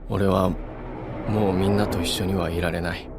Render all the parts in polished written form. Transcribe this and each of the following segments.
俺はもうみんなと一緒にはいられない。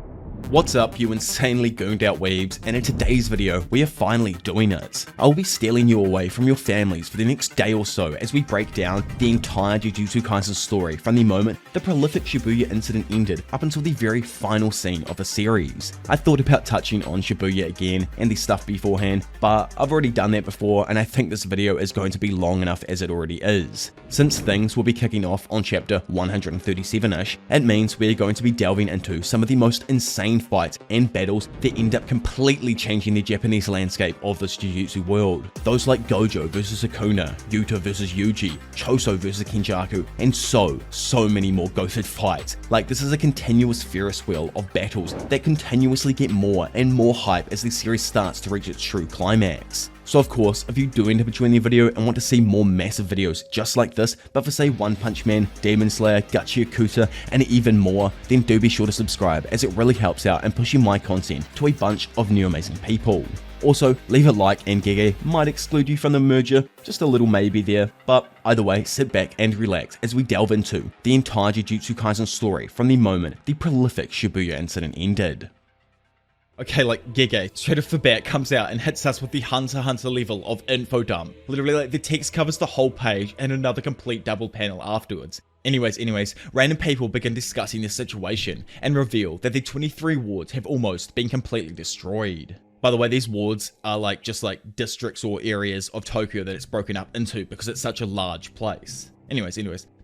What's up, you insanely gooned out weebs, and in today's video, we are finally doing it. I'll be stealing you away from your families for the next day or so as we break down the entire Jujutsu Kaisen story from the moment the prolific Shibuya Incident ended up until the very final scene of the series. I thought about touching on Shibuya again and the stuff beforehand, but I've already done that before and I think this video is going to be long enough as it already is. Since things will be kicking off on chapter 137-ish, it means we're going to be delving into some of the most insane fights and battles that end up completely changing the Japanese landscape of this Jujutsu world. Those like Gojo vs Sukuna, Yuta vs Yuji, Choso vs Kenjaku, and so many more goated fights. Like, this is a continuous Ferris wheel of battles that continuously get more and more hype as the series starts to reach its true climax. So of course, if you do end up enjoying the video and want to see more massive videos just like this, but for say One Punch Man, Demon Slayer, Gachi Yakuza, and even more, then do be sure to subscribe as it really helps out in pushing my content to a bunch of new amazing people. Also, leave a like and Gege might exclude you from the merger, just a little maybe there, but either way, sit back and relax as we delve into the entire Jujutsu Kaisen story from the moment the prolific Shibuya Incident ended. Okay, like, Gege, straight off the bat, comes out and hits us with the Hunter x Hunter level of info dump. Literally, like, the text covers the whole page and another complete double panel afterwards. Anyways, random people begin discussing the situation and reveal that the 23 wards have almost been completely destroyed. By the way, these wards are just like districts or areas of Tokyo that it's broken up into because it's such a large place. Anyways,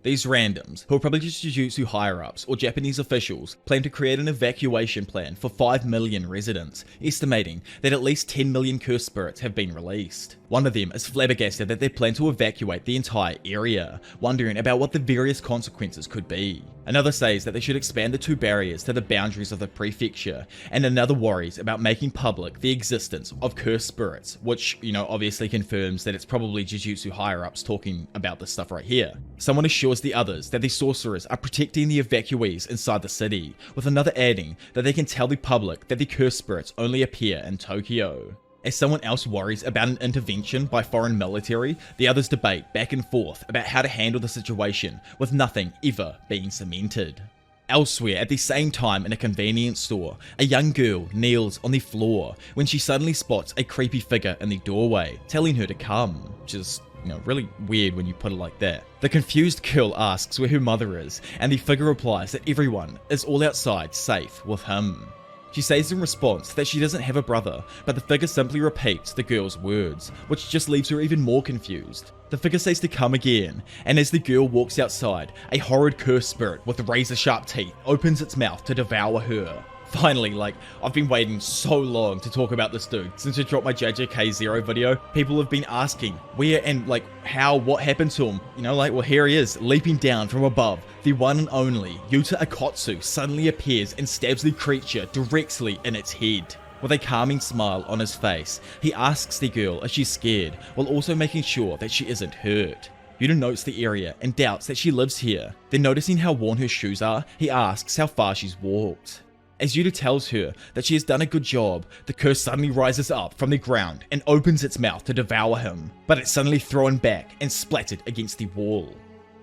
these randoms, who are probably just Jujutsu higher-ups or Japanese officials, plan to create an evacuation plan for 5 million residents, estimating that at least 10 million cursed spirits have been released. One of them is flabbergasted that they plan to evacuate the entire area, wondering about what the various consequences could be. Another says that they should expand the two barriers to the boundaries of the prefecture, and another worries about making public the existence of cursed spirits, which, obviously confirms that it's probably Jujutsu higher-ups talking about this stuff right here. Someone assures the others that the sorcerers are protecting the evacuees inside the city, with another adding that they can tell the public that the cursed spirits only appear in Tokyo. As someone else worries about an intervention by foreign military, the others debate back and forth about how to handle the situation, with nothing ever being cemented. Elsewhere, at the same time in a convenience store, a young girl kneels on the floor when she suddenly spots a creepy figure in the doorway, telling her to come, which is really weird when you put it like that. The confused girl asks where her mother is, and the figure replies that everyone is all outside safe with him. She says in response that she doesn't have a brother, but the figure simply repeats the girl's words, which just leaves her even more confused. The figure says to come again, and as the girl walks outside, a horrid cursed spirit with razor-sharp teeth opens its mouth to devour her. Finally, I've been waiting so long to talk about this dude. Since I dropped my JJK0 video, people have been asking where and how, what happened to him. Well, here he is, leaping down from above. The one and only Yuta Akotsu suddenly appears and stabs the creature directly in its head. With a calming smile on his face, he asks the girl if she's scared, while also making sure that she isn't hurt. Yuta notes the area and doubts that she lives here. Then noticing how worn her shoes are, he asks how far she's walked. As Yuta tells her that she has done a good job, the curse suddenly rises up from the ground and opens its mouth to devour him, but it's suddenly thrown back and splattered against the wall.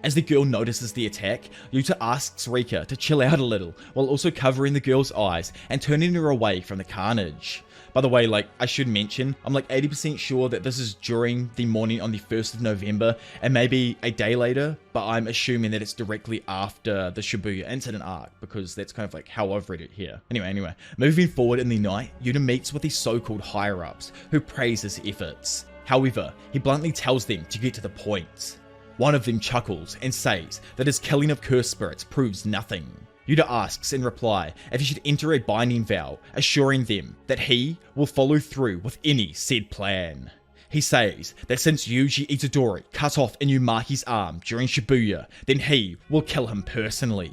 As the girl notices the attack, Yuta asks Rika to chill out a little, while also covering the girl's eyes and turning her away from the carnage. By the way, I should mention, I'm 80% sure that this is during the morning on the 1st of November, and maybe a day later, but I'm assuming that it's directly after the Shibuya Incident arc, because that's kind of how I've read it here. Anyway, moving forward in the night, Yuta meets with the so-called higher-ups, who praise his efforts. However, he bluntly tells them to get to the point. One of them chuckles and says that his killing of cursed spirits proves nothing. Yuta asks in reply if he should enter a binding vow, assuring them that he will follow through with any said plan. He says that since Yuji Itadori cut off Inumaki's arm during Shibuya, then he will kill him personally.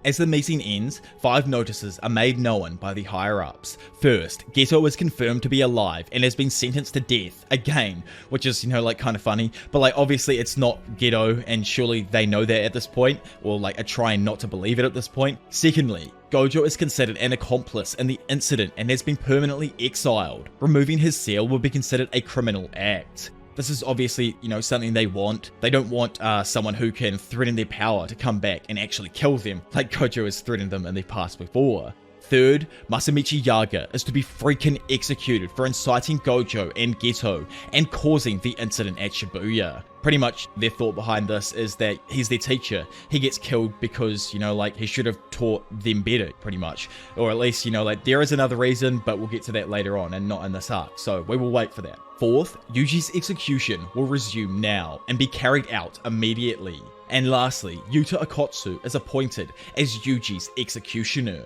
As the meeting ends, 5 notices are made known by the higher-ups. First, Geto is confirmed to be alive and has been sentenced to death again, which is, kind of funny, but obviously it's not Geto, and surely they know that at this point, or are trying not to believe it at this point. Secondly, Gojo is considered an accomplice in the incident and has been permanently exiled. Removing his seal will be considered a criminal act. This is obviously, something they want. They don't want someone who can threaten their power to come back and actually kill them, like Gojo has threatened them in the past before. Third, Masamichi Yaga is to be freaking executed for inciting Gojo and Geto and causing the incident at Shibuya. Pretty much their thought behind this is that he's their teacher. He gets killed because, he should have taught them better, pretty much. Or at least, there is another reason, but we'll get to that later on and not in this arc. So we will wait for that. Fourth, Yuji's execution will resume now and be carried out immediately. And lastly, Yuta Akotsu is appointed as Yuji's executioner.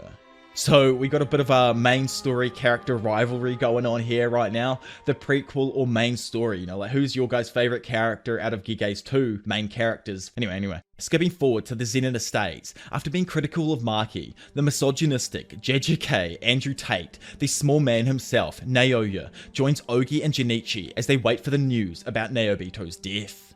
So we got a bit of a main story character rivalry going on here right now. The prequel or main story, who's your guys' favorite character out of Gige's 2 main characters? Anyway. Skipping forward to the Zenin Estates, after being critical of Maki, the misogynistic JJK Andrew Tate, the small man himself, Naoya, joins Ogi and Junichi as they wait for the news about Naobito's death.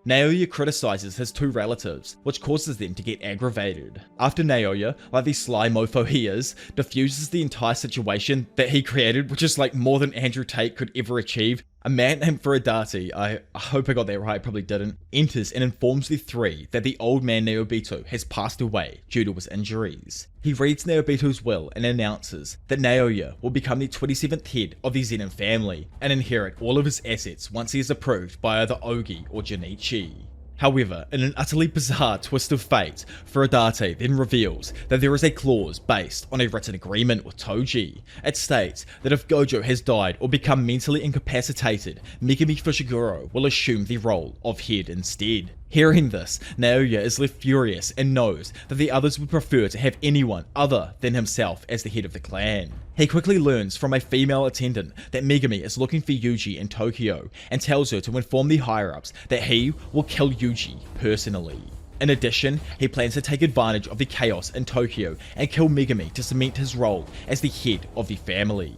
Naoya criticizes his 2 relatives, which causes them to get aggravated. After Naoya, like the sly mofo he is, diffuses the entire situation that he created, which is more than Andrew Tate could ever achieve, a man named Furadati, I hope I got that right, I probably didn't, enters and informs the 3 that the old man Naobito has passed away due to his injuries. He reads Naobito's will and announces that Naoya will become the 27th head of the Zenin family and inherit all of his assets once he is approved by either Ogi or Junichi. However, in an utterly bizarre twist of fate, Furadate then reveals that there is a clause based on a written agreement with Toji. It states that if Gojo has died or become mentally incapacitated, Megumi Fushiguro will assume the role of head instead. Hearing this, Naoya is left furious and knows that the others would prefer to have anyone other than himself as the head of the clan. He quickly learns from a female attendant that Megumi is looking for Yuji in Tokyo and tells her to inform the higher-ups that he will kill Yuji personally. In addition, he plans to take advantage of the chaos in Tokyo and kill Megumi to cement his role as the head of the family.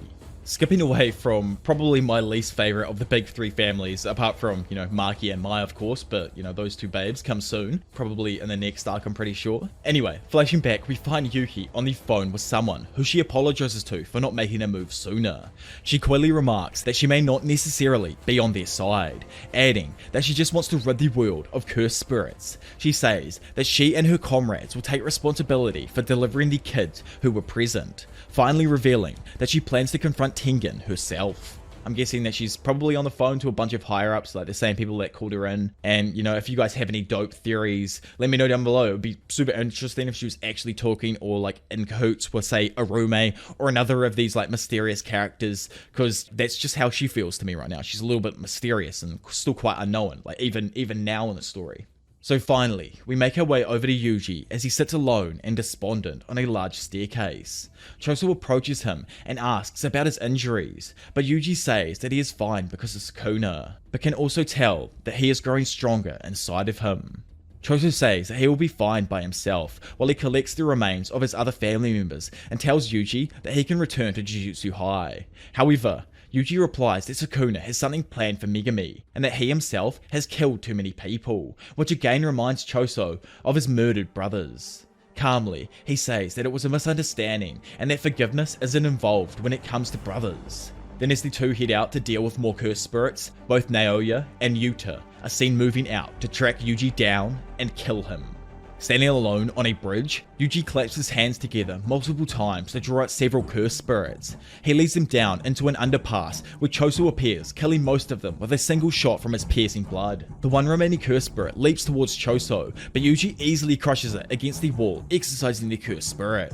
Skipping away from probably my least favorite of the big 3 families, apart from, Maki and Mai, of course, but, those 2 babes come soon, probably in the next arc, I'm pretty sure. Anyway, flashing back, we find Yuki on the phone with someone who she apologizes to for not making a move sooner. She coyly remarks that she may not necessarily be on their side, adding that she just wants to rid the world of cursed spirits. She says that she and her comrades will take responsibility for delivering the kids who were present, finally revealing that she plans to confront Tengen herself. I'm guessing that she's probably on the phone to a bunch of higher-ups, like the same people that called her in. And, if you guys have any dope theories, let me know down below. It would be super interesting if she was actually talking or, in cahoots with, say, Arume or another of these, mysterious characters, because that's just how she feels to me right now. She's a little bit mysterious and still quite unknown, even now in the story. So finally, we make our way over to Yuji as he sits alone and despondent on a large staircase. Choso approaches him and asks about his injuries, but Yuji says that he is fine because of Sukuna, but can also tell that he is growing stronger inside of him. Choso says that he will be fine by himself while he collects the remains of his other family members and tells Yuji that he can return to Jujutsu High. However, Yuji replies that Sukuna has something planned for Megumi, and that he himself has killed too many people, which again reminds Choso of his murdered brothers. Calmly, he says that it was a misunderstanding, and that forgiveness isn't involved when it comes to brothers. Then as the 2 head out to deal with more cursed spirits, both Naoya and Yuta are seen moving out to track Yuji down and kill him. Standing alone on a bridge, Yuji claps his hands together multiple times to draw out several cursed spirits. He leads them down into an underpass where Choso appears, killing most of them with a single shot from his piercing blood. The one remaining cursed spirit leaps towards Choso, but Yuji easily crushes it against the wall, exorcising the cursed spirit.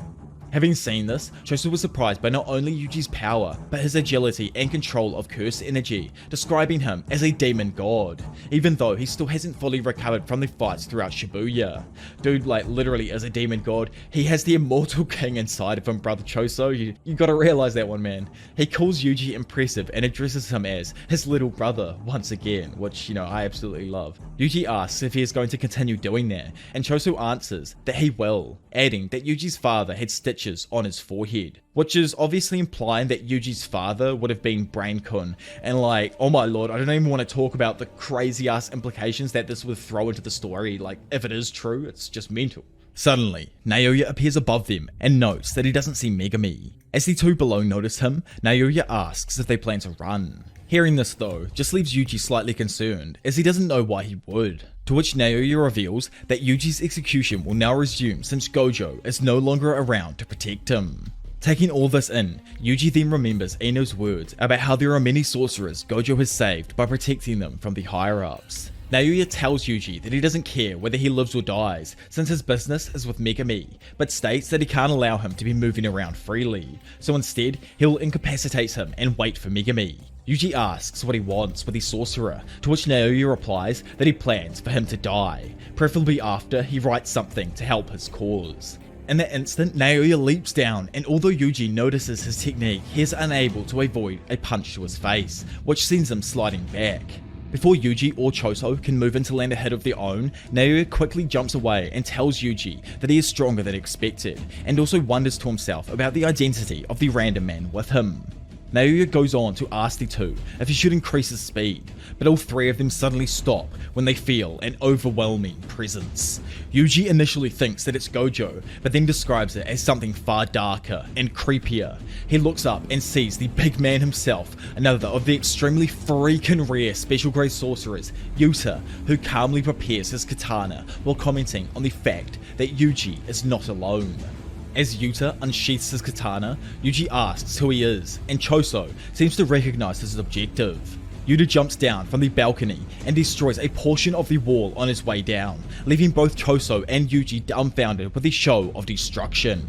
Having seen this, Choso was surprised by not only Yuji's power, but his agility and control of cursed energy, describing him as a demon god, even though he still hasn't fully recovered from the fights throughout Shibuya. Dude, literally is a demon god. He has the immortal king inside of him, brother Choso. You gotta realize that one, man. He calls Yuji impressive and addresses him as his little brother once again, which, I absolutely love. Yuji asks if he is going to continue doing that, and Choso answers that he will, adding that Yuji's father had stitches on his forehead, which is obviously implying that Yuji's father would have been Brain-kun, and oh my lord, I don't even want to talk about the crazy ass implications that this would throw into the story. If it is true, it's just mental. Suddenly, Naoya appears above them and notes that he doesn't see Megumi. As the 2 below notice him, Naoya asks if they plan to run. Hearing this though, just leaves Yuji slightly concerned, as he doesn't know why he would. To which Naoya reveals that Yuji's execution will now resume since Gojo is no longer around to protect him. Taking all this in, Yuji then remembers Ino's words about how there are many sorcerers Gojo has saved by protecting them from the higher-ups. Naoya tells Yuji that he doesn't care whether he lives or dies, since his business is with Megami, but states that he can't allow him to be moving around freely, so instead he'll incapacitate him and wait for Megami. Yuji asks what he wants with the sorcerer, to which Naoya replies that he plans for him to die, preferably after he writes something to help his cause. In that instant, Naoya leaps down, and although Yuji notices his technique, he is unable to avoid a punch to his face, which sends him sliding back. Before Yuji or Choso can move into land a hit of their own, Naoya quickly jumps away and tells Yuji that he is stronger than expected, and also wonders to himself about the identity of the random man with him. Naoya goes on to ask the two if he should increase his speed, but all three of them suddenly stop when they feel an overwhelming presence. Yuji initially thinks that it's Gojo, but then describes it as something far darker and creepier. He looks up and sees the big man himself, another of the extremely freaking rare special grade sorcerers, Yuta, who calmly prepares his katana while commenting on the fact that Yuji is not alone. As Yuta unsheaths his katana, Yuji asks who he is, and Choso seems to recognize his objective. Yuta jumps down from the balcony and destroys a portion of the wall on his way down, leaving both Choso and Yuji dumbfounded with the show of destruction.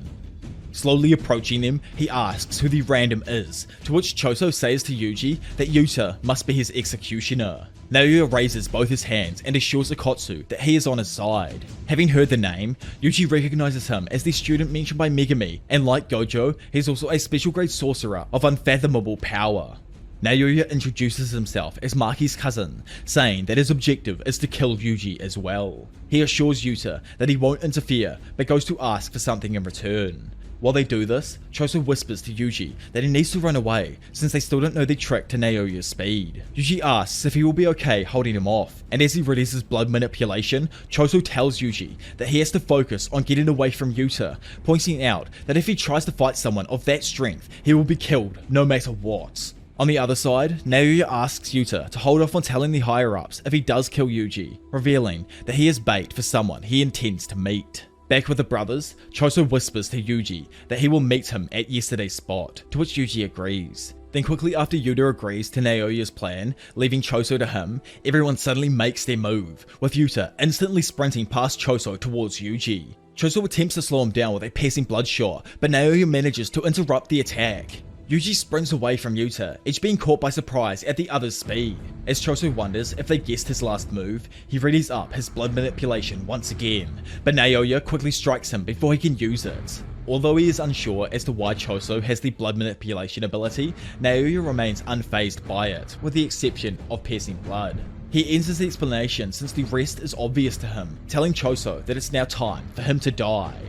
Slowly approaching them, he asks who the random is, to which Choso says to Yuji that Yuta must be his executioner. Naoya raises both his hands and assures Akotsu that he is on his side. Having heard the name, Yuji recognizes him as the student mentioned by Megami, and like Gojo, he's also a special grade sorcerer of unfathomable power. Naoya introduces himself as Maki's cousin, saying that his objective is to kill Yuji as well. He assures Yuta that he won't interfere, but goes to ask for something in return. While they do this, Choso whispers to Yuji that he needs to run away since they still don't know the trick to Naoya's speed. Yuji asks if he will be okay holding him off, and as he releases blood manipulation, Choso tells Yuji that he has to focus on getting away from Yuta, pointing out that if he tries to fight someone of that strength, he will be killed no matter what. On the other side, Naoya asks Yuta to hold off on telling the higher-ups if he does kill Yuji, revealing that he is bait for someone he intends to meet. Back with the brothers, Choso whispers to Yuji that he will meet him at yesterday's spot, to which Yuji agrees. Then quickly after Yuta agrees to Naoya's plan, leaving Choso to him, everyone suddenly makes their move, with Yuta instantly sprinting past Choso towards Yuji. Choso attempts to slow him down with a piercing bloodshot, but Naoya manages to interrupt the attack. Yuji sprints away from Yuta, each being caught by surprise at the other's speed. As Choso wonders if they guessed his last move, he readies up his blood manipulation once again, but Naoya quickly strikes him before he can use it. Although he is unsure as to why Choso has the blood manipulation ability, Naoya remains unfazed by it, with the exception of piercing blood. He ends his explanation since the rest is obvious to him, telling Choso that it's now time for him to die.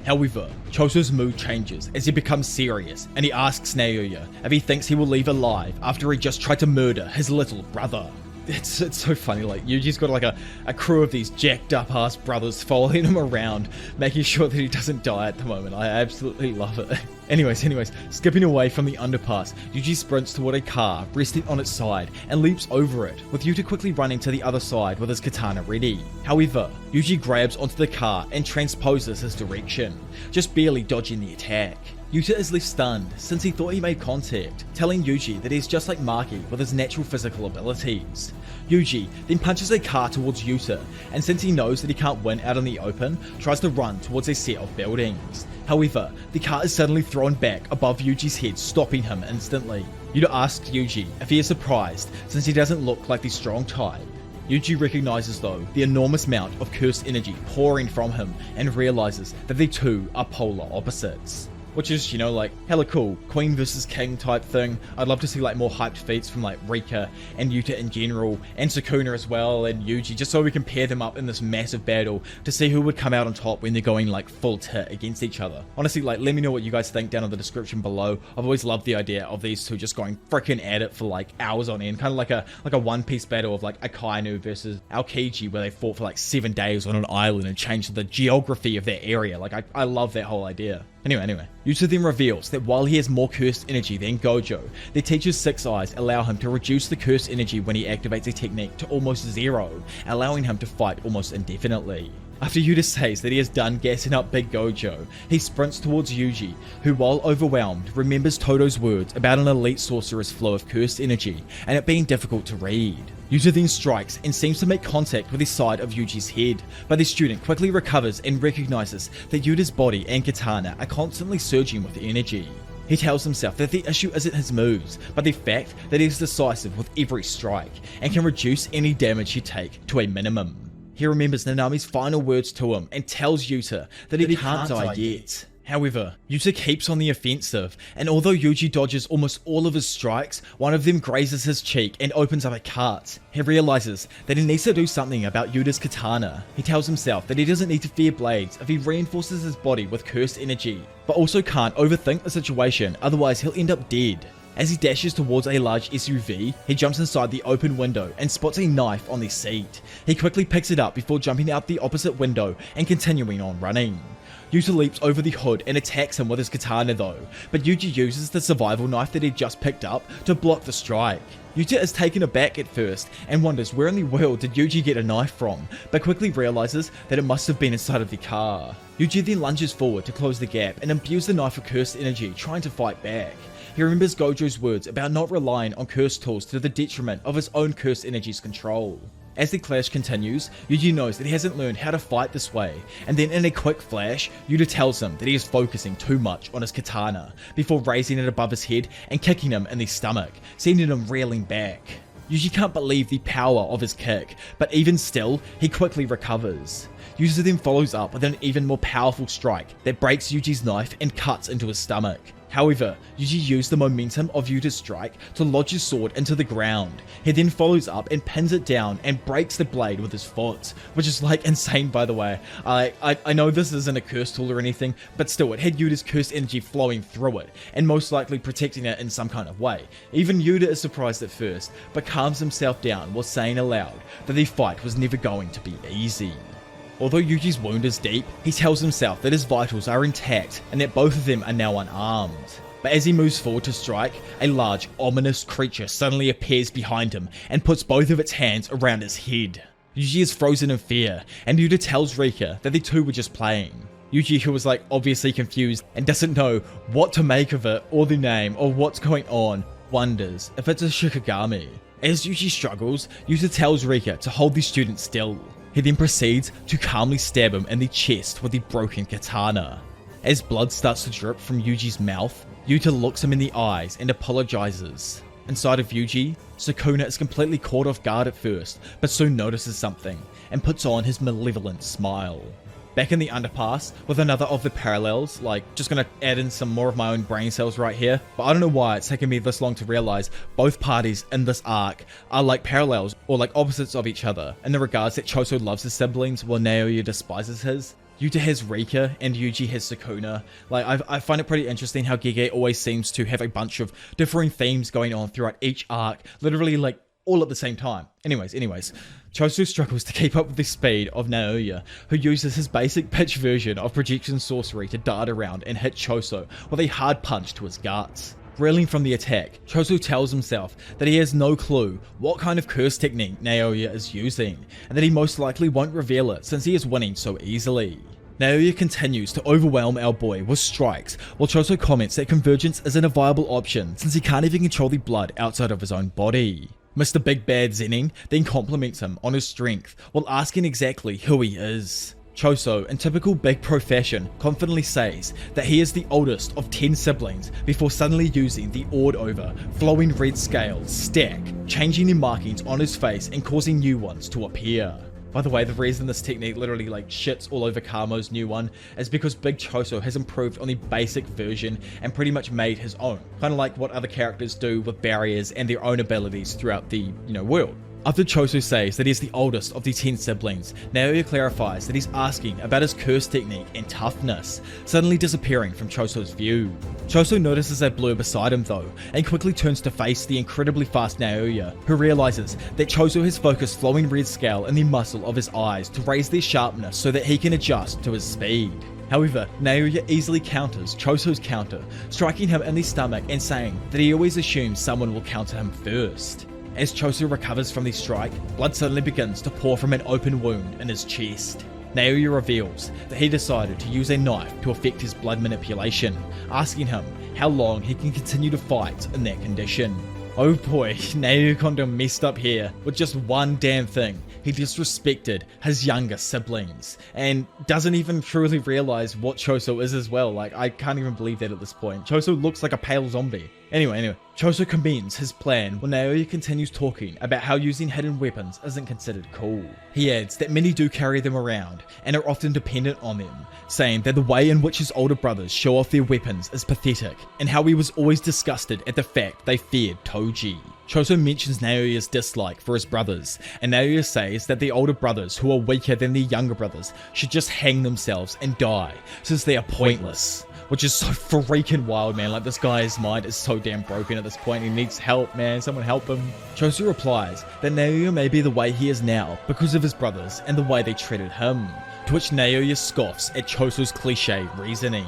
However, Choso's mood changes as he becomes serious, and he asks Naoya if he thinks he will leave alive after he just tried to murder his little brother. It's so funny, like Yuji's got like a crew of these jacked up ass brothers following him around, making sure that he doesn't die at the moment. I absolutely love it. Anyways, skipping away from the underpass, Yuji sprints toward a car resting on its side and leaps over it, with Yuta quickly running to the other side with his katana ready. However, Yuji grabs onto the car and transposes his direction, just barely dodging the attack. Yuta is left stunned since he thought he made contact, telling Yuji that he's just like Maki with his natural physical abilities. Yuji then punches a car towards Yuta, and since he knows that he can't win out in the open, tries to run towards a set of buildings. However, the car is suddenly thrown back above Yuji's head, stopping him instantly. Yuta asks Yuji if he is surprised since he doesn't look like the strong type. Yuji recognizes though the enormous amount of cursed energy pouring from him and realizes that the two are polar opposites. Which is, you know, like, hella cool. Queen versus king type thing. I'd love to see, like, more hyped feats from, like, Rika and Yuta in general, and Sukuna as well, and Yuji, just so we can pair them up in this massive battle to see who would come out on top when they're going, like, full tit against each other. Honestly, like, let me know what you guys think down in the description below. I've always loved the idea of these two just going freaking at it for, like, hours on end. Kind of like a One-Piece battle of, like, Akainu versus Aokiji, where they fought for, like, 7 days on an island and changed the geography of that area. Like, I love that whole idea. Anyway, Yuta then reveals that while he has more cursed energy than Gojo, their teacher's 6 eyes allow him to reduce the cursed energy when he activates a technique to almost 0, allowing him to fight almost indefinitely. After Yuta says that he is done gassing up Big Gojo, he sprints towards Yuji, who while overwhelmed remembers Todo's words about an elite sorcerer's flow of cursed energy and it being difficult to read. Yuta then strikes and seems to make contact with the side of Yuji's head, but the student quickly recovers and recognizes that Yuta's body and katana are constantly surging with energy. He tells himself that the issue isn't his moves, but the fact that he is decisive with every strike and can reduce any damage he take to a minimum. He remembers Nanami's final words to him and tells Yuta that he can't die yet. However, Yuta keeps on the offensive, and although Yuji dodges almost all of his strikes, one of them grazes his cheek and opens up a cut. He realizes that he needs to do something about Yuta's katana. He tells himself that he doesn't need to fear blades if he reinforces his body with cursed energy, but also can't overthink the situation, otherwise he'll end up dead. As he dashes towards a large SUV, he jumps inside the open window and spots a knife on the seat. He quickly picks it up before jumping out the opposite window and continuing on running. Yuta leaps over the hood and attacks him with his katana though, but Yuji uses the survival knife that he'd just picked up to block the strike. Yuta is taken aback at first and wonders where in the world did Yuji get a knife from, but quickly realizes that it must have been inside of the car. Yuji then lunges forward to close the gap and imbues the knife with cursed energy, trying to fight back. He remembers Gojo's words about not relying on cursed tools to the detriment of his own cursed energy's control. As the clash continues, Yuji knows that he hasn't learned how to fight this way, and then in a quick flash, Yuta tells him that he is focusing too much on his katana, before raising it above his head and kicking him in the stomach, sending him reeling back. Yuji can't believe the power of his kick, but even still, he quickly recovers. Yuta then follows up with an even more powerful strike that breaks Yuji's knife and cuts into his stomach. However, Yuji used the momentum of Yuta's strike to lodge his sword into the ground. He then follows up and pins it down and breaks the blade with his foot, which is like insane by the way. I know this isn't a curse tool or anything, but still it had Yuta's cursed energy flowing through it, and most likely protecting it in some kind of way. Even Yuta is surprised at first, but calms himself down while saying aloud that the fight was never going to be easy. Although Yuji's wound is deep, he tells himself that his vitals are intact and that both of them are now unarmed. But as he moves forward to strike, a large, ominous creature suddenly appears behind him and puts both of its hands around his head. Yuji is frozen in fear, and Yuta tells Rika that the two were just playing. Yuji, who was obviously confused and doesn't know what to make of it or the name or what's going on, wonders if it's a Shikigami. As Yuji struggles, Yuta tells Rika to hold the student still. He then proceeds to calmly stab him in the chest with the broken katana. As blood starts to drip from Yuji's mouth, Yuta looks him in the eyes and apologizes. Inside of Yuji, Sukuna is completely caught off guard at first, but soon notices something and puts on his malevolent smile. Back in the underpass, with another of the parallels, just gonna add in some more of my own brain cells right here, but I don't know why it's taken me this long to realize both parties in this arc are like parallels or opposites of each other, in the regards that Choso loves his siblings while Naoya despises his. Yuta has Rika and Yuji has Sukuna. I find it pretty interesting how Gege always seems to have a bunch of differing themes going on throughout each arc, literally all at the same time. Anyways, Choso struggles to keep up with the speed of Naoya, who uses his basic pitch version of projection sorcery to dart around and hit Choso with a hard punch to his guts. Reeling from the attack, Choso tells himself that he has no clue what kind of curse technique Naoya is using, and that he most likely won't reveal it since he is winning so easily. Naoya continues to overwhelm our boy with strikes, while Choso comments that convergence isn't a viable option since he can't even control the blood outside of his own body. Mr. Big Bad Zenin then compliments him on his strength while asking exactly who he is. Choso, in typical Big Pro fashion, confidently says that he is the oldest of 10 siblings before suddenly using the awed over, flowing red scales stack, changing the markings on his face and causing new ones to appear. By the way, the reason this technique literally shits all over Kamo's new one is because Big Choso has improved on the basic version and pretty much made his own, kind of like what other characters do with barriers and their own abilities throughout the, world. After Choso says that he's the oldest of the 10 siblings, Naoya clarifies that he's asking about his curse technique and toughness, suddenly disappearing from Choso's view. Choso notices a blur beside him though, and quickly turns to face the incredibly fast Naoya, who realizes that Choso has focused flowing red scale in the muscle of his eyes to raise their sharpness so that he can adjust to his speed. However, Naoya easily counters Choso's counter, striking him in the stomach and saying that he always assumes someone will counter him first. As Choso recovers from the strike, blood suddenly begins to pour from an open wound in his chest. Naoya reveals that he decided to use a knife to effect his blood manipulation, asking him how long he can continue to fight in that condition. Oh boy, Naoya kinda messed up here with just one damn thing. He disrespected his younger siblings and doesn't even truly realize what Choso is as well. Like, I can't even believe that at this point. Choso looks like a pale zombie. Anyway, Choso commends his plan when Naoya continues talking about how using hidden weapons isn't considered cool. He adds that many do carry them around and are often dependent on them, saying that the way in which his older brothers show off their weapons is pathetic, and how he was always disgusted at the fact they feared Toji. Choso mentions Naoya's dislike for his brothers, and Naoya says that the older brothers who are weaker than their younger brothers should just hang themselves and die, since they are pointless. Which is so freaking wild, man. Like, this guy's mind is so damn broken at this point. He needs help, man. Someone help him. Choso replies that Naoya may be the way he is now because of his brothers and the way they treated him, to which Naoya scoffs at Choso's cliche reasoning.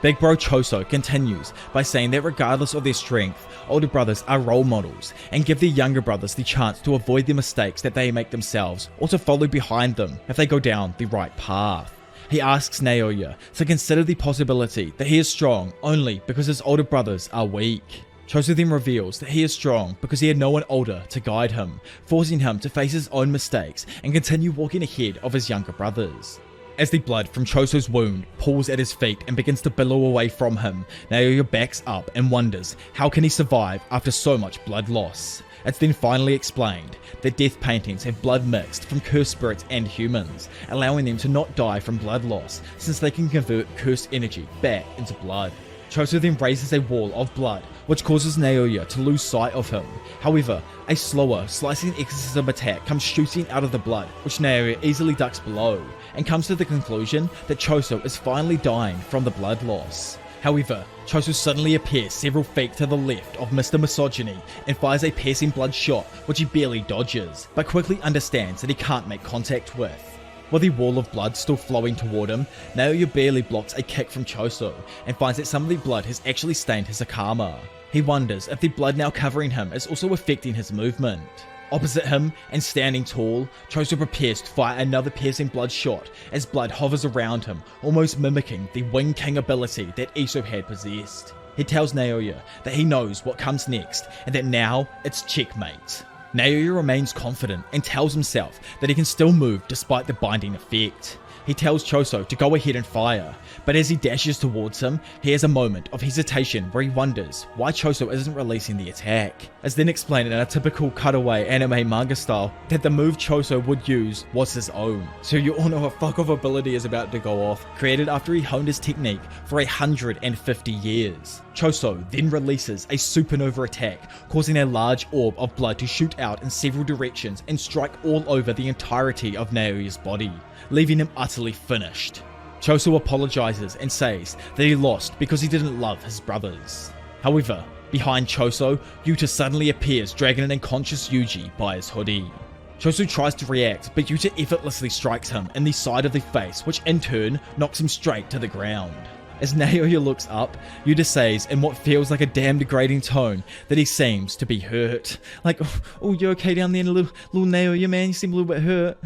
Big Bro Choso continues by saying that regardless of their strength, older brothers are role models and give their younger brothers the chance to avoid the mistakes that they make themselves or to follow behind them if they go down the right path. He asks Naoya to consider the possibility that he is strong only because his older brothers are weak. Choso then reveals that he is strong because he had no one older to guide him, forcing him to face his own mistakes and continue walking ahead of his younger brothers. As the blood from Choso's wound pools at his feet and begins to billow away from him, Naoya backs up and wonders how can he survive after so much blood loss. It's then finally explained that death paintings have blood mixed from cursed spirits and humans, allowing them to not die from blood loss since they can convert cursed energy back into blood. Choso then raises a wall of blood, which causes Naoya to lose sight of him. However, a slower, slicing exorcism attack comes shooting out of the blood, which Naoya easily ducks below, and comes to the conclusion that Choso is finally dying from the blood loss. However, Choso suddenly appears several feet to the left of Mr. Misogyny and fires a piercing blood shot, which he barely dodges, but quickly understands that he can't make contact with. With the wall of blood still flowing toward him, Naoya barely blocks a kick from Choso and finds that some of the blood has actually stained his Akama. He wonders if the blood now covering him is also affecting his movement. Opposite him, and standing tall, Choso prepares to fire another piercing blood shot as blood hovers around him, almost mimicking the Wing King ability that Iso had possessed. He tells Naoya that he knows what comes next and that now it's checkmate. Naoya remains confident and tells himself that he can still move despite the binding effect. He tells Choso to go ahead and fire, but as he dashes towards him, he has a moment of hesitation where he wonders why Choso isn't releasing the attack. It's then explained in a typical cutaway anime manga style that the move Choso would use was his own. So you all know a fuck off ability is about to go off, created after he honed his technique for 150 years. Choso then releases a supernova attack, causing a large orb of blood to shoot out in several directions and strike all over the entirety of Naoya's body, leaving him utterly finished. Choso apologizes and says that he lost because he didn't love his brothers. However, behind Choso, Yuta suddenly appears dragging an unconscious Yuji by his hoodie. Choso tries to react, but Yuta effortlessly strikes him in the side of the face, which in turn knocks him straight to the ground. As Naoya looks up, Yuta says in what feels like a damn degrading tone that he seems to be hurt. Like, oh, you okay down there, little Naoya, man? You seem a little bit hurt.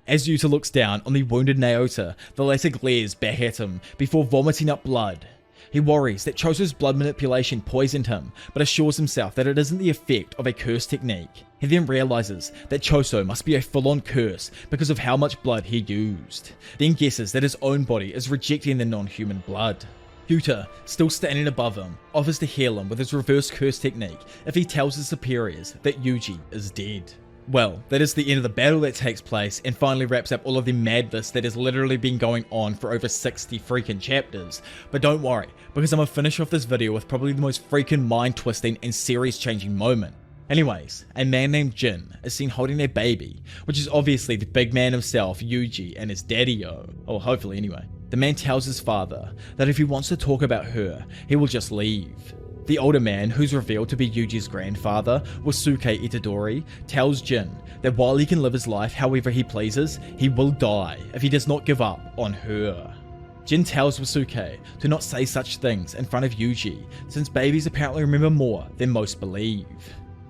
As Yuta looks down on the wounded Naota, the latter glares back at him before vomiting up blood. He worries that Choso's blood manipulation poisoned him, but assures himself that it isn't the effect of a curse technique. He then realizes that Choso must be a full-on curse because of how much blood he used, then guesses that his own body is rejecting the non-human blood. Yuta, still standing above him, offers to heal him with his reverse curse technique if he tells his superiors that Yuji is dead. Well, that is the end of the battle that takes place and finally wraps up all of the madness that has literally been going on for over 60 freaking chapters. But don't worry, because I'm gonna finish off this video with probably the most freaking mind-twisting and series-changing moment. Anyways, a man named Jin is seen holding a baby, which is obviously the big man himself, Yuji, and his daddy-o. Or hopefully anyway. The man tells his father that if he wants to talk about her, he will just leave. The older man, who's revealed to be Yuji's grandfather, Wasuke Itadori, tells Jin that while he can live his life however he pleases, he will die if he does not give up on her. Jin tells Wasuke to not say such things in front of Yuji, since babies apparently remember more than most believe.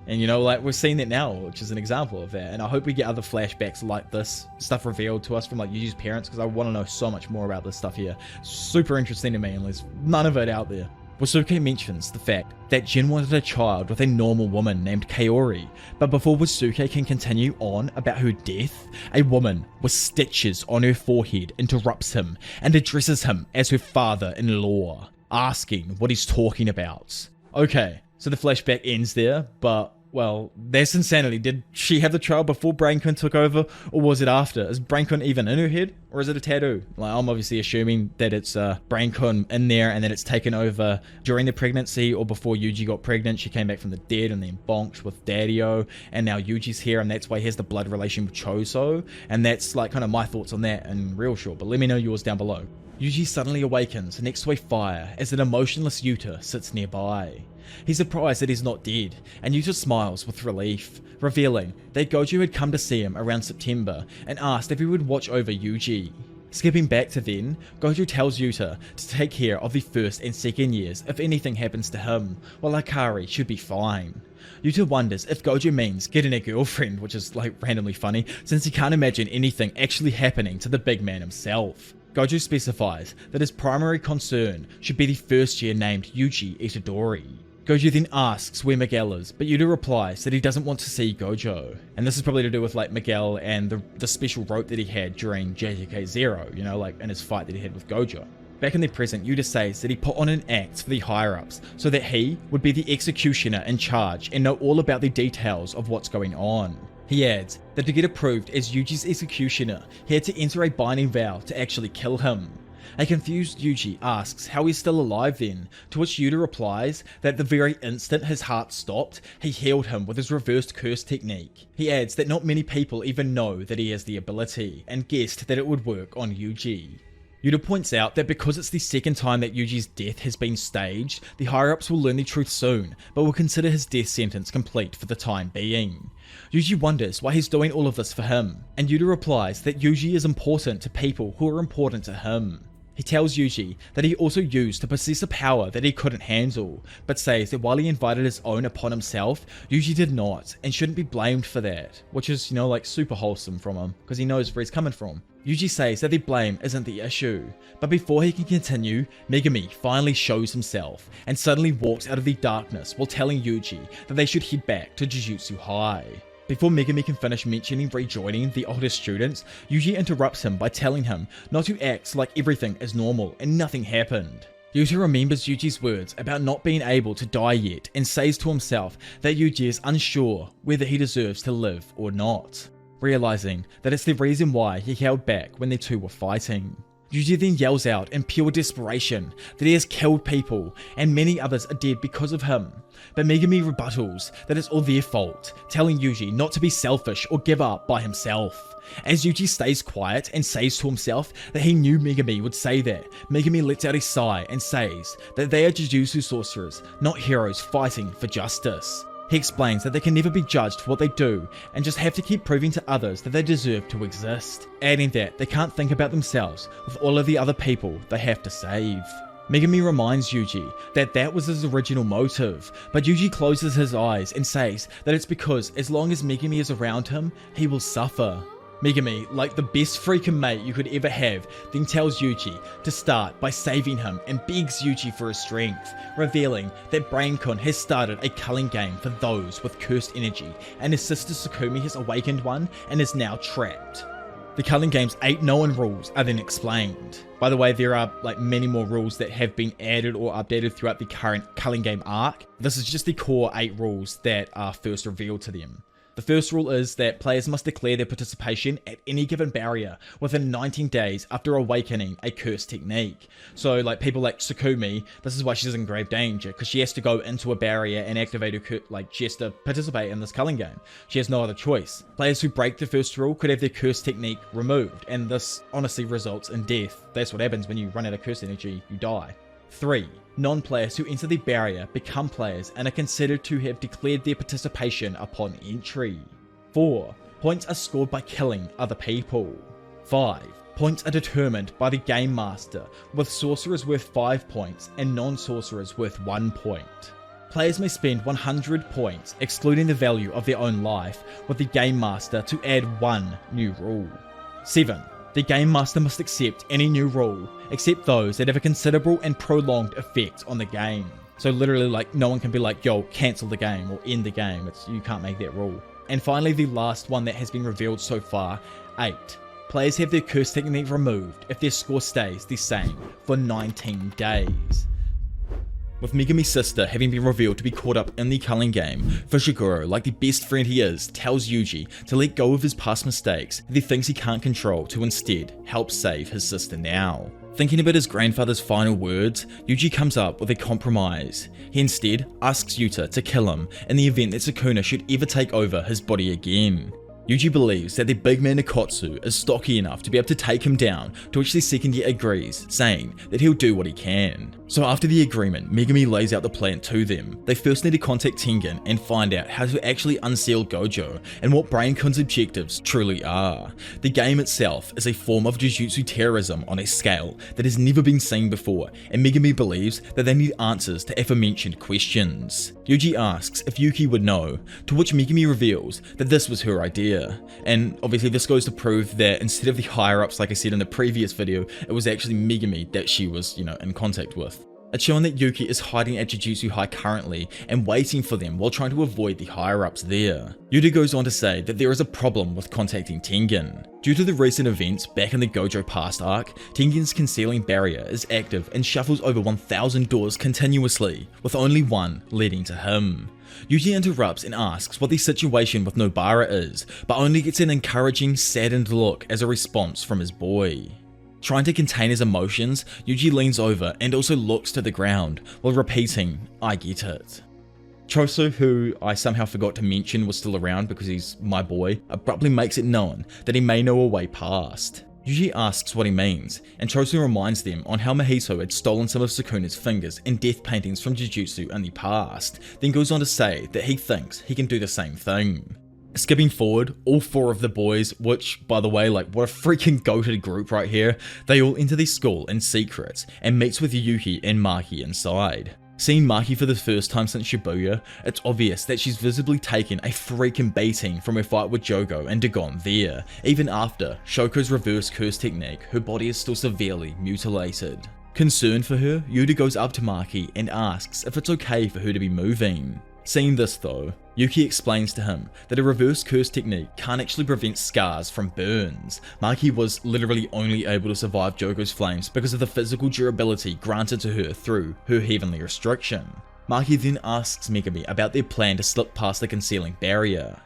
And like we're seeing that now, which is an example of that. And I hope we get other flashbacks like this stuff revealed to us from like Yuji's parents, because I want to know so much more about this stuff here. Super interesting to me, and there's none of it out there. Wasuke mentions the fact that Jin wanted a child with a normal woman named Kaori, but before Wasuke can continue on about her death, a woman with stitches on her forehead interrupts him and addresses him as her father-in-law, asking what he's talking about. Okay, so the flashback ends there, but well, that's insanity. Did she have the child before Brainkun took over, or was it after? Is Brainkun even in her head, or is it a tattoo? Like, I'm obviously assuming that it's Brainkun in there and that it's taken over during the pregnancy or before Yuji got pregnant. She came back from the dead and then bonked with Daddy-O, and now Yuji's here, and that's why he has the blood relation with Choso. And that's like kind of my thoughts on that in real short, but let me know yours down below. Yuji suddenly awakens next to a fire as an emotionless Yuta sits nearby. He's surprised that he's not dead, and Yuta smiles with relief, revealing that Gojo had come to see him around September and asked if he would watch over Yuji. Skipping back to then, Gojo tells Yuta to take care of the first and second years if anything happens to him, while Akari should be fine. Yuta wonders if Gojo means getting a girlfriend, which is like randomly funny, since he can't imagine anything actually happening to the big man himself. Gojo specifies that his primary concern should be the first year named Yuji Itadori. Gojo then asks where Miguel is, but Yuta replies that he doesn't want to see Gojo. And this is probably to do with like Miguel and the special rope that he had during JJK 0, like in his fight that he had with Gojo. Back in the present, Yuta says that he put on an act for the higher-ups so that he would be the executioner in charge and know all about the details of what's going on. He adds that to get approved as Yuji's executioner, he had to enter a binding vow to actually kill him. A confused Yuji asks how he's still alive then, to which Yuta replies that the very instant his heart stopped, he healed him with his reversed curse technique. He adds that not many people even know that he has the ability, and guessed that it would work on Yuji. Yuta points out that because it's the second time that Yuji's death has been staged, the higher-ups will learn the truth soon, but will consider his death sentence complete for the time being. Yuji wonders why he's doing all of this for him, and Yuta replies that Yuji is important to people who are important to him. He tells Yuji that he also used to possess a power that he couldn't handle, but says that while he invited his own upon himself, Yuji did not, and shouldn't be blamed for that, which is, like super wholesome from him, because he knows where he's coming from. Yuji says that the blame isn't the issue, but before he can continue, Megumi finally shows himself, and suddenly walks out of the darkness while telling Yuji that they should head back to Jujutsu High. Before Megumi can finish mentioning rejoining the older students, Yuji interrupts him by telling him not to act like everything is normal and nothing happened. Yuta remembers Yuji's words about not being able to die yet and says to himself that Yuji is unsure whether he deserves to live or not, realizing that it's the reason why he held back when the two were fighting. Yuji then yells out in pure desperation that he has killed people and many others are dead because of him, but Megumi rebuttals that it's all their fault, telling Yuji not to be selfish or give up by himself. As Yuji stays quiet and says to himself that he knew Megumi would say that, Megumi lets out a sigh and says that they are Jujutsu sorcerers, not heroes fighting for justice. He explains that they can never be judged for what they do and just have to keep proving to others that they deserve to exist, adding that they can't think about themselves with all of the other people they have to save. Megumi reminds Yuji that that was his original motive, but Yuji closes his eyes and says that it's because as long as Megumi is around him, he will suffer. Megumi, like the best freaking mate you could ever have, then tells Yuji to start by saving him and begs Yuji for his strength, revealing that Brainkun has started a culling game for those with cursed energy, and his sister Sukumi has awakened one and is now trapped. The culling game's 8 known rules are then explained. By the way, there are many more rules that have been added or updated throughout the current culling game arc. This is just the core 8 rules that are first revealed to them. The first rule is that players must declare their participation at any given barrier within 19 days after awakening a curse technique. So people like Sukumi, this is why she's in grave danger, because she has to go into a barrier and activate her she has to participate in this culling game. She has no other choice. Players who break the first rule could have their curse technique removed, and this honestly results in death. That's what happens when you run out of curse energy, you die. 3. Non-players who enter the barrier become players and are considered to have declared their participation upon entry. 4. Points are scored by killing other people. 5. Points are determined by the Game Master, with sorcerers worth 5 points and non-sorcerers worth 1 point. Players may spend 100 points, excluding the value of their own life, with the Game Master to add 1 new rule. 7. The Game Master must accept any new rule, except those that have a considerable and prolonged effect on the game. So literally, like, no one can be like, yo, cancel the game or end the game. You can't make that rule. And finally, the last one that has been revealed so far, 8. Players have their curse technique removed if their score stays the same for 19 days. With Megami's sister having been revealed to be caught up in the culling game, Fushiguro, like the best friend he is, tells Yuji to let go of his past mistakes that he thinks he can't control to instead help save his sister now. Thinking about his grandfather's final words, Yuji comes up with a compromise. He instead asks Yuta to kill him in the event that Sukuna should ever take over his body again. Yuji believes that the big man Nikotsu is stocky enough to be able to take him down, to which the second year agrees, saying that he'll do what he can. So after the agreement, Megami lays out the plan to them. They first need to contact Tengen and find out how to actually unseal Gojo and what BrainCon's objectives truly are. The game itself is a form of Jujutsu terrorism on a scale that has never been seen before, and Megami believes that they need answers to aforementioned questions. Yuji asks if Yuki would know, to which Megami reveals that this was her idea. And obviously this goes to prove that instead of the higher-ups, like I said in the previous video, it was actually Megami that she was, in contact with. It's shown that Yuki is hiding at Jujutsu High currently and waiting for them while trying to avoid the higher-ups there. Yuta goes on to say that there is a problem with contacting Tengen. Due to the recent events back in the Gojo past arc, Tengen's concealing barrier is active and shuffles over 1,000 doors continuously, with only one leading to him. Yuji interrupts and asks what the situation with Nobara is, but only gets an encouraging, saddened look as a response from his boy. Trying to contain his emotions, Yuji leans over and also looks to the ground, while repeating, "I get it." Choso, who I somehow forgot to mention was still around because he's my boy, abruptly makes it known that he may know a way past. Yuji asks what he means, and Choso reminds them on how Mahiso had stolen some of Sukuna's fingers and death paintings from Jujutsu in the past, then goes on to say that he thinks he can do the same thing. Skipping forward, all 4 of the boys, which, by the way, like, what a freaking goated group right here, they all enter the school in secret, and meets with Yuki and Maki inside. Seeing Maki for the first time since Shibuya, it's obvious that she's visibly taken a freaking beating from her fight with Jogo and Dagon there. Even after Shoko's reverse curse technique, her body is still severely mutilated. Concerned for her, Yuta goes up to Maki and asks if it's okay for her to be moving. Seeing this though, Yuki explains to him that a reverse curse technique can't actually prevent scars from burns. Maki was literally only able to survive Jogo's flames because of the physical durability granted to her through her heavenly restriction. Maki then asks Megami about their plan to slip past the concealing barrier.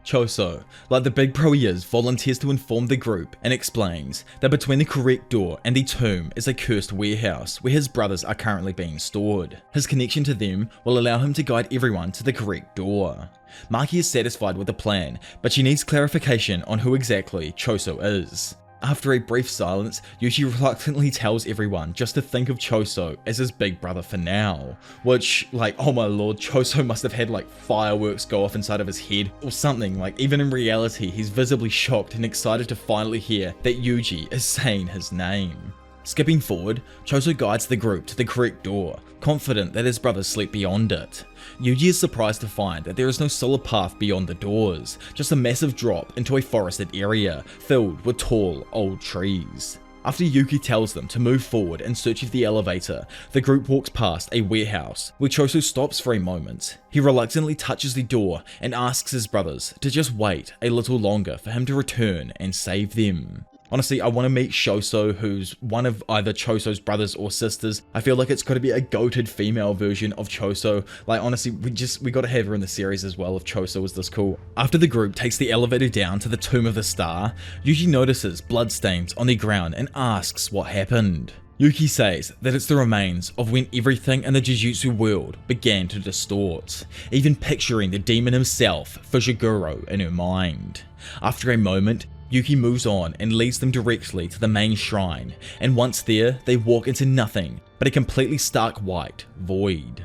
Choso, like the big pro he is, volunteers to inform the group and explains that between the correct door and the tomb is a cursed warehouse where his brothers are currently being stored. His connection to them will allow him to guide everyone to the correct door. Maki is satisfied with the plan, but she needs clarification on who exactly Choso is. After a brief silence, Yuji reluctantly tells everyone just to think of Choso as his big brother for now. Which, like, oh my lord, Choso must have had like fireworks go off inside of his head or something. Like, even in reality, he's visibly shocked and excited to finally hear that Yuji is saying his name. Skipping forward, Choso guides the group to the correct door, confident that his brothers sleep beyond it. Yuji is surprised to find that there is no solid path beyond the doors, just a massive drop into a forested area filled with tall, old trees. After Yuki tells them to move forward in search of the elevator, the group walks past a warehouse, where Choso stops for a moment. He reluctantly touches the door and asks his brothers to just wait a little longer for him to return and save them. Honestly, I want to meet Shoso, who's one of either Choso's brothers or sisters. I feel like it's got to be a goated female version of Choso. Like, honestly, we got to have her in the series as well if Choso was this cool. After the group takes the elevator down to the Tomb of the Star, Yuki notices bloodstains on the ground and asks what happened. Yuki says that it's the remains of when everything in the Jujutsu world began to distort, even picturing the demon himself, Fushiguro, in her mind. After a moment, Yuki moves on and leads them directly to the main shrine, and once there, they walk into nothing but a completely stark white void.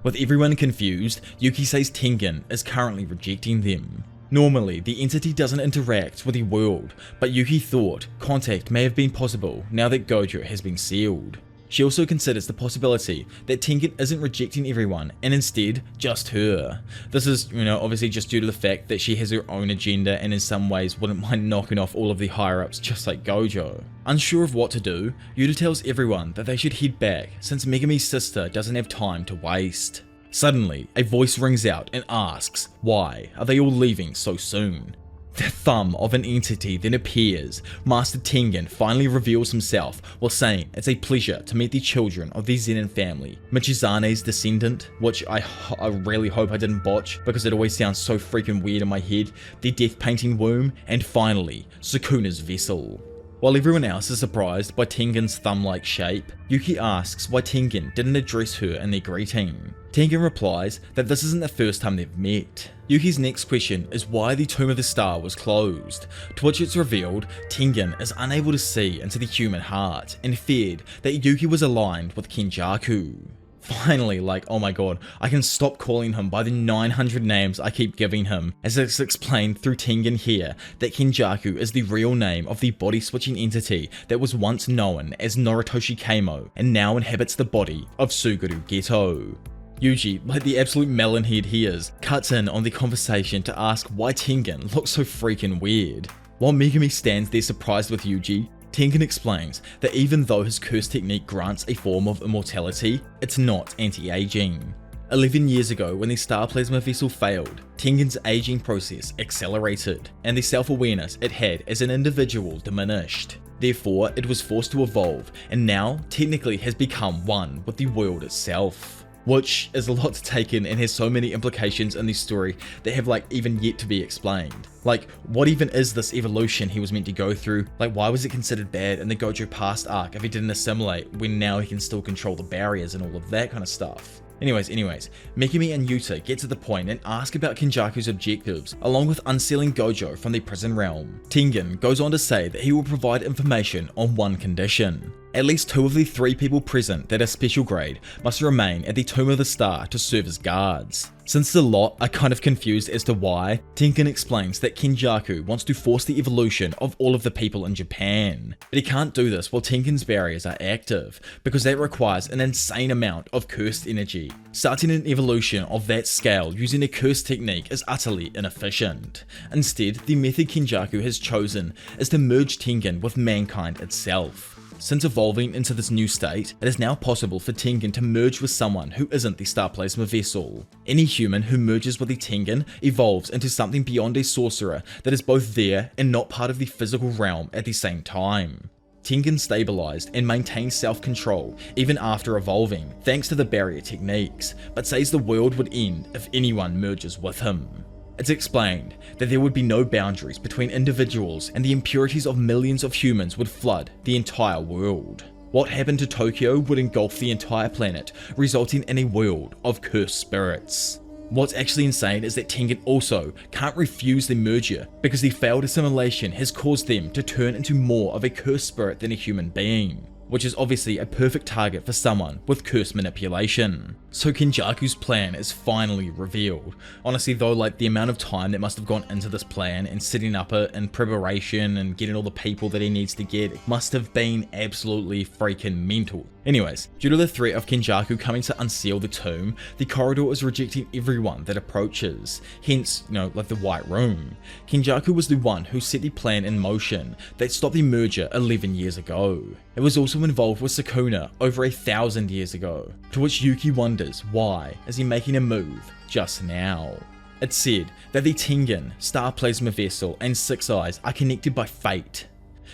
With everyone confused, Yuki says Tengen is currently rejecting them. Normally, the entity doesn't interact with the world, but Yuki thought contact may have been possible now that Gojo has been sealed. She also considers the possibility that Tengen isn't rejecting everyone and instead just her. This is, obviously just due to the fact that she has her own agenda and in some ways wouldn't mind knocking off all of the higher ups just like Gojo. Unsure of what to do, Yuta tells everyone that they should head back since Megami's sister doesn't have time to waste. Suddenly, a voice rings out and asks, why are they all leaving so soon? The thumb of an entity then appears. Master Tengen finally reveals himself while saying it's a pleasure to meet the children of the Zenin family, Michizane's descendant, which I really hope I didn't botch because it always sounds so freaking weird in my head, the death painting womb, and finally, Sukuna's vessel. While everyone else is surprised by Tengen's thumb-like shape, Yuki asks why Tengen didn't address her in their greeting. Tengen replies that this isn't the first time they've met. Yuki's next question is why the Tomb of the Star was closed, to which it's revealed Tengen is unable to see into the human heart and feared that Yuki was aligned with Kenjaku. Finally, oh my god, I can stop calling him by the 900 names I keep giving him, as it's explained through Tengen here that Kenjaku is the real name of the body-switching entity that was once known as Noritoshi Keimo and now inhabits the body of Suguru Geto. Yuji, like the absolute melonhead he is, cuts in on the conversation to ask why Tengen looks so freaking weird. While Megami stands there surprised with Yuji, Tengen explains that even though his curse technique grants a form of immortality, it's not anti-aging. 11 years ago, when the Star Plasma vessel failed, Tengen's aging process accelerated, and the self-awareness it had as an individual diminished. Therefore, it was forced to evolve, and now technically has become one with the world itself. Which is a lot to take in and has so many implications in the story that have even yet to be explained. What even is this evolution he was meant to go through? Why was it considered bad in the Gojo past arc if he didn't assimilate when now he can still control the barriers and all of that kind of stuff? Anyways, Megami and Yuta get to the point and ask about Kenjaku's objectives, along with unsealing Gojo from the prison realm. Tengen goes on to say that he will provide information on one condition. At least 2 of the 3 people present that are special grade must remain at the Tomb of the Star to serve as guards. Since the lot are kind of confused as to why, Tengen explains that Kenjaku wants to force the evolution of all of the people in Japan. But he can't do this while Tengen's barriers are active, because that requires an insane amount of cursed energy. Starting an evolution of that scale using a curse technique is utterly inefficient. Instead, the method Kenjaku has chosen is to merge Tengen with mankind itself. Since evolving into this new state, it is now possible for Tengen to merge with someone who isn't the Star Plasma vessel. Any human who merges with the Tengen evolves into something beyond a sorcerer that is both there and not part of the physical realm at the same time. Tengen stabilized and maintained self-control even after evolving, thanks to the barrier techniques, but says the world would end if anyone merges with him. It's explained that there would be no boundaries between individuals and the impurities of millions of humans would flood the entire world. What happened to Tokyo would engulf the entire planet, resulting in a world of cursed spirits. What's actually insane is that Tengen also can't refuse the merger because the failed assimilation has caused them to turn into more of a cursed spirit than a human being, which is obviously a perfect target for someone with curse manipulation. So Kenjaku's plan is finally revealed. Honestly though, the amount of time that must have gone into this plan and setting up it in preparation and getting all the people that he needs to get must have been absolutely freaking mental. Anyways, due to the threat of Kenjaku coming to unseal the tomb, the corridor is rejecting everyone that approaches, hence, the White Room. Kenjaku was the one who set the plan in motion that stopped the merger 11 years ago. It was also involved with Sukuna over 1,000 years ago, to which Yuki wonders why is he making a move just now. It's said that the Tengen, Star Plasma Vessel, and Six Eyes are connected by fate.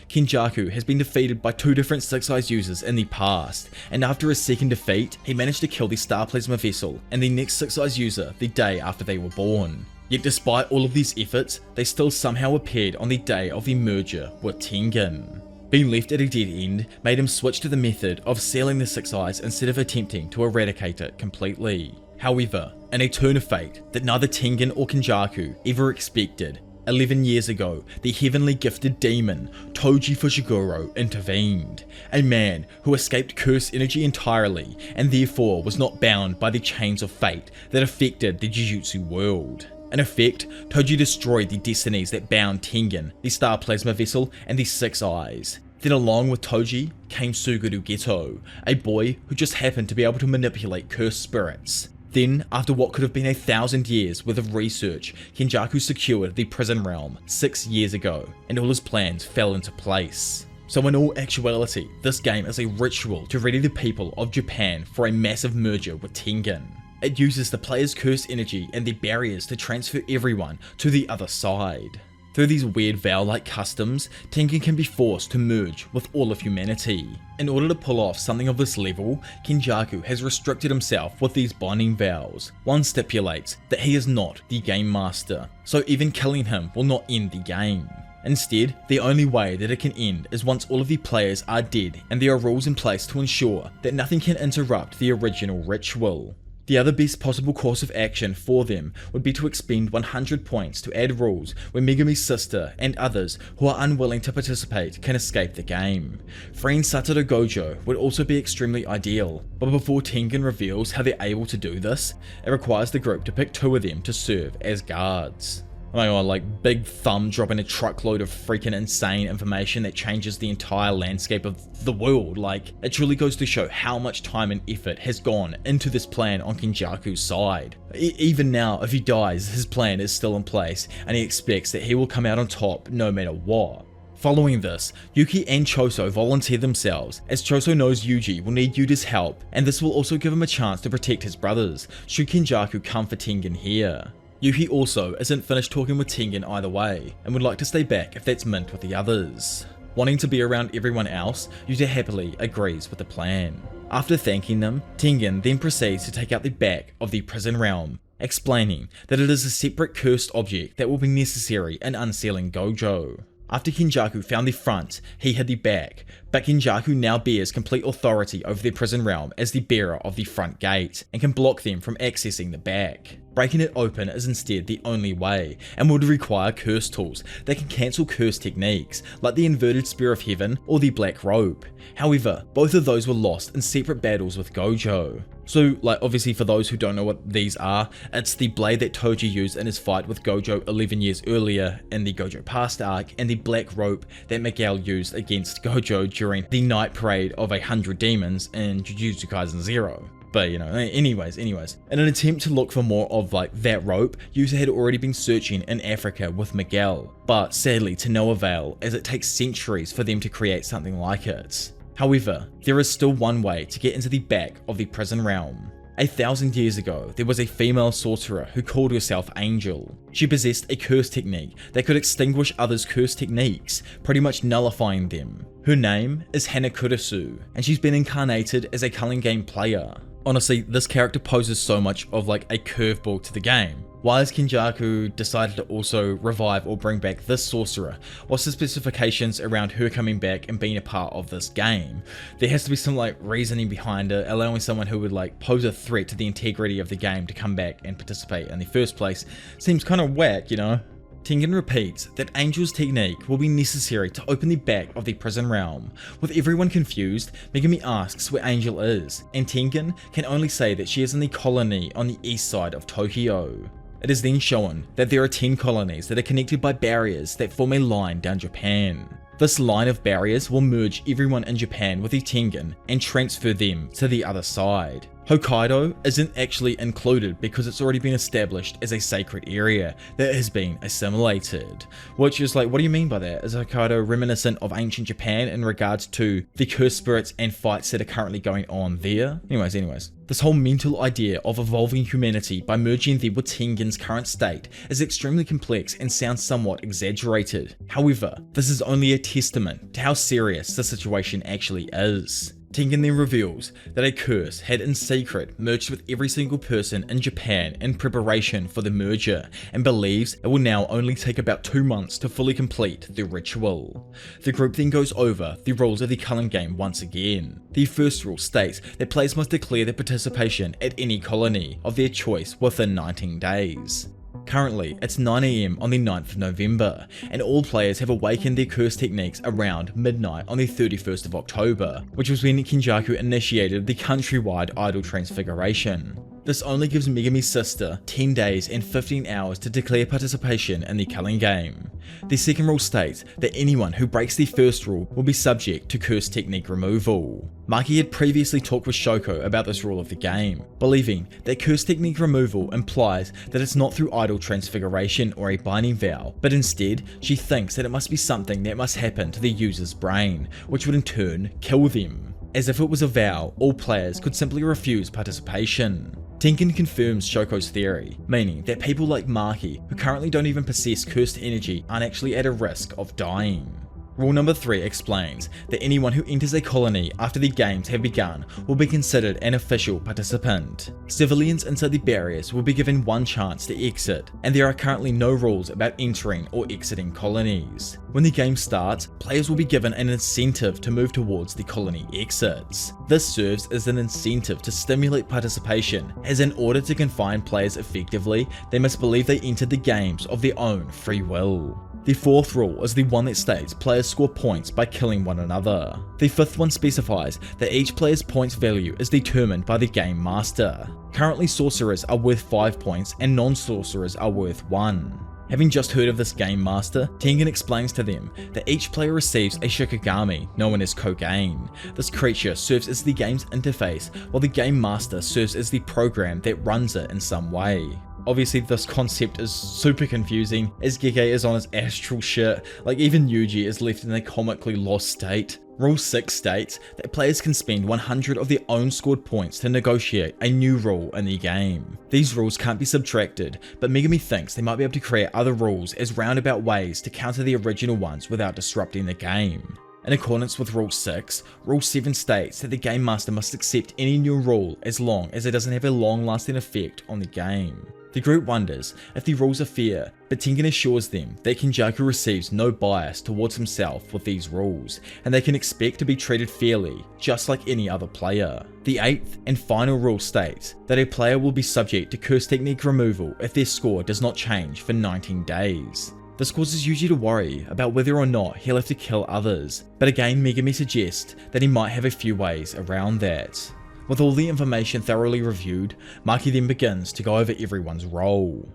Kenjaku has been defeated by 2 different Six Eyes users in the past, and after his second defeat, he managed to kill the Star Plasma Vessel and the next Six Eyes user the day after they were born. Yet despite all of these efforts, they still somehow appeared on the day of the merger with Tengen. Being left at a dead end made him switch to the method of sealing the Six Eyes instead of attempting to eradicate it completely. However, in a turn of fate that neither Tengen or Kenjaku ever expected, 11 years ago, the heavenly gifted demon, Toji Fushiguro, intervened. A man who escaped curse energy entirely and therefore was not bound by the chains of fate that affected the Jujutsu world. In effect, Toji destroyed the destinies that bound Tengen, the Star Plasma Vessel, and the Six Eyes. Then along with Toji came Suguru Geto, a boy who just happened to be able to manipulate cursed spirits. Then, after what could have been 1,000 years worth of research, Kenjaku secured the prison realm 6 years ago, and all his plans fell into place. So in all actuality, this game is a ritual to ready the people of Japan for a massive merger with Tengen. It uses the player's cursed energy and the barriers to transfer everyone to the other side. Through these weird vow-like customs, Tengen can be forced to merge with all of humanity. In order to pull off something of this level, Kenjaku has restricted himself with these binding vows. One stipulates that he is not the game master, so even killing him will not end the game. Instead, the only way that it can end is once all of the players are dead and there are rules in place to ensure that nothing can interrupt the original ritual. The other best possible course of action for them would be to expend 100 points to add rules where Megami's sister and others who are unwilling to participate can escape the game. Freeing Satoru Gojo would also be extremely ideal, but before Tengen reveals how they're able to do this, it requires the group to pick 2 of them to serve as guards. Oh my god, like big thumb dropping a truckload of freaking insane information that changes the entire landscape of the world. Like, it truly goes to show how much time and effort has gone into this plan on Kenjaku's side. Even now, if he dies, his plan is still in place, and he expects that he will come out on top no matter what. Following this, Yuki and Choso volunteer themselves, as Choso knows Yuji will need Yuta's help, and this will also give him a chance to protect his brothers, should Kenjaku come for Tengen here. Yuki also isn't finished talking with Tengen either way, and would like to stay back if that's meant with the others. Wanting to be around everyone else, Yuta happily agrees with the plan. After thanking them, Tengen then proceeds to take out the back of the prison realm, explaining that it is a separate cursed object that will be necessary in unsealing Gojo. After Kenjaku found the front, he had the back, but Kenjaku now bears complete authority over their prison realm as the bearer of the front gate, and can block them from accessing the back. Breaking it open is instead the only way, and would require curse tools that can cancel curse techniques, like the inverted Spear of Heaven or the Black Rope. However, both of those were lost in separate battles with Gojo. So, like, obviously for those who don't know what these are, it's the blade that Toji used in his fight with Gojo 11 years earlier in the Gojo Past arc, and the Black Rope that Miguel used against Gojo during the night parade of 100 demons in Jujutsu Kaisen 0. But you know, anyways, in an attempt to look for more of like that rope, Yuta had already been searching in Africa with Miguel, but sadly to no avail, as it takes centuries for them to create something like it. However, there is still one way to get into the back of the prison realm. 1,000 years ago, there was a female sorcerer who called herself Angel. She possessed a curse technique that could extinguish others' curse techniques, pretty much nullifying them. Her name is Hanakurasu, and she's been incarnated as a culling game player. Honestly, this character poses so much of like a curveball to the game. Why has Kenjaku decided to also revive or bring back this sorcerer? What's the specifications around her coming back and being a part of this game? There has to be some like reasoning behind it, allowing someone who would like pose a threat to the integrity of the game to come back and participate in the first place. Seems kind of whack, you know? Tengen repeats that Angel's technique will be necessary to open the back of the prison realm. With everyone confused, Megami asks where Angel is, and Tengen can only say that she is in the colony on the east side of Tokyo. It is then shown that there are 10 colonies that are connected by barriers that form a line down Japan. This line of barriers will merge everyone in Japan with the Tengen and transfer them to the other side. Hokkaido isn't actually included because it's already been established as a sacred area that has been assimilated. Which is like, what do you mean by that? Is Hokkaido reminiscent of ancient Japan in regards to the cursed spirits and fights that are currently going on there? Anyways. This whole mental idea of evolving humanity by merging them with Tengen's current state is extremely complex and sounds somewhat exaggerated. However, this is only a testament to how serious the situation actually is. Tengen then reveals that a curse had in secret merged with every single person in Japan in preparation for the merger, and believes it will now only take about 2 months to fully complete the ritual. The group then goes over the rules of the culling game once again. The first rule states that players must declare their participation at any colony of their choice within 19 days. Currently, it's 9 AM on the 9th of November, and all players have awakened their curse techniques around midnight on the 31st of October, which was when Kenjaku initiated the countrywide idol transfiguration. This only gives Megami's sister 10 days and 15 hours to declare participation in the killing game. The second rule states that anyone who breaks the first rule will be subject to curse technique removal. Maki had previously talked with Shoko about this rule of the game, believing that curse technique removal implies that it's not through idle transfiguration or a binding vow, but instead she thinks that it must be something that must happen to the user's brain, which would in turn kill them. As if it was a vow, all players could simply refuse participation. Tengen confirms Shoko's theory, meaning that people like Maki, who currently don't even possess cursed energy, aren't actually at a risk of dying. Rule number 3 explains that anyone who enters a colony after the games have begun will be considered an official participant. Civilians inside the barriers will be given one chance to exit, and there are currently no rules about entering or exiting colonies. When the game starts, players will be given an incentive to move towards the colony exits. This serves as an incentive to stimulate participation, as in order to confine players effectively, they must believe they entered the games of their own free will. The fourth rule is the one that states players score points by killing one another. The fifth one specifies that each player's points value is determined by the game master. Currently sorcerers are worth 5 points and non-sorcerers are worth 1. Having just heard of this game master, Tengen explains to them that each player receives a Shikigami, known as Kogain. This creature serves as the game's interface, while the game master serves as the program that runs it in some way. Obviously this concept is super confusing, as Gege is on his astral shit, like even Yuji is left in a comically lost state. Rule 6 states that players can spend 100 of their own scored points to negotiate a new rule in the game. These rules can't be subtracted, but Megami thinks they might be able to create other rules as roundabout ways to counter the original ones without disrupting the game. In accordance with Rule 6, Rule 7 states that the Game Master must accept any new rule as long as it doesn't have a long-lasting effect on the game. The group wonders if the rules are fair, but Tengen assures them that Kenjaku receives no bias towards himself with these rules, and they can expect to be treated fairly, just like any other player. The 8th and final rule states that a player will be subject to curse technique removal if their score does not change for 19 days. This causes Yuji to worry about whether or not he'll have to kill others, but again Megami suggests that he might have a few ways around that. With all the information thoroughly reviewed, Maki then begins to go over everyone's role.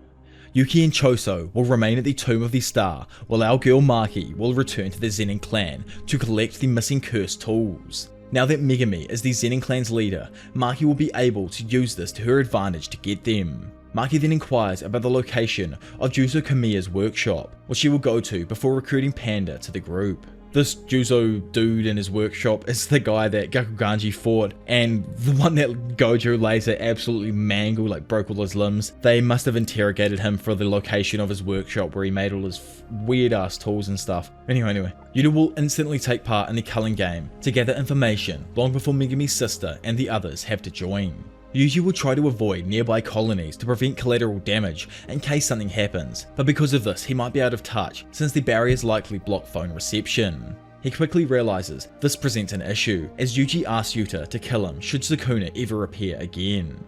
Yuki and Choso will remain at the Tomb of the Star, while our girl Maki will return to the Zenin clan to collect the missing cursed tools. Now that Megami is the Zenin clan's leader, Maki will be able to use this to her advantage to get them. Maki then inquires about the location of Juzo Kamiya's workshop, which she will go to before recruiting Panda to the group. This Juzo dude in his workshop is the guy that Gakuganji fought, and the one that Gojo later absolutely mangled, like broke all his limbs. They must have interrogated him for the location of his workshop where he made all his weird ass tools and stuff. Anyway, Yuta will instantly take part in the culling game to gather information long before Megami's sister and the others have to join. Yuji will try to avoid nearby colonies to prevent collateral damage in case something happens, but because of this he might be out of touch since the barriers likely block phone reception. He quickly realizes this presents an issue, as Yuji asks Yuta to kill him should Sukuna ever appear again.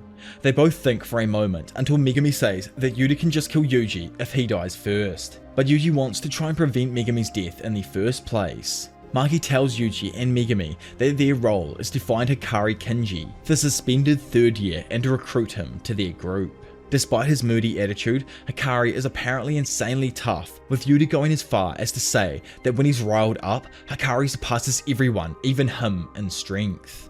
They both think for a moment until Megami says that Yuta can just kill Yuji if he dies first, but Yuji wants to try and prevent Megami's death in the first place. Maki tells Yuji and Megami that their role is to find Hikari Kinji, the suspended 3rd year, and to recruit him to their group. Despite his moody attitude, Hikari is apparently insanely tough, with Yuta going as far as to say that when he's riled up, Hikari surpasses everyone, even him, in strength.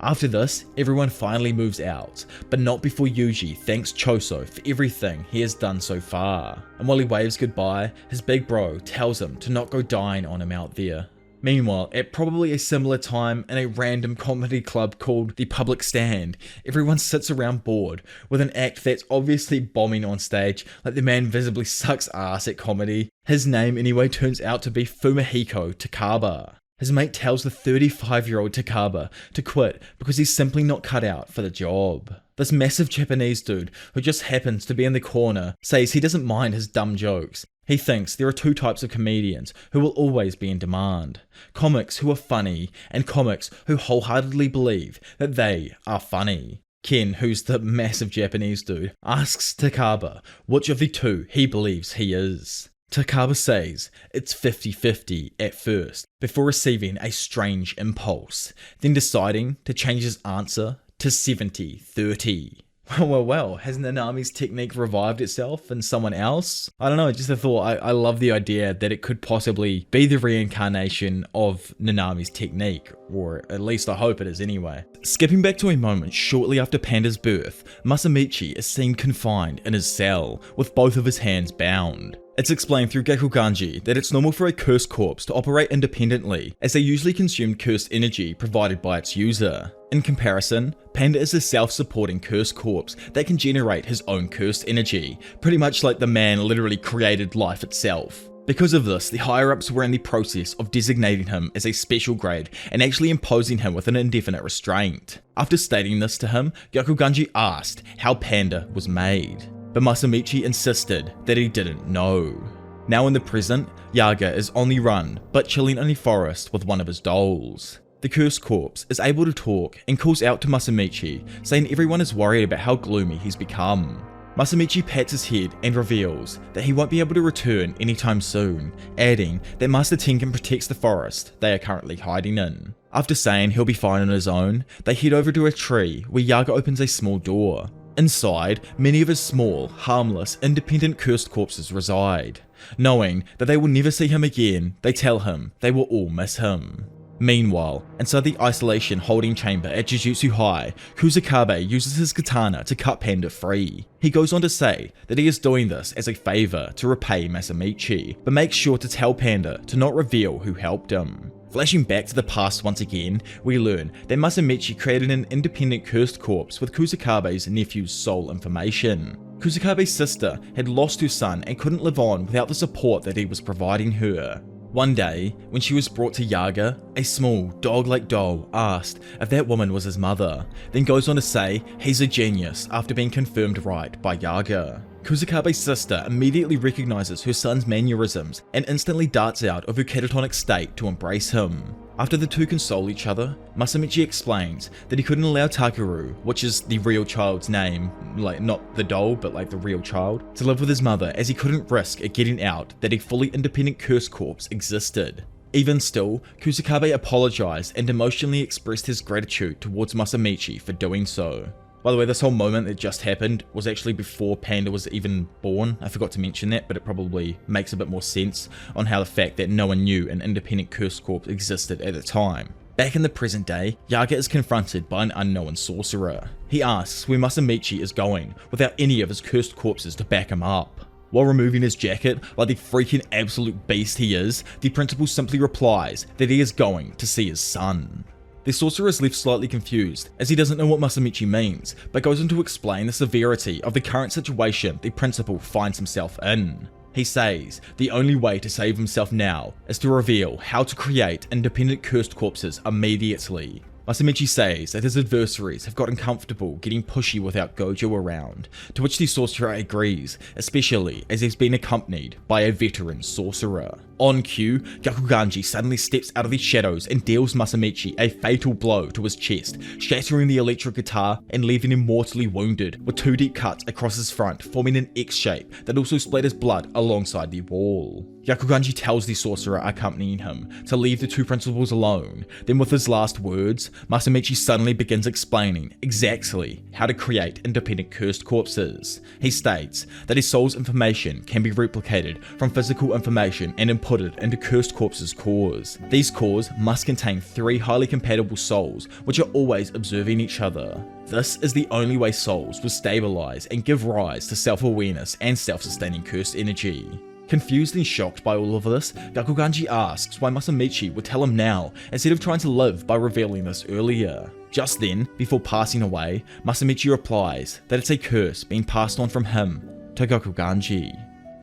After this, everyone finally moves out, but not before Yuji thanks Choso for everything he has done so far. And while he waves goodbye, his big bro tells him to not go dying on him out there. Meanwhile, at probably a similar time in a random comedy club called The Public Stand, everyone sits around bored with an act that's obviously bombing on stage, like the man visibly sucks ass at comedy. His name anyway turns out to be Fumihiko Takaba. His mate tells the 35-year-old Takaba to quit because he's simply not cut out for the job. This massive Japanese dude, who just happens to be in the corner, says he doesn't mind his dumb jokes. He thinks there are 2 types of comedians who will always be in demand: comics who are funny, and comics who wholeheartedly believe that they are funny. Ken, who's the massive Japanese dude, asks Takaba which of the 2 he believes he is. Takaba says it's 50-50 at first, before receiving a strange impulse, then deciding to change his answer to 70-30. Well, has Nanami's technique revived itself in someone else? I don't know, just a thought. I love the idea that it could possibly be the reincarnation of Nanami's technique, or at least I hope it is anyway. Skipping back to a moment shortly after Panda's birth, Masamichi is seen confined in his cell, with both of his hands bound. It's explained through Gakuganji that it's normal for a cursed corpse to operate independently, as they usually consume cursed energy provided by its user. In comparison, Panda is a self-supporting cursed corpse that can generate his own cursed energy, pretty much like the man literally created life itself. Because of this, the higher-ups were in the process of designating him as a special grade and actually imposing him with an indefinite restraint. After stating this to him, Gakuganji asked how Panda was made, but Masamichi insisted that he didn't know. Now in the present, Yaga is on the run, but chilling in the forest with one of his dolls. The cursed corpse is able to talk and calls out to Masamichi, saying everyone is worried about how gloomy he's become. Masamichi pats his head and reveals that he won't be able to return anytime soon, adding that Master Tengen protects the forest they are currently hiding in. After saying he'll be fine on his own, they head over to a tree where Yaga opens a small door. Inside, many of his small, harmless, independent cursed corpses reside. Knowing that they will never see him again, they tell him they will all miss him. Meanwhile, inside the isolation holding chamber at Jujutsu High, Kusakabe uses his katana to cut Panda free. He goes on to say that he is doing this as a favour to repay Masamichi, but makes sure to tell Panda to not reveal who helped him. Flashing back to the past once again, we learn that Masamichi created an independent cursed corpse with Kusakabe's nephew's soul information. Kusakabe's sister had lost her son and couldn't live on without the support that he was providing her. One day, when she was brought to Yaga, a small, dog-like doll asked if that woman was his mother, then goes on to say he's a genius after being confirmed right by Yaga. Kusakabe's sister immediately recognizes her son's mannerisms and instantly darts out of her catatonic state to embrace him. After the two console each other, Masamichi explains that he couldn't allow Takeru, which is the real child's name, like not the doll but like the real child, to live with his mother, as he couldn't risk it getting out that a fully independent cursed corpse existed. Even still, Kusakabe apologized and emotionally expressed his gratitude towards Masamichi for doing so. By the way, this whole moment that just happened was actually before Panda was even born. I forgot to mention that, but it probably makes a bit more sense on how the fact that no one knew an independent cursed corpse existed at the time. Back in the present day, Yaga is confronted by an unknown sorcerer. He asks where Masamichi is going without any of his cursed corpses to back him up. While removing his jacket, like the freaking absolute beast he is, the principal simply replies that he is going to see his son. The sorcerer is left slightly confused, as he doesn't know what Masamichi means, but goes on to explain the severity of the current situation the principal finds himself in. He says the only way to save himself now is to reveal how to create independent cursed corpses immediately. Masamichi says that his adversaries have gotten comfortable getting pushy without Gojo around, to which the sorcerer agrees, especially as he's been accompanied by a veteran sorcerer. On cue, Gakuganji suddenly steps out of the shadows and deals Masamichi a fatal blow to his chest, shattering the electric guitar and leaving him mortally wounded, with 2 deep cuts across his front forming an X shape that also splatters blood alongside the wall. Gakuganji tells the sorcerer accompanying him to leave the two principals alone, then with his last words, Masamichi suddenly begins explaining exactly how to create independent cursed corpses. He states that his soul's information can be replicated from physical information and inputted into cursed corpses' cores. These cores must contain 3 highly compatible souls, which are always observing each other. This is the only way souls will stabilize and give rise to self-awareness and self-sustaining cursed energy. Confused and shocked by all of this, Gakuganji asks why Masamichi would tell him now instead of trying to live by revealing this earlier. Just then, before passing away, Masamichi replies that it's a curse being passed on from him to Gakuganji.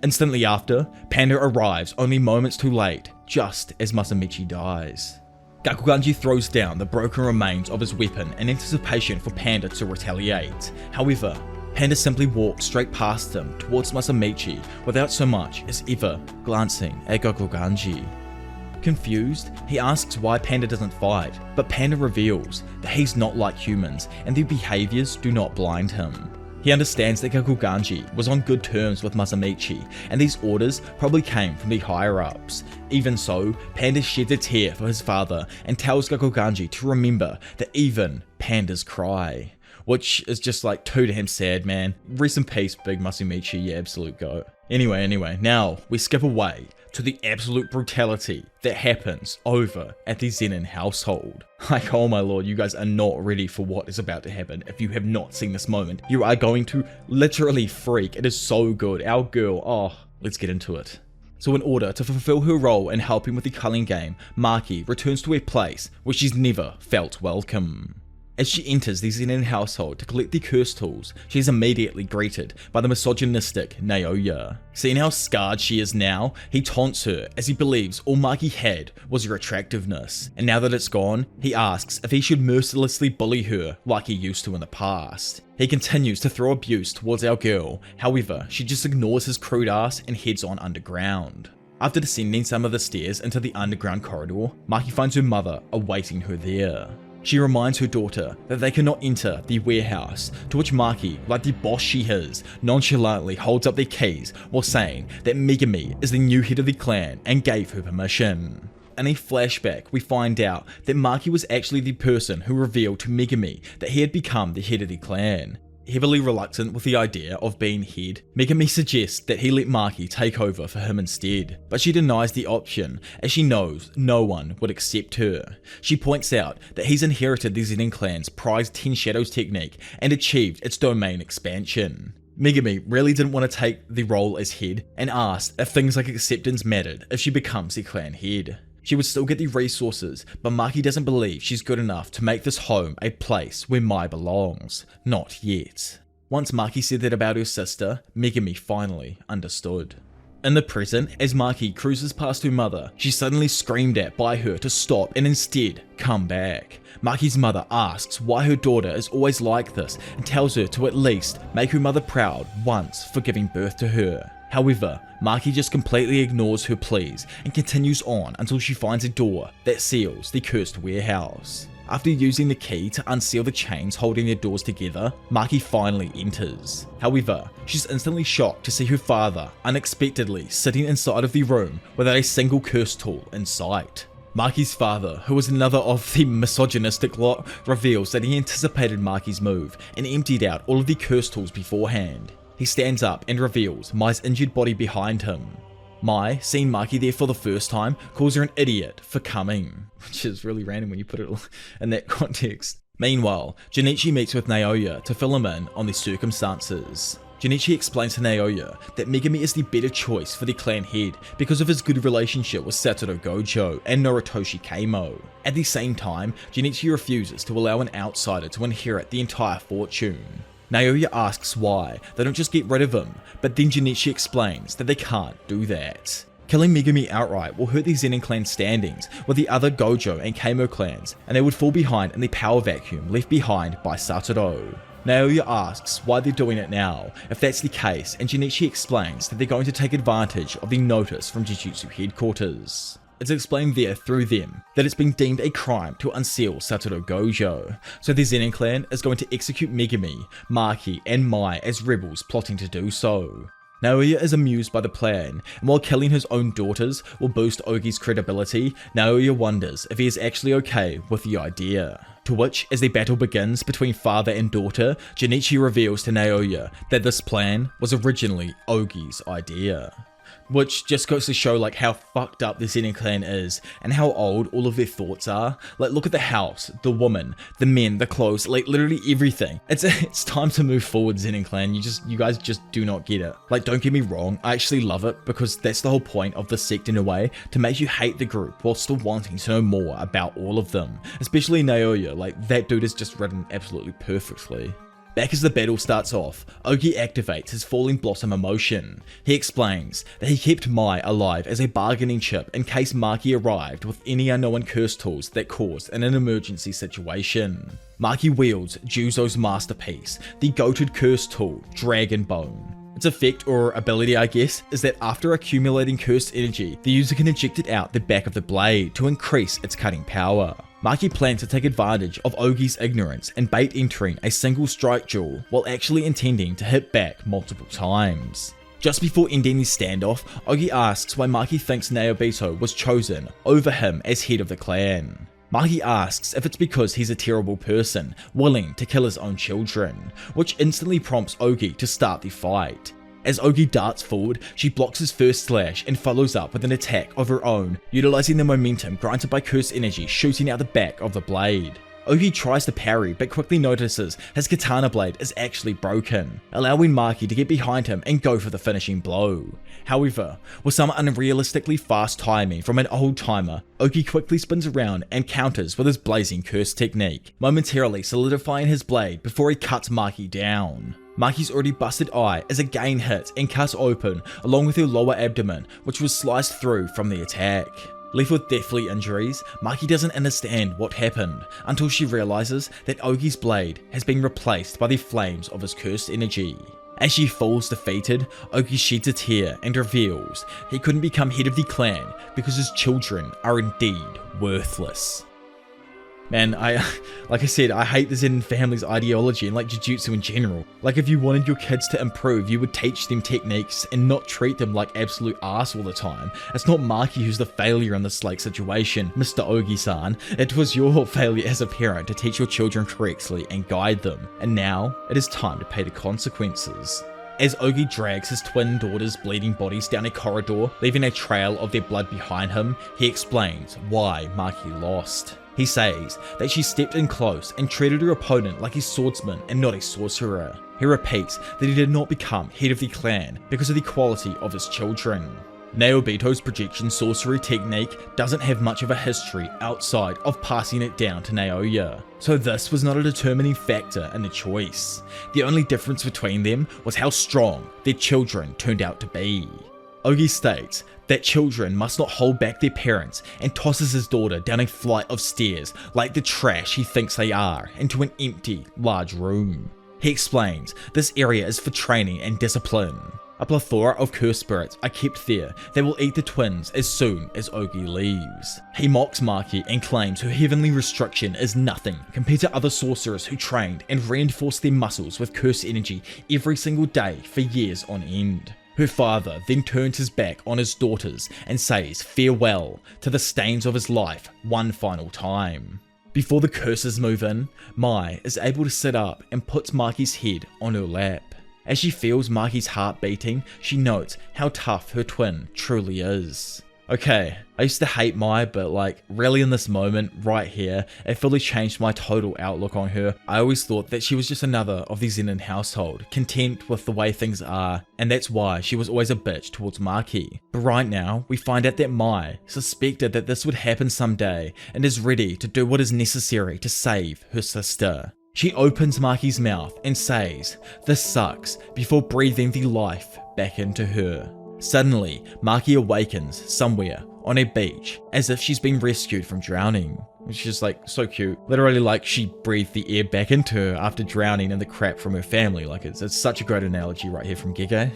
Instantly after, Panda arrives only moments too late, just as Masamichi dies. Gakuganji throws down the broken remains of his weapon in anticipation for Panda to retaliate. However, Panda simply walks straight past him towards Masamichi without so much as ever glancing at Gakuganji. Confused, he asks why Panda doesn't fight, but Panda reveals that he's not like humans and their behaviours do not blind him. He understands that Gakuganji was on good terms with Masamichi, and these orders probably came from the higher-ups. Even so, Panda sheds a tear for his father and tells Gakuganji to remember that even pandas cry. which is just like too damn sad, man. Rest in peace, Big Masumichi, you absolute goat. Anyway, now we skip away to the absolute brutality that happens over at the Zenin household. Like, oh my lord, you guys are not ready for what is about to happen. If you have not seen this moment, you are going to literally freak. It is so good. Our girl, oh, let's get into it. So in order to fulfill her role in helping with the culling game, Maki returns to a place where she's never felt welcome. As she enters the Zenin household to collect the curse tools, she is immediately greeted by the misogynistic Naoya. Seeing how scarred she is now, he taunts her as he believes all Maki had was her attractiveness, and now that it's gone, he asks if he should mercilessly bully her like he used to in the past. He continues to throw abuse towards our girl, however, she just ignores his crude ass and heads on underground. After descending some of the stairs into the underground corridor, Maki finds her mother awaiting her there. She reminds her daughter that they cannot enter the warehouse, to which Maki, like the boss she is, nonchalantly holds up their keys while saying that Megumi is the new head of the clan and gave her permission. In a flashback, we find out that Maki was actually the person who revealed to Megumi that he had become the head of the clan. Heavily reluctant with the idea of being head, Megumi suggests that he let Maki take over for him instead, but she denies the option as she knows no one would accept her. She points out that he's inherited the Zenin clan's prized 10 Shadows technique and achieved its domain expansion. Megumi really didn't want to take the role as head and asked if things like acceptance mattered if she becomes the clan head. She would still get the resources, but Maki doesn't believe she's good enough to make this home a place where Mai belongs. Not yet. Once Maki said that about her sister, Megumi finally understood. In the present, as Maki cruises past her mother, she's suddenly screamed at by her to stop and instead come back. Maki's mother asks why her daughter is always like this and tells her to at least make her mother proud once for giving birth to her. However, Maki just completely ignores her pleas and continues on until she finds a door that seals the cursed warehouse. After using the key to unseal the chains holding their doors together, Maki finally enters. However, she's instantly shocked to see her father unexpectedly sitting inside of the room without a single curse tool in sight. Maki's father, who was another of the misogynistic lot, reveals that he anticipated Maki's move and emptied out all of the curse tools beforehand. He stands up and reveals Mai's injured body behind him. Mai, seeing Maki there for the first time, calls her an idiot for coming, which is really random when you put it in that context. Meanwhile, Junichi meets with Naoya to fill him in on the circumstances. Junichi explains to Naoya that Megumi is the better choice for the clan head because of his good relationship with Satoru Gojo and Noritoshi Keimo. At the same time, Junichi refuses to allow an outsider to inherit the entire fortune. Naoya asks why they don't just get rid of him, but then Junichi explains that they can't do that. Killing Megumi outright will hurt the Zenin clan standings with the other Gojo and Keimo clans, and they would fall behind in the power vacuum left behind by Satoru. Naoya asks why they're doing it now, if that's the case, and Junichi explains that they're going to take advantage of the notice from Jujutsu headquarters. It's explained there through them that it's been deemed a crime to unseal Satoru Gojo, so the Zenin clan is going to execute Megumi, Maki, and Mai as rebels plotting to do so. Naoya is amused by the plan, and while killing his own daughters will boost Ogi's credibility, Naoya wonders if he is actually okay with the idea. To which, as the battle begins between father and daughter, Junichi reveals to Naoya that this plan was originally Ogi's idea. Which just goes to show like how fucked up the Zenin clan is and how old all of their thoughts are. Like, look at the house, the woman, the men, the clothes, like literally everything. It's time to move forward, Zenin clan. You guys just do not get it. Like, don't get me wrong, I actually love it because that's the whole point of the sect in a way, to make you hate the group while still wanting to know more about all of them. Especially Naoya, like that dude is just written absolutely perfectly. Back as the battle starts off, Ogi activates his Falling Blossom emotion. He explains that he kept Mai alive as a bargaining chip in case Maki arrived with any unknown curse tools that caused an emergency situation. Maki wields Juzo's masterpiece, the goated curse tool, Dragon Bone. Its effect, or ability I guess, is that after accumulating cursed energy, the user can inject it out the back of the blade to increase its cutting power. Maki plans to take advantage of Ogi's ignorance and bait entering a single strike duel while actually intending to hit back multiple times. Just before ending the standoff, Ogi asks why Maki thinks Naobito was chosen over him as head of the clan. Maki asks if it's because he's a terrible person, willing to kill his own children, which instantly prompts Ogi to start the fight. As Ogi darts forward, she blocks his first slash and follows up with an attack of her own, utilizing the momentum granted by curse energy shooting out the back of the blade. Ogi tries to parry but quickly notices his katana blade is actually broken, allowing Maki to get behind him and go for the finishing blow. However, with some unrealistically fast timing from an old timer, Ogi quickly spins around and counters with his blazing curse technique, momentarily solidifying his blade before he cuts Maki down. Maki's already busted eye is again hit and cut open along with her lower abdomen, which was sliced through from the attack. Left with deathly injuries, Maki doesn't understand what happened until she realizes that Ogi's blade has been replaced by the flames of his cursed energy. As she falls defeated, Ogi sheds a tear and reveals he couldn't become head of the clan because his children are indeed worthless. Man, like I said, I hate the Zen family's ideology and like Jujutsu in general. Like if you wanted your kids to improve, you would teach them techniques and not treat them like absolute arse all the time. It's not Maki who's the failure in this like situation, Mr. Ogi-san. It was your failure as a parent to teach your children correctly and guide them. And now, it is time to pay the consequences. As Ogi drags his twin daughters' bleeding bodies down a corridor, leaving a trail of their blood behind him, he explains why Maki lost. He says that she stepped in close and treated her opponent like a swordsman and not a sorcerer. He repeats that he did not become head of the clan because of the quality of his children. Naobito's projection sorcery technique doesn't have much of a history outside of passing it down to Naoya, so this was not a determining factor in the choice. The only difference between them was how strong their children turned out to be. Ogi states that children must not hold back their parents and tosses his daughter down a flight of stairs like the trash he thinks they are into an empty, large room. He explains this area is for training and discipline. A plethora of cursed spirits are kept there that will eat the twins as soon as Ogi leaves. He mocks Maki and claims her heavenly restriction is nothing compared to other sorcerers who trained and reinforced their muscles with cursed energy every single day for years on end. Her father then turns his back on his daughters and says farewell to the stains of his life one final time. Before the curses move in, Mai is able to sit up and puts Maki's head on her lap. As she feels Maki's heart beating, she notes how tough her twin truly is. Okay, I used to hate Mai, but like really in this moment right here, it fully changed my total outlook on her. I always thought that she was just another of the Zenin household, content with the way things are, and that's why she was always a bitch towards Maki. But right now, we find out that Mai suspected that this would happen someday and is ready to do what is necessary to save her sister. She opens Maki's mouth and says, "This sucks," before breathing the life back into her. Suddenly, Maki awakens somewhere on a beach as if she's been rescued from drowning. It's just like so cute. Literally like she breathed the air back into her after drowning in the crap from her family. Like it's such a great analogy right here from Gege.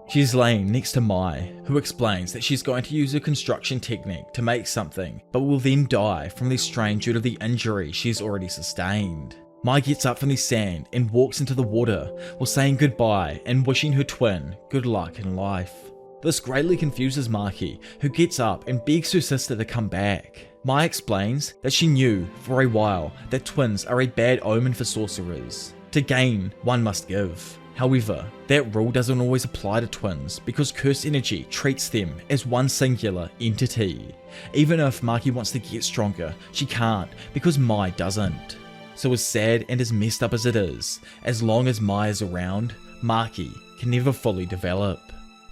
She's laying next to Mai, who explains that she's going to use her construction technique to make something, but will then die from the strain due to the injury she's already sustained. Mai gets up from the sand and walks into the water while saying goodbye and wishing her twin good luck in life. This greatly confuses Maki, who gets up and begs her sister to come back. Mai explains that she knew for a while that twins are a bad omen for sorcerers. To gain, one must give. However, that rule doesn't always apply to twins because cursed energy treats them as one singular entity. Even if Maki wants to get stronger, she can't because Mai doesn't. So as sad and as messed up as it is, as long as Mai is around, Maki can never fully develop.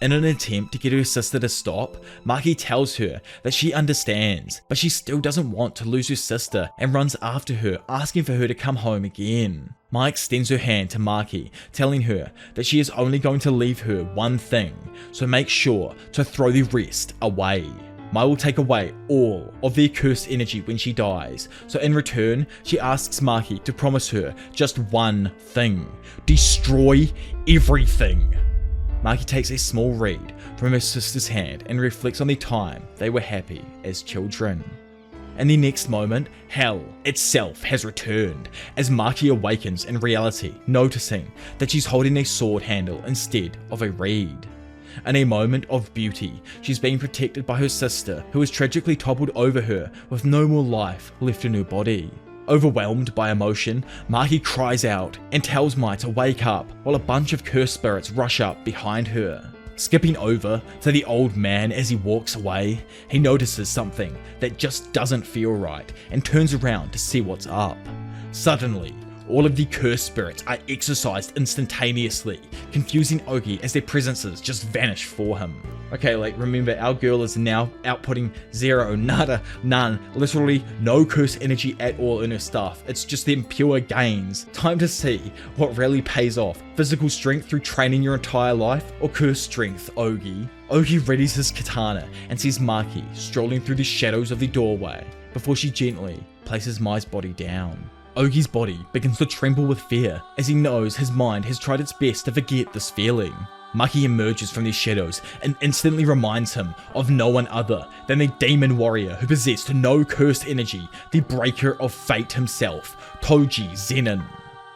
In an attempt to get her sister to stop, Maki tells her that she understands, but she still doesn't want to lose her sister and runs after her, asking for her to come home again. Mai extends her hand to Maki, telling her that she is only going to leave her one thing, so make sure to throw the rest away. Mai will take away all of their cursed energy when she dies, so in return, she asks Maki to promise her just one thing: destroy everything. Maki takes a small reed from her sister's hand and reflects on the time they were happy as children. In the next moment, hell itself has returned as Maki awakens in reality, noticing that she's holding a sword handle instead of a reed. In a moment of beauty, she's being protected by her sister, who is tragically toppled over her with no more life left in her body. Overwhelmed by emotion, Maki cries out and tells Mai to wake up while a bunch of cursed spirits rush up behind her. Skipping over to the old man as he walks away, he notices something that just doesn't feel right and turns around to see what's up. Suddenly, all of the cursed spirits are exorcised instantaneously, confusing Ogi as their presences just vanish for him. Okay, remember, our girl is now outputting 0, nada, none, literally no curse energy at all in her stuff. It's just them pure gains. Time to see what really pays off. Physical strength through training your entire life, or curse strength, Ogi? Ogi readies his katana and sees Maki strolling through the shadows of the doorway before she gently places Mai's body down. Ogi's body begins to tremble with fear as he knows his mind has tried its best to forget this feeling. Maki emerges from these shadows and instantly reminds him of no one other than the demon warrior who possessed no cursed energy, the breaker of fate himself, Toji Zenin.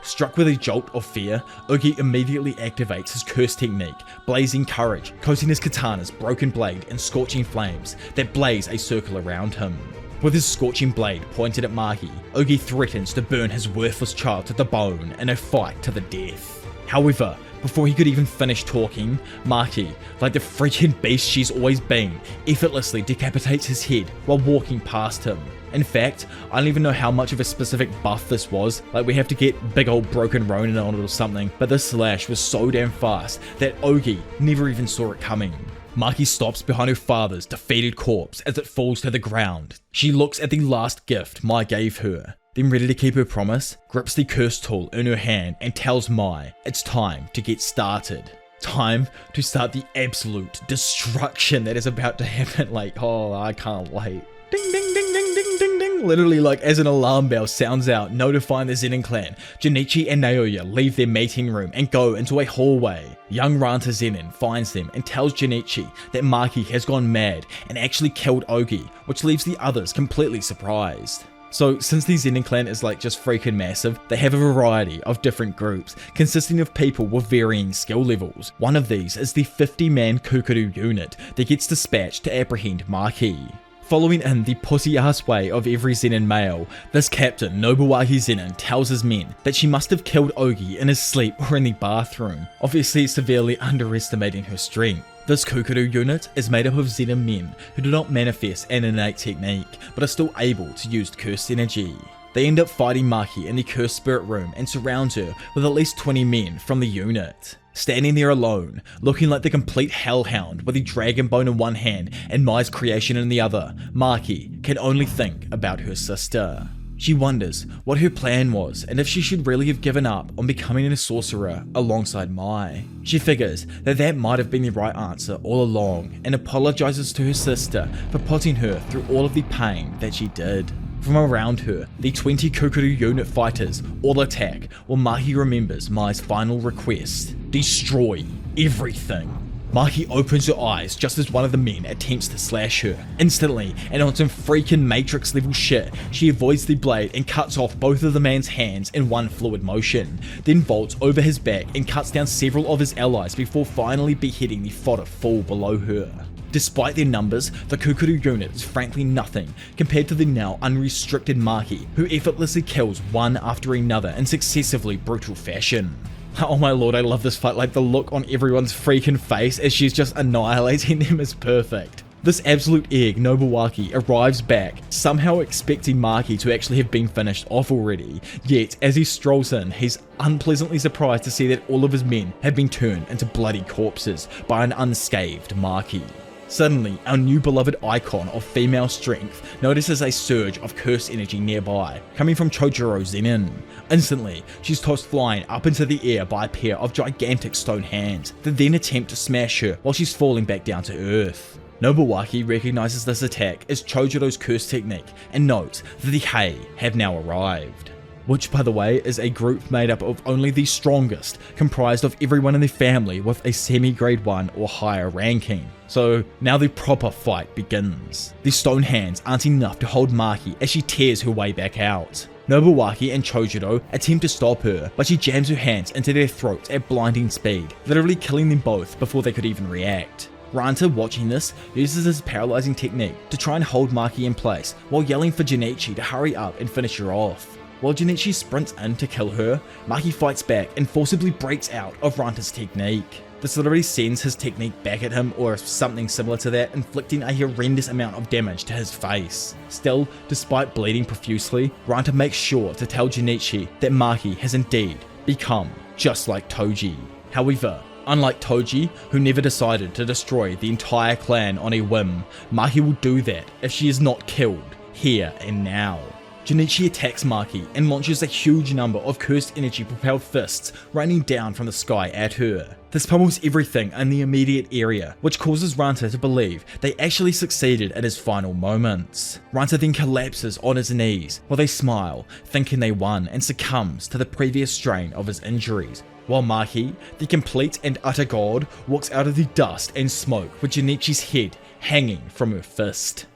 Struck with a jolt of fear, Ogi immediately activates his curse technique, Blazing Courage, coating his katana's broken blade in scorching flames that blaze a circle around him. With his scorching blade pointed at Maki, Ogi threatens to burn his worthless child to the bone in a fight to the death. However, before he could even finish talking, Maki, like the freaking beast she's always been, effortlessly decapitates his head while walking past him. In fact, I don't even know how much of a specific buff this was, we have to get big old broken Ronin on it or something, but this slash was so damn fast that Ogi never even saw it coming. Maki stops behind her father's defeated corpse as it falls to the ground. She looks at the last gift Mai gave her, then ready to keep her promise, grips the curse tool in her hand and tells Mai it's time to get started. Time to start the absolute destruction that is about to happen. Oh, I can't wait. Ding, ding, ding, ding, ding, ding, ding. Literally, as an alarm bell sounds out, notifying the Zenin clan, Junichi and Naoya leave their meeting room and go into a hallway. Young Ranta Zenin finds them and tells Junichi that Maki has gone mad and actually killed Ogi, which leaves the others completely surprised. So, since the Zenin clan is just freaking massive, they have a variety of different groups, consisting of people with varying skill levels. One of these is the 50-man Kukuru unit that gets dispatched to apprehend Maki. Following in the pussy-ass way of every Zenin male, this captain, Nobuaki Zenin, tells his men that she must have killed Ogi in his sleep or in the bathroom, obviously severely underestimating her strength. This Kukuru unit is made up of Zenin men who do not manifest an innate technique, but are still able to use cursed energy. They end up fighting Maki in the cursed spirit room and surround her with at least 20 men from the unit. Standing there alone, looking like the complete hellhound with the dragon bone in one hand and Mai's creation in the other, Maki can only think about her sister. She wonders what her plan was and if she should really have given up on becoming a sorcerer alongside Mai. She figures that that might have been the right answer all along and apologizes to her sister for putting her through all of the pain that she did. From around her, the 20 Kukuru unit fighters all attack while Maki remembers Mai's final request: destroy everything. Maki opens her eyes just as one of the men attempts to slash her. Instantly, and on some freaking Matrix level shit, she avoids the blade and cuts off both of the man's hands in one fluid motion, then vaults over his back and cuts down several of his allies before finally beheading the fodder full below her. Despite their numbers, the Kukuru unit is frankly nothing compared to the now unrestricted Maki, who effortlessly kills one after another in successively brutal fashion. Oh my lord, I love this fight, the look on everyone's freaking face as she's just annihilating them is perfect. This absolute egg, Nobuaki, arrives back, somehow expecting Maki to actually have been finished off already, yet as he strolls in, he's unpleasantly surprised to see that all of his men have been turned into bloody corpses by an unscathed Maki. Suddenly, our new beloved icon of female strength notices a surge of curse energy nearby, coming from Chojuro Zenin. Instantly, she's tossed flying up into the air by a pair of gigantic stone hands that then attempt to smash her while she's falling back down to earth. Nobuaki recognizes this attack as Chojuro's curse technique and notes that the Hei have now arrived. Which, by the way, is a group made up of only the strongest, comprised of everyone in the family with a semi-grade 1 or higher ranking. So now the proper fight begins. The stone hands aren't enough to hold Maki as she tears her way back out. Nobuaki and Chojuro attempt to stop her, but she jams her hands into their throats at blinding speed, literally killing them both before they could even react. Ranta, watching this, uses his paralyzing technique to try and hold Maki in place while yelling for Junichi to hurry up and finish her off. While Junichi sprints in to kill her, Maki fights back and forcibly breaks out of Ranta's technique. This literally sends his technique back at him or something similar to that, inflicting a horrendous amount of damage to his face. Still, despite bleeding profusely, Ranta makes sure to tell Junichi that Maki has indeed become just like Toji. However, unlike Toji, who never decided to destroy the entire clan on a whim, Maki will do that if she is not killed here and now. Junichi attacks Maki and launches a huge number of cursed energy propelled fists raining down from the sky at her. This pummels everything in the immediate area, which causes Ranta to believe they actually succeeded at his final moments. Ranta then collapses on his knees while they smile, thinking they won, and succumbs to the previous strain of his injuries, while Maki, the complete and utter god, walks out of the dust and smoke with Junichi's head hanging from her fist.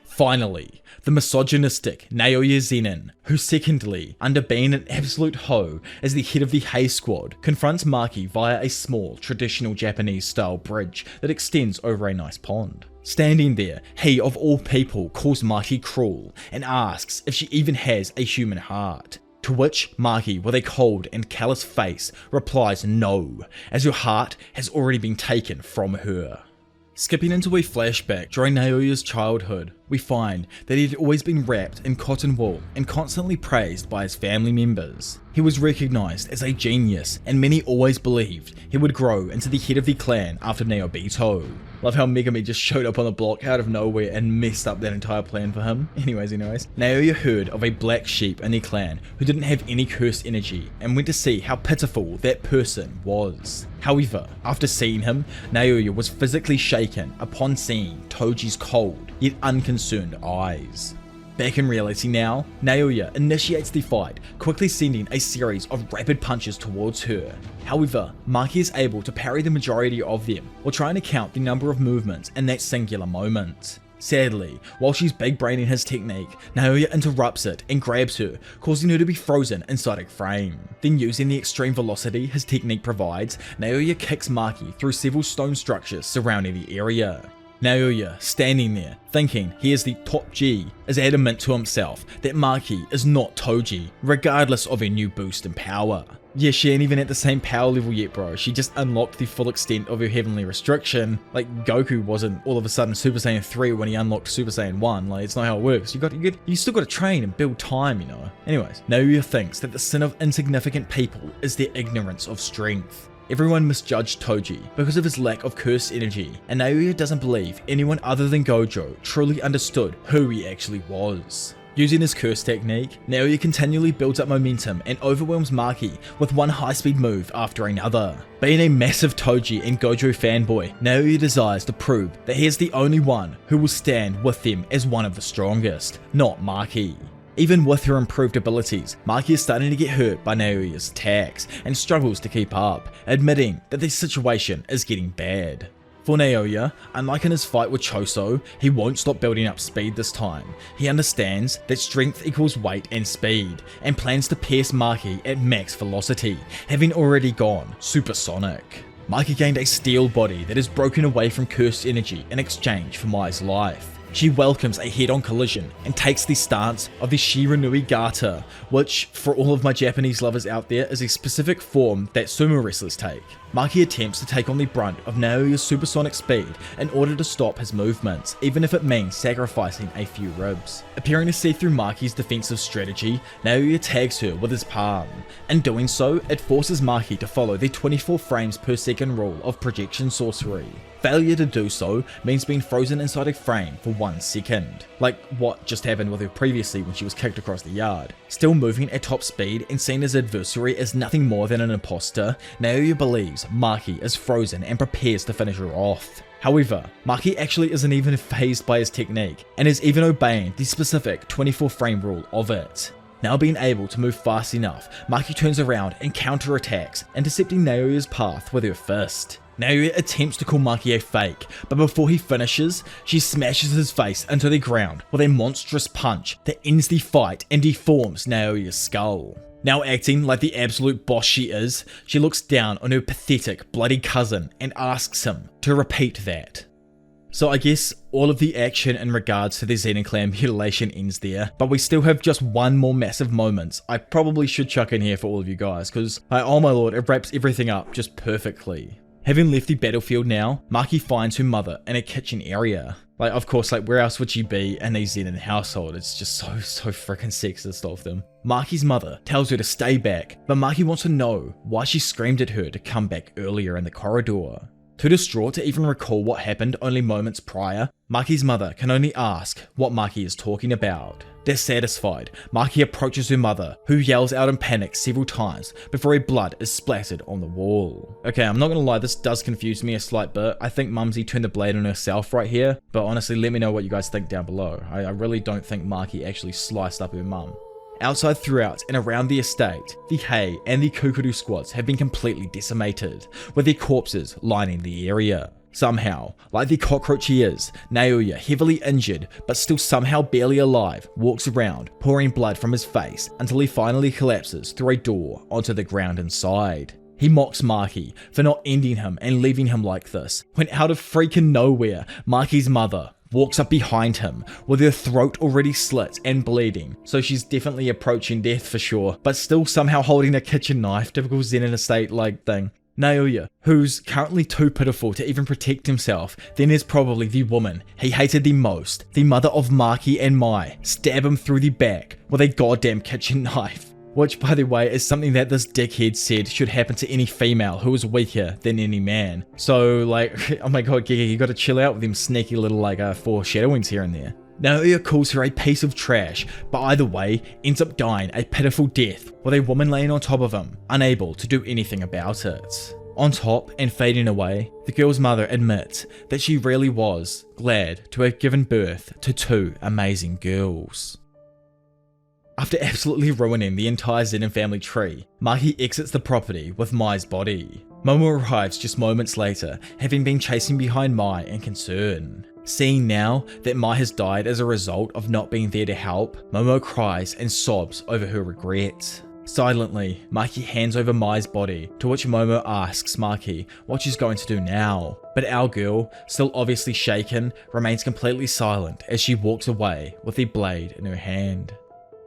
Finally, the misogynistic Naoya Zenin, who secondly, under being an absolute hoe as the head of the Hei Squad, confronts Maki via a small, traditional Japanese-style bridge that extends over a nice pond. Standing there, he of all people calls Maki cruel and asks if she even has a human heart. To which Maki, with a cold and callous face, replies no, as her heart has already been taken from her. Skipping into a flashback during Naoya's childhood, we find that he had always been wrapped in cotton wool and constantly praised by his family members. He was recognized as a genius, and many always believed he would grow into the head of the clan after Naobito. Love how Megami just showed up on the block out of nowhere and messed up that entire plan for him. Anyways. Naoya heard of a black sheep in the clan who didn't have any cursed energy and went to see how pitiful that person was. However, after seeing him, Naoya was physically shaken upon seeing Toji's cold yet unconcerned eyes. Back in reality now, Naoya initiates the fight, quickly sending a series of rapid punches towards her. However, Maki is able to parry the majority of them while trying to count the number of movements in that singular moment. Sadly, while she's big braining his technique, Naoya interrupts it and grabs her, causing her to be frozen inside a frame. Then, using the extreme velocity his technique provides, Naoya kicks Maki through several stone structures surrounding the area. Naoya, standing there, thinking he is the top G, is adamant to himself that Maki is not Toji, regardless of her new boost in power. Yeah, she ain't even at the same power level yet, bro. She just unlocked the full extent of her heavenly restriction. Like, Goku wasn't all of a sudden Super Saiyan 3 when he unlocked Super Saiyan 1. Like, it's not how it works. You still gotta train and build time, you know. Anyways, Naoya thinks that the sin of insignificant people is their ignorance of strength. Everyone misjudged Toji because of his lack of cursed energy, and Naoya doesn't believe anyone other than Gojo truly understood who he actually was. Using his curse technique, Naoya continually builds up momentum and overwhelms Maki with one high-speed move after another. Being a massive Toji and Gojo fanboy, Naoya desires to prove that he is the only one who will stand with them as one of the strongest, not Maki. Even with her improved abilities, Maki is starting to get hurt by Naoya's attacks and struggles to keep up, admitting that the situation is getting bad. For Naoya, unlike in his fight with Choso, he won't stop building up speed this time. He understands that strength equals weight and speed, and plans to pierce Maki at max velocity, having already gone supersonic. Maki gained a steel body that is broken away from cursed energy in exchange for Mai's life. She welcomes a head-on collision and takes the stance of the Shiranui Gata, which, for all of my Japanese lovers out there, is a specific form that sumo wrestlers take. Maki attempts to take on the brunt of Naoya's supersonic speed in order to stop his movements, even if it means sacrificing a few ribs. Appearing to see through Maki's defensive strategy, Naoya tags her with his palm. In doing so, it forces Maki to follow the 24 frames per second rule of projection sorcery. Failure to do so means being frozen inside a frame for 1 second, like what just happened with her previously when she was kicked across the yard. Still moving at top speed and seeing his adversary as nothing more than an imposter, Naoya believes Maki is frozen and prepares to finish her off. However, Maki actually isn't even fazed by his technique, and is even obeying the specific 24 frame rule of it. Now being able to move fast enough, Maki turns around and counterattacks, intercepting Naoya's path with her fist. Naoya attempts to call Maki a fake, but before he finishes, she smashes his face into the ground with a monstrous punch that ends the fight and deforms Naoya's skull. Now acting like the absolute boss she is, she looks down on her pathetic, bloody cousin and asks him to repeat that. So I guess all of the action in regards to the Zenin clan mutilation ends there, but we still have just one more massive moment I probably should chuck in here for all of you guys, because oh my lord, it wraps everything up just perfectly. Having left the battlefield now, Maki finds her mother in a kitchen area. Of course, where else would she be in a Zenin household? It's just so freaking sexist of them. Maki's mother tells her to stay back, but Maki wants to know why she screamed at her to come back earlier in the corridor. Too distraught to even recall what happened only moments prior, Maki's mother can only ask what Maki is talking about. Dissatisfied, Maki approaches her mother, who yells out in panic several times before her blood is splattered on the wall. Okay, I'm not gonna lie, this does confuse me a slight bit. I think Mumsy turned the blade on herself right here, but honestly, let me know what you guys think down below. I really don't think Maki actually sliced up her mum. Outside, throughout, and around the estate, the Hei and the Kukuru squads have been completely decimated, with their corpses lining the area. Somehow, like the cockroach he is, Naoya, heavily injured but still somehow barely alive, walks around, pouring blood from his face until he finally collapses through a door onto the ground inside. He mocks Maki for not ending him and leaving him like this, when out of freaking nowhere, Maki's mother walks up behind him with her throat already slit and bleeding, so she's definitely approaching death for sure, but still somehow holding a kitchen knife, typical Zenin estate thing. Naoya, who's currently too pitiful to even protect himself, then is probably the woman he hated the most, the mother of Maki and Mai, stab him through the back with a goddamn kitchen knife. Which, by the way, is something that this dickhead said should happen to any female who is weaker than any man. So, oh my god, Giga, you gotta chill out with them sneaky little, foreshadowings here and there. Naoya calls her a piece of trash, but either way, ends up dying a pitiful death, with a woman laying on top of him, unable to do anything about it. On top, and fading away, the girl's mother admits that she really was glad to have given birth to two amazing girls. After absolutely ruining the entire Zenin family tree, Maki exits the property with Mai's body. Momo arrives just moments later, having been chasing behind Mai in concern. Seeing now that Mai has died as a result of not being there to help, Momo cries and sobs over her regret. Silently, Maki hands over Mai's body, to which Momo asks Maki what she's going to do now. But our girl, still obviously shaken, remains completely silent as she walks away with the blade in her hand.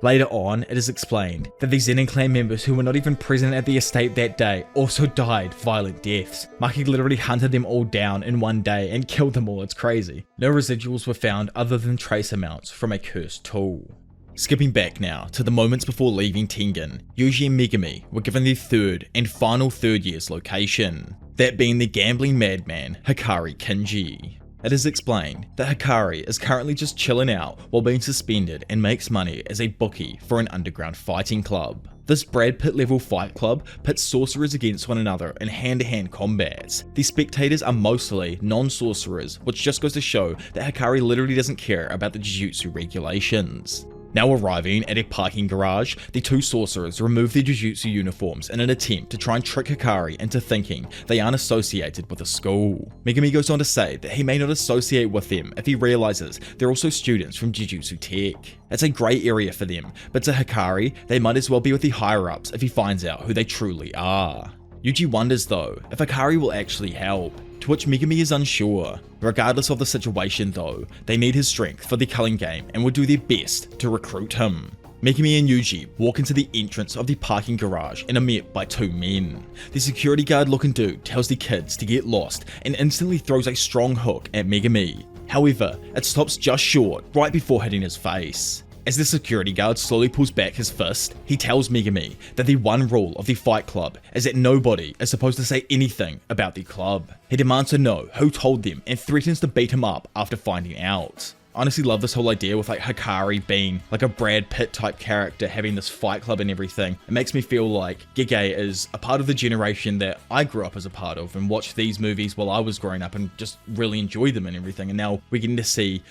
Later on, it is explained that the Zenin clan members who were not even present at the estate that day also died violent deaths. Maki literally hunted them all down in one day and killed them all, it's crazy. No residuals were found other than trace amounts from a cursed tool. Skipping back now to the moments before leaving Tengen, Yuji and Megumi were given their third and final third year's location, that being the gambling madman Hikari Kinji. It is explained that Hikari is currently just chilling out while being suspended and makes money as a bookie for an underground fighting club. This Brad Pitt level fight club pits sorcerers against one another in hand-to-hand combats. The spectators are mostly non-sorcerers, which just goes to show that Hikari literally doesn't care about the Jujutsu regulations. Now arriving at a parking garage, the two sorcerers remove their Jujutsu uniforms in an attempt to try and trick Hikari into thinking they aren't associated with the school. Megumi goes on to say that he may not associate with them if he realizes they're also students from Jujutsu Tech. It's a grey area for them, but to Hikari, they might as well be with the higher-ups if he finds out who they truly are. Yuji wonders though if Hikari will actually help, to which Megumi is unsure. Regardless of the situation though, they need his strength for the culling game and will do their best to recruit him. Megumi and Yuji walk into the entrance of the parking garage and are met by two men. The security guard looking dude tells the kids to get lost and instantly throws a strong hook at Megumi. However, it stops just short right before hitting his face. As the security guard slowly pulls back his fist, he tells Megumi that the one rule of the fight club is that nobody is supposed to say anything about the club. He demands to know who told them and threatens to beat him up after finding out. Honestly love this whole idea with Hikari being a Brad Pitt type character, having this fight club and everything. It makes me feel like Gege is a part of the generation that I grew up as a part of and watched these movies while I was growing up and just really enjoyed them and everything. And now we're getting to see,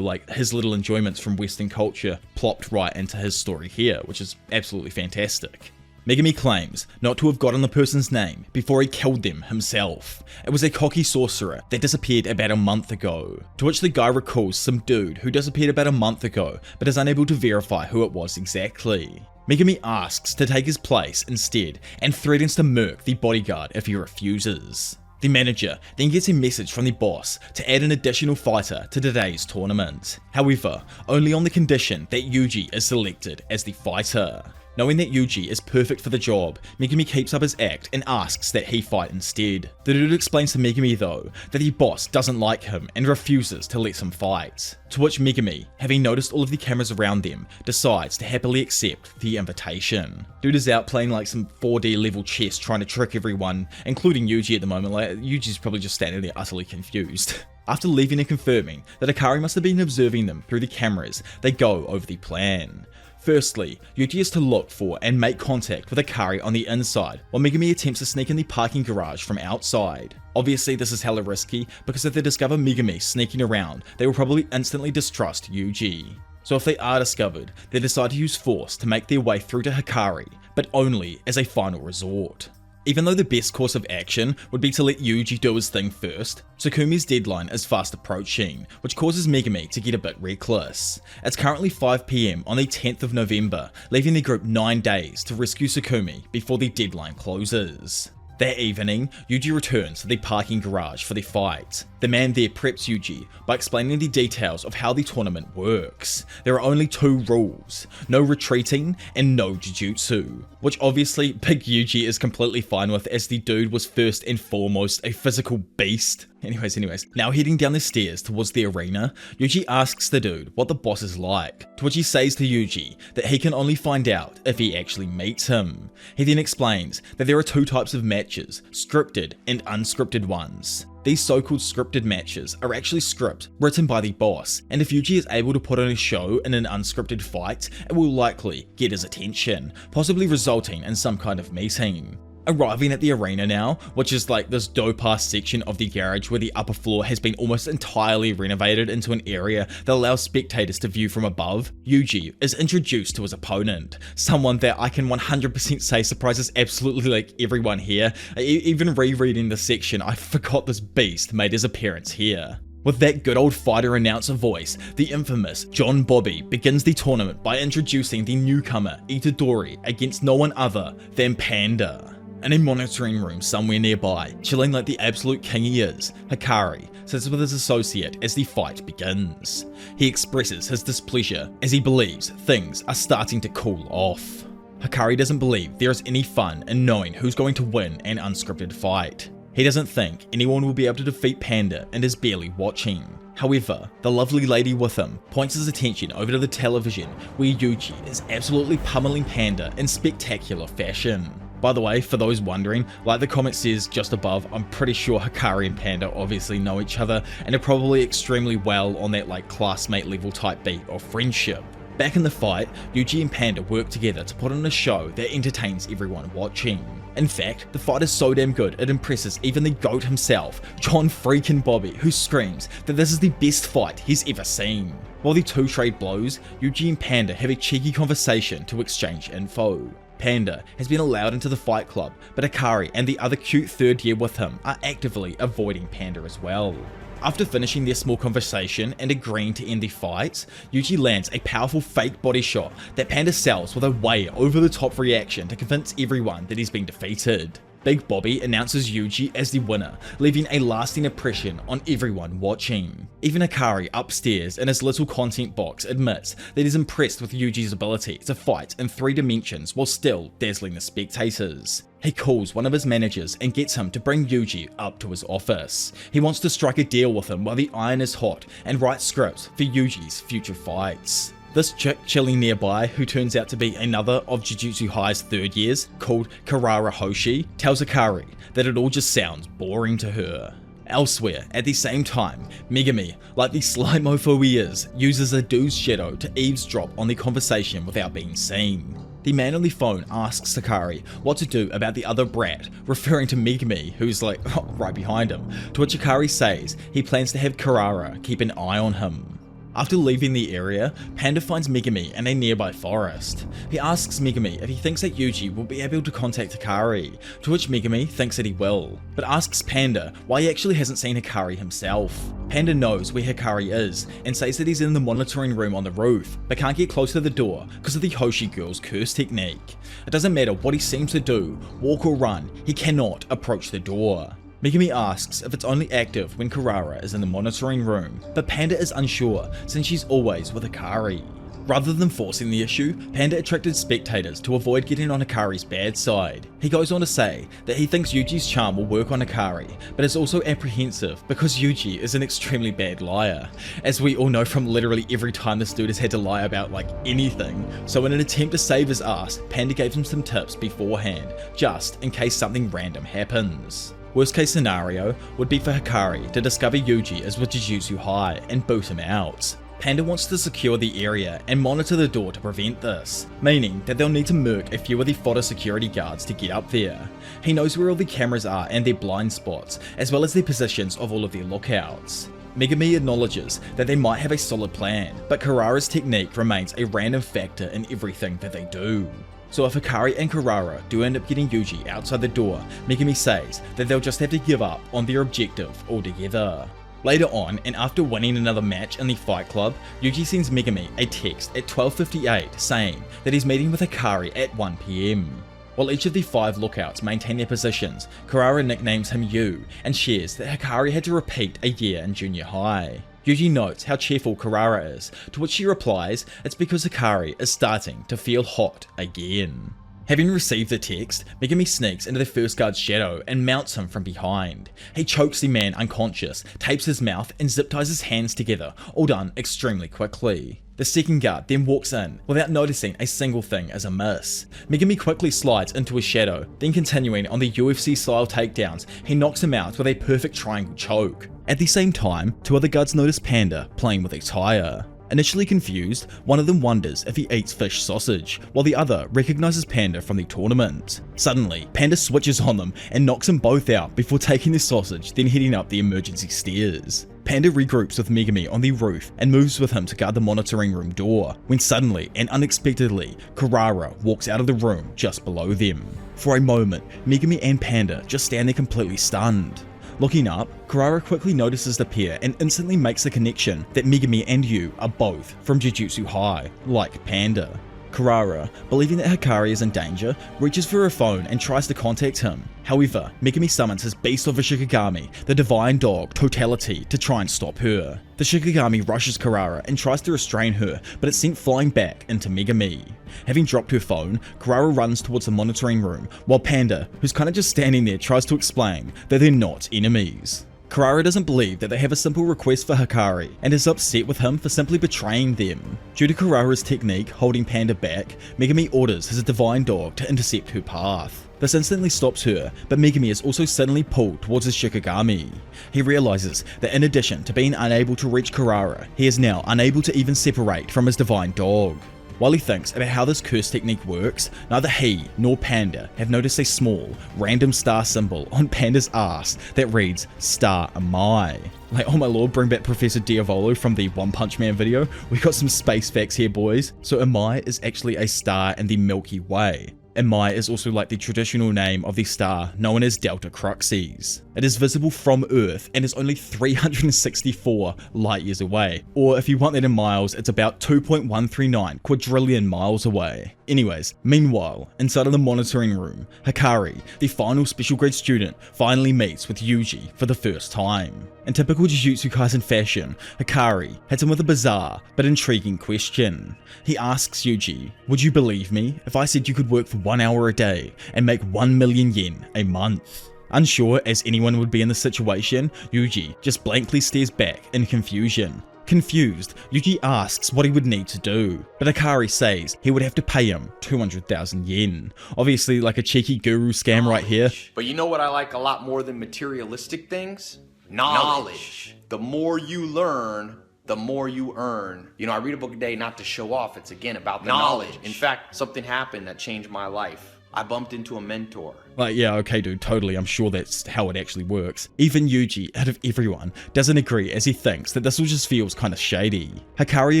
his little enjoyments from Western culture plopped right into his story here, which is absolutely fantastic. Megumi claims not to have gotten the person's name before he killed them himself. It was a cocky sorcerer that disappeared about a month ago, to which the guy recalls some dude who disappeared about a month ago but is unable to verify who it was exactly. Megumi asks to take his place instead and threatens to murk the bodyguard if he refuses. The manager then gets a message from the boss to add an additional fighter to today's tournament, however, only on the condition that Yuji is selected as the fighter. Knowing that Yuji is perfect for the job, Megumi keeps up his act and asks that he fight instead. The dude explains to Megumi though that the boss doesn't like him and refuses to let him fight, to which Megumi, having noticed all of the cameras around them, decides to happily accept the invitation. Dude is out playing like some 4D level chess trying to trick everyone, including Yuji at the moment. Like, Yuji's probably just standing there utterly confused. After leaving and confirming that Akari must have been observing them through the cameras, they go over the plan. Firstly, Yuji is to look for and make contact with Akari on the inside, while Megumi attempts to sneak in the parking garage from outside. Obviously this is hella risky, because if they discover Megumi sneaking around, they will probably instantly distrust Yuji. So if they are discovered, they decide to use force to make their way through to Hikari, but only as a final resort. Even though the best course of action would be to let Yuji do his thing first, Tsukumi's deadline is fast approaching, which causes Megumi to get a bit reckless. It's currently 5 PM on the 10th of November, leaving the group 9 days to rescue Tsukumi before the deadline closes. That evening, Yuji returns to the parking garage for the fight. The man there preps Yuji by explaining the details of how the tournament works. There are only 2 rules, no retreating and no jujutsu, which obviously Big Yuji is completely fine with, as the dude was first and foremost a physical beast. Anyways, now heading down the stairs towards the arena, Yuji asks the dude what the boss is like, to which he says to Yuji that he can only find out if he actually meets him. He then explains that there are 2 types of matches, scripted and unscripted ones. These so-called scripted matches are actually scripts written by the boss, and if Yuji is able to put on a show in an unscripted fight, it will likely get his attention, possibly resulting in some kind of meeting. Arriving at the arena now, which is like this dope-ass section of the garage where the upper floor has been almost entirely renovated into an area that allows spectators to view from above, Yuji is introduced to his opponent, someone that I can 100% say surprises absolutely like everyone here. Even rereading the section, I forgot this beast made his appearance here. With that good old fighter announcer voice, the infamous John Bobby begins the tournament by introducing the newcomer Itadori against no one other than Panda. In a monitoring room somewhere nearby, chilling like the absolute king he is, Hikari sits with his associate as the fight begins. He expresses his displeasure as he believes things are starting to cool off. Hikari doesn't believe there is any fun in knowing who's going to win an unscripted fight. He doesn't think anyone will be able to defeat Panda and is barely watching. However, the lovely lady with him points his attention over to the television where Yuji is absolutely pummeling Panda in spectacular fashion. By the way, for those wondering, like the comment says just above, I'm pretty sure Hikari and Panda obviously know each other and are probably extremely well on that like classmate level type beat of friendship. Back in the fight, Yuji and Panda work together to put on a show that entertains everyone watching. In fact, the fight is so damn good it impresses even the GOAT himself, John freaking Bobby, who screams that this is the best fight he's ever seen. While the 2 trade blows, Yuji and Panda have a cheeky conversation to exchange info. Panda has been allowed into the fight club, but Akari and the other cute third year with him are actively avoiding Panda as well. After finishing their small conversation and agreeing to end the fight, Yuji lands a powerful fake body shot that Panda sells with a way over the top reaction to convince everyone that he's been defeated. Big Bobby announces Yuji as the winner, leaving a lasting impression on everyone watching. Even Akari upstairs in his little content box admits that he's impressed with Yuji's ability to fight in 3 dimensions while still dazzling the spectators. He calls one of his managers and gets him to bring Yuji up to his office. He wants to strike a deal with him while the iron is hot and write scripts for Yuji's future fights. This chick chilling nearby, who turns out to be another of Jujutsu High's third years, called Karara Hoshi, tells Akari that it all just sounds boring to her. Elsewhere, at the same time, Megumi, like the sly mofo he is, uses a dude's shadow to eavesdrop on the conversation without being seen. The man on the phone asks Akari what to do about the other brat, referring to Megumi, who's like right behind him, to which Akari says he plans to have Karara keep an eye on him. After leaving the area, Panda finds Megumi in a nearby forest. He asks Megumi if he thinks that Yuji will be able to contact Hikari, to which Megumi thinks that he will, but asks Panda why he actually hasn't seen Hikari himself. Panda knows where Hikari is and says that he's in the monitoring room on the roof, but can't get close to the door because of the Hoshi girl's curse technique. It doesn't matter what he seems to do, walk or run, he cannot approach the door. Megumi asks if it's only active when Kurara is in the monitoring room, but Panda is unsure since she's always with Hikari. Rather than forcing the issue, Panda attracted spectators to avoid getting on Hikari's bad side. He goes on to say that he thinks Yuji's charm will work on Hikari, but is also apprehensive because Yuji is an extremely bad liar, as we all know from literally every time this dude has had to lie about like anything. So in an attempt to save his ass, Panda gave him some tips beforehand, just in case something random happens. Worst case scenario would be for Hikari to discover Yuji is with Jujutsu High and boot him out. Panda wants to secure the area and monitor the door to prevent this, meaning that they'll need to murk a few of the fodder security guards to get up there. He knows where all the cameras are and their blind spots, as well as the positions of all of their lookouts. Megumi acknowledges that they might have a solid plan, but Kurara's technique remains a random factor in everything that they do. So if Hikari and Kurara do end up getting Yuji outside the door, Megumi says that they'll just have to give up on their objective altogether. Later on, and after winning another match in the Fight Club, Yuji sends Megumi a text at 12:58 saying that he's meeting with Hikari at 1 PM. While each of the 5 lookouts maintain their positions, Kurara nicknames him Yu and shares that Hikari had to repeat a year in junior high. Yuji notes how cheerful Kurara is, to which she replies it's because Hikari is starting to feel hot again. Having received the text, Megumi sneaks into the first guard's shadow and mounts him from behind. He chokes the man unconscious, tapes his mouth and zip ties his hands together, all done extremely quickly. The second guard then walks in without noticing a single thing is amiss. Megumi quickly slides into his shadow, then continuing on the UFC style takedowns, he knocks him out with a perfect triangle choke. At the same time, 2 other guards notice Panda playing with a tire. Initially confused, one of them wonders if he eats fish sausage, while the other recognizes Panda from the tournament. Suddenly, Panda switches on them and knocks them both out before taking the sausage, then heading up the emergency stairs. Panda regroups with Megumi on the roof and moves with him to guard the monitoring room door, when suddenly and unexpectedly, Kurara walks out of the room just below them. For a moment, Megumi and Panda just stand there completely stunned. Looking up, Kurara quickly notices the pair and instantly makes the connection that Megumi and Yu are both from Jujutsu High, like Panda. Kurara, believing that Hikari is in danger, reaches for her phone and tries to contact him. However, Megumi summons his beast of a Shikigami, the divine dog Totality, to try and stop her. The Shikigami rushes Kurara and tries to restrain her, but it's sent flying back into Megumi. Having dropped her phone, Kurara runs towards the monitoring room, while Panda, who's kinda just standing there, tries to explain that they're not enemies. Kurara doesn't believe that they have a simple request for Hikari and is upset with him for simply betraying them. Due to Kurara's technique holding Panda back, Megumi orders his divine dog to intercept her path. This instantly stops her, but Megumi is also suddenly pulled towards his Shikigami. He realizes that in addition to being unable to reach Kurara, he is now unable to even separate from his divine dog. While he thinks about how this curse technique works, neither he nor Panda have noticed a small, random star symbol on Panda's ass that reads Star Am I. Like, oh my lord, bring back Professor Diavolo from the One Punch Man video. We got some space facts here, boys. So Am I is actually a star in the Milky Way. Amai is also like the traditional name of the star known as Delta Cruxes. It is visible from Earth and is only 364 light years away, or if you want that in miles, it's about 2.139 quadrillion miles away. Anyways, meanwhile, inside of the monitoring room, Hikari, the final special grade student, finally meets with Yuji for the first time. In typical Jujutsu Kaisen fashion, Hikari hits him with a bizarre but intriguing question. He asks Yuji, "Would you believe me if I said you could work for 1 hour a day and make 1 million yen a month?" Unsure as anyone would be in this situation, Yuji just blankly stares back in confusion. Confused, Yuji asks what he would need to do, but Hikari says he would have to pay him 200,000 yen. Obviously like a cheeky guru scam right here. But you know what I like a lot more than materialistic things? Knowledge. The more you learn, the more you earn. You know, I read a book a day not to show off. It's again about the knowledge. In fact, something happened that changed my life. I bumped into a mentor. Like, yeah, okay, dude, totally. I'm sure that's how it actually works. Even Yuji, out of everyone, doesn't agree as he thinks that this all just feels kind of shady. Hikari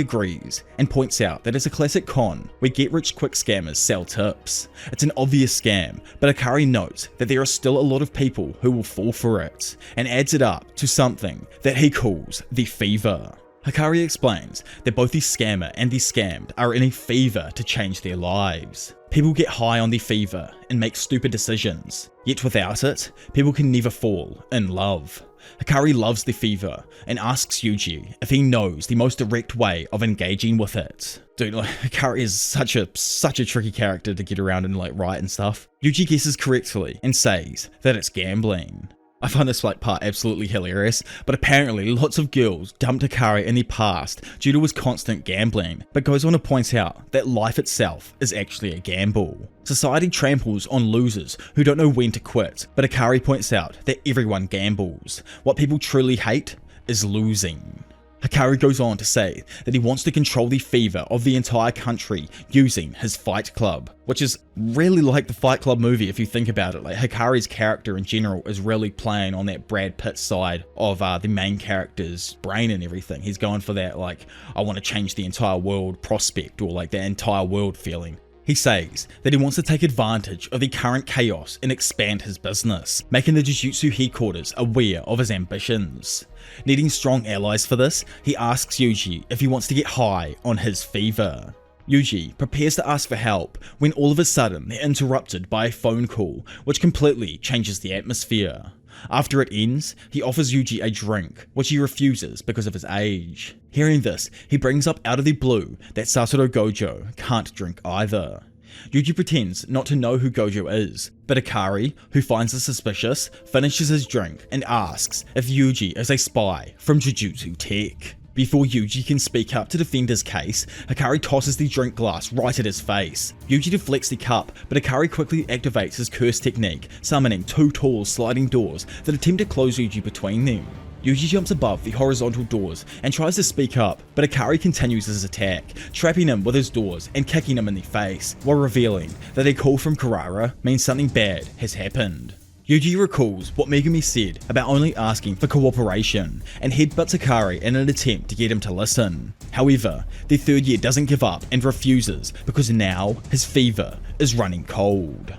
agrees and points out that it's a classic con where get-rich-quick scammers sell tips. It's an obvious scam, but Hikari notes that there are still a lot of people who will fall for it, and adds it up to something that he calls the fever. Hikari explains that both the scammer and the scammed are in a fever to change their lives. People get high on the fever and make stupid decisions, yet without it, people can never fall in love. Hikari loves the fever and asks Yuji if he knows the most direct way of engaging with it. Dude, like, Hikari is such a tricky character to get around and like write and stuff. Yuji guesses correctly and says that it's gambling. I find this part absolutely hilarious, but apparently lots of girls dumped Hikari in the past due to his constant gambling, but goes on to point out that life itself is actually a gamble. Society tramples on losers who don't know when to quit, but Hikari points out that everyone gambles. What people truly hate is losing. Hikari goes on to say that he wants to control the fever of the entire country using his Fight Club, which is really like the Fight Club movie if you think about it. Like, Hikari's character in general is really playing on that Brad Pitt side of the main character's brain and everything. He's going for that, like, I want to change the entire world prospect, or like that entire world feeling. He says that he wants to take advantage of the current chaos and expand his business, making the Jujutsu headquarters aware of his ambitions. Needing strong allies for this, he asks Yuji if he wants to get high on his fever. Yuji prepares to ask for help when all of a sudden they're interrupted by a phone call, which completely changes the atmosphere. After it ends, he offers Yuji a drink, which he refuses because of his age. Hearing this, he brings up out of the blue that Satoru Gojo can't drink either. Yuji pretends not to know who Gojo is, but Hikari, who finds this suspicious, finishes his drink and asks if Yuji is a spy from Jujutsu Tech. Before Yuji can speak up to defend his case, Hikari tosses the drink glass right at his face. Yuji deflects the cup, but Hikari quickly activates his curse technique, summoning two tall sliding doors that attempt to close Yuji between them. Yuji jumps above the horizontal doors and tries to speak up, but Hikari continues his attack, trapping him with his doors and kicking him in the face, while revealing that a call from Kurara means something bad has happened. Yuji recalls what Megumi said about only asking for cooperation, and headbutts Hikari in an attempt to get him to listen. However, the third year doesn't give up and refuses because now his fever is running cold.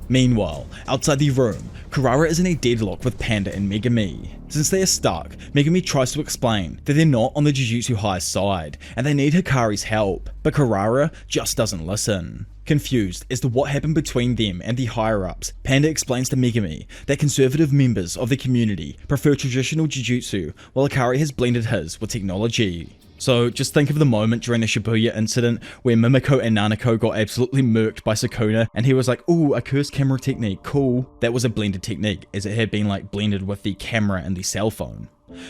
Meanwhile, outside the room, Kurara is in a deadlock with Panda and Megumi. Since they are stuck, Megumi tries to explain that they're not on the Jujutsu High side and they need Hikari's help, but Kurara just doesn't listen. Confused as to what happened between them and the higher-ups, Panda explains to Megumi that conservative members of the community prefer traditional Jujutsu, while Hikari has blended his with technology. So just think of the moment during the Shibuya Incident where Mimiko and Nanako got absolutely murked by Sukuna, and he was like, ooh, a cursed camera technique, cool. That was a blended technique, as it had been like blended with the camera and the cell phone.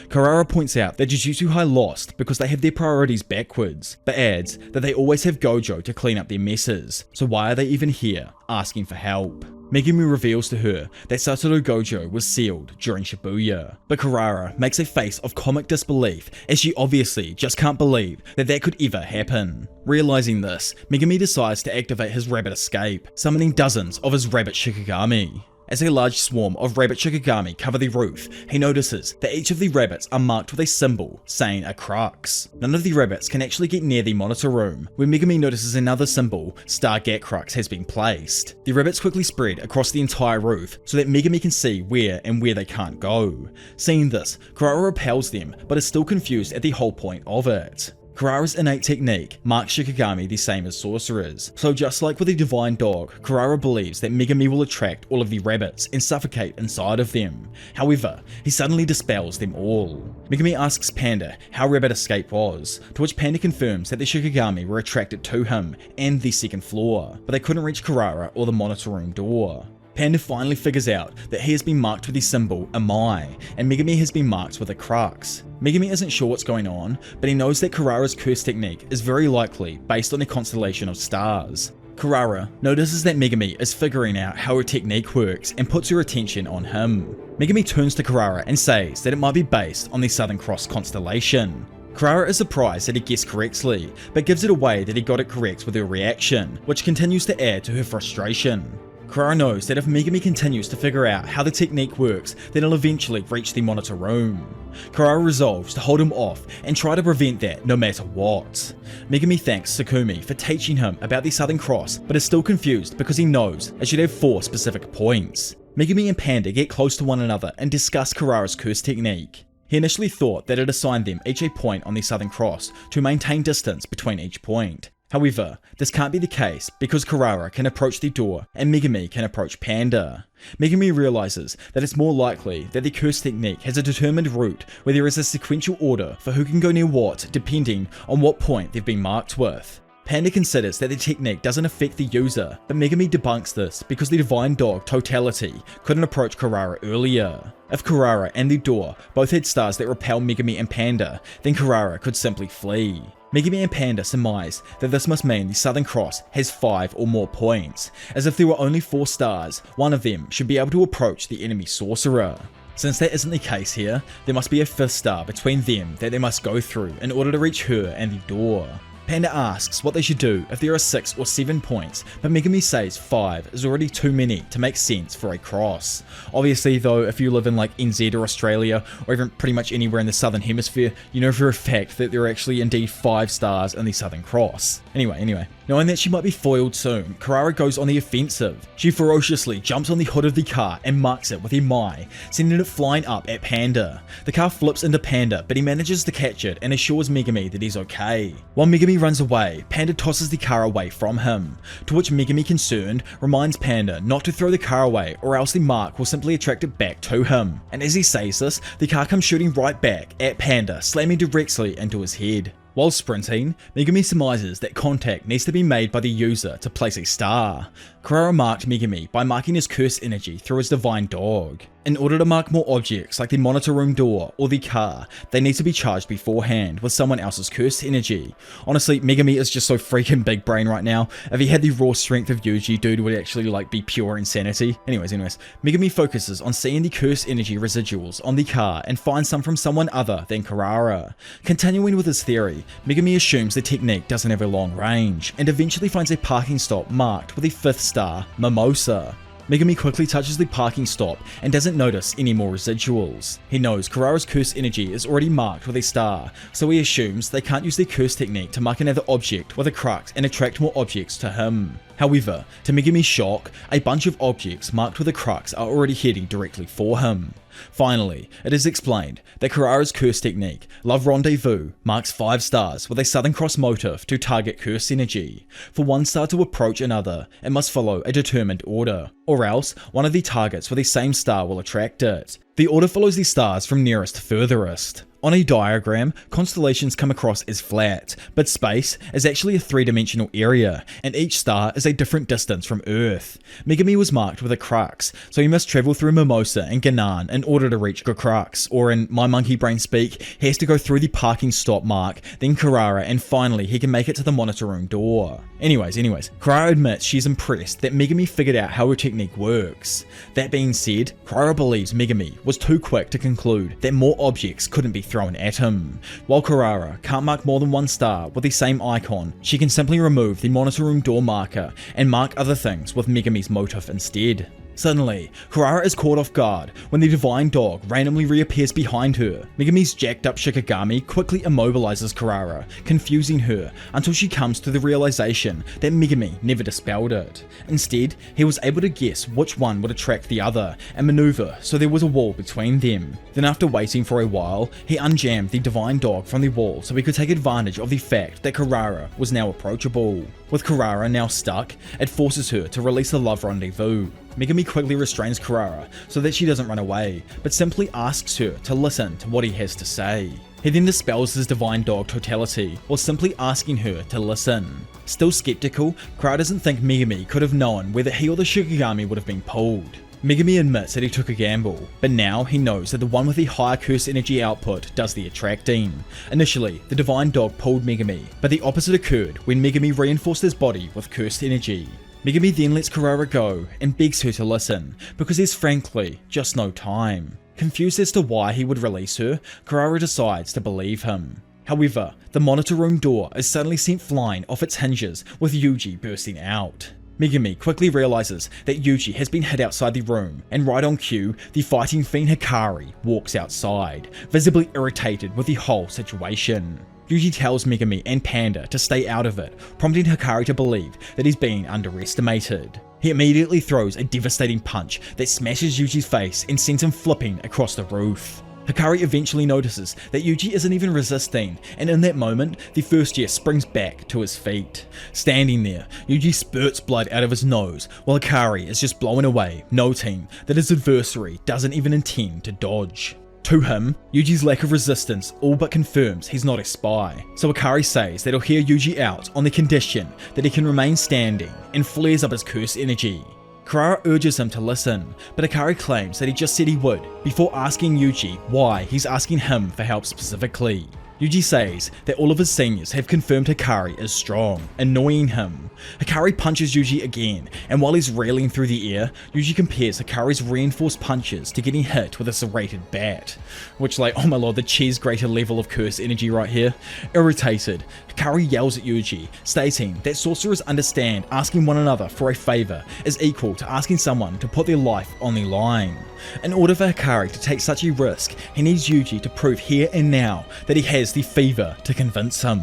Kurara points out that Jujutsu High lost because they have their priorities backwards, but adds that they always have Gojo to clean up their messes, so why are they even here, asking for help? Megumi reveals to her that Satoru Gojo was sealed during Shibuya, but Kurara makes a face of comic disbelief as she obviously just can't believe that that could ever happen. Realizing this, Megumi decides to activate his rabbit escape, summoning dozens of his rabbit Shikigami. As a large swarm of rabbit Shikigami cover the roof, he notices that each of the rabbits are marked with a symbol saying a crux. None of the rabbits can actually get near the monitor room, where Megumi notices another symbol, Star Gat Crux, has been placed. The rabbits quickly spread across the entire roof so that Megumi can see where and where they can't go. Seeing this, Kurara repels them, but is still confused at the whole point of it. Kurara's innate technique marks Shikigami the same as sorcerers, so just like with the divine dog, Kurara believes that Megumi will attract all of the rabbits and suffocate inside of them. However, he suddenly dispels them all. Megumi asks Panda how rabbit escape was, to which Panda confirms that the Shikigami were attracted to him and the second floor, but they couldn't reach Kurara or the monitor room door. Panda finally figures out that he has been marked with the symbol Amai, and Megumi has been marked with a crux. Megumi isn't sure what's going on, but he knows that Kurara's curse technique is very likely based on a constellation of stars. Kurara notices that Megumi is figuring out how her technique works and puts her attention on him. Megumi turns to Kurara and says that it might be based on the Southern Cross constellation. Kurara is surprised that he guessed correctly, but gives it away that he got it correct with her reaction, which continues to add to her frustration. Kurara knows that if Megumi continues to figure out how the technique works, then he'll eventually reach the monitor room. Kurara resolves to hold him off and try to prevent that no matter what. Megumi thanks Sukumi for teaching him about the Southern Cross, but is still confused because he knows it should have 4 specific points. Megumi and Panda get close to one another and discuss Kurara's curse technique. He initially thought that it assigned them each a point on the Southern Cross to maintain distance between each point. However, this can't be the case because Kurara can approach the door and Megumi can approach Panda. Megumi realizes that it's more likely that the curse technique has a determined route where there is a sequential order for who can go near what depending on what point they've been marked with. Panda considers that the technique doesn't affect the user, but Megumi debunks this because the Divine Dog Totality couldn't approach Kurara earlier. If Kurara and the door both had stars that repel Megumi and Panda, then Kurara could simply flee. Megumi and Panda surmise that this must mean the Southern Cross has 5 or more points, as if there were only 4 stars, one of them should be able to approach the enemy sorcerer. Since that isn't the case here, there must be a 5th star between them that they must go through in order to reach her and the door. Panda asks what they should do if there are 6 or 7 points, but Megumi says 5 is already too many to make sense for a cross. Obviously though, if you live in like NZ or Australia, or even pretty much anywhere in the Southern Hemisphere, you know for a fact that there are actually indeed 5 stars in the Southern Cross. Anyway. Knowing that she might be foiled soon, Kurara goes on the offensive. She ferociously jumps on the hood of the car and marks it with a mai, sending it flying up at Panda. The car flips into Panda, but he manages to catch it and assures Megumi that he's okay. While Megumi runs away, Panda tosses the car away from him, to which Megumi, concerned, reminds Panda not to throw the car away or else the mark will simply attract it back to him. And as he says this, the car comes shooting right back at Panda, slamming directly into his head. While sprinting, Megumi surmises that contact needs to be made by the user to place a star. Kurara marked Megumi by marking his curse energy through his Divine Dog. In order to mark more objects like the monitor room door or the car, they need to be charged beforehand with someone else's curse energy. Honestly, Megumi is just so freaking big brain right now. If he had the raw strength of Yuji, dude would actually like be pure insanity. Anyways, Megumi focuses on seeing the curse energy residuals on the car and finds some from someone other than Kurara. Continuing with his theory, Megumi assumes the technique doesn't have a long range, and eventually finds a parking stop marked with a 5th star, Mimosa. Megumi quickly touches the parking stop and doesn't notice any more residuals. He knows Kurara's curse energy is already marked with a star, so he assumes they can't use their curse technique to mark another object with a crux and attract more objects to him. However, to Megumi's shock, a bunch of objects marked with a crux are already heading directly for him. Finally, it is explained that Kurara's curse technique, Love Rendezvous, marks 5 stars with a Southern Cross motive to target curse energy. For one star to approach another, it must follow a determined order, or else one of the targets with the same star will attract it. The order follows the stars from nearest to furthest. On a diagram, constellations come across as flat, but space is actually a 3-dimensional area, and each star is a different distance from Earth. Megumi was marked with a crux, so he must travel through Mimosa and Ganan in order to reach the crux, or in my monkey brain speak, he has to go through the parking stop mark, then Kurara, and finally he can make it to the monitor room door. Anyways, Kurara admits she's impressed that Megumi figured out how her technique works. That being said, Kurara believes Megumi was too quick to conclude that more objects couldn't be thrown at him. While Kurara can't mark more than 1 star with the same icon, she can simply remove the monitor room door marker and mark other things with Megumi's motif instead. Suddenly, Kurara is caught off guard when the Divine Dog randomly reappears behind her. Megumi's jacked up Shikigami quickly immobilizes Kurara, confusing her until she comes to the realization that Megumi never dispelled it. Instead, he was able to guess which one would attract the other and maneuver so there was a wall between them. Then after waiting for a while, he unjammed the Divine Dog from the wall so he could take advantage of the fact that Kurara was now approachable. With Kurara now stuck, it forces her to release the Love Rendezvous. Megumi quickly restrains Kurara so that she doesn't run away, but simply asks her to listen to what he has to say. He then dispels his Divine Dog Totality while simply asking her to listen. Still skeptical, Kurara doesn't think Megumi could have known whether he or the Shikigami would have been pulled. Megumi admits that he took a gamble, but now he knows that the one with the higher curse energy output does the attracting. Initially, the Divine Dog pulled Megumi, but the opposite occurred when Megumi reinforced his body with cursed energy. Megumi then lets Kurara go and begs her to listen, because there's frankly just no time. Confused as to why he would release her, Kurara decides to believe him. However, the monitor room door is suddenly sent flying off its hinges with Yuji bursting out. Megumi quickly realizes that Yuji has been hid outside the room, and right on cue, the fighting fiend Hikari walks outside, visibly irritated with the whole situation. Yuji tells Megumi and Panda to stay out of it, prompting Hikari to believe that he's being underestimated. He immediately throws a devastating punch that smashes Yuji's face and sends him flipping across the roof. Hikari eventually notices that Yuji isn't even resisting, and in that moment, the first year springs back to his feet. Standing there, Yuji spurts blood out of his nose, while Hikari is just blown away, noting that his adversary doesn't even intend to dodge. To him, Yuji's lack of resistance all but confirms he's not a spy, so Hikari says that he'll hear Yuji out on the condition that he can remain standing, and flares up his curse energy. Kurara urges him to listen, but Hikari claims that he just said he would, before asking Yuji why he's asking him for help specifically. Yuji says that all of his seniors have confirmed Hikari is strong, annoying him. Hikari punches Yuji again, and while he's reeling through the air, Yuji compares Hikari's reinforced punches to getting hit with a serrated bat. Which, like, oh my lord, the cheese grater level of curse energy right here. Irritated, Hikari yells at Yuji, stating that sorcerers understand asking one another for a favor is equal to asking someone to put their life on the line. In order for Hikari to take such a risk, he needs Yuji to prove here and now that he has the fever to convince him.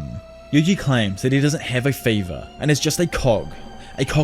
Yuji claims that he doesn't have a fever and is just a cog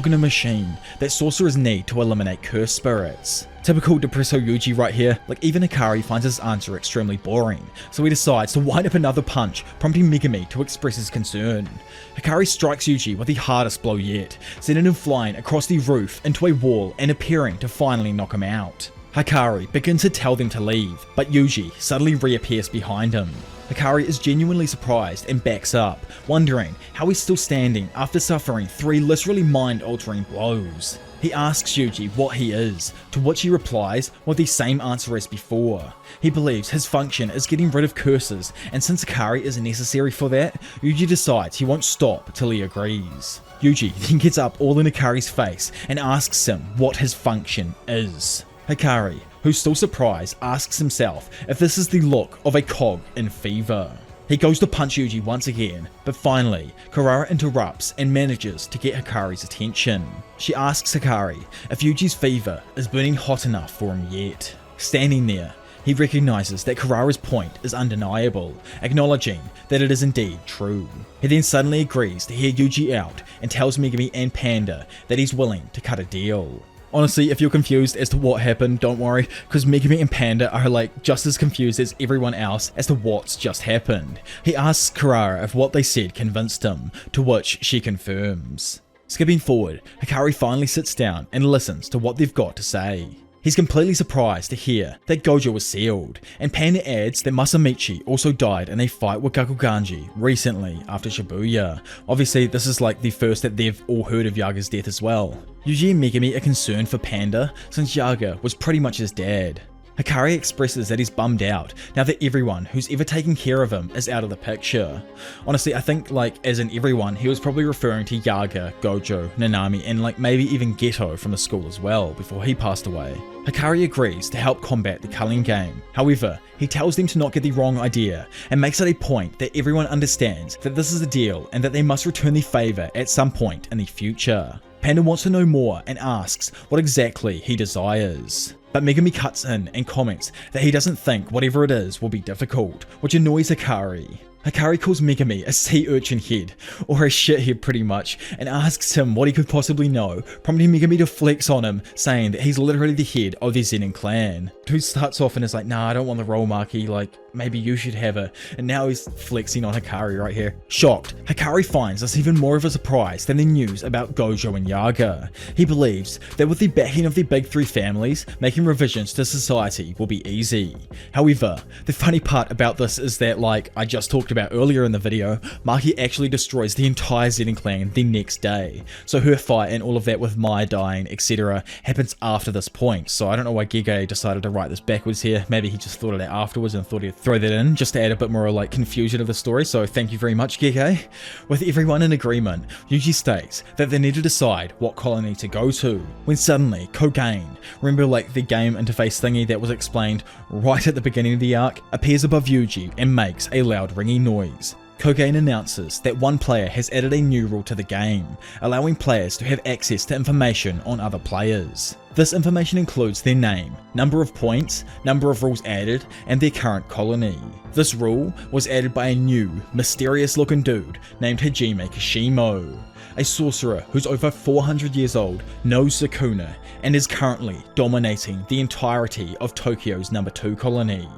in a machine that sorcerers need to eliminate cursed spirits. Typical depresso Yuji right here. Like, even Hikari finds his answer extremely boring, so he decides to wind up another punch, prompting Megumi to express his concern. Hikari strikes Yuji with the hardest blow yet, sending him flying across the roof into a wall and appearing to finally knock him out. Hikari begins to tell them to leave, but Yuji suddenly reappears behind him. Hikari is genuinely surprised and backs up, wondering how he's still standing after suffering 3 literally mind-altering blows. He asks Yuji what he is, to which he replies with the same answer as before. He believes his function is getting rid of curses, and since Hikari is necessary for that, Yuji decides he won't stop till he agrees. Yuji then gets up all in Hikari's face and asks him what his function is. Hikari, who's still surprised, asks himself if this is the look of a cog in fever. He goes to punch Yuji once again, but finally, Kurara interrupts and manages to get Hikari's attention. She asks Hikari if Yuji's fever is burning hot enough for him yet. Standing there, he recognizes that Kurara's point is undeniable, acknowledging that it is indeed true. He then suddenly agrees to hear Yuji out and tells Megumi and Panda that he's willing to cut a deal. Honestly, if you're confused as to what happened, don't worry, because Megumi and Panda are like just as confused as everyone else as to what's just happened. He asks Kurara if what they said convinced him, to which she confirms. Skipping forward, Hikari finally sits down and listens to what they've got to say. He's completely surprised to hear that Gojo was sealed, and Panda adds that Masamichi also died in a fight with Gakuganji recently after Shibuya. Obviously, this is like the first that they've all heard of Yaga's death as well. Yuji and Megumi are concerned for Panda since Yaga was pretty much his dad. Hikari expresses that he's bummed out now that everyone who's ever taken care of him is out of the picture. Honestly, I think like as in everyone, he was probably referring to Yaga, Gojo, Nanami, and like maybe even Geto from the school as well before he passed away. Hikari agrees to help combat the culling game. However, he tells them to not get the wrong idea and makes it a point that everyone understands that this is a deal and that they must return the favor at some point in the future. Panda wants to know more and asks what exactly he desires. But Megumi cuts in and comments that he doesn't think whatever it is will be difficult, which annoys Hikari. Hikari calls Megumi a sea urchin head, or a shithead pretty much, and asks him what he could possibly know, prompting Megumi to flex on him, saying that he's literally the head of the Zenin clan. Who starts off and is like, nah, I don't want the role marquee, like, maybe you should have it, and now he's flexing on Hikari right here. Shocked, Hikari finds this even more of a surprise than the news about Gojo and Yaga. He believes that with the backing of the big 3 families, making revisions to society will be easy. However, the funny part about this is that, like I just talked about earlier in the video, Maki actually destroys the entire Zenin clan the next day. So her fight and all of that with Mai dying, etc. happens after this point. So I don't know why Gege decided to write this backwards here. Maybe he just thought it out afterwards and thought he'd throw that in just to add a bit more like confusion of the story. So thank you very much, Gege. With everyone in agreement, Yuji states that they need to decide what colony to go to, when suddenly Kogain, remember like the game interface thingy that was explained right at the beginning of the arc, appears above Yuji and makes a loud ringing noise, Kogain announces that one player has added a new rule to the game, allowing players to have access to information on other players. This information includes their name, number of points, number of rules added, and their current colony. This rule was added by a new, mysterious looking dude named Hajime Kashimo, a sorcerer who's over 400 years old, knows Sukuna, and is currently dominating the entirety of Tokyo's number 2 colony.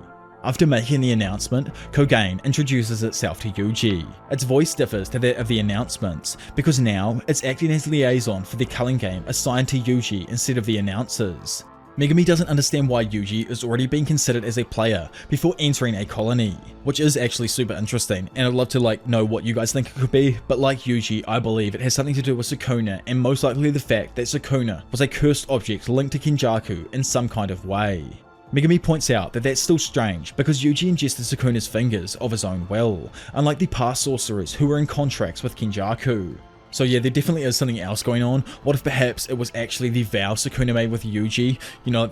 After making the announcement, Kogain introduces itself to Yuji. Its voice differs to that of the announcements, because now it's acting as liaison for the culling game assigned to Yuji instead of the announcers. Megumi doesn't understand why Yuji is already being considered as a player before entering a colony, which is actually super interesting, and I'd love to know what you guys think it could be, but like Yuji, I believe it has something to do with Sukuna, and most likely the fact that Sukuna was a cursed object linked to Kenjaku in some kind of way. Megumi points out that that's still strange because Yuji ingested Sukuna's fingers of his own will, unlike the past sorcerers who were in contracts with Kenjaku. So yeah, there definitely is something else going on. What if perhaps it was actually the vow Sukuna made with Yuji,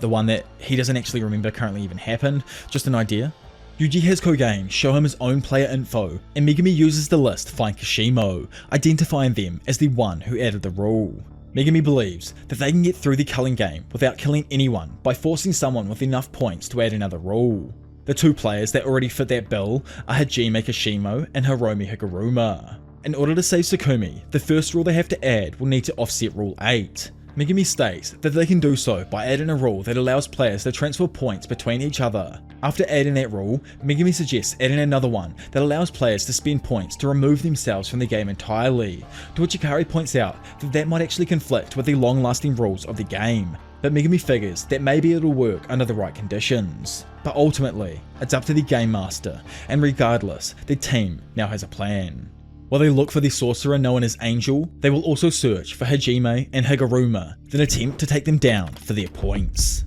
the one that he doesn't actually remember currently even happened? Just an idea. Yuji has Kogain show him his own player info, and Megumi uses the list to find Kashimo, identifying them as the one who added the rule. Megumi believes that they can get through the culling game without killing anyone by forcing someone with enough points to add another rule. The two players that already fit that bill are Hajime Kashimo and Hiromi Higuruma. In order to save Sukumi, the first rule they have to add will need to offset Rule 8. Megumi states that they can do so by adding a rule that allows players to transfer points between each other. After adding that rule, Megumi suggests adding another one that allows players to spend points to remove themselves from the game entirely, to which Ikari points out that might actually conflict with the long-lasting rules of the game, but Megumi figures that maybe it'll work under the right conditions. But ultimately, it's up to the Game Master, and regardless, the team now has a plan. While they look for the sorcerer known as Angel, they will also search for Hajime and Higuruma, then attempt to take them down for their points.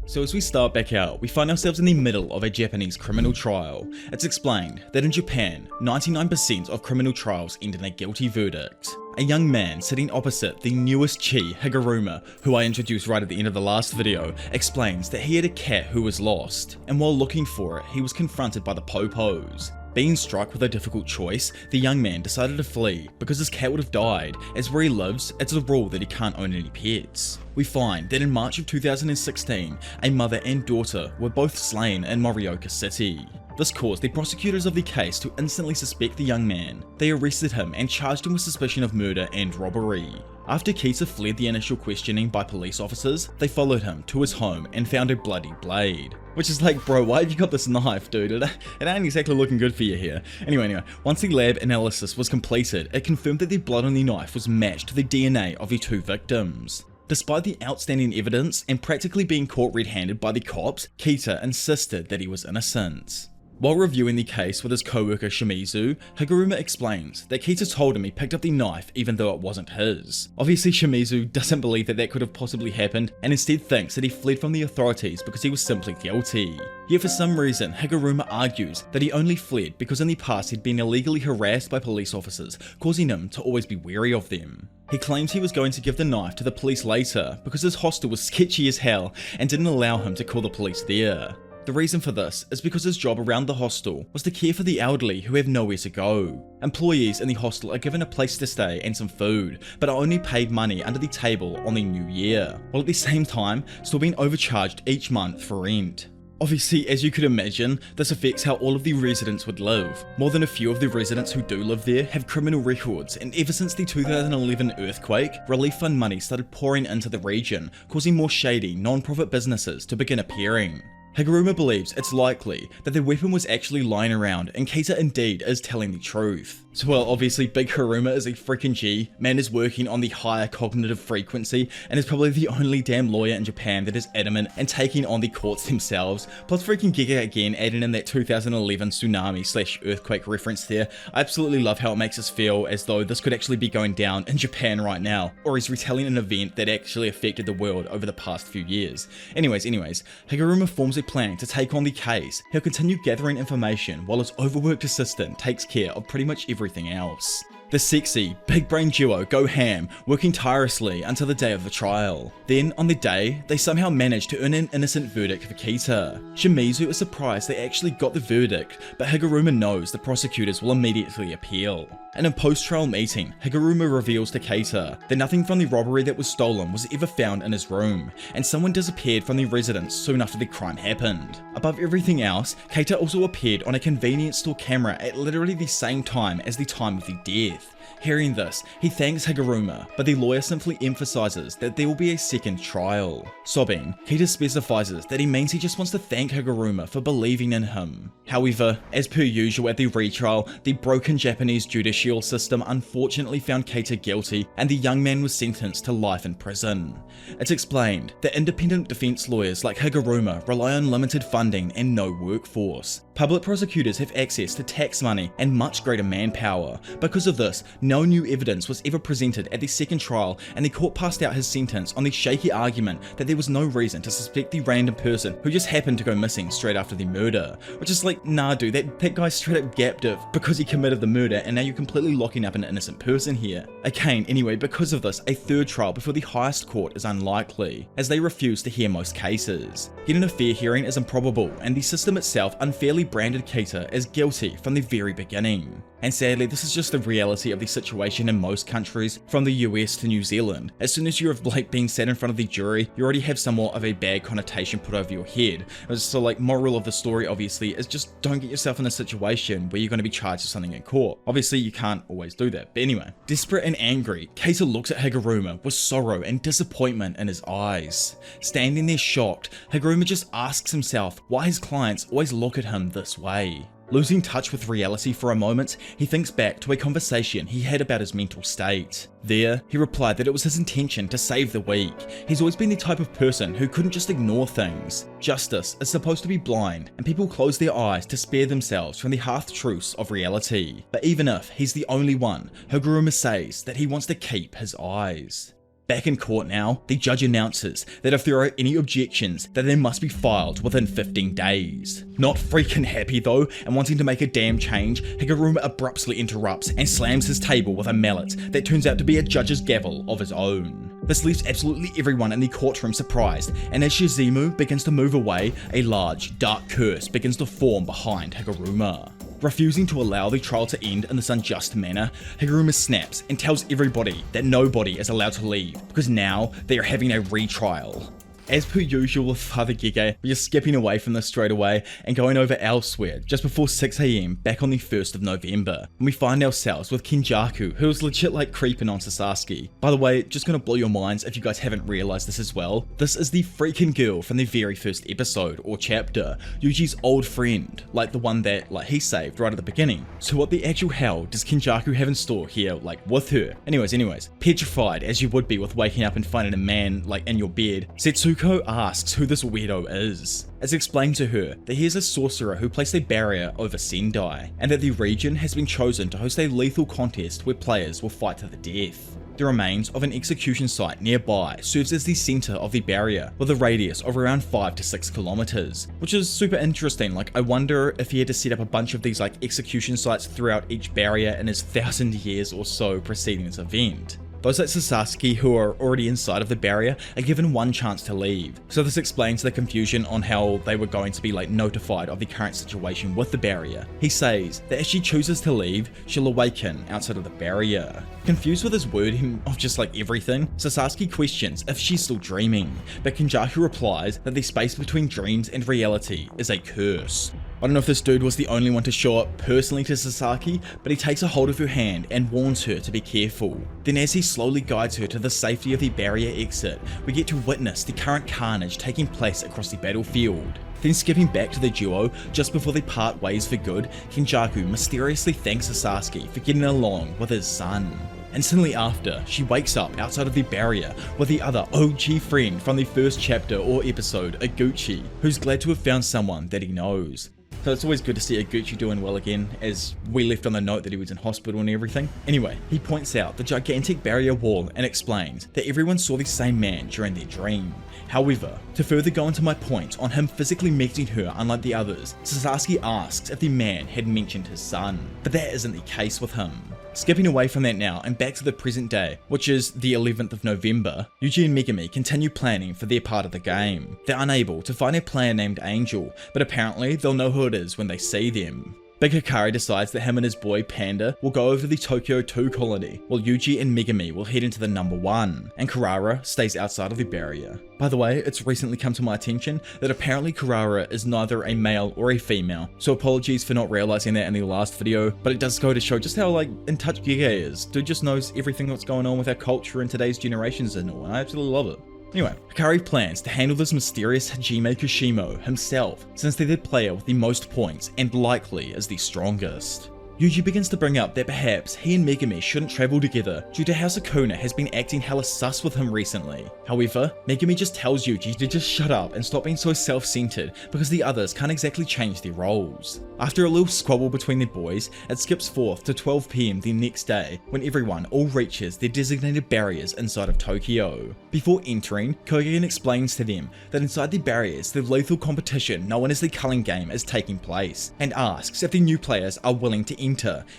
So as we start back out, we find ourselves in the middle of a Japanese criminal trial. It's explained that in Japan, 99% of criminal trials end in a guilty verdict. A young man sitting opposite the newest Chi, Higuruma, who I introduced right at the end of the last video, explains that he had a cat who was lost, and while looking for it, he was confronted by the popos. Being struck with a difficult choice, the young man decided to flee because his cat would have died, as where he lives, it's a rule that he can't own any pets. We find that in March of 2016, a mother and daughter were both slain in Morioka City. This caused the prosecutors of the case to instantly suspect the young man. They arrested him and charged him with suspicion of murder and robbery. After Kita fled the initial questioning by police officers, they followed him to his home and found a bloody blade. Which is like, bro, why have you got this knife, dude? It ain't exactly looking good for you here. Anyway, once the lab analysis was completed, it confirmed that the blood on the knife was matched to the DNA of the two victims. Despite the outstanding evidence and practically being caught red-handed by the cops, Kita insisted that he was innocent. While reviewing the case with his co-worker Shimizu, Higuruma explains that Kita told him he picked up the knife even though it wasn't his. Obviously Shimizu doesn't believe that could have possibly happened and instead thinks that he fled from the authorities because he was simply guilty. Yet for some reason, Higuruma argues that he only fled because in the past he'd been illegally harassed by police officers, causing him to always be wary of them. He claims he was going to give the knife to the police later because his hostel was sketchy as hell and didn't allow him to call the police there. The reason for this is because his job around the hostel was to care for the elderly who have nowhere to go. Employees in the hostel are given a place to stay and some food, but are only paid money under the table on the new year, while at the same time still being overcharged each month for rent. Obviously, as you could imagine, this affects how all of the residents would live. More than a few of the residents who do live there have criminal records, and ever since the 2011 earthquake, relief fund money started pouring into the region, causing more shady, non-profit businesses to begin appearing. Higuruma believes it's likely that the weapon was actually lying around and Kita indeed is telling the truth. So well, obviously Big Hiruma is a freaking G, man is working on the higher cognitive frequency and is probably the only damn lawyer in Japan that is adamant and taking on the courts themselves. Plus freaking Giga again adding in that 2011 tsunami / earthquake reference there. I absolutely love how it makes us feel as though this could actually be going down in Japan right now, or he's retelling an event that actually affected the world over the past few years. Anyways, Higuruma forms a plan to take on the case. He'll continue gathering information while his overworked assistant takes care of pretty much everything else. The sexy, big brain duo go ham, working tirelessly until the day of the trial. Then, on the day, they somehow manage to earn an innocent verdict for Keita. Shimizu is surprised they actually got the verdict, but Higuruma knows the prosecutors will immediately appeal. In a post-trial meeting, Higuruma reveals to Keita that nothing from the robbery that was stolen was ever found in his room, and someone disappeared from the residence soon after the crime happened. Above everything else, Keita also appeared on a convenience store camera at literally the same time as the time of the death. Hearing this, he thanks Higuruma, but the lawyer simply emphasizes that there will be a second trial. Sobbing, Keita specifies that he means he just wants to thank Higuruma for believing in him. However, as per usual at the retrial, the broken Japanese judicial system unfortunately found Keita guilty, and the young man was sentenced to life in prison. It's explained that independent defense lawyers like Higuruma rely on limited funding and no workforce. Public prosecutors have access to tax money and much greater manpower. Because of this, no new evidence was ever presented at the second trial, and the court passed out his sentence on the shaky argument that there was no reason to suspect the random person who just happened to go missing straight after the murder. Which is like, nah dude, that guy straight up gapped it because he committed the murder, and now you're completely locking up an innocent person here. Again, anyway, because of this, a third trial before the highest court is unlikely, as they refuse to hear most cases. Getting a fair hearing is improbable, and the system itself unfairly branded Keita as guilty from the very beginning. And sadly, this is just the reality of the situation in most countries, from the US to New Zealand. As soon as you're like being sat in front of the jury, you already have somewhat of a bad connotation put over your head. So like, moral of the story obviously is just don't get yourself in a situation where you're going to be charged with something in court. Obviously you can't always do that, but anyway. Desperate and angry, Keita looks at Higuruma with sorrow and disappointment in his eyes. Standing there shocked, Higuruma just asks himself why his clients always look at him this way. Losing touch with reality for a moment, he thinks back to a conversation he had about his mental state. There, he replied that it was his intention to save the weak. He's always been the type of person who couldn't just ignore things. Justice is supposed to be blind, and people close their eyes to spare themselves from the harsh truths of reality. But even if he's the only one, Higuruma says that he wants to keep his eyes. Back in court now, the judge announces that if there are any objections, that they must be filed within 15 days. Not freaking happy though, and wanting to make a damn change, Higuruma abruptly interrupts and slams his table with a mallet that turns out to be a judge's gavel of his own. This leaves absolutely everyone in the courtroom surprised, and as Shizumu begins to move away, a large, dark curse begins to form behind Higuruma. Refusing to allow the trial to end in this unjust manner, Higuruma snaps and tells everybody that nobody is allowed to leave, because now they are having a retrial. As per usual with Father Gege, we're just skipping away from this straight away and going over elsewhere just before 6 AM back on the 1st of November, when we find ourselves with Kenjaku, who is legit like creeping on Sasaki. By the way, just gonna blow your minds if you guys haven't realized this as well, this is the freaking girl from the very first episode or chapter, Yuji's old friend, like the one that he saved right at the beginning. So what the actual hell does Kenjaku have in store here with her? Anyways, petrified as you would be with waking up and finding a man in your bed, Setsuko asks who this weirdo is. It's explained to her that he is a sorcerer who placed a barrier over Sendai, and that the region has been chosen to host a lethal contest where players will fight to the death. The remains of an execution site nearby serves as the center of the barrier, with a radius of around 5 to 6 kilometers, which is super interesting. I wonder if he had to set up a bunch of these execution sites throughout each barrier in his 1,000 years or so preceding this event. Those like Sasaki who are already inside of the barrier are given one chance to leave, so this explains the confusion on how they were going to be notified of the current situation with the barrier. He says that if she chooses to leave, she'll awaken outside of the barrier. Confused with his wording of just everything, Sasaki questions if she's still dreaming, but Kenjaku replies that the space between dreams and reality is a curse. I don't know if this dude was the only one to show up personally to Sasaki, but he takes a hold of her hand and warns her to be careful. Then as he slowly guides her to the safety of the barrier exit, we get to witness the current carnage taking place across the battlefield. Then skipping back to the duo, just before they part ways for good, Kenjaku mysteriously thanks Sasaki for getting along with his son. Instantly after, she wakes up outside of the barrier with the other OG friend from the first chapter or episode, Iguchi, who's glad to have found someone that he knows. So it's always good to see Iguchi doing well again, as we left on the note that he was in hospital and everything. Anyway, he points out the gigantic barrier wall and explains that everyone saw the same man during their dream. However, to further go into my point on him physically meeting her unlike the others, Sasaki asks if the man had mentioned his son, but that isn't the case with him. Skipping away from that now and back to the present day, which is the 11th of November, Yuji and Megumi continue planning for their part of the game. They're unable to find a player named Angel, but apparently they'll know who it is when they see them. Big Hikari decides that him and his boy Panda will go over to the Tokyo 2 colony, while Yuji and Megumi will head into the number 1, and Kurara stays outside of the barrier. By the way, it's recently come to my attention that apparently Kurara is neither a male or a female, so apologies for not realizing that in the last video, but it does go to show just how in touch Giga is. Dude just knows everything that's going on with our culture in today's generations and all, and I absolutely love it. Anyway, Hikari plans to handle this mysterious Hajime Kashimo himself, since they're the player with the most points and likely is the strongest. Yuji begins to bring up that perhaps he and Megumi shouldn't travel together due to how Sukuna has been acting hella sus with him recently. However, Megumi just tells Yuji to just shut up and stop being so self-centered because the others can't exactly change their roles. After a little squabble between the boys, it skips forth to 12 PM the next day when everyone all reaches their designated barriers inside of Tokyo. Before entering, Kogen explains to them that inside the barriers the lethal competition known as the Culling Game is taking place, and asks if the new players are willing to enter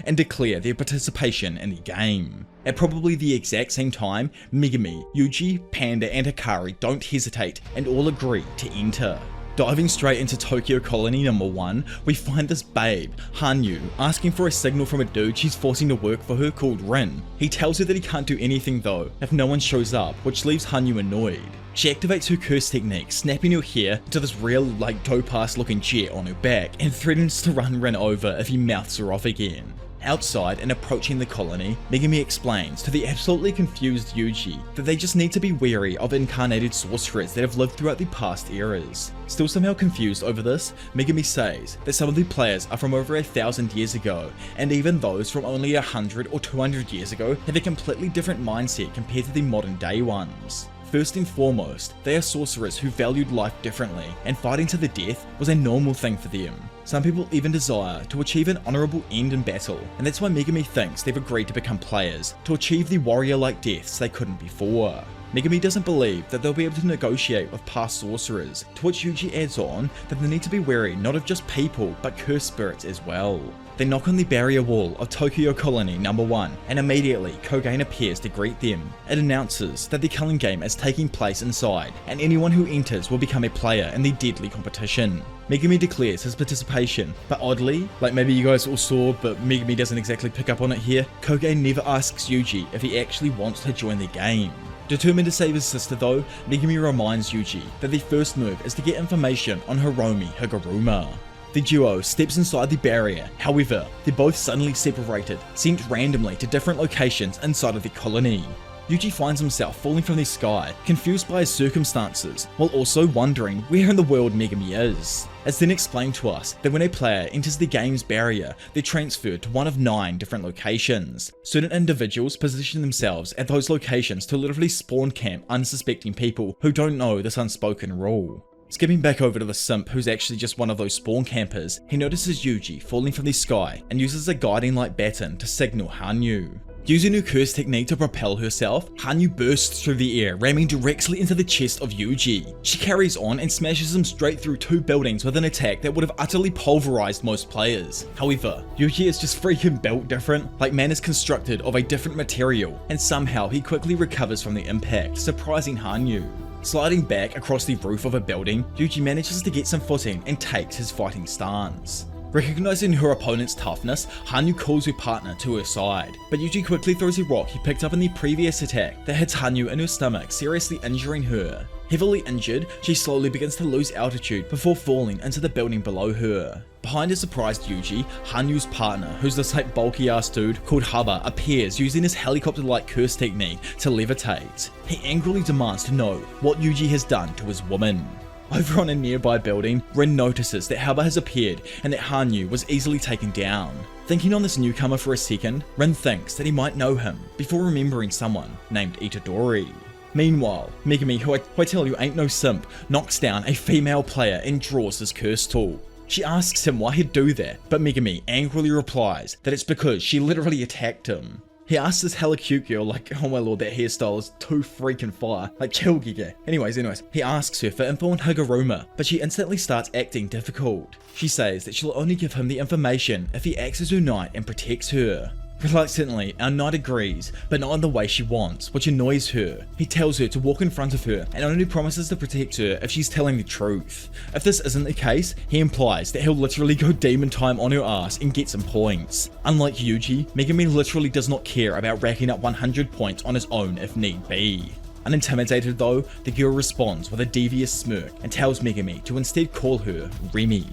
and declare their participation in the game. At probably the exact same time, Megumi, Yuji, Panda and Hikari don't hesitate and all agree to enter. Diving straight into Tokyo Colony number 1, we find this babe, Hanyu, asking for a signal from a dude she's forcing to work for her called Rin. He tells her that he can't do anything though if no one shows up, which leaves Hanyu annoyed. She activates her curse technique, snapping her hair into this real dope-ass looking jet on her back, and threatens to run Rin over if he mouths her off again. Outside and approaching the colony, Megumi explains to the absolutely confused Yuji that they just need to be wary of incarnated sorcerers that have lived throughout the past eras. Still somehow confused over this, Megumi says that some of the players are from over 1,000 years ago, and even those from only 100 or 200 years ago have a completely different mindset compared to the modern day ones. First and foremost, they are sorcerers who valued life differently, and fighting to the death was a normal thing for them. Some people even desire to achieve an honourable end in battle, and that's why Megumi thinks they've agreed to become players, to achieve the warrior-like deaths they couldn't before. Megumi doesn't believe that they'll be able to negotiate with past sorcerers, to which Yuji adds on that they need to be wary not of just people, but cursed spirits as well. They knock on the barrier wall of Tokyo Colony number 1, and immediately Kogen appears to greet them. It announces that the Culling Game is taking place inside, and anyone who enters will become a player in the deadly competition. Megumi declares his participation, but oddly, like maybe you guys all saw but Megumi doesn't exactly pick up on it here, Kogen never asks Yuji if he actually wants to join the game. Determined to save his sister though, Megumi reminds Yuji that the first move is to get information on Hiromi Higuruma. The duo steps inside the barrier, however, they're both suddenly separated, sent randomly to different locations inside of the colony. Yuji finds himself falling from the sky, confused by his circumstances, while also wondering where in the world Megumi is. It's then explained to us that when a player enters the game's barrier, they're transferred to one of 9 different locations. Certain individuals position themselves at those locations to literally spawn camp unsuspecting people who don't know this unspoken rule. Skipping back over to the simp who's actually just one of those spawn campers, he notices Yuji falling from the sky and uses a guiding light baton to signal Hanyu. Using her curse technique to propel herself, Hanyu bursts through the air, ramming directly into the chest of Yuji. She carries on and smashes him straight through 2 buildings with an attack that would have utterly pulverized most players. However, Yuji is just freaking built different, like man is constructed of a different material, and somehow he quickly recovers from the impact, surprising Hanyu. Sliding back across the roof of a building, Yuji manages to get some footing and takes his fighting stance. Recognizing her opponent's toughness, Hanyu calls her partner to her side, but Yuji quickly throws a rock he picked up in the previous attack that hits Hanyu in her stomach, seriously injuring her. Heavily injured, she slowly begins to lose altitude before falling into the building below her. Behind a surprised Yuji, Hanyu's partner, who's this bulky ass dude called Haba, appears using his helicopter-like curse technique to levitate. He angrily demands to know what Yuji has done to his woman. Over on a nearby building, Rin notices that Haba has appeared and that Hanyu was easily taken down. Thinking on this newcomer for a second, Rin thinks that he might know him, before remembering someone named Itadori. Meanwhile, Megumi, who I tell you ain't no simp, knocks down a female player and draws his curse tool. She asks him why he'd do that, but Megumi angrily replies that it's because she literally attacked him. He asks this hella cute girl, like, oh my lord, that hairstyle is too freaking fire. Like, chill, Giga. Anyways, he asks her for info on Higuruma, but she instantly starts acting difficult. She says that she'll only give him the information if he acts as her knight and protects her. Reluctantly, our knight agrees, but not in the way she wants, which annoys her. He tells her to walk in front of her and only promises to protect her if she's telling the truth. If this isn't the case, he implies that he'll literally go demon time on her ass and get some points. Unlike Yuji, Megumi literally does not care about racking up 100 points on his own if need be. Unintimidated though, the girl responds with a devious smirk and tells Megumi to instead call her Remy.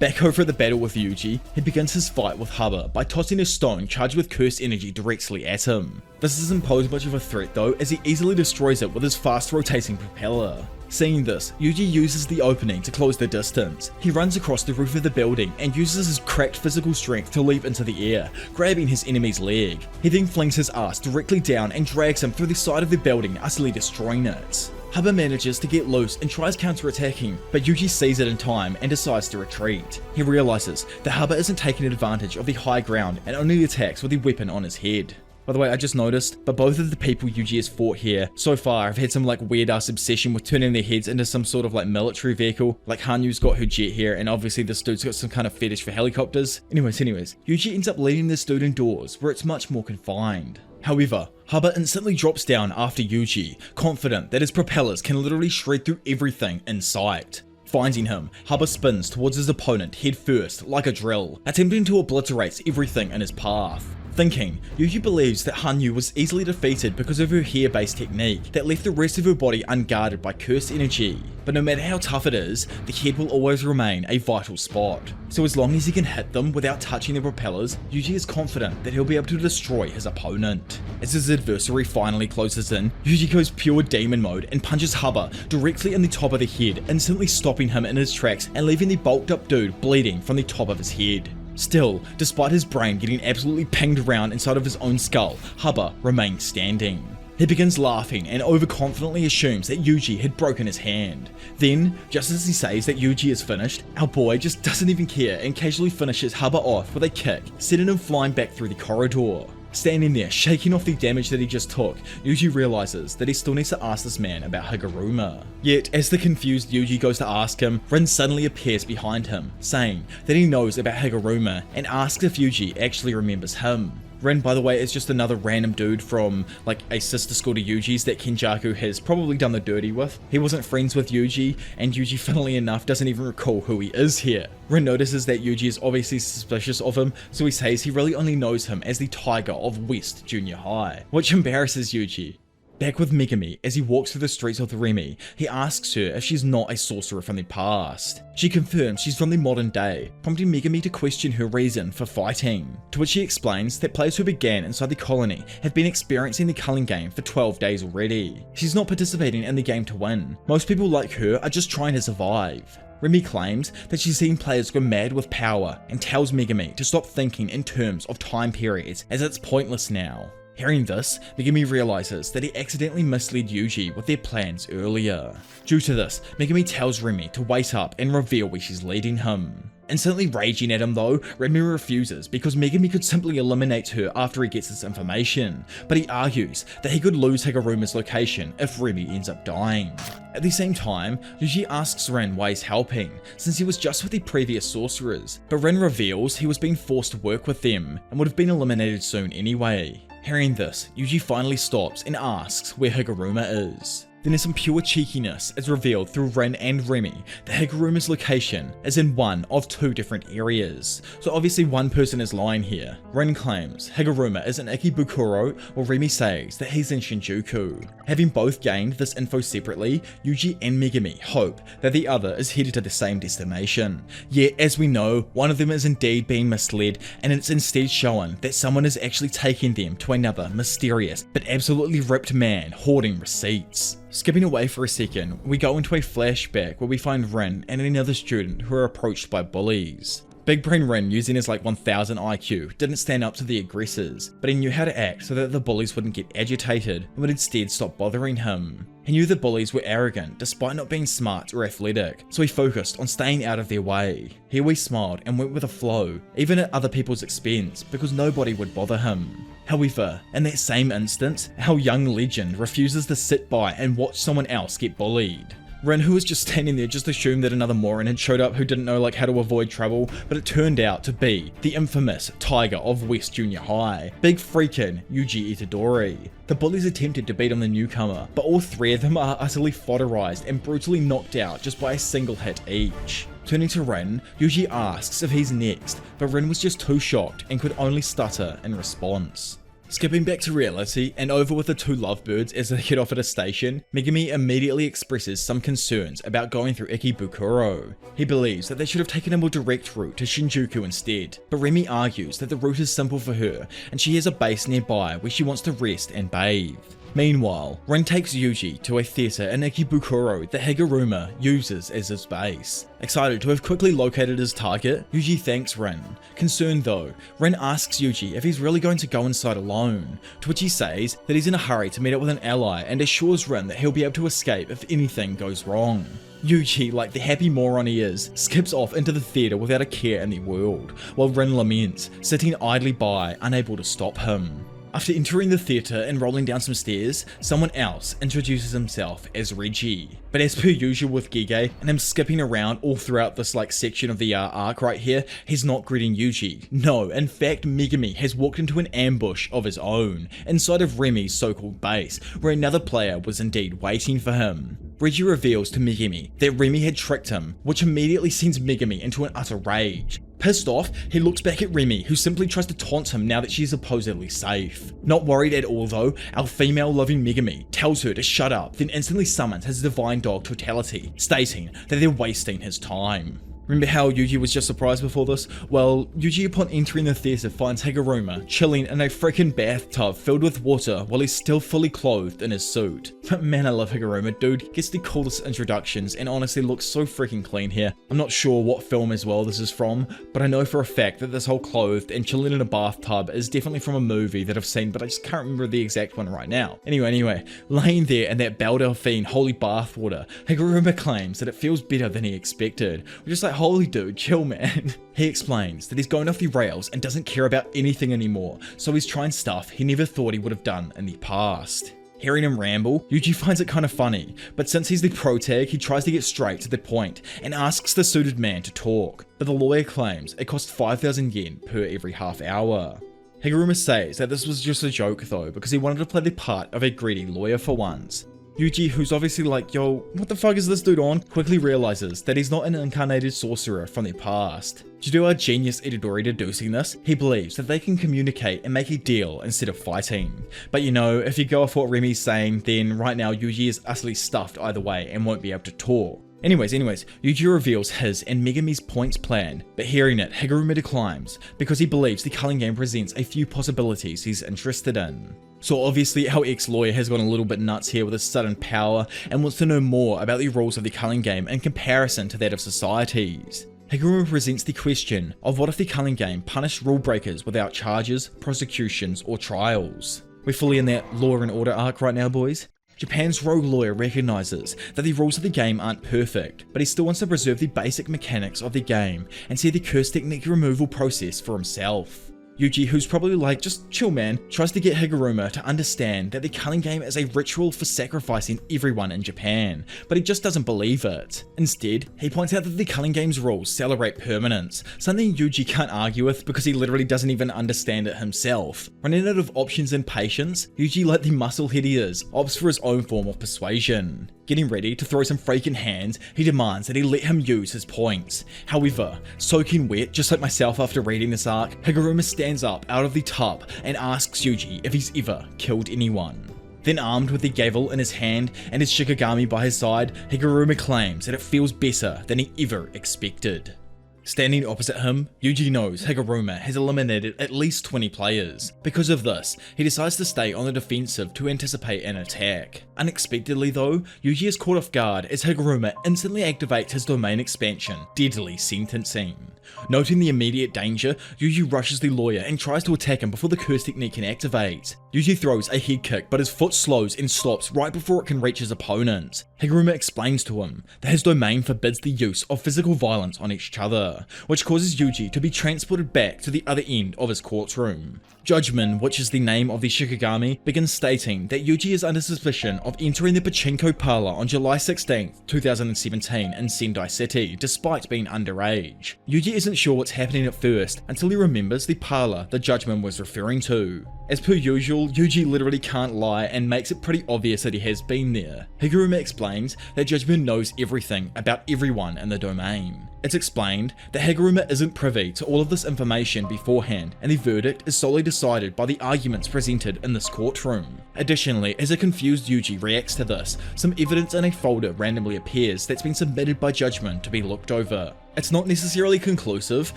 Back over at the battle with Yuji, he begins his fight with Haba by tossing a stone charged with cursed energy directly at him. This doesn't pose much of a threat though, as he easily destroys it with his fast rotating propeller. Seeing this, Yuji uses the opening to close the distance. He runs across the roof of the building and uses his cracked physical strength to leap into the air, grabbing his enemy's leg. He then flings his ass directly down and drags him through the side of the building, utterly destroying it. Haba manages to get loose and tries counter-attacking, but Yuji sees it in time and decides to retreat. He realizes that Haba isn't taking advantage of the high ground and only attacks with the weapon on his head. By the way, I just noticed, but both of the people Yuji has fought here so far have had some like weird ass obsession with turning their heads into some sort of like military vehicle. Like Hanyu's got her jet here, and obviously this dude's got some kind of fetish for helicopters. Anyways, Yuji ends up leading this dude indoors where it's much more confined. However, Haba instantly drops down after Yuji, confident that his propellers can literally shred through everything in sight. Finding him, Haba spins towards his opponent head first like a drill, attempting to obliterate everything in his path. Thinking, Yuji believes that Hanyu was easily defeated because of her hair-based technique that left the rest of her body unguarded by cursed energy. But no matter how tough it is, the head will always remain a vital spot. So as long as he can hit them without touching the propellers, Yuji is confident that he'll be able to destroy his opponent. As his adversary finally closes in, Yuji goes pure demon mode and punches Haba directly in the top of the head, instantly stopping him in his tracks and leaving the bulked up dude bleeding from the top of his head. Still, despite his brain getting absolutely pinged around inside of his own skull, Haba remains standing. He begins laughing and overconfidently assumes that Yuji had broken his hand. Then, just as he says that Yuji is finished, our boy just doesn't even care and casually finishes Haba off with a kick, sending him flying back through the corridor. Standing there, shaking off the damage that he just took, Yuji realizes that he still needs to ask this man about Higuruma. Yet, as the confused Yuji goes to ask him, Rin suddenly appears behind him, saying that he knows about Higuruma and asks if Yuji actually remembers him. Rin, by the way, is just another random dude from like a sister school to Yuji's that Kenjaku has probably done the dirty with. He wasn't friends with Yuji, and Yuji, funnily enough, doesn't even recall who he is here. Rin notices that Yuji is obviously suspicious of him, so he says he really only knows him as the Tiger of West Junior High, which embarrasses Yuji. Back with Megumi, as he walks through the streets of Remy, he asks her if she's not a sorcerer from the past. She confirms she's from the modern day, prompting Megumi to question her reason for fighting. To which she explains that players who began inside the colony have been experiencing the culling game for 12 days already. She's not participating in the game to win. Most people like her are just trying to survive. Remy claims that she's seen players go mad with power and tells Megumi to stop thinking in terms of time periods as it's pointless now. Hearing this, Megumi realizes that he accidentally misled Yuji with their plans earlier. Due to this, Megumi tells Remy to wait up and reveal where she's leading him. Instantly raging at him though, Remy refuses because Megumi could simply eliminate her after he gets this information, but he argues that he could lose Higuruma's location if Remy ends up dying. At the same time, Yuji asks Rin why he's helping, since he was just with the previous sorcerers, but Rin reveals he was being forced to work with them and would have been eliminated soon anyway. Hearing this, Yuji finally stops and asks where Higuruma is. Then in some pure cheekiness, it's revealed through Rin and Remy that Higuruma's location is in one of two different areas. So obviously one person is lying here. Rin claims Higuruma is in Ikebukuro, while Remy says that he's in Shinjuku. Having both gained this info separately, Yuji and Megumi hope that the other is headed to the same destination. Yet, as we know, one of them is indeed being misled, and it's instead shown that someone is actually taking them to another mysterious but absolutely ripped man hoarding receipts. Skipping away for a second, we go into a flashback where we find Rin and another student who are approached by bullies. Big Brain Rin, using his like 1000 IQ, didn't stand up to the aggressors, but he knew how to act so that the bullies wouldn't get agitated and would instead stop bothering him. He knew the bullies were arrogant despite not being smart or athletic, so he focused on staying out of their way. He always smiled and went with the flow, even at other people's expense, because nobody would bother him. However, in that same instance, our young legend refuses to sit by and watch someone else get bullied. Rin, who was just standing there, just assumed that another moron had showed up who didn't know like how to avoid trouble, but it turned out to be the infamous Tiger of West Junior High, big freakin' Yuji Itadori. The bullies attempted to beat on the newcomer, but all three of them are utterly fodderized and brutally knocked out just by a single hit each. Turning to Rin, Yuji asks if he's next, but Rin was just too shocked and could only stutter in response. Skipping back to reality and over with the two lovebirds as they head off at a station, Megumi immediately expresses some concerns about going through Ikebukuro. He believes that they should have taken a more direct route to Shinjuku instead, but Remy argues that the route is simple for her and she has a base nearby where she wants to rest and bathe. Meanwhile, Rin takes Yuji to a theatre in Ikebukuro that Higuruma uses as his base. Excited to have quickly located his target, Yuji thanks Rin. Concerned though, Rin asks Yuji if he's really going to go inside alone, to which he says that he's in a hurry to meet up with an ally and assures Rin that he'll be able to escape if anything goes wrong. Yuji, like the happy moron he is, skips off into the theatre without a care in the world, while Rin laments, sitting idly by, unable to stop him. After entering the theatre and rolling down some stairs, someone else introduces himself as Reggie. But as per usual with Gige, and him skipping around all throughout this section of the arc right here, he's not greeting Yuji. No, in fact Megumi has walked into an ambush of his own, inside of Remy's so-called base, where another player was indeed waiting for him. Reggie reveals to Megumi that Remy had tricked him, which immediately sends Megumi into an utter rage. Pissed off, he looks back at Remy, who simply tries to taunt him now that she's supposedly safe. Not worried at all though, our female-loving Megumi tells her to shut up, then instantly summons his divine dog Totality, stating that they're wasting his time. Remember how Yuji was just surprised before this? Well, Yuji upon entering the theatre finds Higuruma chilling in a freaking bathtub filled with water while he's still fully clothed in his suit. But man, I love Higuruma, dude. Gets the coolest introductions and honestly looks so freaking clean here. I'm not sure what film as well this is from, but I know for a fact that this whole clothed and chilling in a bathtub is definitely from a movie that I've seen, but I just can't remember the exact one right now. Anyway, laying there in that Belle Delphine holy bathwater, Higuruma claims that it feels better than he expected. We're just like, holy dude, chill man. He explains that he's going off the rails and doesn't care about anything anymore, so he's trying stuff he never thought he would have done in the past. Hearing him ramble, Yuji finds it kind of funny, but since he's the pro tag, he tries to get straight to the point and asks the suited man to talk, but the lawyer claims it costs 5,000 yen per every half hour. Higuruma says that this was just a joke though, because he wanted to play the part of a greedy lawyer for once. Yuji, who's obviously like, yo, what the fuck is this dude on? Quickly realizes that he's not an incarnated sorcerer from the past. Due to our genius Itadori deducing this, he believes that they can communicate and make a deal instead of fighting. But you know, if you go off what Remy's saying, then right now Yuji is utterly stuffed either way and won't be able to talk. Anyways, Yuji reveals his and Megumi's points plan, but hearing it, Higuruma declines because he believes the culling game presents a few possibilities he's interested in. So obviously our ex-lawyer has gone a little bit nuts here with his sudden power and wants to know more about the rules of the culling game in comparison to that of societies. Higuruma presents the question of what if the culling game punished rule breakers without charges, prosecutions, or trials. We're fully in that law and order arc right now, boys. Japan's rogue lawyer recognizes that the rules of the game aren't perfect, but he still wants to preserve the basic mechanics of the game and see the curse technique removal process for himself. Yuji, who's probably like, just chill man, tries to get Higuruma to understand that the culling game is a ritual for sacrificing everyone in Japan, but he just doesn't believe it. Instead, he points out that the culling game's rules celebrate permanence, something Yuji can't argue with because he literally doesn't even understand it himself. Running out of options and patience, Yuji, like the musclehead he is, opts for his own form of persuasion. Getting ready to throw some freaking hands, he demands that he let him use his points. However, soaking wet, just like myself after reading this arc, Higuruma stands up out of the tub and asks Yuji if he's ever killed anyone. Then armed with the gavel in his hand and his shikigami by his side, Higuruma claims that it feels better than he ever expected. Standing opposite him, Yuji knows Higuruma has eliminated at least 20 players. Because of this, he decides to stay on the defensive to anticipate an attack. Unexpectedly though, Yuji is caught off guard as Higuruma instantly activates his domain expansion, Deadly Sentencing. Noting the immediate danger, Yuji rushes the lawyer and tries to attack him before the curse technique can activate. Yuji throws a head kick, but his foot slows and stops right before it can reach his opponent. Higuruma explains to him that his domain forbids the use of physical violence on each other, which causes Yuji to be transported back to the other end of his courtroom. Judgment, which is the name of the Shikigami, begins stating that Yuji is under suspicion of entering the pachinko parlor on July 16, 2017 in Sendai City, despite being underage. Yuji isn't sure what's happening at first until he remembers the parlor the Judgment was referring to. As per usual, Yuji literally can't lie and makes it pretty obvious that he has been there. Higuruma explains that Judgment knows everything about everyone in the domain. It's explained that Higuruma isn't privy to all of this information beforehand, and the verdict is solely decided by the arguments presented in this courtroom. Additionally, as a confused Yuji reacts to this, some evidence in a folder randomly appears that's been submitted by Judgment to be looked over. It's not necessarily conclusive,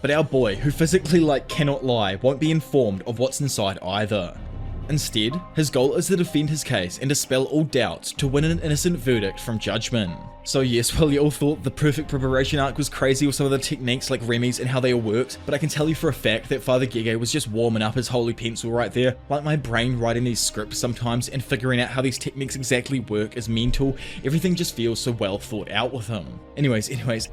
but our boy, who physically cannot lie, won't be informed of what's inside either. Instead, his goal is to defend his case and dispel all doubts to win an innocent verdict from Judgment. So yes, while you all thought the perfect preparation arc was crazy with some of the techniques like Remy's and how they all worked, but I can tell you for a fact that Father Gege was just warming up his holy pencil right there. Like my brain writing these scripts sometimes and figuring out how these techniques exactly work is mental. Everything just feels so well thought out with him. Anyways,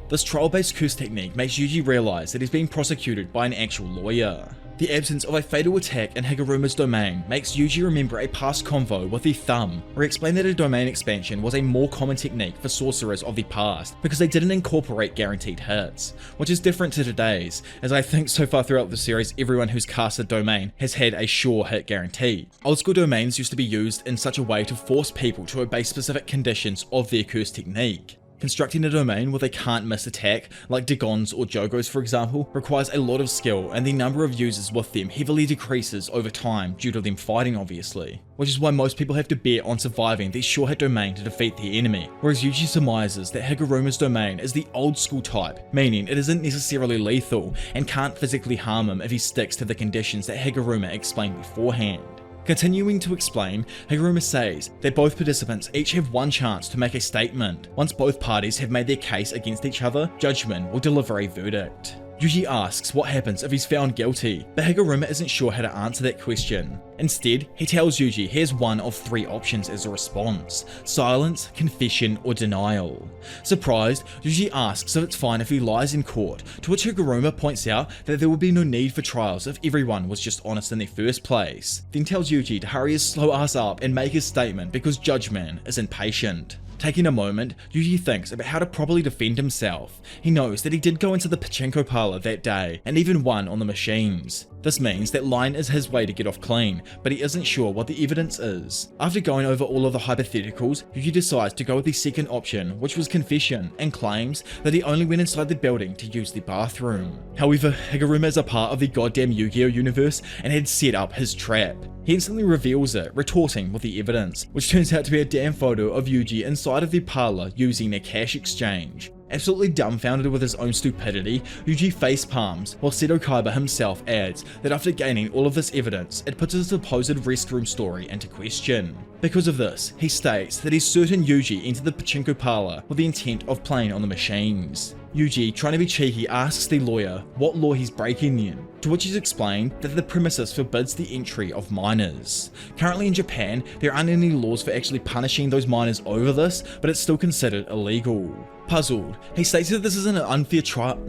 this trial-based curse technique makes Yuji realize that he's being prosecuted by an actual lawyer. The absence of a fatal attack in Higuruma's domain makes Yuji remember a past convo with the Thumb, where he explained that a domain expansion was a more common technique for sorcerers of the past because they didn't incorporate guaranteed hits, which is different to today's, as I think so far throughout the series everyone who's cast a domain has had a sure hit guarantee. Old school domains used to be used in such a way to force people to obey specific conditions of their curse technique. Constructing a domain with a can't miss attack, like Dagon's or Jogo's for example, requires a lot of skill, and the number of users with them heavily decreases over time due to them fighting obviously. Which is why most people have to bet on surviving the sure hit domain to defeat the enemy, whereas Yuji surmises that Higuruma's domain is the old school type, meaning it isn't necessarily lethal and can't physically harm him if he sticks to the conditions that Higuruma explained beforehand. Continuing to explain, Higuruma says that both participants each have one chance to make a statement. Once both parties have made their case against each other, Judgment will deliver a verdict. Yuji asks what happens if he's found guilty, but Higuruma isn't sure how to answer that question. Instead, he tells Yuji he has one of three options as a response: silence, confession, or denial. Surprised, Yuji asks if it's fine if he lies in court, to which Higuruma points out that there would be no need for trials if everyone was just honest in the first place, then tells Yuji to hurry his slow ass up and make his statement because Judgment is impatient. Taking a moment, Yuji thinks about how to properly defend himself. He knows that he did go into the pachinko parlor that day, and even won on the machines. This means that lying is his way to get off clean, but he isn't sure what the evidence is. After going over all of the hypotheticals, Yuji decides to go with the second option, which was confession, and claims that he only went inside the building to use the bathroom. However, Higuruma is a part of the goddamn Yu-Gi-Oh universe and had set up his trap. He instantly reveals it, retorting with the evidence, which turns out to be a damn photo of Yuji inside of the parlor using a cash exchange. Absolutely dumbfounded with his own stupidity, Yuji face palms, while Takaba himself adds that after gaining all of this evidence, it puts his supposed restroom story into question. Because of this, he states that he's certain Yuji entered the pachinko parlor with the intent of playing on the machines. Yuji, trying to be cheeky, asks the lawyer what law he's breaking then, to which he's explained that the premises forbids the entry of minors. Currently in Japan, there aren't any laws for actually punishing those minors over this, but it's still considered illegal. Puzzled, he states that this is an unfair trial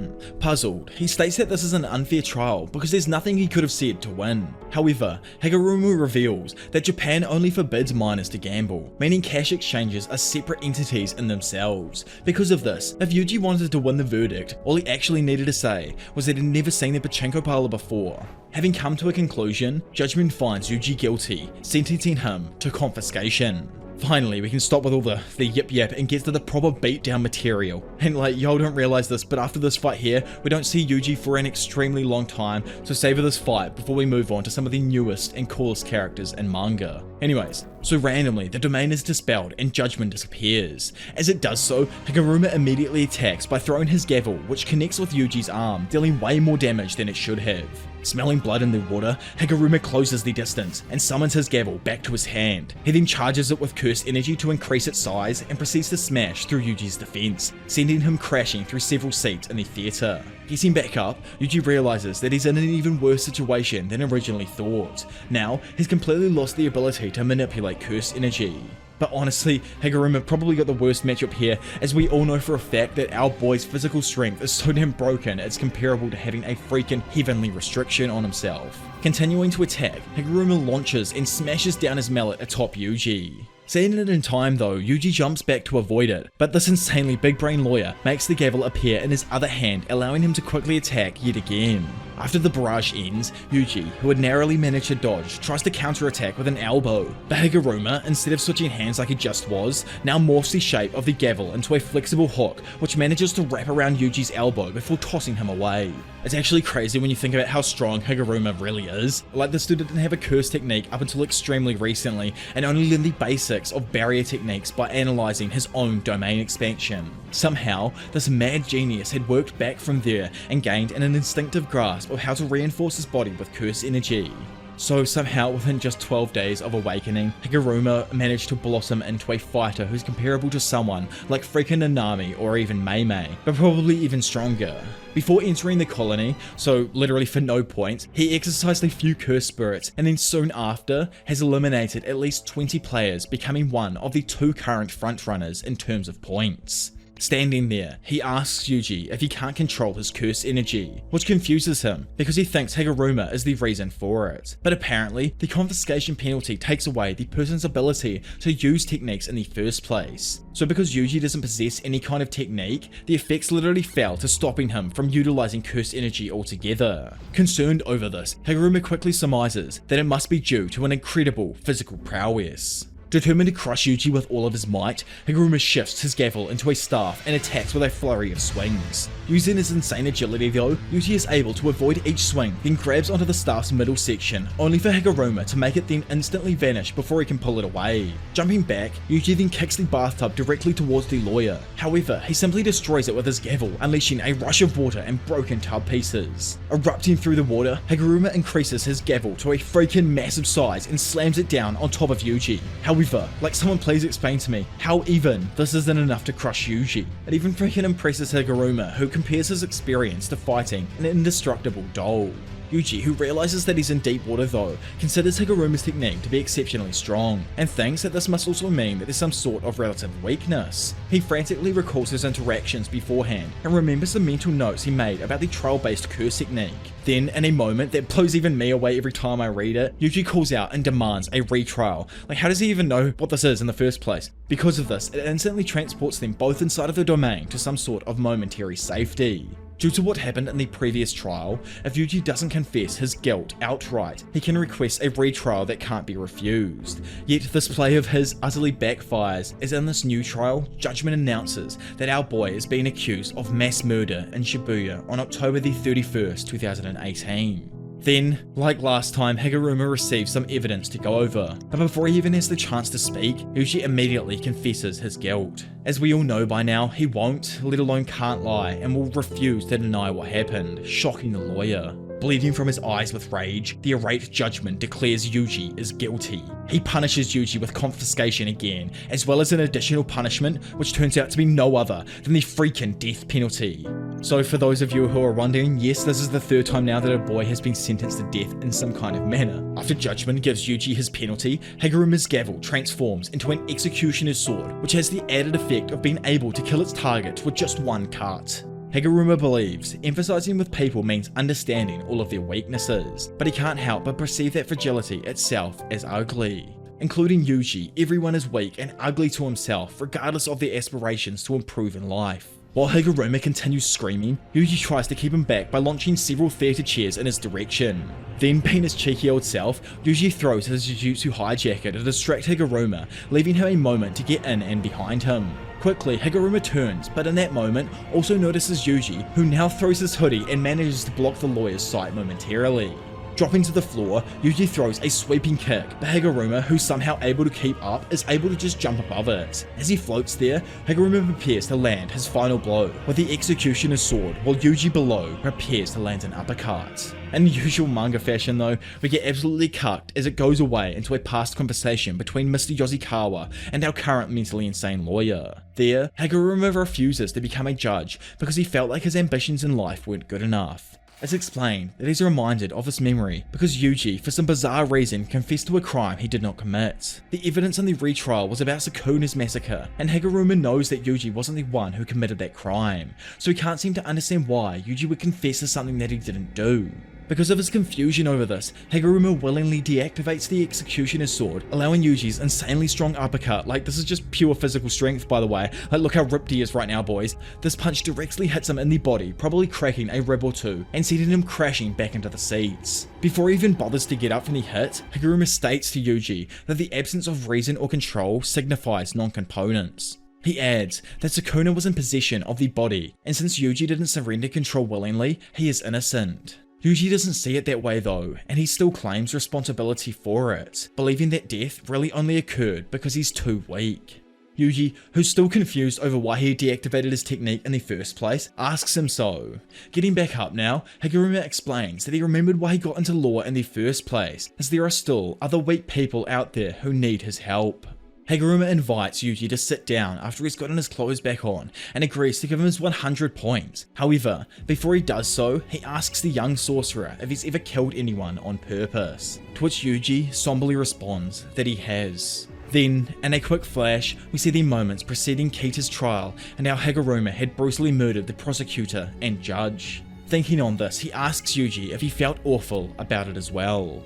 because there's nothing he could have said to win. However, Higuruma reveals that Japan only forbids minors to gamble, meaning cash exchanges are separate entities in themselves. Because of this, if Yuji wanted to win the verdict, all he actually needed to say was that he'd never seen the pachinko parlor before. Having come to a conclusion, Judgment finds Yuji guilty, sentencing him to confiscation. Finally, we can stop with all the yip yap and get to the proper beatdown material. And y'all don't realize this, but after this fight here, we don't see Yuji for an extremely long time, so savor this fight before we move on to some of the newest and coolest characters in manga. Anyways, so randomly, the domain is dispelled and Judgment disappears. As it does so, Higuruma immediately attacks by throwing his gavel, which connects with Yuji's arm, dealing way more damage than it should have. Smelling blood in the water, Higuruma closes the distance and summons his gavel back to his hand. He then charges it with cursed energy to increase its size and proceeds to smash through Yuji's defense, sending him crashing through several seats in the theater. Getting back up, Yuji realizes that he's in an even worse situation than originally thought. Now, he's completely lost the ability to manipulate curse energy. But honestly, Higuruma probably got the worst matchup here, as we all know for a fact that our boy's physical strength is so damn broken it's comparable to having a freaking heavenly restriction on himself. Continuing to attack, Higuruma launches and smashes down his mallet atop Yuji. Seeing it in time though, Yuji jumps back to avoid it, but this insanely big brain lawyer makes the gavel appear in his other hand, allowing him to quickly attack yet again. After the barrage ends, Yuji, who had narrowly managed to dodge, tries to counterattack with an elbow, but Higuruma, instead of switching hands like he just was, now morphs the shape of the gavel into a flexible hook, which manages to wrap around Yuji's elbow before tossing him away. It's actually crazy when you think about how strong Higuruma really is. Like, this dude didn't have a curse technique up until extremely recently, and only learned the basics of barrier techniques by analysing his own domain expansion. Somehow, this mad genius had worked back from there and gained an instinctive grasp of how to reinforce his body with curse energy. So somehow, within just 12 days of awakening, Higuruma managed to blossom into a fighter who's comparable to someone like freaking Nanami or even Mei Mei, but probably even stronger. Before entering the colony, so literally for no point, he exercised a few curse spirits, and then soon after has eliminated at least 20 players, becoming one of the 2 current frontrunners in terms of points. Standing there, he asks Yuji if he can't control his curse energy, which confuses him because he thinks Higuruma is the reason for it. But apparently, the confiscation penalty takes away the person's ability to use techniques in the first place. So because Yuji doesn't possess any kind of technique, the effects literally fell to stopping him from utilizing curse energy altogether. Concerned over this, Higuruma quickly surmises that it must be due to an incredible physical prowess. Determined to crush Yuji with all of his might, Higuruma shifts his gavel into a staff and attacks with a flurry of swings. Using his insane agility though, Yuji is able to avoid each swing, then grabs onto the staff's middle section, only for Higuruma to make it then instantly vanish before he can pull it away. Jumping back, Yuji then kicks the bathtub directly towards the lawyer. However, he simply destroys it with his gavel, unleashing a rush of water and broken tub pieces. Erupting through the water, Higuruma increases his gavel to a freaking massive size and slams it down on top of Yuji. However, like, someone please explain to me how even this isn't enough to crush Yuji. It even freaking impresses Higuruma, who compares his experience to fighting an indestructible doll. Yuji, who realizes that he's in deep water though, considers Higuruma's technique to be exceptionally strong, and thinks that this must also mean that there's some sort of relative weakness. He frantically recalls his interactions beforehand, and remembers the mental notes he made about the trial-based curse technique. Then, in a moment that blows even me away every time I read it, Yuji calls out and demands a retrial. Like, how does he even know what this is in the first place? Because of this, it instantly transports them both inside of the domain to some sort of momentary safety. Due to what happened in the previous trial, if Yuji doesn't confess his guilt outright, he can request a retrial that can't be refused. Yet this play of his utterly backfires, as in this new trial, judgment announces that our boy is being accused of mass murder in Shibuya on October the 31st, 2018. Then, like last time, Higuruma receives some evidence to go over, but before he even has the chance to speak, Yuji immediately confesses his guilt. As we all know by now, he won't, let alone can't lie, and will refuse to deny what happened, shocking the lawyer. Bleeding from his eyes with rage, the irate judgment declares Yuji is guilty. He punishes Yuji with confiscation again, as well as an additional punishment, which turns out to be no other than the freaking death penalty. So for those of you who are wondering, yes, this is the 3rd time now that a boy has been sentenced to death in some kind of manner. After judgment gives Yuji his penalty, Higuruma's gavel transforms into an executioner's sword, which has the added effect of being able to kill its target with just one cut. Higuruma believes emphasizing with people means understanding all of their weaknesses, but he can't help but perceive that fragility itself as ugly. Including Yuji, everyone is weak and ugly to himself, regardless of their aspirations to improve in life. While Higuruma continues screaming, Yuji tries to keep him back by launching several theatre chairs in his direction. Then, being his cheeky old self, Yuji throws his Jujutsu hijacker to distract Higuruma, leaving him a moment to get in and behind him. Quickly, Higuruma turns, but in that moment, also notices Yuji, who now throws his hoodie and manages to block the lawyer's sight momentarily. Dropping to the floor, Yuji throws a sweeping kick, but Higuruma, who's somehow able to keep up, is able to just jump above it. As he floats there, Higuruma prepares to land his final blow with the Executioner's sword, while Yuji below prepares to land an uppercut. In usual manga fashion though, we get absolutely cucked as it goes away into a past conversation between Mr. Yoshikawa and our current mentally insane lawyer. There, Higuruma refuses to become a judge because he felt like his ambitions in life weren't good enough. It's explained that he's reminded of his memory because Yuji, for some bizarre reason, confessed to a crime he did not commit. The evidence in the retrial was about Sukuna's massacre, and Higuruma knows that Yuji wasn't the one who committed that crime, so he can't seem to understand why Yuji would confess to something that he didn't do. Because of his confusion over this, Higuruma willingly deactivates the Executioner's sword, allowing Yuji's insanely strong uppercut. Like, this is just pure physical strength, by the way. Like, look how ripped he is right now, boys. This punch directly hits him in the body, probably cracking a rib or two, and sending him crashing back into the seats. Before he even bothers to get up from the hit, Higuruma states to Yuji that the absence of reason or control signifies non-components. He adds that Sukuna was in possession of the body, and since Yuji didn't surrender control willingly, he is innocent. Yuji doesn't see it that way though, and he still claims responsibility for it, believing that death really only occurred because he's too weak. Yuji, who's still confused over why he deactivated his technique in the first place, asks him so. Getting back up now, Higuruma explains that he remembered why he got into law in the first place, as there are still other weak people out there who need his help. Higuruma invites Yuji to sit down after he's gotten his clothes back on and agrees to give him his 100 points. However, before he does so, he asks the young sorcerer if he's ever killed anyone on purpose, to which Yuji somberly responds that he has. Then, in a quick flash, we see the moments preceding Kita's trial and how Higuruma had brutally murdered the prosecutor and judge. Thinking on this, he asks Yuji if he felt awful about it as well.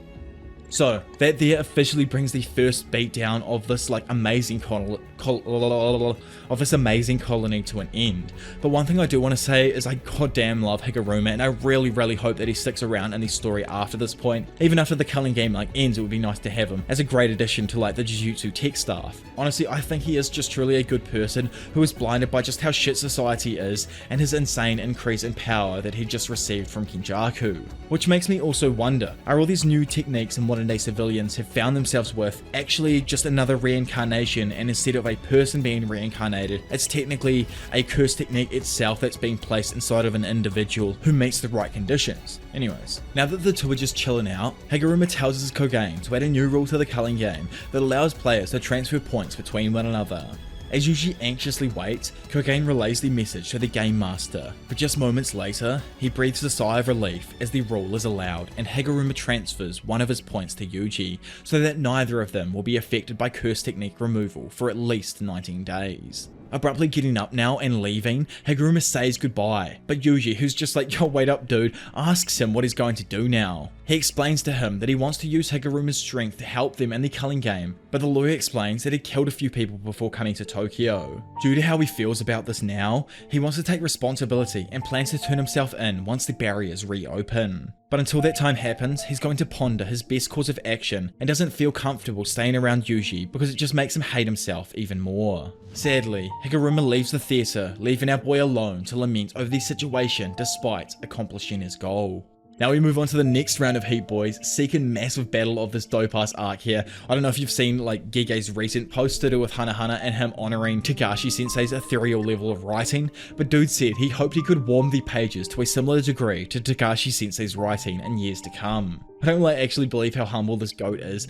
So, that there officially brings the first beatdown of this amazing colony to an end. But one thing I do want to say is I goddamn love Higuruma, and I really hope that he sticks around in the story after this point. Even after the Culling game ends, it would be nice to have him as a great addition to the Jujutsu tech staff. Honestly, I think he is just truly a good person who is blinded by just how shit society is and his insane increase in power that he just received from Kenjaku. Which makes me also wonder, are all these new techniques and modern day civilians have found themselves with actually just another reincarnation, and instead of a person being reincarnated, it's technically a curse technique itself that's being placed inside of an individual who meets the right conditions. Anyways, now that the two are just chilling out, Higuruma tells his Kogain to add a new rule to the Culling game that allows players to transfer points between one another. As Yuji anxiously waits, Kogain relays the message to the Game Master, but just moments later, he breathes a sigh of relief as the rule is allowed and Higuruma transfers one of his points to Yuji, so that neither of them will be affected by curse technique removal for at least 19 days. Abruptly getting up now and leaving, Higuruma says goodbye, but Yuji, who's just like, yo, wait up dude, asks him what he's going to do now. He explains to him that he wants to use Higuruma's strength to help them in the Culling game, but the lawyer explains that he killed a few people before coming to Tokyo. Due to how he feels about this now, he wants to take responsibility and plans to turn himself in once the barriers reopen. But until that time happens, he's going to ponder his best course of action and doesn't feel comfortable staying around Yuji because it just makes him hate himself even more. Sadly, Higuruma leaves the theatre, leaving our boy alone to lament over the situation despite accomplishing his goal. Now we move on to the next round of heat, boys. Second massive battle of this dope ass arc here. I don't know if you've seen Gege's recent post to do with Hana and him honoring Kakashi Sensei's ethereal level of writing, but dude said he hoped he could warm the pages to a similar degree to Kakashi Sensei's writing in years to come. I don't actually believe how humble this goat is.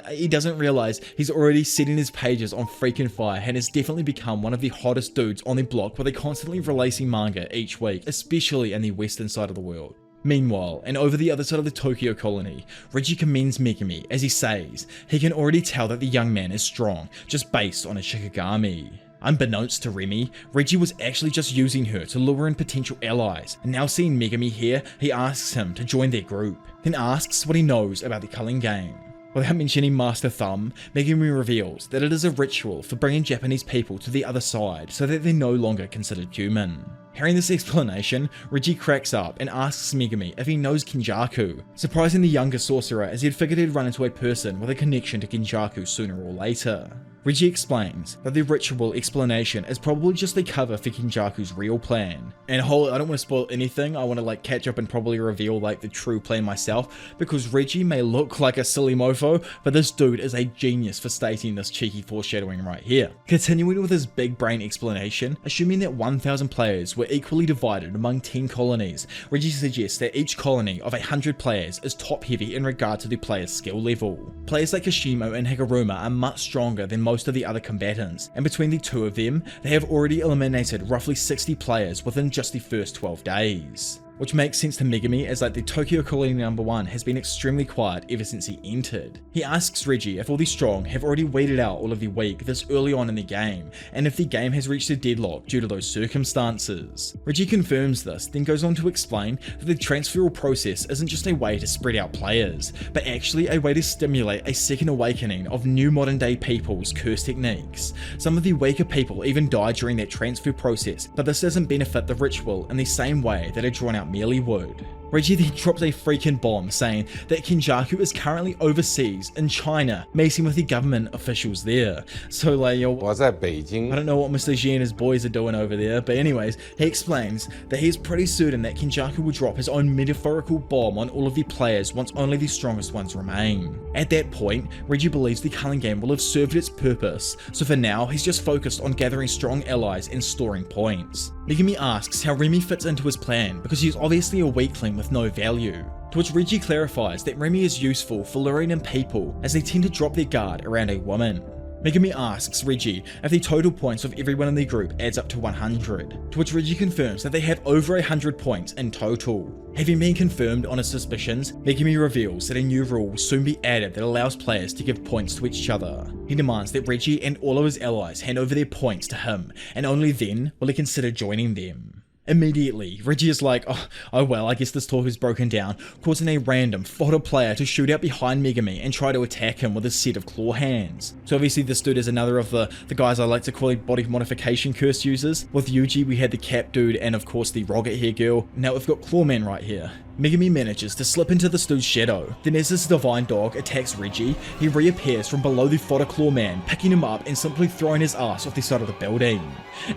He doesn't realize he's already setting his pages on freaking fire and has definitely become one of the hottest dudes on the block, where they're constantly releasing manga each week, especially in the western side of the world. Meanwhile, and over the other side of the Tokyo colony, Reggie commends Megumi as he says he can already tell that the young man is strong just based on his Shikigami. Unbeknownst to Remy, Reggie was actually just using her to lure in potential allies, and now seeing Megumi here, he asks him to join their group, then asks what he knows about the Culling game. Without mentioning Master Thumb, Megumi reveals that it is a ritual for bringing Japanese people to the other side so that they're no longer considered human. Hearing this explanation, Reggie cracks up and asks Megumi if he knows Kenjaku, surprising the younger sorcerer as he'd figured he'd run into a person with a connection to Kenjaku sooner or later. Reggie explains that the ritual explanation is probably just a cover for Kenjaku's real plan. And I don't want to spoil anything, I want to catch up and probably reveal the true plan myself, because Reggie may look like a silly mofo, but this dude is a genius for stating this cheeky foreshadowing right here. Continuing with his big brain explanation, assuming that 1,000 players were equally divided among 10 colonies, Reggie suggests that each colony of 100 players is top heavy in regard to the player's skill level. Players like Kashimo and Higuruma are much stronger than most of the other combatants, and between the two of them, they have already eliminated roughly 60 players within just the first 12 days. Which makes sense to Megumi as the Tokyo Colony #1 has been extremely quiet ever since he entered. He asks Reggie if all the strong have already weeded out all of the weak this early on in the game, and if the game has reached a deadlock due to those circumstances. Reggie confirms this, then goes on to explain that the transferal process isn't just a way to spread out players, but actually a way to stimulate a second awakening of new modern day people's curse techniques. Some of the weaker people even die during that transfer process, but this doesn't benefit the ritual in the same way that a drawn out merely would. Reggie then drops a freaking bomb saying that Kenjaku is currently overseas in China, meeting with the government officials there. So yo, 我在北京 I don't know what Mr. G and his boys are doing over there, but anyways, he explains that he is pretty certain that Kenjaku will drop his own metaphorical bomb on all of the players once only the strongest ones remain. At that point, Reggie believes the culling game will have served its purpose, so for now he's just focused on gathering strong allies and storing points. Megumi asks how Remy fits into his plan because he's obviously a weakling with no value, to which Reggie clarifies that Remy is useful for luring in people as they tend to drop their guard around a woman. Megumi asks Reggie if the total points of everyone in the group adds up to 100, to which Reggie confirms that they have over 100 points in total. Having been confirmed on his suspicions, Megumi reveals that a new rule will soon be added that allows players to give points to each other. He demands that Reggie and all of his allies hand over their points to him, and only then will he consider joining them. Immediately, Reggie is like, oh well, I guess this talk is broken down, causing a random fodder player to shoot out behind Megumi and try to attack him with a set of claw hands. So obviously this dude is another of the guys I like to call body modification curse users. With Yuji we had the cap dude and of course the rocket hair girl. Now we've got Clawman right here. Megumi manages to slip into this dude's shadow. Then as this divine dog attacks Reggie, he reappears from below the fodder Clawman, picking him up and simply throwing his ass off the side of the building.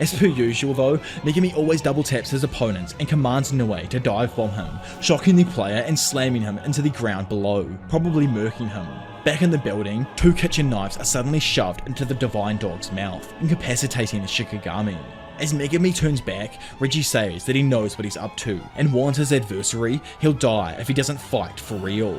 As per usual though, Megumi always double taps his opponent and commands Nue to dive bomb him, shocking the player and slamming him into the ground below, probably murking him. Back in the building, 2 kitchen knives are suddenly shoved into the divine dog's mouth, incapacitating the Shikigami. As Megumi turns back, Reggie says that he knows what he's up to, and warns his adversary he'll die if he doesn't fight for real.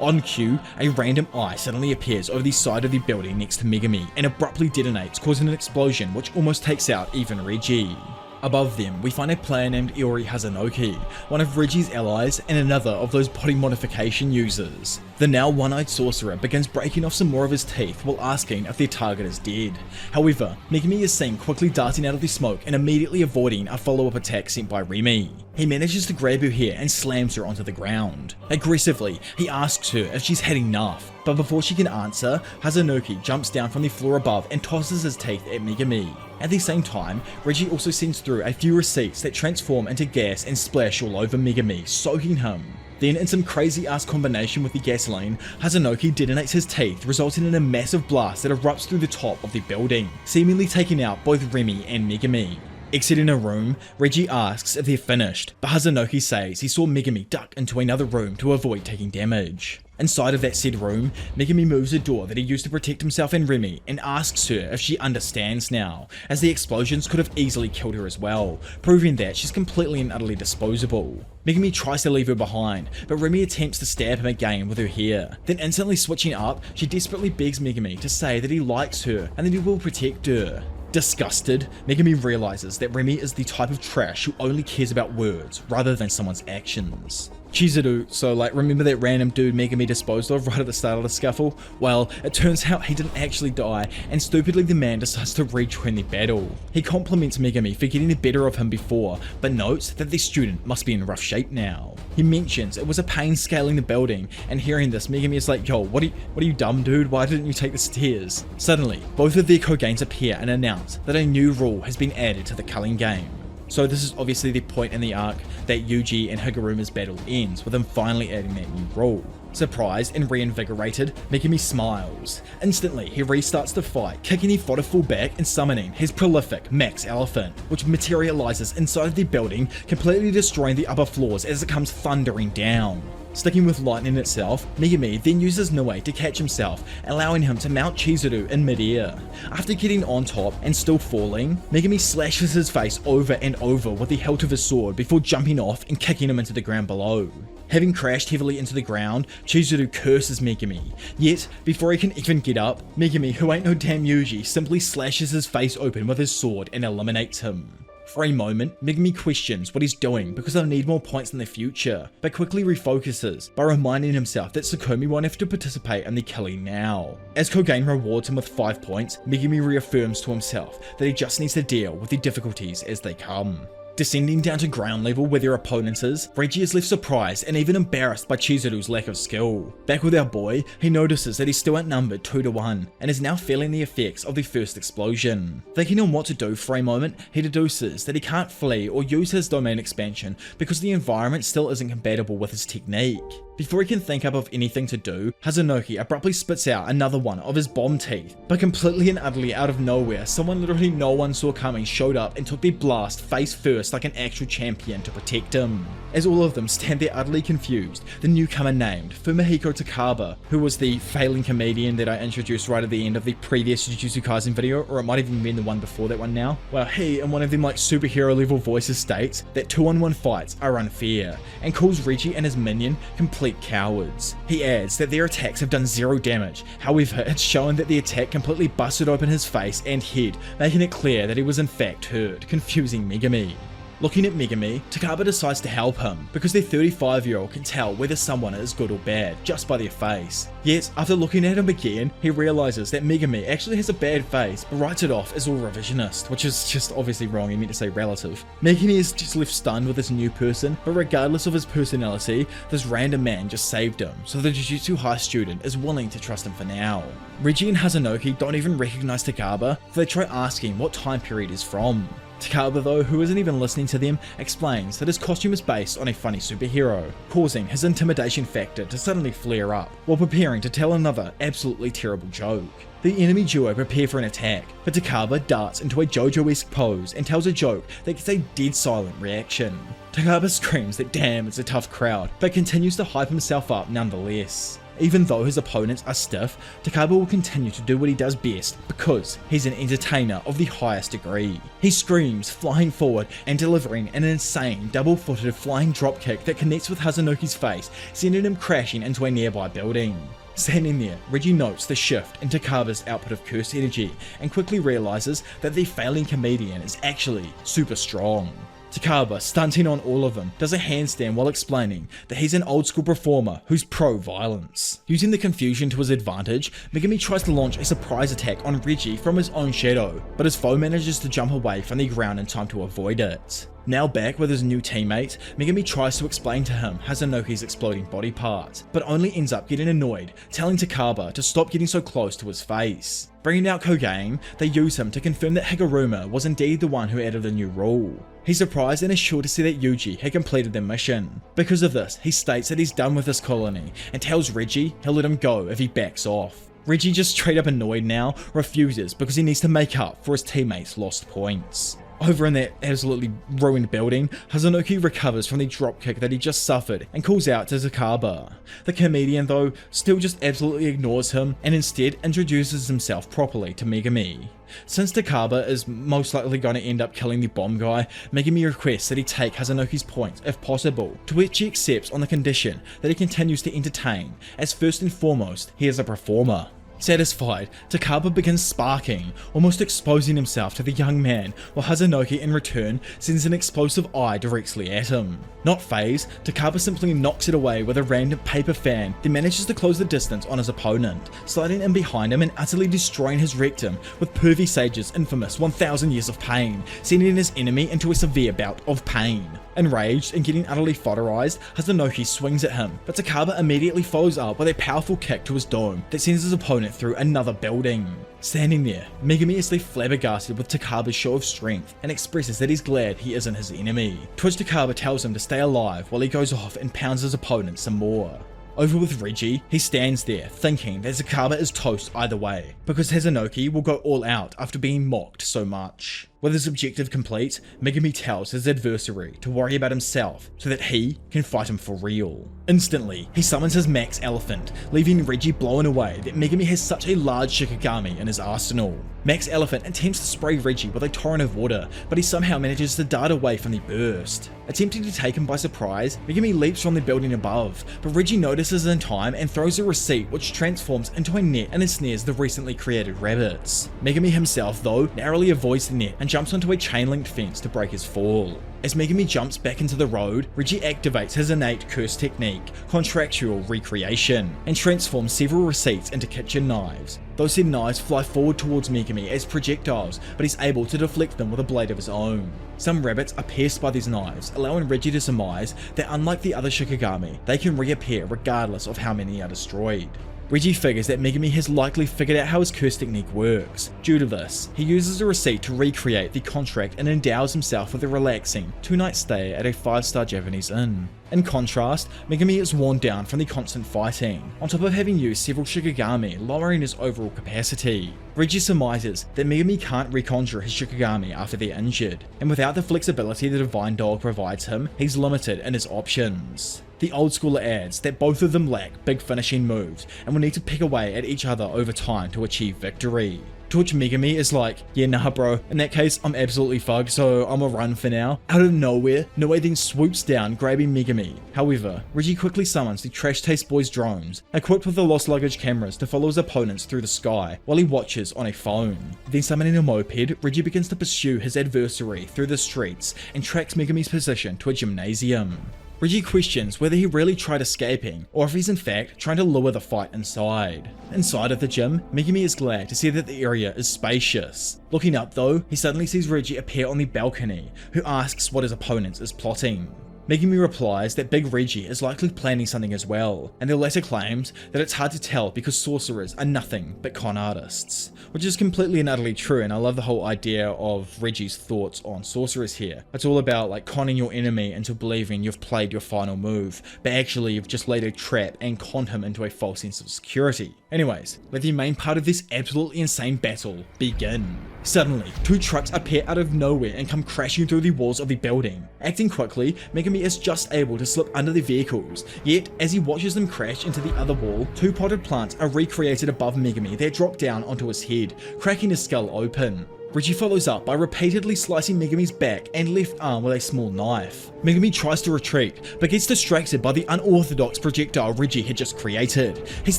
On cue, a random eye suddenly appears over the side of the building next to Megumi and abruptly detonates, causing an explosion which almost takes out even Reggie. Above them, we find a player named Iori Hazunoki, one of Reggie's allies and another of those body modification users. The now one-eyed sorcerer begins breaking off some more of his teeth while asking if their target is dead. However, Megumi is seen quickly darting out of the smoke and immediately avoiding a follow-up attack sent by Remy. He manages to grab her hair and slams her onto the ground. Aggressively, he asks her if she's had enough, but before she can answer, Hazunoki jumps down from the floor above and tosses his teeth at Megumi. At the same time, Reggie also sends through a few receipts that transform into gas and splash all over Megumi, soaking him. Then, in some crazy ass combination with the gasoline, Hazunoki detonates his teeth, resulting in a massive blast that erupts through the top of the building, seemingly taking out both Remy and Megumi. Exiting a room, Reggie asks if they're finished, but Hazunoki says he saw Megumi duck into another room to avoid taking damage. Inside of that said room, Megumi moves a door that he used to protect himself and Remy and asks her if she understands now, as the explosions could have easily killed her as well, proving that she's completely and utterly disposable. Megumi tries to leave her behind, but Remy attempts to stab him again with her hair. Then instantly switching up, she desperately begs Megumi to say that he likes her and that he will protect her. Disgusted, Megumi realizes that Remy is the type of trash who only cares about words rather than someone's actions. Chizuru, so remember that random dude Megumi disposed of right at the start of the scuffle? Well, it turns out he didn't actually die, and stupidly the man decides to rejoin the battle. He compliments Megumi for getting the better of him before, but notes that the student must be in rough shape now. He mentions it was a pain scaling the building, and hearing this, Megumi is like, yo, what are you dumb dude, why didn't you take the stairs? Suddenly, both of their Koganes appear and announce that a new rule has been added to the culling game. So this is obviously the point in the arc that Yuji and Higuruma's battle ends, with him finally adding that new rule. Surprised and reinvigorated, Megumi smiles. Instantly, he restarts the fight, kicking the fodder full back and summoning his prolific Max Elephant, which materializes inside the building, completely destroying the upper floors as it comes thundering down. Sticking with lightning itself, Megumi then uses Nue to catch himself, allowing him to mount Chizuru in midair. After getting on top and still falling, Megumi slashes his face over and over with the hilt of his sword before jumping off and kicking him into the ground below. Having crashed heavily into the ground, Chizuru curses Megumi. Yet, before he can even get up, Megumi, who ain't no damn Yuji, simply slashes his face open with his sword and eliminates him. For a moment, Megumi questions what he's doing because he'll need more points in the future, but quickly refocuses by reminding himself that Tsukumi won't have to participate in the killing now. As Kogain rewards him with 5 points, Megumi reaffirms to himself that he just needs to deal with the difficulties as they come. Descending down to ground level where their opponent is, Reggie is left surprised and even embarrassed by Chizuru's lack of skill. Back with our boy, he notices that he's still outnumbered 2-1 and is now feeling the effects of the first explosion. Thinking on what to do for a moment, he deduces that he can't flee or use his domain expansion because the environment still isn't compatible with his technique. Before he can think up of anything to do, Hazunoki abruptly spits out another one of his bomb teeth, but completely and utterly out of nowhere, someone literally no one saw coming showed up and took the blast face first like an actual champion to protect him. As all of them stand there utterly confused, the newcomer named Fumihiko Takaba, who was the failing comedian that I introduced right at the end of the previous Jujutsu Kaisen video, or it might have even been the one before that one now. Well, he, in one of them like superhero level voices, states that 2-on-1 fights are unfair, and calls Reggie and his minion complete cowards. He adds that their attacks have done 0 damage, however it's shown that the attack completely busted open his face and head, making it clear that he was in fact hurt, confusing Megumi. Looking at Megumi, Takaba decides to help him because the 35-year-old can tell whether someone is good or bad just by their face. Yet, after looking at him again, he realizes that Megumi actually has a bad face but writes it off as all revisionist, which is just obviously wrong, he meant to say relative. Megumi is just left stunned with this new person, but regardless of his personality, this random man just saved him, so the Jujutsu High student is willing to trust him for now. Reggie and Hazunoki don't even recognize Takaba, so they try asking what time period he's from. Takaba, though, who isn't even listening to them, explains that his costume is based on a funny superhero, causing his intimidation factor to suddenly flare up, while preparing to tell another absolutely terrible joke. The enemy duo prepare for an attack, but Takaba darts into a JoJo-esque pose and tells a joke that gets a dead silent reaction. Takaba screams that damn, it's a tough crowd, but continues to hype himself up nonetheless. Even though his opponents are stiff, Takaba will continue to do what he does best because he's an entertainer of the highest degree. He screams, flying forward and delivering an insane double-footed flying dropkick that connects with Hazunoki's face, sending him crashing into a nearby building. Standing there, Reggie notes the shift in Takaba's output of curse energy and quickly realizes that the failing comedian is actually super strong. Takaba, stunting on all of them, does a handstand while explaining that he's an old school performer who's pro-violence. Using the confusion to his advantage, Megumi tries to launch a surprise attack on Reggie from his own shadow, but his foe manages to jump away from the ground in time to avoid it. Now back with his new teammate, Megumi tries to explain to him Hazunoki's exploding body parts, but only ends up getting annoyed, telling Takaba to stop getting so close to his face. Bringing out Kogain, they use him to confirm that Higuruma was indeed the one who added the new rule. He's surprised and is sure to see that Yuji had completed the mission. Because of this, he states that he's done with this colony, and tells Reggie he'll let him go if he backs off. Reggie, just straight up annoyed now, refuses because he needs to make up for his teammates' lost points. Over in that absolutely ruined building, Hazunoki recovers from the dropkick that he just suffered and calls out to Takaba. The comedian, though, still just absolutely ignores him and instead introduces himself properly to Megumi. Since Takaba is most likely going to end up killing the bomb guy, Megumi requests that he take Hazunoki's points if possible, to which he accepts on the condition that he continues to entertain, as first and foremost, he is a performer. Satisfied, Takaba begins sparking, almost exposing himself to the young man, while Hazunoki in return sends an explosive eye directly at him. Not fazed, Takaba simply knocks it away with a random paper fan, then manages to close the distance on his opponent, sliding in behind him and utterly destroying his rectum with Pervy Sage's infamous 1000 years of pain, sending his enemy into a severe bout of pain. Enraged and getting utterly fodderized, Hazunoki swings at him, but Takaba immediately follows up with a powerful kick to his dome that sends his opponent through another building. Standing there, Megumi is left flabbergasted with Takaba's show of strength and expresses that he's glad he isn't his enemy, to which Takaba tells him to stay alive while he goes off and pounds his opponent some more. Over with Reggie, he stands there thinking that Takaba is toast either way, because Hazunoki will go all out after being mocked so much. With his objective complete, Megumi tells his adversary to worry about himself so that he can fight him for real. Instantly, he summons his Max Elephant, leaving Reggie blown away that Megumi has such a large Shikigami in his arsenal. Max Elephant attempts to spray Reggie with a torrent of water, but he somehow manages to dart away from the burst. Attempting to take him by surprise, Megumi leaps from the building above, but Reggie notices in time and throws a receipt which transforms into a net and ensnares the recently created rabbits. Megumi himself, though, narrowly avoids the net and jumps onto a chain-linked fence to break his fall. As Megumi jumps back into the road, Reggie activates his innate curse technique, Contractual Recreation, and transforms several receipts into kitchen knives. Those said knives fly forward towards Megumi as projectiles, but he's able to deflect them with a blade of his own. Some rabbits are pierced by these knives, allowing Reggie to surmise that unlike the other Shikigami, they can reappear regardless of how many are destroyed. Reggie figures that Megumi has likely figured out how his curse technique works. Due to this, he uses a receipt to recreate the contract and endows himself with a relaxing 2-night stay at a 5-star Japanese inn. In contrast, Megumi is worn down from the constant fighting, on top of having used several Shikigami, lowering his overall capacity. Reggie surmises that Megumi can't reconjure his Shikigami after they're injured, and without the flexibility the Divine Dog provides him, he's limited in his options. The old schooler adds that both of them lack big finishing moves and will need to pick away at each other over time to achieve victory. To which Megumi is like, yeah nah bro, in that case I'm absolutely fucked, so I'ma run for now. Out of nowhere, Noe then swoops down, grabbing Megumi. However, Reggie quickly summons the Trash Taste Boys drones, equipped with the lost luggage cameras to follow his opponents through the sky while he watches on a phone. Then summoning a moped, Reggie begins to pursue his adversary through the streets and tracks Megumi's position to a gymnasium. Reggie questions whether he really tried escaping, or if he's in fact trying to lure the fight inside. Inside of the gym, Megumi is glad to see that the area is spacious. Looking up though, he suddenly sees Reggie appear on the balcony, who asks what his opponent is plotting. Megumi replies that Big Reggie is likely planning something as well, and the latter claims that it's hard to tell because sorcerers are nothing but con artists. Which is completely and utterly true, and I love the whole idea of Reggie's thoughts on sorcerers here. It's all about like conning your enemy into believing you've played your final move, but actually you've just laid a trap and conned him into a false sense of security. Anyways, let the main part of this absolutely insane battle begin. Suddenly, 2 trucks appear out of nowhere and come crashing through the walls of the building. Acting quickly, Megumi is just able to slip under the vehicles, yet as he watches them crash into the other wall, 2 potted plants are recreated above Megumi that drop down onto his head, cracking his skull open. Reggie follows up by repeatedly slicing Megumi's back and left arm with a small knife. Megumi tries to retreat, but gets distracted by the unorthodox projectile Reggie had just created. He's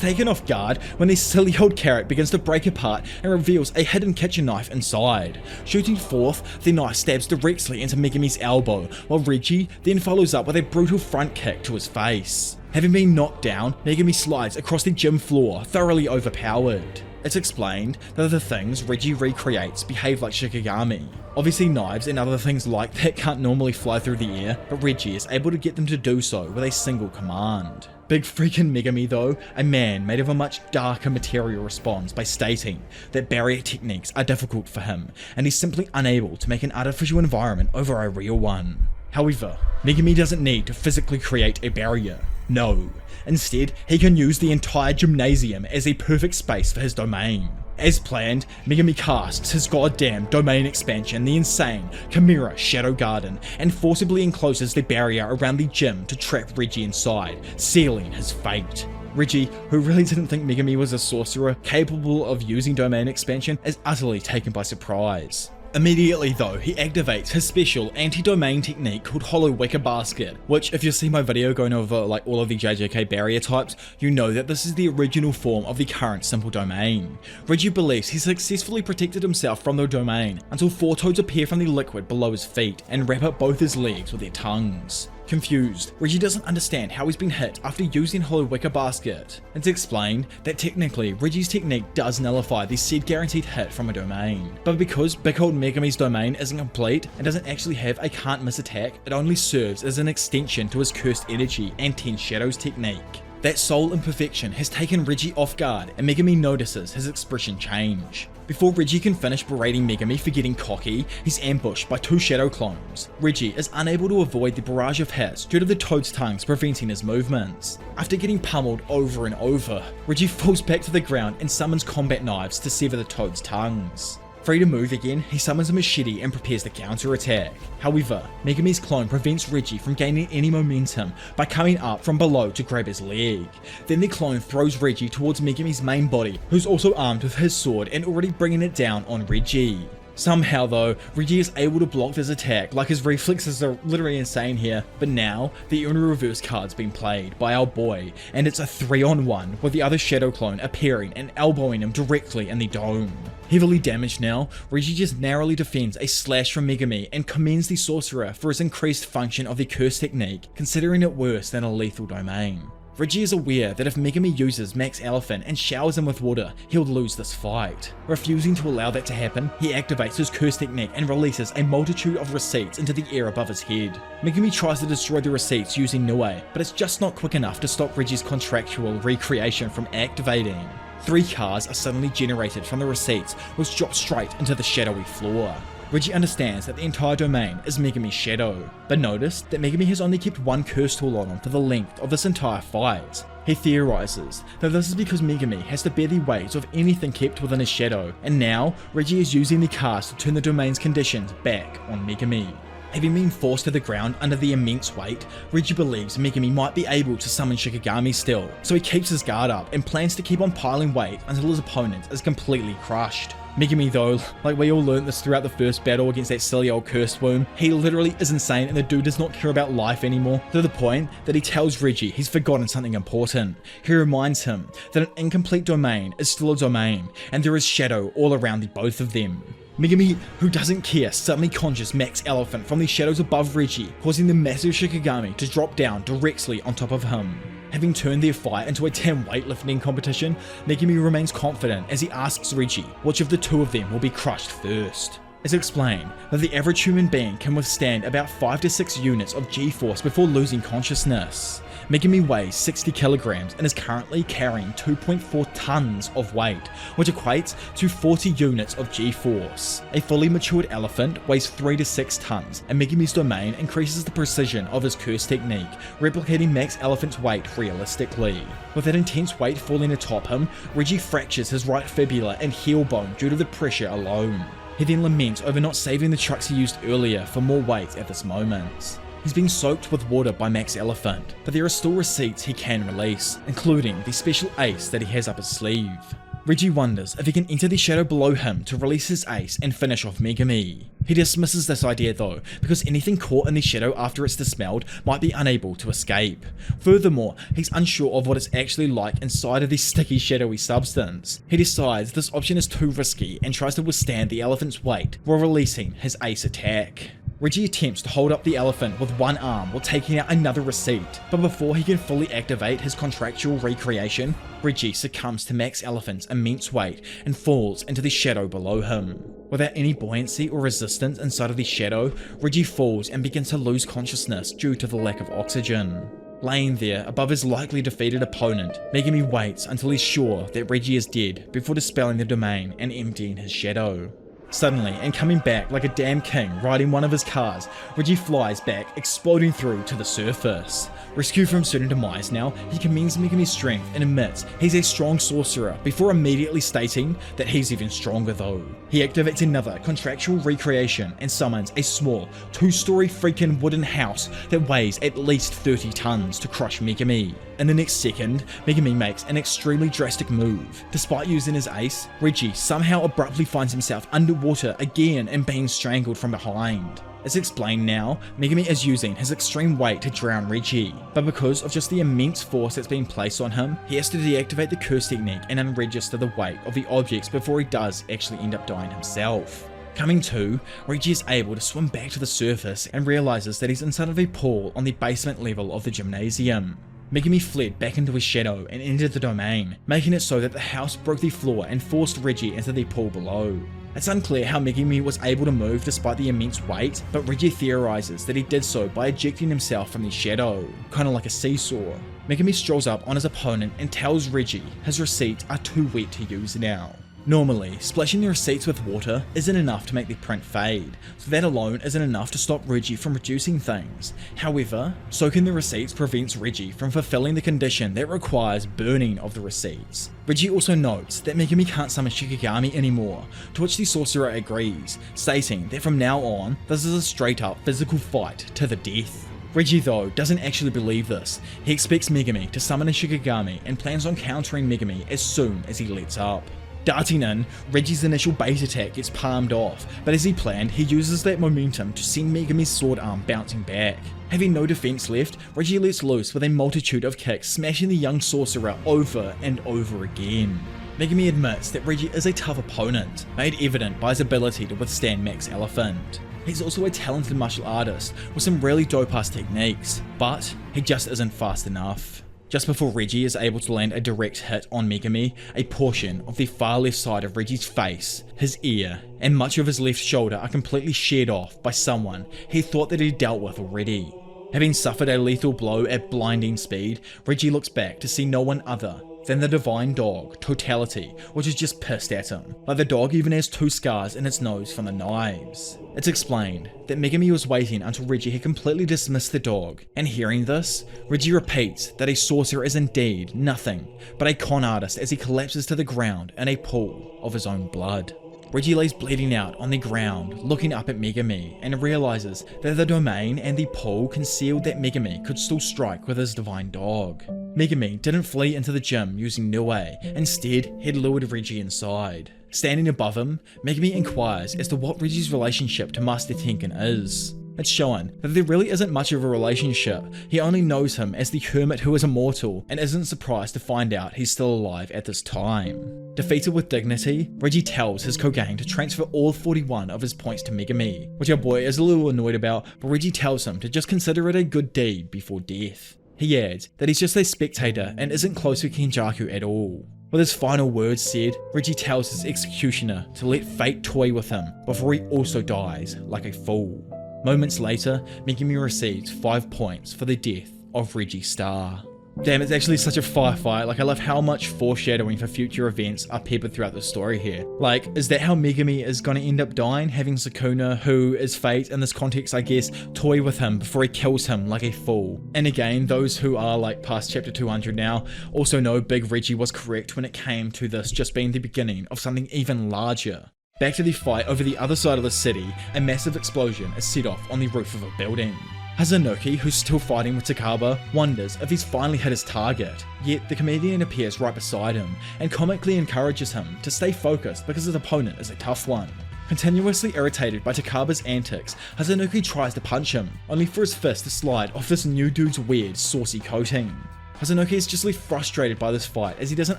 taken off guard when the silly old carrot begins to break apart and reveals a hidden kitchen knife inside. Shooting forth, the knife stabs directly into Megumi's elbow, while Reggie then follows up with a brutal front kick to his face. Having been knocked down, Megumi slides across the gym floor, thoroughly overpowered. It's explained that the things Reggie recreates behave like Shikigami. Obviously knives and other things like that can't normally fly through the air, but Reggie is able to get them to do so with a single command. Big freaking Megumi though, a man made of a much darker material, responds by stating that barrier techniques are difficult for him, and he's simply unable to make an artificial environment over a real one. However, Megumi doesn't need to physically create a barrier. No. Instead, he can use the entire gymnasium as a perfect space for his domain. As planned, Megumi casts his goddamn domain expansion, the insane Chimera Shadow Garden, and forcibly encloses the barrier around the gym to trap Reggie inside, sealing his fate. Reggie, who really didn't think Megumi was a sorcerer capable of using domain expansion, is utterly taken by surprise. Immediately though, he activates his special anti-domain technique called Hollow Wicker Basket, which if you see my video going over like all of the JJK barrier types, you know that this is the original form of the current simple domain. Reggie believes he successfully protected himself from the domain until 4 toads appear from the liquid below his feet and wrap up both his legs with their tongues. Confused, Reggie doesn't understand how he's been hit after using Hollow Wicker Basket. It's explained that technically Reggie's technique does nullify the said guaranteed hit from a domain, but because Big Old Megami's domain isn't complete and doesn't actually have a can't miss attack, it only serves as an extension to his Cursed Energy and 10 Shadows technique. That sole imperfection has taken Reggie off guard, and Megami notices his expression change. Before Reggie can finish berating Megami for getting cocky, he's ambushed by 2 shadow clones. Reggie is unable to avoid the barrage of hits due to the Toad's tongues preventing his movements. After getting pummeled over and over, Reggie falls back to the ground and summons combat knives to sever the Toad's tongues. Free to move again, he summons a machete and prepares to counter-attack. However, Megami's clone prevents Reggie from gaining any momentum by coming up from below to grab his leg. Then the clone throws Reggie towards Megami's main body, who's also armed with his sword and already bringing it down on Reggie. Somehow though, Reggie is able to block this attack, like his reflexes are literally insane here, but now the Uno Reverse card's been played by our boy, and it's a 3-on-1 with the other shadow clone appearing and elbowing him directly in the dome. Heavily damaged now, Reggie just narrowly defends a slash from Megami and commends the sorcerer for his increased function of the curse technique, considering it worse than a lethal domain. Reggie is aware that if Megami uses Max Elephant and showers him with water, he'll lose this fight. Refusing to allow that to happen, he activates his curse technique and releases a multitude of receipts into the air above his head. Megami tries to destroy the receipts using Nue, but it's just not quick enough to stop Reggie's contractual recreation from activating. 3 cars are suddenly generated from the receipts, which drop straight into the shadowy floor. Reggie understands that the entire domain is Megami's shadow, but noticed that Megami has only kept 1 curse tool on him for the length of this entire fight. He theorizes that this is because Megami has to bear the weight of anything kept within his shadow, and now Reggie is using the cars to turn the domain's conditions back on Megami. Having been forced to the ground under the immense weight, Reggie believes Megami might be able to summon Shikigami still, so he keeps his guard up and plans to keep on piling weight until his opponent is completely crushed. Megami though, like we all learned this throughout the first battle against that silly old cursed womb, he literally is insane and the dude does not care about life anymore, to the point that he tells Reggie he's forgotten something important. He reminds him that an incomplete domain is still a domain, and there is shadow all around the both of them. Megami, who doesn't care, suddenly conjures Max Elephant from the shadows above Reggie, causing the massive Shikigami to drop down directly on top of him. Having turned their fight into a 10 weightlifting competition, Megami remains confident as he asks Reggie which of the 2 of them will be crushed first. It's explained that the average human being can withstand about 5 to 6 units of G-force before losing consciousness. Megami weighs 60 kilograms and is currently carrying 2.4 tons of weight, which equates to 40 units of G-force. A fully matured elephant weighs 3 to 6 tons, and Megami's domain increases the precision of his curse technique, replicating Max Elephant's weight realistically. With that intense weight falling atop him, Reggie fractures his right fibula and heel bone due to the pressure alone. He then laments over not saving the trucks he used earlier for more weight at this moment. He's being soaked with water by Max Elephant, but there are still receipts he can release, including the special ace that he has up his sleeve. Reggie wonders if he can enter the shadow below him to release his ace and finish off Megami. He dismisses this idea though, because anything caught in the shadow after it's dispelled might be unable to escape. Furthermore, he's unsure of what it's actually like inside of this sticky shadowy substance. He decides this option is too risky and tries to withstand the elephant's weight while releasing his ace attack. Reggie attempts to hold up the elephant with one arm while taking out another receipt, but before he can fully activate his contractual recreation, Reggie succumbs to Max Elephant's immense weight and falls into the shadow below him. Without any buoyancy or resistance inside of the shadow, Reggie falls and begins to lose consciousness due to the lack of oxygen. Laying there above his likely defeated opponent, Megami waits until he's sure that Reggie is dead before dispelling the domain and emptying his shadow. Suddenly, and coming back like a damn king riding one of his cars, Reggie flies back, exploding through to the surface. Rescued from certain demise now, he commends Megami's strength and admits he's a strong sorcerer before immediately stating that he's even stronger though. He activates another contractual recreation and summons a small 2-story freaking wooden house that weighs at least 30 tons to crush Megami. In the next second, Megami makes an extremely drastic move. Despite using his ace, Reggie somehow abruptly finds himself underwater again and being strangled from behind. As explained now, Megami is using his extreme weight to drown Reggie, but because of just the immense force that's been placed on him, he has to deactivate the curse technique and unregister the weight of the objects before he does actually end up dying himself. Coming to, Reggie is able to swim back to the surface and realizes that he's inside of a pool on the basement level of the gymnasium. Megumi fled back into his shadow and entered the domain, making it so that the house broke the floor and forced Reggie into the pool below. It's unclear how Megumi was able to move despite the immense weight, but Reggie theorizes that he did so by ejecting himself from the shadow, kinda like a seesaw. Megumi strolls up on his opponent and tells Reggie his receipts are too wet to use now. Normally, splashing the receipts with water isn't enough to make the print fade, so that alone isn't enough to stop Reggie from reducing things. However, soaking the receipts prevents Reggie from fulfilling the condition that requires burning of the receipts. Reggie also notes that Megumi can't summon Shikigami anymore, to which the sorcerer agrees, stating that from now on, this is a straight up physical fight to the death. Reggie though doesn't actually believe this. He expects Megumi to summon a Shikigami and plans on countering Megumi as soon as he lets up. Darting in, Reggie's initial bait attack gets palmed off, but as he planned, he uses that momentum to send Megumi's sword arm bouncing back. Having no defense left, Reggie lets loose with a multitude of kicks, smashing the young sorcerer over and over again. Megumi admits that Reggie is a tough opponent, made evident by his ability to withstand Max Elephant. He's also a talented martial artist with some really dope-ass techniques, but he just isn't fast enough. Just before Reggie is able to land a direct hit on Megumi, a portion of the far left side of Reggie's face, his ear, and much of his left shoulder are completely sheared off by someone he thought that he'd dealt with already. Having suffered a lethal blow at blinding speed, Reggie looks back to see no one other than the divine dog, Totality, which is just pissed at him. Like the dog even has 2 scars in its nose from the knives. It's explained that Megumi was waiting until Reggie had completely dismissed the dog, and hearing this, Reggie repeats that a sorcerer is indeed nothing but a con artist as he collapses to the ground in a pool of his own blood. Reggie lays bleeding out on the ground, looking up at Megumi, and realizes that the domain and the pool concealed that Megumi could still strike with his divine dog. Megumi didn't flee into the gym using Niue, instead he'd lured Reggie inside. Standing above him, Megumi inquires as to what Reggie's relationship to Master Tenkin is. It's shown that there really isn't much of a relationship. He only knows him as the hermit who is immortal and isn't surprised to find out he's still alive at this time. Defeated with dignity, Reggie tells his Kogain to transfer all 41 of his points to Megumi, which our boy is a little annoyed about, but Reggie tells him to just consider it a good deed before death. He adds that he's just a spectator and isn't close to Kenjaku at all. With his final words said, Reggie tells his executioner to let fate toy with him before he also dies like a fool. Moments later, Megumi receives 5 points for the death of Reggie Star. Damn, it's actually such a firefight. Like, I love how much foreshadowing for future events are peppered throughout the story here. Like, is that how Megumi is gonna end up dying? Having Sukuna, who is fate in this context, I guess, toy with him before he kills him like a fool. And again, those who are like past chapter 200 now also know Big Reggie was correct when it came to this just being the beginning of something even larger. Back to the fight over the other side of the city, a massive explosion is set off on the roof of a building. Hazunoki, who's still fighting with Takaba, wonders if he's finally hit his target, yet the comedian appears right beside him and comically encourages him to stay focused because his opponent is a tough one. Continuously irritated by Takaba's antics, Hazunoki tries to punch him, only for his fist to slide off this new dude's weird, saucy coating. Hazunoki is just frustrated by this fight as he doesn't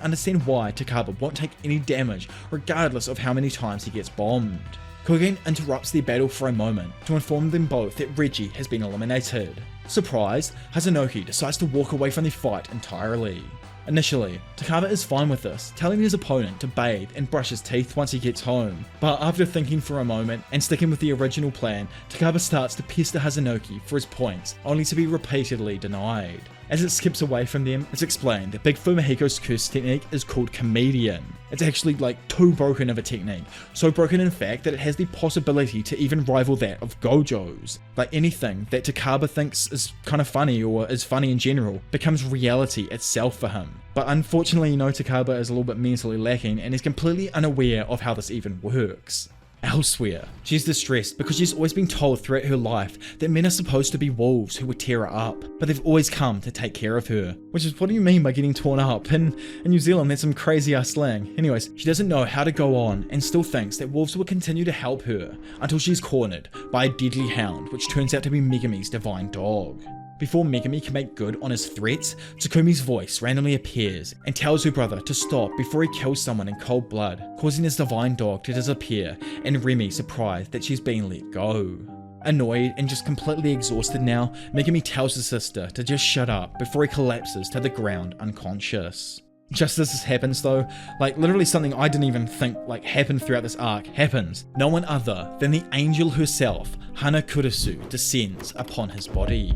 understand why Takaba won't take any damage regardless of how many times he gets bombed. Kogen interrupts their battle for a moment to inform them both that Reggie has been eliminated. Surprised, Hazunoki decides to walk away from the fight entirely. Initially, Takaba is fine with this, telling his opponent to bathe and brush his teeth once he gets home, but after thinking for a moment and sticking with the original plan, Takaba starts to pester Hazunoki for his points, only to be repeatedly denied. As it skips away from them, it's explained that Big Fumihiko's curse technique is called Comedian. It's actually too broken of a technique, so broken in fact that it has the possibility to even rival that of Gojo's. Like anything that Takaba thinks is kind of funny or is funny in general becomes reality itself for him. But unfortunately, Takaba is a little bit mentally lacking and is completely unaware of how this even works. Elsewhere, she's distressed because she's always been told throughout her life that men are supposed to be wolves who would tear her up, but they've always come to take care of her. Which is, what do you mean by getting torn up? In New Zealand, that's some crazy ass slang. Anyways, she doesn't know how to go on and still thinks that wolves will continue to help her until she's cornered by a deadly hound, which turns out to be Megumi's divine dog. Before Megumi can make good on his threats, Tsukumi's voice randomly appears and tells her brother to stop before he kills someone in cold blood, causing his divine dog to disappear and Remy surprised that she's been let go. Annoyed and just completely exhausted now, Megumi tells his sister to just shut up before he collapses to the ground unconscious. Just as this happens though, like literally something I didn't even think like happened throughout this arc happens. No one other than the angel herself, Hana Kurisu, descends upon his body.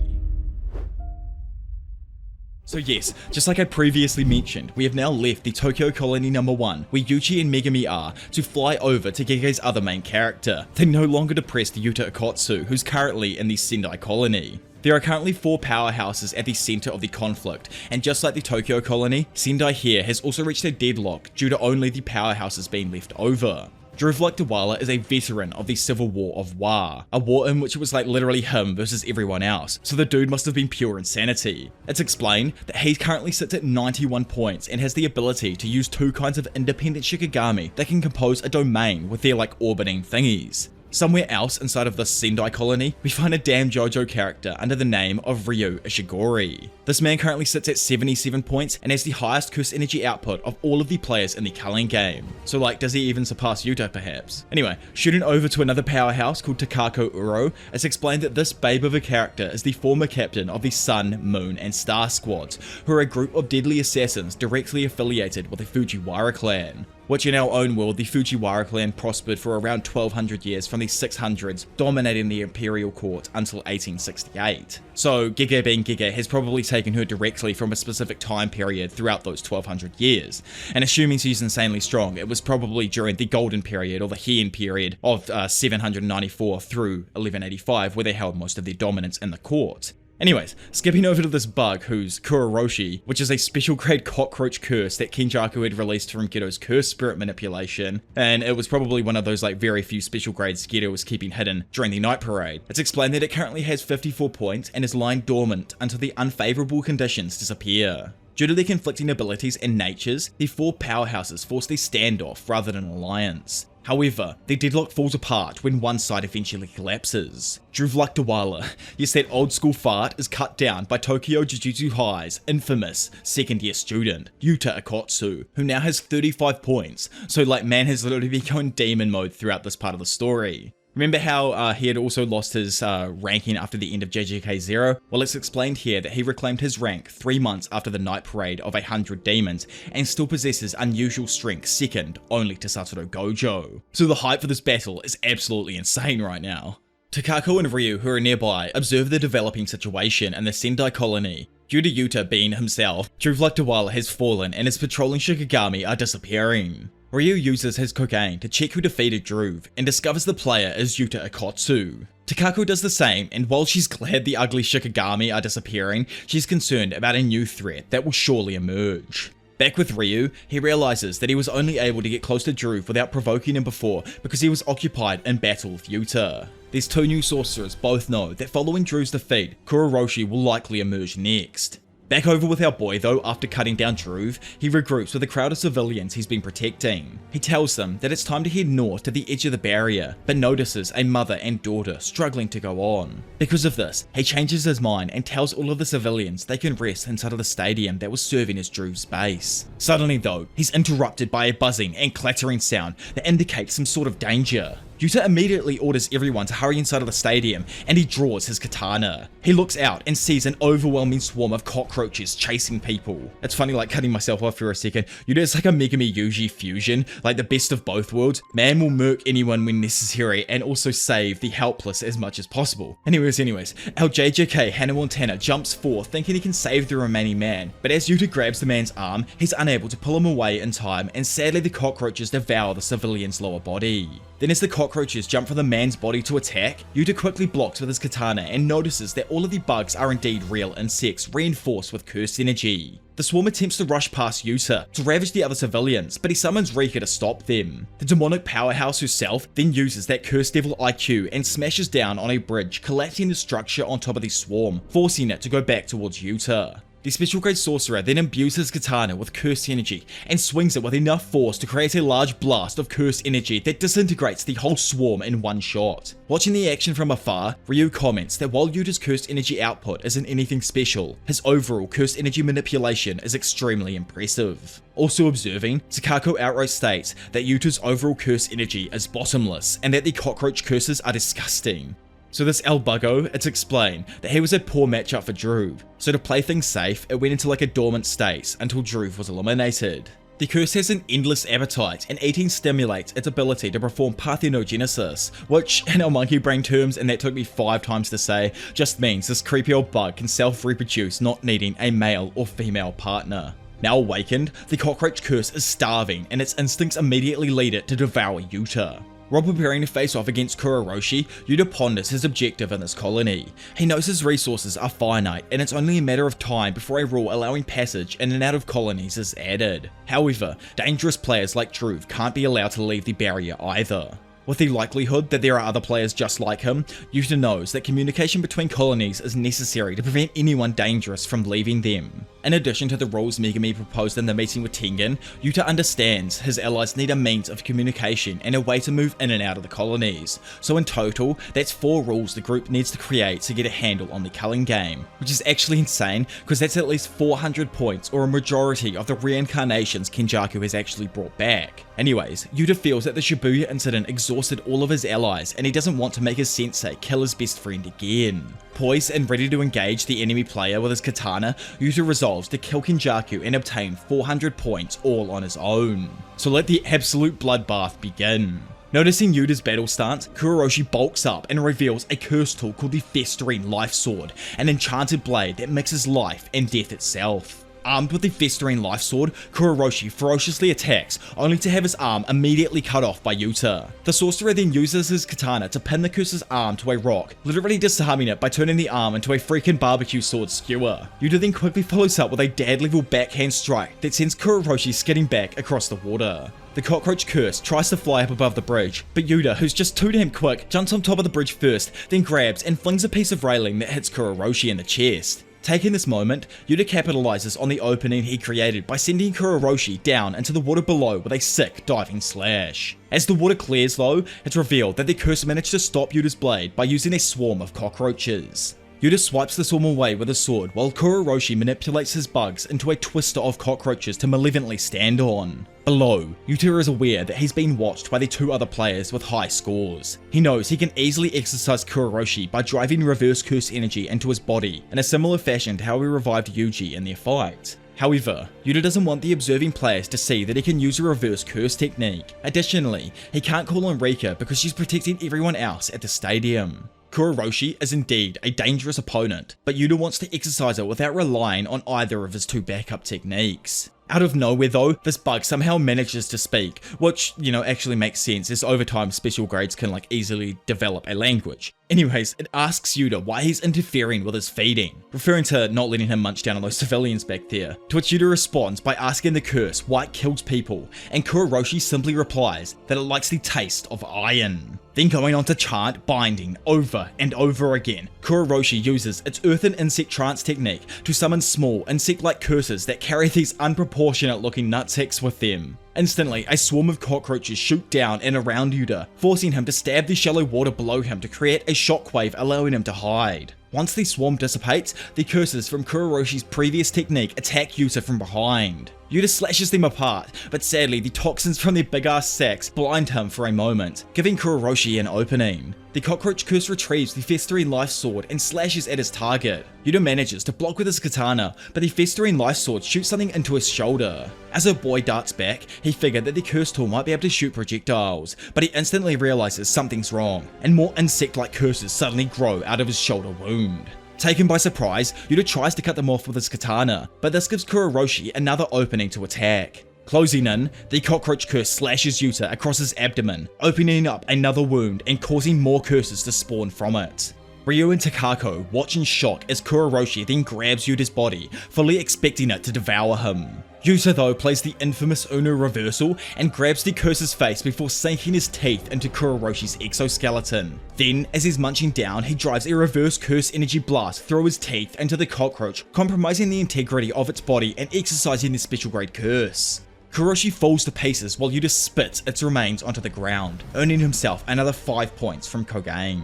So yes, just like I previously mentioned, we have now left the Tokyo Colony #1, where Yuji and Megumi are, to fly over to Gege's other main character. They no longer depress Yuta Akotsu, who's currently in the Sendai Colony. There are currently 4 powerhouses at the center of the conflict, and just like the Tokyo Colony, Sendai here has also reached a deadlock due to only the powerhouses being left over. Diavolo is a veteran of the Civil War of Wa, a war in which it was like literally him versus everyone else, so the dude must have been pure insanity. It's explained that he currently sits at 91 points and has the ability to use 2 kinds of independent Shikigami that can compose a domain with their like orbiting thingies. Somewhere else inside of the Sendai Colony, we find a damn JoJo character under the name of Ryu Ishigori. This man currently sits at 77 points and has the highest curse energy output of all of the players in the Culling game. So like, does he even surpass Yuta perhaps? Anyway, shooting over to another powerhouse called Takako Uro, it's explained that this babe of a character is the former captain of the Sun, Moon, and Star Squads, who are a group of deadly assassins directly affiliated with the Fujiwara clan. Which in our own world, the Fujiwara clan prospered for around 1200 years from the 600s, dominating the imperial court until 1868. So Gege being Gege has probably taken her directly from a specific time period throughout those 1200 years. And assuming she's insanely strong, it was probably during the golden period or the Heian period of 794 through 1185 where they held most of their dominance in the court. Anyways, skipping over to this bug who's Kuroroshi, which is a special grade cockroach curse that Kenjaku had released from Gedo's curse spirit manipulation, and it was probably one of those like very few special grades Gedo was keeping hidden during the night parade. It's explained that it currently has 54 points and is lying dormant until the unfavorable conditions disappear. Due to their conflicting abilities and natures, the 4 powerhouses force a standoff rather than an alliance. However, the deadlock falls apart when one side eventually collapses. Diavolo, yes, that old school fart, is cut down by Tokyo Jujutsu High's infamous second year student, Yuta Akotsu, who now has 35 points, so like man has literally been going demon mode throughout this part of the story. Remember how he had also lost his ranking after the end of JJK 0? Well, it's explained here that he reclaimed his rank 3 months after the night parade of 100 demons and still possesses unusual strength second only to Satoru Gojo. So the hype for this battle is absolutely insane right now. Takako and Ryu, who are nearby, observe the developing situation in the Sendai Colony. Due to Yuta being himself, Diavolo has fallen and his patrolling Shikigami are disappearing. Ryu uses his cocaine to check who defeated Druv and discovers the player is Yuta Akotsu. Takako does the same, and while she's glad the ugly Shikigami are disappearing, she's concerned about a new threat that will surely emerge. Back with Ryu, he realizes that he was only able to get close to Druv without provoking him before because he was occupied in battle with Yuta. These 2 new sorcerers both know that following Druv's defeat, Kuroroshi will likely emerge next. Back over with our boy though, after cutting down Druv, he regroups with a crowd of civilians he's been protecting. He tells them that it's time to head north to the edge of the barrier, but notices a mother and daughter struggling to go on. Because of this, he changes his mind and tells all of the civilians they can rest inside of the stadium that was serving as Druv's base. Suddenly though, he's interrupted by a buzzing and clattering sound that indicates some sort of danger. Yuta immediately orders everyone to hurry inside of the stadium, and he draws his katana. He looks out and sees an overwhelming swarm of cockroaches chasing people. It's funny, like cutting myself off for a second. Yuta is like a Megumi Yuji fusion, like the best of both worlds. Man will murk anyone when necessary and also save the helpless as much as possible. Anyways, our JJK Hannah Montana jumps forth thinking he can save the remaining man, but as Yuta grabs the man's arm, he's unable to pull him away in time, and sadly the cockroaches devour the civilian's lower body. Then as the cockroaches jump for the man's body to attack, Yuta quickly blocks with his katana and notices that all of the bugs are indeed real insects reinforced with cursed energy. The swarm attempts to rush past Yuta to ravage the other civilians, but he summons Rika to stop them. The demonic powerhouse herself then uses that cursed devil IQ and smashes down on a bridge, collapsing the structure on top of the swarm, forcing it to go back towards Yuta. The special grade sorcerer then imbues his katana with cursed energy and swings it with enough force to create a large blast of cursed energy that disintegrates the whole swarm in one shot. Watching the action from afar, Ryu comments that while Yuta's cursed energy output isn't anything special, his overall cursed energy manipulation is extremely impressive. Also observing, Takako outright states that Yuta's overall cursed energy is bottomless and that the cockroach curses are disgusting. So this El Buggo, it's explained that he was a poor matchup for Druve, so to play things safe, it went into like a dormant state until Druve was eliminated. The curse has an endless appetite, and eating stimulates its ability to perform parthenogenesis, which, in our monkey brain terms, and that took me 5 times to say, just means this creepy old bug can self-reproduce not needing a male or female partner. Now awakened, the cockroach curse is starving, and its instincts immediately lead it to devour Yuta. While preparing to face off against Kuroshi, Yuta ponders his objective in this colony. He knows his resources are finite, and it's only a matter of time before a rule allowing passage in and out of colonies is added. However, dangerous players like Druve can't be allowed to leave the barrier either. With the likelihood that there are other players just like him, Yuta knows that communication between colonies is necessary to prevent anyone dangerous from leaving them. In addition to the rules Megumi proposed in the meeting with Tengen, Yuta understands his allies need a means of communication and a way to move in and out of the colonies. So in total, that's 4 rules the group needs to create to get a handle on the culling game, which is actually insane because that's at least 400 points or a majority of the reincarnations Kenjaku has actually brought back. Anyways, Yuta feels that the Shibuya Incident exhausted all of his allies and he doesn't want to make his sensei kill his best friend again. Poised and ready to engage the enemy player with his katana, Yuta resolves to kill Kenjaku and obtain 400 points all on his own. So let the absolute bloodbath begin. Noticing Yuta's battle stance, Kuroshi bulks up and reveals a curse tool called the Festering Life Sword, an enchanted blade that mixes life and death itself. Armed with the Festering Life Sword, Kuroshi ferociously attacks, only to have his arm immediately cut off by Yuta. The sorcerer then uses his katana to pin the curse's arm to a rock, literally disarming it by turning the arm into a freaking barbecue sword skewer. Yuta then quickly follows up with a dad level backhand strike that sends Kuroshi skidding back across the water. The cockroach curse tries to fly up above the bridge, but Yuta, who's just too damn quick, jumps on top of the bridge first, then grabs and flings a piece of railing that hits Kuroshi in the chest. Taking this moment, Yuta capitalizes on the opening he created by sending Kuroshi down into the water below with a sick diving slash. As the water clears though, it's revealed that the curse managed to stop Yuta's blade by using a swarm of cockroaches. Yuta swipes the swarm away with a sword while Kuroshi manipulates his bugs into a twister of cockroaches to malevolently stand on. Below, Yuta is aware that he's been watched by the 2 other players with high scores. He knows he can easily exercise Kuroshi by driving reverse curse energy into his body in a similar fashion to how he revived Yuji in their fight. However, Yuta doesn't want the observing players to see that he can use a reverse curse technique. Additionally, he can't call on Rika because she's protecting everyone else at the stadium. Kuroshi is indeed a dangerous opponent, but Yuta wants to exercise it without relying on either of his 2 backup techniques. Out of nowhere though, this bug somehow manages to speak, which, actually makes sense as over time special grades can easily develop a language. Anyways, it asks Yuta why he's interfering with his feeding, referring to not letting him munch down on those civilians back there, to which Yuta responds by asking the curse why it kills people, and Kuroshi simply replies that it likes the taste of iron. Then going on to chant binding over and over again, Kuroshi uses its earthen insect trance technique to summon small insect-like curses that carry these unproportionate looking nutsacks with them. Instantly, a swarm of cockroaches shoot down and around Yuta, forcing him to stab the shallow water below him to create a shockwave allowing him to hide. Once the swarm dissipates, the curses from Kuroshi's previous technique attack Yuta from behind. Yuta slashes them apart, but sadly the toxins from their big ass sacks blind him for a moment, giving Kuroshi an opening. The cockroach curse retrieves the Festering Life Sword and slashes at his target. Yuta manages to block with his katana, but the Festering Life Sword shoots something into his shoulder. As her boy darts back, he figured that the curse tool might be able to shoot projectiles, but he instantly realizes something's wrong, and more insect-like curses suddenly grow out of his shoulder wound. Taken by surprise, Yuta tries to cut them off with his katana, but this gives Kuroshi another opening to attack. Closing in, the cockroach curse slashes Yuta across his abdomen, opening up another wound and causing more curses to spawn from it. Ryu and Takako watch in shock as Kuroshi then grabs Yuta's body, fully expecting it to devour him. Yuta though plays the infamous Uno reversal and grabs the curse's face before sinking his teeth into Kuroroshi's exoskeleton. Then, as he's munching down, he drives a reverse curse energy blast through his teeth into the cockroach, compromising the integrity of its body and exercising the special grade curse. Kuroshi falls to pieces while Yuta spits its remains onto the ground, earning himself another 5 points from Kogain.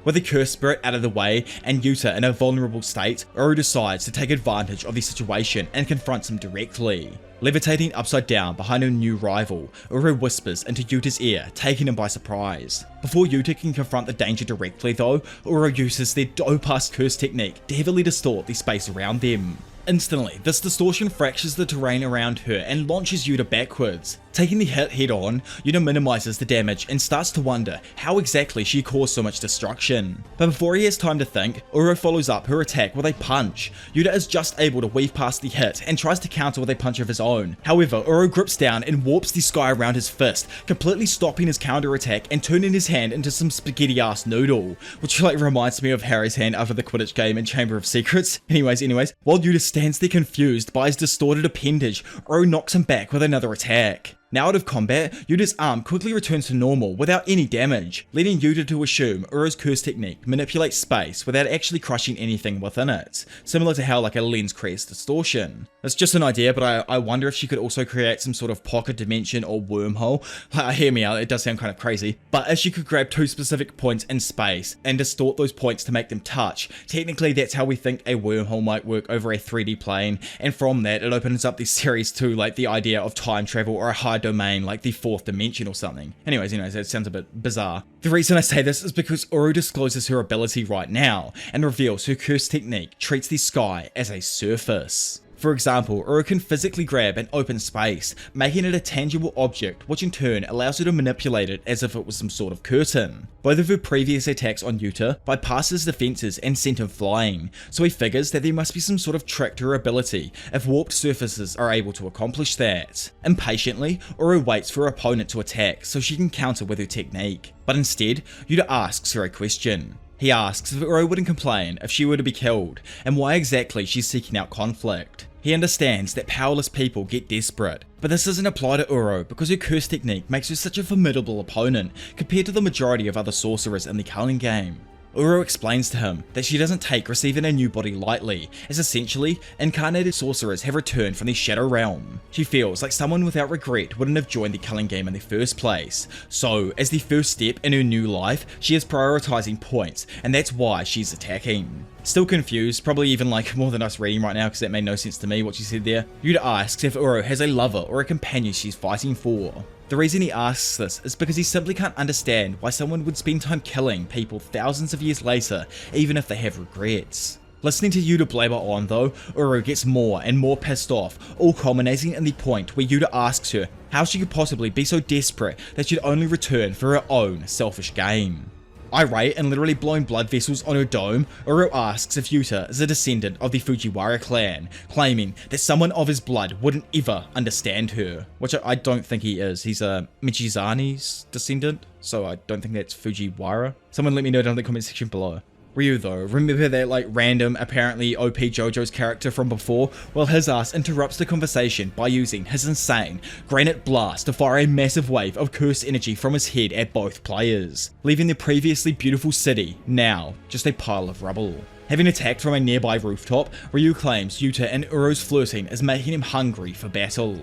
With the curse spirit out of the way and Yuta in a vulnerable state, Uru decides to take advantage of the situation and confronts him directly. Levitating upside down behind a new rival, Uru whispers into Yuta's ear, taking him by surprise. Before Yuta can confront the danger directly though, Uru uses their dope-ass curse technique to heavily distort the space around them. Instantly, this distortion fractures the terrain around her and launches Yuta backwards. Taking the hit head on, Yuta minimizes the damage and starts to wonder how exactly she caused so much destruction. But before he has time to think, Uro follows up her attack with a punch. Yuta is just able to weave past the hit and tries to counter with a punch of his own. However, Uro grips down and warps the sky around his fist, completely stopping his counter attack and turning his hand into some spaghetti ass noodle, which reminds me of Harry's hand after the Quidditch game in Chamber of Secrets. Anyways, while Yuta stands there confused by his distorted appendage, Uro knocks him back with another attack. Now out of combat, Yuta's arm quickly returns to normal without any damage, leading Yuta to assume Uro's curse technique manipulates space without actually crushing anything within it, similar to how like a lens creates distortion. It's just an idea, but I wonder if she could also create some sort of pocket dimension or wormhole. Hear me out, it does sound kind of crazy, but if she could grab two specific points in space and distort those points to make them touch, technically that's how we think a wormhole might work over a 3D plane, and from that it opens up the series to like the idea of time travel or a high domain like the fourth dimension or something. Anyways, that sounds a bit bizarre. The reason I say this is because Uru discloses her ability right now and reveals her curse technique treats the sky as a surface. For example, Uru can physically grab an open space, making it a tangible object, which in turn allows her to manipulate it as if it was some sort of curtain. Both of her previous attacks on Yuta bypassed his defenses and sent him flying, so he figures that there must be some sort of trick to her ability if warped surfaces are able to accomplish that. Impatiently, Uru waits for her opponent to attack so she can counter with her technique, but instead, Yuta asks her a question. He asks if Uru wouldn't complain if she were to be killed, and why exactly she's seeking out conflict. He understands that powerless people get desperate, but this doesn't apply to Uru because her curse technique makes her such a formidable opponent compared to the majority of other sorcerers in the Culling game. Uru explains to him that she doesn't take receiving a new body lightly, as essentially, incarnated sorcerers have returned from the Shadow Realm. She feels like someone without regret wouldn't have joined the Culling game in the first place. So, as the first step in her new life, she is prioritizing points, and that's why she's attacking. Still confused, probably even like more than us reading right now because that made no sense to me what she said there, Yuta asks if Uru has a lover or a companion she's fighting for. The reason he asks this is because he simply can't understand why someone would spend time killing people thousands of years later, even if they have regrets. Listening to Yuta blabber on though, Uru gets more and more pissed off, all culminating in the point where Yuta asks her how she could possibly be so desperate that she'd only return for her own selfish gain. Irate and literally blowing blood vessels on her dome, Uru asks if Yuta is a descendant of the Fujiwara clan, claiming that someone of his blood wouldn't ever understand her, which I don't think he is. He's a Michizani's descendant, so I don't think that's Fujiwara. Someone let me know down in the comment section below. Ryu though, remember that random, apparently OP JoJo's character from before? Well, his ass interrupts the conversation by using his insane Granite Blast to fire a massive wave of curse energy from his head at both players, leaving the previously beautiful city now just a pile of rubble. Having attacked from a nearby rooftop, Ryu claims Yuta and Uro's flirting is making him hungry for battle.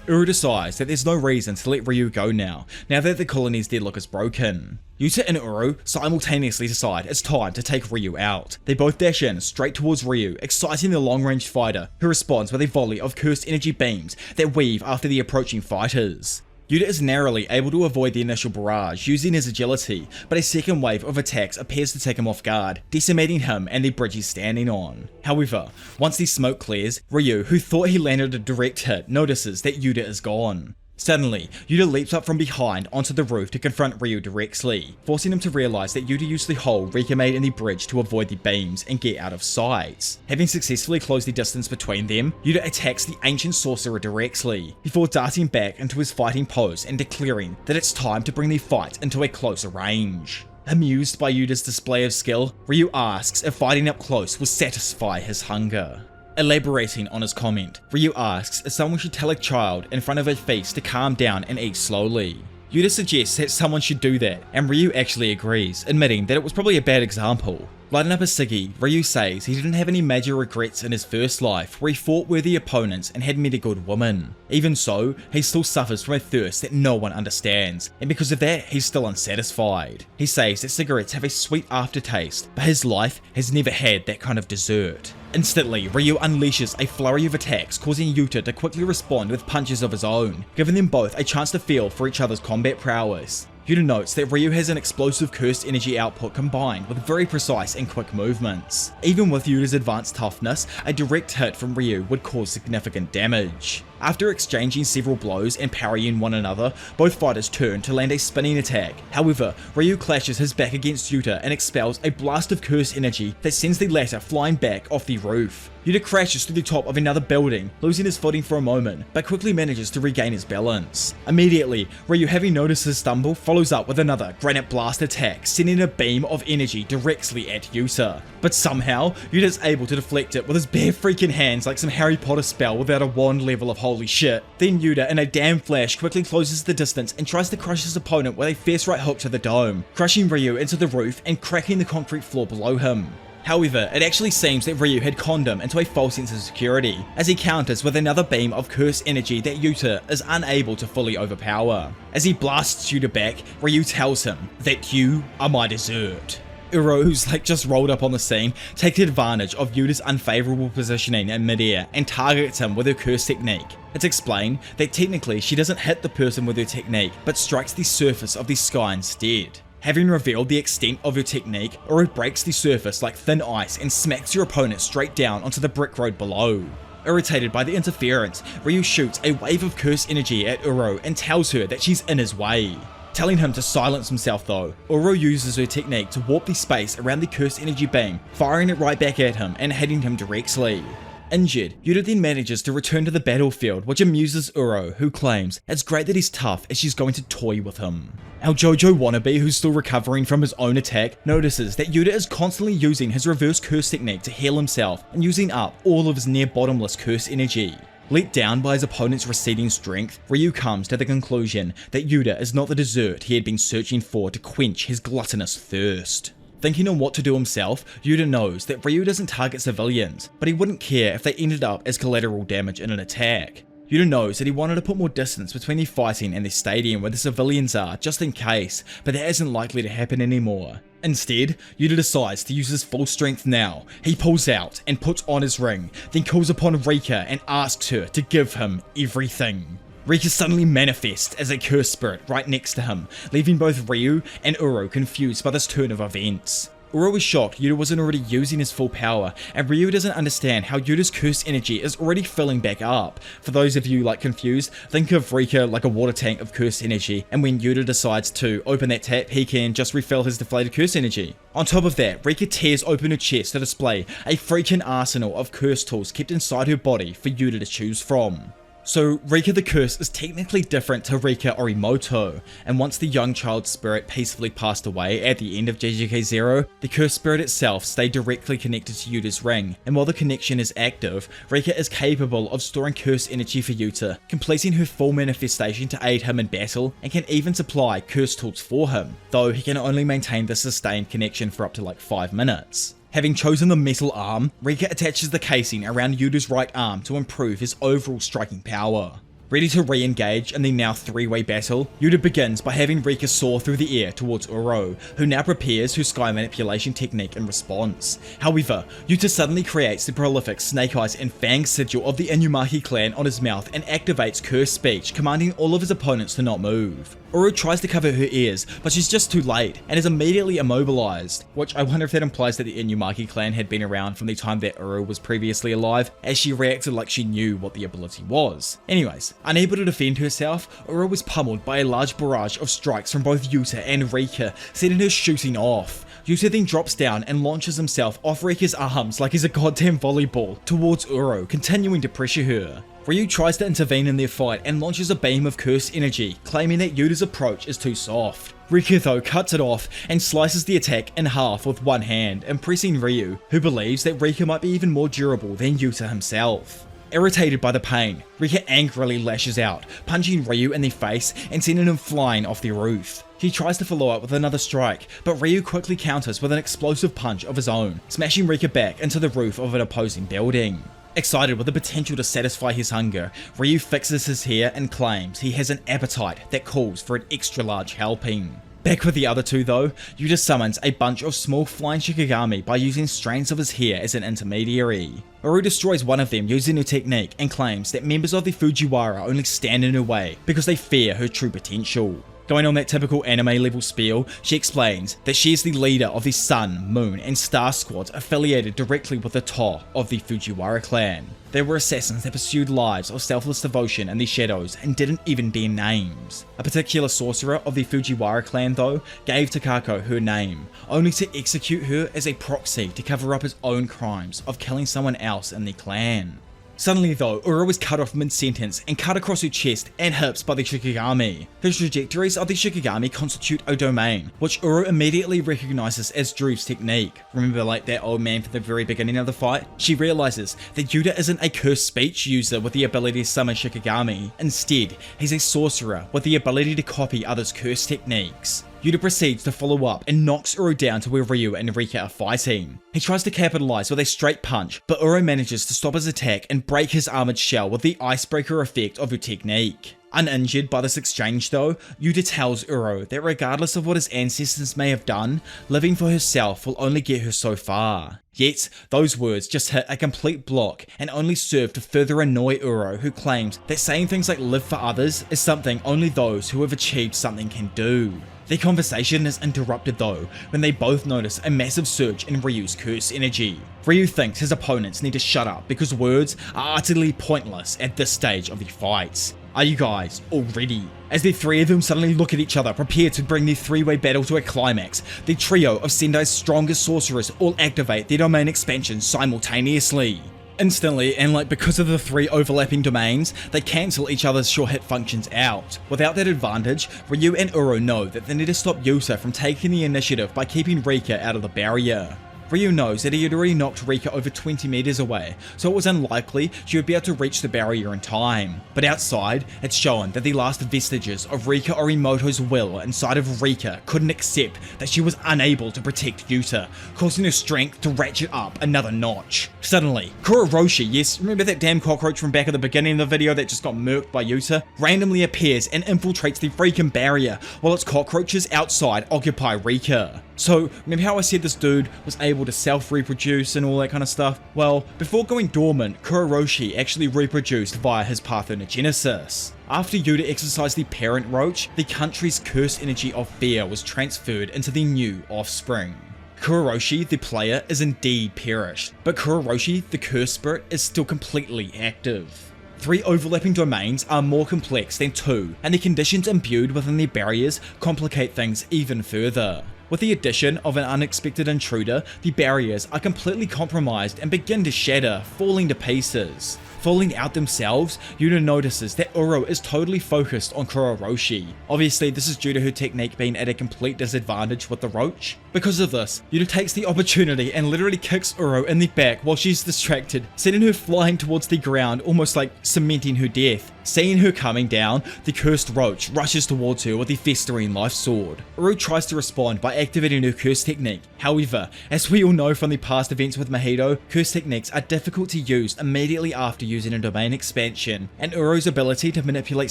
Uru decides that there's no reason to let Ryu go now that the colony's deadlock is broken. Yuta and Uru simultaneously decide it's time to take Ryu out. They both dash in straight towards Ryu, exciting the long-range fighter, who responds with a volley of cursed energy beams that weave after the approaching fighters. Yuta is narrowly able to avoid the initial barrage using his agility, but a second wave of attacks appears to take him off guard, decimating him and the bridge he's standing on. However, once the smoke clears, Ryu, who thought he landed a direct hit, notices that Yuta is gone. Suddenly, Yuta leaps up from behind onto the roof to confront Ryu directly, forcing him to realize that Yuta used the hole Rika made in the bridge to avoid the beams and get out of sight. Having successfully closed the distance between them, Yuta attacks the ancient sorcerer directly, before darting back into his fighting pose and declaring that it's time to bring the fight into a closer range. Amused by Yuta's display of skill, Ryu asks if fighting up close will satisfy his hunger. Elaborating on his comment, Ryu asks if someone should tell a child in front of a feast to calm down and eat slowly. Yuta suggests that someone should do that, and Ryu actually agrees, admitting that it was probably a bad example. Lighting up a ciggy, Ryu says he didn't have any major regrets in his first life where he fought worthy opponents and had met a good woman. Even so, he still suffers from a thirst that no one understands, and because of that, he's still unsatisfied. He says that cigarettes have a sweet aftertaste, but his life has never had that kind of dessert. Instantly, Ryu unleashes a flurry of attacks, causing Yuta to quickly respond with punches of his own, giving them both a chance to feel for each other's combat prowess. Yuta notes that Ryu has an explosive cursed energy output combined with very precise and quick movements. Even with Yuta's advanced toughness, a direct hit from Ryu would cause significant damage. After exchanging several blows and parrying one another, both fighters turn to land a spinning attack. However, Ryu clashes his back against Yuta and expels a blast of cursed energy that sends the latter flying back off the roof. Yuta crashes through the top of another building, losing his footing for a moment, but quickly manages to regain his balance. Immediately, Ryu, having noticed his stumble, follows up with another granite blast attack, sending a beam of energy directly at Yuta. But somehow, Yuta's able to deflect it with his bare freaking hands like some Harry Potter spell without a wand level of holy shit. Then Yuta, in a damn flash, quickly closes the distance and tries to crush his opponent with a fierce right hook to the dome, crushing Ryu into the roof and cracking the concrete floor below him. However, it actually seems that Ryu had conned him into a false sense of security, as he counters with another beam of cursed energy that Yuta is unable to fully overpower. As he blasts Yuta back, Ryu tells him that you are my dessert. Uro, who's just rolled up on the scene, takes advantage of Yuta's unfavourable positioning in midair and targets him with her curse technique. It's explained that technically she doesn't hit the person with her technique, but strikes the surface of the sky instead. Having revealed the extent of her technique, Uro breaks the surface like thin ice and smacks your opponent straight down onto the brick road below. Irritated by the interference, Ryu shoots a wave of curse energy at Uro and tells her that she's in his way. Telling him to silence himself though, Uro uses her technique to warp the space around the cursed energy beam, firing it right back at him and hitting him directly. Injured, Yuta then manages to return to the battlefield, which amuses Uro, who claims it's great that he's tough as she's going to toy with him. Our Gojo wannabe, who's still recovering from his own attack, notices that Yuta is constantly using his reverse curse technique to heal himself and using up all of his near bottomless curse energy. Let down by his opponent's receding strength, Ryu comes to the conclusion that Yuta is not the dessert he had been searching for to quench his gluttonous thirst. Thinking on what to do himself, Yuta knows that Ryu doesn't target civilians, but he wouldn't care if they ended up as collateral damage in an attack. Yuta knows that he wanted to put more distance between the fighting and the stadium where the civilians are, just in case, but that isn't likely to happen anymore. Instead, Yuta decides to use his full strength now. He pulls out and puts on his ring, then calls upon Rika and asks her to give him everything. Rika suddenly manifests as a curse spirit right next to him, leaving both Ryu and Uro confused by this turn of events. Uro is shocked Yuta wasn't already using his full power, and Ryu doesn't understand how Yuta's curse energy is already filling back up. For those of you confused, think of Rika like a water tank of curse energy, and when Yuta decides to open that tap, he can just refill his deflated curse energy. On top of that, Rika tears open her chest to display a freaking arsenal of curse tools kept inside her body for Yuta to choose from. So Rika the Curse is technically different to Rika Orimoto, and once the young child's spirit peacefully passed away at the end of JJK 0, the cursed spirit itself stayed directly connected to Yuta's ring, and while the connection is active, Rika is capable of storing curse energy for Yuta, completing her full manifestation to aid him in battle, and can even supply curse tools for him, though he can only maintain the sustained connection for up to 5 minutes. Having chosen the metal arm, Rika attaches the casing around Yuta's right arm to improve his overall striking power. Ready to re-engage in the now 3-way battle, Yuta begins by having Rika soar through the air towards Uro, who now prepares her sky manipulation technique in response. However, Yuta suddenly creates the prolific Snake Eyes and Fang sigil of the Inumaki clan on his mouth and activates Curse Speech, commanding all of his opponents to not move. Uro tries to cover her ears, but she's just too late, and is immediately immobilized, which I wonder if that implies that the Inumaki clan had been around from the time that Uro was previously alive, as she reacted like she knew what the ability was. Anyways, unable to defend herself, Uro was pummeled by a large barrage of strikes from both Yuta and Rika, sending her shooting off. Yuta then drops down and launches himself off Rika's arms like he's a goddamn volleyball towards Uro, continuing to pressure her. Ryu tries to intervene in their fight and launches a beam of curse energy, claiming that Yuta's approach is too soft. Rika though cuts it off and slices the attack in half with one hand, impressing Ryu, who believes that Rika might be even more durable than Yuta himself. Irritated by the pain, Rika angrily lashes out, punching Ryu in the face and sending him flying off the roof. He tries to follow up with another strike, but Ryu quickly counters with an explosive punch of his own, smashing Rika back into the roof of an opposing building. Excited with the potential to satisfy his hunger, Ryu fixes his hair and claims he has an appetite that calls for an extra large helping. Back with the other two though, Yuta summons a bunch of small flying Shikigami by using strands of his hair as an intermediary. Uru destroys one of them using her technique and claims that members of the Fujiwara only stand in her way because they fear her true potential. Going on that typical anime level spiel, she explains that she is the leader of the Sun, Moon and Star squads affiliated directly with the To of the Fujiwara clan. They were assassins that pursued lives of selfless devotion in the shadows and didn't even bear names. A particular sorcerer of the Fujiwara clan though gave Takako her name, only to execute her as a proxy to cover up his own crimes of killing someone else in the clan. Suddenly though, Uru was cut off mid-sentence and cut across her chest and hips by the Shikigami. The trajectories of the Shikigami constitute a domain, which Uru immediately recognizes as Drew's technique. Remember like that old man from the very beginning of the fight? She realizes that Yuta isn't a cursed speech user with the ability to summon Shikigami. Instead, he's a sorcerer with the ability to copy others' cursed techniques. Yuta proceeds to follow up and knocks Uru down to where Ryu and Rika are fighting. He tries to capitalize with a straight punch, but Uru manages to stop his attack and break his armored shell with the icebreaker effect of her technique. Uninjured by this exchange though, Yuta tells Uru that regardless of what his ancestors may have done, living for herself will only get her so far. Yet, those words just hit a complete block and only serve to further annoy Uru, who claims that saying things like live for others is something only those who have achieved something can do. Their conversation is interrupted though, when they both notice a massive surge in Ryu's curse energy. Ryu thinks his opponents need to shut up because words are utterly pointless at this stage of the fights. Are you guys all ready? As the three of them suddenly look at each other, prepared to bring the three-way battle to a climax, the trio of Sendai's strongest sorcerers all activate their domain expansion simultaneously. Instantly, and because of the three overlapping domains, they cancel each other's sure hit functions out. Without that advantage, Ryu and Uru know that they need to stop Yuta from taking the initiative by keeping Rika out of the barrier. Ryu knows that he had already knocked Rika over 20 meters away, so it was unlikely she would be able to reach the barrier in time. But outside, it's shown that the last vestiges of Rika Orimoto's will inside of Rika couldn't accept that she was unable to protect Yuta, causing her strength to ratchet up another notch. Suddenly, Kuroroshi, yes, remember that damn cockroach from back at the beginning of the video that just got murked by Yuta, randomly appears and infiltrates the freaking barrier while its cockroaches outside occupy Rika. So, remember how I said this dude was able to self-reproduce and all that kind of stuff? Well, before going dormant, Kuroroshi actually reproduced via his parthenogenesis. After Yuta exercised the parent roach, the country's cursed energy of fear was transferred into the new offspring. Kuroroshi, the player, is indeed perished, but Kuroroshi, the cursed spirit, is still completely active. 3 overlapping domains are more complex than 2, and the conditions imbued within their barriers complicate things even further. With the addition of an unexpected intruder, the barriers are completely compromised and begin to shatter, falling to pieces. Falling out themselves, Yuta notices that Uru is totally focused on Kuroroshi. Obviously, this is due to her technique being at a complete disadvantage with the roach. Because of this, Yuta takes the opportunity and literally kicks Uru in the back while she's distracted, sending her flying towards the ground, almost like cementing her death. Seeing her coming down, the cursed roach rushes towards her with the festering life sword. Uru tries to respond by activating her curse technique. However, as we all know from the past events with Mahito, curse techniques are difficult to use immediately after using a domain expansion, and Uru's ability to manipulate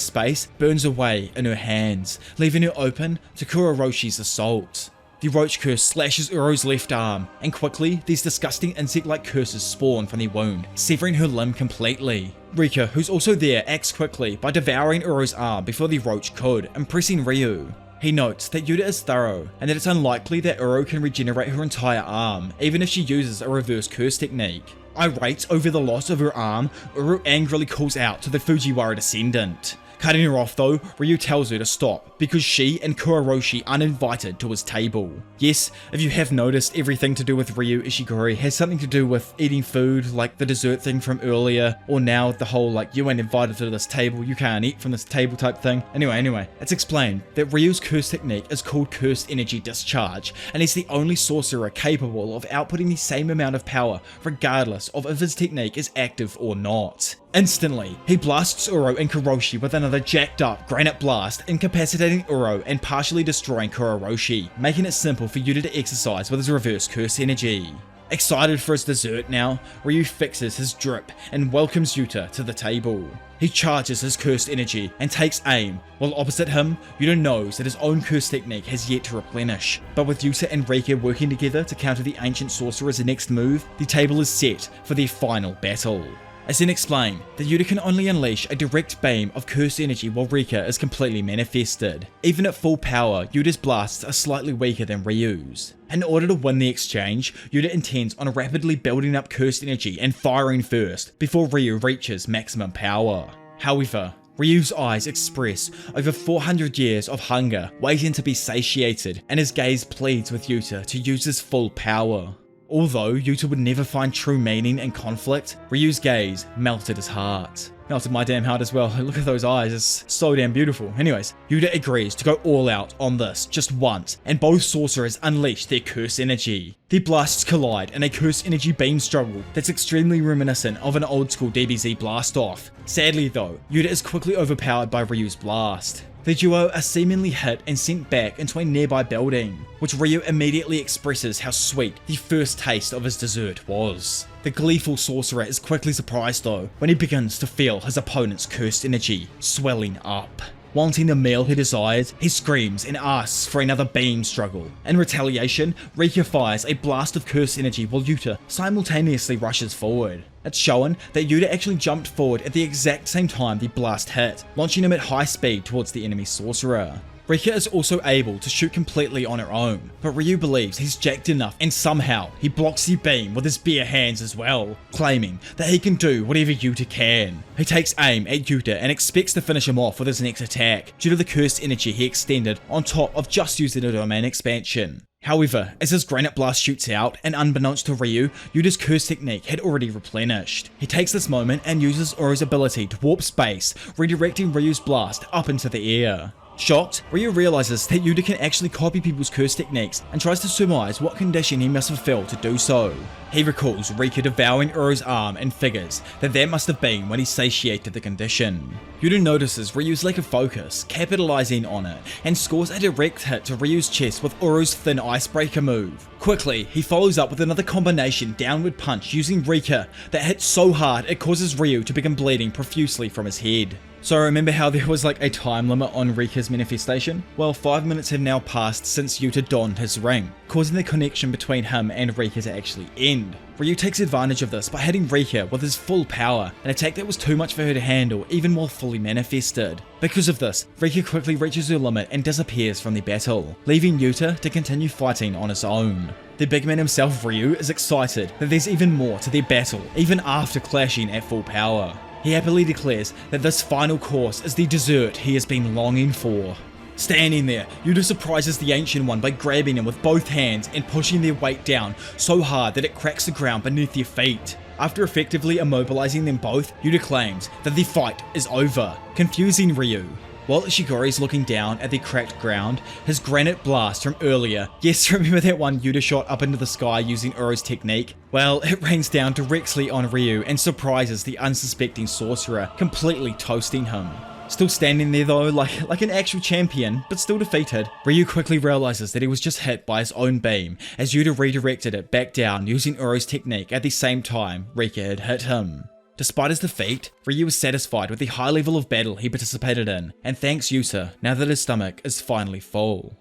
space burns away in her hands, leaving her open to Kuroroshi's assault. The roach curse slashes Uru's left arm, and quickly these disgusting insect-like curses spawn from the wound, severing her limb completely. Rika, who's also there, acts quickly by devouring Uru's arm before the roach could, impressing Ryu. He notes that Yuta is thorough, and that it's unlikely that Uru can regenerate her entire arm, even if she uses a reverse curse technique. Irate over the loss of her arm, Uru angrily calls out to the Fujiwara descendant. Cutting her off though, Ryu tells her to stop because she and Kuroshi aren't invited to his table. Yes, if you have noticed, everything to do with Ryu Ishiguro has something to do with eating food, like the dessert thing from earlier, or now the whole like you ain't invited to this table, you can't eat from this table type thing. Anyway, it's explained that Ryu's curse technique is called Cursed Energy Discharge, and he's the only sorcerer capable of outputting the same amount of power regardless of if his technique is active or not. Instantly, he blasts Uro and Kuroshi with another jacked up granite blast, incapacitating Uro and partially destroying Kuroshi, making it simple for Yuta to exercise with his reverse curse energy. Excited for his dessert now, Ryu fixes his drip and welcomes Yuta to the table. He charges his cursed energy and takes aim, while opposite him, Yuta knows that his own curse technique has yet to replenish. But with Yuta and Rika working together to counter the ancient sorcerer's next move, the table is set for their final battle. As then explained, that Yuta can only unleash a direct beam of cursed energy while Rika is completely manifested. Even at full power, Yuta's blasts are slightly weaker than Ryu's. In order to win the exchange, Yuta intends on rapidly building up cursed energy and firing first, before Ryu reaches maximum power. However, Ryu's eyes express over 400 years of hunger waiting to be satiated, and his gaze pleads with Yuta to use his full power. Although Yuta would never find true meaning in conflict, Ryu's gaze melted his heart. Melted my damn heart as well. Look at those eyes, it's so damn beautiful. Anyways, Yuta agrees to go all out on this just once, and both sorcerers unleash their curse energy. Their blasts collide in a curse energy beam struggle that's extremely reminiscent of an old school DBZ blast off. Sadly though, Yuta is quickly overpowered by Ryu's blast. The duo are seemingly hit and sent back into a nearby building, which Ryu immediately expresses how sweet the first taste of his dessert was. The gleeful sorcerer is quickly surprised though, when he begins to feel his opponent's cursed energy swelling up. Wanting the meal he desires, he screams and asks for another beam struggle. In retaliation, Rika fires a blast of curse energy while Yuta simultaneously rushes forward. It's shown that Yuta actually jumped forward at the exact same time the blast hit, launching him at high speed towards the enemy sorcerer. Rika is also able to shoot completely on her own, but Ryu believes he's jacked enough and somehow he blocks the beam with his bare hands as well, claiming that he can do whatever Yuta can. He takes aim at Yuta and expects to finish him off with his next attack, due to the cursed energy he extended on top of just using a domain expansion. However, as his granite blast shoots out, and unbeknownst to Ryu, Yuta's curse technique had already replenished. He takes this moment and uses Uro's ability to warp space, redirecting Ryu's blast up into the air. Shocked, Ryu realizes that Yuta can actually copy people's curse techniques and tries to surmise what condition he must fulfill to do so. He recalls Rika devouring Uro's arm and figures that must have been when he satiated the condition. Yuta notices Ryu's lack of focus, capitalizing on it, and scores a direct hit to Ryu's chest with Uro's thin icebreaker move. Quickly, he follows up with another combination downward punch using Rika that hits so hard it causes Ryu to begin bleeding profusely from his head. So remember how there was like a time limit on Rika's manifestation? Well, 5 minutes have now passed since Yuta donned his ring, causing the connection between him and Rika to actually end. Ryu takes advantage of this by hitting Rika with his full power, an attack that was too much for her to handle even while fully manifested. Because of this, Rika quickly reaches her limit and disappears from the battle, leaving Yuta to continue fighting on his own. The big man himself, Ryu, is excited that there's even more to their battle, even after clashing at full power. He happily declares that this final course is the dessert he has been longing for. Standing there, Yuta surprises the Ancient One by grabbing him with both hands and pushing their weight down so hard that it cracks the ground beneath their feet. After effectively immobilizing them both, Yuta claims that the fight is over, confusing Ryu. While Ishiguro is looking down at the cracked ground, his granite blast from earlier, yes, remember that one Yuta shot up into the sky using Uro's technique? Well, it rains down directly on Ryu and surprises the unsuspecting sorcerer, completely toasting him. Still standing there though, like an actual champion, but still defeated, Ryu quickly realizes that he was just hit by his own beam, as Yuta redirected it back down using Uro's technique at the same time Rika had hit him. Despite his defeat, Ryu was satisfied with the high level of battle he participated in, and thanks Yuta now that his stomach is finally full.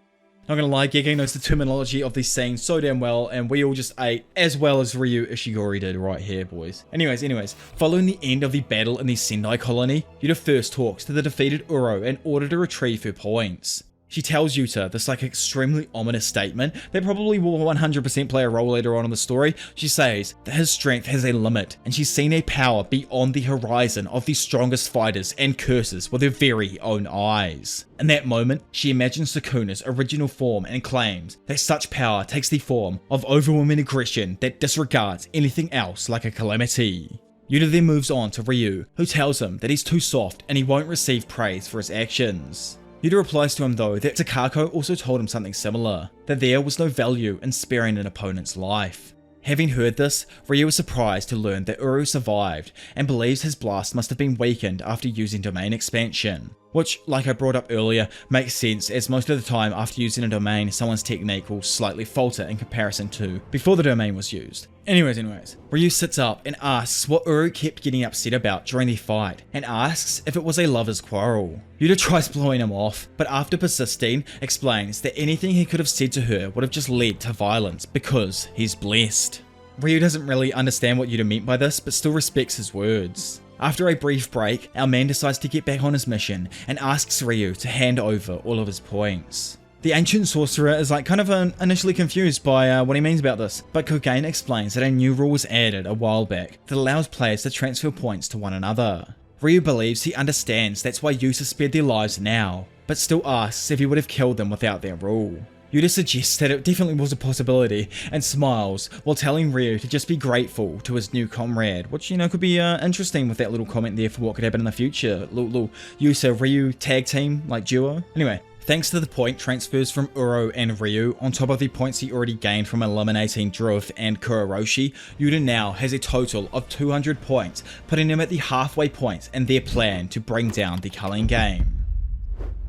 Not gonna lie, Gege knows the terminology of these scenes so damn well, and we all just ate as well as Ryu Ishiguro did right here, boys. Anyways, following the end of the battle in the Sendai Colony, Yuta first talks to the defeated Uro in order to retrieve her points. She tells Yuta this like extremely ominous statement that probably will 100% play a role later on in the story. She says that his strength has a limit and she's seen a power beyond the horizon of the strongest fighters and curses with her very own eyes. In that moment, she imagines Sukuna's original form and claims that such power takes the form of overwhelming aggression that disregards anything else like a calamity. Yuta then moves on to Ryu, who tells him that he's too soft and he won't receive praise for his actions. Yuta replies to him though that Takako also told him something similar, that there was no value in sparing an opponent's life. Having heard this, Ryu is surprised to learn that Uru survived and believes his blast must have been weakened after using domain expansion. Which, like I brought up earlier, makes sense as most of the time after using a domain, someone's technique will slightly falter in comparison to before the domain was used. Anyways, Ryu sits up and asks what Uru kept getting upset about during the fight, and asks if it was a lover's quarrel. Yuta tries blowing him off, but after persisting, explains that anything he could have said to her would have just led to violence because he's blessed. Ryu doesn't really understand what Yuta meant by this, but still respects his words. After a brief break, our man decides to get back on his mission and asks Ryu to hand over all of his points. The ancient sorcerer is kind of initially confused by what he means about this, but Kogain explains that a new rule was added a while back that allows players to transfer points to one another. Ryu believes he understands that's why Yuta spared their lives now, but still asks if he would have killed them without that rule. Yuta suggests that it definitely was a possibility and smiles while telling Ryu to just be grateful to his new comrade, which could be interesting with that little comment there for what could happen in the future. Little Yuta-Ryu tag team duo. Anyway, thanks to the point transfers from Uro and Ryu on top of the points he already gained from eliminating Druth and Kuroroshi, Yuta now has a total of 200 points, putting him at the halfway point in their plan to bring down the culling game.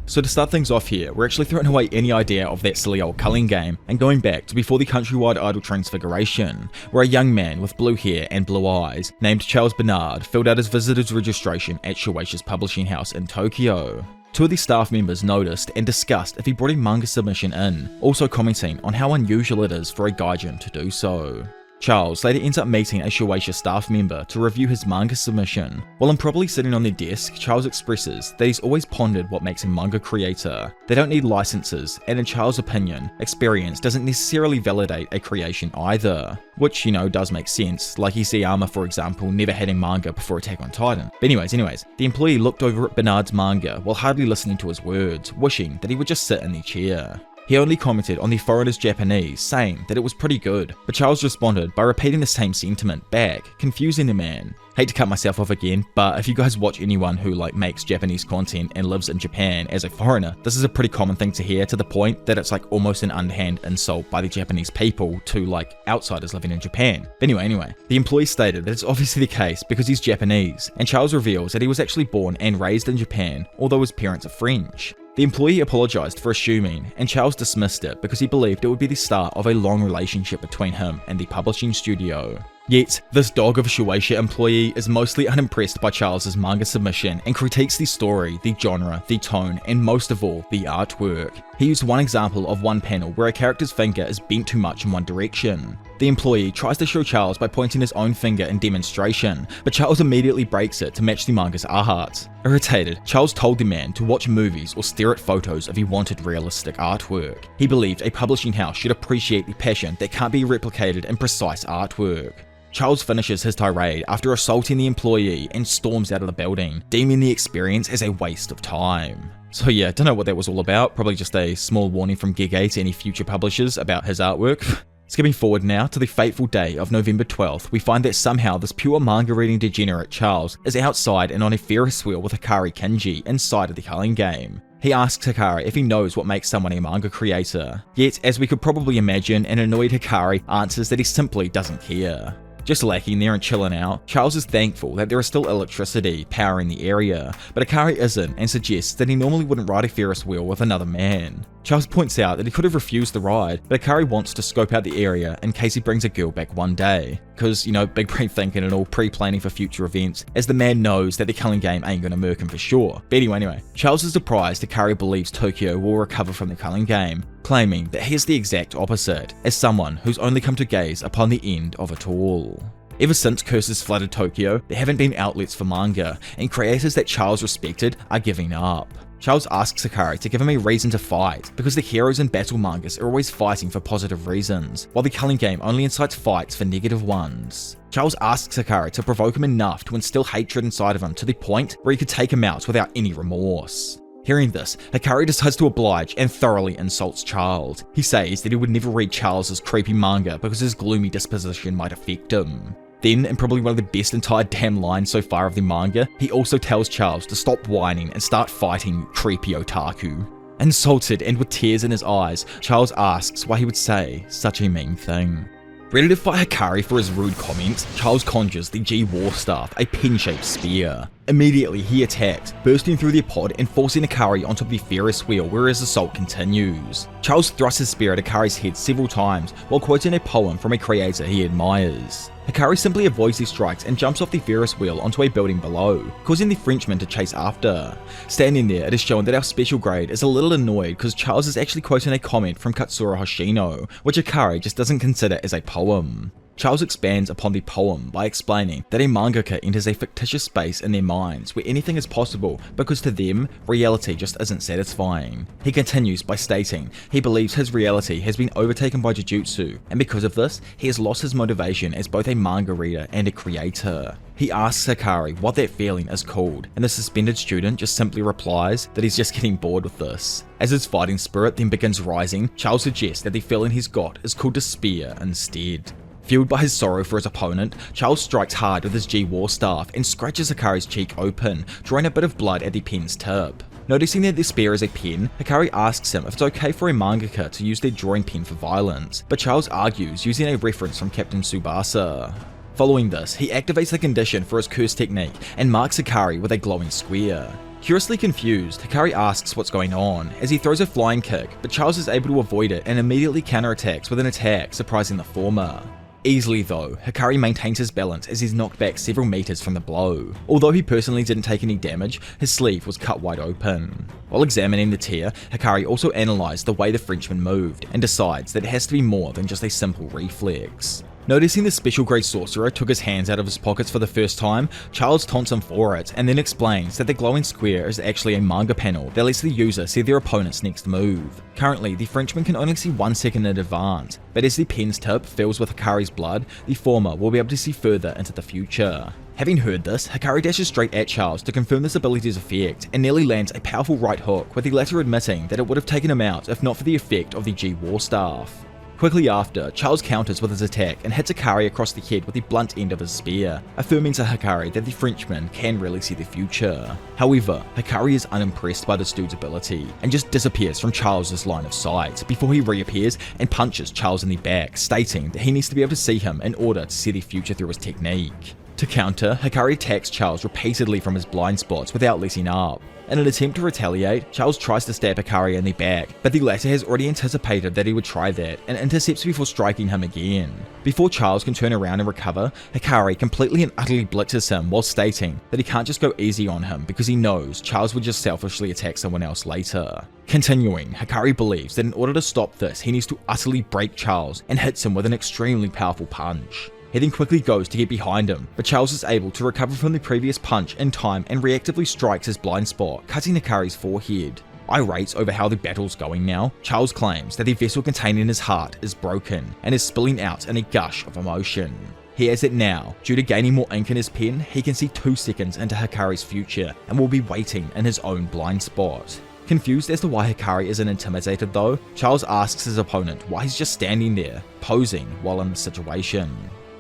So to start things off here, we're actually throwing away any idea of that silly old culling game and going back to before the countrywide idol transfiguration, where a young man with blue hair and blue eyes, named Charles Bernard, filled out his visitor's registration at Shueisha's publishing house in Tokyo. Two of the staff members noticed and discussed if he brought a manga submission in, also commenting on how unusual it is for a gaijin to do so. Charles later ends up meeting a Shueisha staff member to review his manga submission. While improbably sitting on their desk, Charles expresses that he's always pondered what makes a manga creator. They don't need licenses, and in Charles' opinion, experience doesn't necessarily validate a creation either. Which, does make sense, like Isayama for example never had a manga before Attack on Titan. But anyways, the employee looked over at Bernard's manga while hardly listening to his words, wishing that he would just sit in the chair. He only commented on the foreigner's Japanese, saying that it was pretty good, but Charles responded by repeating the same sentiment back, confusing the man. Hate to cut myself off again, but if you guys watch anyone who makes Japanese content and lives in Japan as a foreigner, this is a pretty common thing to hear, to the point that it's almost an underhand insult by the Japanese people to outsiders living in Japan. But anyway, the employee stated that it's obviously the case because he's Japanese, and Charles reveals that he was actually born and raised in Japan, although his parents are French. The employee apologized for assuming, and Charles dismissed it because he believed it would be the start of a long relationship between him and the publishing studio. Yet, this dog of a Shueisha employee is mostly unimpressed by Charles' manga submission and critiques the story, the genre, the tone, and most of all, the artwork. He used one example of one panel where a character's finger is bent too much in one direction. The employee tries to show Charles by pointing his own finger in demonstration, but Charles immediately breaks it to match the manga's art. Irritated, Charles told the man to watch movies or stare at photos if he wanted realistic artwork. He believed a publishing house should appreciate the passion that can't be replicated in precise artwork. Charles finishes his tirade after assaulting the employee and storms out of the building, deeming the experience as a waste of time. So yeah, don't know what that was all about, probably just a small warning from Gege to any future publishers about his artwork. Skipping forward now to the fateful day of November 12th, we find that somehow this pure manga reading degenerate Charles is outside and on a Ferris wheel with Hikari Kinji inside of the culling game. He asks Hikari if he knows what makes someone a manga creator. Yet, as we could probably imagine, an annoyed Hikari answers that he simply doesn't care. Just lacking there and chilling out, Charles is thankful that there is still electricity powering the area, but Hikari isn't and suggests that he normally wouldn't ride a Ferris wheel with another man. Charles points out that he could have refused the ride, but Hikari wants to scope out the area in case he brings a girl back one day. Cause, big brain thinking and all pre-planning for future events, as the man knows that the culling game ain't gonna murk him for sure. But anyway, Charles is surprised Hikari believes Tokyo will recover from the culling game, claiming that he is the exact opposite, as someone who's only come to gaze upon the end of it all. Ever since curses flooded Tokyo, there haven't been outlets for manga, and creators that Charles respected are giving up. Charles asks Hakari to give him a reason to fight, because the heroes in battle mangas are always fighting for positive reasons, while the Culling game only incites fights for negative ones. Charles asks Hakari to provoke him enough to instill hatred inside of him to the point where he could take him out without any remorse. Hearing this, Hakari decides to oblige and thoroughly insults Charles. He says that he would never read Charles's creepy manga because his gloomy disposition might affect him. Then, in probably one of the best entire damn lines so far of the manga, he also tells Charles to stop whining and start fighting, creepy otaku. Insulted and with tears in his eyes, Charles asks why he would say such a mean thing. Ready to fight Hakari for his rude comments, Charles conjures the G-War Staff, a pin-shaped spear. Immediately he attacks, bursting through their pod and forcing Hakari onto the Ferris wheel where his assault continues. Charles thrusts his spear at Hakari's head several times while quoting a poem from a creator he admires. Hakari simply avoids these strikes and jumps off the Ferris wheel onto a building below, causing the Frenchman to chase after. Standing there, it is shown that our special grade is a little annoyed because Charles is actually quoting a comment from Katsura Hoshino, which Hakari just doesn't consider as a poem. Charles expands upon the poem by explaining that a mangaka enters a fictitious space in their minds where anything is possible because to them, reality just isn't satisfying. He continues by stating he believes his reality has been overtaken by Jujutsu, and because of this, he has lost his motivation as both a manga reader and a creator. He asks Hakari what that feeling is called, and the suspended student just simply replies that he's just getting bored with this. As his fighting spirit then begins rising, Charles suggests that the feeling he's got is called despair instead. Fueled by his sorrow for his opponent, Charles strikes hard with his G-War Staff and scratches Hakari's cheek open, drawing a bit of blood at the pen's tip. Noticing that the spear is a pen, Hakari asks him if it's okay for a mangaka to use their drawing pen for violence, but Charles argues using a reference from Captain Tsubasa. Following this, he activates the condition for his curse technique and marks Hakari with a glowing square. Curiously confused, Hakari asks what's going on as he throws a flying kick, but Charles is able to avoid it and immediately counterattacks with an attack, surprising the former. Easily though, Hakari maintains his balance as he's knocked back several meters from the blow. Although he personally didn't take any damage, his sleeve was cut wide open. While examining the tear, Hakari also analysed the way the Frenchman moved and decides that it has to be more than just a simple reflex. Noticing the special grade sorcerer took his hands out of his pockets for the first time, Charles taunts him for it and then explains that the glowing square is actually a manga panel that lets the user see their opponent's next move. Currently, the Frenchman can only see 1 second in advance, but as the pen's tip fills with Hakari's blood, the former will be able to see further into the future. Having heard this, Hakari dashes straight at Charles to confirm this ability's effect and nearly lands a powerful right hook, with the latter admitting that it would have taken him out if not for the effect of the G-War Staff. Quickly after, Charles counters with his attack and hits Hakari across the head with the blunt end of his spear, affirming to Hakari that the Frenchman can really see the future. However, Hakari is unimpressed by this dude's ability and just disappears from Charles' line of sight before he reappears and punches Charles in the back, stating that he needs to be able to see him in order to see the future through his technique. To counter, Hakari attacks Charles repeatedly from his blind spots without letting up. In an attempt to retaliate, Charles tries to stab Hakari in the back, but the latter has already anticipated that he would try that and intercepts before striking him again. Before Charles can turn around and recover, Hakari completely and utterly blitzes him while stating that he can't just go easy on him because he knows Charles would just selfishly attack someone else later. Continuing, Hakari believes that in order to stop this, he needs to utterly break Charles and hits him with an extremely powerful punch. He then quickly goes to get behind him, but Charles is able to recover from the previous punch in time and reactively strikes his blind spot, cutting Hakari's forehead. Irate over how the battle's going now, Charles claims that the vessel containing his heart is broken and is spilling out in a gush of emotion. He has it now. Due to gaining more ink in his pen, he can see 2 seconds into Hakari's future and will be waiting in his own blind spot. Confused as to why Hakari isn't intimidated though, Charles asks his opponent why he's just standing there, posing while in the situation.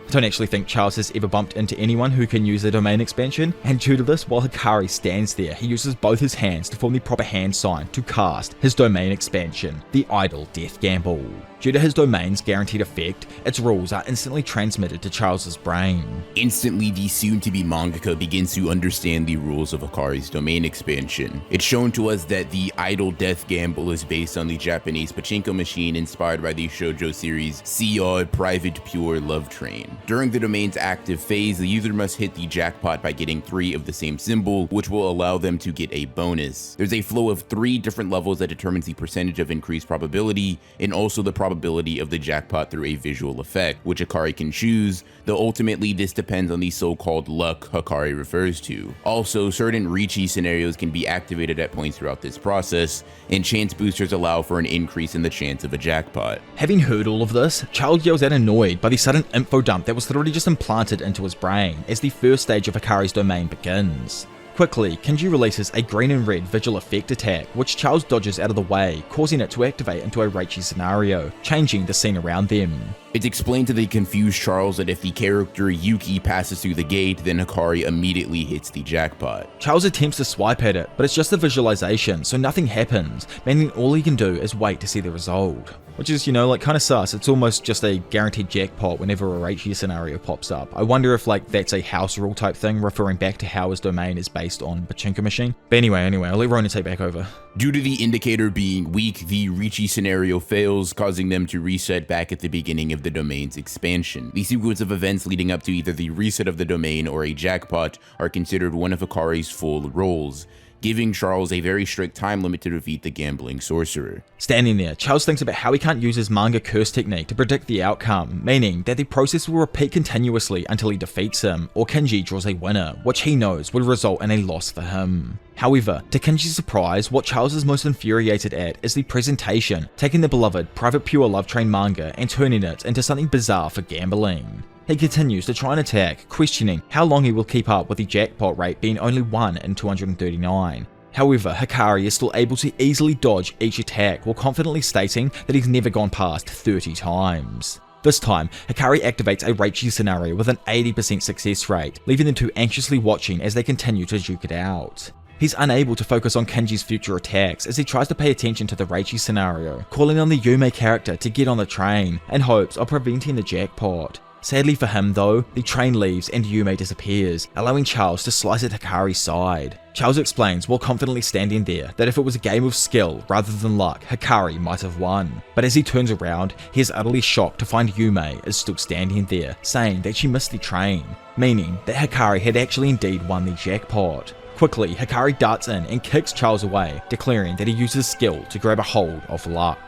I don't actually think Charles has ever bumped into anyone who can use the domain expansion, and due to this, while Hakari stands there, he uses both his hands to form the proper hand sign to cast his domain expansion, the Idle Death Gamble. Due to his domain's guaranteed effect, its rules are instantly transmitted to Charles's brain. Instantly, the soon-to-be mangaka begins to understand the rules of Hakari's domain expansion. It's shown to us that the Idle Death Gamble is based on the Japanese pachinko machine inspired by the shoujo series CR Private Pure Love Train. During the domain's active phase, the user must hit the jackpot by getting 3 of the same symbol, which will allow them to get a bonus. There's a flow of 3 different levels that determines the percentage of increased probability, and also the probability of the jackpot through a visual effect, which Hikari can choose, though ultimately this depends on the so-called luck Hikari refers to. Also, certain Riichi scenarios can be activated at points throughout this process, and chance boosters allow for an increase in the chance of a jackpot. Having heard all of this, Charles yells out annoyed by the sudden info dump that was literally just implanted into his brain as the first stage of Hikari's domain begins. Quickly, Kenji releases a green and red visual effect attack, which Charles dodges out of the way, causing it to activate into a Riichi scenario, changing the scene around them. It's explained to the confused Charles that if the character Yuki passes through the gate, then Hikari immediately hits the jackpot. Charles attempts to swipe at it, but it's just a visualization, so nothing happens, meaning all he can do is wait to see the result. Which is, like kind of sus. It's almost just a guaranteed jackpot whenever a Riichi scenario pops up. I wonder if that's a house rule type thing, referring back to how his domain is based on Pachinko machine. But anyway, I'll let Ronan take back over. Due to the indicator being weak, the Riichi scenario fails, causing them to reset back at the beginning of the domain's expansion. The sequence of events leading up to either the reset of the domain or a jackpot are considered one of Hikari's full rolls, giving Charles a very strict time limit to defeat the gambling sorcerer. Standing there, Charles thinks about how he can't use his manga curse technique to predict the outcome, meaning that the process will repeat continuously until he defeats him, or Kenji draws a winner, which he knows would result in a loss for him. However, to Kenji's surprise, what Charles is most infuriated at is the presentation, taking the beloved Private Pure Love Train manga and turning it into something bizarre for gambling. He continues to try and attack, questioning how long he will keep up with the jackpot rate being only 1 in 239. However, Hikari is still able to easily dodge each attack while confidently stating that he's never gone past 30 times. This time, Hikari activates a Riichi scenario with an 80% success rate, leaving the two anxiously watching as they continue to duke it out. He's unable to focus on Kenji's future attacks as he tries to pay attention to the Riichi scenario, calling on the Yume character to get on the train in hopes of preventing the jackpot. Sadly for him though, the train leaves and Yume disappears, allowing Charles to slice at Hikari's side. Charles explains while confidently standing there that if it was a game of skill rather than luck, Hikari might have won. But as he turns around, he is utterly shocked to find Yume is still standing there, saying that she missed the train, meaning that Hikari had actually indeed won the jackpot. Quickly, Hikari darts in and kicks Charles away, declaring that he uses skill to grab a hold of luck.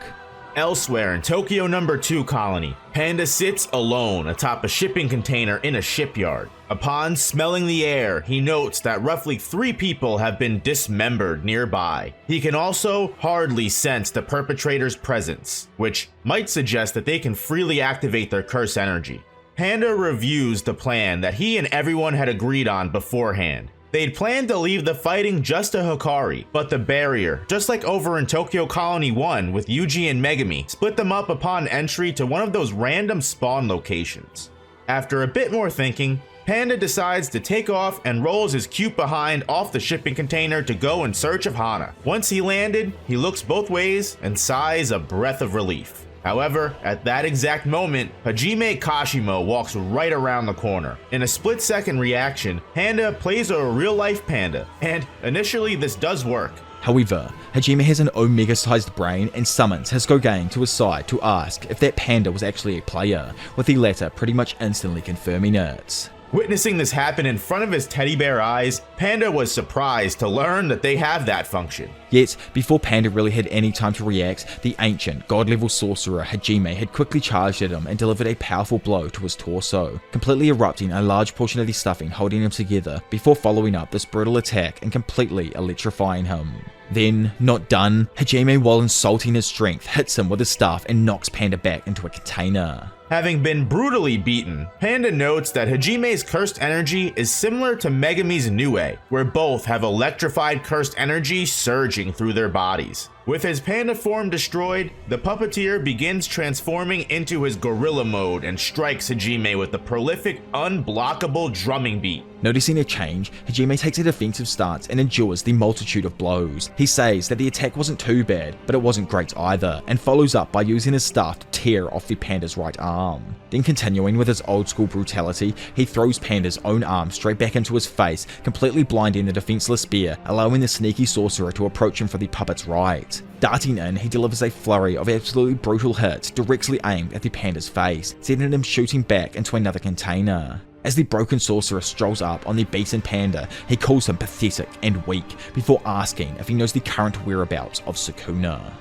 Elsewhere in Tokyo No. 2 Colony, Panda sits alone atop a shipping container in a shipyard. Upon smelling the air, he notes that roughly 3 people have been dismembered nearby. He can also hardly sense the perpetrator's presence, which might suggest that they can freely activate their curse energy. Panda reviews the plan that he and everyone had agreed on beforehand. They'd planned to leave the fighting just to Hikari, but the barrier, just like over in Tokyo Colony 1 with Yuji and Megami, split them up upon entry to one of those random spawn locations. After a bit more thinking, Panda decides to take off and rolls his cute behind off the shipping container to go in search of Hana. Once he landed, he looks both ways and sighs a breath of relief. However, at that exact moment, Hajime Kashimo walks right around the corner. In a split-second reaction, Panda plays a real-life panda, and initially this does work. However, Hajime has an Omega-sized brain and summons Hisoka to his side to ask if that panda was actually a player, with the latter pretty much instantly confirming it. Witnessing this happen in front of his teddy bear eyes, Panda was surprised to learn that they have that function. Yet, before Panda really had any time to react, the ancient, god-level sorcerer Hajime had quickly charged at him and delivered a powerful blow to his torso, completely erupting a large portion of the stuffing holding him together before following up this brutal attack and completely electrifying him. Then, not done, Hajime, while insulting his strength, hits him with his staff and knocks Panda back into a container. Having been brutally beaten, Panda notes that Hajime's cursed energy is similar to Megami's Nue, where both have electrified cursed energy surging through their bodies. With his panda form destroyed, the puppeteer begins transforming into his gorilla mode and strikes Hajime with the prolific, unblockable drumming beat. Noticing a change, Hajime takes a defensive stance and endures the multitude of blows. He says that the attack wasn't too bad, but it wasn't great either, and follows up by using his staff to tear off the panda's right arm. Then continuing with his old school brutality, he throws Panda's own arm straight back into his face, completely blinding the defenseless bear, allowing the sneaky sorcerer to approach him for the puppet's right. it. Darting in, he delivers a flurry of absolutely brutal hits directly aimed at the panda's face, sending him shooting back into another container. As the broken sorcerer strolls up on the beaten panda, he calls him pathetic and weak before asking if he knows the current whereabouts of Sukuna.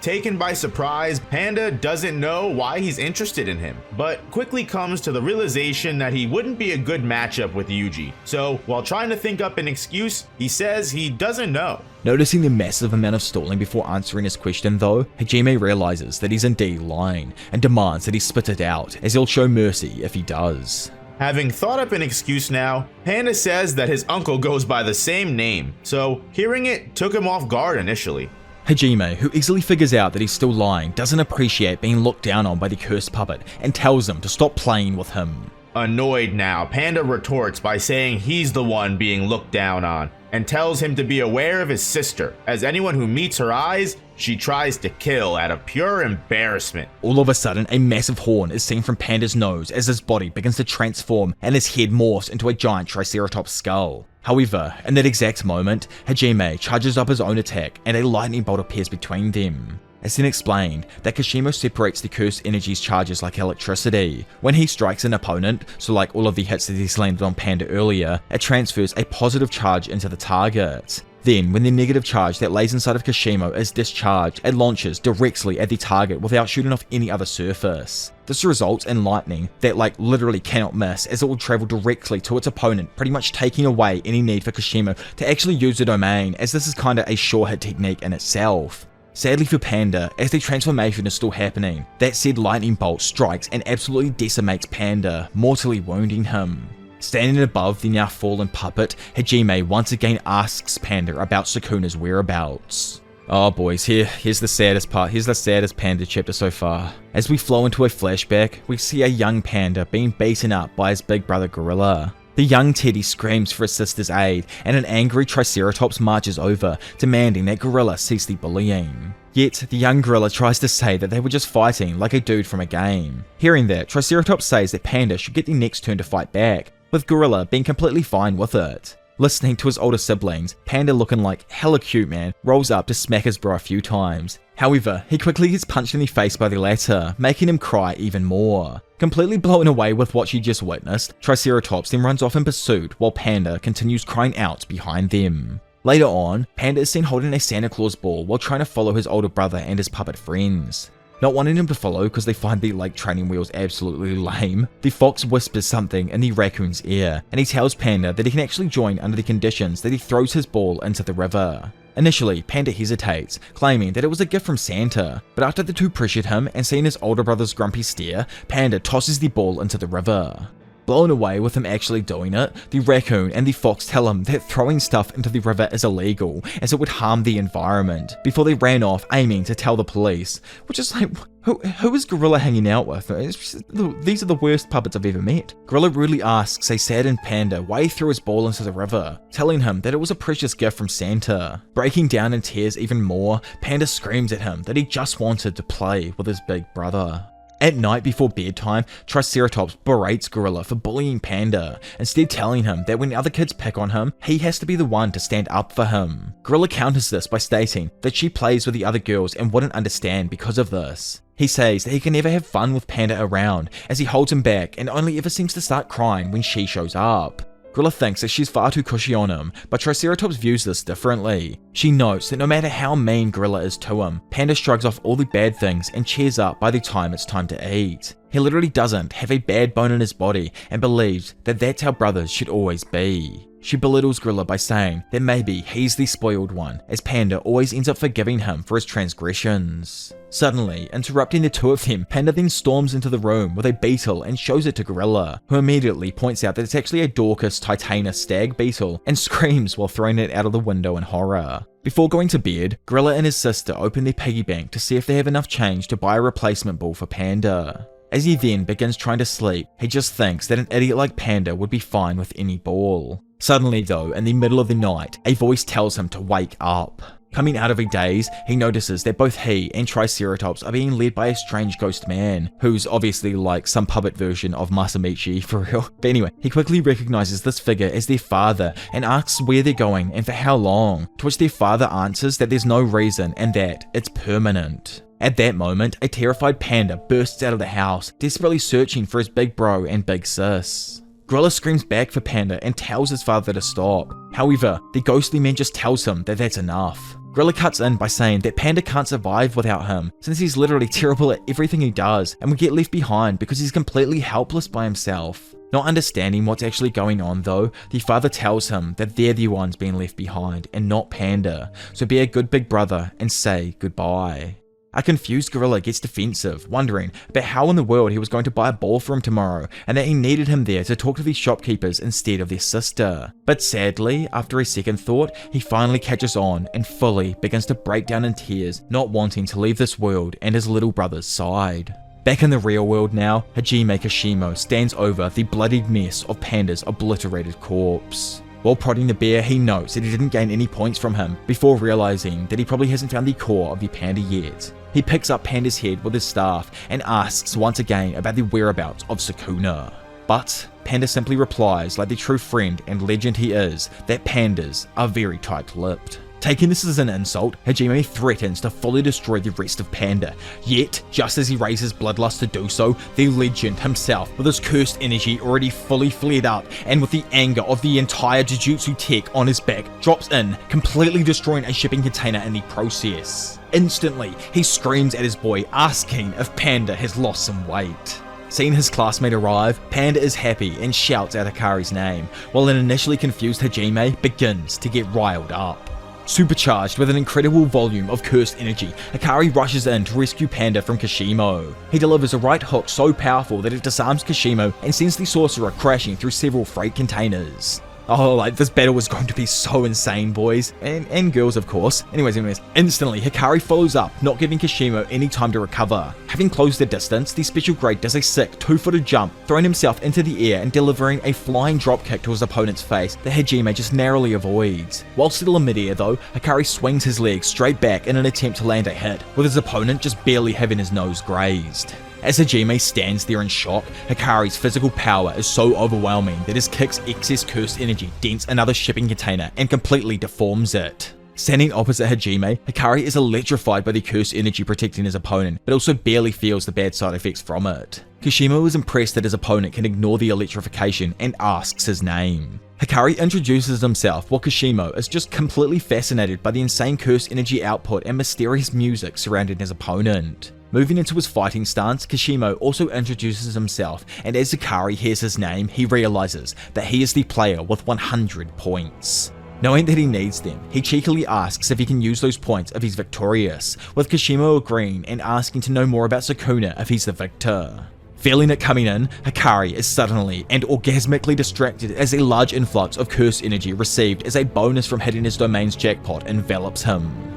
Taken by surprise, Panda doesn't know why he's interested in him, but quickly comes to the realization that he wouldn't be a good matchup with Yuji. So, while trying to think up an excuse, he says he doesn't know. Noticing the massive amount of stalling before answering his question though, Hajime realizes that he's indeed lying and demands that he spit it out, as he'll show mercy if he does. Having thought up an excuse now, Panda says that his uncle goes by the same name, so hearing it took him off guard initially. Hajime, who easily figures out that he's still lying, doesn't appreciate being looked down on by the cursed puppet and tells him to stop playing with him. Annoyed now, Panda retorts by saying he's the one being looked down on, and tells him to be aware of his sister, as anyone who meets her eyes, she tries to kill out of pure embarrassment. All of a sudden, a massive horn is seen from Panda's nose as his body begins to transform and his head morphs into a giant Triceratops skull. However, in that exact moment, Hajime charges up his own attack and a lightning bolt appears between them. It's then explained that Kashimo separates the cursed energy's charges like electricity. When he strikes an opponent, so like all of the hits that he's landed on Panda earlier, it transfers a positive charge into the target. Then, when the negative charge that lays inside of Kashimo is discharged, it launches directly at the target without shooting off any other surface. This results in lightning that literally cannot miss, as it will travel directly to its opponent, pretty much taking away any need for Kashimo to actually use the domain, as this is kinda a sure hit technique in itself. Sadly for Panda, as the transformation is still happening, that said lightning bolt strikes and absolutely decimates Panda, mortally wounding him. Standing above the now fallen puppet, Hajime once again asks Panda about Sukuna's whereabouts. Oh boys, here's the saddest part. Here's the saddest Panda chapter so far. As we flow into a flashback, we see a young Panda being beaten up by his big brother Gorilla. The young Teddy screams for his sister's aid, and an angry Triceratops marches over, demanding that Gorilla cease the bullying. Yet, the young gorilla tries to say that they were just fighting like a dude from a game. Hearing that, Triceratops says that Panda should get the next turn to fight back, with Gorilla being completely fine with it. Listening to his older siblings, Panda, looking like hella cute man, rolls up to smack his bro a few times. However, he quickly gets punched in the face by the latter, making him cry even more. Completely blown away with what she just witnessed, Triceratops then runs off in pursuit while Panda continues crying out behind them. Later on, Panda is seen holding a Santa Claus ball while trying to follow his older brother and his puppet friends. Not wanting him to follow because they find the training wheels absolutely lame, the fox whispers something in the raccoon's ear, and he tells Panda that he can actually join under the conditions that he throws his ball into the river. Initially, Panda hesitates, claiming that it was a gift from Santa, but after the two pressured him and seeing his older brother's grumpy stare, Panda tosses the ball into the river. Blown away with him actually doing it, the raccoon and the fox tell him that throwing stuff into the river is illegal, as it would harm the environment, before they ran off aiming to tell the police, which is like, who is Gorilla hanging out with? These are the worst puppets I've ever met. Gorilla rudely asks a saddened Panda why he threw his ball into the river, telling him that it was a precious gift from Santa. Breaking down in tears even more, Panda screams at him that he just wanted to play with his big brother. At night before bedtime, Triceratops berates Gorilla for bullying Panda, instead telling him that when other kids pick on him, he has to be the one to stand up for him. Gorilla counters this by stating that she plays with the other girls and wouldn't understand because of this. He says that he can never have fun with Panda around, as he holds him back and only ever seems to start crying when she shows up. Gorilla thinks that she's far too cushy on him, but Triceratops views this differently. She notes that no matter how mean Gorilla is to him, Panda shrugs off all the bad things and cheers up by the time it's time to eat. He literally doesn't have a bad bone in his body and believes that that's how brothers should always be. She belittles Gorilla by saying that maybe he's the spoiled one, as Panda always ends up forgiving him for his transgressions. Suddenly, interrupting the two of them, Panda then storms into the room with a beetle and shows it to Gorilla, who immediately points out that it's actually a Dorcas titana stag beetle and screams while throwing it out of the window in horror. Before going to bed, Gorilla and his sister open their piggy bank to see if they have enough change to buy a replacement ball for Panda. As he then begins trying to sleep, he just thinks that an idiot like Panda would be fine with any ball. Suddenly though, in the middle of the night, a voice tells him to wake up. Coming out of a daze, he notices that both he and Triceratops are being led by a strange ghost man, who's obviously like some puppet version of Masamichi, for real. But anyway, he quickly recognizes this figure as their father and asks where they're going and for how long, to which their father answers that there's no reason and that it's permanent. At that moment, a terrified panda bursts out of the house, desperately searching for his big bro and big sis. Gorilla screams back for Panda and tells his father to stop. However, the ghostly man just tells him that that's enough. Gorilla cuts in by saying that Panda can't survive without him, since he's literally terrible at everything he does and will get left behind because he's completely helpless by himself. Not understanding what's actually going on though, the father tells him that they're the ones being left behind and not Panda, so be a good big brother and say goodbye. A confused Gorilla gets defensive, wondering about how in the world he was going to buy a ball for him tomorrow and that he needed him there to talk to these shopkeepers instead of their sister. But sadly, after a second thought, he finally catches on and fully begins to break down in tears, not wanting to leave this world and his little brother's side. Back in the real world now, Hajime Kashimo stands over the bloodied mess of Panda's obliterated corpse. While prodding the bear, he notes that he didn't gain any points from him before realizing that he probably hasn't found the core of the panda yet. He picks up Panda's head with his staff and asks once again about the whereabouts of Sukuna. But Panda simply replies, like the true friend and legend he is, that pandas are very tight-lipped. Taking this as an insult, Hajime threatens to fully destroy the rest of Panda, yet, just as he raises bloodlust to do so, the legend himself, with his cursed energy already fully flared up, and with the anger of the entire Jujutsu tech on his back, drops in, completely destroying a shipping container in the process. Instantly, he screams at his boy, asking if Panda has lost some weight. Seeing his classmate arrive, Panda is happy and shouts out Hikari's name, while an initially confused Hajime begins to get riled up. Supercharged with an incredible volume of cursed energy, Hikari rushes in to rescue Panda from Kashimo. He delivers a right hook so powerful that it disarms Kashimo and sends the sorcerer crashing through several freight containers. Oh, like, this battle was going to be so insane, boys. And girls, of course. Anyways, instantly, Hikari follows up, not giving Kashimo any time to recover. Having closed the distance, the special grade does a sick 2-footed jump, throwing himself into the air and delivering a flying dropkick to his opponent's face that Hajime just narrowly avoids. While still in midair though, Hikari swings his leg straight back in an attempt to land a hit, with his opponent just barely having his nose grazed. As Hajime stands there in shock, Hikari's physical power is so overwhelming that his kick's excess cursed energy dents another shipping container and completely deforms it. Standing opposite Hajime, Hikari is electrified by the cursed energy protecting his opponent, but also barely feels the bad side effects from it. Kashimo is impressed that his opponent can ignore the electrification and asks his name. Hikari introduces himself while Kashimo is just completely fascinated by the insane cursed energy output and mysterious music surrounding his opponent. Moving into his fighting stance, Kashimo also introduces himself, and as Hikari hears his name, he realizes that he is the player with 100 points. Knowing that he needs them, he cheekily asks if he can use those points if he's victorious, with Kashimo agreeing and asking to know more about Sukuna if he's the victor. Feeling it coming in, Hikari is suddenly and orgasmically distracted as a large influx of curse energy received as a bonus from hitting his domain's jackpot envelops him.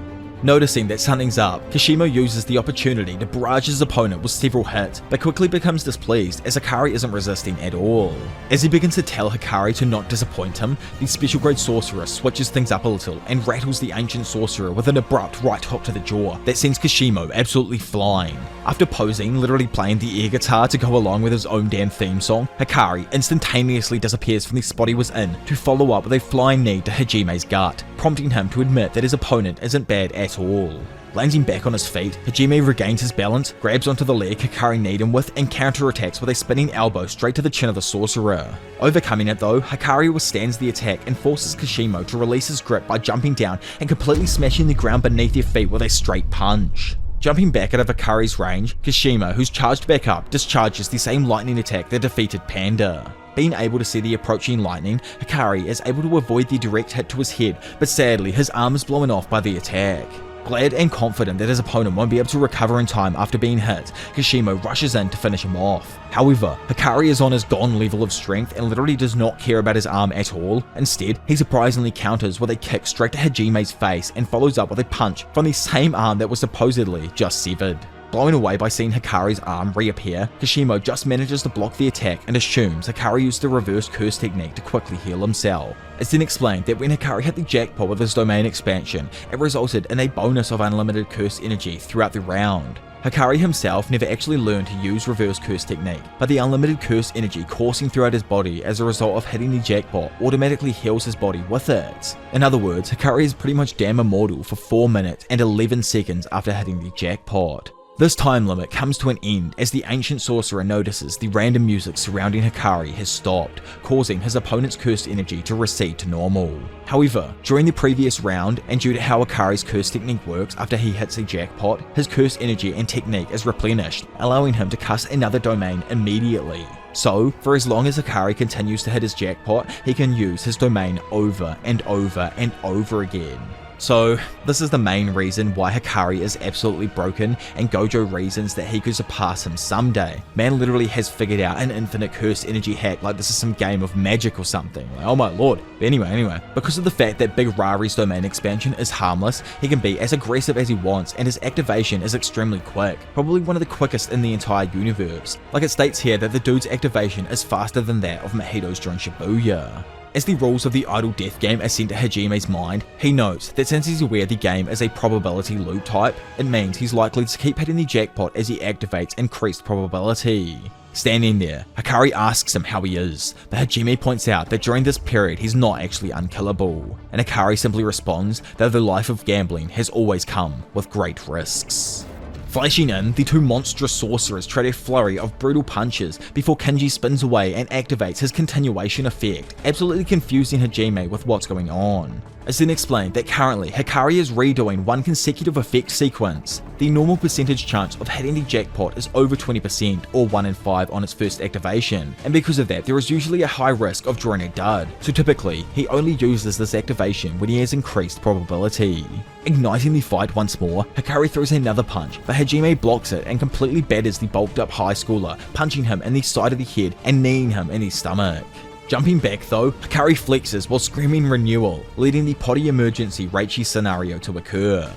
Noticing that something's up, Kashimo uses the opportunity to barrage his opponent with several hits, but quickly becomes displeased as Hikari isn't resisting at all. As he begins to tell Hikari to not disappoint him, the special grade sorcerer switches things up a little and rattles the ancient sorcerer with an abrupt right hook to the jaw that sends Kashimo absolutely flying. After posing, literally playing the air guitar to go along with his own damn theme song, Hikari instantaneously disappears from the spot he was in to follow up with a flying knee to Hajime's gut, prompting him to admit that his opponent isn't bad at all. Landing back on his feet, Hajime regains his balance, grabs onto the leg Hikari kneed him with, and counterattacks with a spinning elbow straight to the chin of the sorcerer. Overcoming it though, Hikari withstands the attack and forces Kashimo to release his grip by jumping down and completely smashing the ground beneath their feet with a straight punch. Jumping back out of Hikari's range, Kashimo, who's charged back up, discharges the same lightning attack that defeated Panda. Being able to see the approaching lightning, Hikari is able to avoid the direct hit to his head, but sadly his arm is blown off by the attack. Glad and confident that his opponent won't be able to recover in time after being hit, Kashimo rushes in to finish him off. However, Hikari is on his gone level of strength and literally does not care about his arm at all. Instead, he surprisingly counters with a kick straight to Hajime's face and follows up with a punch from the same arm that was supposedly just severed. Blown away by seeing Hikari's arm reappear, Kashimo just manages to block the attack and assumes Hikari used the reverse curse technique to quickly heal himself. It's then explained that when Hikari hit the jackpot with his domain expansion, it resulted in a bonus of unlimited curse energy throughout the round. Hikari himself never actually learned to use reverse curse technique, but the unlimited curse energy coursing throughout his body as a result of hitting the jackpot automatically heals his body with it. In other words, Hikari is pretty much damn immortal for 4 minutes and 11 seconds after hitting the jackpot. This time limit comes to an end as the ancient sorcerer notices the random music surrounding Hikari has stopped, causing his opponent's cursed energy to recede to normal. However, during the previous round, and due to how Hikari's curse technique works after he hits a jackpot, his curse energy and technique is replenished, allowing him to cast another domain immediately. So, for as long as Hikari continues to hit his jackpot, he can use his domain over and over and over again. So, this is the main reason why Hikari is absolutely broken, and Gojo reasons that he could surpass him someday. Man literally has figured out an infinite curse energy hack like this is some game of magic or something. Like, oh my lord. But anyway, because of the fact that Big Rari's domain expansion is harmless, he can be as aggressive as he wants, and his activation is extremely quick. Probably one of the quickest in the entire universe. Like it states here that the dude's activation is faster than that of Mahito's during Shibuya. As the rules of the Idle Death game are sent to Hajime's mind, he notes that since he's aware the game is a probability loot type, it means he's likely to keep hitting the jackpot as he activates increased probability. Standing there, Hikari asks him how he is, but Hajime points out that during this period he's not actually unkillable, and Hikari simply responds that the life of gambling has always come with great risks. Flashing in, the two monstrous sorcerers trade a flurry of brutal punches before Kenji spins away and activates his continuation effect, absolutely confusing Hajime with what's going on. It's then explained that currently Hikari is redoing one consecutive effect sequence. The normal percentage chance of hitting the jackpot is over 20% or 1 in 5 on its first activation, and because of that there is usually a high risk of drawing a dud, so typically he only uses this activation when he has increased probability. Igniting the fight once more, Hikari throws another punch, but Hajime blocks it and completely batters the bulked up high schooler, punching him in the side of the head and kneeing him in the stomach. Jumping back though, Hikari flexes while screaming renewal, leading the potty emergency Reichi scenario to occur.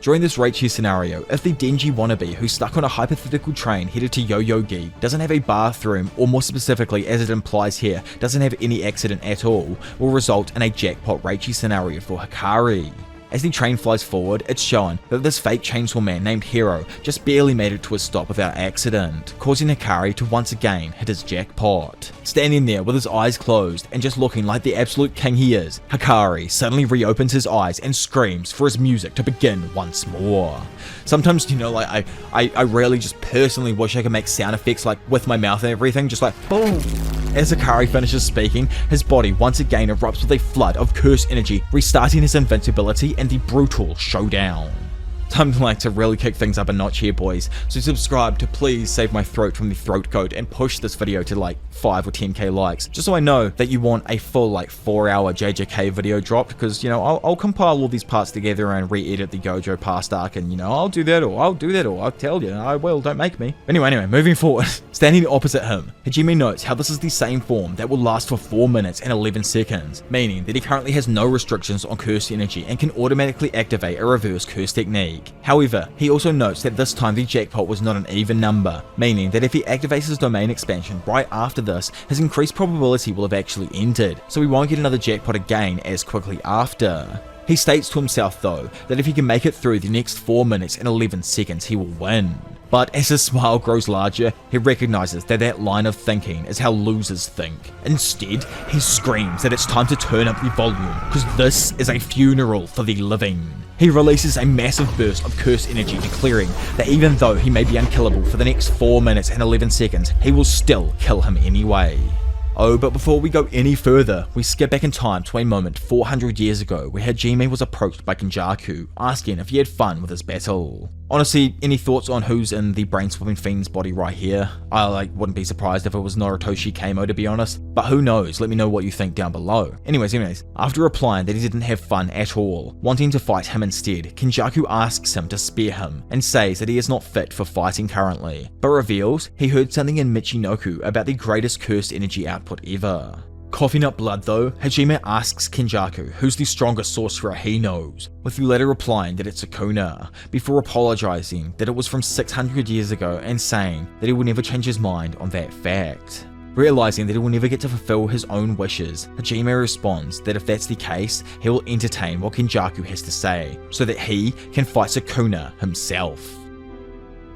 During this Reichi scenario, if the Denji wannabe who's stuck on a hypothetical train headed to Yoyogi doesn't have a bathroom, or more specifically as it implies here, doesn't have any accident at all, will result in a jackpot Reichi scenario for Hikari. As the train flies forward, it's shown that this fake chainsaw man named Hero just barely made it to a stop without accident, causing Hikari to once again hit his jackpot. Standing there with his eyes closed and just looking like the absolute king he is, Hikari suddenly reopens his eyes and screams for his music to begin once more. Sometimes, you know, like I really just personally wish I could make sound effects like with my mouth and everything, just like boom. As Hikari finishes speaking, his body once again erupts with a flood of curse energy, restarting his invincibility and the brutal showdown. Time to really kick things up a notch here, boys, so subscribe to please save my throat from the throat goat and push this video to like 5 or 10k likes, just so I know that you want a full 4-hour JJK video dropped, because, you know, I'll compile all these parts together and re-edit the Gojo past arc, and, you know, I'll do that, or I'll tell you, I will, don't make me. Anyway, moving forward. Standing opposite him, Hajime notes how this is the same form that will last for 4 minutes and 11 seconds, meaning that he currently has no restrictions on curse energy and can automatically activate a reverse curse technique. However, he also notes that this time the jackpot was not an even number, meaning that if he activates his domain expansion right after this, his increased probability will have actually ended, so he won't get another jackpot again as quickly after. He states to himself though, that if he can make it through the next 4 minutes and 11 seconds he will win. But as his smile grows larger, he recognizes that that line of thinking is how losers think. Instead, he screams that it's time to turn up the volume, because this is a funeral for the living. He releases a massive burst of curse energy, declaring that even though he may be unkillable for the next 4 minutes and 11 seconds, he will still kill him anyway. Oh, but before we go any further, we skip back in time to a moment 400 years ago where Hajime was approached by Kenjaku, asking if he had fun with his battle. Honestly, any thoughts on who's in the brain-swapping fiend's body right here? I wouldn't be surprised if it was Narutoshi Kamo, to be honest, but who knows, let me know what you think down below. Anyways, after replying that he didn't have fun at all, wanting to fight him instead, Kenjaku asks him to spare him, and says that he is not fit for fighting currently, but reveals he heard something in Michinoku about the greatest cursed energy output ever. Coughing up blood though, Hajime asks Kenjaku who's the strongest sorcerer he knows, with the latter replying that it's Sukuna, before apologizing that it was from 600 years ago and saying that he will never change his mind on that fact. Realizing that he will never get to fulfill his own wishes, Hajime responds that if that's the case, he will entertain what Kenjaku has to say, so that he can fight Sukuna himself.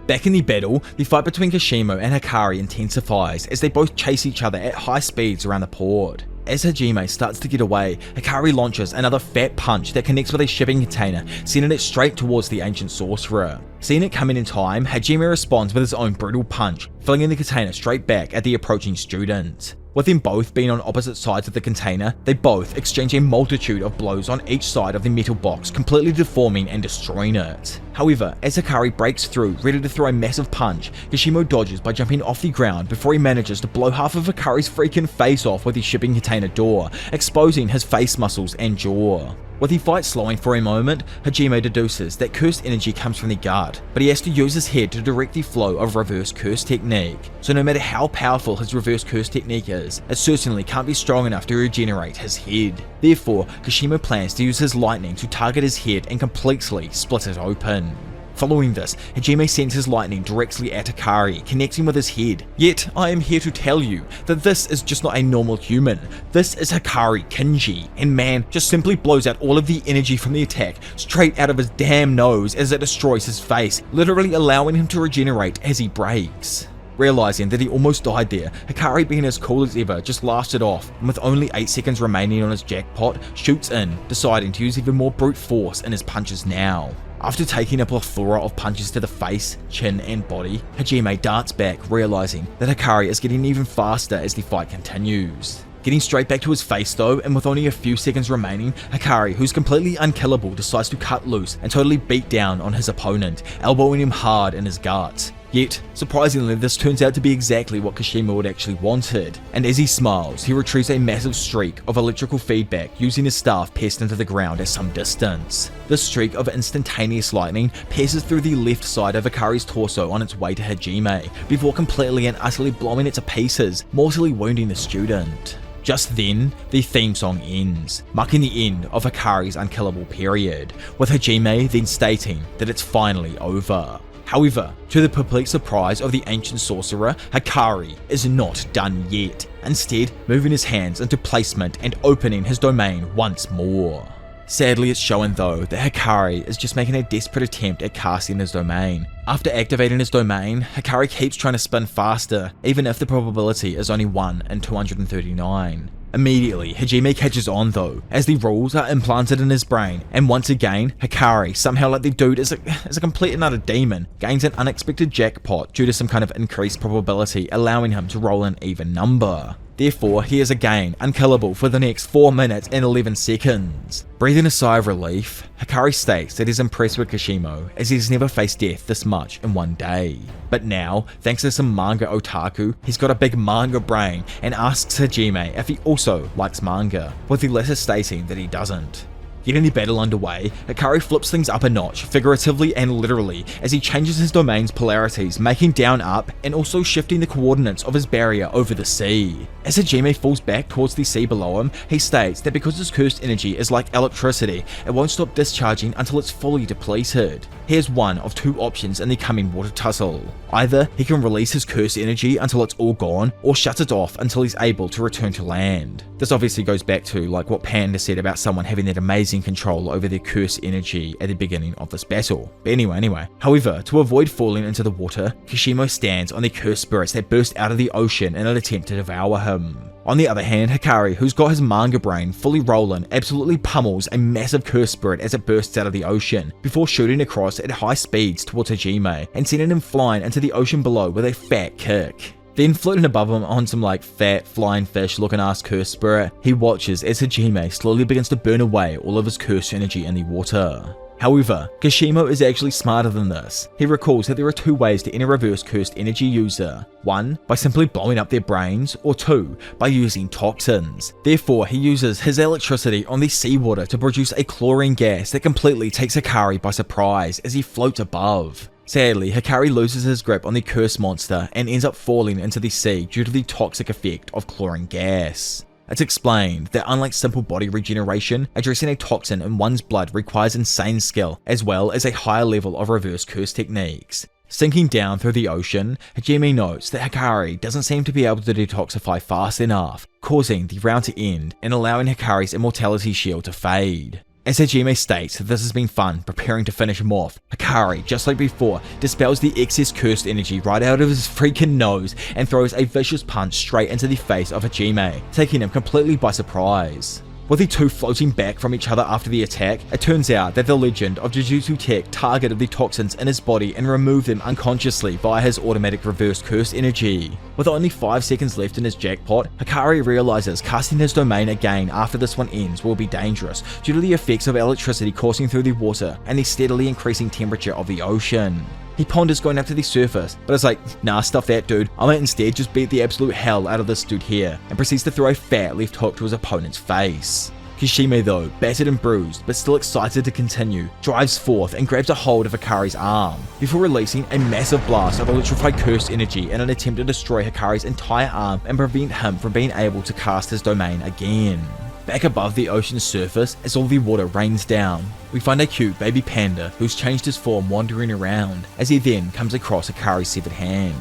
Back in the battle, the fight between Kashimo and Hikari intensifies as they both chase each other at high speeds around the port. As Hajime starts to get away, Hikari launches another fat punch that connects with a shipping container, sending it straight towards the ancient sorcerer. Seeing it coming in time, Hajime responds with his own brutal punch, flinging the container straight back at the approaching student. With them both being on opposite sides of the container, they both exchange a multitude of blows on each side of the metal box, completely deforming and destroying it. However, as Hikari breaks through, ready to throw a massive punch, Kashimo dodges by jumping off the ground before he manages to blow half of Hikari's freaking face off with the shipping container door, exposing his face muscles and jaw. With the fight slowing for a moment, Hajime deduces that cursed energy comes from the guard, but he has to use his head to direct the flow of reverse curse technique. So no matter how powerful his reverse curse technique is, it certainly can't be strong enough to regenerate his head. Therefore, Kashimo plans to use his lightning to target his head and completely split it open. Following this, Hajime sends his lightning directly at Hikari, connecting with his head. Yet, I am here to tell you that this is just not a normal human. This is Hikari Kinji, and man just simply blows out all of the energy from the attack straight out of his damn nose as it destroys his face, literally allowing him to regenerate as he breaks. Realizing that he almost died there, Hikari, being as cool as ever, just laughs it off, and with only 8 seconds remaining on his jackpot, shoots in, deciding to use even more brute force in his punches now. After taking a plethora of punches to the face, chin and body, Hajime darts back, realizing that Hikari is getting even faster as the fight continues. Getting straight back to his face though, and with only a few seconds remaining, Hikari, who's completely unkillable, decides to cut loose and totally beat down on his opponent, elbowing him hard in his guts. Yet, surprisingly, this turns out to be exactly what Kashimo had actually wanted, and as he smiles, he retrieves a massive streak of electrical feedback using his staff pierced into the ground at some distance. This streak of instantaneous lightning passes through the left side of Hikari's torso on its way to Hajime, before completely and utterly blowing it to pieces, mortally wounding the student. Just then, the theme song ends, marking the end of Hikari's unkillable period, with Hajime then stating that it's finally over. However, to the perplexed surprise of the ancient sorcerer, Hikari is not done yet, instead moving his hands into placement and opening his domain once more. Sadly, it's shown though that Hikari is just making a desperate attempt at casting his domain. After activating his domain, Hikari keeps trying to spin faster, even if the probability is only 1 in 239. Immediately, Hajime catches on though, as the rules are implanted in his brain, and once again, Hikari, somehow like the dude is a complete and utter demon, gains an unexpected jackpot due to some kind of increased probability, allowing him to roll an even number. Therefore, he is again unkillable for the next 4 minutes and 11 seconds. Breathing a sigh of relief, Hikari states that he's impressed with Kashimo, as he's never faced death this much in one day. But now, thanks to some manga otaku, he's got a big manga brain and asks Hajime if he also likes manga, with the latter stating that he doesn't. Getting the battle underway, Hikari flips things up a notch, figuratively and literally, as he changes his domain's polarities, making down up and also shifting the coordinates of his barrier over the sea. As Hajime falls back towards the sea below him, he states that because his cursed energy is like electricity, it won't stop discharging until it's fully depleted. He has one of 2 options in the coming water tussle. Either he can release his cursed energy until it's all gone, or shut it off until he's able to return to land. This obviously goes back to like what Panda said about someone having that amazing control over their cursed energy at the beginning of this battle. But anyway. However, to avoid falling into the water, Kashimo stands on the cursed spirits that burst out of the ocean in an attempt to devour him. On the other hand, Hikari, who's got his manga brain fully rolling, absolutely pummels a massive cursed spirit as it bursts out of the ocean, before shooting across at high speeds towards Hajime and sending him flying into the ocean below with a fat kick. Then floating above him on some like fat flying fish looking ass cursed spirit, he watches as Hajime slowly begins to burn away all of his cursed energy in the water. However, Kashimo is actually smarter than this. He recalls that there are 2 ways to end a reverse cursed energy user. 1, by simply blowing up their brains, or 2, by using toxins. Therefore, he uses his electricity on the seawater to produce a chlorine gas that completely takes Hikari by surprise as he floats above. Sadly, Hikari loses his grip on the cursed monster and ends up falling into the sea due to the toxic effect of chlorine gas. It's explained that unlike simple body regeneration, addressing a toxin in one's blood requires insane skill, as well as a higher level of reverse curse techniques. Sinking down through the ocean, Hajime notes that Hikari doesn't seem to be able to detoxify fast enough, causing the round to end and allowing Hikari's immortality shield to fade. As Hajime states that this has been fun preparing to finish him off, Hikari, just like before, dispels the excess cursed energy right out of his freaking nose and throws a vicious punch straight into the face of Hajime, taking him completely by surprise. With the two floating back from each other after the attack, it turns out that the legend of Jujutsu Tech targeted the toxins in his body and removed them unconsciously via his automatic reverse curse energy. With only 5 seconds left in his jackpot, Hikari realizes casting his domain again after this one ends will be dangerous due to the effects of electricity coursing through the water and the steadily increasing temperature of the ocean. He ponders going up to the surface, but is like, nah, stuff that dude, I might instead just beat the absolute hell out of this dude here, and proceeds to throw a fat left hook to his opponent's face. Kashimo though, battered and bruised, but still excited to continue, drives forth and grabs a hold of Hikari's arm, before releasing a massive blast of electrified curse energy in an attempt to destroy Hikari's entire arm and prevent him from being able to cast his domain again. Back above the ocean's surface, as all the water rains down, we find a cute baby panda who's changed his form wandering around, as he then comes across Hikari's severed hand.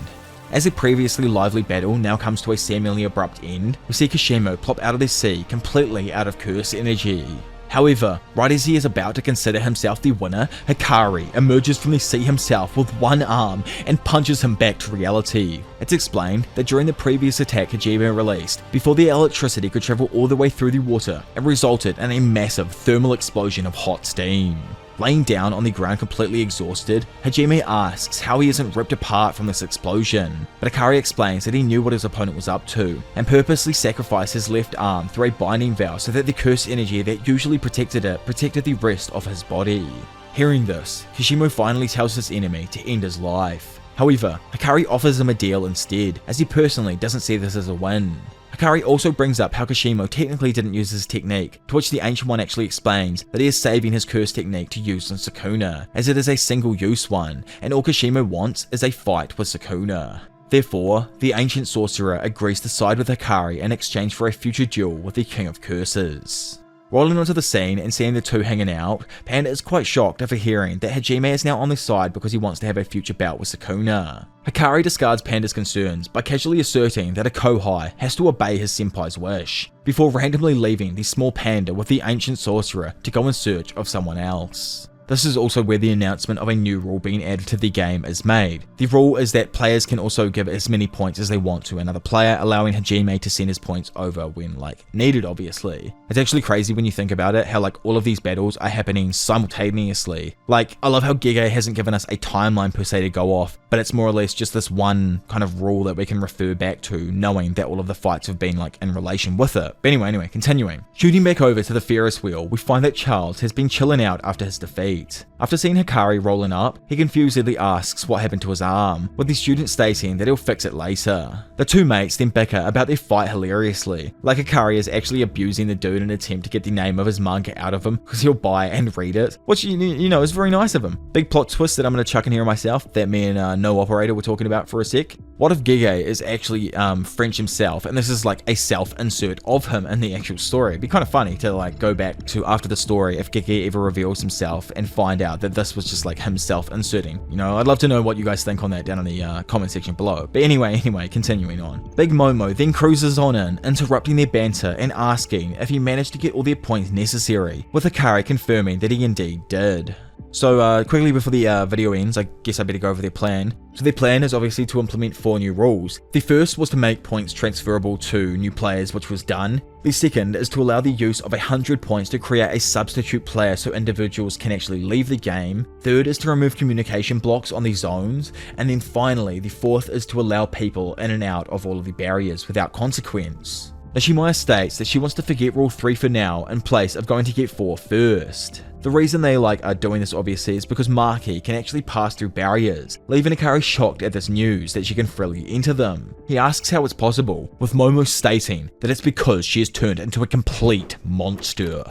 As a previously lively battle now comes to a seemingly abrupt end, we see Kashimo plop out of the sea completely out of curse energy. However, right as he is about to consider himself the winner, Hikari emerges from the sea himself with one arm and punches him back to reality. It's explained that during the previous attack Hajime released, before the electricity could travel all the way through the water, it resulted in a massive thermal explosion of hot steam. Laying down on the ground completely exhausted, Hajime asks how he isn't ripped apart from this explosion, but Hikari explains that he knew what his opponent was up to, and purposely sacrificed his left arm through a binding vow so that the curse energy that usually protected it protected the rest of his body. Hearing this, Kashimo finally tells his enemy to end his life. However, Hikari offers him a deal instead, as he personally doesn't see this as a win. Hikari also brings up how Kashimo technically didn't use his technique, to which the Ancient One actually explains that he is saving his curse technique to use on Sukuna, as it is a single-use one, and all Kashimo wants is a fight with Sukuna. Therefore, the Ancient Sorcerer agrees to side with Hikari in exchange for a future duel with the King of Curses. Rolling onto the scene and seeing the two hanging out, Panda is quite shocked after hearing that Hajime is now on their side because he wants to have a future bout with Sukuna. Hikari discards Panda's concerns by casually asserting that a Kohai has to obey his senpai's wish, before randomly leaving the small panda with the Ancient Sorcerer to go in search of someone else. This is also where the announcement of a new rule being added to the game is made. The rule is that players can also give as many points as they want to another player, allowing Hajime to send his points over when needed, obviously. It's actually crazy when you think about it, how all of these battles are happening simultaneously. I love how Gege hasn't given us a timeline per se to go off, but it's more or less just this one kind of rule that we can refer back to, knowing that all of the fights have been in relation with it. But anyway, continuing. Shooting back over to the Ferris wheel, we find that Charles has been chilling out after his defeat. After seeing Hikari rolling up, he confusedly asks what happened to his arm, with the student stating that he'll fix it later. The two mates then bicker about their fight hilariously, like Hikari is actually abusing the dude in an attempt to get the name of his manga out of him because he'll buy and read it, which you know is very nice of him. Big plot twist that I'm going to chuck in here myself that me and No Operator were talking about for a sec. What if Gege is actually French himself, and this is a self-insert of him in the actual story? It'd be kind of funny to go back to after the story if Gege ever reveals himself and find out that this was just him self-inserting. I'd love to know what you guys think on that down in the comment section below. But anyway, continuing on. Big Momo then cruises on in, interrupting their banter and asking if he managed to get all their points necessary, with Hikari confirming that he indeed did. So quickly before the video ends, I guess I better go over their plan. So their plan is obviously to implement 4 new rules. The first was to make points transferable to new players, which was done. The second is to allow the use of 100 points to create a substitute player so individuals can actually leave the game. Third is to remove communication blocks on the zones. And then finally, the fourth is to allow people in and out of all of the barriers without consequence. Nishimaya states that she wants to forget Rule 3 for now in place of going to get 4 first. The reason they are doing this obviously is because Maki can actually pass through barriers, leaving Hikari shocked at this news that she can freely enter them. He asks how it's possible, with Momo stating that it's because she has turned into a complete monster.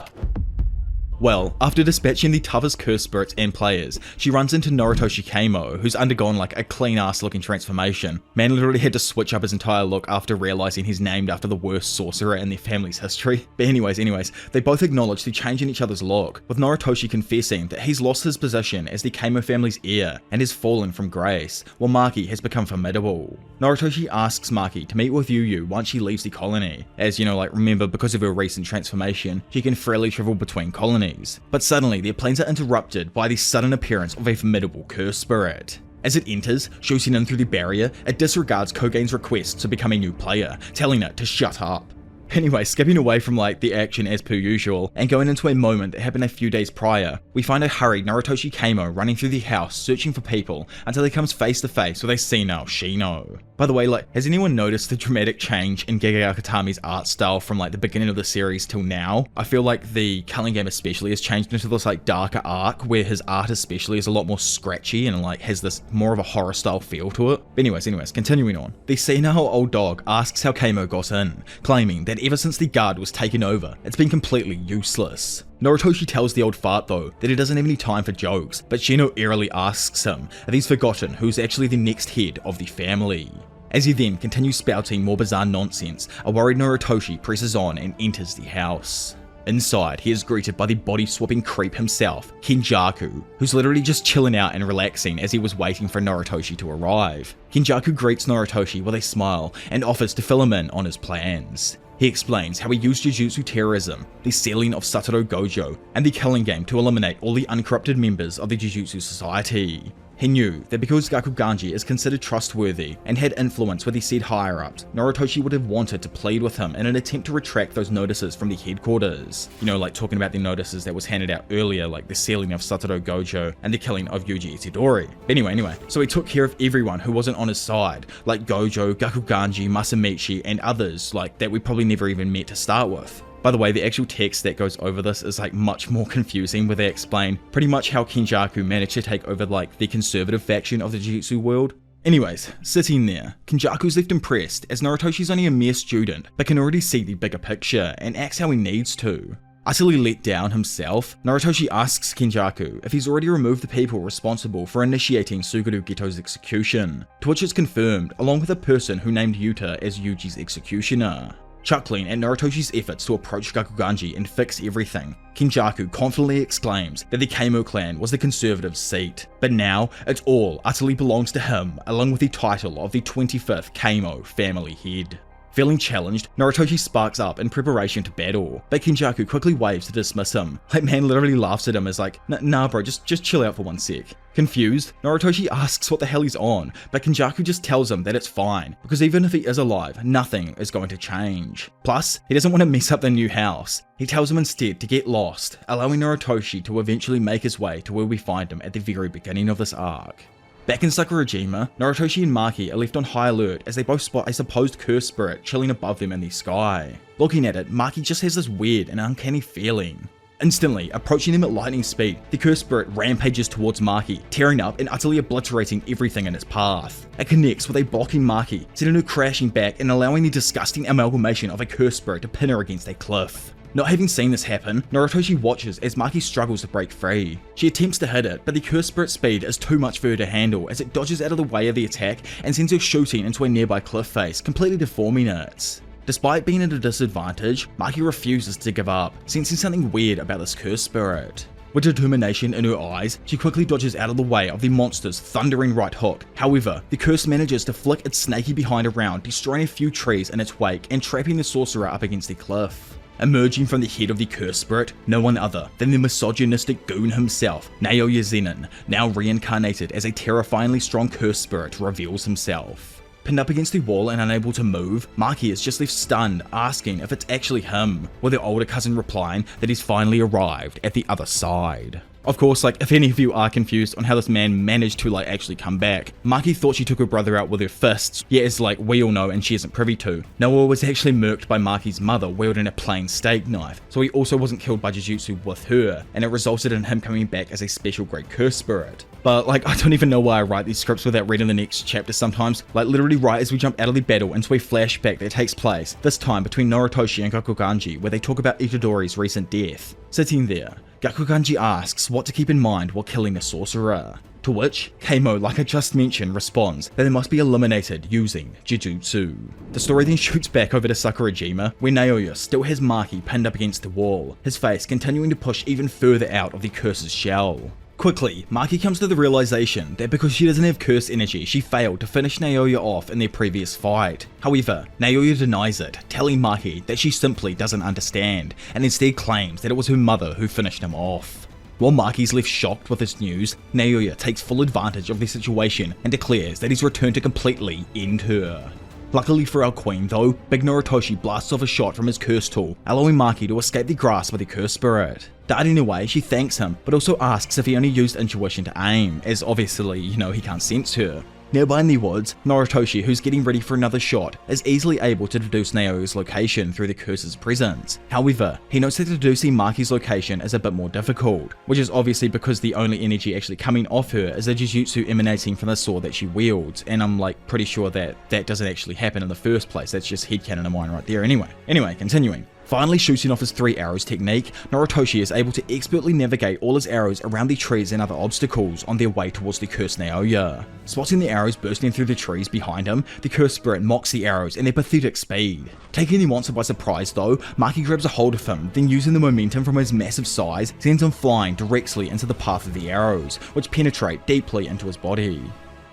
Well, after dispatching the toughest curse spirits and players, she runs into Noritoshi Keimo, who's undergone like a clean ass looking transformation. Man literally had to switch up his entire look after realizing he's named after the worst sorcerer in their family's history. But anyways, they both acknowledge the change in each other's look, with Noritoshi confessing that he's lost his position as the Keimo family's heir and has fallen from grace, while Maki has become formidable. Noritoshi asks Maki to meet with Yu once she leaves the colony, as remember, because of her recent transformation, she can freely travel between colonies. But suddenly, their plans are interrupted by the sudden appearance of a formidable curse spirit. As it enters, shooting in through the barrier, it disregards Kogane's request to become a new player, telling it to shut up. Anyway, skipping away from the action as per usual, and going into a moment that happened a few days prior, we find a hurried Noritoshi Keimo running through the house searching for people until he comes face to face with a senile Shino. By the way, has anyone noticed the dramatic change in Gege Akutami's art style from the beginning of the series till now? I feel like the Culling Game especially has changed into this darker arc where his art especially is a lot more scratchy and has this more of a horror style feel to it. But anyways, continuing on. The senile old dog asks how Keimo got in, claiming that ever since the guard was taken over, it's been completely useless. Noritoshi tells the old fart though that he doesn't have any time for jokes, but Shino eerily asks him if he's forgotten who's actually the next head of the family. As he then continues spouting more bizarre nonsense, a worried Noritoshi presses on and enters the house. Inside, he is greeted by the body-swapping creep himself, Kenjaku, who's literally just chilling out and relaxing as he was waiting for Noritoshi to arrive. Kenjaku greets Noritoshi with a smile and offers to fill him in on his plans. He explains how he used Jujutsu terrorism, the sealing of Satoru Gojo, and the Killing Game to eliminate all the uncorrupted members of the Jujutsu Society. He knew that because Gakuganji is considered trustworthy and had influence with the said higher-ups, Noritoshi would have wanted to plead with him in an attempt to retract those notices from the headquarters. Talking about the notices that was handed out earlier, like the sealing of Satoru Gojo and the killing of Yuji Itadori. Anyway, so he took care of everyone who wasn't on his side, like Gojo, Gakuganji, Masamichi, and others that we probably never even met to start with. By the way, the actual text that goes over this is much more confusing, where they explain pretty much how Kenjaku managed to take over the conservative faction of the Jujutsu world. Anyways, sitting there, Kenjaku's left impressed as Noritoshi's only a mere student, but can already see the bigger picture and acts how he needs to. Utterly let down himself, Noritoshi asks Kenjaku if he's already removed the people responsible for initiating Suguru Geto's execution, to which it's confirmed along with a person who named Yuta as Yuji's executioner. Chuckling at Noritoshi's efforts to approach Gakuganji and fix everything, Kenjaku confidently exclaims that the Keimo clan was the conservative seat, but now it all utterly belongs to him, along with the title of the 25th Keimo family head. Feeling challenged, Noritoshi sparks up in preparation to battle, but Kenjaku quickly waves to dismiss him. Man literally laughs at him as nah bro, just chill out for one sec. Confused, Noritoshi asks what the hell he's on, but Kenjaku just tells him that it's fine, because even if he is alive, nothing is going to change. Plus, he doesn't want to mess up the new house. He tells him instead to get lost, allowing Noritoshi to eventually make his way to where we find him at the very beginning of this arc. Back in Sakurajima, Noritoshi and Maki are left on high alert as they both spot a supposed curse spirit chilling above them in the sky. Looking at it, Maki just has this weird and uncanny feeling. Instantly, approaching them at lightning speed, the curse spirit rampages towards Maki, tearing up and utterly obliterating everything in its path. It connects with a blocking Maki, sending her crashing back and allowing the disgusting amalgamation of a curse spirit to pin her against a cliff. Not having seen this happen, Noritoshi watches as Maki struggles to break free. She attempts to hit it, but the curse spirit's speed is too much for her to handle as it dodges out of the way of the attack and sends her shooting into a nearby cliff face, completely deforming it. Despite being at a disadvantage, Maki refuses to give up, sensing something weird about this curse spirit. With determination in her eyes, she quickly dodges out of the way of the monster's thundering right hook. However, the curse manages to flick its snaky behind around, destroying a few trees in its wake and trapping the sorcerer up against the cliff. Emerging from the head of the curse spirit, no one other than the misogynistic goon himself, Naoya Zenin, now reincarnated as a terrifyingly strong curse spirit, reveals himself. Pinned up against the wall and unable to move, Maki is just left stunned, asking if it's actually him, with her older cousin replying that he's finally arrived at the other side. Of course, if any of you are confused on how this man managed to actually come back, Maki thought she took her brother out with her fists, yet as we all know and she isn't privy to, Noah was actually murked by Maki's mother wielding a plain steak knife, so he also wasn't killed by Jujutsu with her, and it resulted in him coming back as a special great curse spirit. But I don't even know why I write these scripts without reading the next chapter sometimes, literally right as we jump out of the battle into a flashback that takes place, this time between Noritoshi and Gakuganji, where they talk about Itadori's recent death. Sitting there, Gakuganji asks what to keep in mind while killing the sorcerer. To which, Keimo, like I just mentioned, responds that they must be eliminated using Jujutsu. The story then shoots back over to Sakurajima, where Naoya still has Maki pinned up against the wall, his face continuing to push even further out of the curse's shell. Quickly, Maki comes to the realization that because she doesn't have curse energy, she failed to finish Naoya off in their previous fight. However, Naoya denies it, telling Maki that she simply doesn't understand, and instead claims that it was her mother who finished him off. While Maki's left shocked with this news, Naoya takes full advantage of the situation and declares that he's returned to completely end her. Luckily for our queen though, Big Noritoshi blasts off a shot from his curse tool, allowing Maki to escape the grasp of the curse spirit. Darting away, she thanks him, but also asks if he only used intuition to aim, as obviously, he can't sense her. Nearby in the woods, Noritoshi, who's getting ready for another shot, is easily able to deduce Naoya's location through the curse's presence. However, he notes that deducing Maki's location is a bit more difficult, which is obviously because the only energy actually coming off her is a Jujutsu emanating from the sword that she wields, and I'm pretty sure that doesn't actually happen in the first place. That's just headcanon of mine right there anyway. Continuing. Finally shooting off his 3 arrows technique, Noritoshi is able to expertly navigate all his arrows around the trees and other obstacles on their way towards the cursed Naoya. Spotting the arrows bursting through the trees behind him, the cursed spirit mocks the arrows in their pathetic speed. Taking the monster by surprise though, Maki grabs a hold of him, then using the momentum from his massive size, sends him flying directly into the path of the arrows, which penetrate deeply into his body.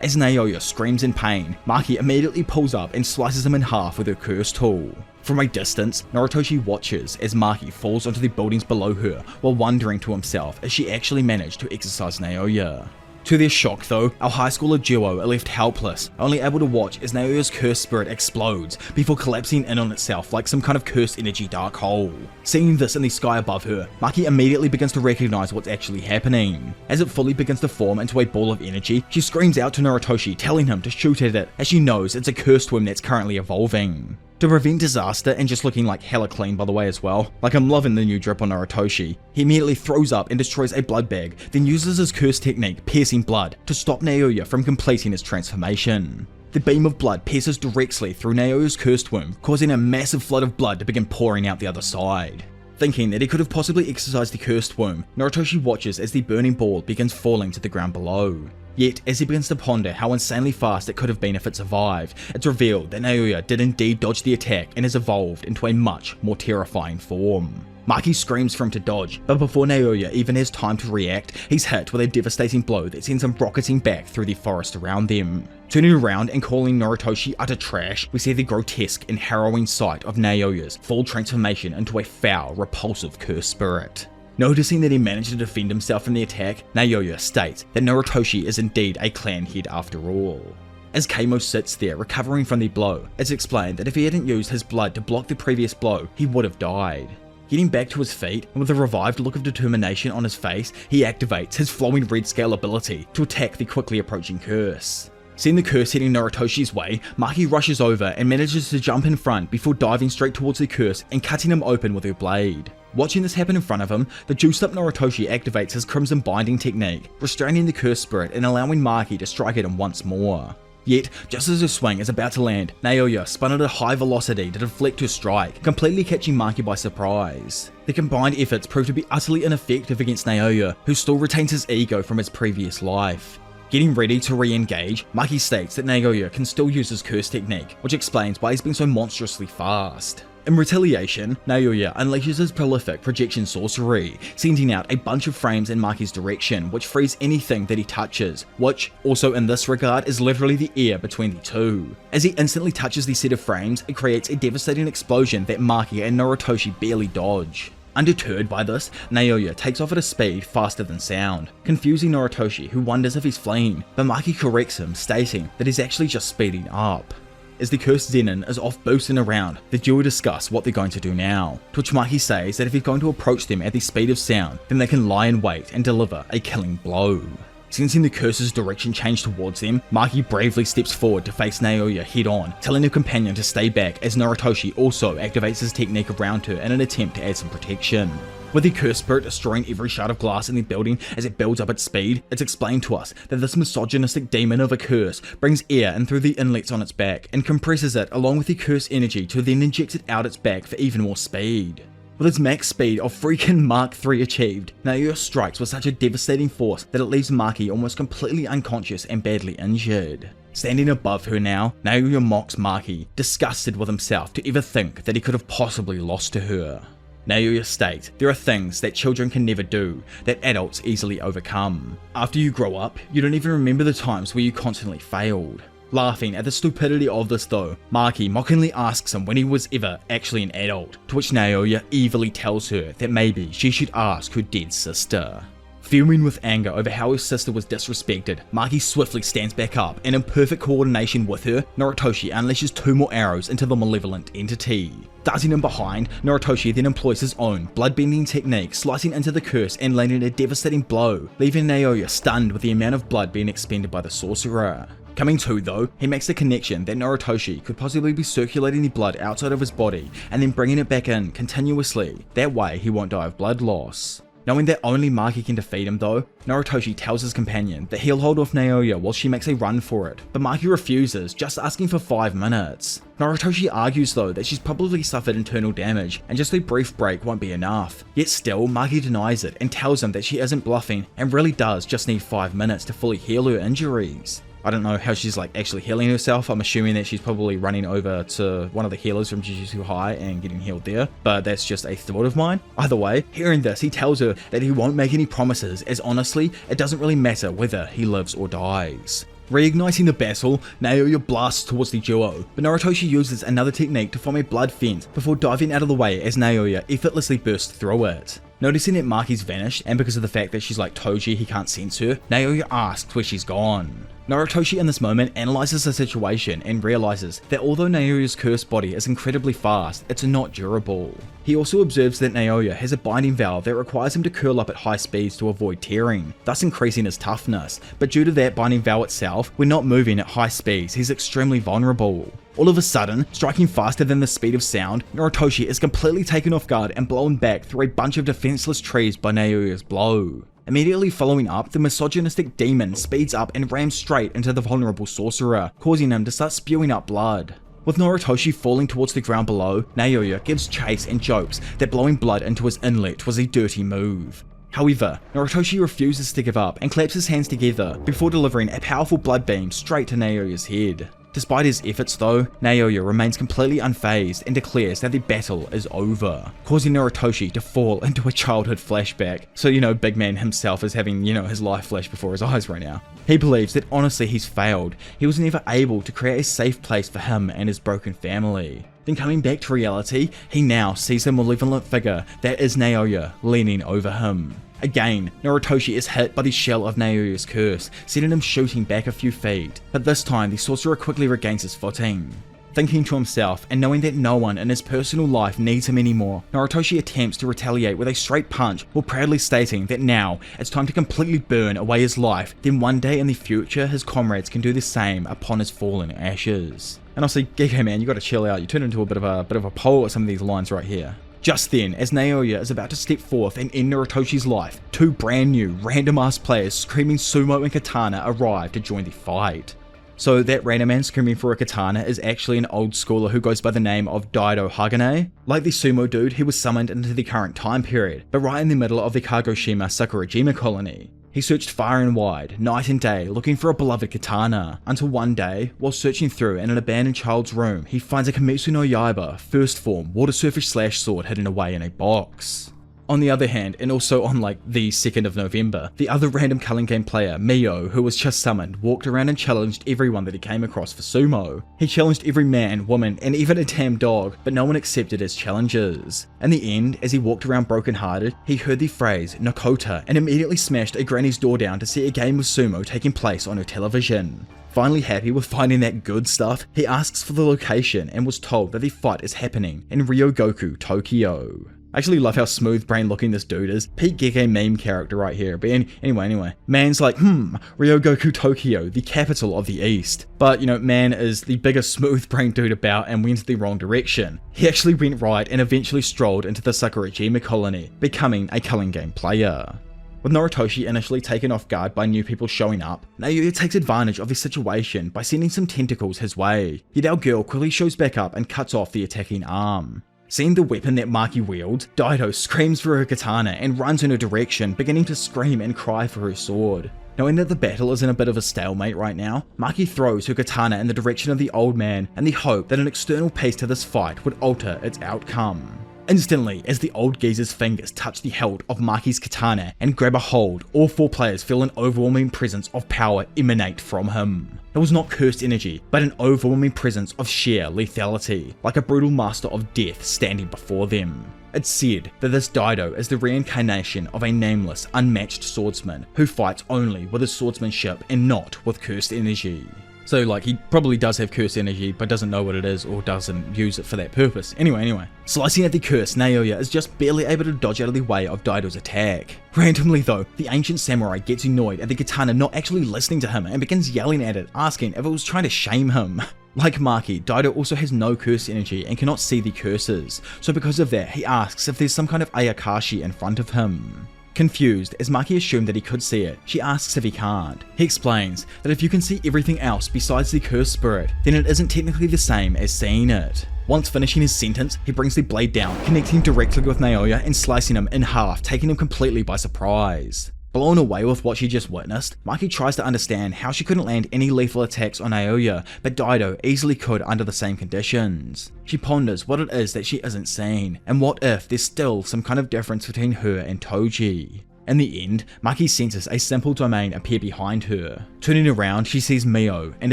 As Naoya screams in pain, Maki immediately pulls up and slices him in half with her curse tool. From a distance, Noritoshi watches as Maki falls onto the buildings below her while wondering to himself if she actually managed to exorcise Naoya. To their shock though, our high schooler duo are left helpless, only able to watch as Naoya's cursed spirit explodes before collapsing in on itself like some kind of cursed energy dark hole. Seeing this in the sky above her, Maki immediately begins to recognize what's actually happening. As it fully begins to form into a ball of energy, she screams out to Noritoshi, telling him to shoot at it, as she knows it's a cursed worm that's currently evolving. To prevent disaster, and just looking hella clean by the way as well, I'm loving the new drip on Noritoshi, he immediately throws up and destroys a blood bag, then uses his curse technique, piercing blood, to stop Naoya from completing his transformation. The beam of blood pierces directly through Naoya's cursed womb, causing a massive flood of blood to begin pouring out the other side. Thinking that he could have possibly exorcised the cursed womb, Noritoshi watches as the burning ball begins falling to the ground below. Yet, as he begins to ponder how insanely fast it could have been if it survived, it's revealed that Naoya did indeed dodge the attack and has evolved into a much more terrifying form. Maki screams for him to dodge, but before Naoya even has time to react, he's hit with a devastating blow that sends him rocketing back through the forest around them. Turning around and calling Noritoshi utter trash, we see the grotesque and harrowing sight of Naoya's full transformation into a foul, repulsive cursed spirit. Noticing that he managed to defend himself from the attack, Naoya states that Noritoshi is indeed a clan head after all. As Keimo sits there recovering from the blow, it's explained that if he hadn't used his blood to block the previous blow, he would have died. Getting back to his feet, and with a revived look of determination on his face, he activates his flowing red scale ability to attack the quickly approaching curse. Seeing the curse heading Noritoshi's way, Maki rushes over and manages to jump in front before diving straight towards the curse and cutting him open with her blade. Watching this happen in front of him, the juiced up Noritoshi activates his Crimson Binding technique, restraining the cursed spirit and allowing Maki to strike at him once more. Yet, just as her swing is about to land, Naoya spun at a high velocity to deflect her strike, completely catching Maki by surprise. The combined efforts prove to be utterly ineffective against Naoya, who still retains his ego from his previous life. Getting ready to re-engage, Maki states that Naoya can still use his curse technique, which explains why he's been so monstrously fast. In retaliation, Naoya unleashes his prolific projection sorcery, sending out a bunch of frames in Maki's direction, which frees anything that he touches, which, also in this regard, is literally the air between the two. As he instantly touches the set of frames, it creates a devastating explosion that Maki and Noritoshi barely dodge. Undeterred by this, Naoya takes off at a speed faster than sound, confusing Noritoshi, who wonders if he's fleeing, but Maki corrects him, stating that he's actually just speeding up. As the cursed Zenin is off boosting around, the duo discuss what they're going to do now, to which Maki says that if he's going to approach them at the speed of sound, then they can lie in wait and deliver a killing blow. Sensing the curse's direction change towards them, Maki bravely steps forward to face Naoya head on, telling her companion to stay back as Noritoshi also activates his technique around her in an attempt to add some protection. With the cursed spirit destroying every shard of glass in the building as it builds up its speed, it's explained to us that this misogynistic demon of a curse brings air in through the inlets on its back and compresses it along with the curse energy to then inject it out its back for even more speed. With his max speed of freaking Mark 3 achieved, Naoya strikes with such a devastating force that it leaves Maki almost completely unconscious and badly injured. Standing above her now, Naoya mocks Maki, disgusted with himself to ever think that he could have possibly lost to her. Naoya states there are things that children can never do, that adults easily overcome. After you grow up, you don't even remember the times where you constantly failed. Laughing at the stupidity of this though, Maki mockingly asks him when he was ever actually an adult, to which Naoya evilly tells her that maybe she should ask her dead sister. Fuming with anger over how his sister was disrespected, Maki swiftly stands back up and in perfect coordination with her, Noritoshi unleashes 2 more arrows into the malevolent entity. Darting him behind, Noritoshi then employs his own blood-bending technique, slicing into the curse and landing a devastating blow, leaving Naoya stunned with the amount of blood being expended by the sorcerer. Coming to though, he makes the connection that Noritoshi could possibly be circulating the blood outside of his body and then bringing it back in continuously, that way he won't die of blood loss. Knowing that only Maki can defeat him though, Noritoshi tells his companion that he'll hold off Naoya while she makes a run for it, but Maki refuses, just asking for 5 minutes. Noritoshi argues though that she's probably suffered internal damage and just a brief break won't be enough, yet still Maki denies it and tells him that she isn't bluffing and really does just need 5 minutes to fully heal her injuries. I don't know how she's like actually healing herself. I'm assuming that she's probably running over to one of the healers from Jujutsu High and getting healed there, but that's just a thought of mine. Either way, hearing this, he tells her that he won't make any promises, as honestly, it doesn't really matter whether he lives or dies. Reigniting the battle, Naoya blasts towards the duo, but Noritoshi uses another technique to form a blood fence before diving out of the way as Naoya effortlessly bursts through it. Noticing that Maki's vanished, and because of the fact that she's like Toji, he can't sense her, Naoya asks where she's gone. Noritoshi in this moment analyzes the situation and realizes that although Naoya's cursed body is incredibly fast, it's not durable. He also observes that Naoya has a binding valve that requires him to curl up at high speeds to avoid tearing, thus increasing his toughness, but due to that binding valve itself, when not moving at high speeds, he's extremely vulnerable. All of a sudden, striking faster than the speed of sound, Noritoshi is completely taken off guard and blown back through a bunch of defenseless trees by Naoya's blow. Immediately following up, the misogynistic demon speeds up and rams straight into the vulnerable sorcerer, causing him to start spewing up blood. With Noritoshi falling towards the ground below, Naoya gives chase and jokes that blowing blood into his inlet was a dirty move. However, Noritoshi refuses to give up and claps his hands together before delivering a powerful blood beam straight to Naoya's head. Despite his efforts though, Naoya remains completely unfazed and declares that the battle is over, causing Noritoshi to fall into a childhood flashback. So big man himself is having, his life flash before his eyes right now. He believes that honestly he's failed. He was never able to create a safe place for him and his broken family. Then coming back to reality, he now sees the malevolent figure that is Naoya leaning over him. Again, Noritoshi is hit by the shell of Naoya's curse, sending him shooting back a few feet, but this time the sorcerer quickly regains his footing. Thinking to himself and knowing that no one in his personal life needs him anymore, Noritoshi attempts to retaliate with a straight punch while proudly stating that now it's time to completely burn away his life, then one day in the future his comrades can do the same upon his fallen ashes. And honestly, Gege man, you gotta chill out, you turn into a bit of a poet with some of these lines right here. Just then, as Naoya is about to step forth and end Noritoshi's life, 2 brand new random ass players screaming sumo and katana arrive to join the fight. So that random man screaming for a katana is actually an old schooler who goes by the name of Daido Hagane. Like the sumo dude, he was summoned into the current time period, but right in the middle of the Kagoshima Sakurajima Colony. He searched far and wide, night and day, looking for a beloved katana, until one day, while searching through in an abandoned child's room, he finds a Kimetsu no Yaiba, first form, water surface slash sword hidden away in a box. On the other hand, and also on the 2nd of November, the other random culling game player, Mio, who was just summoned, walked around and challenged everyone that he came across for sumo. He challenged every man, woman, and even a damn dog, but no one accepted his challenges. In the end, as he walked around brokenhearted, he heard the phrase Nakota and immediately smashed a granny's door down to see a game of sumo taking place on her television. Finally happy with finding that good stuff, he asks for the location and was told that the fight is happening in Ryogoku, Tokyo. I actually love how smooth brain looking this dude is. Peak Gege meme character right here. But anyway. Man's like, Ryogoku Tokyo, the capital of the East. But, man is the biggest smooth brain dude about and went the wrong direction. He actually went right and eventually strolled into the Sakurajima Colony, becoming a culling game player. With Noritoshi initially taken off guard by new people showing up, Naoya takes advantage of the situation by sending some tentacles his way. Yet our girl quickly shows back up and cuts off the attacking arm. Seeing the weapon that Maki wields, Daido screams for her katana and runs in her direction, beginning to scream and cry for her sword. Knowing that the battle is in a bit of a stalemate right now, Maki throws her katana in the direction of the old man in the hope that an external piece to this fight would alter its outcome. Instantly, as the old geezer's fingers touch the hilt of Maki's katana and grab a hold, all 4 players feel an overwhelming presence of power emanate from him. It was not cursed energy, but an overwhelming presence of sheer lethality, like a brutal master of death standing before them. It's said that this Daido is the reincarnation of a nameless, unmatched swordsman who fights only with his swordsmanship and not with cursed energy. So like, he probably does have cursed energy, but doesn't know what it is or doesn't use it for that purpose. Anyway. Slicing at the curse, Naoya is just barely able to dodge out of the way of Daido's attack. Randomly though, the ancient samurai gets annoyed at the katana not actually listening to him and begins yelling at it, asking if it was trying to shame him. Like Maki, Daido also has no curse energy and cannot see the curses, so because of that, he asks if there's some kind of Ayakashi in front of him. Confused, as Maki assumed that he could see it, she asks if he can't. He explains that if you can see everything else besides the cursed spirit, then it isn't technically the same as seeing it. Once finishing his sentence, he brings the blade down, connecting directly with Naoya and slicing him in half, taking him completely by surprise. Blown away with what she just witnessed, Maki tries to understand how she couldn't land any lethal attacks on Naoya, but Daido easily could under the same conditions. She ponders what it is that she isn't seeing, and what if there's still some kind of difference between her and Toji. In the end, Maki senses a simple domain appear behind her. Turning around, she sees Mio and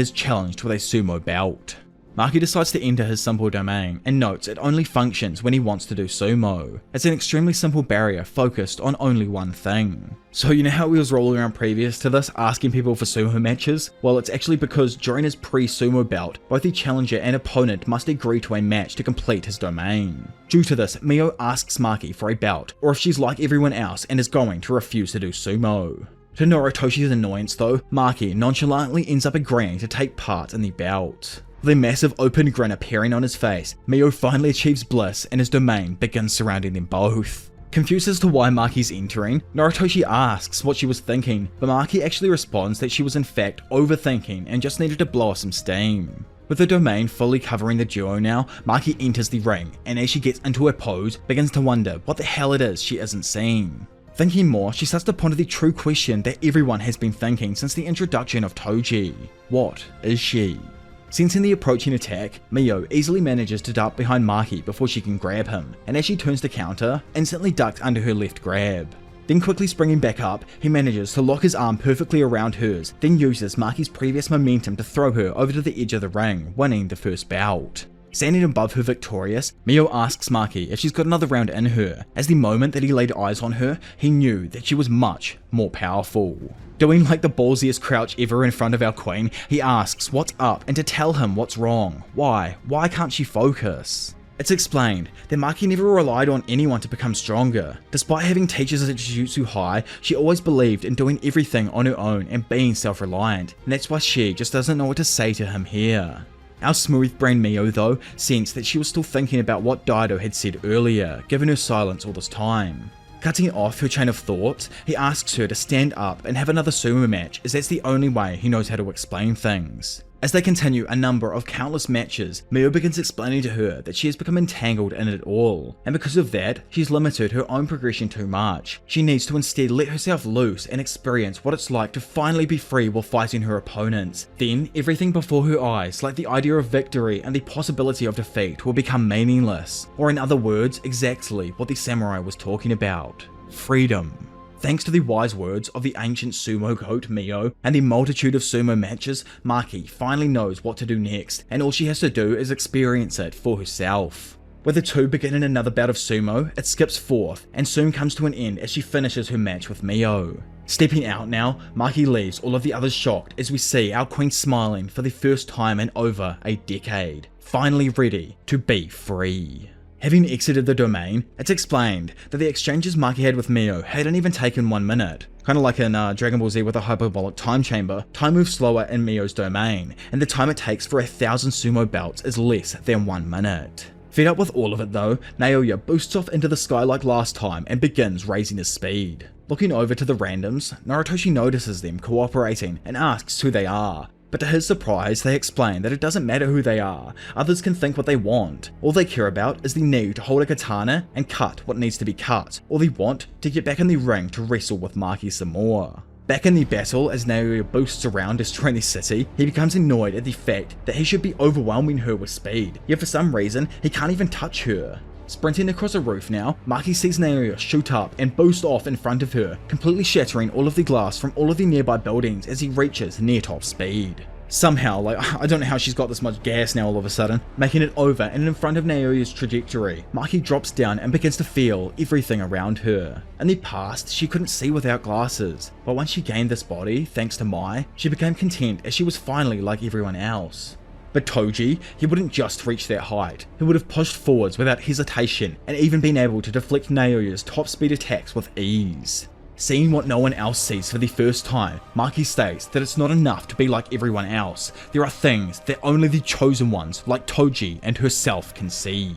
is challenged with a sumo bout. Maki decides to enter his simple domain and notes it only functions when he wants to do sumo. It's an extremely simple barrier focused on only one thing. So you know how we was rolling around previous to this asking people for sumo matches? Well, it's actually because during his pre-sumo bout, both the challenger and opponent must agree to a match to complete his domain. Due to this, Mio asks Maki for a bout, or if she's like everyone else and is going to refuse to do sumo. To Norotoshi's annoyance though, Maki nonchalantly ends up agreeing to take part in the bout. With a massive open grin appearing on his face, Mio finally achieves bliss and his domain begins surrounding them both. Confused as to why Maki's entering, Noritoshi asks what she was thinking, but Maki actually responds that she was in fact overthinking and just needed to blow off some steam. With the domain fully covering the duo now, Maki enters the ring, and as she gets into her pose, begins to wonder what the hell it is she isn't seeing. Thinking more, she starts to ponder the true question that everyone has been thinking since the introduction of Toji. What is she? Sensing the approaching attack, Mio easily manages to dart behind Maki before she can grab him, and as she turns to counter, instantly ducks under her left grab. Then quickly springing back up, he manages to lock his arm perfectly around hers, then uses Maki's previous momentum to throw her over to the edge of the ring, winning the first bout. Standing above her victorious, Mio asks Maki if she's got another round in her, as the moment that he laid eyes on her, he knew that she was much more powerful. Doing like the ballsiest crouch ever in front of our queen, he asks what's up and to tell him what's wrong. Why can't she focus? It's explained that Maki never relied on anyone to become stronger. Despite having teachers at Jujutsu High, she always believed in doing everything on her own and being self-reliant, and that's why she just doesn't know what to say to him here. Our smooth-brained Mio though sensed that she was still thinking about what Daido had said earlier, given her silence all this time. Cutting off her chain of thoughts, he asks her to stand up and have another sumo match, as that's the only way he knows how to explain things. As they continue a number of countless matches, Mio begins explaining to her that she has become entangled in it all, and because of that, she's limited her own progression too much. She needs to instead let herself loose and experience what it's like to finally be free while fighting her opponents. Then, everything before her eyes, like the idea of victory and the possibility of defeat, will become meaningless, or in other words, exactly what the samurai was talking about. Freedom. Thanks to the wise words of the ancient sumo goat Mio and the multitude of sumo matches, Maki finally knows what to do next, and all she has to do is experience it for herself. With the two beginning another bout of sumo, it skips forth and soon comes to an end as she finishes her match with Mio. Stepping out now, Maki leaves all of the others shocked as we see our queen smiling for the first time in over a decade, finally ready to be free. Having exited the domain, it's explained that the exchanges Maki had with Mio hadn't even taken 1 minute. Kinda like in Dragon Ball Z with a hyperbolic time chamber, time moves slower in Mio's domain, and the time it takes for 1,000 sumo bouts is less than 1 minute. Fed up with all of it though, Naoya boosts off into the sky like last time and begins raising his speed. Looking over to the randoms, Noritoshi notices them cooperating and asks who they are. But to his surprise, they explain that it doesn't matter who they are, others can think what they want. All they care about is the need to hold a katana and cut what needs to be cut, or they want to get back in the ring to wrestle with Maki some more. Back in the battle, as Naoya boosts around destroying the city, he becomes annoyed at the fact that he should be overwhelming her with speed, yet for some reason, he can't even touch her. Sprinting across a roof now, Maki sees Naoya shoot up and boost off in front of her, completely shattering all of the glass from all of the nearby buildings as he reaches near top speed. Somehow, I don't know how she's got this much gas now all of a sudden, making it over and in front of Naoya's trajectory. Maki drops down and begins to feel everything around her. In the past, she couldn't see without glasses, but once she gained this body, thanks to Mai, she became content as she was finally like everyone else. But Toji, he wouldn't just reach that height, he would have pushed forwards without hesitation and even been able to deflect Naoya's top speed attacks with ease. Seeing what no one else sees for the first time, Maki states that it's not enough to be like everyone else. There are things that only the chosen ones, like Toji and herself, can see.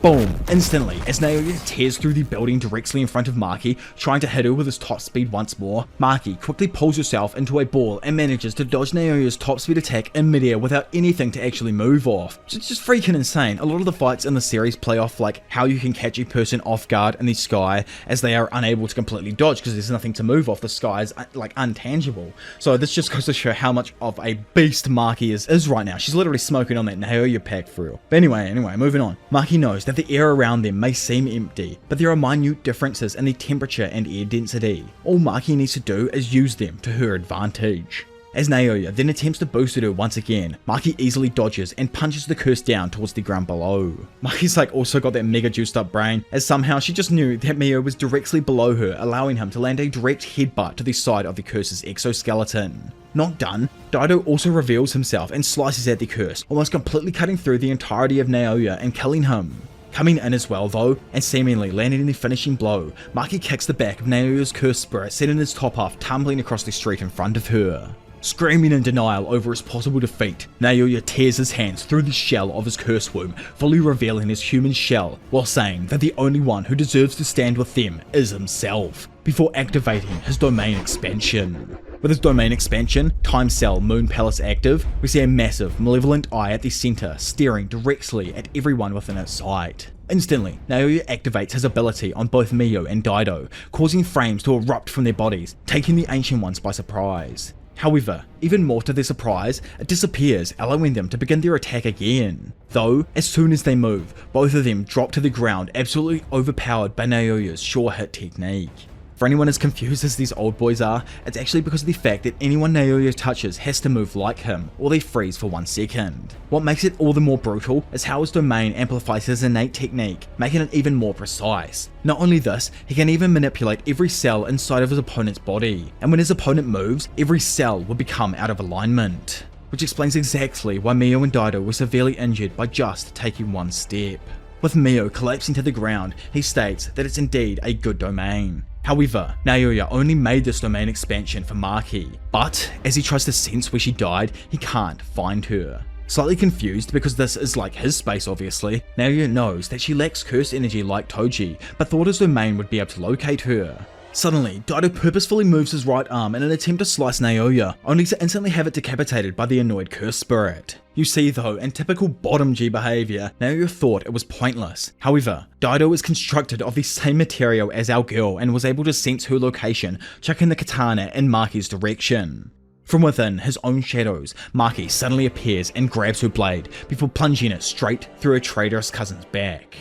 Boom! Instantly, as Naoya tears through the building directly in front of Maki, trying to hit her with his top speed once more, Maki quickly pulls herself into a ball and manages to dodge Naoya's top speed attack in midair without anything to actually move off. It's just freaking insane. A lot of the fights in the series play off like how you can catch a person off guard in the sky as they are unable to completely dodge because there's nothing to move off. The sky is like untangible. So this just goes to show how much of a beast Maki is right now. She's literally smoking on that Naoya pack for real. But anyway, moving on. Maki knows that the air around them may seem empty, but there are minute differences in the temperature and air density. All Maki needs to do is use them to her advantage. As Naoya then attempts to boost at her once again, Maki easily dodges and punches the curse down towards the ground below. Maki's also got that mega juiced up brain, as somehow she just knew that Mio was directly below her, allowing him to land a direct headbutt to the side of the curse's exoskeleton. Not done, Daido also reveals himself and slices at the curse, almost completely cutting through the entirety of Naoya and killing him. Coming in as well though, and seemingly landing the finishing blow, Maki kicks the back of Naoya's cursed spirit, sending his top half tumbling across the street in front of her. Screaming in denial over his possible defeat, Naoya tears his hands through the shell of his curse womb, fully revealing his human shell, while saying that the only one who deserves to stand with them is himself, before activating his domain expansion. With his domain expansion, Time Cell Moon Palace active, we see a massive, malevolent eye at the center, staring directly at everyone within its sight. Instantly, Naoya activates his ability on both Mio and Daido, causing flames to erupt from their bodies, taking the Ancient Ones by surprise. However, even more to their surprise, it disappears, allowing them to begin their attack again. Though, as soon as they move, both of them drop to the ground, absolutely overpowered by Naoya's sure hit technique. For anyone as confused as these old boys are, it's actually because of the fact that anyone Naoya touches has to move like him, or they freeze for 1 second. What makes it all the more brutal is how his domain amplifies his innate technique, making it even more precise. Not only this, he can even manipulate every cell inside of his opponent's body, and when his opponent moves, every cell will become out of alignment. Which explains exactly why Mio and Daido were severely injured by just taking 1 step. With Mio collapsing to the ground, he states that it's indeed a good domain. However, Naoya only made this domain expansion for Maki, but as he tries to sense where she died, he can't find her. Slightly confused because this is like his space obviously, Naoya knows that she lacks curse energy like Toji, but thought his domain would be able to locate her. Suddenly, Daido purposefully moves his right arm in an attempt to slice Naoya, only to instantly have it decapitated by the annoyed curse spirit. You see though, in typical bottom G behaviour, Naoya thought it was pointless. However, Daido is constructed of the same material as our girl and was able to sense her location, chucking the katana in Maki's direction. From within his own shadows, Maki suddenly appears and grabs her blade, before plunging it straight through her traitorous cousin's back.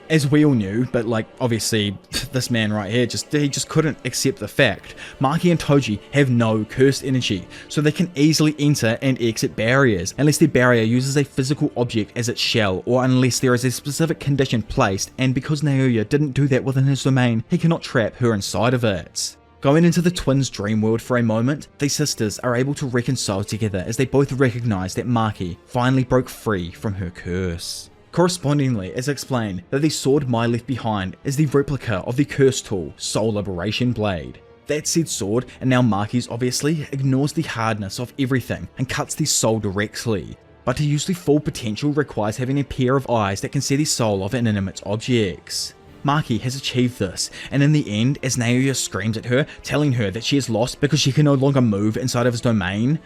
As we all knew, but obviously this man right here he just couldn't accept the fact, Maki and Toji have no cursed energy, so they can easily enter and exit barriers unless the barrier uses a physical object as its shell, or unless there is a specific condition placed, and because Naoya didn't do that within his domain, he cannot trap her inside of it. Going into the twins' dream world for a moment, the sisters are able to reconcile together as they both recognize that Maki finally broke free from her curse. Correspondingly, it's explained that the sword Mai left behind is the replica of the curse tool Soul Liberation Blade. That said sword, and now Maki's obviously, ignores the hardness of everything and cuts the soul directly. But to use the full potential requires having a pair of eyes that can see the soul of inanimate objects. Maki has achieved this, and in the end, as Naoya screams at her, telling her that she is lost because she can no longer move inside of his domain,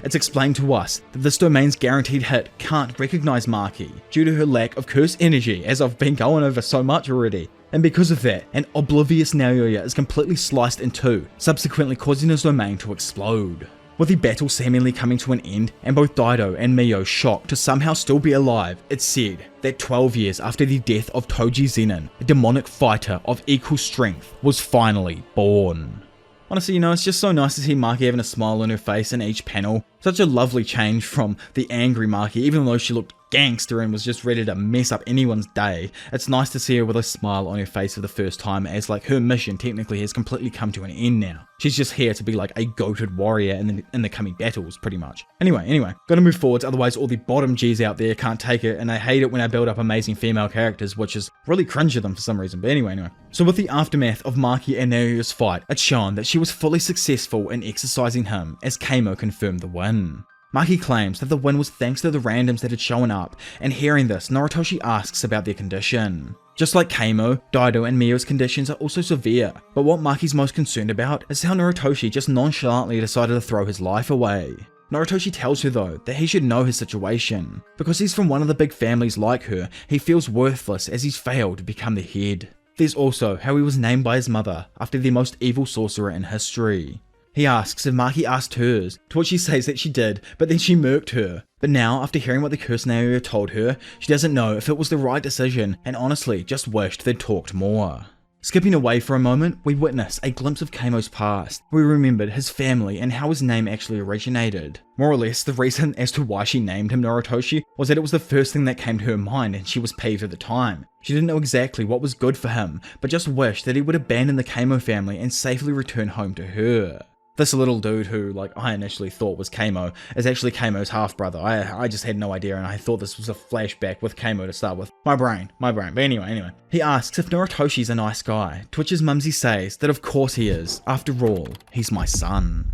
it's explained to us that this domain's guaranteed hit can't recognize Maki due to her lack of curse energy, as I've been going over so much already. And because of that, an oblivious Naoya is completely sliced in two, subsequently causing his domain to explode. With the battle seemingly coming to an end, and both Daido and Mio shocked to somehow still be alive, it's said that 12 years after the death of Toji Zenin, a demonic fighter of equal strength was finally born. Honestly, it's just so nice to see Maki having a smile on her face in each panel. Such a lovely change from the angry Maki, even though she looked gangster and was just ready to mess up anyone's day. It's nice to see her with a smile on her face for the first time, as like her mission technically has completely come to an end now. She's just here to be like a goated warrior in the coming battles, pretty much. Anyway, gotta move forwards, otherwise all the bottom G's out there can't take it, and I hate it when I build up amazing female characters, which is really cringe of them for some reason, but anyway. So with the aftermath of Maki and Naoya's fight, it's shown that she was fully successful in exercising him, as Kamo confirmed the win. Maki claims that the win was thanks to the randoms that had shown up, and hearing this, Noritoshi asks about their condition. Just like Kamo, Daido and Mio's conditions are also severe, but what Maki's most concerned about is how Noritoshi just nonchalantly decided to throw his life away. Noritoshi tells her though that he should know his situation. Because he's from one of the big families like her, he feels worthless as he's failed to become the head. There's also how he was named by his mother after the most evil sorcerer in history. He asks if Maki asked hers, to which she says that she did, but then she murked her. But now, after hearing what the curse Naoya told her, she doesn't know if it was the right decision, and honestly just wished they'd talked more. Skipping away for a moment, we witness a glimpse of Kamo's past. We remembered his family and how his name actually originated. More or less, the reason as to why she named him Noritoshi was that it was the first thing that came to her mind, and she was peeved at the time. She didn't know exactly what was good for him, but just wished that he would abandon the Kamo family and safely return home to her. This little dude who, I initially thought was Kamo, is actually Kamo's half-brother. I just had no idea, and I thought this was a flashback with Kamo to start with. My brain. But anyway. He asks if Noritoshi's a nice guy, to which his mumsy says that of course he is. After all, he's my son.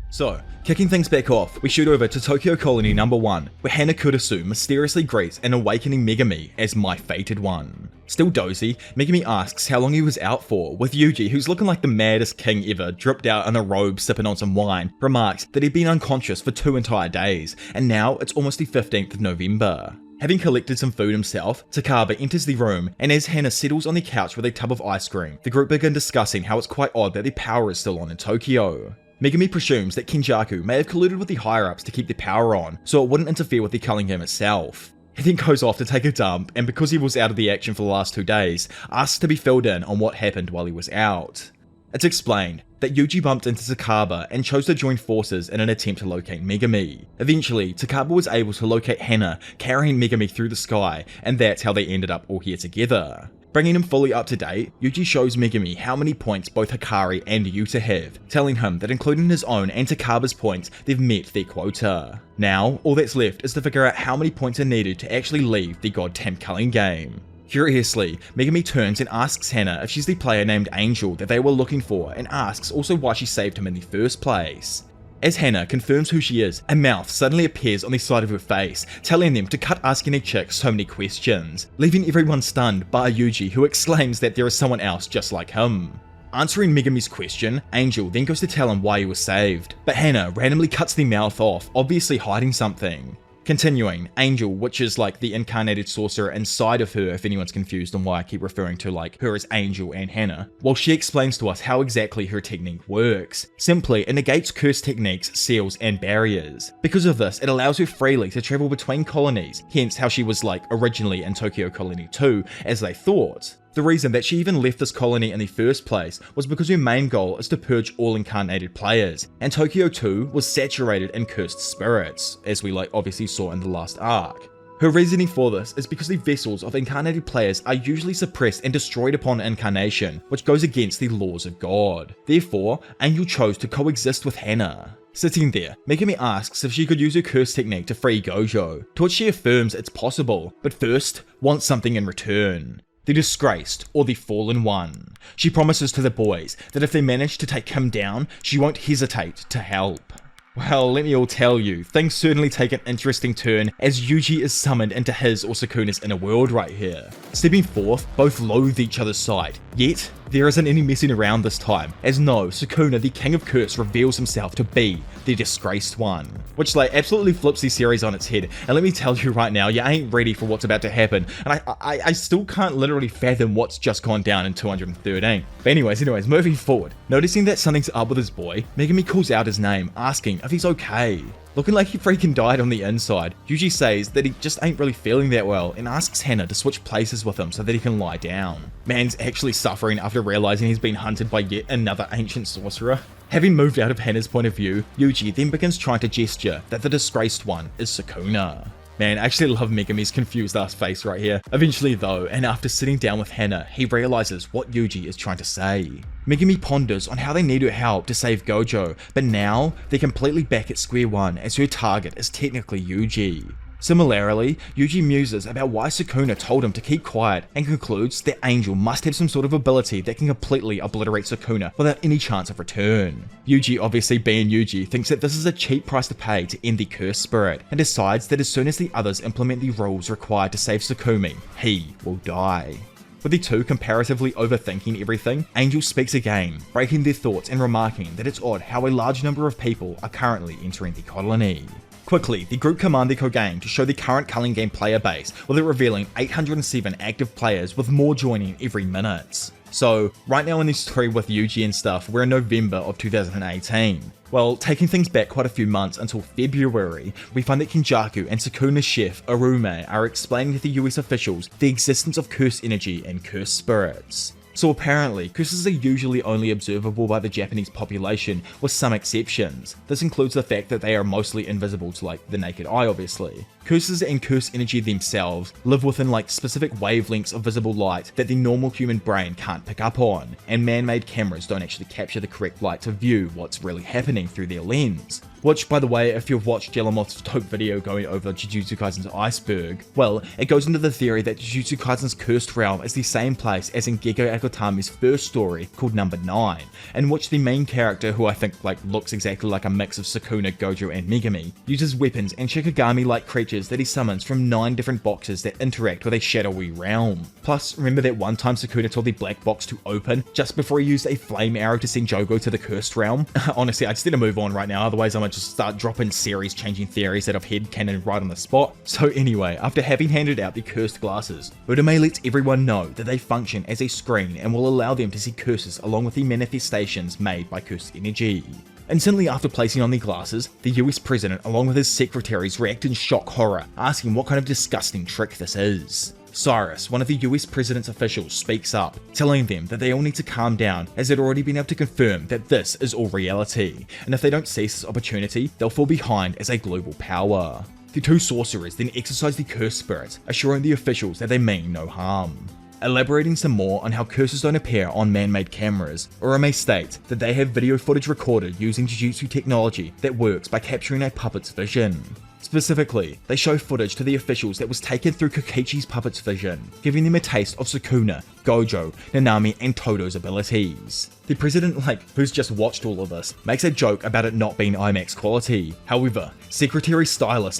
So, kicking things back off, we shoot over to Tokyo Colony number 1, where Hana Kurisu mysteriously greets an awakening Megami as my fated one. Still dozy, Megami asks how long he was out for, with Yuji, who's looking like the maddest king ever, dripped out in a robe sipping on some wine, remarks that he'd been unconscious for 2 entire days, and now it's almost the 15th of November. Having collected some food himself, Takaba enters the room, and as Hana settles on the couch with a tub of ice cream, the group begin discussing how it's quite odd that the power is still on in Tokyo. Megami presumes that Kenjaku may have colluded with the higher-ups to keep the power on, so it wouldn't interfere with the culling game itself. He then goes off to take a dump, and because he was out of the action for the last 2 days, asks to be filled in on what happened while he was out. It's explained that Yuji bumped into Takaba and chose to join forces in an attempt to locate Megami. Eventually, Takaba was able to locate Hana, carrying Megami through the sky, and that's how they ended up all here together. Bringing him fully up to date, Yuji shows Megami how many points both Hikari and Yuta have, telling him that including his own and Takaba's points, they've met their quota. Now, all that's left is to figure out how many points are needed to actually leave the goddamn culling game. Curiously, Megami turns and asks Hana if she's the player named Angel that they were looking for, and asks also why she saved him in the first place. As Hana confirms who she is, a mouth suddenly appears on the side of her face, telling them to cut asking a chick so many questions, leaving everyone stunned bar Yuji, who exclaims that there is someone else just like him. Answering Megami's question, Angel then goes to tell him why he was saved, but Hana randomly cuts the mouth off, obviously hiding something. Continuing, Angel, which is like the incarnated sorcerer inside of her if anyone's confused on why I keep referring to her as Angel and Hana, while she explains to us how exactly her technique works. Simply, it negates curse techniques, seals, and barriers. Because of this, it allows her freely to travel between colonies, hence how she was originally in Tokyo Colony 2, as they thought. The reason that she even left this colony in the first place was because her main goal is to purge all incarnated players, and Tokyo 2 was saturated in cursed spirits, as we obviously saw in the last arc. Her reasoning for this is because the vessels of incarnated players are usually suppressed and destroyed upon incarnation, which goes against the laws of God. Therefore, Angel chose to coexist with Hana. Sitting there, Megami asks if she could use her curse technique to free Gojo, to which she affirms it's possible, but first, wants something in return. The disgraced, or the fallen one. She promises to the boys that if they manage to take him down, she won't hesitate to help. Well, let me all tell you, things certainly take an interesting turn as Yuji is summoned into his or Sukuna's inner world right here. Stepping forth, both loathe each other's sight, yet there isn't any messing around this time, as no, Sukuna, the King of Curse, reveals himself to be the disgraced one. Which absolutely flips the series on its head, and let me tell you right now, you ain't ready for what's about to happen, and I still can't literally fathom what's just gone down in 213. But anyways, moving forward, noticing that something's up with his boy, Megumi calls out his name, asking if he's okay. Looking like he freaking died on the inside, Yuji says that he just ain't really feeling that well and asks Hana to switch places with him so that he can lie down. Man's actually suffering after realizing he's been hunted by yet another ancient sorcerer. Having moved out of Hana's point of view, Yuji then begins trying to gesture that the disgraced one is Sukuna. Man, I actually love Megumi's confused ass face right here. Eventually though, and after sitting down with Hana, he realizes what Yuji is trying to say. Megumi ponders on how they need her help to save Gojo, but now they're completely back at square one as her target is technically Yuji. Similarly, Yuji muses about why Sukuna told him to keep quiet and concludes that Angel must have some sort of ability that can completely obliterate Sukuna without any chance of return. Yuji, obviously being Yuji, thinks that this is a cheap price to pay to end the cursed spirit and decides that as soon as the others implement the rules required to save Sukumi, he will die. With the two comparatively overthinking everything, Angel speaks again, breaking their thoughts and remarking that it's odd how a large number of people are currently entering the colony. Quickly, the group command the Kogan to show the current Culling Game player base, with it revealing 807 active players with more joining every minute. So, right now in this story with Yuji and stuff, we're in November of 2018. Well, taking things back quite a few months until February, we find that Kenjaku and Sukuna's chef, Arume, are explaining to the US officials the existence of cursed energy and cursed spirits. So apparently, curses are usually only observable by the Japanese population, with some exceptions. This includes the fact that they are mostly invisible to the naked eye obviously. Curses and curse energy themselves live within specific wavelengths of visible light that the normal human brain can't pick up on, and man-made cameras don't actually capture the correct light to view what's really happening through their lens. Which, by the way, if you've watched Jelamoth's dope video going over Jujutsu Kaisen's iceberg, well, it goes into the theory that Jujutsu Kaisen's cursed realm is the same place as in Gege Akutami's first story called Number 9, in which the main character, who I think looks exactly like a mix of Sukuna, Gojo, and Megumi, uses weapons and Shikigami-like creatures that he summons from 9 different boxes that interact with a shadowy realm. Plus, remember that one time Sukuna told the black box to open just before he used a flame arrow to send Jogo to the cursed realm? Honestly, I just need to move on right now, otherwise I'm gonna just start dropping series-changing theories that I've headcanon right on the spot. So anyway, after having handed out the cursed glasses, Urame lets everyone know that they function as a screen and will allow them to see curses along with the manifestations made by cursed energy. Instantly after placing on the glasses, the US president along with his secretaries react in shock horror, asking what kind of disgusting trick this is. Cyrus, one of the US president's officials, speaks up, telling them that they all need to calm down as they'd already been able to confirm that this is all reality, and if they don't seize this opportunity, they'll fall behind as a global power. The two sorcerers then exorcise the cursed spirits, assuring the officials that they mean no harm. Elaborating some more on how curses don't appear on man-made cameras, Urame states that they have video footage recorded using Jujutsu technology that works by capturing a puppet's vision. Specifically, they show footage to the officials that was taken through Kokichi's puppet's vision, giving them a taste of Sukuna, Gojo, Nanami, and Todo's abilities. The president, who's just watched all of this, makes a joke about it not being IMAX quality. However, Secretary Cyrus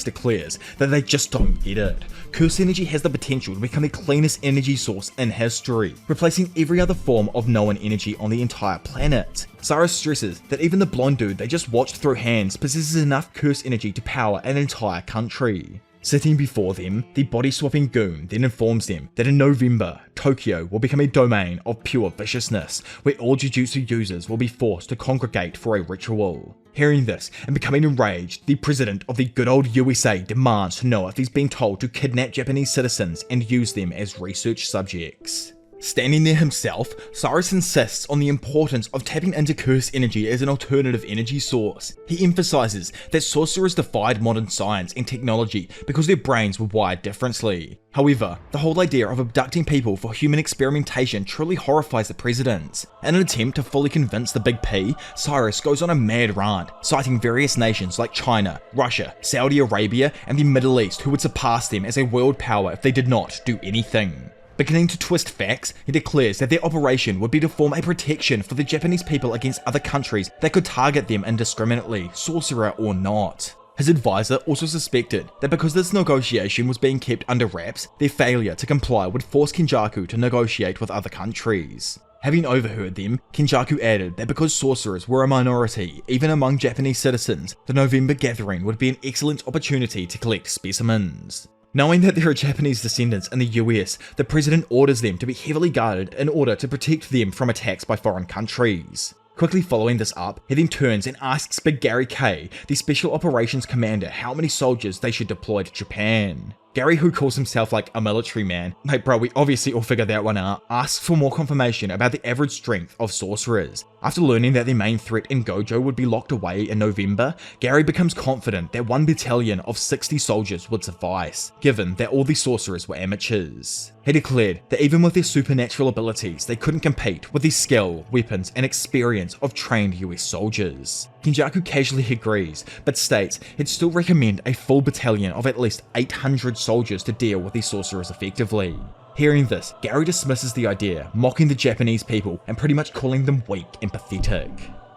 declares that they just don't get it. Curse energy has the potential to become the cleanest energy source in history, replacing every other form of known energy on the entire planet. Cyrus stresses that even the blonde dude they just watched through hands possesses enough curse energy to power an entire country. Sitting before them, the body-swapping goon then informs them that in November, Tokyo will become a domain of pure viciousness, where all Jujutsu users will be forced to congregate for a ritual. Hearing this and becoming enraged, the president of the good old USA demands to know if he's been told to kidnap Japanese citizens and use them as research subjects. Standing there himself, Cyrus insists on the importance of tapping into curse energy as an alternative energy source. He emphasizes that sorcerers defied modern science and technology because their brains were wired differently. However, the whole idea of abducting people for human experimentation truly horrifies the president. In an attempt to fully convince the Big P, Cyrus goes on a mad rant, citing various nations like China, Russia, Saudi Arabia, and the Middle East who would surpass them as a world power if they did not do anything. Beginning to twist facts, he declares that their operation would be to form a protection for the Japanese people against other countries that could target them indiscriminately, sorcerer or not. His advisor also suspected that because this negotiation was being kept under wraps, their failure to comply would force Kenjaku to negotiate with other countries. Having overheard them, Kenjaku added that because sorcerers were a minority, even among Japanese citizens, the November gathering would be an excellent opportunity to collect specimens. Knowing that there are Japanese descendants in the US, the president orders them to be heavily guarded in order to protect them from attacks by foreign countries. Quickly following this up, he then turns and asks Big Gary K, the Special Operations Commander, how many soldiers they should deploy to Japan. Gary, who calls himself like a military man, like bro, we obviously all figured that one out, asks for more confirmation about the average strength of sorcerers. After learning that their main threat in Gojo would be locked away in November, Gary becomes confident that 1 battalion of 60 soldiers would suffice, given that all the sorcerers were amateurs. He declared that even with their supernatural abilities, they couldn't compete with the skill, weapons, and experience of trained US soldiers. Kenjaku casually agrees, but states he'd still recommend a full battalion of at least 800 soldiers to deal with these sorcerers effectively. Hearing this, Gary dismisses the idea, mocking the Japanese people and pretty much calling them weak and pathetic.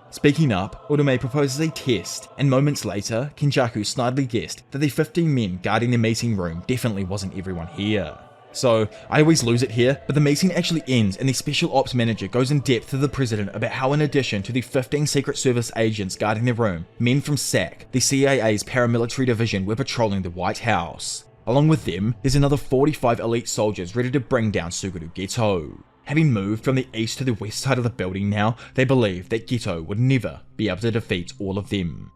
Speaking up, Uraume proposes a test, and moments later, Kenjaku snidely guessed that the 15 men guarding the meeting room definitely wasn't everyone here. So, I always lose it here, but the meeting actually ends and the Special Ops Manager goes in depth to the President about how in addition to the 15 Secret Service agents guarding the room, men from SAC, the CIA's paramilitary division, were patrolling the White House. Along with them, there's another 45 elite soldiers ready to bring down Sukuna Ghetto. Having moved from the east to the west side of the building now, they believe that Ghetto would never be able to defeat all of them.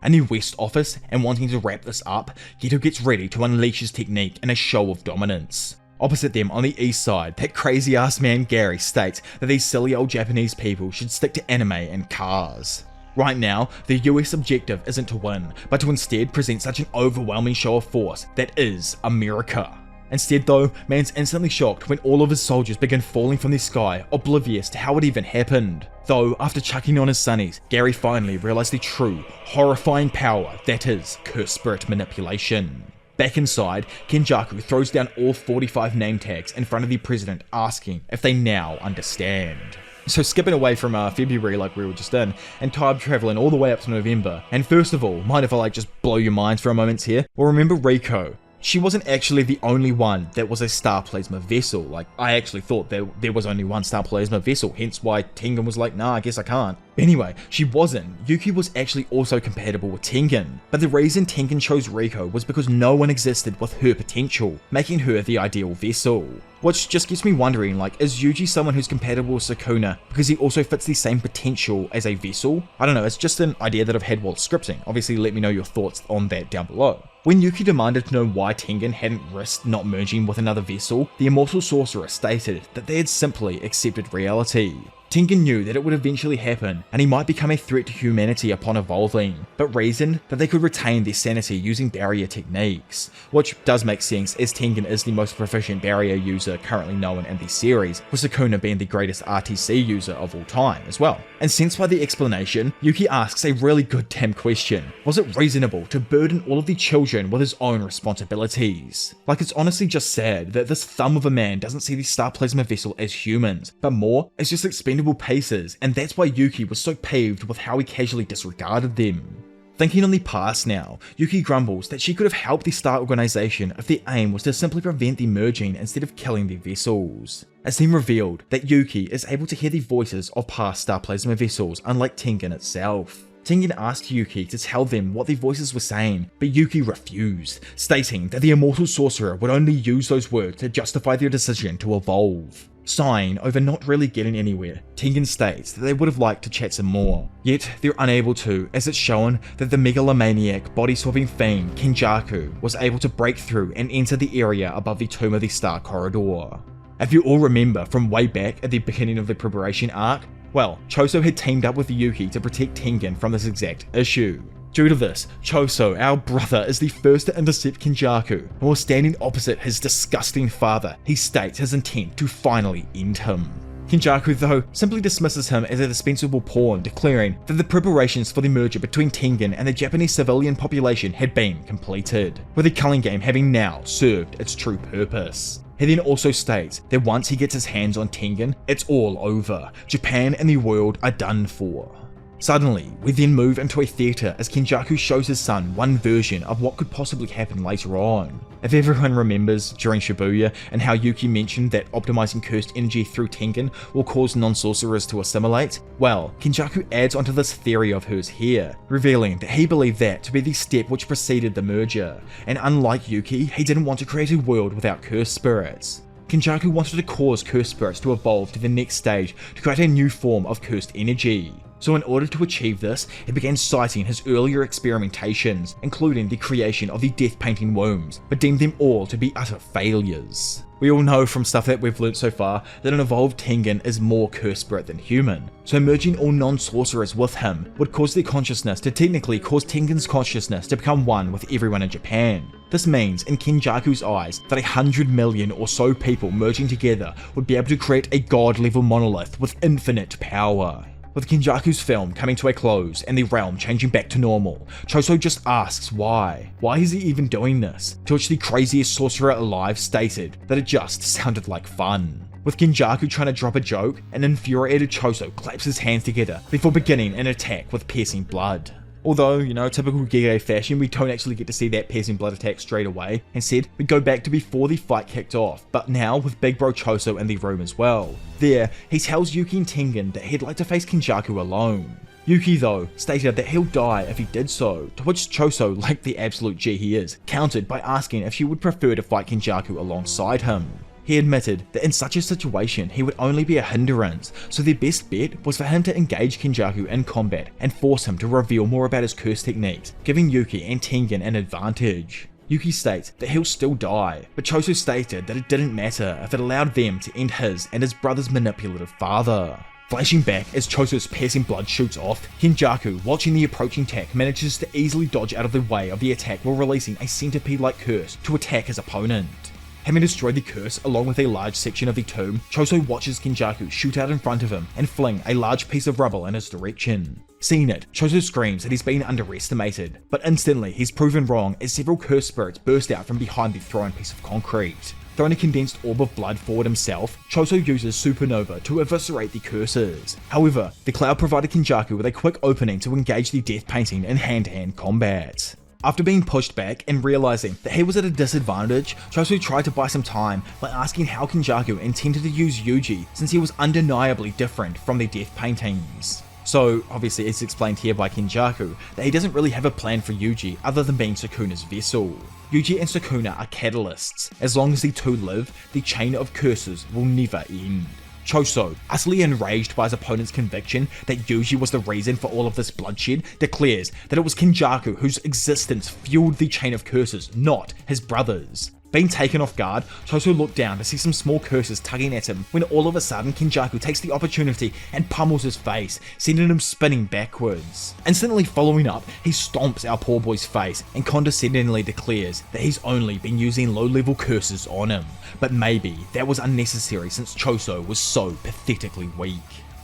In the West office, and wanting to wrap this up, Ghetto gets ready to unleash his technique in a show of dominance. Opposite them on the east side, that crazy ass man Gary states that these silly old Japanese people should stick to anime and cars. Right now, the US objective isn't to win, but to instead present such an overwhelming show of force that is America. Instead though, man's instantly shocked when all of his soldiers begin falling from the sky, oblivious to how it even happened. Though, after chucking on his sunnies, Gary finally realized the true, horrifying power that is curse spirit manipulation. Back inside, Kenjaku throws down all 45 name tags in front of the president, asking if they now understand. So skipping away from February like we were just in, and time traveling all the way up to November, and first of all, mind if I just blow your minds for a moment here? Well, remember Riko? She wasn't actually the only one that was a star plasma vessel. Like, I actually thought there was only one star plasma vessel, hence why Tengen was like, nah, I guess I can't. Anyway, she wasn't. Yuki was actually also compatible with Tengen, but the reason Tengen chose Riko was because no one existed with her potential, making her the ideal vessel. Which just gets me wondering, like, is Yuji someone who's compatible with Sukuna because he also fits the same potential as a vessel? I don't know, it's just an idea that I've had while scripting. Obviously, let me know your thoughts on that down below. When Yuki demanded to know why Tengen hadn't risked not merging with another vessel, the immortal sorcerer stated that they had simply accepted reality. Tengen knew that it would eventually happen, and he might become a threat to humanity upon evolving, but reasoned that they could retain their sanity using barrier techniques, which does make sense as Tengen is the most proficient barrier user currently known in the series, with Sukuna being the greatest RTC user of all time as well. And sensed by the explanation, Yuki asks a really good damn question. Was it reasonable to burden all of the children with his own responsibilities? Like, it's honestly just sad that this thumb of a man doesn't see the Star Plasma vessel as humans, but more as just expendable paces, and that's why Yuki was so peeved with how he casually disregarded them. Thinking on the past now, Yuki grumbles that she could have helped the Star Organization if their aim was to simply prevent the merging instead of killing their vessels. It's then revealed that Yuki is able to hear the voices of past Star Plasma vessels, unlike Tengen itself. Tengen asked Yuki to tell them what the voices were saying, but Yuki refused, stating that the immortal sorcerer would only use those words to justify their decision to evolve. Sighing over not really getting anywhere, Tengen states that they would have liked to chat some more, yet they're unable to, as it's shown that the megalomaniac body-swapping fiend Kenjaku was able to break through and enter the area above the Tomb of the Star corridor. If you all remember from way back at the beginning of the preparation arc, well, Choso had teamed up with Yuki to protect Tengen from this exact issue. Due to this, Choso, our brother, is the first to intercept Kenjaku, and while standing opposite his disgusting father, he states his intent to finally end him. Kenjaku, though, simply dismisses him as a dispensable pawn, declaring that the preparations for the merger between Tengen and the Japanese civilian population had been completed, with the culling game having now served its true purpose. He then also states that once he gets his hands on Tengen, it's all over. Japan and the world are done for. Suddenly, we then move into a theatre as Kenjaku shows his son one version of what could possibly happen later on. If everyone remembers during Shibuya and how Yuki mentioned that optimizing cursed energy through Tengen will cause non-sorcerers to assimilate, well, Kenjaku adds onto this theory of hers here, revealing that he believed that to be the step which preceded the merger, and unlike Yuki, he didn't want to create a world without cursed spirits. Kenjaku wanted to cause cursed spirits to evolve to the next stage to create a new form of cursed energy. So in order to achieve this, he began citing his earlier experimentations, including the creation of the death painting wombs, but deemed them all to be utter failures. We all know from stuff that we've learnt so far that an evolved Tengen is more cursed spirit than human, so merging all non-sorcerers with him would cause their consciousness to technically cause Tengen's consciousness to become one with everyone in Japan. This means, in Kenjaku's eyes, that 100 million or so people merging together would be able to create a god-level monolith with infinite power. With Kenjaku's film coming to a close and the realm changing back to normal, Choso just asks why. Why is he even doing this? To which the craziest sorcerer alive stated that it just sounded like fun. With Kenjaku trying to drop a joke, an infuriated Choso claps his hands together before beginning an attack with piercing blood. Although, typical Gege fashion, we don't actually get to see that piercing blood attack straight away. Instead, we go back to before the fight kicked off, but now with Big Bro Choso in the room as well. There, he tells Yuki and Tengen that he'd like to face Kenjaku alone. Yuki, though, stated that he'll die if he did so, to which Choso, like the absolute G he is, countered by asking if she would prefer to fight Kenjaku alongside him. He admitted that in such a situation he would only be a hindrance, so their best bet was for him to engage Kenjaku in combat and force him to reveal more about his curse techniques, giving Yuki and Tengen an advantage. Yuki states that he'll still die, but Choso stated that it didn't matter if it allowed them to end his and his brother's manipulative father. Flashing back as Choso's piercing blood shoots off, Kenjaku, watching the approaching attack, manages to easily dodge out of the way of the attack while releasing a centipede-like curse to attack his opponent. Having destroyed the curse along with a large section of the tomb, Choso watches Kenjaku shoot out in front of him and fling a large piece of rubble in his direction. Seeing it, Choso screams that he's been underestimated, but instantly he's proven wrong as several cursed spirits burst out from behind the thrown piece of concrete. Throwing a condensed orb of blood forward himself, Choso uses Supernova to eviscerate the curses. However, the cloud provided Kenjaku with a quick opening to engage the death painting in hand-to-hand combat. After being pushed back and realizing that he was at a disadvantage, Choso tried to buy some time by asking how Kenjaku intended to use Yuji since he was undeniably different from the death paintings. So, obviously it's explained here by Kenjaku that he doesn't really have a plan for Yuji other than being Sukuna's vessel. Yuji and Sukuna are catalysts. As long as the two live, the chain of curses will never end. Choso, utterly enraged by his opponent's conviction that Yuji was the reason for all of this bloodshed, declares that it was Kenjaku whose existence fueled the chain of curses, not his brothers. Being taken off guard, Choso looked down to see some small curses tugging at him when all of a sudden Kenjaku takes the opportunity and pummels his face, sending him spinning backwards. Instantly following up, he stomps our poor boy's face and condescendingly declares that he's only been using low-level curses on him, but maybe that was unnecessary since Choso was so pathetically weak.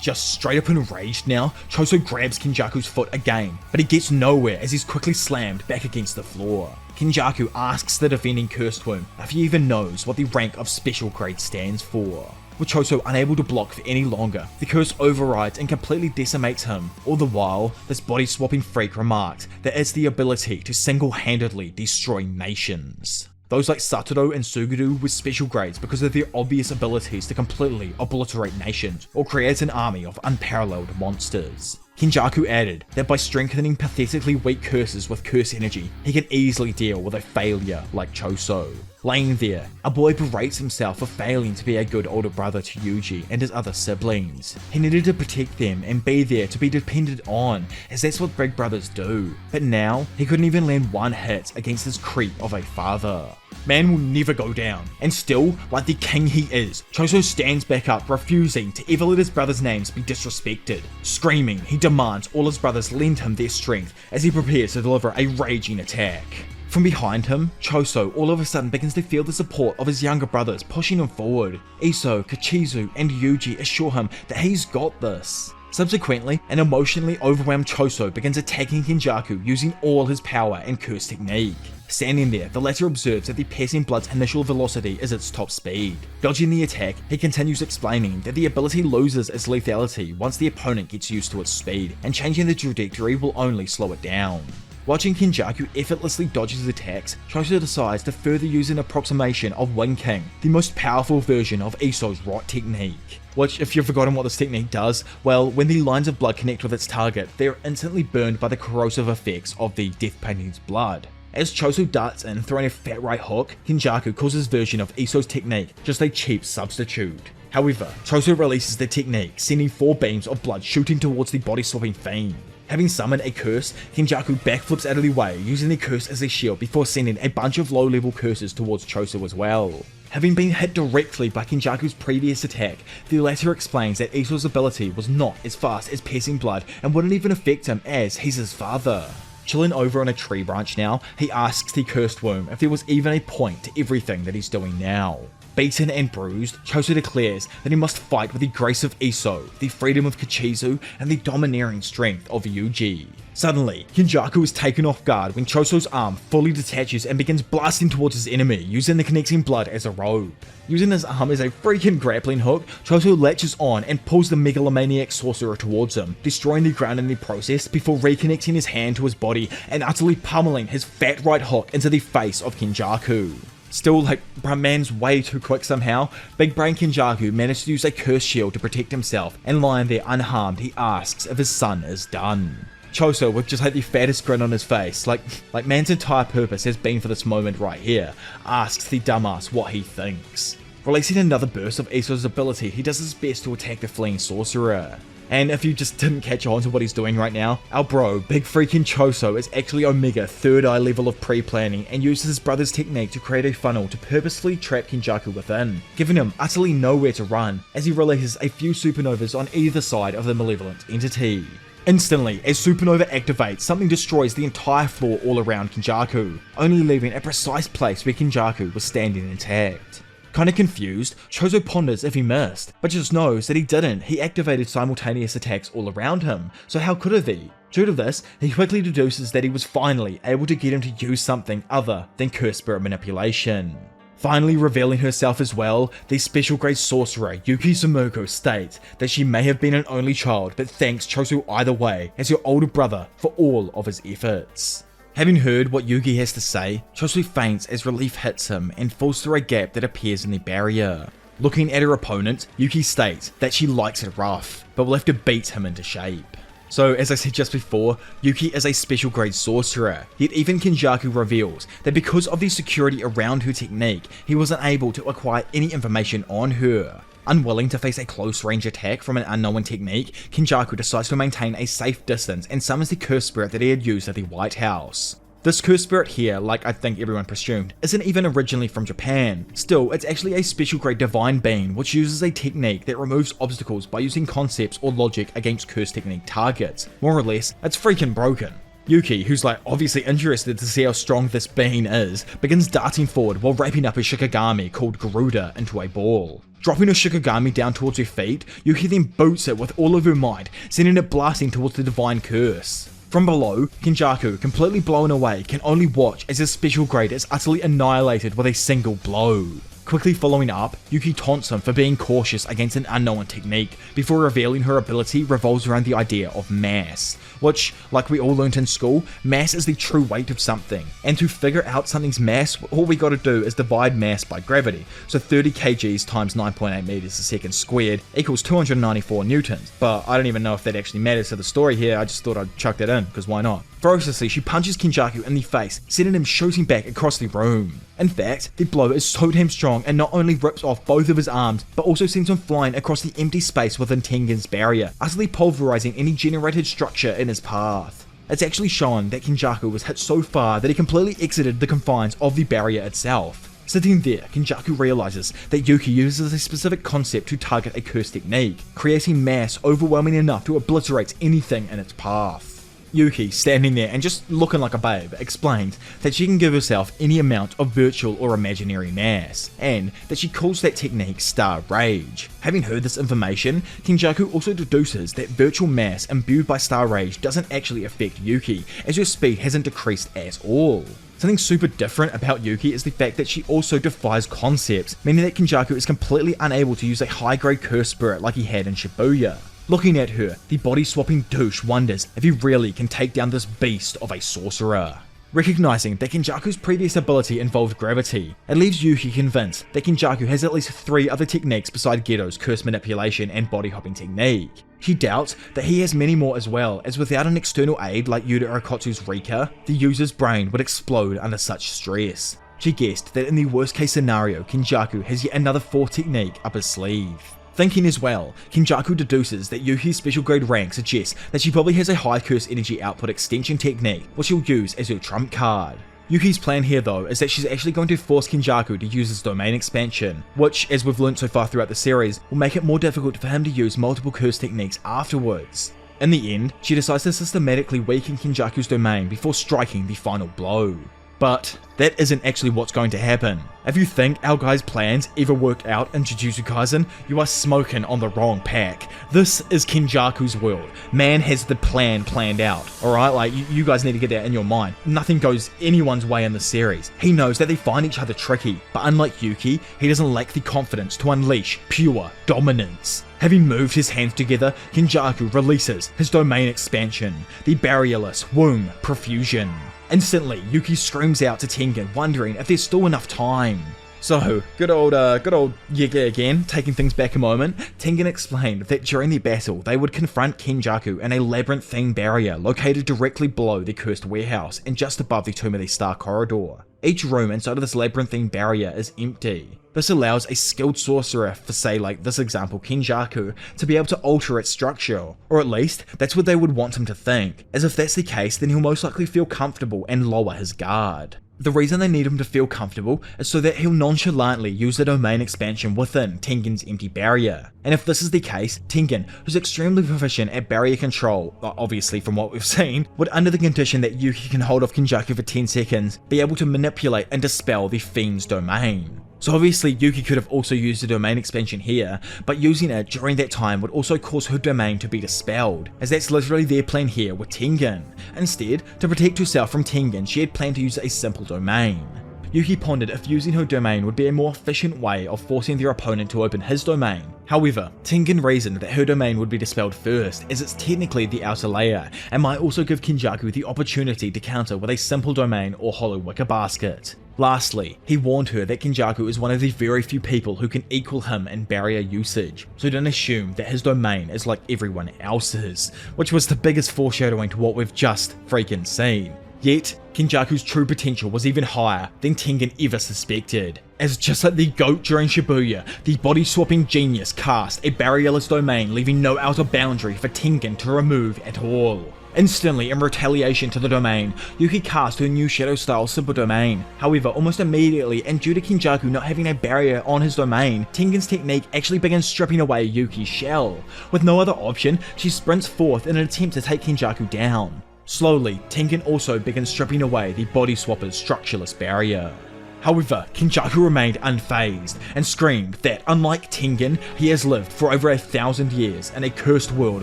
Just straight up enraged now, Choso grabs Kenjaku's foot again, but he gets nowhere as he's quickly slammed back against the floor. Kenjaku asks the defending cursed womb if he even knows what the rank of special grade stands for. With Choso unable to block for any longer, the curse overrides and completely decimates him. All the while, this body-swapping freak remarks that it's the ability to single-handedly destroy nations. Those like Satoru and Suguru with special grades because of their obvious abilities to completely obliterate nations or create an army of unparalleled monsters. Kenjaku added that by strengthening pathetically weak curses with curse energy, he can easily deal with a failure like Choso. Laying there, our boy berates himself for failing to be a good older brother to Yuji and his other siblings. He needed to protect them and be there to be depended on, as that's what big brothers do. But now, he couldn't even land one hit against this creep of a father. Man will never go down, and still, like the king he is, Choso stands back up, refusing to ever let his brothers' names be disrespected. Screaming, he demands all his brothers lend him their strength as he prepares to deliver a raging attack. From behind him, Choso all of a sudden begins to feel the support of his younger brothers pushing him forward. Iso, Kachizu, and Yuji assure him that he's got this. Subsequently, an emotionally overwhelmed Choso begins attacking Kenjaku using all his power and curse technique. Standing there, the latter observes that the piercing blood's initial velocity is its top speed. Dodging the attack, he continues explaining that the ability loses its lethality once the opponent gets used to its speed, and changing the trajectory will only slow it down. Watching Kenjaku effortlessly dodge his attacks, Choso decides to further use an approximation of Wing King, the most powerful version of Iso's rot technique. Which, if you've forgotten what this technique does, well, when the lines of blood connect with its target, they are instantly burned by the corrosive effects of the death painting's blood. As Choso darts in, throwing a fat right hook, Kenjaku calls his version of Iso's technique just a cheap substitute. However, Choso releases the technique, sending 4 beams of blood shooting towards the body-swapping fiend. Having summoned a curse, Kenjaku backflips out of the way, using the curse as a shield before sending a bunch of low-level curses towards Choso as well. Having been hit directly by Kenjaku's previous attack, the latter explains that Iso's ability was not as fast as piercing blood and wouldn't even affect him as he's his father. Chilling over on a tree branch now, he asks the cursed womb if there was even a point to everything that he's doing now. Beaten and bruised, Choso declares that he must fight with the grace of Iso, the freedom of Kichizu, and the domineering strength of Yuji. Suddenly, Kenjaku is taken off guard when Choso's arm fully detaches and begins blasting towards his enemy, using the connecting blood as a rope. Using his arm as a freaking grappling hook, Choso latches on and pulls the megalomaniac sorcerer towards him, destroying the ground in the process before reconnecting his hand to his body and utterly pummeling his fat right hook into the face of Kenjaku. Still, bruh, man's way too quick somehow. Big Brain Kenjaku managed to use a curse shield to protect himself, and lying there unharmed, he asks if his son is done. Choso, with just the fattest grin on his face, like man's entire purpose has been for this moment right here, asks the dumbass what he thinks. Releasing another burst of Iso's ability, he does his best to attack the fleeing sorcerer. And if you just didn't catch on to what he's doing right now, our bro, Big Freaking Choso, is actually Omega third eye level of pre-planning and uses his brother's technique to create a funnel to purposefully trap Kenjaku within, giving him utterly nowhere to run, as he releases a few supernovas on either side of the malevolent entity. Instantly, as Supernova activates, something destroys the entire floor all around Kenjaku, only leaving a precise place where Kenjaku was standing intact. Kinda confused, Choso ponders if he missed, but just knows that he didn't. He activated simultaneous attacks all around him, so how could have he? Due to this, he quickly deduces that he was finally able to get him to use something other than curse spirit manipulation. Finally revealing herself as well, the special grade sorcerer Yuki Sumoko states that she may have been an only child, but thanks Choso either way as your older brother for all of his efforts. Having heard what Yuki has to say, Choso faints as relief hits him and falls through a gap that appears in the barrier. Looking at her opponent, Yuki states that she likes it rough, but will have to beat him into shape. So, as I said just before, Yuki is a special grade sorcerer, yet even Kenjaku reveals that because of the security around her technique, he wasn't able to acquire any information on her. Unwilling to face a close range attack from an unknown technique, Kenjaku decides to maintain a safe distance and summons the curse spirit that he had used at the White House. This curse spirit here, like I think everyone presumed, isn't even originally from Japan. Still, it's actually a special grade divine being which uses a technique that removes obstacles by using concepts or logic against curse technique targets. More or less, it's freaking broken. Yuki, who's obviously interested to see how strong this being is, begins darting forward while wrapping up a Shikigami called Garuda into a ball. Dropping her Shikigami down towards her feet, Yuki then boots it with all of her might, sending it blasting towards the divine curse. From below, Kenjaku, completely blown away, can only watch as his special grade is utterly annihilated with a single blow. Quickly following up, Yuki taunts him for being cautious against an unknown technique, before revealing her ability revolves around the idea of mass, which, like we all learnt in school, mass is the true weight of something, and to figure out something's mass, all we gotta do is divide mass by gravity, so 30 kgs times 9.8 meters a second squared equals 294 newtons, but I don't even know if that actually matters to the story here, I just thought I'd chuck that in, because why not? Ferociously, she punches Kenjaku in the face, sending him shooting back across the room. In fact, the blow is so damn strong and not only rips off both of his arms, but also sends him flying across the empty space within Tengen's barrier, utterly pulverizing any generated structure in his path. It's actually shown that Kenjaku was hit so far that he completely exited the confines of the barrier itself. Sitting there, Kenjaku realizes that Yuki uses a specific concept to target a curse technique, creating mass overwhelming enough to obliterate anything in its path. Yuki, standing there and just looking like a babe, explained that she can give herself any amount of virtual or imaginary mass, and that she calls that technique Star Rage. Having heard this information, Kenjaku also deduces that virtual mass imbued by Star Rage doesn't actually affect Yuki, as her speed hasn't decreased at all. Something super different about Yuki is the fact that she also defies concepts, meaning that Kenjaku is completely unable to use a high-grade curse spirit like he had in Shibuya. Looking at her, the body-swapping douche wonders if he really can take down this beast of a sorcerer. Recognizing that Kenjaku's previous ability involved gravity, it leaves Yuki convinced that Kenjaku has at least 3 other techniques beside Gedo's curse manipulation and body hopping technique. She doubts that he has many more as well, as without an external aid like Yuta Orakotsu's Rika, the user's brain would explode under such stress. She guessed that in the worst case scenario, Kenjaku has yet another 4th technique up his sleeve. Thinking as well, Kenjaku deduces that Yuki's special grade rank suggests that she probably has a high curse energy output extension technique, which she'll use as her trump card. Yuki's plan here though is that she's actually going to force Kenjaku to use his domain expansion, which, as we've learnt so far throughout the series, will make it more difficult for him to use multiple curse techniques afterwards. In the end, she decides to systematically weaken Kenjaku's domain before striking the final blow. But that isn't actually what's going to happen. If you think our guy's plans ever worked out in Jujutsu Kaisen, you are smoking on the wrong pack. This is Kenjaku's world. Man has the plan planned out, alright? Like, you guys need to get that in your mind. Nothing goes anyone's way in the series. He knows that they find each other tricky, but unlike Yuki, he doesn't lack the confidence to unleash pure dominance. Having moved his hands together, Kenjaku releases his domain expansion, the barrierless womb profusion. Instantly, Yuki screams out to Tengen, wondering if there's still enough time. So, good old Yiga again, taking things back a moment. Tengen explained that during the battle, they would confront Kenjaku in a labyrinthine barrier located directly below the cursed warehouse and just above the Tomb of the Star corridor. Each room inside of this labyrinthine barrier is empty. This allows a skilled sorcerer, for say like this example Kenjaku, to be able to alter its structure, or at least that's what they would want him to think, as if that's the case then he'll most likely feel comfortable and lower his guard. The reason they need him to feel comfortable is so that he'll nonchalantly use the domain expansion within Tengen's empty barrier. And if this is the case, Tengen, who's extremely proficient at barrier control, obviously from what we've seen, would under the condition that Yuki can hold off Kenjaku for 10 seconds, be able to manipulate and dispel the fiend's domain. So obviously Yuki could have also used the domain expansion here, but using it during that time would also cause her domain to be dispelled, as that's literally their plan here with Tengen. Instead, to protect herself from Tengen, she had planned to use a simple domain. Yuki pondered if using her domain would be a more efficient way of forcing their opponent to open his domain. However, Tengen reasoned that her domain would be dispelled first, as it's technically the outer layer, and might also give Kenjaku the opportunity to counter with a simple domain or hollow wicker basket. Lastly, he warned her that Kenjaku is one of the very few people who can equal him in barrier usage, so don't assume that his domain is like everyone else's, which was the biggest foreshadowing to what we've just freaking seen. Yet, Kenjaku's true potential was even higher than Tengen ever suspected, as just like the GOAT during Shibuya, the body-swapping genius cast a barrierless domain leaving no outer boundary for Tengen to remove at all. Instantly, in retaliation to the domain, Yuki cast her new Shadow-style simple domain. However, almost immediately, and due to Kenjaku not having a barrier on his domain, Tengen's technique actually begins stripping away Yuki's shell. With no other option, she sprints forth in an attempt to take Kenjaku down. Slowly, Tengen also begins stripping away the body swapper's structureless barrier. However, Kenjaku remained unfazed and screamed that, unlike Tengen, he has lived for over 1,000 years in a cursed world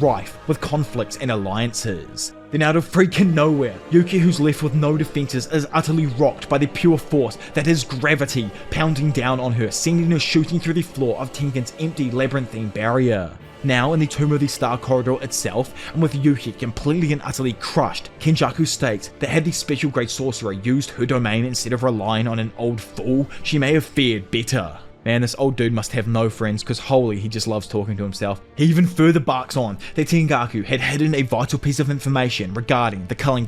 rife with conflicts and alliances. Then out of freaking nowhere, Yuki, who's left with no defenses, is utterly rocked by the pure force that is gravity pounding down on her, sending her shooting through the floor of Tengen's empty labyrinthine barrier. Now in the Tomb of the Star corridor itself, and with Yuki completely and utterly crushed, Kenjaku states that had the special grade sorcerer used her domain instead of relying on an old fool, she may have fared better. Man, this old dude must have no friends, cause holy, he just loves talking to himself. He even further barks on that Kenjaku had hidden a vital piece of information regarding the culling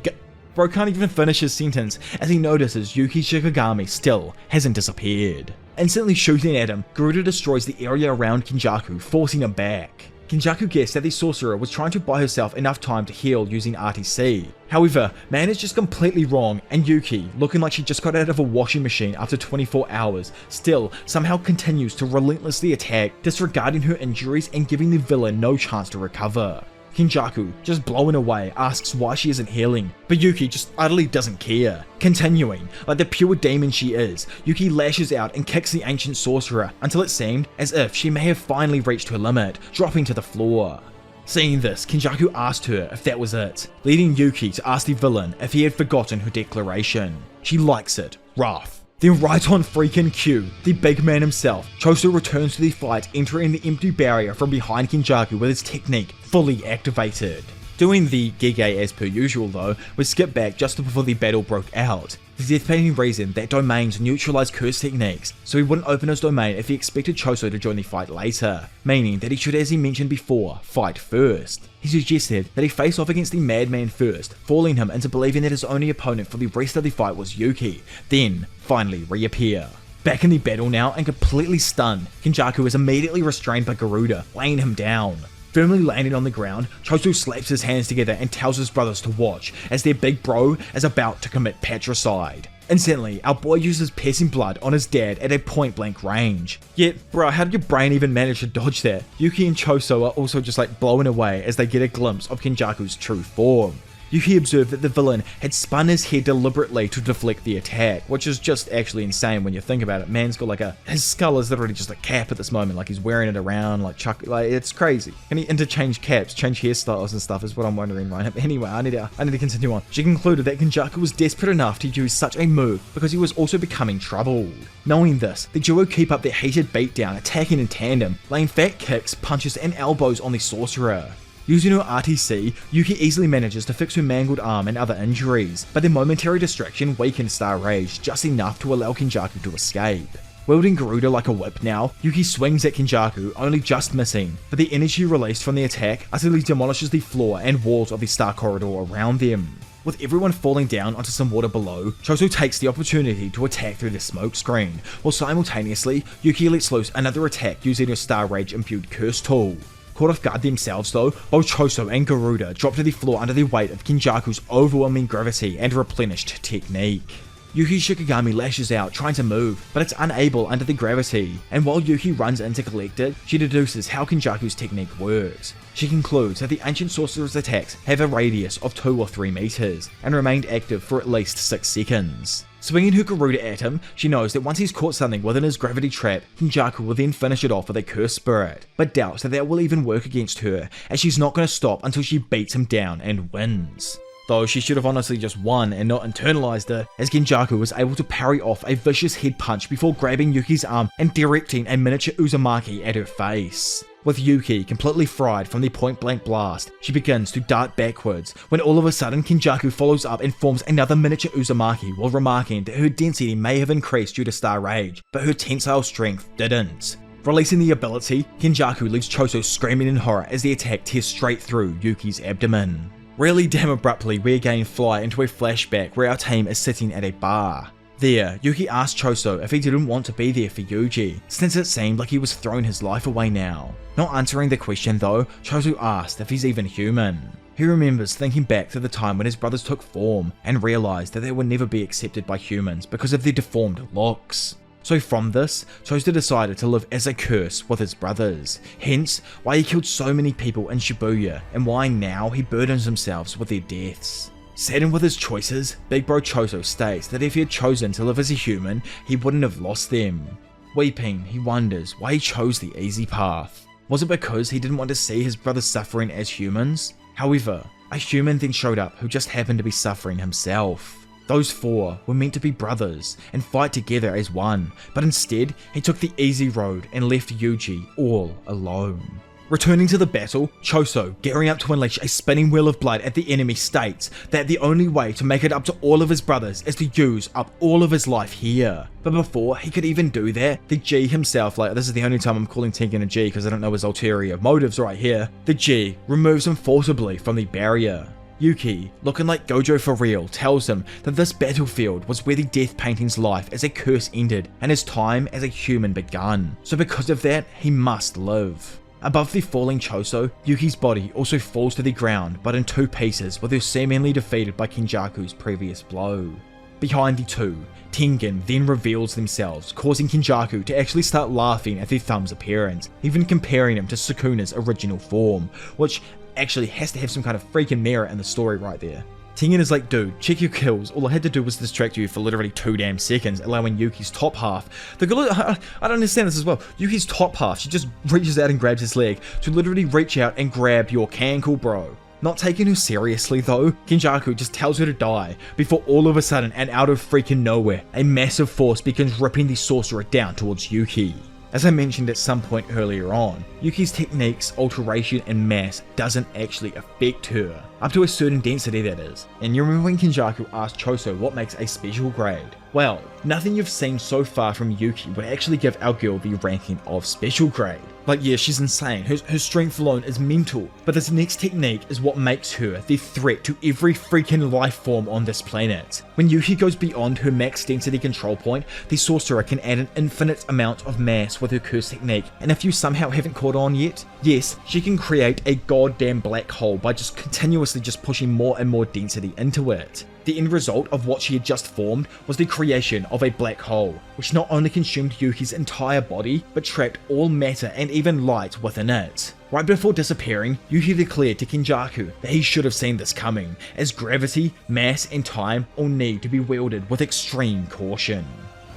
Bro can't even finish his sentence as he notices Yuki Shikigami still hasn't disappeared. Instantly shooting at him, Garuda destroys the area around Kenjaku, forcing him back. Kenjaku guessed that the sorcerer was trying to buy herself enough time to heal using RTC. However, man is just completely wrong, and Yuki, looking like she just got out of a washing machine after 24 hours, still somehow continues to relentlessly attack, disregarding her injuries and giving the villain no chance to recover. Kenjaku, just blown away, asks why she isn't healing, but Yuki just utterly doesn't care. Continuing, like the pure demon she is, Yuki lashes out and kicks the ancient sorcerer until it seemed as if she may have finally reached her limit, dropping to the floor. Seeing this, Kenjaku asked her if that was it, leading Yuki to ask the villain if he had forgotten her declaration. She likes it, rough. Then right on freaking cue, the big man himself, Choso returns to the fight, entering the empty barrier from behind Kenjaku with his technique fully activated. Doing the Gege as per usual though, we skip back just before the battle broke out. The death painting reasoned that domains neutralize curse techniques, so he wouldn't open his domain if he expected Choso to join the fight later, meaning that he should, as he mentioned before, fight first. He suggested that he face off against the madman first, fooling him into believing that his only opponent for the rest of the fight was Yuki, then finally reappear. Back in the battle now and completely stunned, Kenjaku is immediately restrained by Garuda, laying him down. Firmly landing on the ground, Choso slaps his hands together and tells his brothers to watch as their big bro is about to commit patricide. Instantly, our boy uses piercing blood on his dad at a point blank range. Yet, bro, how did your brain even manage to dodge that? Yuki and Choso are also just like blown away as they get a glimpse of Kenjaku's true form. Yuki observed that the villain had spun his head deliberately to deflect the attack, which is just actually insane when you think about it. Man's got like his skull is literally just a cap at this moment, like he's wearing it around, like it's crazy. Can he interchange caps, change hairstyles and stuff is what I'm wondering right now. Anyway, I need to continue on. She concluded that Kenjaku was desperate enough to use such a move because he was also becoming troubled. Knowing this, the duo keep up their heated beatdown, attacking in tandem, laying fat kicks, punches and elbows on the sorcerer. Using her RTC, Yuki easily manages to fix her mangled arm and other injuries, but the momentary distraction weakens Star Rage just enough to allow Kenjaku to escape. Wielding Garuda like a whip now, Yuki swings at Kenjaku, only just missing, but the energy released from the attack utterly demolishes the floor and walls of the star corridor around them. With everyone falling down onto some water below, Choso takes the opportunity to attack through the smoke screen, while simultaneously, Yuki lets loose another attack using her Star Rage imbued curse tool. Caught off guard themselves though, both Choso and Garuda drop to the floor under the weight of Kenjaku's overwhelming gravity and replenished technique. Yuki's Shikigami lashes out trying to move, but it's unable under the gravity, and while Yuki runs in to collect it, she deduces how Kenjaku's technique works. She concludes that the ancient sorcerer's attacks have a radius of 2 or 3 meters, and remained active for at least 6 seconds. Swinging her Garuda at him, she knows that once he's caught something within his gravity trap, Kenjaku will then finish it off with a curse spirit, but doubts that will even work against her, as she's not going to stop until she beats him down and wins. Though she should have honestly just won and not internalized it, as Kenjaku was able to parry off a vicious head punch before grabbing Yuki's arm and directing a miniature Uzumaki at her face. With Yuki completely fried from the point blank blast, she begins to dart backwards, when all of a sudden Kenjaku follows up and forms another miniature Uzumaki while remarking that her density may have increased due to Star Rage, but her tensile strength didn't. Releasing the ability, Kenjaku leaves Choso screaming in horror as the attack tears straight through Yuki's abdomen. Really damn abruptly, we again fly into a flashback where our team is sitting at a bar. There, Yuki asked Choso if he didn't want to be there for Yuji, since it seemed like he was throwing his life away now. Not answering the question though, Choso asked if he's even human. He remembers thinking back to the time when his brothers took form, and realized that they would never be accepted by humans because of their deformed looks. So from this, Choso decided to live as a curse with his brothers, hence why he killed so many people in Shibuya, and why now he burdens himself with their deaths. Saddened with his choices, Big Bro Choso states that if he had chosen to live as a human, he wouldn't have lost them. Weeping, he wonders why he chose the easy path. Was it because he didn't want to see his brothers suffering as humans? However, a human then showed up who just happened to be suffering himself. Those 4 were meant to be brothers and fight together as one, but instead he took the easy road and left Yuji all alone. Returning to the battle, Choso, gearing up to unleash a spinning wheel of blood at the enemy, states that the only way to make it up to all of his brothers is to use up all of his life here. But before he could even do that, the G himself, like this is the only time I'm calling Tengen a G because I don't know his ulterior motives right here, the G removes him forcibly from the barrier. Yuki, looking like Gojo for real, tells him that this battlefield was where the death painting's life as a curse ended and his time as a human begun, so because of that, he must live. Above the falling Choso, Yuki's body also falls to the ground, but in 2 pieces, with her seemingly defeated by Kenjaku's previous blow. Behind the two, Tengen then reveals themselves, causing Kenjaku to actually start laughing at their thumb's appearance, even comparing him to Sukuna's original form, which actually has to have some kind of freaking merit in the story right there. Tengen is like, dude, check your kills. All I had to do was distract you for literally 2 damn seconds, allowing Yuki's top half. I don't understand this as well. Yuki's top half, she just reaches out and grabs his leg to literally reach out and grab your cankle, bro. Not taking her seriously though, Kenjaku just tells her to die, before all of a sudden and out of freaking nowhere, a massive force begins ripping the sorcerer down towards Yuki. As I mentioned at some point earlier on, Yuki's techniques, alteration and mass doesn't actually affect her, up to a certain density that is. And you remember when Kenjaku asked Choso what makes a special grade? Well, nothing you've seen so far from Yuki would actually give our girl the ranking of special grade. Like, yeah, she's insane, her strength alone is mental, but this next technique is what makes her the threat to every freaking life form on this planet. When Yuki goes beyond her max density control point, the sorcerer can add an infinite amount of mass with her curse technique, and if you somehow haven't caught on yet, yes, she can create a goddamn black hole by just continuously just pushing more and more density into it. The end result of what she had just formed was the creation of a black hole, which not only consumed Yuki's entire body, but trapped all matter and even light within it. Right before disappearing, Yuki declared to Kenjaku that he should have seen this coming, as gravity, mass, and time all need to be wielded with extreme caution.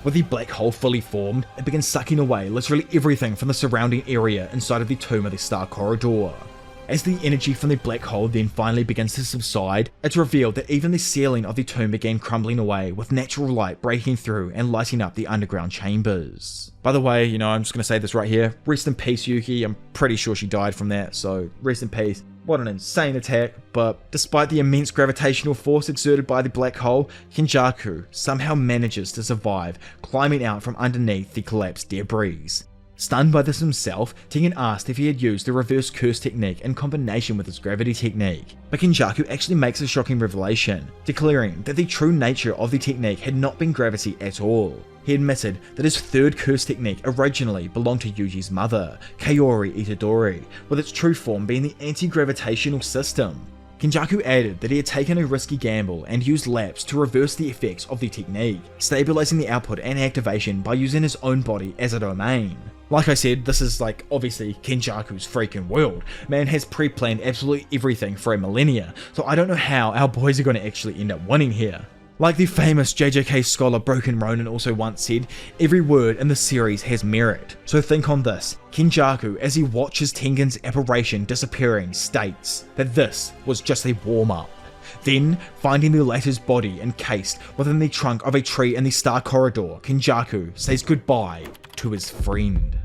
With the black hole fully formed, it began sucking away literally everything from the surrounding area inside of the Tomb of the Star Corridor. As the energy from the black hole then finally begins to subside, it's revealed that even the ceiling of the tomb began crumbling away, with natural light breaking through and lighting up the underground chambers. By the way, I'm just going to say this right here, rest in peace Yuki, I'm pretty sure she died from that, so rest in peace. What an insane attack, but despite the immense gravitational force exerted by the black hole, Kenjaku somehow manages to survive, climbing out from underneath the collapsed debris. Stunned by this himself, Tengen asked if he had used the reverse curse technique in combination with his gravity technique, but Kenjaku actually makes a shocking revelation, declaring that the true nature of the technique had not been gravity at all. He admitted that his third curse technique originally belonged to Yuji's mother, Kaori Itadori, with its true form being the anti-gravitational system. Kenjaku added that he had taken a risky gamble and used lapse to reverse the effects of the technique, stabilizing the output and activation by using his own body as a domain. Like I said, this is like obviously Kenjaku's freaking world. Man has pre-planned absolutely everything for a millennia, so I don't know how our boys are going to actually end up winning here. Like the famous JJK scholar Broken Ronin also once said, every word in the series has merit. So think on this, Kenjaku, as he watches Tengen's apparition disappearing, states that this was just a warm-up. Then, finding the latter's body encased within the trunk of a tree in the Star Corridor, Kenjaku says goodbye to his friend.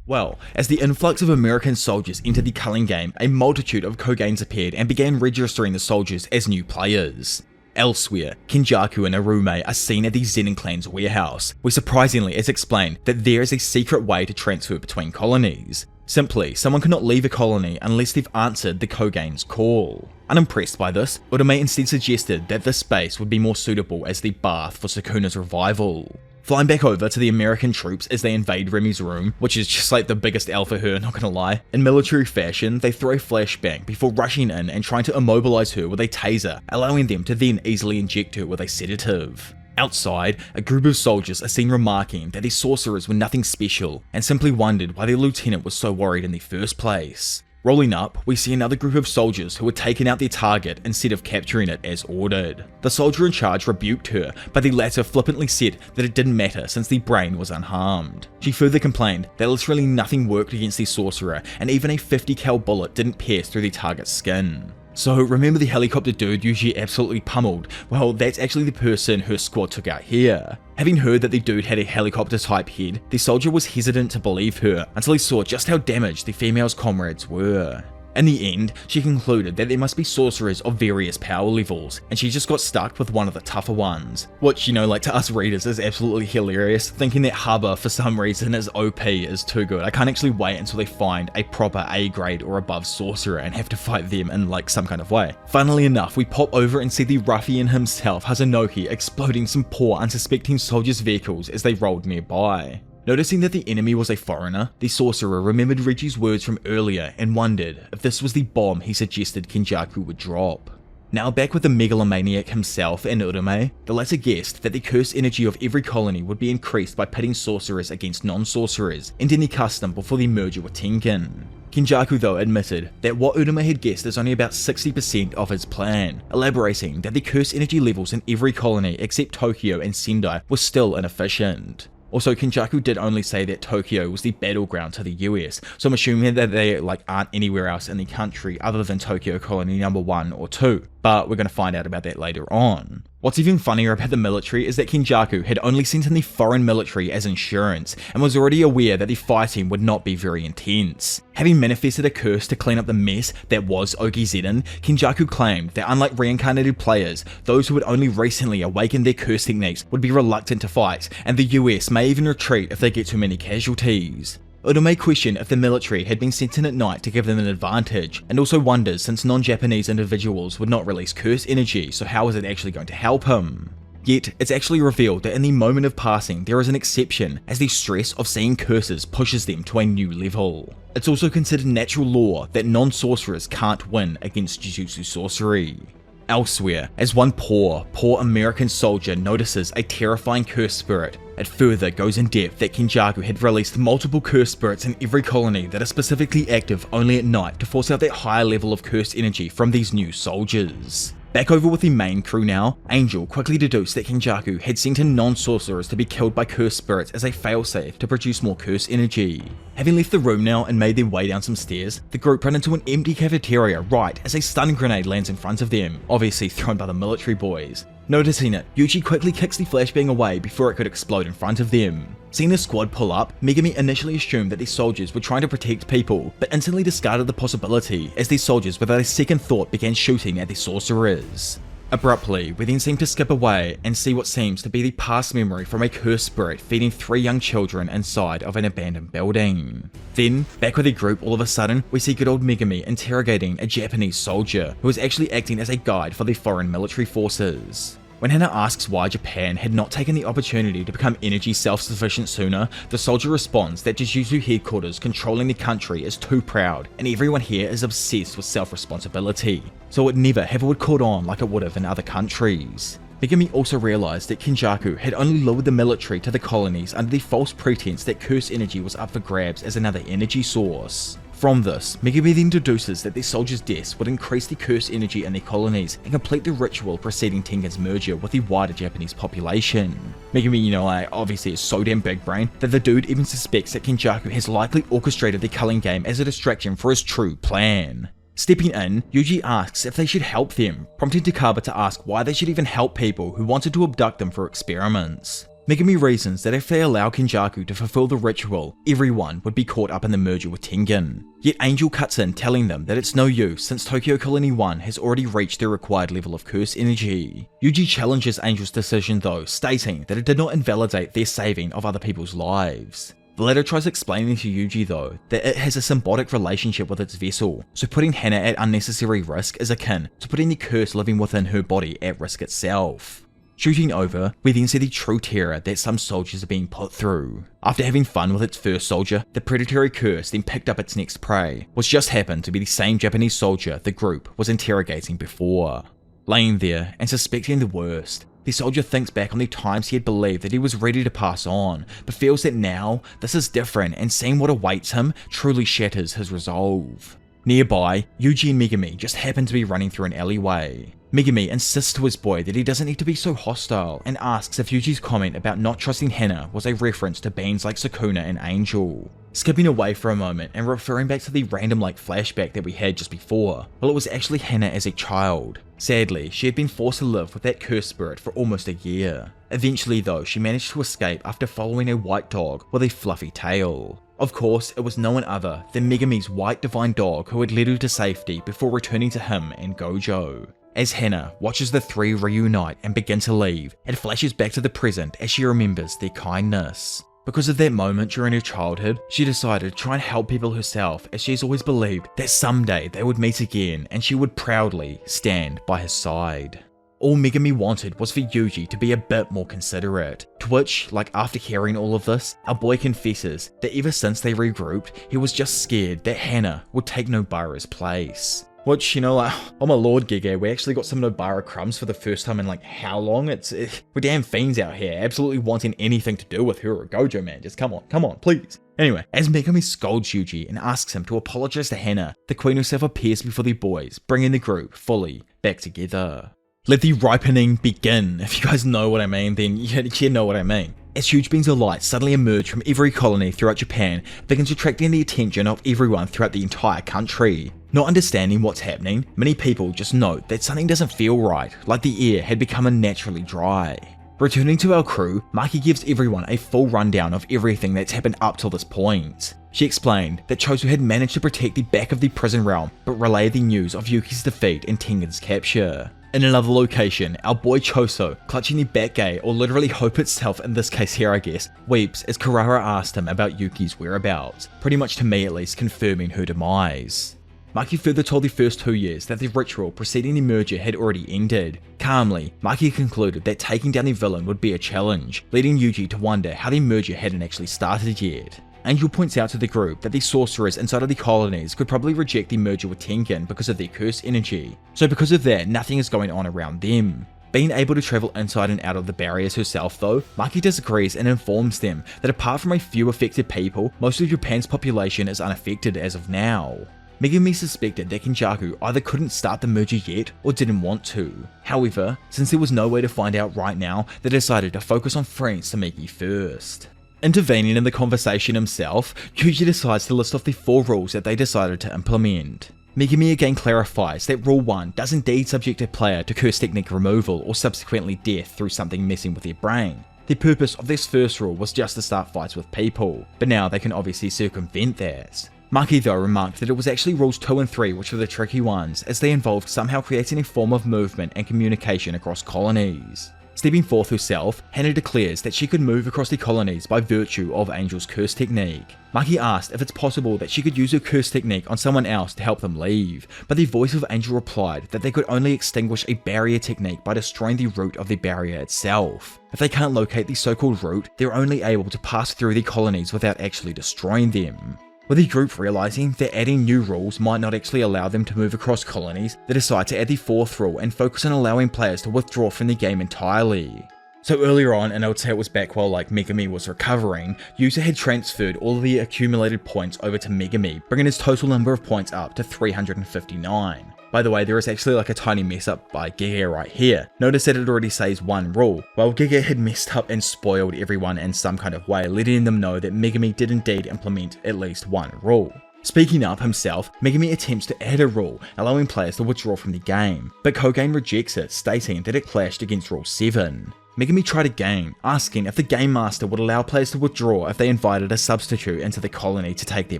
Well, as the influx of American soldiers entered the culling game, a multitude of Koganes appeared and began registering the soldiers as new players. Elsewhere, Kenjaku and Arume are seen at the Zenin clan's warehouse, where surprisingly it's explained that there is a secret way to transfer between colonies. Simply, someone cannot leave a colony unless they've answered the Kogane's call. Unimpressed by this, Urame instead suggested that this space would be more suitable as the bath for Sukuna's revival. Flying back over to the American troops as they invade Remy's room, which is just like the biggest L for her, not gonna lie. In military fashion, they throw a flashbang before rushing in and trying to immobilize her with a taser, allowing them to then easily inject her with a sedative. Outside, a group of soldiers are seen remarking that the sorcerers were nothing special and simply wondered why their lieutenant was so worried in the first place. Rolling up, we see another group of soldiers who had taken out their target instead of capturing it as ordered. The soldier in charge rebuked her, but the latter flippantly said that it didn't matter since the brain was unharmed. She further complained that literally nothing worked against the sorcerer, and even a 50 cal bullet didn't pierce through the target's skin. So remember the helicopter dude Yuji absolutely pummeled? Well, that's actually the person her squad took out here. Having heard that the dude had a helicopter type head, the soldier was hesitant to believe her until he saw just how damaged the female's comrades were. In the end, she concluded that there must be sorcerers of various power levels, and she just got stuck with one of the tougher ones. Which, like to us readers is absolutely hilarious, thinking that Haba for some reason is OP is too good. I can't actually wait until they find a proper A grade or above sorcerer and have to fight them in like some kind of way. Funnily enough, we pop over and see the ruffian himself, Hazanoki, exploding some poor unsuspecting soldiers' vehicles as they rolled nearby. Noticing that the enemy was a foreigner, the sorcerer remembered Regi's words from earlier and wondered if this was the bomb he suggested Kenjaku would drop. Now back with the megalomaniac himself and Urame, the latter guessed that the curse energy of every colony would be increased by pitting sorcerers against non-sorcerers, ending the custom before the merger with Tengen. Kenjaku though admitted that what Uruma had guessed is only about 60% of his plan, elaborating that the curse energy levels in every colony except Tokyo and Sendai were still inefficient. Also, Kenjaku did only say that Tokyo was the battleground to the US, so I'm assuming that they aren't anywhere else in the country other than Tokyo Colony number 1 or 2, but we're going to find out about that later on. What's even funnier about the military is that Kenjaku had only sent in the foreign military as insurance, and was already aware that the fighting would not be very intense. Having manifested a curse to clean up the mess that was Okiziden, Kenjaku claimed that unlike reincarnated players, those who had only recently awakened their curse techniques would be reluctant to fight, and the US may even retreat if they get too many casualties. Uruma questioned if the military had been sent in at night to give them an advantage, and also wonders since non-Japanese individuals would not release curse energy, so how is it actually going to help him? Yet, it's actually revealed that in the moment of passing there is an exception, as the stress of seeing curses pushes them to a new level. It's also considered natural law that non-sorcerers can't win against Jujutsu sorcery. Elsewhere, as one poor American soldier notices a terrifying curse spirit, it further goes in depth that Kenjaku had released multiple curse spirits in every colony that are specifically active only at night to force out that higher level of curse energy from these new soldiers. Back over with the main crew now, Angel quickly deduced that Kenjaku had sent in non-sorcerers to be killed by curse spirits as a failsafe to produce more curse energy. Having left the room now and made their way down some stairs, the group run into an empty cafeteria right as a stun grenade lands in front of them, obviously thrown by the military boys. Noticing it, Yuji quickly kicks the flashbang away before it could explode in front of them. Seeing the squad pull up, Megumi initially assumed that these soldiers were trying to protect people, but instantly discarded the possibility as these soldiers without a second thought began shooting at the sorcerers. Abruptly, we then seem to skip away and see what seems to be the past memory from a cursed spirit feeding 3 young children inside of an abandoned building. Then, back with the group all of a sudden, we see good old Megumi interrogating a Japanese soldier who is actually acting as a guide for the foreign military forces. When Hana asks why Japan had not taken the opportunity to become energy self-sufficient sooner, the soldier responds that Jujutsu headquarters controlling the country is too proud, and everyone here is obsessed with self-responsibility, so it would never have caught on like it would have in other countries. Megumi also realized that Kenjaku had only lured the military to the colonies under the false pretense that curse energy was up for grabs as another energy source. From this, Megumi then deduces that their soldiers' deaths would increase the curse energy in their colonies and complete the ritual preceding Tengen's merger with the wider Japanese population. Megumi, obviously is so damn big brain that the dude even suspects that Kenjaku has likely orchestrated the culling game as a distraction for his true plan. Stepping in, Yuji asks if they should help them, prompting Takaba to ask why they should even help people who wanted to abduct them for experiments. Megumi reasons that if they allow Kenjaku to fulfill the ritual, everyone would be caught up in the merger with Tengen. Yet Angel cuts in telling them that it's no use since Tokyo Colony 1 has already reached their required level of curse energy. Yuji challenges Angel's decision though, stating that it did not invalidate their saving of other people's lives. The latter tries explaining to Yuji though that it has a symbiotic relationship with its vessel, so putting Hana at unnecessary risk is akin to putting the curse living within her body at risk itself. Shooting over, we then see the true terror that some soldiers are being put through. After having fun with its first soldier, the predatory curse then picked up its next prey, which just happened to be the same Japanese soldier the group was interrogating before. Laying there and suspecting the worst, the soldier thinks back on the times he had believed that he was ready to pass on, but feels that now this is different and seeing what awaits him truly shatters his resolve. Nearby, Yuji and Megumi just happen to be running through an alleyway. Megumi insists to his boy that he doesn't need to be so hostile and asks if Yuji's comment about not trusting Hana was a reference to bands like Sukuna and Angel. Skipping away for a moment and referring back to the random flashback that we had just before, well, it was actually Hana as a child. Sadly, she had been forced to live with that cursed spirit for almost a year. Eventually though, she managed to escape after following a white dog with a fluffy tail. Of course, it was no one other than Megumi's white divine dog who had led her to safety before returning to him and Gojo. As Hana watches the 3 reunite and begin to leave, it flashes back to the present as she remembers their kindness. Because of that moment during her childhood, she decided to try and help people herself, as she has always believed that someday they would meet again and she would proudly stand by his side. All Megumi wanted was for Yuji to be a bit more considerate, to which, after hearing all of this, our boy confesses that ever since they regrouped, he was just scared that Hana would take Nobara's place. Which, you know, like, oh my lord, Gege, we actually got some Nobara crumbs for the first time in like how long? We're damn fiends out here, absolutely wanting anything to do with her or Gojo, man. Just come on, please. Anyway, as Megumi scolds Yuji and asks him to apologize to Hana, the queen herself appears before the boys, bringing the group fully back together. Let the ripening begin. If you guys know what I mean, then you know what I mean. As huge beams of light suddenly emerge from every colony throughout Japan, begins attracting the attention of everyone throughout the entire country. Not understanding what's happening, many people just note that something doesn't feel right, like the air had become unnaturally dry. Returning to our crew, Maki gives everyone a full rundown of everything that's happened up till this point. She explained that Choso had managed to protect the back of the prison realm, but relayed the news of Yuki's defeat and Tengen's capture. In another location, our boy Choso, clutching the Batgay, or literally Hope itself in this case here I guess, weeps as Kurara asked him about Yuki's whereabouts, pretty much to me at least confirming her demise. Maki further told the first 2 years that the ritual preceding the merger had already ended. Calmly, Maki concluded that taking down the villain would be a challenge, leading Yuji to wonder how the merger hadn't actually started yet. Angel points out to the group that the sorcerers inside of the colonies could probably reject the merger with Tengen because of their cursed energy, so because of that, nothing is going on around them. Being able to travel inside and out of the barriers herself though, Maki disagrees and informs them that apart from a few affected people, most of Japan's population is unaffected as of now. Megumi suspected that Kenjaku either couldn't start the merger yet or didn't want to. However, since there was no way to find out right now, they decided to focus on freeing Samiki first. Intervening in the conversation himself, Yuji decides to list off the 4 rules that they decided to implement. Megumi again clarifies that Rule 1 does indeed subject a player to curse technique removal or subsequently death through something messing with their brain. The purpose of this first rule was just to start fights with people, but now they can obviously circumvent that. Maki though remarked that it was actually rules 2 and 3 which were the tricky ones, as they involved somehow creating a form of movement and communication across colonies. Stepping forth herself, Hana declares that she could move across the colonies by virtue of Angel's curse technique. Maki asked if it's possible that she could use her curse technique on someone else to help them leave, but the voice of Angel replied that they could only extinguish a barrier technique by destroying the root of the barrier itself. If they can't locate the so-called root, they're only able to pass through the colonies without actually destroying them. With the group realizing that adding new rules might not actually allow them to move across colonies, they decide to add the 4th rule and focus on allowing players to withdraw from the game entirely. So earlier on, and I would say it was back while like Megumi was recovering, Yusa had transferred all of the accumulated points over to Megumi, bringing his total number of points up to 359. By the way, there is actually like a tiny mess up by Gege right here. Notice that it already says 1 rule. Well, Gege had messed up and spoiled everyone in some kind of way, letting them know that Megumi did indeed implement at least 1 rule. Speaking up himself, Megumi attempts to add a rule, allowing players to withdraw from the game, but Kogen rejects it, stating that it clashed against Rule 7. Megumi tried again, asking if the Game Master would allow players to withdraw if they invited a substitute into the colony to take their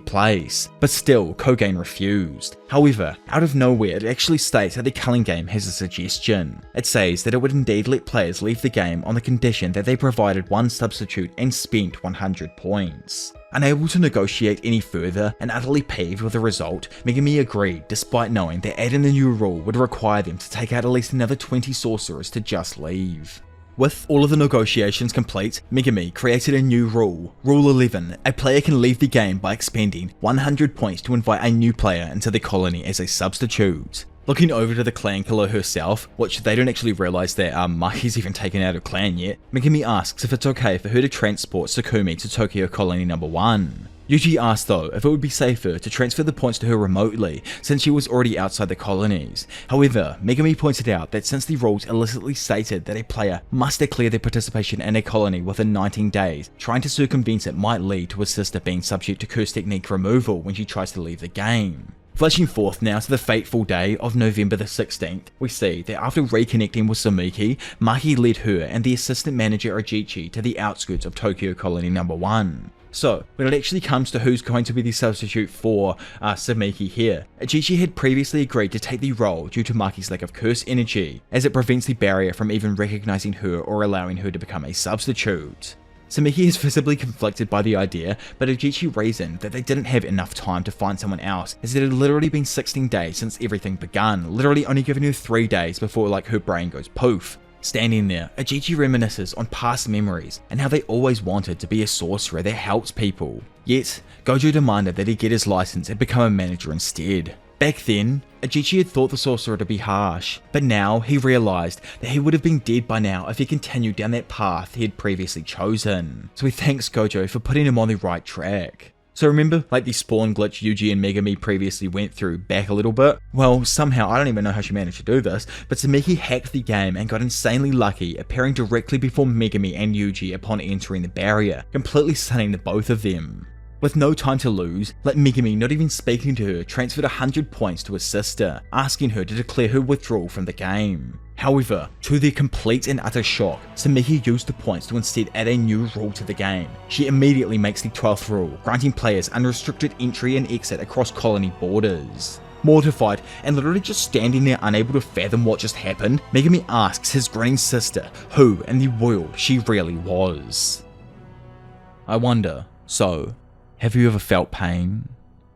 place, but still Kogen refused. However, out of nowhere it actually states that the Culling game has a suggestion. It says that it would indeed let players leave the game on the condition that they provided 1 substitute and spent 100 points. Unable to negotiate any further and utterly peeved with the result, Megumi agreed despite knowing that adding the new rule would require them to take out at least another 20 sorcerers to just leave. With all of the negotiations complete, Megumi created a new rule, Rule 11. A player can leave the game by expending 100 points to invite a new player into the colony as a substitute. Looking over to the clan killer herself, which they don't actually realize that Maki's even taken out her clan yet, Megumi asks if it's okay for her to transport Sukumi to Tokyo Colony number 1. Yuji asked though if it would be safer to transfer the points to her remotely since she was already outside the colonies. However, Megumi pointed out that since the rules illicitly stated that a player must declare their participation in a colony within 19 days, trying to circumvent it might lead to her sister being subject to curse technique removal when she tries to leave the game. Flashing forth now to the fateful day of November the 16th, we see that after reconnecting with Samiki, Maki led her and the assistant manager Ojichi to the outskirts of Tokyo Colony number 1. So, when it actually comes to who's going to be the substitute for Samiki here, Ojichi had previously agreed to take the role due to Maki's lack of curse energy, as it prevents the barrier from even recognizing her or allowing her to become a substitute. Samiki is visibly conflicted by the idea, but Ojichi reasoned that they didn't have enough time to find someone else, as it had literally been 16 days since everything begun, literally only giving her 3 days before like her brain goes poof. Standing there, Ojichi reminisces on past memories and how they always wanted to be a sorcerer that helps people. Yet, Gojo demanded that he get his license and become a manager instead. Back then, Ajichi had thought the sorcerer to be harsh, but now he realised that he would have been dead by now if he continued down that path he had previously chosen. So he thanks Gojo for putting him on the right track. So remember, like the spawn glitch Yuji and Megami previously went through back a little bit? Well, somehow, I don't even know how she managed to do this, but Sumiki hacked the game and got insanely lucky, appearing directly before Megami and Yuji upon entering the barrier, completely stunning the both of them. With no time to lose, like Megami not even speaking to her transferred 100 points to his sister, asking her to declare her withdrawal from the game. However, to their complete and utter shock, Sumiki used the points to instead add a new rule to the game. She immediately makes the 12th rule, granting players unrestricted entry and exit across colony borders. Mortified and literally just standing there unable to fathom what just happened, Megami asks his grinning sister who in the world she really was. I wonder, so, have you ever felt pain?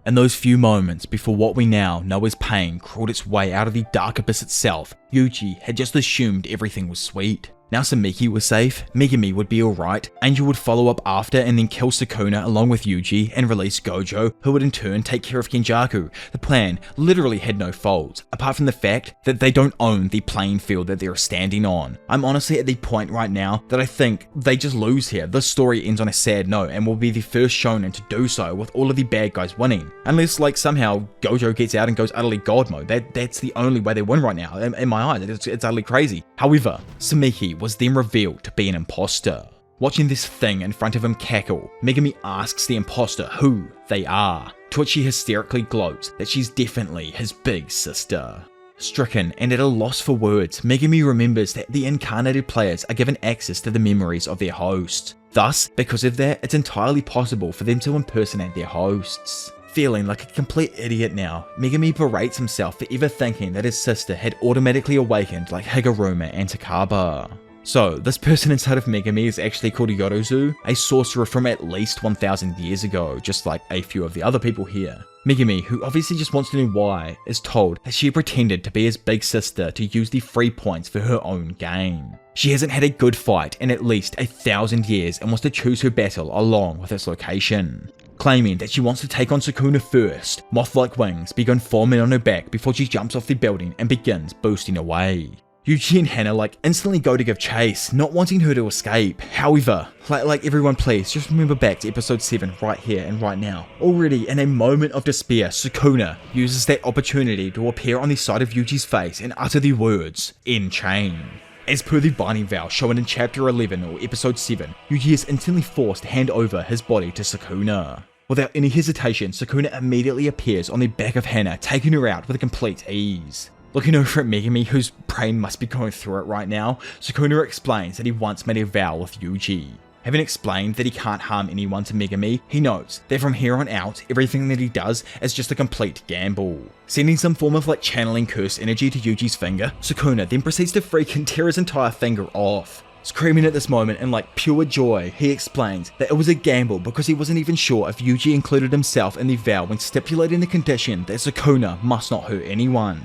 In those few moments before what we now know as pain crawled its way out of the dark abyss itself, Yuji had just assumed everything was sweet. Now Sumiki was safe, Megami would be alright, Angel would follow up after and then kill Sukuna along with Yuji and release Gojo, who would in turn take care of Kenjaku. The plan literally had no faults, apart from the fact that they don't own the playing field that they're standing on. I'm honestly at the point right now that I think they just lose here. This story ends on a sad note and will be the first shonen to do so with all of the bad guys winning. Unless like somehow Gojo gets out and goes utterly god mode. That's the only way they win right now, in my eyes. It's utterly crazy. However, Sumiki was then revealed to be an imposter. Watching this thing in front of him cackle, Megami asks the imposter who they are, to which she hysterically gloats that she's definitely his big sister. Stricken and at a loss for words, Megami remembers that the incarnated players are given access to the memories of their host. Thus, because of that, it's entirely possible for them to impersonate their hosts. Feeling like a complete idiot now, Megami berates himself for ever thinking that his sister had automatically awakened like Higuruma and Takaba. So, this person inside of Megami is actually called Yorozu, a sorcerer from at least 1000 years ago, just like a few of the other people here. Megami, who obviously just wants to know why, is told that she pretended to be his big sister to use the free points for her own gain. She hasn't had a good fight in at least 1000 years and wants to choose her battle along with its location. Claiming that she wants to take on Sukuna first, moth-like wings begin forming on her back before she jumps off the building and begins boosting away. Yuji and Hana instantly go to give chase, not wanting her to escape. However, like everyone please, just remember back to episode 7 right here and right now. Already in a moment of despair, Sukuna uses that opportunity to appear on the side of Yuji's face and utter the words, "In chain." As per the binding vow shown in chapter 11 or episode 7, Yuji is instantly forced to hand over his body to Sukuna. Without any hesitation, Sukuna immediately appears on the back of Hana, taking her out with complete ease. Looking over at Megami, whose brain must be going through it right now, Sukuna explains that he once made a vow with Yuji. Having explained that he can't harm anyone to Megami, he notes that from here on out, everything that he does is just a complete gamble. Sending some form of channeling curse energy to Yuji's finger, Sukuna then proceeds to freaking tear his entire finger off. Screaming at this moment in pure joy, he explains that it was a gamble because he wasn't even sure if Yuji included himself in the vow when stipulating the condition that Sukuna must not hurt anyone.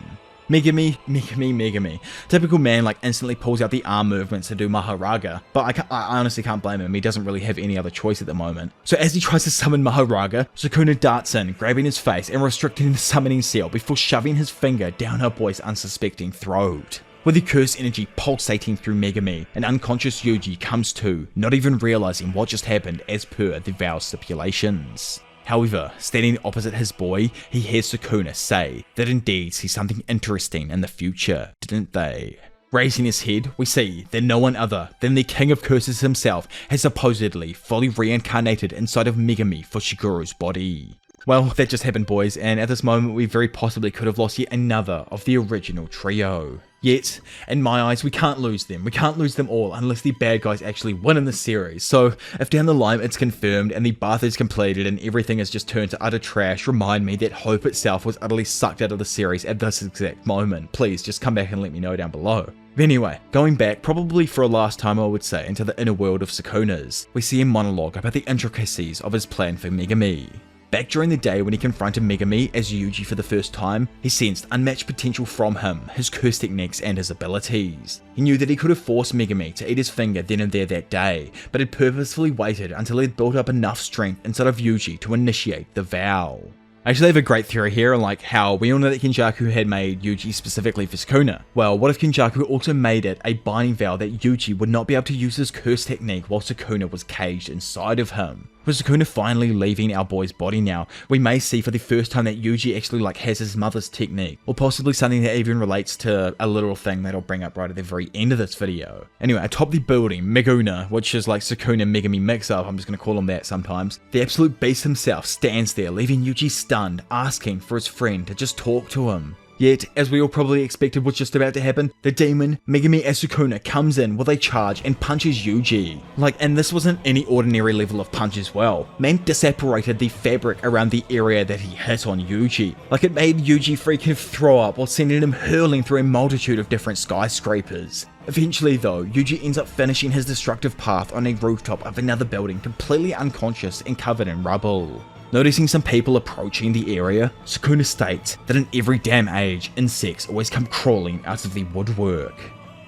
Megami. Typical man instantly pulls out the arm movements to do Maharaga, but I honestly can't blame him, he doesn't really have any other choice at the moment. So as he tries to summon Maharaga, Sukuna darts in, grabbing his face and restricting the summoning seal before shoving his finger down her boy's unsuspecting throat. With the curse energy pulsating through Megami, an unconscious Yuji comes to, not even realizing what just happened as per the vow stipulations. However, standing opposite his boy, he hears Sukuna say that indeed sees something interesting in the future, didn't they? Raising his head, we see that no one other than the King of Curses himself has supposedly fully reincarnated inside of Megami for Shigeru's body. Well, that just happened, boys, and at this moment we very possibly could have lost yet another of the original trio. Yet, in my eyes, we can't lose them. We can't lose them all unless the bad guys actually win in the series. So, if down the line it's confirmed and the bath is completed and everything is just turned to utter trash, remind me that hope itself was utterly sucked out of the series at this exact moment. Please, just come back and let me know down below. But anyway, going back, probably for a last time I would say, into the inner world of Sukuna's, we see him monologue about the intricacies of his plan for Megami. Back during the day when he confronted Megami as Yuji for the first time, he sensed unmatched potential from him, his curse techniques and his abilities. He knew that he could have forced Megami to eat his finger then and there that day, but had purposefully waited until he had built up enough strength inside of Yuji to initiate the vow. I actually have a great theory here on like how we all know that Kenjaku had made Yuji specifically for Sukuna. Well, what if Kenjaku also made it a binding vow that Yuji would not be able to use his curse technique while Sukuna was caged inside of him? With Sukuna finally leaving our boy's body now, we may see for the first time that Yuji actually like has his mother's technique, or possibly something that even relates to a literal thing that I'll bring up right at the very end of this video. Anyway, atop the building, Meguna, which is like Sukuna Megami mix-up, I'm just going to call him that sometimes, the absolute beast himself stands there, leaving Yuji stunned, asking for his friend to just talk to him. Yet, as we all probably expected was just about to happen, the demon, Megami Asukuna, comes in with a charge and punches Yuji. And this wasn't any ordinary level of punch as well. Man disapparated the fabric around the area that he hit on Yuji. It made Yuji freaking throw up while sending him hurling through a multitude of different skyscrapers. Eventually though, Yuji ends up finishing his destructive path on a rooftop of another building completely unconscious and covered in rubble. Noticing some people approaching the area, Sukuna states that in every damn age, insects always come crawling out of the woodwork.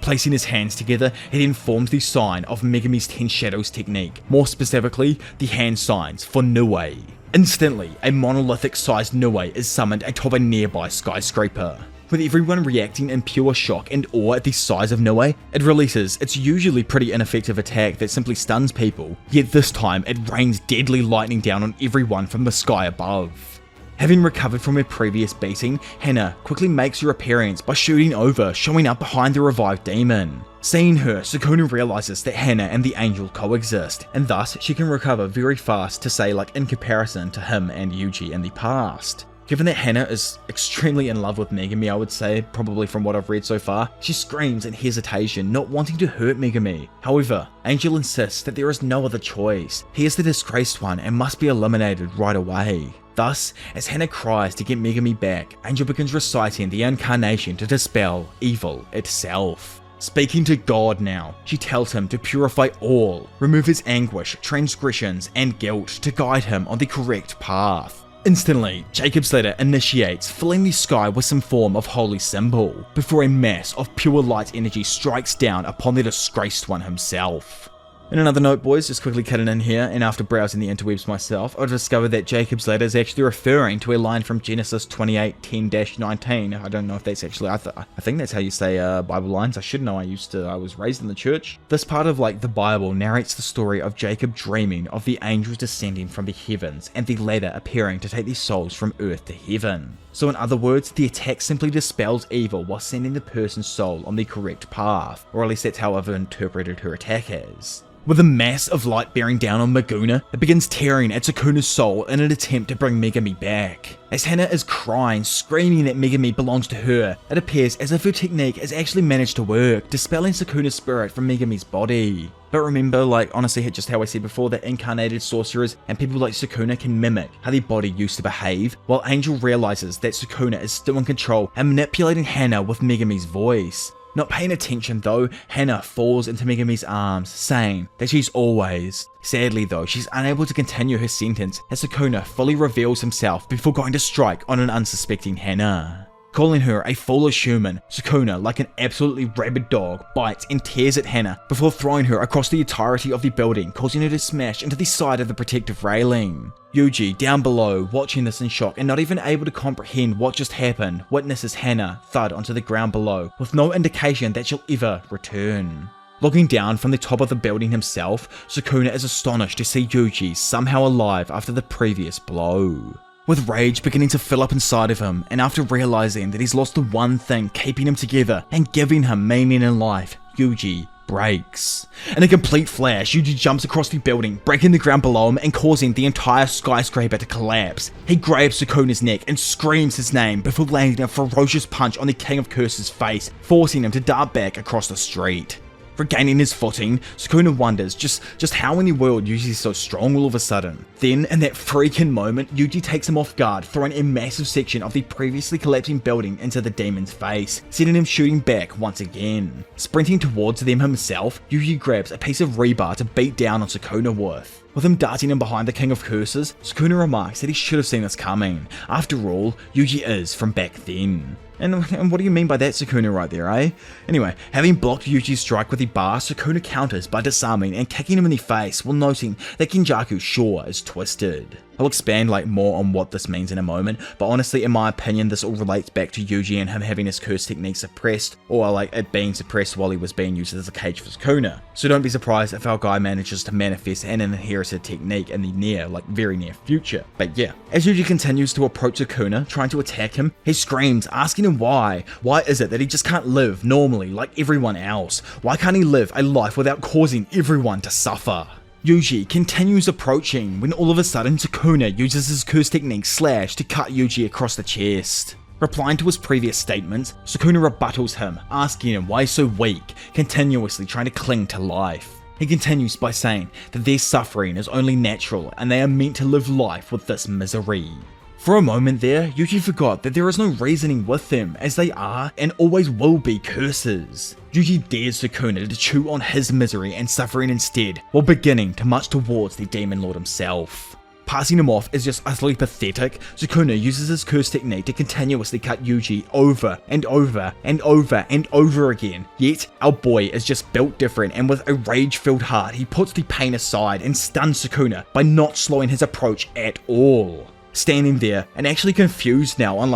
Placing his hands together, he then forms the sign of Megami's 10 Shadows technique, more specifically, the hand signs for Nue. Instantly, a monolithic-sized Nue is summoned atop a nearby skyscraper. With everyone reacting in pure shock and awe at the size of Nue, it releases its usually pretty ineffective attack that simply stuns people, yet this time it rains deadly lightning down on everyone from the sky above. Having recovered from her previous beating, Hana quickly makes her appearance by shooting over, showing up behind the revived demon. Seeing her, Sukuna realizes that Hana and the angel coexist, and thus she can recover very fast to say in comparison to him and Yuji in the past. Given that Hana is extremely in love with Megami, I would say, probably from what I've read so far, she screams in hesitation, not wanting to hurt Megami. However, Angel insists that there is no other choice. He is the disgraced one and must be eliminated right away. Thus, as Hana cries to get Megami back, Angel begins reciting the incarnation to dispel evil itself. Speaking to God now, she tells him to purify all, remove his anguish, transgressions, and guilt to guide him on the correct path. Instantly, Jacob's ladder initiates, filling the sky with some form of holy symbol, before a mass of pure light energy strikes down upon the disgraced one himself. In another note, boys, just quickly cutting in here, and after browsing the interwebs myself, I discovered that Jacob's ladder is actually referring to a line from Genesis 28:10-19. I don't know if that's actually, I think that's how you say Bible lines. I should know, I was raised in the church. This part of the Bible narrates the story of Jacob dreaming of the angels descending from the heavens and the ladder appearing to take the souls from earth to heaven. So in other words, the attack simply dispels evil while sending the person's soul on the correct path, or at least that's how I've interpreted her attack as. With a mass of light bearing down on Meguna, it begins tearing at Sukuna's soul in an attempt to bring Megami back. As Hana is crying, screaming that Megami belongs to her, it appears as if her technique has actually managed to work, dispelling Sukuna's spirit from Megami's body. But remember, honestly, just how I said before, that incarnated sorcerers and people like Sukuna can mimic how the body used to behave, while Angel realizes that Sukuna is still in control and manipulating Hana with Megami's voice. Not paying attention though, Hana falls into Megami's arms, saying that she's always. Sadly though, she's unable to continue her sentence as Sukuna fully reveals himself before going to strike on an unsuspecting Hana. Calling her a foolish human, Sukuna, like an absolutely rabid dog, bites and tears at Hana before throwing her across the entirety of the building, causing her to smash into the side of the protective railing. Yuji, down below, watching this in shock and not even able to comprehend what just happened, witnesses Hana thud onto the ground below, with no indication that she'll ever return. Looking down from the top of the building himself, Sukuna is astonished to see Yuji somehow alive after the previous blow. With rage beginning to fill up inside of him, and after realizing that he's lost the one thing keeping him together and giving him meaning in life, Yuji breaks. In a complete flash, Yuji jumps across the building, breaking the ground below him and causing the entire skyscraper to collapse. He grabs Sukuna's neck and screams his name before landing a ferocious punch on the King of Curses' face, forcing him to dart back across the street. Regaining his footing, Sukuna wonders just how in the world Yuji's so strong all of a sudden. Then, in that freaking moment, Yuji takes him off guard, throwing a massive section of the previously collapsing building into the demon's face, sending him shooting back once again. Sprinting towards them himself, Yuji grabs a piece of rebar to beat down on Sukuna with. With him darting in behind the King of Curses, Sukuna remarks that he should have seen this coming. After all, Yuji is from back then. And what do you mean by that, Sukuna, right there, eh? Anyway, having blocked Yuji's strike with the bar, Sukuna counters by disarming and kicking him in the face while noting that Kenjaku's shore is twisted. I'll expand more on what this means in a moment, but honestly in my opinion this all relates back to Yuji and him having his curse technique suppressed, or it being suppressed while he was being used as a cage for Sukuna. So don't be surprised if our guy manages to manifest an inherited technique in the very near future. But yeah, as Yuji continues to approach Sukuna, trying to attack him, he screams, asking him why. Why is it that he just can't live normally like everyone else? Why can't he live a life without causing everyone to suffer? Yuji continues approaching when all of a sudden Sukuna uses his curse technique Slash to cut Yuji across the chest. Replying to his previous statements, Sukuna rebuttals him, asking him why he's so weak, continuously trying to cling to life. He continues by saying that their suffering is only natural and they are meant to live life with this misery. For a moment there, Yuji forgot that there is no reasoning with them, as they are and always will be curses. Yuji dares Sukuna to chew on his misery and suffering instead, while beginning to march towards the Demon Lord himself. Passing him off is just utterly pathetic. Sukuna uses his curse technique to continuously cut Yuji over and over and over and over again. Yet, our boy is just built different, and with a rage-filled heart, he puts the pain aside and stuns Sukuna by not slowing his approach at all. Standing there and actually confused now on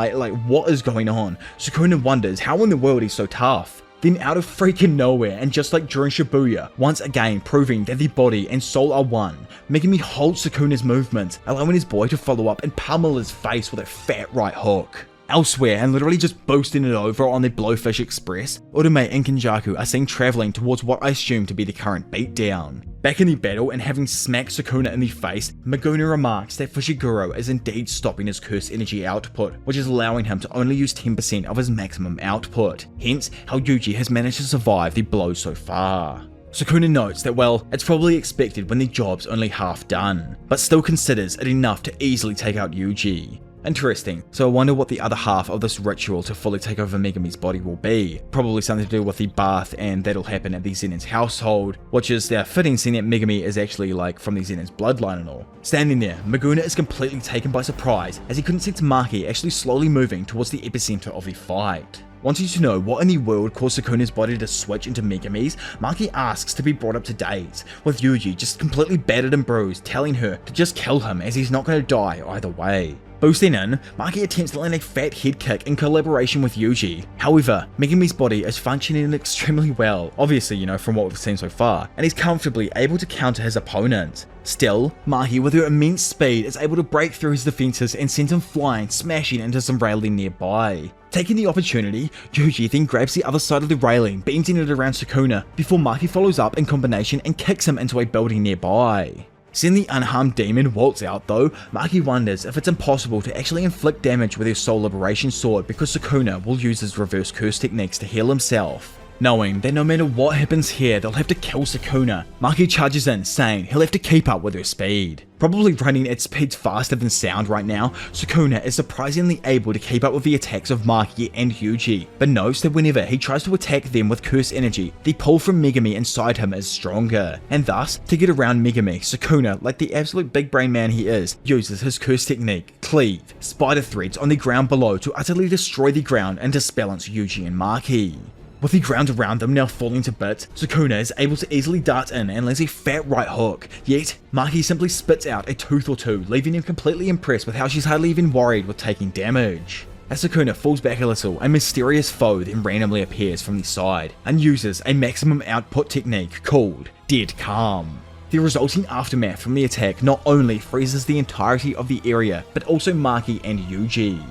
what is going on, Sukuna wonders how in the world he's so tough. Then out of freaking nowhere, and just like during Shibuya, once again proving that the body and soul are one, Megumi holds Sukuna's movements, allowing his boy to follow up and pummel his face with a fat right hook. Elsewhere, and literally just boosting it over on the Blowfish Express, Urame and Kenjaku are seen travelling towards what I assume to be the current beatdown. Back in the battle and having smacked Sukuna in the face, Megumi remarks that Fushiguro is indeed stopping his curse energy output, which is allowing him to only use 10% of his maximum output, hence how Yuji has managed to survive the blow so far. Sukuna notes that it's probably expected when the job's only half done, but still considers it enough to easily take out Yuji. Interesting, so I wonder what the other half of this ritual to fully take over Megumi's body will be. Probably something to do with the bath, and that'll happen at the Zenit's household, which is fitting seeing that Megumi is actually from the Zenit's bloodline and all. Standing there, Megumi is completely taken by surprise as he couldn't sense Maki actually slowly moving towards the epicenter of the fight. Wanting to know what in the world caused Sukuna's body to switch into Megumi's, Maki asks to be brought up to date, with Yuji just completely battered and bruised, telling her to just kill him as he's not going to die either way. Boosting in, Maki attempts to land a fat head kick in collaboration with Yuji. However, Megumi's body is functioning extremely well, obviously from what we've seen so far, and he's comfortably able to counter his opponent. Still, Maki with her immense speed is able to break through his defenses and send him flying, smashing into some railing nearby. Taking the opportunity, Yuji then grabs the other side of the railing, beaming it around Sukuna, before Maki follows up in combination and kicks him into a building nearby. Seeing the unharmed demon waltz out though, Maki wonders if it's impossible to actually inflict damage with her soul liberation sword because Sukuna will use his reverse curse techniques to heal himself. Knowing that no matter what happens here, they'll have to kill Sukuna, Maki charges in, saying he'll have to keep up with her speed. Probably running at speeds faster than sound right now, Sukuna is surprisingly able to keep up with the attacks of Maki and Yuji, but notes that whenever he tries to attack them with curse energy, the pull from Megumi inside him is stronger, and thus, to get around Megumi, Sukuna, like the absolute big brain man he is, uses his curse technique, Cleave, spider threads on the ground below to utterly destroy the ground and disbalance Yuji and Maki. With the ground around them now falling to bits, Sukuna is able to easily dart in and lands a fat right hook, yet Maki simply spits out a tooth or two, leaving him completely impressed with how she's hardly even worried with taking damage. As Sukuna falls back a little, a mysterious foe then randomly appears from the side, and uses a maximum output technique called Dead Calm. The resulting aftermath from the attack not only freezes the entirety of the area, but also Maki and Yuji.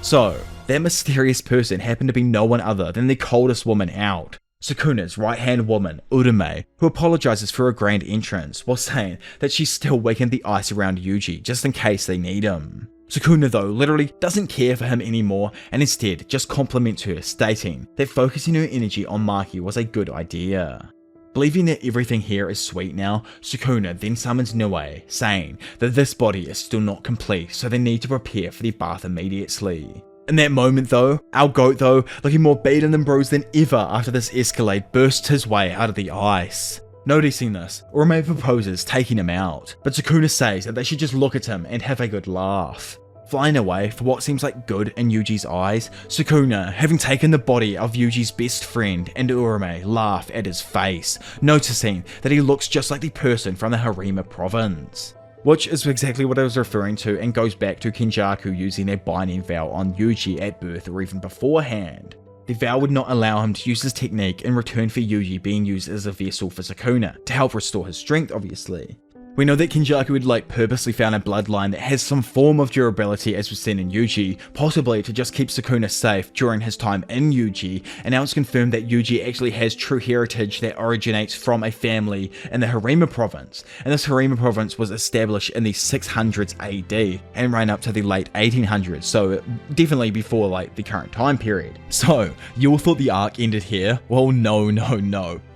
So, that mysterious person happened to be no one other than the coldest woman out, Sukuna's right-hand woman, Urame, who apologizes for her grand entrance while saying that she's still waking the ice around Yuji just in case they need him. Sukuna though literally doesn't care for him anymore and instead just compliments her, stating that focusing her energy on Maki was a good idea. Believing that everything here is sweet now, Sukuna then summons Nue, saying that this body is still not complete, so they need to prepare for the bath immediately. In that moment though, our goat though, looking more beaten and bruised than ever after this escalade, bursts his way out of the ice. Noticing this, Urame proposes taking him out, but Sukuna says that they should just look at him and have a good laugh. Flying away for what seems like good in Yuji's eyes, Sukuna, having taken the body of Yuji's best friend, and Urame laugh at his face, noticing that he looks just like the person from the Harima province. which is exactly what I was referring to and goes back to Kenjaku using a binding vow on Yuji at birth or even beforehand. The vow would not allow him to use his technique in return for Yuji being used as a vessel for Sukuna, to help restore his strength obviously. We know that Kenjaku had purposely found a bloodline that has some form of durability as was seen in Yuji, possibly to just keep Sukuna safe during his time in Yuji, and now it's confirmed that Yuji actually has true heritage that originates from a family in the Harima province, and this Harima province was established in the 600s AD and ran up to the late 1800s, so definitely before the current time period. So, you all thought the arc ended here? Well, no.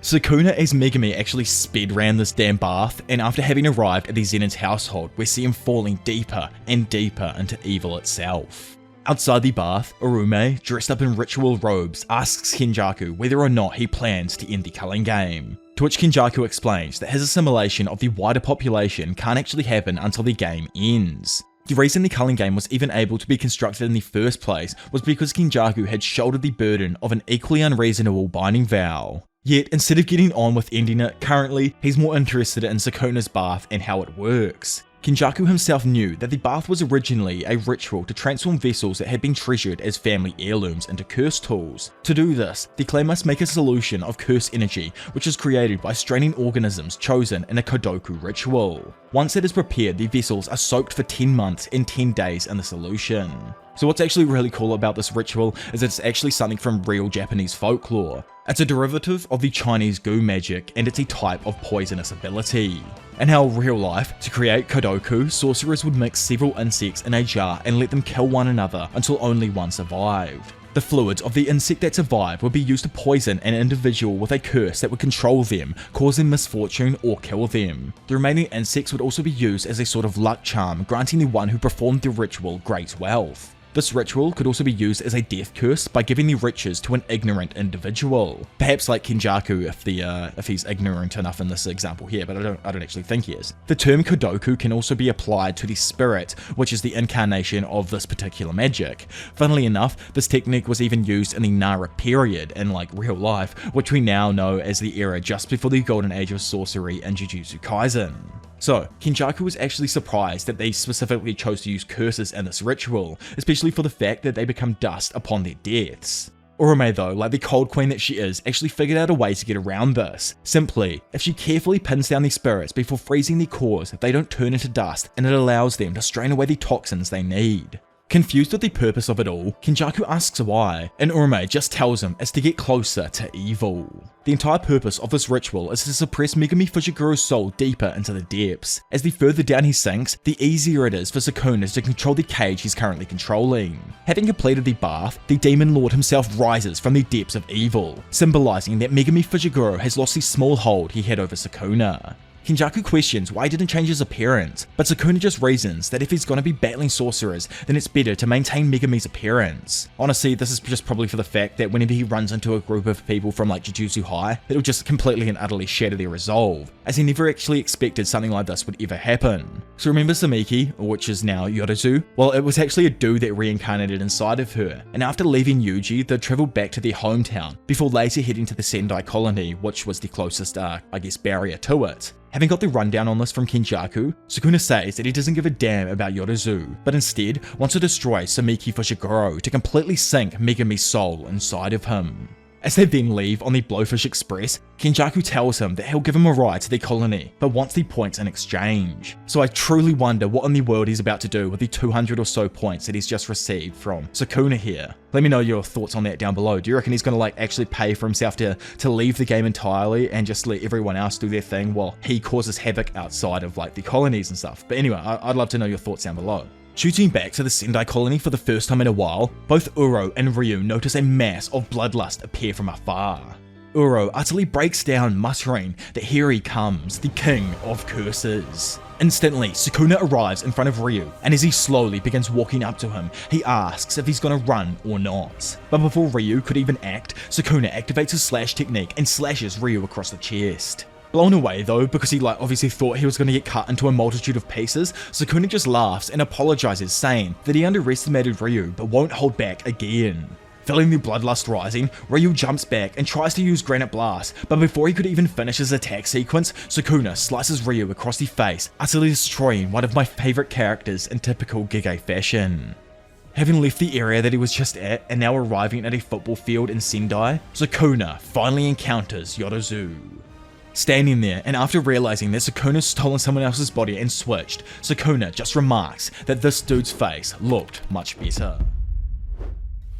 Sukuna as Megumi actually sped round this damn bath, and after having arrived at the Zenon's household, we see him falling deeper and deeper into evil itself. Outside the bath, Urume, dressed up in ritual robes, asks Kenjaku whether or not he plans to end the culling game. To which Kenjaku explains that his assimilation of the wider population can't actually happen until the game ends. The reason the culling game was even able to be constructed in the first place was because Kenjaku had shouldered the burden of an equally unreasonable binding vow. Yet, instead of getting on with ending it, currently, he's more interested in Sukuna's bath and how it works. Kenjaku himself knew that the bath was originally a ritual to transform vessels that had been treasured as family heirlooms into curse tools. To do this, the clan must make a solution of curse energy, which is created by straining organisms chosen in a Kodoku ritual. Once it is prepared, the vessels are soaked for 10 months and 10 days in the solution. So what's actually really cool about this ritual is it's actually something from real Japanese folklore. It's a derivative of the Chinese goo magic, and it's a type of poisonous ability. In our real life, to create Kodoku, sorcerers would mix several insects in a jar and let them kill one another until only one survived. The fluids of the insect that survived would be used to poison an individual with a curse that would control them, cause them misfortune or kill them. The remaining insects would also be used as a sort of luck charm, granting the one who performed the ritual great wealth. This ritual could also be used as a death curse by giving the riches to an ignorant individual. Perhaps like Kenjaku if he's ignorant enough in this example here, but I don't actually think he is. The term Kodoku can also be applied to the spirit, which is the incarnation of this particular magic. Funnily enough, this technique was even used in the Nara period in real life, which we now know as the era just before the golden age of sorcery in Jujutsu Kaisen. So, Kenjaku was actually surprised that they specifically chose to use curses in this ritual, especially for the fact that they become dust upon their deaths. Urume though, like the cold queen that she is, actually figured out a way to get around this. Simply, if she carefully pins down the spirits before freezing their cores, they don't turn into dust, and it allows them to strain away the toxins they need. Confused with the purpose of it all, Kenjaku asks why, and Urume just tells him it's to get closer to evil. The entire purpose of this ritual is to suppress Megumi Fujiguro's soul deeper into the depths. As the further down he sinks, the easier it is for Sukuna to control the cage he's currently controlling. Having completed the bath, the demon lord himself rises from the depths of evil, symbolizing that Megumi Fujiguro has lost the small hold he had over Sukuna. Kenjaku questions why he didn't change his appearance, but Sukuna just reasons that if he's gonna be battling sorcerers, then it's better to maintain Megumi's appearance. Honestly, this is just probably for the fact that whenever he runs into a group of people from Jujutsu High, it'll just completely and utterly shatter their resolve, as he never actually expected something like this would ever happen. So remember Samiki, which is now Yorizu? Well, it was actually a dude that reincarnated inside of her, and after leaving Yuji, they traveled back to their hometown, before later heading to the Sendai Colony, which was the closest, barrier to it. Having got the rundown on this from Kenjaku, Sukuna says that he doesn't give a damn about Yorizu, but instead wants to destroy Samiki Fujiguro to completely sink Megumi's soul inside of him. As they then leave on the Blowfish Express, Kenjaku tells him that he'll give him a ride to the colony, but wants the points in exchange. So I truly wonder what in the world he's about to do with the 200 or so points that he's just received from Sukuna here. Let me know your thoughts on that down below. Do you reckon he's gonna actually pay for himself to leave the game entirely and just let everyone else do their thing while he causes havoc outside of the colonies and stuff? But anyway, I'd love to know your thoughts down below. Shooting back to the Sendai Colony for the first time in a while, both Uro and Ryu notice a mass of bloodlust appear from afar. Uro utterly breaks down, muttering that here he comes, the king of curses. Instantly, Sukuna arrives in front of Ryu, and as he slowly begins walking up to him, he asks if he's gonna run or not. But before Ryu could even act, Sukuna activates his slash technique and slashes Ryu across the chest. Blown away though, because he obviously thought he was going to get cut into a multitude of pieces, Sukuna just laughs and apologizes, saying that he underestimated Ryu but won't hold back again. Feeling the bloodlust rising, Ryu jumps back and tries to use Granite Blast, but before he could even finish his attack sequence, Sukuna slices Ryu across the face, utterly destroying one of my favourite characters in typical Gege fashion. Having left the area that he was just at and now arriving at a football field in Sendai, Sukuna finally encounters Yorozu. Standing there, and after realizing that Sukuna's stolen someone else's body and switched, Sukuna just remarks that this dude's face looked much better.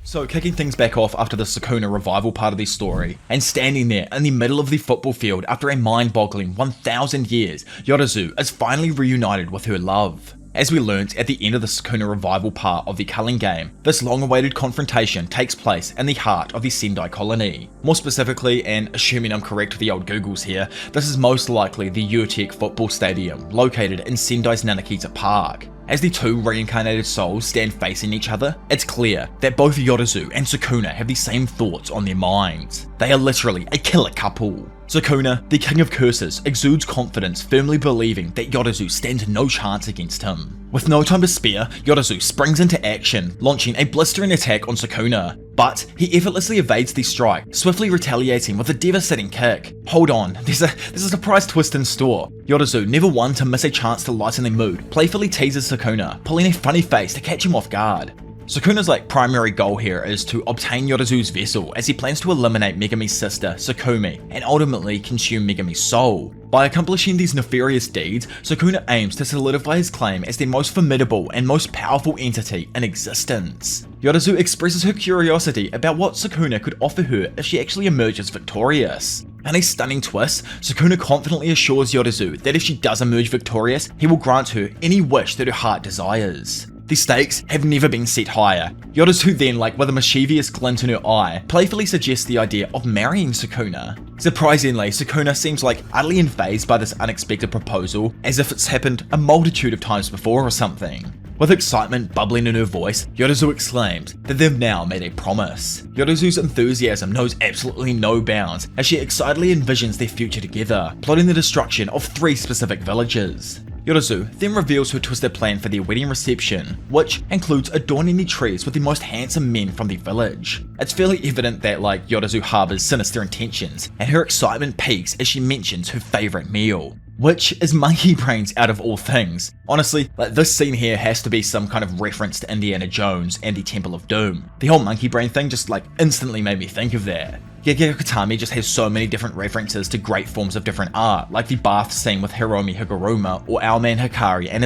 So kicking things back off after the Sukuna revival part of the story, and standing there in the middle of the football field after a mind-boggling 1000 years, Yorozu is finally reunited with her love. As we learnt at the end of the Sukuna revival part of the Culling game, this long-awaited confrontation takes place in the heart of the Sendai Colony. More specifically, and assuming I'm correct with the old Googles here, this is most likely the Urtek football stadium located in Sendai's Nanakita Park. As the two reincarnated souls stand facing each other, it's clear that both Yorozu and Sukuna have the same thoughts on their minds. They are literally a killer couple. Sukuna, the king of curses, exudes confidence, firmly believing that Yorozu stands no chance against him. With no time to spare, Yorozu springs into action, launching a blistering attack on Sukuna, but he effortlessly evades the strike, swiftly retaliating with a devastating kick. Hold on, there's a surprise twist in store. Yorozu, never one to miss a chance to lighten the mood, playfully teases Sukuna, pulling a funny face to catch him off guard. Sukuna's primary goal here is to obtain Yorozu's vessel, as he plans to eliminate Megami's sister, Sukumi, and ultimately consume Megami's soul. By accomplishing these nefarious deeds, Sukuna aims to solidify his claim as the most formidable and most powerful entity in existence. Yorozu expresses her curiosity about what Sukuna could offer her if she actually emerges victorious. In a stunning twist, Sukuna confidently assures Yorozu that if she does emerge victorious, he will grant her any wish that her heart desires. The stakes have never been set higher. Yorozu then, with a mischievous glint in her eye, playfully suggests the idea of marrying Sukuna. Surprisingly, Sukuna seems utterly unfazed by this unexpected proposal, as if it's happened a multitude of times before or something. With excitement bubbling in her voice, Yorozu exclaims that they've now made a promise. Yorozu's enthusiasm knows absolutely no bounds, as she excitedly envisions their future together, plotting the destruction of 3 specific villages. Yorozu then reveals her twisted plan for their wedding reception, which includes adorning the trees with the most handsome men from the village. It's fairly evident that Yorozu harbors sinister intentions, and her excitement peaks as she mentions her favourite meal, which is monkey brains out of all things. Honestly, this scene here has to be some kind of reference to Indiana Jones and the Temple of Doom. The whole monkey brain thing just instantly made me think of that. Gegege Katami just has so many different references to great forms of different art, like the bath scene with Hiromi Higuruma, or Our Man Hikari and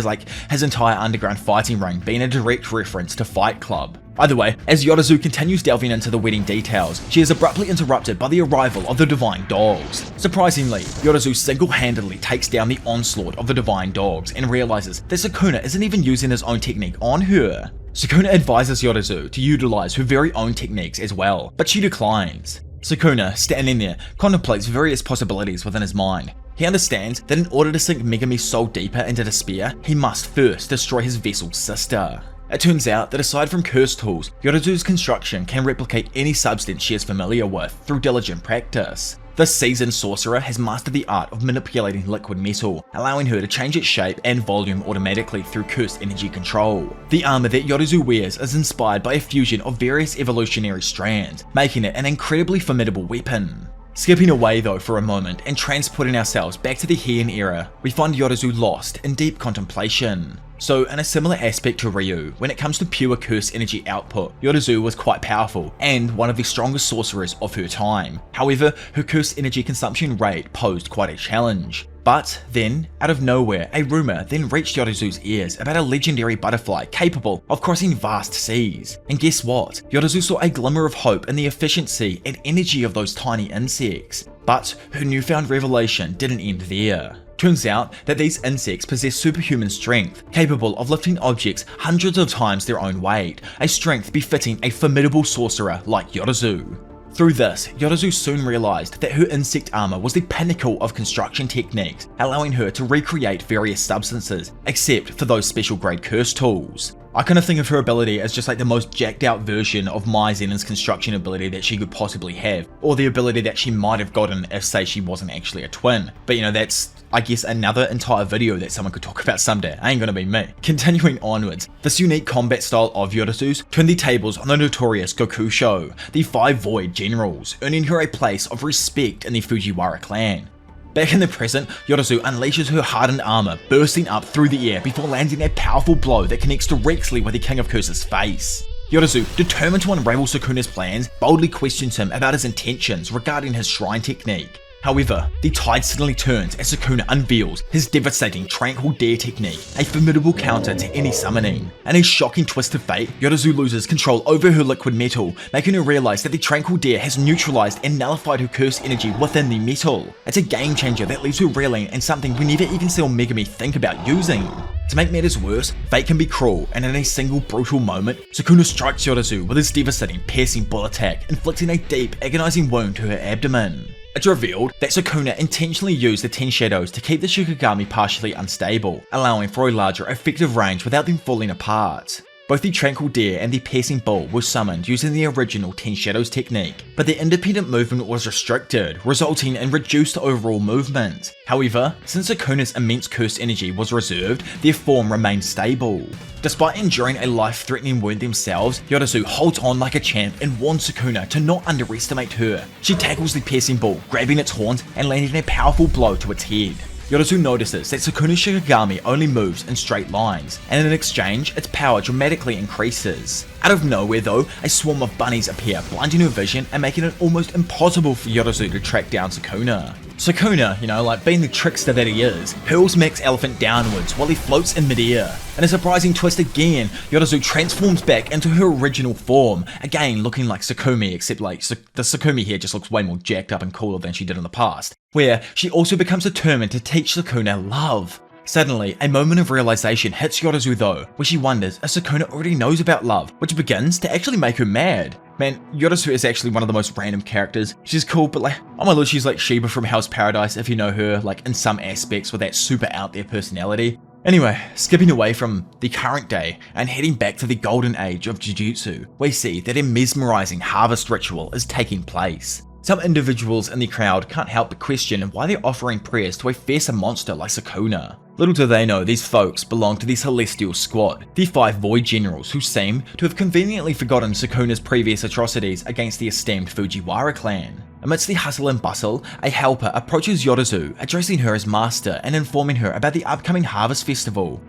his entire underground fighting ring being a direct reference to Fight Club. Either way, as Yorozu continues delving into the wedding details, she is abruptly interrupted by the arrival of the Divine Dogs. Surprisingly, Yorozu single-handedly takes down the onslaught of the Divine Dogs and realizes that Sukuna isn't even using his own technique on her. Sukuna advises Yorozu to utilize her very own techniques as well, but she declines. Sukuna, standing there, contemplates various possibilities within his mind. He understands that in order to sink Megami's soul deeper into despair, he must first destroy his vessel's sister. It turns out that aside from curse tools, Yorozu's construction can replicate any substance she is familiar with through diligent practice. This seasoned sorcerer has mastered the art of manipulating liquid metal, allowing her to change its shape and volume automatically through cursed energy control. The armor that Yorozu wears is inspired by a fusion of various evolutionary strands, making it an incredibly formidable weapon. Skipping away though for a moment and transporting ourselves back to the Heian era, we find Yorozu lost in deep contemplation. So in a similar aspect to Ryu, when it comes to pure curse energy output, Yorozu was quite powerful and one of the strongest sorcerers of her time. However, her curse energy consumption rate posed quite a challenge. But then, out of nowhere, a rumour then reached Yorozu's ears about a legendary butterfly capable of crossing vast seas. And guess what? Yorozu saw a glimmer of hope in the efficiency and energy of those tiny insects. But her newfound revelation didn't end there. Turns out that these insects possess superhuman strength, capable of lifting objects hundreds of times their own weight, a strength befitting a formidable sorcerer like Yorozu. Through this, Yorozu soon realized that her insect armor was the pinnacle of construction techniques, allowing her to recreate various substances, except for those special grade curse tools. I kind of think of her ability as just like the most jacked out version of Mai Zenon's construction ability that she could possibly have, or the ability that she might have gotten if, say, she wasn't actually a twin. But you know, that's, I guess, another entire video that someone could talk about someday. Ain't gonna be me. Continuing onwards, this unique combat style of Yorozu's turned the tables on the notorious Gokusho, the 5 Void Generals, earning her a place of respect in the Fujiwara clan. Back in the present, Yorozu unleashes her hardened armor, bursting up through the air before landing a powerful blow that connects directly with the King of Curse's face. Yorozu, determined to unravel Sukuna's plans, boldly questions him about his intentions regarding his shrine technique. However, the tide suddenly turns as Sukuna unveils his devastating Tranquil Dare technique, a formidable counter to any summoning. In a shocking twist of fate, Yorozu loses control over her liquid metal, making her realize that the Tranquil Dare has neutralized and nullified her curse energy within the metal. It's a game changer that leaves her reeling and something we never even saw Megami think about using. To make matters worse, fate can be cruel, and in a single brutal moment, Sukuna strikes Yorozu with his devastating piercing bull attack, inflicting a deep, agonizing wound to her abdomen. It's revealed that Sukuna intentionally used the 10 shadows to keep the Shikigami partially unstable, allowing for a larger effective range without them falling apart. Both the Tranquil Dare and the Piercing Bull were summoned using the original 10 Shadows technique, but their independent movement was restricted, resulting in reduced overall movement. However, since Sukuna's immense curse energy was reserved, their form remained stable. Despite enduring a life-threatening wound themselves, Yorozu holds on like a champ and warns Sukuna to not underestimate her. She tackles the Piercing Bull, grabbing its horns and landing a powerful blow to its head. Yorozu notices that Sukuna's Shikigami only moves in straight lines, and in exchange, its power dramatically increases. Out of nowhere though, a swarm of bunnies appear, blinding her vision and making it almost impossible for Yorozu to track down Sukuna. Sukuna, you know, like being the trickster that he is, hurls Max Elephant downwards while he floats in midair. In a surprising twist again, Yorozu transforms back into her original form, again looking like Sukumi, except like the Sukumi here just looks way more jacked up and cooler than she did in the past, where she also becomes determined to teach Sukuna love. Suddenly, a moment of realization hits Yorozu though, where she wonders if Sukuna already knows about love, which begins to actually make her mad. Man, Yorozu is actually one of the most random characters. She's cool, but like, oh my lord, she's like Shiba from Hell's Paradise if you know her, like in some aspects with that super out there personality. Anyway, skipping away from the current day and heading back to the golden age of Jujutsu, we see that a mesmerizing harvest ritual is taking place. Some individuals in the crowd can't help but question why they're offering prayers to a fearsome monster like Sukuna. Little do they know these folks belong to the Celestial Squad, the 5 Void Generals who seem to have conveniently forgotten Sukuna's previous atrocities against the esteemed Fujiwara clan. Amidst the hustle and bustle, a helper approaches Yorozu, addressing her as master and informing her about the upcoming Harvest Festival.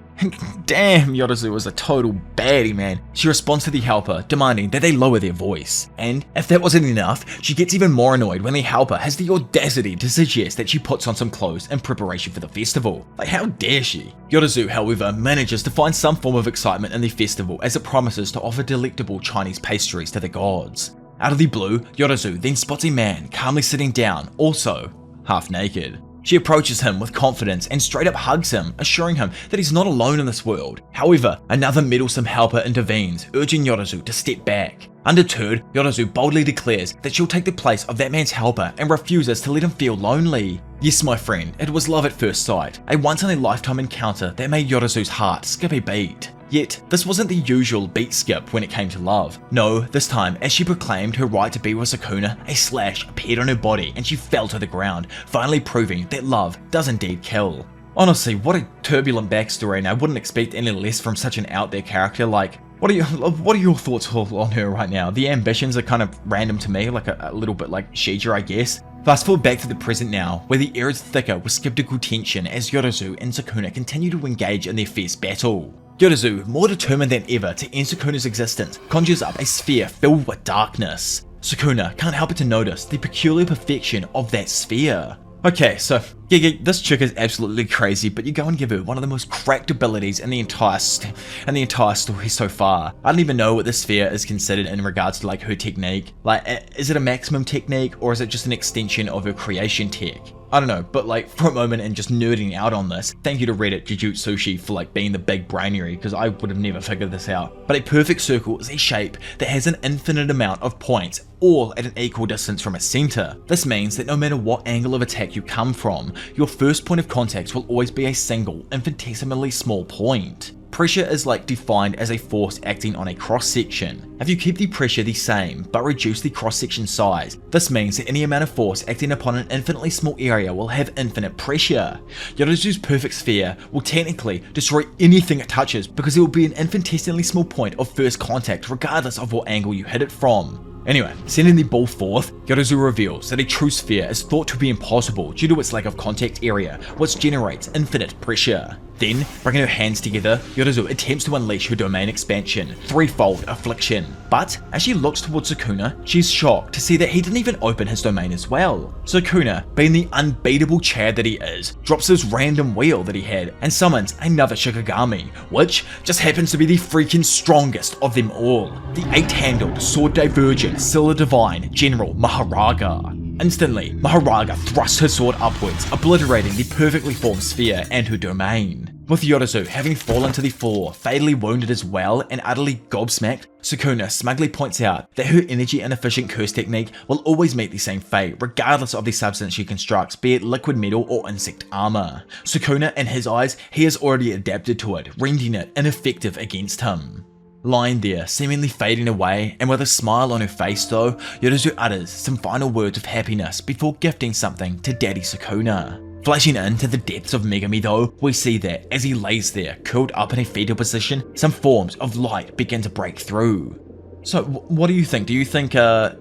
Damn, Yorozu is a total baddie, man. She responds to the helper, demanding that they lower their voice. And if that wasn't enough, she gets even more annoyed when the helper has the audacity to suggest that she puts on some clothes in preparation for the festival. Like, how dare she? Yorozu, however, manages to find some form of excitement in the festival as it promises to offer delectable Chinese pastries to the gods. Out of the blue, Yorozu then spots a man calmly sitting down, also half naked. She approaches him with confidence and straight up hugs him, assuring him that he's not alone in this world. However, another meddlesome helper intervenes, urging Yorozu to step back. Undeterred, Yorozu boldly declares that she'll take the place of that man's helper and refuses to let him feel lonely. Yes, my friend, it was love at first sight, a once-in-a-lifetime encounter that made Yorozu's heart skip a beat. Yet, this wasn't the usual beat skip when it came to love. No, this time, as she proclaimed her right to be with Sukuna, a slash appeared on her body and she fell to the ground, finally proving that love does indeed kill. Honestly, what a turbulent backstory, and I wouldn't expect any less from such an out there character. Like, what are your thoughts on her right now? The ambitions are kind of random to me, like a little bit like Shija, I guess. Fast forward back to the present now, where the air is thicker with skeptical tension as Yorozu and Sukuna continue to engage in their fierce battle. Yorozu, more determined than ever to end Sukuna's existence, conjures up a sphere filled with darkness. Sukuna can't help but to notice the peculiar perfection of that sphere. Okay, so yeah, this chick is absolutely crazy, but you go and give her one of the most cracked abilities in the entire story so far. I don't even know what the sphere is considered in regards to like her technique. Like, is it a maximum technique or is it just an extension of her creation tech? I don't know, but like for a moment and just nerding out on this, thank you to Reddit Jujutsushi for like being the big brainery, because I would have never figured this out. But a perfect circle is a shape that has an infinite amount of points, all at an equal distance from its center. This means that no matter what angle of attack you come from, your first point of contact will always be a single, infinitesimally small point. Pressure is like defined as a force acting on a cross-section. If you keep the pressure the same but reduce the cross-section size, this means that any amount of force acting upon an infinitely small area will have infinite pressure. Yoruzu's perfect sphere will technically destroy anything it touches because it will be an infinitesimally small point of first contact regardless of what angle you hit it from. Anyway, sending the ball forth, Yoruzu reveals that a true sphere is thought to be impossible due to its lack of contact area, which generates infinite pressure. Then, bringing her hands together, Yoruzu attempts to unleash her domain expansion, threefold affliction. But, as she looks towards Sukuna, she's shocked to see that he didn't even open his domain as well. Sukuna, being the unbeatable Chad that he is, drops his random wheel that he had and summons another Shikigami, which just happens to be the freaking strongest of them all. The 8-handled, sword divergent, Scylla Divine, General Maharaga. Instantly, Maharaga thrusts her sword upwards, obliterating the perfectly formed sphere and her domain. With Yoruzu having fallen to the floor, fatally wounded as well and utterly gobsmacked, Sukuna smugly points out that her energy inefficient curse technique will always meet the same fate regardless of the substance she constructs, be it liquid metal or insect armor. Sukuna, in his eyes, he has already adapted to it, rendering it ineffective against him. Lying there, seemingly fading away, and with a smile on her face though, Yoruzu utters some final words of happiness before gifting something to Daddy Sukuna. Flashing into the depths of Megami though, we see that as he lays there, curled up in a fetal position, some forms of light begin to break through. So what do you think? Do you think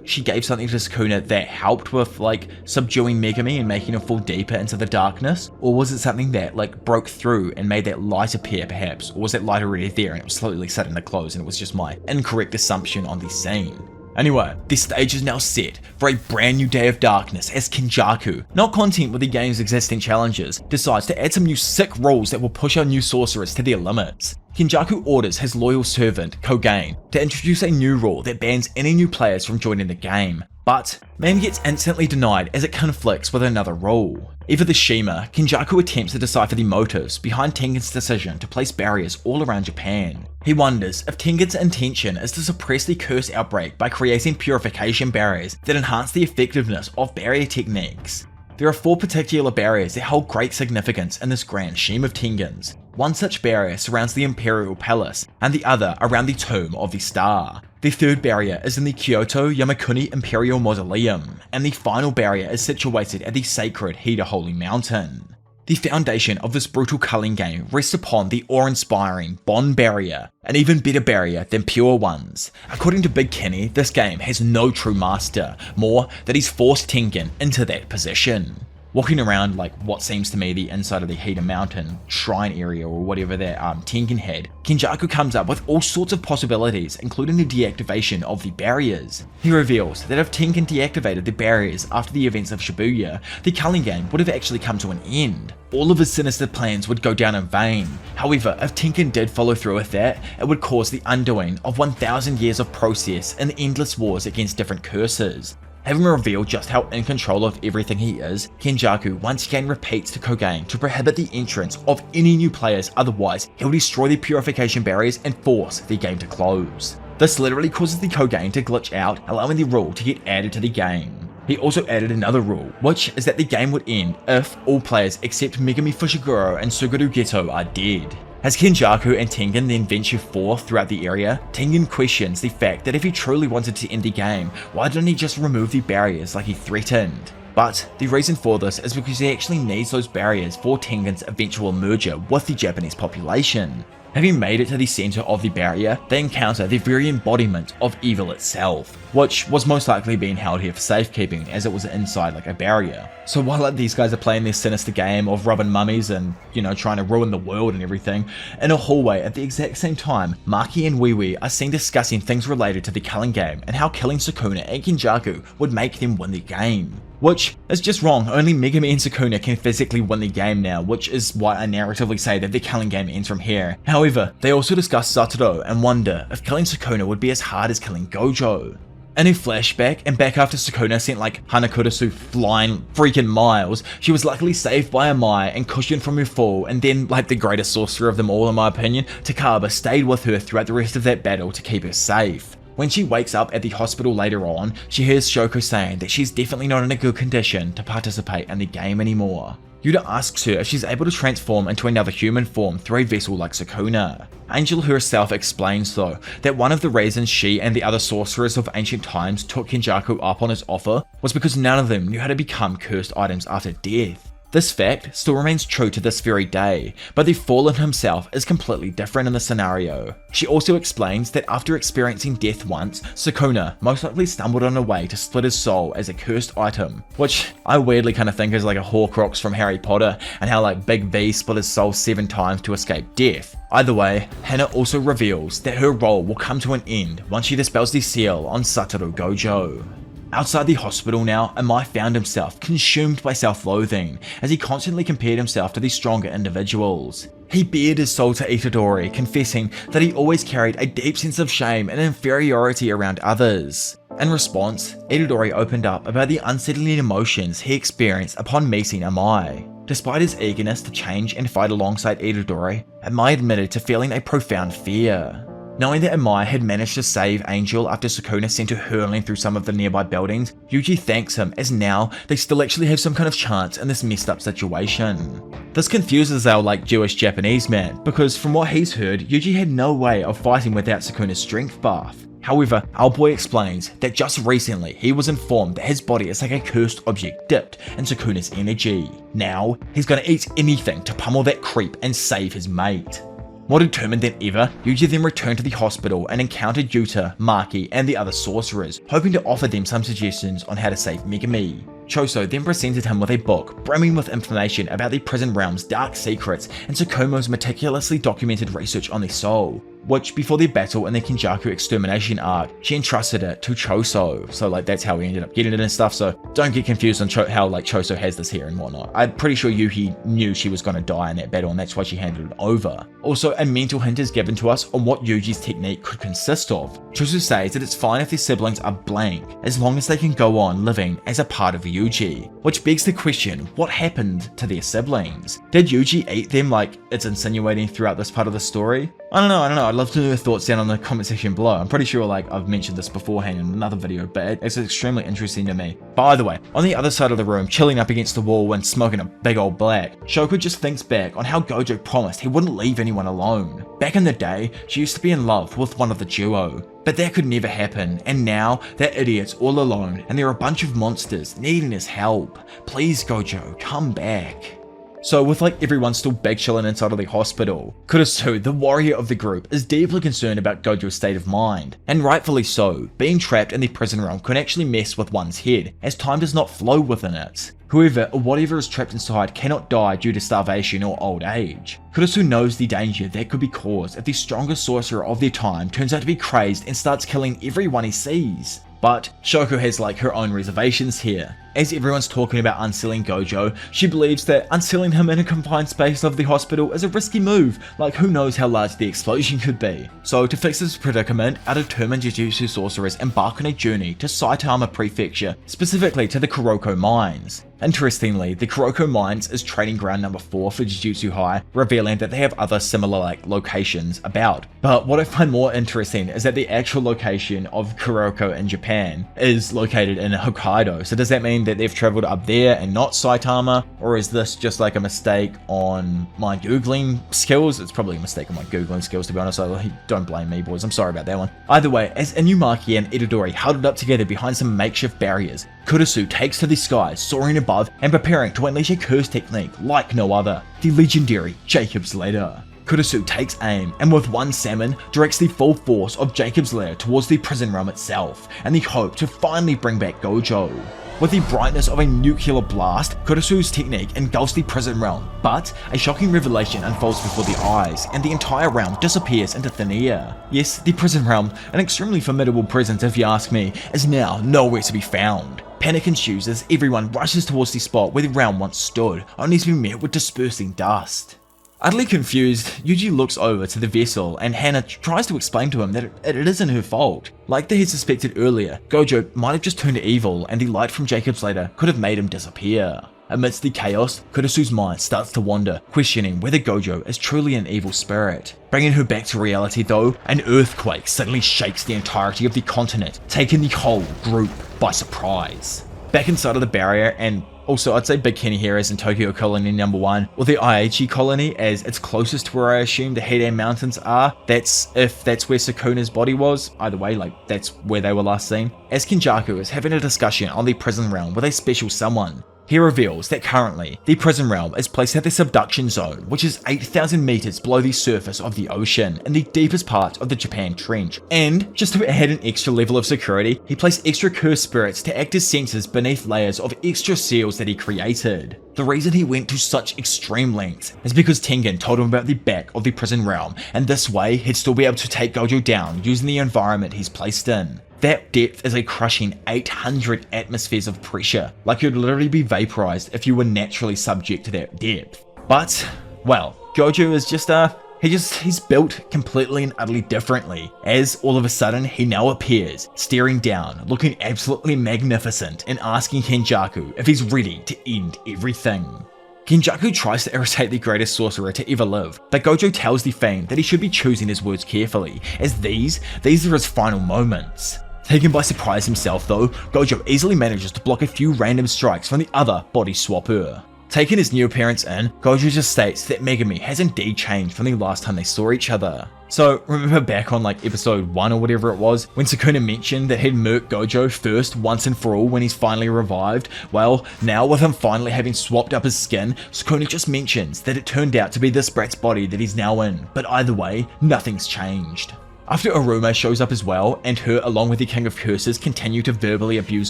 she gave something to Sukuna that helped with like subduing Megami and making him fall deeper into the darkness? Or was it something that like broke through and made that light appear perhaps? Or was that light already there and it was slowly starting to close and it was just my incorrect assumption on the scene? Anyway, the stage is now set for a brand new day of darkness as Kenjaku, not content with the game's existing challenges, decides to add some new sick rules that will push our new sorcerers to their limits. Kenjaku orders his loyal servant, Kogain, to introduce a new rule that bans any new players from joining the game. But man gets instantly denied as it conflicts with another rule. Ever the Shima, Kenjaku attempts to decipher the motives behind Tengen's decision to place barriers all around Japan. He wonders if Tengen's intention is to suppress the curse outbreak by creating purification barriers that enhance the effectiveness of barrier techniques. There are 4 particular barriers that hold great significance in this grand scheme of Tengen's. One such barrier surrounds the Imperial Palace, and the other around the Tomb of the Star. The third barrier is in the Kyoto Yamakuni Imperial Mausoleum, and the final barrier is situated at the sacred Hida Holy Mountain. The foundation of this brutal culling game rests upon the awe-inspiring Bond barrier, an even better barrier than pure ones. According to Big Kenny, this game has no true master, more that he's forced Tengen into that position. Walking around like what seems to me the inside of the Hida Mountain shrine area or whatever that Tengen had, Kenjaku comes up with all sorts of possibilities, including the deactivation of the barriers. He reveals that if Tengen deactivated the barriers after the events of Shibuya, the culling game would have actually come to an end. All of his sinister plans would go down in vain. However, if Tengen did follow through with that, it would cause the undoing of 1,000 years of process and endless wars against different curses. Having revealed just how in control of everything he is, Kenjaku once again repeats to Kogain to prohibit the entrance of any new players, otherwise he'll destroy the purification barriers and force the game to close. This literally causes the Kogain to glitch out, allowing the rule to get added to the game. He also added another rule, which is that the game would end if all players except Megami Fushiguro and Suguru Geto are dead. As Kenjaku and Tengen then venture forth throughout the area, Tengen questions the fact that if he truly wanted to end the game, why didn't he just remove the barriers like he threatened? But the reason for this is because he actually needs those barriers for Tengen's eventual merger with the Japanese population. Having made it to the center of the barrier, they encounter the very embodiment of evil itself, which was most likely being held here for safekeeping as it was inside like a barrier. So while these guys are playing this sinister game of robbing mummies and, trying to ruin the world and everything, in a hallway at the exact same time, Maki and Wiwi are seen discussing things related to the culling game and how killing Sukuna and Kenjaku would make them win the game. Which is just wrong, only Megami and Sukuna can physically win the game now, which is why I narratively say that the killing game ends from here. However, they also discuss Satoru and wonder if killing Sukuna would be as hard as killing Gojo. In a flashback, and back after Sukuna sent like Hanakurasu flying freaking miles, she was luckily saved by Amai and cushioned from her fall, and then like the greatest sorcerer of them all in my opinion, Takaba stayed with her throughout the rest of that battle to keep her safe. When she wakes up at the hospital later on, she hears Shoko saying that she's definitely not in a good condition to participate in the game anymore. Yuta asks her if she's able to transform into another human form through a vessel like Sukuna. Angel herself explains though that one of the reasons she and the other sorcerers of ancient times took Kenjaku up on his offer was because none of them knew how to become cursed items after death. This fact still remains true to this very day, but the Fallen himself is completely different in the scenario. She also explains that after experiencing death once, Sukuna most likely stumbled on a way to split his soul as a cursed item, which I weirdly kind of think is like a Horcrux from Harry Potter, and how like Big V split his soul 7 times to escape death. Either way, Hana also reveals that her role will come to an end once she dispels the seal on Satoru Gojo. Outside the hospital now, Amai found himself consumed by self-loathing as he constantly compared himself to these stronger individuals. He bared his soul to Itadori, confessing that he always carried a deep sense of shame and inferiority around others. In response, Itadori opened up about the unsettling emotions he experienced upon meeting Amai. Despite his eagerness to change and fight alongside Itadori, Amai admitted to feeling a profound fear. Knowing that Amai had managed to save Angel after Sukuna sent her hurling through some of the nearby buildings, Yuji thanks him as now they still actually have some kind of chance in this messed up situation. This confuses our like Jewish Japanese man, because from what he's heard, Yuji had no way of fighting without Sukuna's strength buff. However, our boy explains that just recently he was informed that his body is like a cursed object dipped in Sukuna's energy. Now, he's gonna eat anything to pummel that creep and save his mate. More determined than ever, Yuji then returned to the hospital and encountered Yuta, Maki, and the other sorcerers, hoping to offer them some suggestions on how to save Megumi. Choso then presented him with a book brimming with information about the prison realm's dark secrets and Tsukumo's meticulously documented research on the soul, which before their battle in the Kenjaku Extermination arc, she entrusted it to Choso. So like that's how we ended up getting it and stuff, so don't get confused on how like Choso has this here and whatnot. I'm pretty sure Yuhi knew she was going to die in that battle and that's why she handed it over. Also, a mental hint is given to us on what Yuji's technique could consist of. Choso says that it's fine if their siblings are blank, as long as they can go on living as a part of Yuji. Which begs the question, what happened to their siblings? Did Yuji eat them like it's insinuating throughout this part of the story? I don't know, I'd love to know your thoughts down in the comment section below. I'm pretty sure like I've mentioned this beforehand in another video, but it's extremely interesting to me. By the way, on the other side of the room, chilling up against the wall and smoking a big old black, Shoko just thinks back on how Gojo promised he wouldn't leave anyone alone. Back in the day, she used to be in love with one of the duo, but that could never happen, and now they're idiots all alone and they're a bunch of monsters needing his help. Please Gojo, come back. So with like everyone still big chilling inside of the hospital, Kurusu, the warrior of the group, is deeply concerned about Gojo's state of mind, and rightfully so. Being trapped in the prison realm can actually mess with one's head, as time does not flow within it. However, whatever is trapped inside cannot die due to starvation or old age. Kurusu knows the danger that could be caused if the strongest sorcerer of their time turns out to be crazed and starts killing everyone he sees. But Shoko has like her own reservations here. As everyone's talking about unsealing Gojo, she believes that unsealing him in a confined space of the hospital is a risky move, like who knows how large the explosion could be. So to fix this predicament, our determined Jujutsu sorcerers embark on a journey to Saitama Prefecture, specifically to the Kuroko Mines. Interestingly, the Kuroko Mines is training ground number 4 for Jujutsu High, revealing that they have other similar like locations about. But what I find more interesting is that the actual location of Kuroko in Japan is located in Hokkaido. So does that mean that they've traveled up there and not Saitama? Or is this just like a mistake on my Googling skills? It's probably a mistake on my Googling skills, to be honest, so don't blame me boys, I'm sorry about that one. Either way, as Inumaki and Itadori huddled up together behind some makeshift barriers, Kurusu takes to the skies, soaring above and preparing to unleash a curse technique like no other, the legendary Jacob's Ladder. Kurusu takes aim and with one salmon directs the full force of Jacob's Ladder towards the prison realm itself and the hope to finally bring back Gojo. With the brightness of a nuclear blast, Kurusu's technique engulfs the prison realm, but a shocking revelation unfolds before the eyes, and the entire realm disappears into thin air. Yes, the prison realm, an extremely formidable presence if you ask me, is now nowhere to be found. Panic ensues as everyone rushes towards the spot where the realm once stood, only to be met with dispersing dust. Utterly confused, Yuji looks over to the vessel and Hana tries to explain to him that it isn't her fault. Like they had suspected earlier, Gojo might have just turned evil and the light from Jacob's Ladder could have made him disappear. Amidst the chaos, Kurusu's mind starts to wander, questioning whether Gojo is truly an evil spirit. Bringing her back to reality though, an earthquake suddenly shakes the entirety of the continent, taking the whole group by surprise. Back inside of the barrier and Also, I'd say Big Kenny here is in Tokyo Colony number 1, or the Aichi Colony as it's closest to where I assume the Heian Mountains are. If that's where Sukuna's body was. Either way, like, that's where they were last seen. As Kenjaku is having a discussion on the prison realm with a special someone, he reveals that currently, the prison realm is placed at the subduction zone, which is 8,000 meters below the surface of the ocean, in the deepest part of the Japan Trench. And, just to add an extra level of security, he placed extra cursed spirits to act as sensors beneath layers of extra seals that he created. The reason he went to such extreme lengths is because Tengen told him about the back of the prison realm, and this way he'd still be able to take Gojo down using the environment he's placed in. That depth is a crushing 800 atmospheres of pressure, like you'd literally be vaporized if you were naturally subject to that depth. But, well, Gojo is he's built completely and utterly differently, as all of a sudden he now appears, staring down, looking absolutely magnificent, and asking Kenjaku if he's ready to end everything. Kenjaku tries to irritate the greatest sorcerer to ever live, but Gojo tells the Fiend that he should be choosing his words carefully, as these are his final moments. Taken by surprise himself though, Gojo easily manages to block a few random strikes from the other body swapper. Taking his new appearance in, Gojo just states that Megumi has indeed changed from the last time they saw each other. So, remember back on like episode 1 or whatever it was, when Sukuna mentioned that he'd murked Gojo first once and for all when he's finally revived? Well, now with him finally having swapped up his skin, Sukuna just mentions that it turned out to be this brat's body that he's now in, but either way, nothing's changed. After Arume shows up as well, and her along with the King of Curses continue to verbally abuse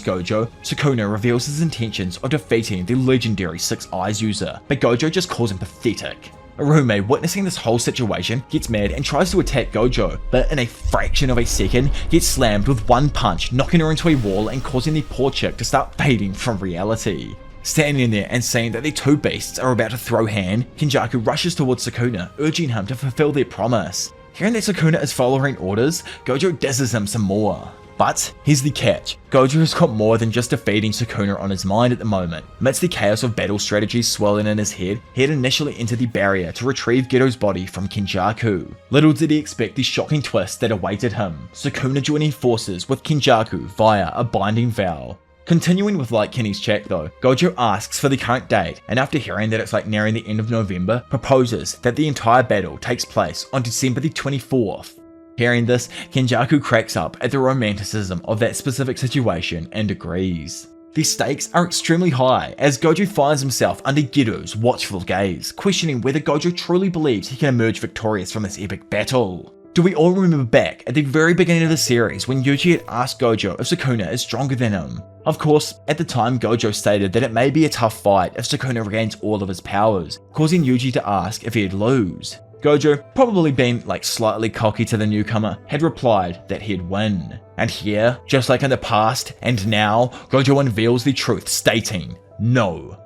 Gojo, Sukuna reveals his intentions of defeating the legendary Six Eyes user, but Gojo just calls him pathetic. Arume, witnessing this whole situation, gets mad and tries to attack Gojo, but in a fraction of a second, gets slammed with one punch, knocking her into a wall and causing the poor chick to start fading from reality. Standing there and seeing that the two beasts are about to throw hand, Kenjaku rushes towards Sukuna, urging him to fulfill their promise. Hearing that Sukuna is following orders, Gojo disses him some more. But here's the catch, Gojo has got more than just defeating Sukuna on his mind at the moment. Amidst the chaos of battle strategies swirling in his head, he had initially entered the barrier to retrieve Gedo's body from Kenjaku. Little did he expect the shocking twist that awaited him, Sukuna joining forces with Kenjaku via a binding vow. Continuing with Light Kenny's chat though, Gojo asks for the current date, and after hearing that it's like nearing the end of November, proposes that the entire battle takes place on December the 24th. Hearing this, Kenjaku cracks up at the romanticism of that specific situation and agrees. The stakes are extremely high as Gojo finds himself under Gedo's watchful gaze, questioning whether Gojo truly believes he can emerge victorious from this epic battle. Do we all remember back at the very beginning of the series when Yuji had asked Gojo if Sukuna is stronger than him? Of course, at the time Gojo stated that it may be a tough fight if Sukuna regains all of his powers, causing Yuji to ask if he'd lose. Gojo, probably being like slightly cocky to the newcomer, had replied that he'd win. And here, just like in the past and now, Gojo unveils the truth, stating, no.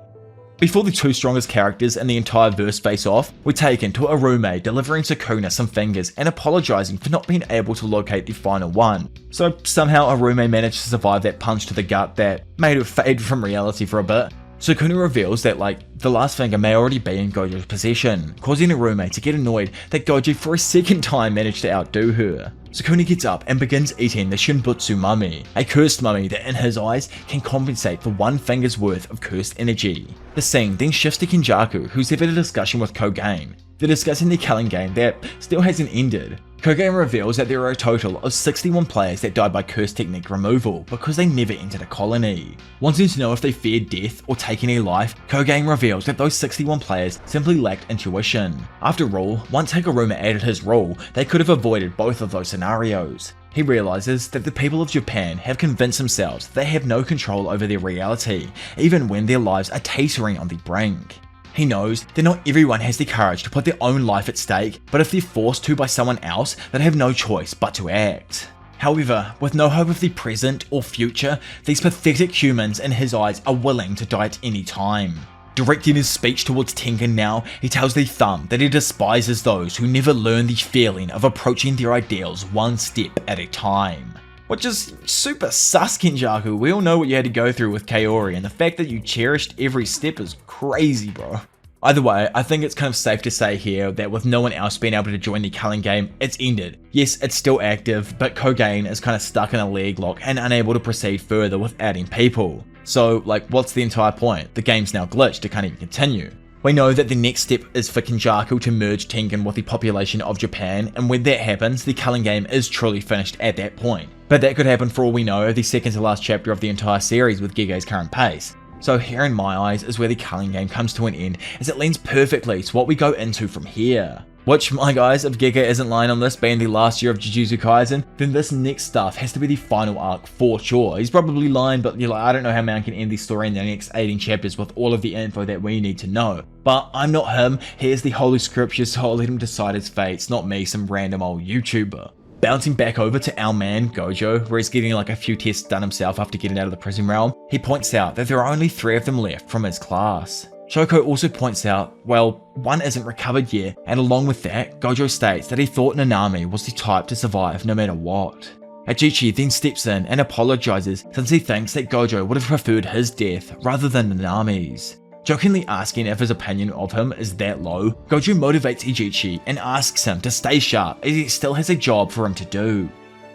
Before the two strongest characters in the entire verse face off, we're taken to Arume delivering Sukuna some fingers and apologizing for not being able to locate the final one. So somehow Arume managed to survive that punch to the gut that made her fade from reality for a bit. Sukuna reveals that the last finger may already be in Gojo's possession, causing Arume to get annoyed that Gojo for a second time managed to outdo her. Sukuna gets up and begins eating the Shinbutsu mummy, a cursed mummy that in his eyes can compensate for one finger's worth of cursed energy. The scene then shifts to Kenjaku, who's having a discussion with Kogain. They're discussing the killing game that still hasn't ended. Kogain reveals that there are a total of 61 players that died by curse technique removal because they never entered a colony. Wanting to know if they feared death or taking a life, Kogain reveals that those 61 players simply lacked intuition. After all, once Higuruma added his rule, they could have avoided both of those scenarios. He realizes that the people of Japan have convinced themselves they have no control over their reality, even when their lives are teetering on the brink. He knows that not everyone has the courage to put their own life at stake, but if they're forced to by someone else, they have no choice but to act. However, with no hope of the present or future, these pathetic humans in his eyes are willing to die at any time. Directing his speech towards Tengen now, he tells the Thumb that he despises those who never learn the feeling of approaching their ideals one step at a time. Which is super sus, Kenjaku. We all know what you had to go through with Kaori, and the fact that you cherished every step is crazy, bro. Either way, I think it's kind of safe to say here that with no one else being able to join the culling game, it's ended. Yes, it's still active, but Kogain is kind of stuck in a leg lock and unable to proceed further with adding people. So, like, what's the entire point? The game's now glitched, it can't even continue. We know that the next step is for Kenjaku to merge Tengen with the population of Japan, and when that happens, the Culling game is truly finished at that point. But that could happen for all we know the second to last chapter of the entire series with Gege's current pace. So here in my eyes is where the Culling game comes to an end, as it lends perfectly to what we go into from here. Which, my guys, if Gege isn't lying on this being the last year of Jujutsu Kaisen, then this next stuff has to be the final arc for sure. He's probably lying, but you're like, I don't know how man can end the story in the next 18 chapters with all of the info that we need to know. But I'm not him, here's the holy scriptures, so I'll let him decide his fates, not me, some random old YouTuber. Bouncing back over to our man, Gojo, where he's getting like a few tests done himself after getting out of the prison realm, he points out that there are only 3 of them left from his class. Shoko also points out, well, one isn't recovered yet, and along with that, Gojo states that he thought Nanami was the type to survive no matter what. Ajichi then steps in and apologizes since he thinks that Gojo would have preferred his death rather than Nanami's. Jokingly asking if his opinion of him is that low, Gojo motivates Ajichi and asks him to stay sharp as he still has a job for him to do.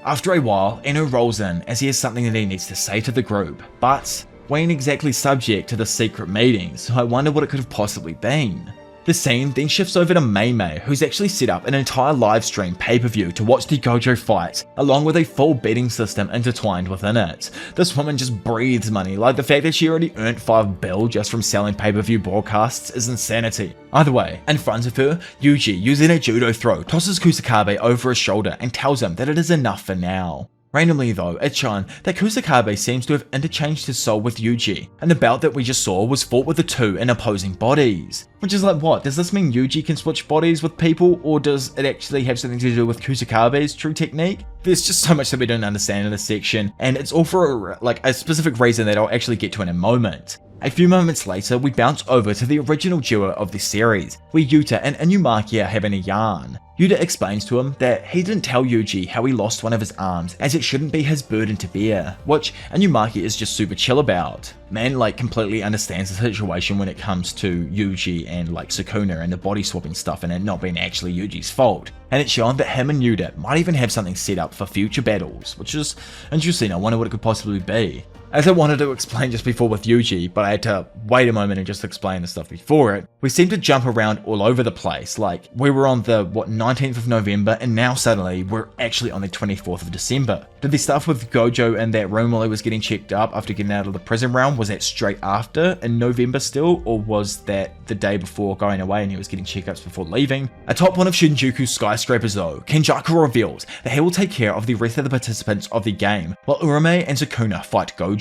After a while, Eno rolls in as he has something that he needs to say to the group, but we ain't exactly subject to the secret meeting, so I wonder what it could have possibly been. The scene then shifts over to Mei, who's actually set up an entire livestream pay-per-view to watch the Gojo fight, along with a full betting system intertwined within it. This woman just breathes money, like the fact that she already earned 5 bill just from selling pay-per-view broadcasts is insanity. Either way, in front of her, Yuji, using a judo throw, tosses Kusakabe over his shoulder and tells him that it is enough for now. Randomly though, it's shown that Kusakabe seems to have interchanged his soul with Yuji, and the bout that we just saw was fought with the 2 in opposing bodies. Which is like, what, does this mean Yuji can switch bodies with people, or does it actually have something to do with Kusakabe's true technique? There's just so much that we don't understand in this section, and it's all for a specific reason that I'll actually get to in a moment. A few moments later, we bounce over to the original duo of the series, where Yuta and Inumaki are having a yarn. Yuta explains to him that he didn't tell Yuji how he lost one of his arms, as it shouldn't be his burden to bear, which Inumaki is just super chill about. Man completely understands the situation when it comes to Yuji and Sukuna and the body swapping stuff and it not being actually Yuji's fault. And it's shown that him and Yuta might even have something set up for future battles, which is interesting. I wonder what it could possibly be. As I wanted to explain just before with Yuji, but I had to wait a moment and just explain the stuff before it, we seem to jump around all over the place. Like, we were on the, 19th of November, and now suddenly we're actually on the 24th of December. Did the stuff with Gojo in that room while he was getting checked up after getting out of the prison realm, was that straight after in November still, or was that the day before going away and he was getting checkups before leaving? Atop one of Shinjuku's skyscrapers though, Kenjaku reveals that he will take care of the rest of the participants of the game, while Urume and Sukuna fight Gojo.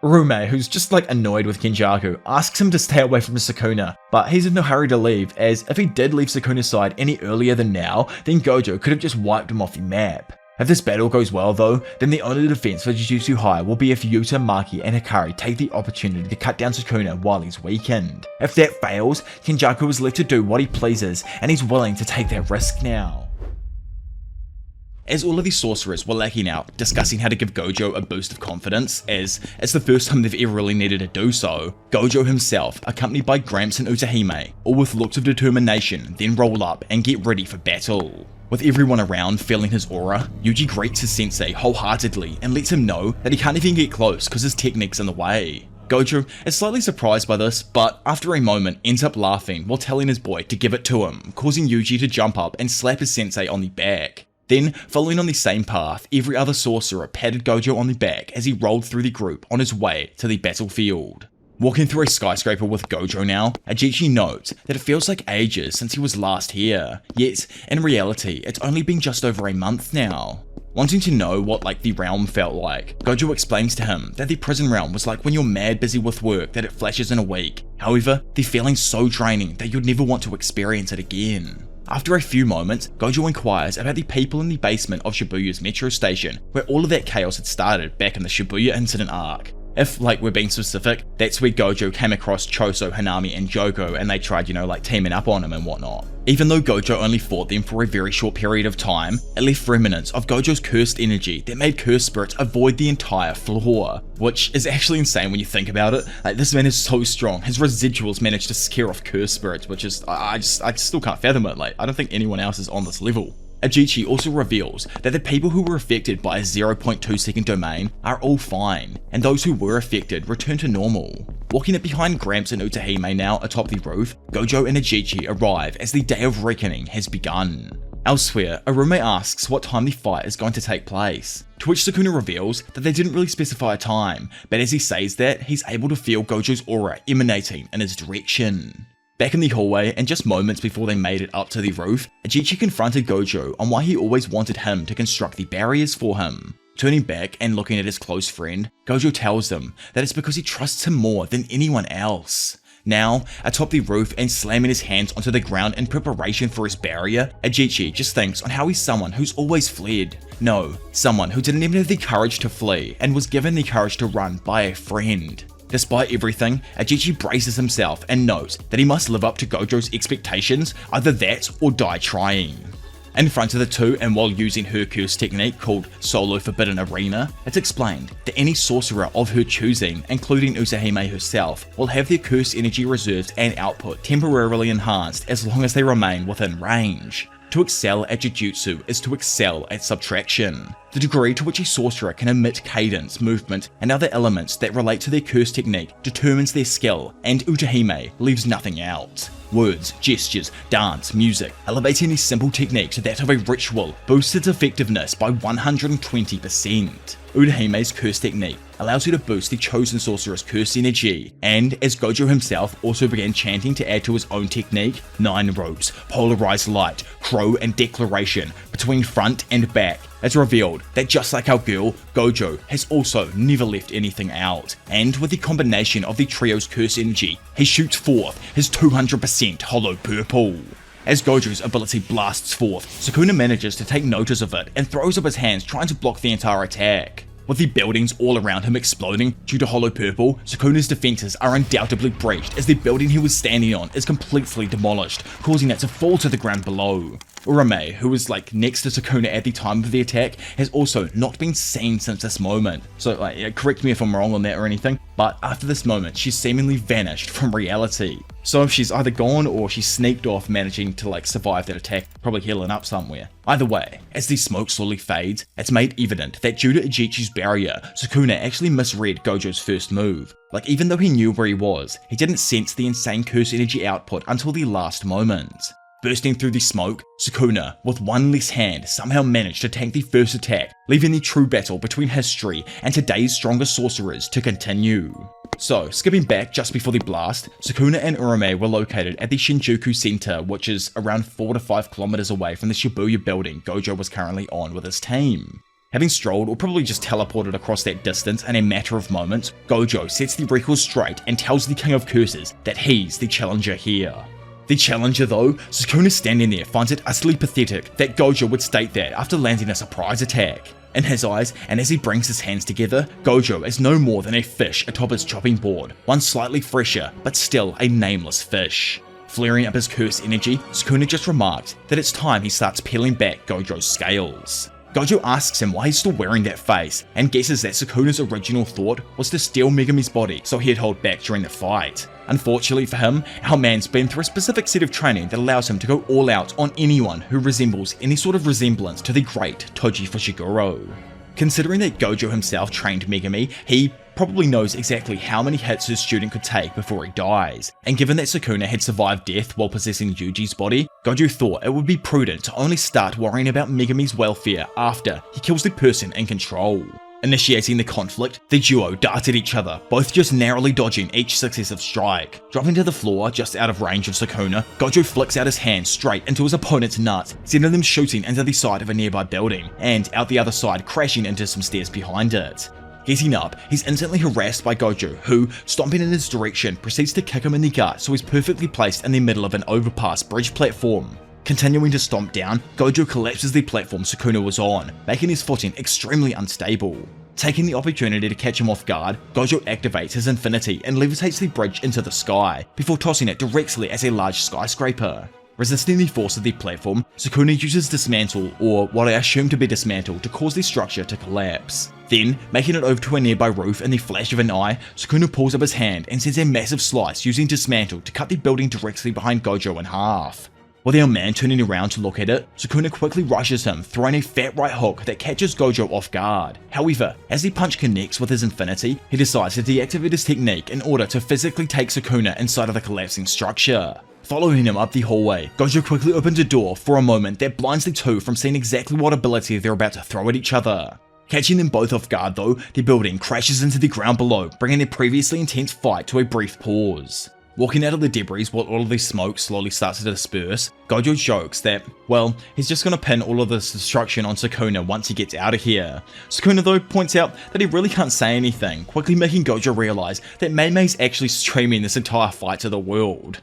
Urume, who's just annoyed with Kenjaku, asks him to stay away from Sukuna, but he's in no hurry to leave, as if he did leave Sukuna's side any earlier than now, then Gojo could have just wiped him off the map. If this battle goes well though, then the only defense for Jujutsu High will be if Yuta, Maki and Hikari take the opportunity to cut down Sukuna while he's weakened. If that fails, Kenjaku is left to do what he pleases, and he's willing to take that risk now. As all of the sorcerers were lacking out, discussing how to give Gojo a boost of confidence, as it's the first time they've ever really needed to do so, Gojo himself, accompanied by Gramps and Utahime, all with looks of determination, then roll up and get ready for battle. With everyone around feeling his aura, Yuji greets his sensei wholeheartedly and lets him know that he can't even get close because his technique's in the way. Gojo is slightly surprised by this, but after a moment ends up laughing while telling his boy to give it to him, causing Yuji to jump up and slap his sensei on the back. Then, following on the same path, every other sorcerer patted Gojo on the back as he rolled through the group on his way to the battlefield. Walking through a skyscraper with Gojo now, Ajichi notes that it feels like ages since he was last here, yet in reality it's only been just over a month now. Wanting to know what the realm felt like, Gojo explains to him that the prison realm was like when you're mad busy with work that it flashes in a week. However, the feeling's so draining that you'd never want to experience it again. After a few moments, Gojo inquires about the people in the basement of Shibuya's metro station, where all of that chaos had started back in the Shibuya Incident arc. If, we're being specific, that's where Gojo came across Choso, Hanami, and Joko, and they tried, teaming up on him and whatnot. Even though Gojo only fought them for a very short period of time, it left remnants of Gojo's cursed energy that made cursed spirits avoid the entire floor, which is actually insane when you think about it. This man is so strong, his residuals managed to scare off cursed spirits, which is, I just still can't fathom it. I don't think anyone else is on this level. Ajichi also reveals that the people who were affected by a 0.2 second domain are all fine, and those who were affected return to normal. Walking up behind Gramps and Utahime now atop the roof, Gojo and Ajichi arrive as the Day of Reckoning has begun. Elsewhere, Arume asks what time the fight is going to take place, to which Sukuna reveals that they didn't really specify a time, but as he says that, he's able to feel Gojo's aura emanating in his direction. Back in the hallway, and just moments before they made it up to the roof, Ajichi confronted Gojo on why he always wanted him to construct the barriers for him. Turning back and looking at his close friend, Gojo tells them that it's because he trusts him more than anyone else. Now, atop the roof and slamming his hands onto the ground in preparation for his barrier, Ajichi just thinks on how he's someone who's always fled. No, someone who didn't even have the courage to flee and was given the courage to run by a friend. Despite everything, Ajichi braces himself and knows that he must live up to Gojo's expectations, either that or die trying. In front of the two, and while using her curse technique called Solo Forbidden Arena, it's explained that any sorcerer of her choosing, including Utahime herself, will have their curse energy reserves and output temporarily enhanced as long as they remain within range. To excel at Jujutsu is to excel at subtraction. The degree to which a sorcerer can emit cadence, movement, and other elements that relate to their curse technique determines their skill, and Utahime leaves nothing out. Words, gestures, dance, music, elevating these simple techniques to that of a ritual boosts its effectiveness by 120%. Utahime's curse technique allows her to boost the chosen sorcerer's curse energy, and as Gojo himself also began chanting to add to his own technique, 9 ropes, polarized light, crow, and declaration between front and back, it's revealed that just like our girl, Gojo has also never left anything out, and with the combination of the trio's curse energy, he shoots forth his 200% hollow purple. As Gojo's ability blasts forth, Sukuna manages to take notice of it and throws up his hands trying to block the entire attack. With the buildings all around him exploding due to hollow purple, Sukuna's defenses are undoubtedly breached as the building he was standing on is completely demolished, causing it to fall to the ground below. Urame, who was next to Sukuna at the time of the attack, has also not been seen since this moment. So correct me if I'm wrong on that or anything, but after this moment, she's seemingly vanished from reality. So she's either gone or she sneaked off, managing to survive that attack, probably healing up somewhere. Either way, as the smoke slowly fades, it's made evident that due to Ajichi's barrier, Sukuna actually misread Gojo's first move. Even though he knew where he was, he didn't sense the insane curse energy output until the last moment. Bursting through the smoke, Sukuna, with one less hand, somehow managed to tank the first attack, leaving the true battle between history and today's strongest sorcerers to continue. So, skipping back just before the blast, Sukuna and Urame were located at the Shinjuku Center, which is around 4 to 5 kilometers away from the Shibuya building Gojo was currently on with his team. Having strolled or probably just teleported across that distance in a matter of moments, Gojo sets the record straight and tells the King of Curses that he's the challenger here. The challenger though, Sukuna standing there finds it utterly pathetic that Gojo would state that after landing a surprise attack. In his eyes, and as he brings his hands together, Gojo is no more than a fish atop his chopping board, one slightly fresher, but still a nameless fish. Flaring up his curse energy, Sukuna just remarked that it's time he starts peeling back Gojo's scales. Gojo asks him why he's still wearing that face, and guesses that Sukuna's original thought was to steal Megami's body so he'd hold back during the fight. Unfortunately for him, our man's been through a specific set of training that allows him to go all out on anyone who resembles any sort of resemblance to the great Toji Fushiguro. Considering that Gojo himself trained Megami, he probably knows exactly how many hits his student could take before he dies, and given that Sukuna had survived death while possessing Yuji's body, Gojo thought it would be prudent to only start worrying about Megami's welfare after he kills the person in control. Initiating the conflict, the duo dart at each other, both just narrowly dodging each successive strike. Dropping to the floor just out of range of Sukuna, Gojo flicks out his hand straight into his opponent's nuts, sending them shooting into the side of a nearby building, and out the other side crashing into some stairs behind it. Getting up, he's instantly harassed by Gojo, who, stomping in his direction, proceeds to kick him in the gut so he's perfectly placed in the middle of an overpass bridge platform. Continuing to stomp down, Gojo collapses the platform Sukuna was on, making his footing extremely unstable. Taking the opportunity to catch him off guard, Gojo activates his infinity and levitates the bridge into the sky, before tossing it directly at a large skyscraper. Resisting the force of the platform, Sukuna uses Dismantle, or what I assume to be Dismantle, to cause the structure to collapse. Then, making it over to a nearby roof in the flash of an eye, Sukuna pulls up his hand and sends a massive slice using Dismantle to cut the building directly behind Gojo in half. With our man turning around to look at it, Sukuna quickly rushes him, throwing a fat right hook that catches Gojo off guard. However, as the punch connects with his infinity, he decides to deactivate his technique in order to physically take Sukuna inside of the collapsing structure. Following him up the hallway, Gojo quickly opens a door for a moment that blinds the two from seeing exactly what ability they're about to throw at each other. Catching them both off guard though, the building crashes into the ground below, bringing their previously intense fight to a brief pause. Walking out of the debris while all of the smoke slowly starts to disperse, Gojo jokes that, well, he's just gonna pin all of this destruction on Sukuna once he gets out of here. Sukuna though points out that he really can't say anything, quickly making Gojo realize that Mei's actually streaming this entire fight to the world.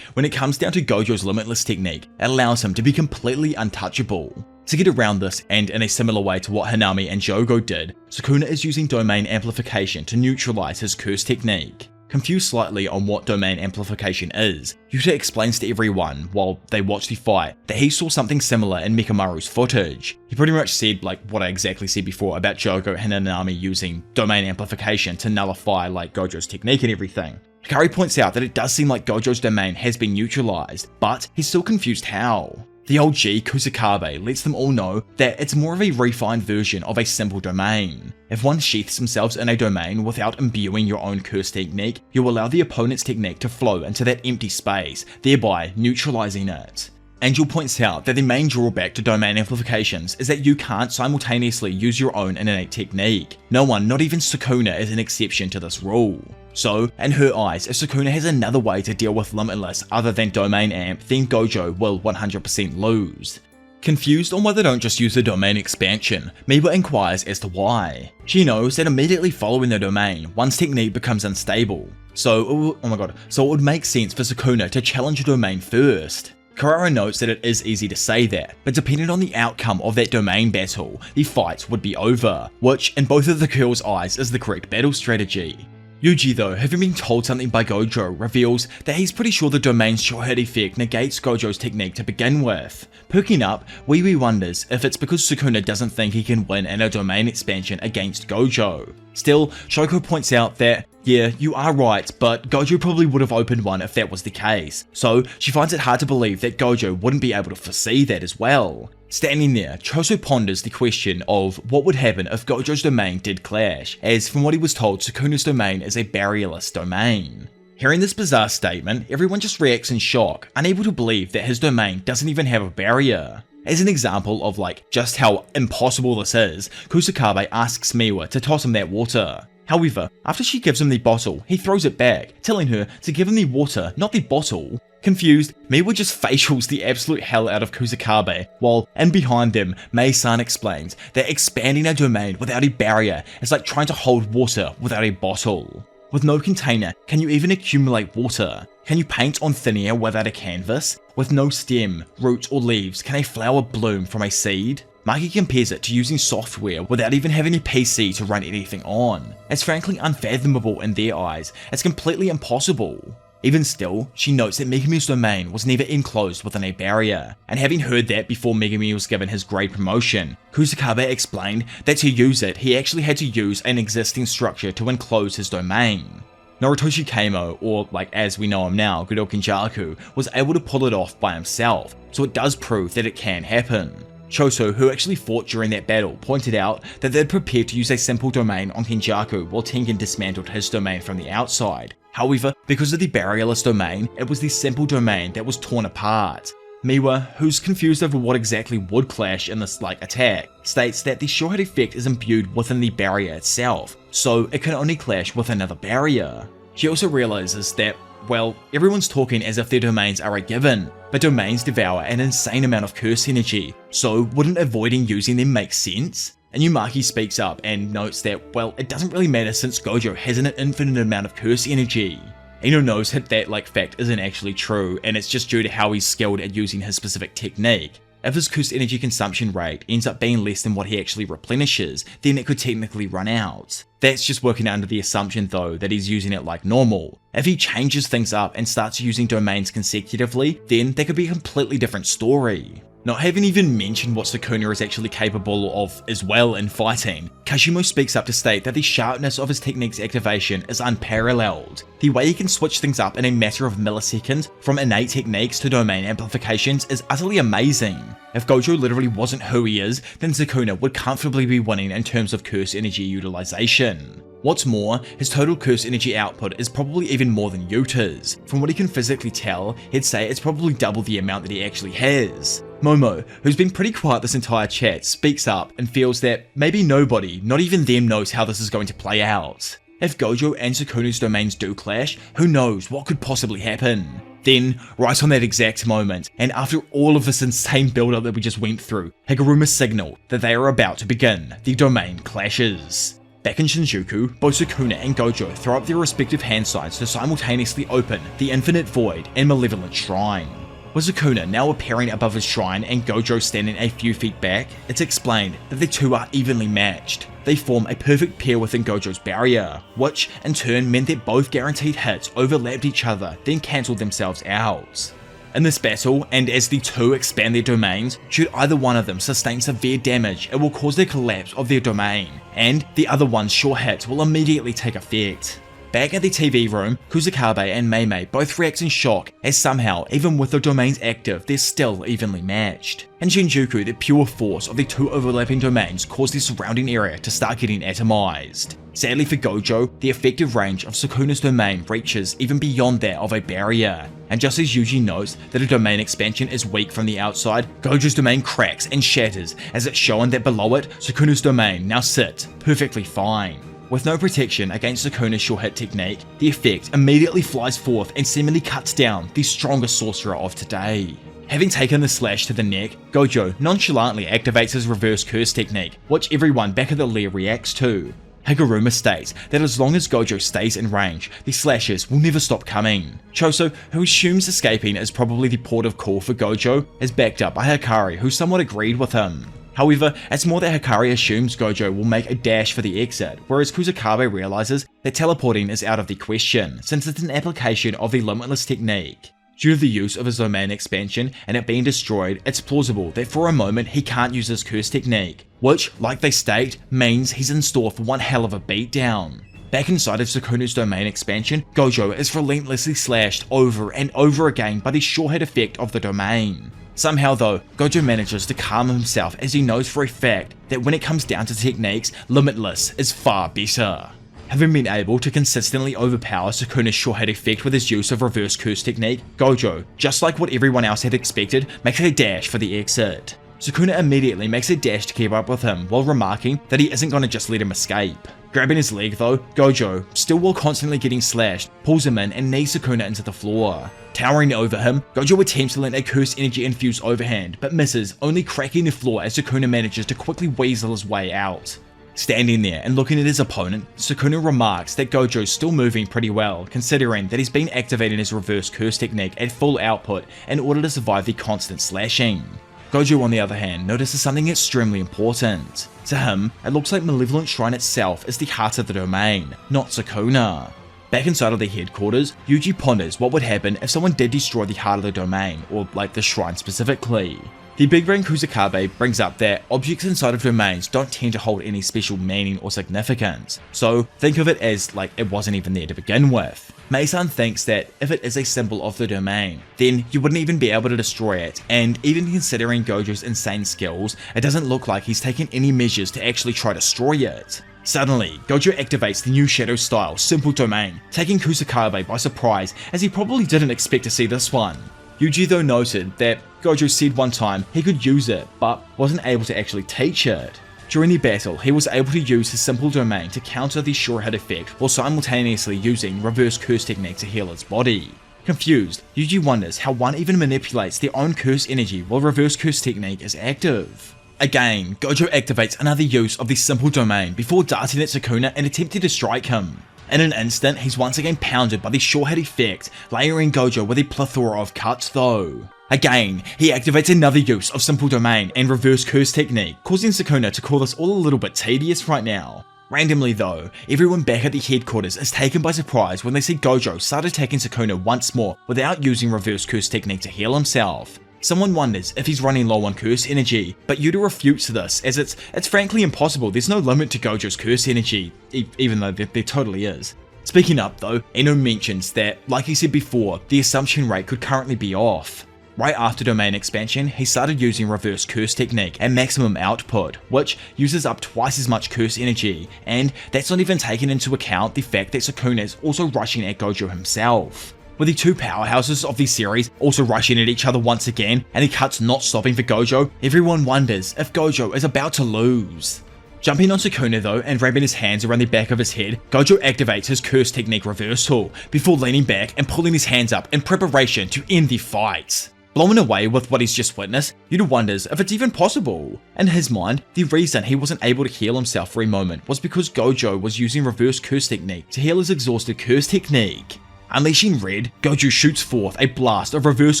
When it comes down to Gojo's limitless technique, it allows him to be completely untouchable. To get around this, and in a similar way to what Hanami and Jogo did, Sukuna is using domain amplification to neutralize his curse technique. Confused slightly on what domain amplification is, Yuta explains to everyone while they watch the fight that he saw something similar in Mikamaru's footage. He pretty much said like what I exactly said before about Jogo and Hanami using domain amplification to nullify like Gojo's technique and everything. Hikari points out that it does seem like Gojo's domain has been neutralized, but he's still confused how. The old G, Kusakabe, lets them all know that it's more of a refined version of a simple domain. If one sheaths themselves in a domain without imbuing your own curse technique, you allow the opponent's technique to flow into that empty space, thereby neutralizing it. Angel points out that the main drawback to domain amplifications is that you can't simultaneously use your own innate technique. No one, not even Sukuna, is an exception to this rule. So, in her eyes, if Sukuna has another way to deal with Limitless other than domain amp, then Gojo will 100% lose. Confused on why they don't just use the domain expansion, Miwa inquires as to why. She knows that immediately following the domain, one's technique becomes unstable. So it would make sense for Sukuna to challenge a domain first. Karara notes that it is easy to say that, but depending on the outcome of that domain battle, the fight would be over, which in both of the girls' eyes is the correct battle strategy. Yuji though, having been told something by Gojo, reveals that he's pretty sure the domain's short hit effect negates Gojo's technique to begin with. Perking up, Wee wonders if it's because Sukuna doesn't think he can win in a domain expansion against Gojo. Still, Shoko points out that, yeah, you are right, but Gojo probably would have opened one if that was the case, so she finds it hard to believe that Gojo wouldn't be able to foresee that as well. Standing there, Choso ponders the question of what would happen if Gojo's domain did clash, as from what he was told, Sukuna's domain is a barrierless domain. Hearing this bizarre statement, everyone just reacts in shock, unable to believe that his domain doesn't even have a barrier. As an example of like just how impossible this is, Kusakabe asks Miwa to toss him that water. However, after she gives him the bottle, he throws it back, telling her to give him the water, not the bottle. Confused, Miwa just facials the absolute hell out of Kusakabe, while in behind them, Mei-san explains that expanding a domain without a barrier is like trying to hold water without a bottle. With no container, can you even accumulate water? Can you paint on thin air without a canvas? With no stem, root or leaves, can a flower bloom from a seed? Maki compares it to using software without even having a PC to run anything on. It's frankly unfathomable in their eyes, it's completely impossible. Even still, she notes that Megumi's domain was never enclosed within a barrier, and having heard that before Megumi was given his grade promotion, Kusakabe explained that to use it, he actually had to use an existing structure to enclose his domain. Noritoshi Keimo, or like as we know him now, Goro Kenjaku, was able to pull it off by himself, so it does prove that it can happen. Choso, who actually fought during that battle, pointed out that they'd prepared to use a simple domain on Kenjaku while Tengen dismantled his domain from the outside. However, because of the barrierless domain, it was the simple domain that was torn apart. Miwa, who's confused over what exactly would clash in this attack, states that the short hit effect is imbued within the barrier itself, so it can only clash with another barrier. She also realizes that, well, everyone's talking as if their domains are a given, but domains devour an insane amount of curse energy, so wouldn't avoiding using them make sense? Inumaki speaks up and notes that, well, it doesn't really matter since Gojo has an infinite amount of curse energy. Ino knows that fact isn't actually true, and it's just due to how he's skilled at using his specific technique. If his curse energy consumption rate ends up being less than what he actually replenishes, then it could technically run out. That's just working under the assumption though that he's using it like normal. If he changes things up and starts using domains consecutively, then that could be a completely different story. Not having even mentioned what Sukuna is actually capable of as well in fighting, Kashimo speaks up to state that the sharpness of his technique's activation is unparalleled. The way he can switch things up in a matter of milliseconds from innate techniques to domain amplifications is utterly amazing. If Gojo literally wasn't who he is, then Sukuna would comfortably be winning in terms of curse energy utilization. What's more, his total curse energy output is probably even more than Yuta's. From what he can physically tell, he'd say it's probably double the amount that he actually has. Momo, who's been pretty quiet this entire chat, speaks up and feels that maybe nobody, not even them, knows how this is going to play out. If Gojo and Sukuna's domains do clash, who knows what could possibly happen? Then, right on that exact moment, and after all of this insane build-up that we just went through, Higuruma signaled that they are about to begin the domain clashes. Back in Shinjuku, both Sukuna and Gojo throw up their respective hand signs to simultaneously open the Infinite Void and Malevolent Shrine. With Sukuna now appearing above his shrine and Gojo standing a few feet back, it's explained that the two are evenly matched. They form a perfect pair within Gojo's barrier, which in turn meant that both guaranteed hits overlapped each other, then cancelled themselves out. In this battle, and as the two expand their domains, should either one of them sustain severe damage, it will cause the collapse of their domain, and the other one's sure hit will immediately take effect. Back at the TV room, Kusakabe and Meimei both react in shock as somehow, even with their domains active, they're still evenly matched. In Shinjuku, the pure force of the two overlapping domains caused the surrounding area to start getting atomized. Sadly for Gojo, the effective range of Sukuna's domain reaches even beyond that of a barrier, and just as Yuji notes that a domain expansion is weak from the outside, Gojo's domain cracks and shatters as it's shown that below it, Sukuna's domain now sits perfectly fine. With no protection against Sukuna's sure hit technique, the effect immediately flies forth and seemingly cuts down the strongest sorcerer of today. Having taken the slash to the neck, Gojo nonchalantly activates his reverse curse technique, which everyone back at the lair reacts to. Higuruma states that as long as Gojo stays in range, the slashes will never stop coming. Choso, who assumes escaping is probably the port of call for Gojo, is backed up by Hikari, who somewhat agreed with him. However, it's more that Hikari assumes Gojo will make a dash for the exit, whereas Kusakabe realizes that teleporting is out of the question, since it's an application of the Limitless technique. Due to the use of his domain expansion and it being destroyed, it's plausible that for a moment he can't use his curse technique, which, like they state, means he's in store for one hell of a beatdown. Back inside of Sukuna's domain expansion, Gojo is relentlessly slashed over and over again by the sure hit effect of the domain. Somehow though, Gojo manages to calm himself as he knows for a fact that when it comes down to techniques, Limitless is far better. Having been able to consistently overpower Sukuna's sure hit effect with his use of reverse curse technique, Gojo, just like what everyone else had expected, makes a dash for the exit. Sukuna immediately makes a dash to keep up with him while remarking that he isn't going to just let him escape. Grabbing his leg though, Gojo, still while constantly getting slashed, pulls him in and knees Sukuna into the floor. Towering over him, Gojo attempts to land a curse energy infused overhand, but misses, only cracking the floor as Sukuna manages to quickly weasel his way out. Standing there and looking at his opponent, Sukuna remarks that Gojo's still moving pretty well, considering that he's been activating his reverse curse technique at full output in order to survive the constant slashing. Gojo on the other hand notices something extremely important. To him, it looks like Malevolent Shrine itself is the heart of the domain, not Sukuna. Back inside of the headquarters, Yuji ponders what would happen if someone did destroy the heart of the domain, or like the shrine specifically. The big brain Kusakabe brings up that objects inside of domains don't tend to hold any special meaning or significance, so think of it as like it wasn't even there to begin with. Mei-san thinks that if it is a symbol of the domain, then you wouldn't even be able to destroy it, and even considering Gojo's insane skills, it doesn't look like he's taken any measures to actually try to destroy it. Suddenly, Gojo activates the new Shadow style Simple Domain, taking Kusakabe by surprise as he probably didn't expect to see this one. Yuji though noted that Gojo said one time he could use it, but wasn't able to actually teach it. During the battle, he was able to use his Simple Domain to counter the sure hit effect while simultaneously using Reverse Curse technique to heal his body. Confused, Yuji wonders how one even manipulates their own curse energy while Reverse Curse technique is active. Again, Gojo activates another use of the Simple Domain before darting at Sukuna and attempting to strike him. In an instant, he's once again pounded by the sure hit effect, layering Gojo with a plethora of cuts though. Again, he activates another use of Simple Domain and Reverse Curse technique, causing Sukuna to call this all a little bit tedious right now. Randomly though, everyone back at the headquarters is taken by surprise when they see Gojo start attacking Sukuna once more without using Reverse Curse technique to heal himself. Someone wonders if he's running low on curse energy, but Yuta refutes this as it's frankly impossible. There's no limit to Gojo's curse energy, even though there totally is. Speaking up though, Eno mentions that, like he said before, the assumption rate could currently be off. Right after domain expansion, he started using reverse curse technique at maximum output, which uses up twice as much curse energy, and that's not even taking into account the fact that Sukuna is also rushing at Gojo himself. With the two powerhouses of the series also rushing at each other once again, and the cuts not stopping for Gojo, everyone wonders if Gojo is about to lose. Jumping on Sukuna though and wrapping his hands around the back of his head, Gojo activates his curse technique reversal, before leaning back and pulling his hands up in preparation to end the fight. Blown away with what he's just witnessed, Yuta wonders if it's even possible. In his mind, the reason he wasn't able to heal himself for a moment was because Gojo was using reverse curse technique to heal his exhausted curse technique. Unleashing Red, Gojo shoots forth a blast of reverse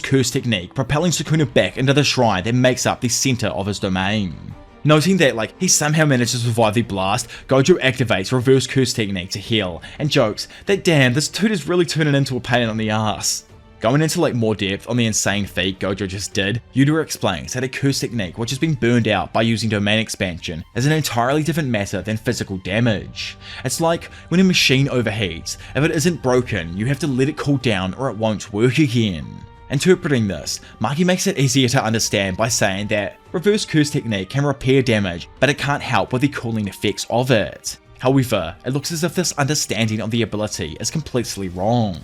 curse technique, propelling Sukuna back into the shrine that makes up the center of his domain. Noting that he somehow managed to survive the blast, Gojo activates reverse curse technique to heal, and jokes that damn, this dude is really turning into a pain on the ass. Going into more depth on the insane feat Gojo just did, Yuta explains that a curse technique which has been burned out by using domain expansion is an entirely different matter than physical damage. It's like when a machine overheats, if it isn't broken, you have to let it cool down or it won't work again. Interpreting this, Maki makes it easier to understand by saying that reverse curse technique can repair damage, but it can't help with the cooling effects of it. However, it looks as if this understanding of the ability is completely wrong.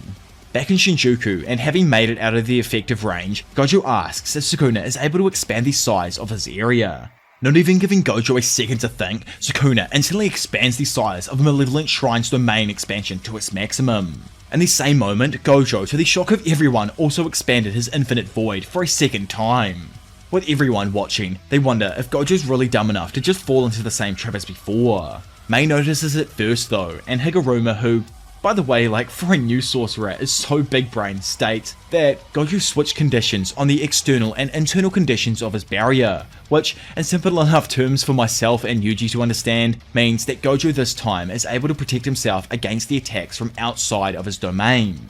Back in Shinjuku, and having made it out of the effective range, Gojo asks if Sukuna is able to expand the size of his area. Not even giving Gojo a second to think, Sukuna instantly expands the size of a Malevolent Shrine's domain expansion to its maximum. In the same moment, Gojo, to the shock of everyone, also expanded his Infinite Void for a second time. With everyone watching, they wonder if Gojo's really dumb enough to just fall into the same trap as before. Mei notices it first though, and Higuruma, who, by the way, for a new sorcerer, is so big brain, states that Gojo switched conditions on the external and internal conditions of his barrier, which, in simple enough terms for myself and Yuji to understand, means that Gojo this time is able to protect himself against the attacks from outside of his domain.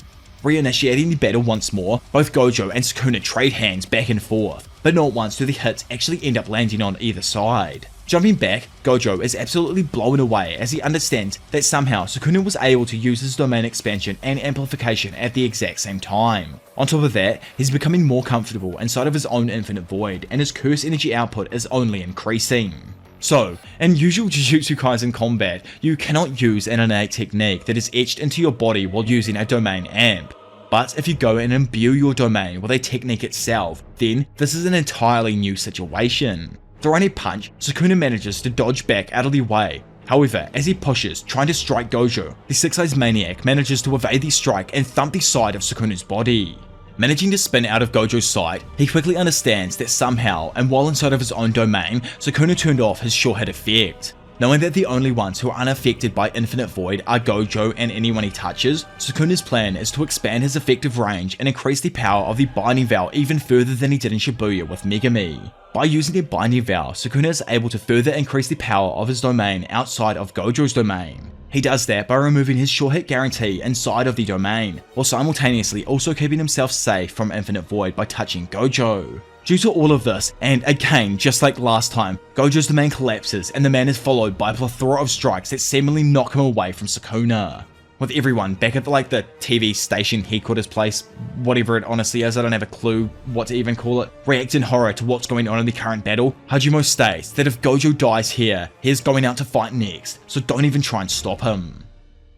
Reinitiating the battle once more, both Gojo and Sukuna trade hands back and forth, but not once do the hits actually end up landing on either side. Jumping back, Gojo is absolutely blown away as he understands that somehow Sukuna was able to use his domain expansion and amplification at the exact same time. On top of that, he's becoming more comfortable inside of his own Infinite Void, and his curse energy output is only increasing. So, in usual Jujutsu Kaisen combat, you cannot use an innate technique that is etched into your body while using a domain amp. But if you go and imbue your domain with a technique itself, then this is an entirely new situation. Throwing a punch, Sukuna manages to dodge back out of the way. However, as he pushes, trying to strike Gojo, the Six-Eyes Maniac manages to evade the strike and thump the side of Sukuna's body. Managing to spin out of Gojo's sight, he quickly understands that somehow, and while inside of his own domain, Sukuna turned off his sure hit effect. Knowing that the only ones who are unaffected by Infinite Void are Gojo and anyone he touches, Sukuna's plan is to expand his effective range and increase the power of the Binding Vow even further than he did in Shibuya with Megami. By using the Binding Vow, Sukuna is able to further increase the power of his domain outside of Gojo's domain. He does that by removing his sure hit guarantee inside of the domain, while simultaneously also keeping himself safe from Infinite Void by touching Gojo. Due to all of this, and again just like last time, Gojo's domain collapses and the man is followed by a plethora of strikes that seemingly knock him away from Sukuna. With everyone back at the TV station headquarters place, whatever it honestly is, I don't have a clue what to even call it, react in horror to what's going on in the current battle, Hajime states that if Gojo dies here, he's going out to fight next, so don't even try and stop him.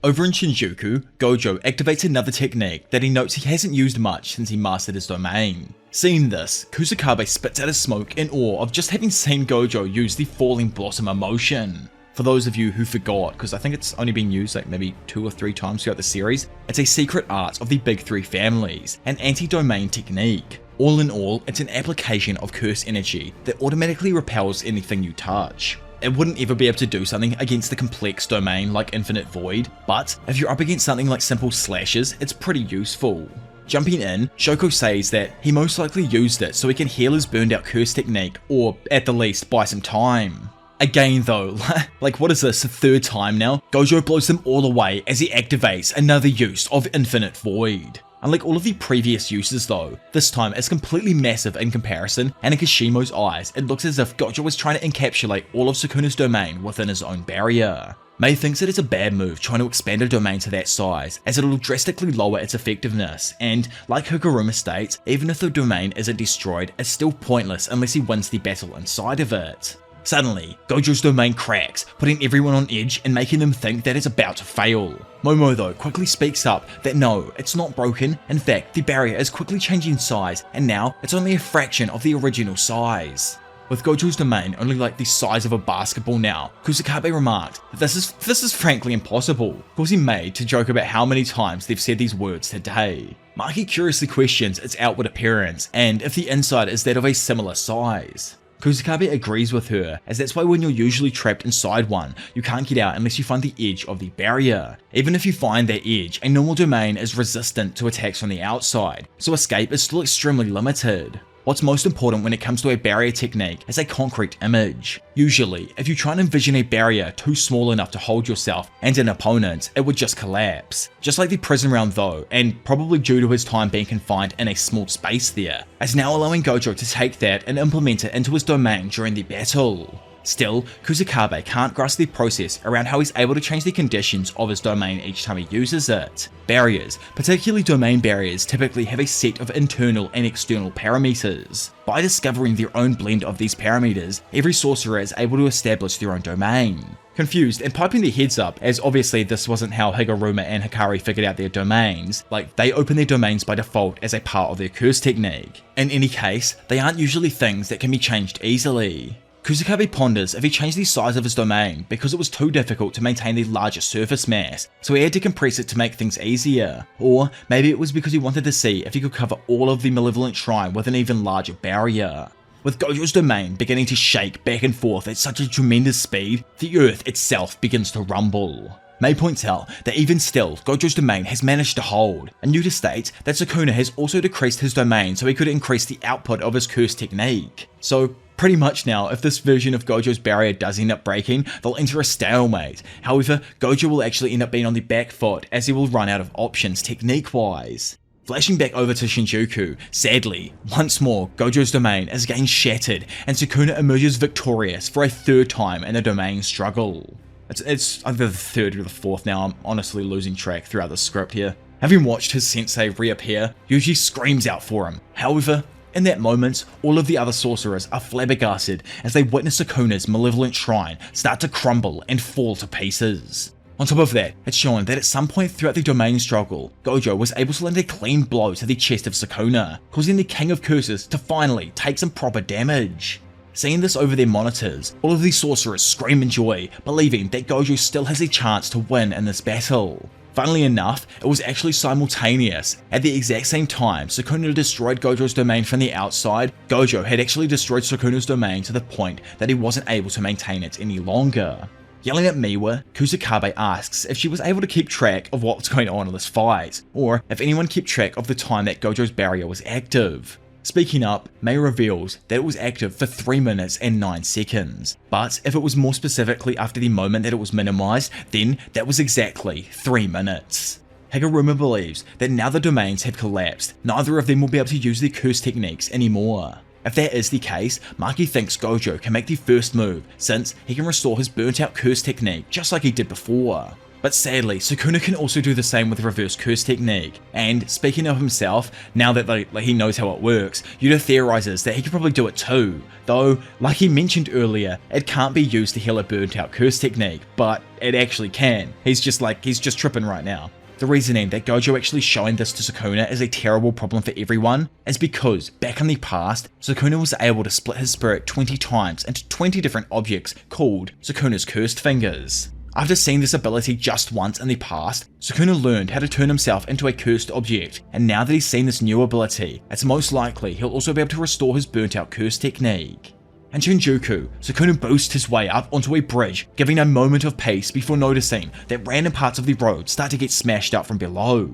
Over in Shinjuku, Gojo activates another technique that he notes he hasn't used much since he mastered his domain. Seeing this, Kusakabe spits out a smoke in awe of just having seen Gojo use the Falling Blossom emotion. For those of you who forgot, because I think it's only been used maybe 2 or 3 times throughout the series, it's a secret art of the Big Three families, an anti-domain technique. All in all, it's an application of curse energy that automatically repels anything you touch. It wouldn't ever be able to do something against the complex domain like Infinite Void, but if you're up against something like simple slashes, it's pretty useful. Jumping in, Shoko says that he most likely used it so he can heal his burned out curse technique, or at the least buy some time. Again though, what is this, the 3rd time now? Gojo blows them all away as he activates another use of Infinite Void. Unlike all of the previous uses though, this time it's completely massive in comparison, and in Kashimo's eyes, it looks as if Gojo was trying to encapsulate all of Sukuna's domain within his own barrier. Mei thinks that it's a bad move trying to expand a domain to that size, as it'll drastically lower its effectiveness, and like Higuruma states, even if the domain isn't destroyed, it's still pointless unless he wins the battle inside of it. Suddenly, Gojo's domain cracks, putting everyone on edge and making them think that it's about to fail. Momo though quickly speaks up that no, it's not broken, in fact the barrier is quickly changing size and now it's only a fraction of the original size. With Gojo's domain only like the size of a basketball now, Kusakabe remarked that this is frankly impossible, causing Mei to joke about how many times they've said these words today. Maki curiously questions its outward appearance and if the inside is that of a similar size. Kusakabe agrees with her, as that's why when you're usually trapped inside one, you can't get out unless you find the edge of the barrier. Even if you find that edge, a normal domain is resistant to attacks from the outside, so escape is still extremely limited. What's most important when it comes to a barrier technique is a concrete image. Usually, if you try and envision a barrier too small enough to hold yourself and an opponent, it would just collapse. Just like the prison round though, and probably due to his time being confined in a small space there, is now allowing Gojo to take that and implement it into his domain during the battle. Still, Kusakabe can't grasp the process around how he's able to change the conditions of his domain each time he uses it. Barriers, particularly domain barriers, typically have a set of internal and external parameters. By discovering their own blend of these parameters, every sorcerer is able to establish their own domain. Confused and piping their heads up, as obviously this wasn't how Higuruma and Hikari figured out their domains, like they open their domains by default as a part of their curse technique. In any case, they aren't usually things that can be changed easily. Kusakabe ponders if he changed the size of his domain because it was too difficult to maintain the larger surface mass, so he had to compress it to make things easier, or maybe it was because he wanted to see if he could cover all of the Malevolent Shrine with an even larger barrier. With Gojo's domain beginning to shake back and forth at such a tremendous speed, the earth itself begins to rumble. Mei points out that even still, Gojo's domain has managed to hold, and Yuta states that Sukuna has also decreased his domain so he could increase the output of his curse technique. So pretty much now, if this version of Gojo's barrier does end up breaking, they'll enter a stalemate. However, Gojo will actually end up being on the back foot as he will run out of options technique-wise. Flashing back over to Shinjuku, sadly, once more, Gojo's domain is again shattered, and Sukuna emerges victorious for a third time in a domain struggle. It's either the third or the fourth now, I'm honestly losing track throughout the script here. Having watched his sensei reappear, Yuji screams out for him. However, in that moment, all of the other sorcerers are flabbergasted as they witness Sukuna's malevolent shrine start to crumble and fall to pieces. On top of that, it's shown that at some point throughout the domain struggle, Gojo was able to land a clean blow to the chest of Sukuna, causing the King of Curses to finally take some proper damage. Seeing this over their monitors, all of the sorcerers scream in joy, believing that Gojo still has a chance to win in this battle. Funnily enough, it was actually simultaneous. At the exact same time Sukuna destroyed Gojo's domain from the outside, Gojo had actually destroyed Sukuna's domain to the point that he wasn't able to maintain it any longer. Yelling at Miwa, Kusakabe asks if she was able to keep track of what was going on in this fight, or if anyone kept track of the time that Gojo's barrier was active. Speaking up, Mei reveals that it was active for 3 minutes and 9 seconds, but if it was more specifically after the moment that it was minimized, then that was exactly 3 minutes. Higuruma believes that now the domains have collapsed, neither of them will be able to use their curse techniques anymore. If that is the case, Maki thinks Gojo can make the first move, since he can restore his burnt out curse technique just like he did before. But sadly, Sukuna can also do the same with reverse curse technique, and speaking of himself, now that he knows how it works, Yuta theorizes that he could probably do it too, though, like he mentioned earlier, it can't be used to heal a burnt out curse technique, but it actually can. He's just tripping right now. The reasoning that Gojo actually showing this to Sukuna is a terrible problem for everyone is because, back in the past, Sukuna was able to split his spirit 20 times into 20 different objects called Sukuna's cursed fingers. After seeing this ability just once in the past, Sukuna learned how to turn himself into a cursed object, and now that he's seen this new ability, it's most likely he'll also be able to restore his burnt out curse technique. In Shinjuku, Sukuna boosts his way up onto a bridge, giving a moment of peace before noticing that random parts of the road start to get smashed out from below.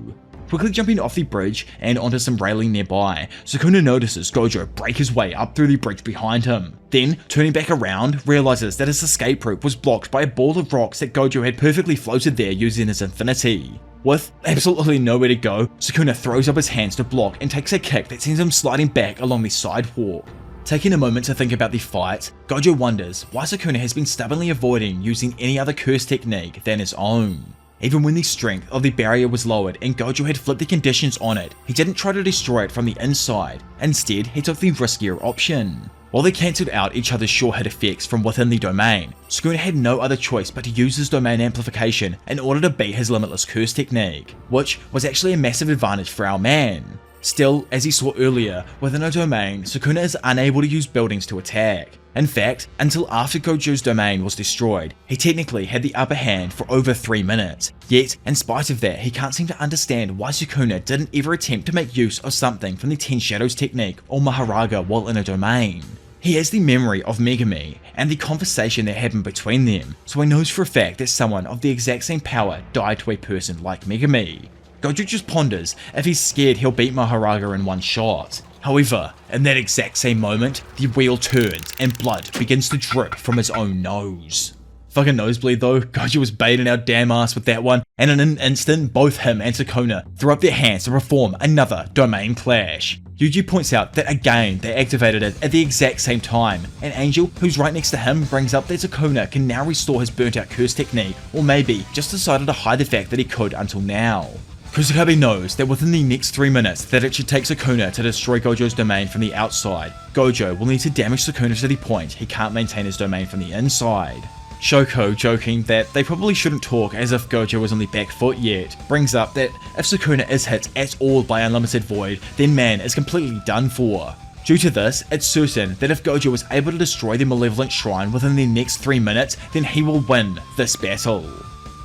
Quickly jumping off the bridge and onto some railing nearby, Sukuna notices Gojo break his way up through the bridge behind him. Then, turning back around, realizes that his escape route was blocked by a ball of rocks that Gojo had perfectly floated there using his infinity. With absolutely nowhere to go, Sukuna throws up his hands to block and takes a kick that sends him sliding back along the sidewalk. Taking a moment to think about the fight, Gojo wonders why Sukuna has been stubbornly avoiding using any other curse technique than his own. Even when the strength of the barrier was lowered and Gojo had flipped the conditions on it, he didn't try to destroy it from the inside. Instead, he took the riskier option. While they cancelled out each other's sure-hit effects from within the domain, Sukuna had no other choice but to use his domain amplification in order to beat his limitless curse technique, which was actually a massive advantage for our man. Still, as he saw earlier, within a domain, Sukuna is unable to use buildings to attack. In fact, until after Gojo's domain was destroyed, he technically had the upper hand for over 3 minutes. Yet, in spite of that, he can't seem to understand why Sukuna didn't ever attempt to make use of something from the 10 Shadows technique or Maharaga while in a domain. He has the memory of Megami and the conversation that happened between them, so he knows for a fact that someone of the exact same power died to a person like Megami. Gojo just ponders if he's scared he'll beat Maharaga in one shot. However, in that exact same moment, the wheel turns and blood begins to drip from his own nose. Fucking nosebleed though, Gojo was baiting our damn ass with that one, and in an instant, both him and Sukuna throw up their hands to perform another domain clash. Yuji points out that again they activated it at the exact same time, and Angel, who's right next to him, brings up that Sukuna can now restore his burnt out curse technique, or maybe just decided to hide the fact that he could until now. Kusakabe knows that within the next 3 minutes that it should take Sukuna to destroy Gojo's domain from the outside. Gojo will need to damage Sukuna to the point he can't maintain his domain from the inside. Shoko, joking that they probably shouldn't talk as if Gojo was on the back foot yet, brings up that if Sukuna is hit at all by Unlimited Void, then man is completely done for. Due to this, it's certain that if Gojo is able to destroy the Malevolent Shrine within the next 3 minutes, then he will win this battle.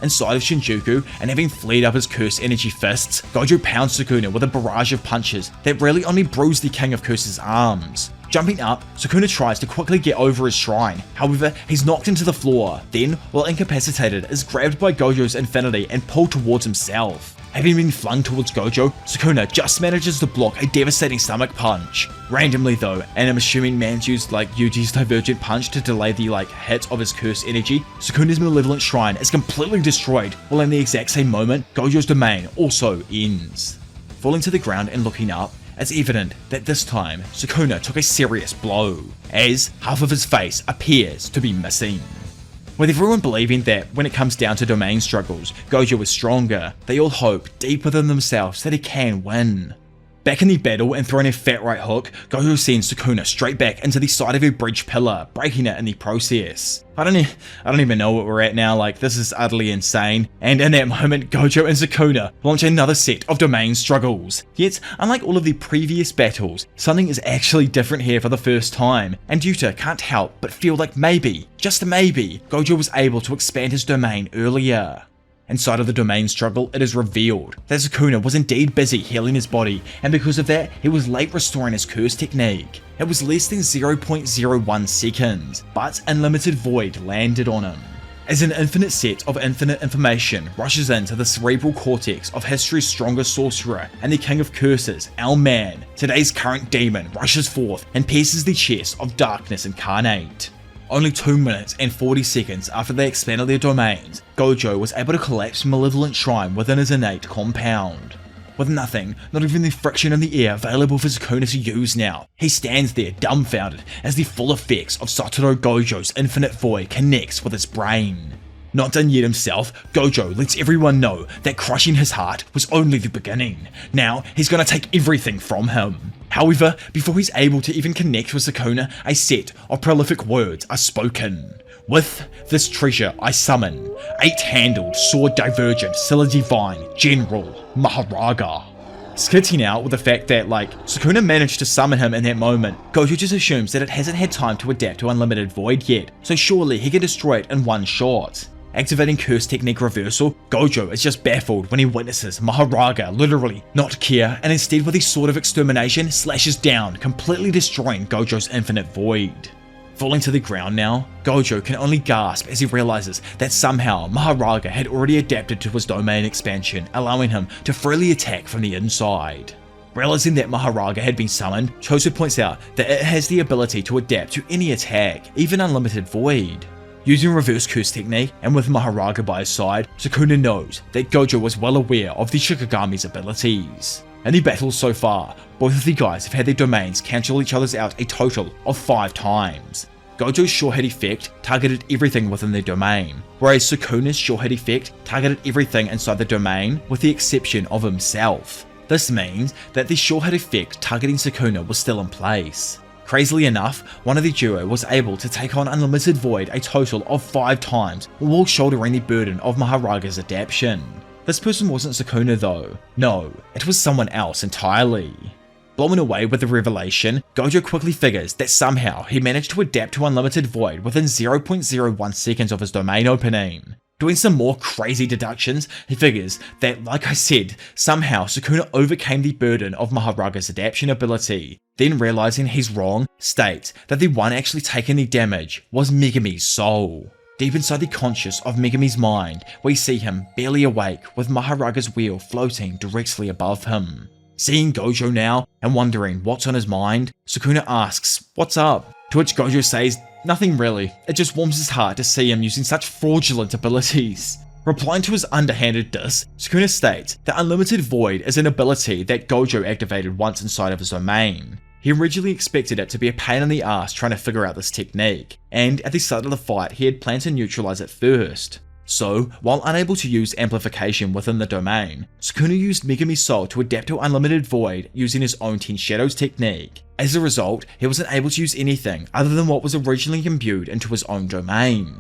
Inside of Shinjuku, and having flared up his curse energy fists, Gojo pounds Sukuna with a barrage of punches that really only bruise the King of Curse's arms. Jumping up, Sukuna tries to quickly get over his shrine, however, he's knocked into the floor, then, while incapacitated, is grabbed by Gojo's infinity and pulled towards himself. Having been flung towards Gojo, Sukuna just manages to block a devastating stomach punch. Randomly though, and I'm assuming man's used like Yuji's divergent punch to delay the hit of his curse energy, Sukuna's Malevolent Shrine is completely destroyed, while in the exact same moment, Gojo's domain also ends. Falling to the ground and looking up, it's evident that this time, Sukuna took a serious blow, as half of his face appears to be missing. With everyone believing that when it comes down to domain struggles, Gojo is stronger, they all hope deep within themselves that he can win. Back in the battle and throwing a fat right hook, Gojo sends Sukuna straight back into the side of a bridge pillar, breaking it in the process. I don't even know what we're at now, this is utterly insane. And in that moment, Gojo and Sukuna launch another set of domain struggles. Yet, unlike all of the previous battles, something is actually different here for the first time, and Yuta can't help but feel like maybe, just maybe, Gojo was able to expand his domain earlier. Inside of the domain struggle, it is revealed that Sukuna was indeed busy healing his body, and because of that, he was late restoring his curse technique. It was less than 0.01 seconds, but Unlimited Void landed on him. As an infinite set of infinite information rushes into the cerebral cortex of history's strongest sorcerer and the King of Curses, our man, today's current demon, rushes forth and pierces the chest of Darkness Incarnate. Only 2 minutes and 40 seconds after they expanded their domains, Gojo was able to collapse Malevolent Shrine within his innate compound. With nothing, not even the friction in the air available for Sukuna to use now, he stands there dumbfounded as the full effects of Satoru Gojo's Infinite Void connects with his brain. Not done yet himself, Gojo lets everyone know that crushing his heart was only the beginning. Now, he's gonna take everything from him. However, before he's able to even connect with Sukuna, a set of prolific words are spoken. With this treasure I summon, 8-handled, sword divergent, Scylla Divine, General, Maharaga. Skitting out with the fact that, Sukuna managed to summon him in that moment, Gojo just assumes that it hasn't had time to adapt to Unlimited Void yet, so surely he can destroy it in one shot. Activating Curse Technique Reversal, Gojo is just baffled when he witnesses Maharaga literally not care, and instead with his Sword of Extermination slashes down, completely destroying Gojo's Infinite Void. Falling to the ground now, Gojo can only gasp as he realizes that somehow Maharaga had already adapted to his domain expansion, allowing him to freely attack from the inside. Realizing that Maharaga had been summoned, Choso points out that it has the ability to adapt to any attack, even unlimited void. Using reverse curse technique, and with Maharaga by his side, Sukuna knows that Gojo was well aware of the Shikigami's abilities. In the battles so far, both of the guys have had their domains cancel each other's out a total of 5 times. Gojo's sure hit effect targeted everything within their domain, whereas Sukuna's sure hit effect targeted everything inside the domain with the exception of himself. This means that the sure hit effect targeting Sukuna was still in place. Crazily enough, one of the duo was able to take on Unlimited Void a total of 5 times while shouldering the burden of Maharaga's adaptation. This person wasn't Sukuna though. No, it was someone else entirely. Blown away with the revelation, Gojo quickly figures that somehow he managed to adapt to Unlimited Void within 0.01 seconds of his domain opening. Doing some more crazy deductions, he figures that, like I said, somehow Sukuna overcame the burden of Maharaga's adaptation ability. Then realizing he's wrong, states that the one actually taking the damage was Megami's soul. Deep inside the conscious of Megami's mind, we see him barely awake with Maharaga's wheel floating directly above him. Seeing Gojo now and wondering what's on his mind, Sukuna asks, "What's up?" To which Gojo says, "Nothing really, it just warms his heart to see him using such fraudulent abilities." Replying to his underhanded diss, Sukuna states that Unlimited Void is an ability that Gojo activated once inside of his domain. He originally expected it to be a pain in the ass trying to figure out this technique, and at the start of the fight he had planned to neutralize it first. So, while unable to use amplification within the domain, Sukuna used Megami's soul to adapt to Unlimited Void using his own 10 Shadows technique. As a result, he wasn't able to use anything other than what was originally imbued into his own domain.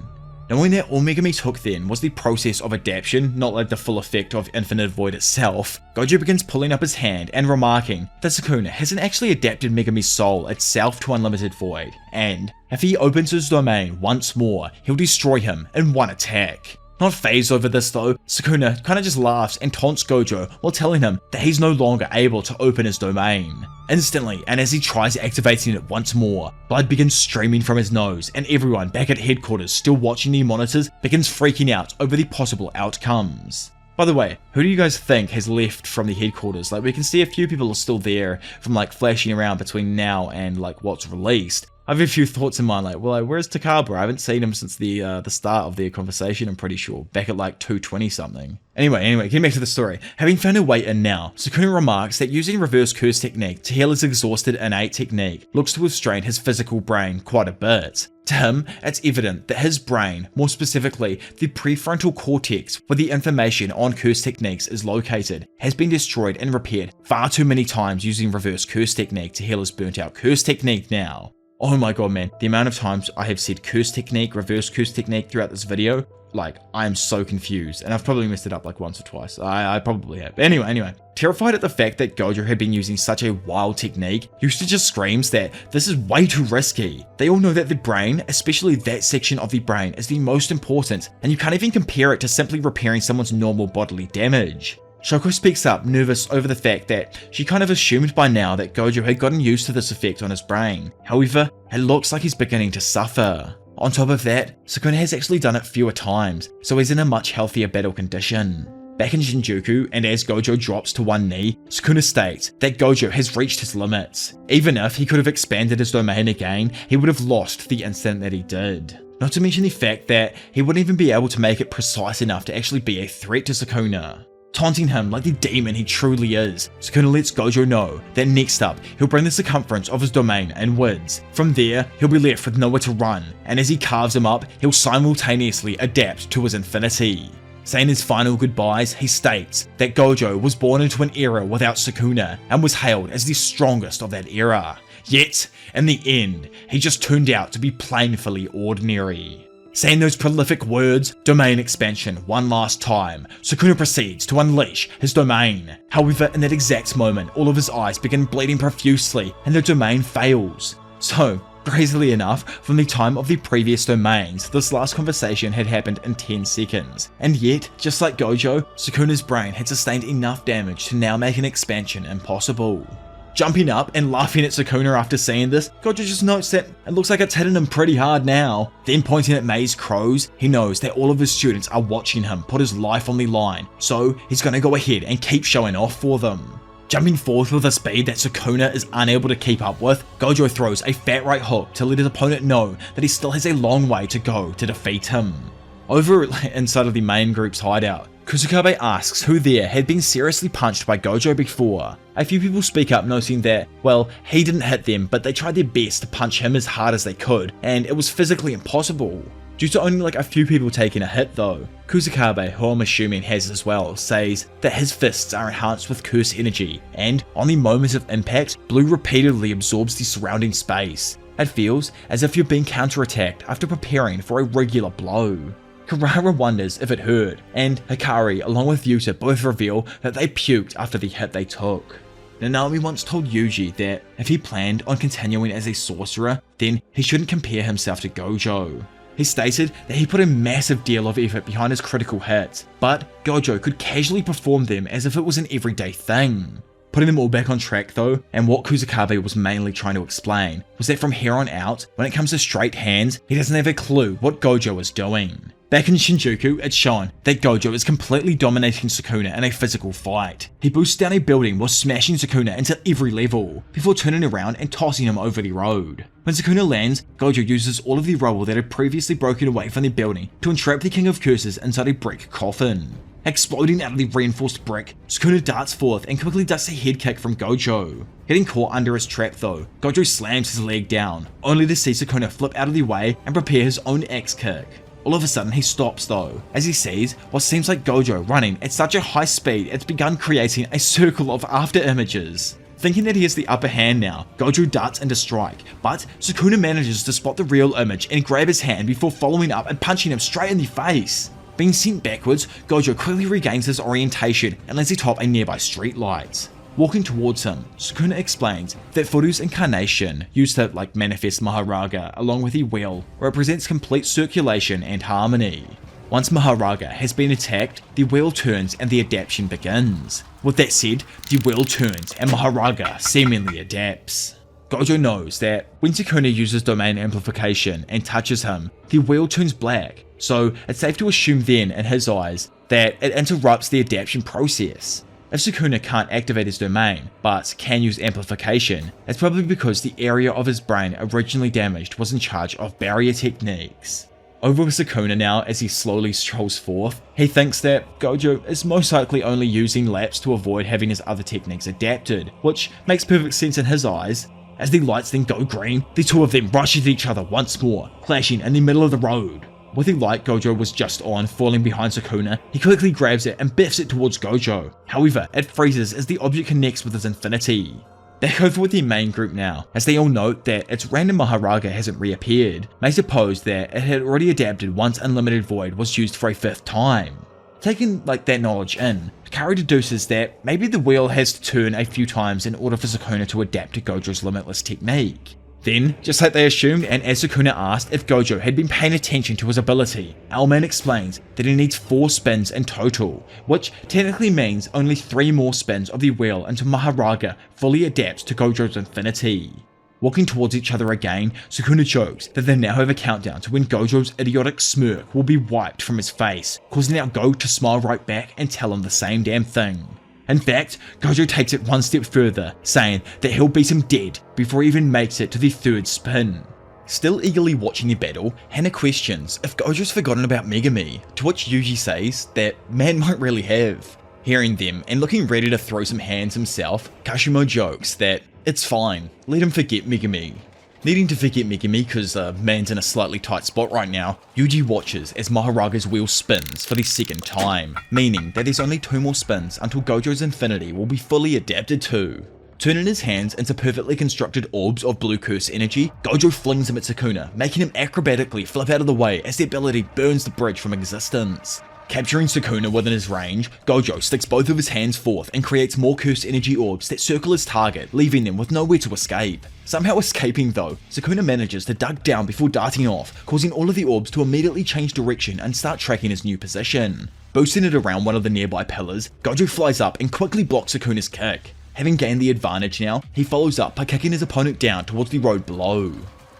Knowing that all Megami took then was the process of adaptation, not like the full effect of Infinite Void itself, Gojo begins pulling up his hand and remarking that Sukuna hasn't actually adapted Megami's soul itself to Unlimited Void, and if he opens his domain once more, he'll destroy him in one attack. Not fazed over this though, Sukuna kinda just laughs and taunts Gojo while telling him that he's no longer able to open his domain. Instantly, and as he tries activating it once more, blood begins streaming from his nose, and everyone back at headquarters still watching the monitors begins freaking out over the possible outcomes. By the way, who do you guys think has left from the headquarters? Like, we can see a few people are still there from like flashing around between now and like what's released. I have a few thoughts in mind, like, well, where's Takaba? I haven't seen him since the start of their conversation, I'm pretty sure, back at like 2:20 something. Anyway, getting back to the story. Having found a way in now, Sukuna remarks that using reverse curse technique to heal his exhausted innate technique looks to have strained his physical brain quite a bit. To him, it's evident that his brain, more specifically the prefrontal cortex where the information on curse techniques is located, has been destroyed and repaired far too many times using reverse curse technique to heal his burnt out curse technique now. Oh my god, man, the amount of times I have said curse technique, reverse curse technique throughout this video, like, I am so confused, and I've probably messed it up like once or twice. I probably have. Anyway. Terrified at the fact that Gojo had been using such a wild technique, Yusuke just screams that this is way too risky. They all know that the brain, especially that section of the brain, is the most important, and you can't even compare it to simply repairing someone's normal bodily damage. Shoko speaks up, nervous over the fact that she kind of assumed by now that Gojo had gotten used to this effect on his brain. However, it looks like he's beginning to suffer. On top of that, Sukuna has actually done it fewer times, so he's in a much healthier battle condition. Back in Shinjuku, and as Gojo drops to one knee, Sukuna states that Gojo has reached his limits. Even if he could have expanded his domain again, he would have lost the instant that he did. Not to mention the fact that he wouldn't even be able to make it precise enough to actually be a threat to Sukuna. Taunting him like the demon he truly is, Sukuna lets Gojo know that next up, he'll bring the circumference of his domain inwards. From there, he'll be left with nowhere to run, and as he carves him up, he'll simultaneously adapt to his infinity. Saying his final goodbyes, he states that Gojo was born into an era without Sukuna, and was hailed as the strongest of that era. Yet, in the end, he just turned out to be plainly ordinary. Saying those prolific words, domain expansion, one last time, Sukuna proceeds to unleash his domain. However, in that exact moment, all of his eyes begin bleeding profusely and the domain fails. So, crazily enough, from the time of the previous domains, this last conversation had happened in 10 seconds. And yet, just like Gojo, Sukuna's brain had sustained enough damage to now make an expansion impossible. Jumping up and laughing at Sukuna after seeing this, Gojo just notes that it looks like it's hitting him pretty hard now. Then pointing at Mei's crows, he knows that all of his students are watching him put his life on the line, so he's gonna go ahead and keep showing off for them. Jumping forth with a speed that Sukuna is unable to keep up with, Gojo throws a fat right hook to let his opponent know that he still has a long way to go to defeat him. Over inside of the main group's hideout, Kusakabe asks who there had been seriously punched by Gojo before. A few people speak up, noting that, well, he didn't hit them, but they tried their best to punch him as hard as they could, and it was physically impossible. Due to only like a few people taking a hit though, Kusakabe, who I'm assuming has as well, says that his fists are enhanced with curse energy, and on the moment of impact, blue repeatedly absorbs the surrounding space. It feels as if you're being counterattacked after preparing for a regular blow. Karara wonders if it hurt, and Hikari along with Yuta both reveal that they puked after the hit they took. Nanami once told Yuji that if he planned on continuing as a sorcerer, then he shouldn't compare himself to Gojo. He stated that he put a massive deal of effort behind his critical hits, but Gojo could casually perform them as if it was an everyday thing. Putting them all back on track though, and what Kusakabe was mainly trying to explain, was that from here on out, when it comes to straight hands, he doesn't have a clue what Gojo is doing. Back in Shinjuku, it's shown that Gojo is completely dominating Sukuna in a physical fight. He boosts down a building while smashing Sukuna into every level, before turning around and tossing him over the road. When Sukuna lands, Gojo uses all of the rubble that had previously broken away from the building to entrap the King of Curses inside a brick coffin. Exploding out of the reinforced brick, Sukuna darts forth and quickly ducks a head kick from Gojo. Getting caught under his trap though, Gojo slams his leg down, only to see Sukuna flip out of the way and prepare his own axe kick. All of a sudden he stops though, as he sees what seems like Gojo running at such a high speed it's begun creating a circle of after images. Thinking that he has the upper hand now, Gojo darts into strike, but Sukuna manages to spot the real image and grab his hand before following up and punching him straight in the face. Being sent backwards, Gojo quickly regains his orientation and lands atop a nearby streetlight. Walking towards him, Sukuna explains that Furu's incarnation, used to manifest Maharaga along with the wheel, represents complete circulation and harmony. Once Maharaga has been attacked, the wheel turns and the adaptation begins. With that said, the wheel turns and Maharaga seemingly adapts. Gojo knows that when Sukuna uses domain amplification and touches him, the wheel turns black, so it's safe to assume then, in his eyes, that it interrupts the adaptation process. If Sukuna can't activate his domain, but can use amplification, it's probably because the area of his brain originally damaged was in charge of barrier techniques. Over with Sukuna now as he slowly strolls forth, he thinks that Gojo is most likely only using laps to avoid having his other techniques adapted, which makes perfect sense in his eyes. As the lights then go green, the two of them rush at each other once more, clashing in the middle of the road. With the light Gojo was just on falling behind Sukuna, he quickly grabs it and biffs it towards Gojo. However, it freezes as the object connects with his infinity. Back over with the main group now, as they all note that its random Maharaga hasn't reappeared. May suppose that it had already adapted once Unlimited Void was used for a 5th time. Taking that knowledge in, Hikari deduces that maybe the wheel has to turn a few times in order for Sukuna to adapt to Gojo's limitless technique. Then, just like they assumed, and as Sukuna asked if Gojo had been paying attention to his ability, Owlman explains that he needs 4 spins in total, which technically means only 3 more spins of the wheel until Maharaga fully adapts to Gojo's infinity. Walking towards each other again, Sukuna jokes that they now have a countdown to when Gojo's idiotic smirk will be wiped from his face, causing our Go to smile right back and tell him the same damn thing. In fact, Gojo takes it one step further, saying that he'll beat him dead before he even makes it to the 3rd spin. Still eagerly watching the battle, Hana questions if Gojo's forgotten about Megumi, to which Yuji says that man might really have. Hearing them and looking ready to throw some hands himself, Kashimo jokes that it's fine, let him forget Megumi. Needing to forget Megumi because man's in a slightly tight spot right now, Yuji watches as Maharaga's wheel spins for the 2nd time, meaning that there's only 2 more spins until Gojo's infinity will be fully adapted to. Turning his hands into perfectly constructed orbs of blue curse energy, Gojo flings them at Sukuna, making him acrobatically flip out of the way as the ability burns the bridge from existence. Capturing Sukuna within his range, Gojo sticks both of his hands forth and creates more curse energy orbs that circle his target, leaving them with nowhere to escape. Somehow escaping though, Sukuna manages to duck down before darting off, causing all of the orbs to immediately change direction and start tracking his new position. Boosting it around one of the nearby pillars, Gojo flies up and quickly blocks Sukuna's kick. Having gained the advantage now, he follows up by kicking his opponent down towards the road below.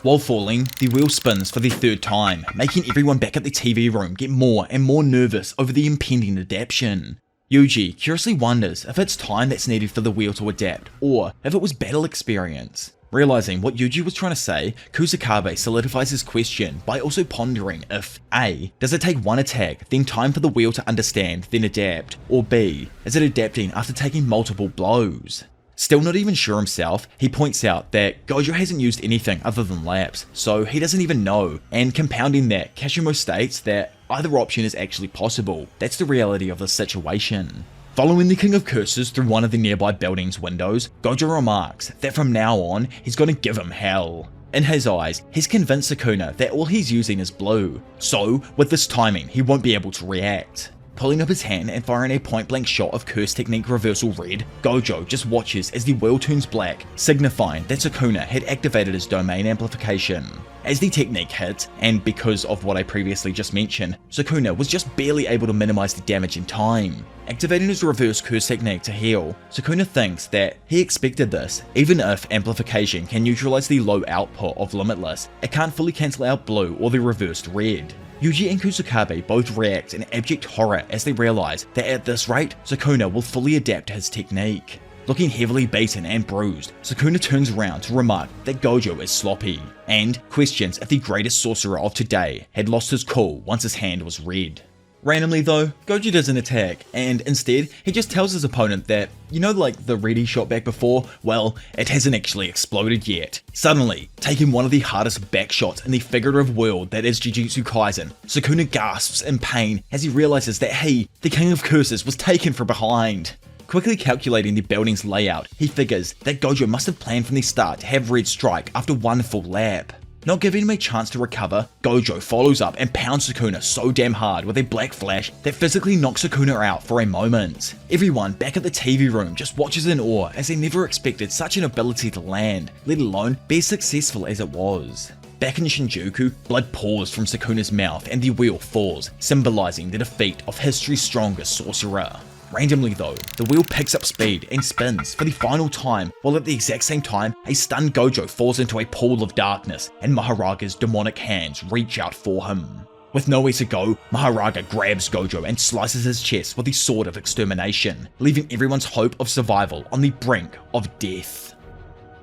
While falling, the wheel spins for the third time, making everyone back at the TV room get more and more nervous over the impending adaptation. Yuji curiously wonders if it's time that's needed for the wheel to adapt, or if it was battle experience. Realizing what Yuji was trying to say, Kusakabe solidifies his question by also pondering if A. Does it take one attack, then time for the wheel to understand, then adapt, or B. Is it adapting after taking multiple blows? Still not even sure himself, he points out that Gojo hasn't used anything other than laps, so he doesn't even know, and compounding that, Kashimo states that either option is actually possible. That's the reality of the situation. Following the King of Curses through one of the nearby building's windows, Gojo remarks that from now on, he's gonna give him hell. In his eyes, he's convinced Sukuna that all he's using is blue, so with this timing, he won't be able to react. Pulling up his hand and firing a point-blank shot of Curse Technique Reversal Red, Gojo just watches as the wheel turns black, signifying that Sukuna had activated his domain amplification. As the technique hits, and because of what I previously just mentioned, Sukuna was just barely able to minimize the damage in time. Activating his reverse curse technique to heal, Sukuna thinks that he expected this. Even if amplification can neutralize the low output of Limitless, it can't fully cancel out blue or the reversed red. Yuji and Kusakabe both react in abject horror as they realize that at this rate, Sukuna will fully adapt to his technique. Looking heavily beaten and bruised, Sukuna turns around to remark that Gojo is sloppy, and questions if the greatest sorcerer of today had lost his cool once his hand was red. Randomly though, Gojo doesn't attack, and instead, he just tells his opponent that, you know, like the red he shot back before, well, it hasn't actually exploded yet. Suddenly, taking one of the hardest back shots in the figurative world that is Jujutsu Kaisen, Sukuna gasps in pain as he realizes that he, the King of Curses, was taken from behind. Quickly calculating the building's layout, he figures that Gojo must have planned from the start to have red strike after one full lap. Not giving him a chance to recover, Gojo follows up and pounds Sukuna so damn hard with a black flash that physically knocks Sukuna out for a moment. Everyone back at the TV room just watches in awe as they never expected such an ability to land, let alone be as successful as it was. Back in Shinjuku, blood pours from Sukuna's mouth and the wheel falls, symbolizing the defeat of history's strongest sorcerer. Randomly though, the wheel picks up speed and spins for the final time, while at the exact same time, a stunned Gojo falls into a pool of darkness and Maharaga's demonic hands reach out for him. With nowhere to go, Maharaga grabs Gojo and slices his chest with the Sword of Extermination, leaving everyone's hope of survival on the brink of death.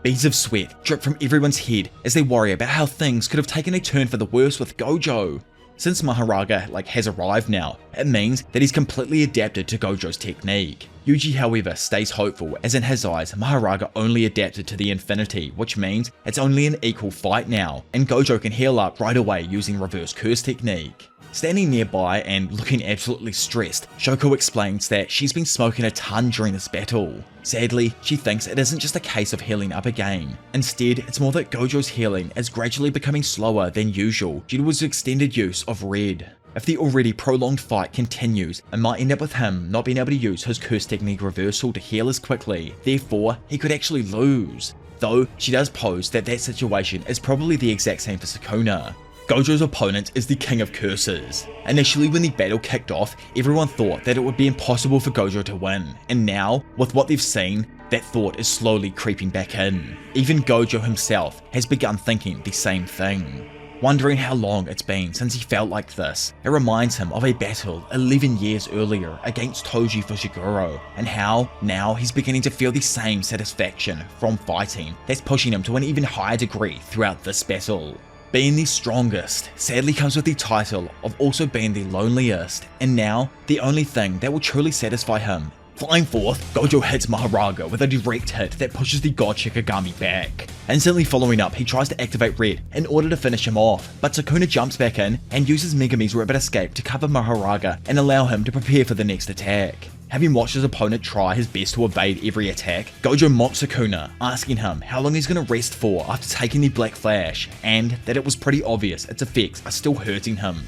Beads of sweat drip from everyone's head as they worry about how things could have taken a turn for the worse with Gojo. Since Maharaga has arrived now, it means that he's completely adapted to Gojo's technique. Yuji however stays hopeful as in his eyes Maharaga only adapted to the infinity, which means it's only an equal fight now, and Gojo can heal up right away using reverse curse technique. Standing nearby and looking absolutely stressed, Shoko explains that she's been smoking a ton during this battle. Sadly, she thinks it isn't just a case of healing up again. Instead, it's more that Gojo's healing is gradually becoming slower than usual due to his extended use of red. If the already prolonged fight continues, it might end up with him not being able to use his curse technique reversal to heal as quickly, therefore he could actually lose. Though, she does pose that that situation is probably the exact same for Sukuna. Gojo's opponent is the King of Curses. Initially when the battle kicked off, everyone thought that it would be impossible for Gojo to win, and now, with what they've seen, that thought is slowly creeping back in. Even Gojo himself has begun thinking the same thing. Wondering how long it's been since he felt like this, it reminds him of a battle 11 years earlier against Toji Fushiguro, and how now he's beginning to feel the same satisfaction from fighting that's pushing him to an even higher degree throughout this battle. Being the strongest sadly comes with the title of also being the loneliest, and now the only thing that will truly satisfy him. Flying forth, Gojo hits Maharaga with a direct hit that pushes the God Shikigami back. Instantly following up, he tries to activate Red in order to finish him off, but Sukuna jumps back in and uses Megami's Rapid Escape to cover Maharaga and allow him to prepare for the next attack. Having watched his opponent try his best to evade every attack, Gojo mocks Sukuna, asking him how long he's going to rest for after taking the Black Flash, and that it was pretty obvious its effects are still hurting him.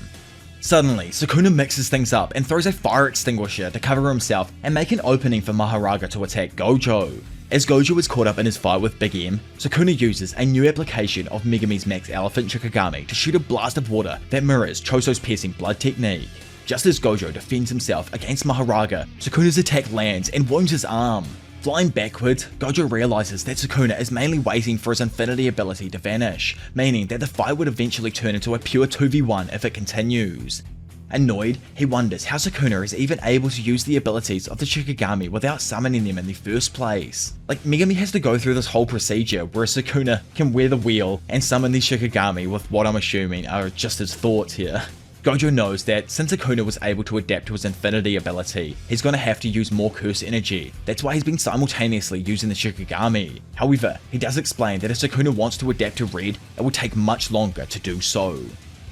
Suddenly, Sukuna mixes things up and throws a fire extinguisher to cover himself and make an opening for Maharaga to attack Gojo. As Gojo is caught up in his fight with Big M, Sukuna uses a new application of Megami's Max Elephant Shikigami to shoot a blast of water that mirrors Choso's piercing blood technique. Just as Gojo defends himself against Maharaga, Sukuna's attack lands and wounds his arm. Flying backwards, Gojo realizes that Sukuna is mainly waiting for his infinity ability to vanish, meaning that the fight would eventually turn into a pure 2v1 if it continues. Annoyed, he wonders how Sukuna is even able to use the abilities of the Shikigami without summoning them in the first place. Like, Megumi has to go through this whole procedure where Sukuna can wear the wheel and summon the Shikigami with what I'm assuming are just his thoughts here. Gojo knows that since Sukuna was able to adapt to his infinity ability, he's going to have to use more curse energy. That's why he's been simultaneously using the Shikigami. However, he does explain that if Sukuna wants to adapt to red, it will take much longer to do so.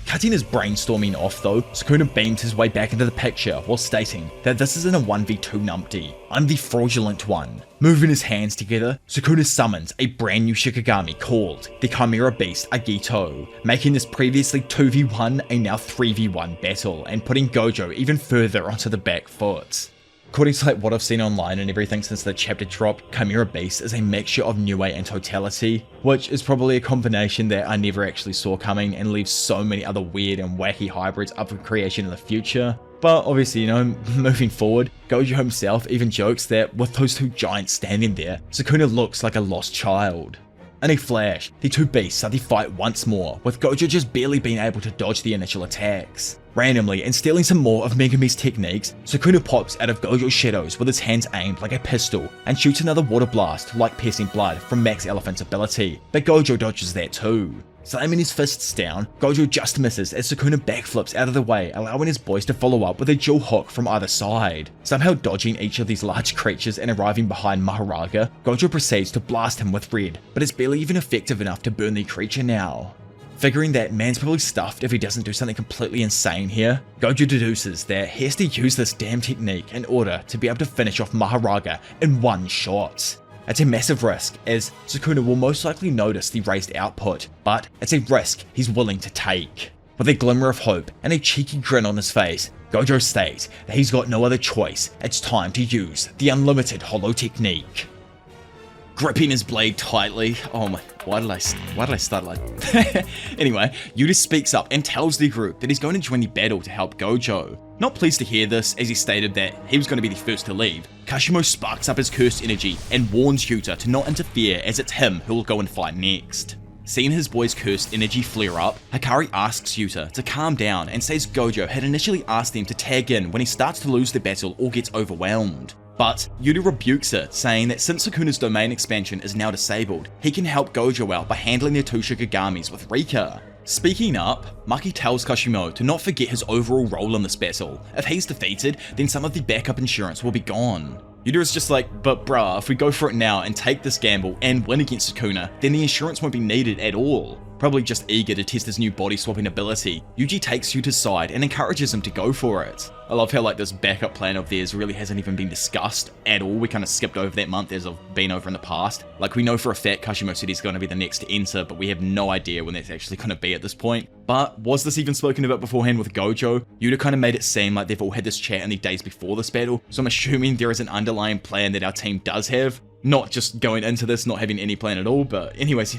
Cutting his brainstorming off though, Sukuna beams his way back into the picture while stating that this isn't a 1v2 numpty, I'm the fraudulent one. Moving his hands together, Sukuna summons a brand new Shikigami called the Chimera Beast Agito, making this previously 2v1 a now 3v1 battle and putting Gojo even further onto the back foot. According to what I've seen online and everything since the chapter drop, Chimera Beast is a mixture of Niue and Totality, which is probably a combination that I never actually saw coming and leaves so many other weird and wacky hybrids up for creation in the future. But obviously, moving forward, Gojo himself even jokes that with those two giants standing there, Sukuna looks like a lost child. In a flash, the two beasts start the fight once more, with Gojo just barely being able to dodge the initial attacks. Randomly, and stealing some more of Megumi's techniques, Sukuna pops out of Gojo's shadows with his hands aimed like a pistol, and shoots another water blast like piercing blood from Max Elephant's ability, but Gojo dodges that too. Slamming his fists down, Gojo just misses as Sukuna backflips out of the way, allowing his boys to follow up with a dual hook from either side. Somehow dodging each of these large creatures and arriving behind Maharaga, Gojo proceeds to blast him with red, but it's barely even effective enough to burn the creature now. Figuring that man's probably stuffed if he doesn't do something completely insane here, Gojo deduces that he has to use this damn technique in order to be able to finish off Maharaga in one shot. It's a massive risk, as Sukuna will most likely notice the raised output, but it's a risk he's willing to take. With a glimmer of hope and a cheeky grin on his face, Gojo states that he's got no other choice, it's time to use the unlimited holo technique. Gripping his blade tightly, oh my, why did I start like that? Anyway, Yuta speaks up and tells the group that he's going to join the battle to help Gojo. Not pleased to hear this, as he stated that he was going to be the first to leave, Kashimo sparks up his cursed energy and warns Yuta to not interfere, as it's him who will go and fight next. Seeing his boy's cursed energy flare up, Hikari asks Yuta to calm down and says Gojo had initially asked him to tag in when he starts to lose the battle or gets overwhelmed. But Yuta rebukes it, saying that since Sukuna's domain expansion is now disabled, he can help Gojo out by handling their two Shikigamis with Rika. Speaking up, Maki tells Kashimo to not forget his overall role in this battle. If he's defeated, then some of the backup insurance will be gone. Yuta is just like, but bruh, if we go for it now and take this gamble and win against Sukuna, then the insurance won't be needed at all. Probably just eager to test his new body swapping ability, Yuji takes Yuta's side and encourages him to go for it. I love how this backup plan of theirs really hasn't even been discussed at all. We kind of skipped over that month as I've been over in the past. We know for a fact Kashimo said he's going to be the next to enter, but we have no idea when that's actually going to be at this point. But was this even spoken about beforehand with Gojo? Yuta kind of made it seem like they've all had this chat in the days before this battle, so I'm assuming there is an underlying plan that our team does have. Not just going into this not having any plan at all, but anyways,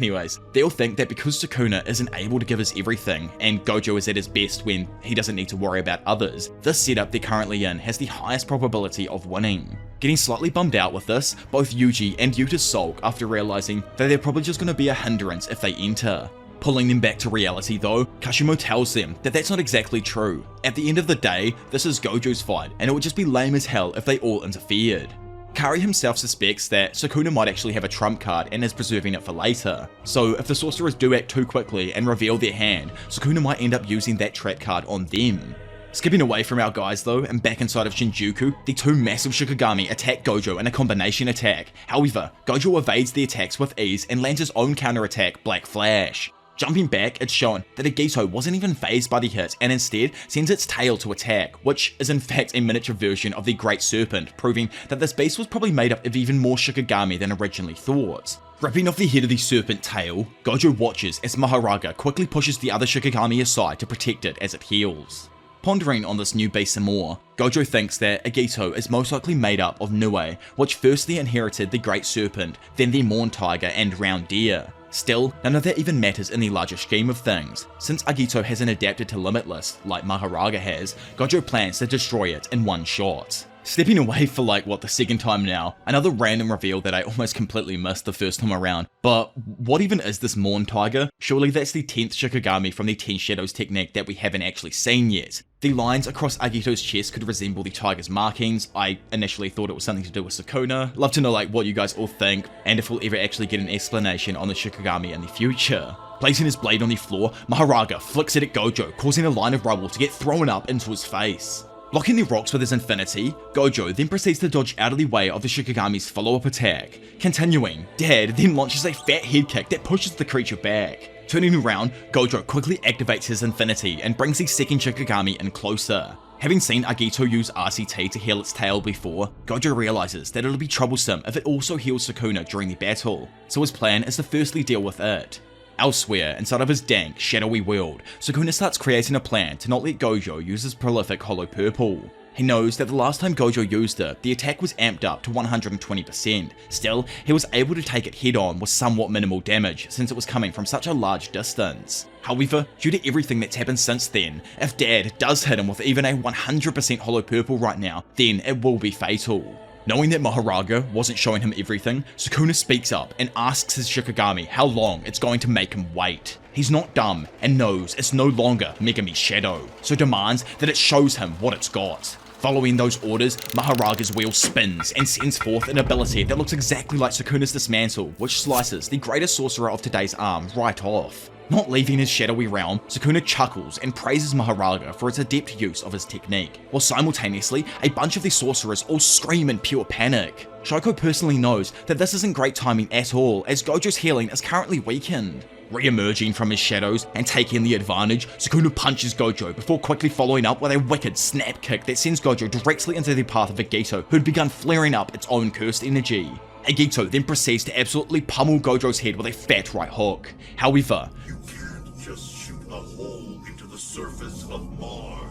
they all think that because Sukuna isn't able to give us everything, and Gojo is at his best when he doesn't need to worry about others, this setup they're currently in has the highest probability of winning. Getting slightly bummed out with this, both Yuji and Yuta sulk after realizing that they're probably just going to be a hindrance if they enter. Pulling them back to reality though, Kashimo tells them that that's not exactly true. At the end of the day, this is Gojo's fight, and it would just be lame as hell if they all interfered. Kari himself suspects that Sukuna might actually have a trump card and is preserving it for later. So if the sorcerers do act too quickly and reveal their hand, Sukuna might end up using that trap card on them. Skipping away from our guys though, and back inside of Shinjuku, the two massive Shikigami attack Gojo in a combination attack. However, Gojo evades the attacks with ease and lands his own counter attack, Black Flash. Jumping back, it's shown that Agito wasn't even fazed by the hit and instead sends its tail to attack, which is in fact a miniature version of the Great Serpent, proving that this beast was probably made up of even more Shikigami than originally thought. Ripping off the head of the serpent tail, Gojo watches as Maharaga quickly pushes the other Shikigami aside to protect it as it heals. Pondering on this new beast some more, Gojo thinks that Agito is most likely made up of Niue, which firstly inherited the Great Serpent, then the Morn Tiger and Round Deer. Still, none of that even matters in the larger scheme of things. Since Agito hasn't adapted to Limitless, like Maharaga has, Gojo plans to destroy it in one shot. Stepping away for the second time now, another random reveal that I almost completely missed the first time around. But what even is this Morn Tiger? Surely that's the 10th Shikigami from the 10 Shadows technique that we haven't actually seen yet. The lines across Agito's chest could resemble the tiger's markings. I initially thought it was something to do with Sukuna. Love to know what you guys all think, and if we'll ever actually get an explanation on the Shikigami in the future. Placing his blade on the floor, Mahoraga flicks it at Gojo, causing a line of rubble to get thrown up into his face. Blocking the rocks with his infinity, Gojo then proceeds to dodge out of the way of the Shikigami's follow-up attack. Continuing, Dad then launches a fat head kick that pushes the creature back. Turning around, Gojo quickly activates his infinity and brings the second Shikigami in closer. Having seen Agito use RCT to heal its tail before, Gojo realizes that it'll be troublesome if it also heals Sukuna during the battle, so his plan is to firstly deal with it. Elsewhere, inside of his dank, shadowy world, Sukuna starts creating a plan to not let Gojo use his prolific Hollow Purple. He knows that the last time Gojo used it, the attack was amped up to 120%. Still, he was able to take it head on with somewhat minimal damage since it was coming from such a large distance. However, due to everything that's happened since then, if Dad does hit him with even a 100% Hollow Purple right now, then it will be fatal. Knowing that Mahoraga wasn't showing him everything, Sukuna speaks up and asks his Shikigami how long it's going to make him wait. He's not dumb and knows it's no longer Megami's shadow, so demands that it shows him what it's got. Following those orders, Mahoraga's wheel spins and sends forth an ability that looks exactly like Sukuna's dismantle, which slices the greatest sorcerer of today's arm right off. Not leaving his shadowy realm, Sukuna chuckles and praises Mahoraga for its adept use of his technique, while simultaneously a bunch of the sorcerers all scream in pure panic. Shoko personally knows that this isn't great timing at all, as Gojo's healing is currently weakened. Re-emerging from his shadows and taking the advantage, Sukuna punches Gojo before quickly following up with a wicked snap kick that sends Gojo directly into the path of Agito, who had begun flaring up its own cursed energy. Agito then proceeds to absolutely pummel Gojo's head with a fat right hook. However, you can't just shoot a hole into the surface of Mars.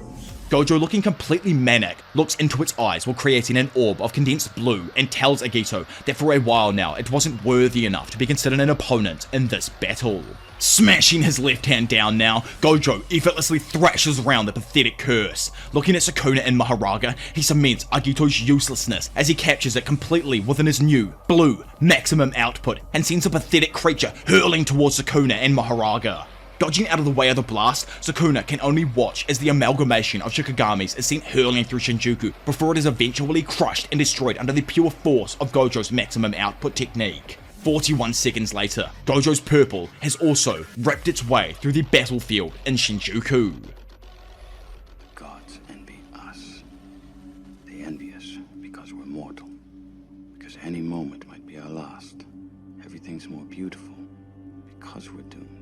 Gojo, looking completely manic, looks into its eyes while creating an orb of condensed blue and tells Agito that for a while now it wasn't worthy enough to be considered an opponent in this battle. Smashing his left hand down now, Gojo effortlessly thrashes around the pathetic curse. Looking at Sukuna and Mahoraga, he cements Agito's uselessness as he captures it completely within his new, blue, maximum output and sends the pathetic creature hurling towards Sukuna and Mahoraga. Dodging out of the way of the blast, Sukuna can only watch as the amalgamation of Shikigamis is sent hurling through Shinjuku before it is eventually crushed and destroyed under the pure force of Gojo's maximum output technique. 41 seconds later, Gojo's purple has also ripped its way through the battlefield in Shinjuku. Gods envy us. They envy us because we're mortal. Because any moment might be our last. Everything's more beautiful because we're doomed.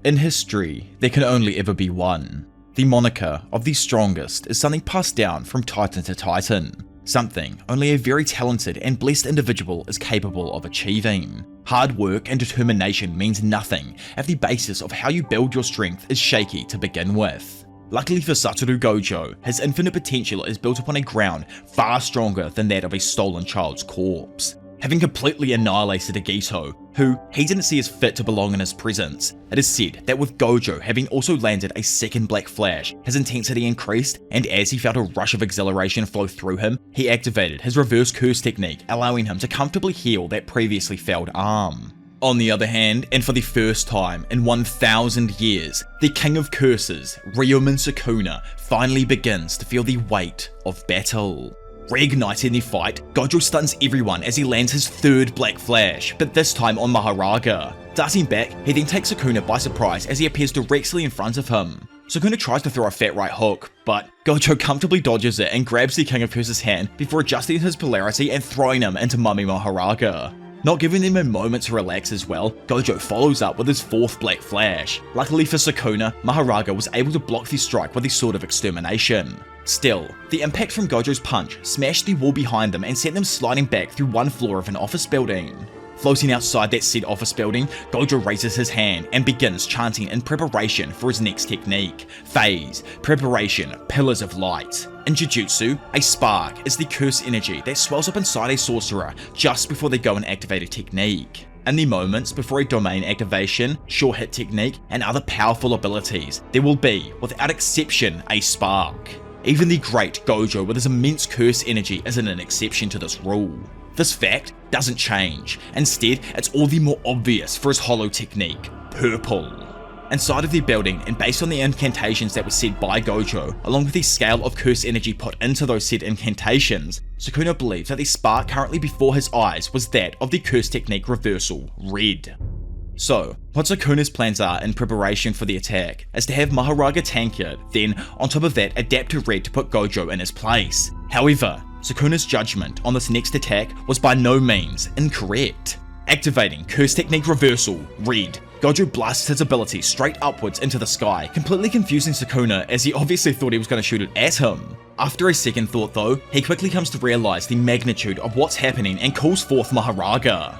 In history, there can only ever be one. The moniker of the strongest is something passed down from titan to titan. Something only a very talented and blessed individual is capable of achieving. Hard work and determination means nothing if the basis of how you build your strength is shaky to begin with. Luckily for Satoru Gojo, his infinite potential is built upon a ground far stronger than that of a stolen child's corpse. Having completely annihilated Agito, who he didn't see as fit to belong in his presence, it is said that with Gojo having also landed a second Black Flash, his intensity increased, and as he felt a rush of exhilaration flow through him, he activated his reverse curse technique, allowing him to comfortably heal that previously failed arm. On the other hand, and for the first time in 1,000 years, the King of Curses, Ryumin Sukuna, finally begins to feel the weight of battle. Reigniting the fight, Gojo stuns everyone as he lands his third Black Flash, but this time on Mahoraga. Darting back, he then takes Sukuna by surprise as he appears directly in front of him. Sukuna tries to throw a fat right hook, but Gojo comfortably dodges it and grabs the King of Curses' hand before adjusting his polarity and throwing him into Mummy Mahoraga. Not giving them a moment to relax as well, Gojo follows up with his fourth Black Flash. Luckily for Sukuna, Mahoraga was able to block the strike with the Sword of Extermination. Still, the impact from Gojo's punch smashed the wall behind them and sent them sliding back through one floor of an office building. Floating outside that said office building, Gojo raises his hand and begins chanting in preparation for his next technique. Phase, preparation, pillars of light. In Jujutsu, a spark is the curse energy that swells up inside a sorcerer just before they go and activate a technique. In the moments before a domain activation, sure hit technique, and other powerful abilities, there will be, without exception, a spark. Even the great Gojo with his immense curse energy isn't an exception to this rule. This fact doesn't change. Instead, it's all the more obvious for his holo technique, purple. Inside of the building, and based on the incantations that were said by Gojo, along with the scale of curse energy put into those said incantations, Sukuna believes that the spark currently before his eyes was that of the curse technique reversal, red. So, what Sukuna's plans are in preparation for the attack is to have Mahoraga tank it, then on top of that adapt to red to put Gojo in his place. However, Sukuna's judgment on this next attack was by no means incorrect. Activating curse technique reversal, red, Gojo blasts his ability straight upwards into the sky, completely confusing Sukuna as he obviously thought he was going to shoot it at him. After a second thought though, he quickly comes to realise the magnitude of what's happening and calls forth Mahoraga.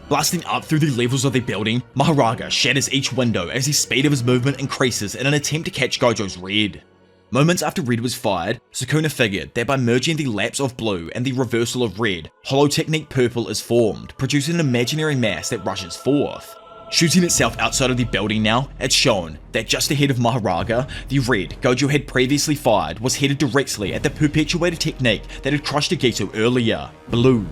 Blasting up through the levels of the building, Mahoraga shatters each window as the speed of his movement increases in an attempt to catch Gojo's red. Moments after red was fired, Sukuna figured that by merging the lapse of blue and the reversal of red, holo technique purple is formed, producing an imaginary mass that rushes forth. Shooting itself outside of the building now, it's shown that just ahead of Mahoraga, the red Gojo had previously fired was headed directly at the perpetuated technique that had crushed Agito earlier, blue.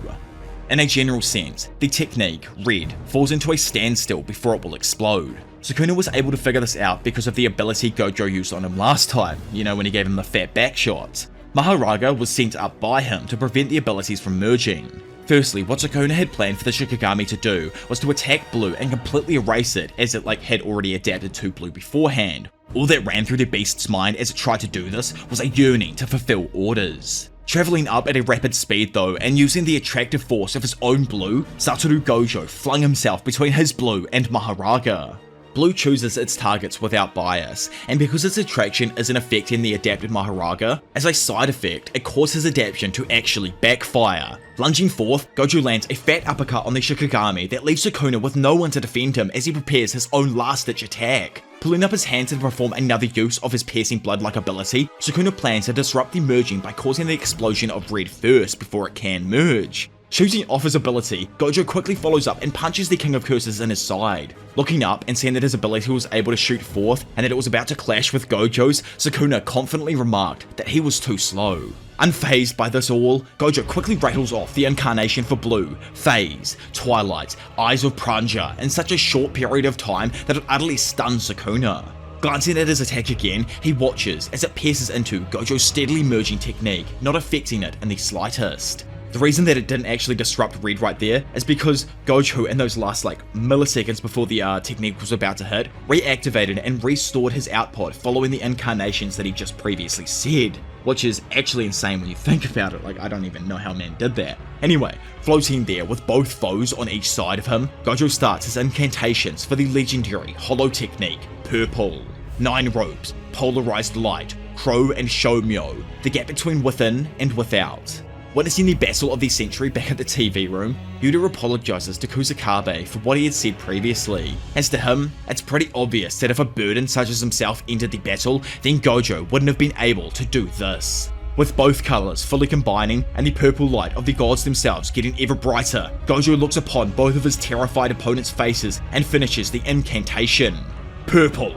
In a general sense, the technique, red, falls into a standstill before it will explode. Sukuna was able to figure this out because of the ability Gojo used on him last time, you know, when he gave him the fat back shots. Mahoraga was sent up by him to prevent the abilities from merging. Firstly, what Sukuna had planned for the Shikigami to do was to attack blue and completely erase it, as it had already adapted to blue beforehand. All that ran through the beast's mind as it tried to do this was a yearning to fulfill orders. Travelling up at a rapid speed though, and using the attractive force of his own blue, Satoru Gojo flung himself between his blue and Mahoraga. Blue chooses its targets without bias, and because its attraction isn't affecting the adapted Mahoraga, as a side effect, it causes his adaptation to actually backfire. Lunging forth, Gojo lands a fat uppercut on the Shikigami that leaves Sukuna with no one to defend him as he prepares his own last-ditch attack. Pulling up his hands to perform another use of his piercing blood-like ability, Sukuna plans to disrupt the merging by causing the explosion of red first before it can merge. Shooting off his ability, Gojo quickly follows up and punches the King of Curses in his side. Looking up and seeing that his ability was able to shoot forth and that it was about to clash with Gojo's, Sukuna confidently remarked that he was too slow. Unfazed by this all, Gojo quickly rattles off the incarnation for Blue, Phase, Twilight, Eyes of Pranja in such a short period of time that it utterly stuns Sukuna. Glancing at his attack again, he watches as it pierces into Gojo's steadily merging technique, not affecting it in the slightest. The reason that it didn't actually disrupt red right there is because Gojo, in those last milliseconds before the technique was about to hit, reactivated and restored his output following the incarnations that he just previously said. Which is actually insane when you think about it, I don't even know how man did that. Anyway, floating there with both foes on each side of him, Gojo starts his incantations for the legendary holo technique, purple. 9 ropes, polarized light, crow and shomyo, the gap between within and without. Witnessing the battle of the century back at the TV room, Yuta apologizes to Kusakabe for what he had said previously. As to him, it's pretty obvious that if a burden such as himself entered the battle, then Gojo wouldn't have been able to do this. With both colours fully combining and the purple light of the gods themselves getting ever brighter, Gojo looks upon both of his terrified opponents' faces and finishes the incantation. Purple.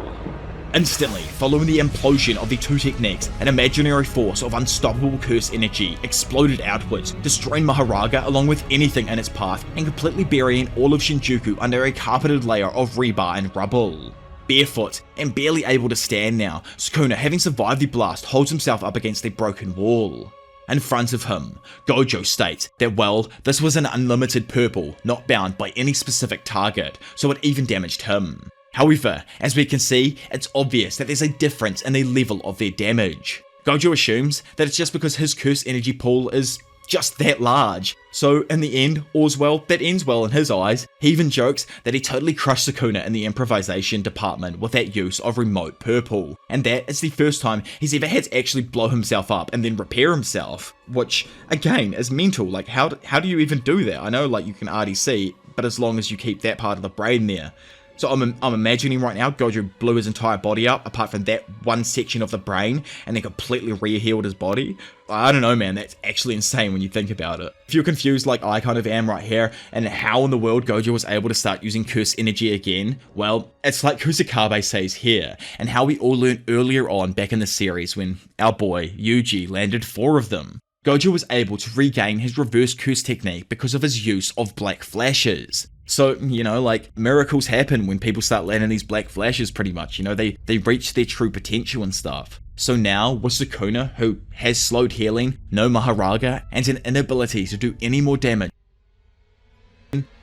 Instantly, following the implosion of the two techniques, an imaginary force of unstoppable curse energy exploded outwards, destroying Mahoraga along with anything in its path and completely burying all of Shinjuku under a carpeted layer of rebar and rubble. Barefoot and barely able to stand now, Sukuna, having survived the blast, holds himself up against a broken wall. In front of him, Gojo states that, well, this was an unlimited purple, not bound by any specific target, so it even damaged him. However, as we can see, it's obvious that there's a difference in the level of their damage. Gojo assumes that it's just because his curse energy pool is just that large. So in the end, all's well that ends well in his eyes. He even jokes that he totally crushed Sukuna in the improvisation department with that use of remote purple, and that it's the first time he's ever had to actually blow himself up and then repair himself, which again is mental. How do you even do that? I know you can already see, but as long as you keep that part of the brain there. So I'm imagining right now Gojo blew his entire body up apart from that one section of the brain and then completely re-healed his body. I don't know, man, that's actually insane when you think about it. If you're confused like I kind of am right here and how in the world Gojo was able to start using curse energy again, well, it's like Kusakabe says here, and how we all learned earlier on back in the series when our boy Yuji landed 4 of them. Gojo was able to regain his reverse curse technique because of his use of black flashes. So, you know, like, miracles happen when people start landing these black flashes pretty much, you know, they reach their true potential and stuff. So now, with Sukuna, who has slowed healing, no Maharaga, and an inability to do any more damage,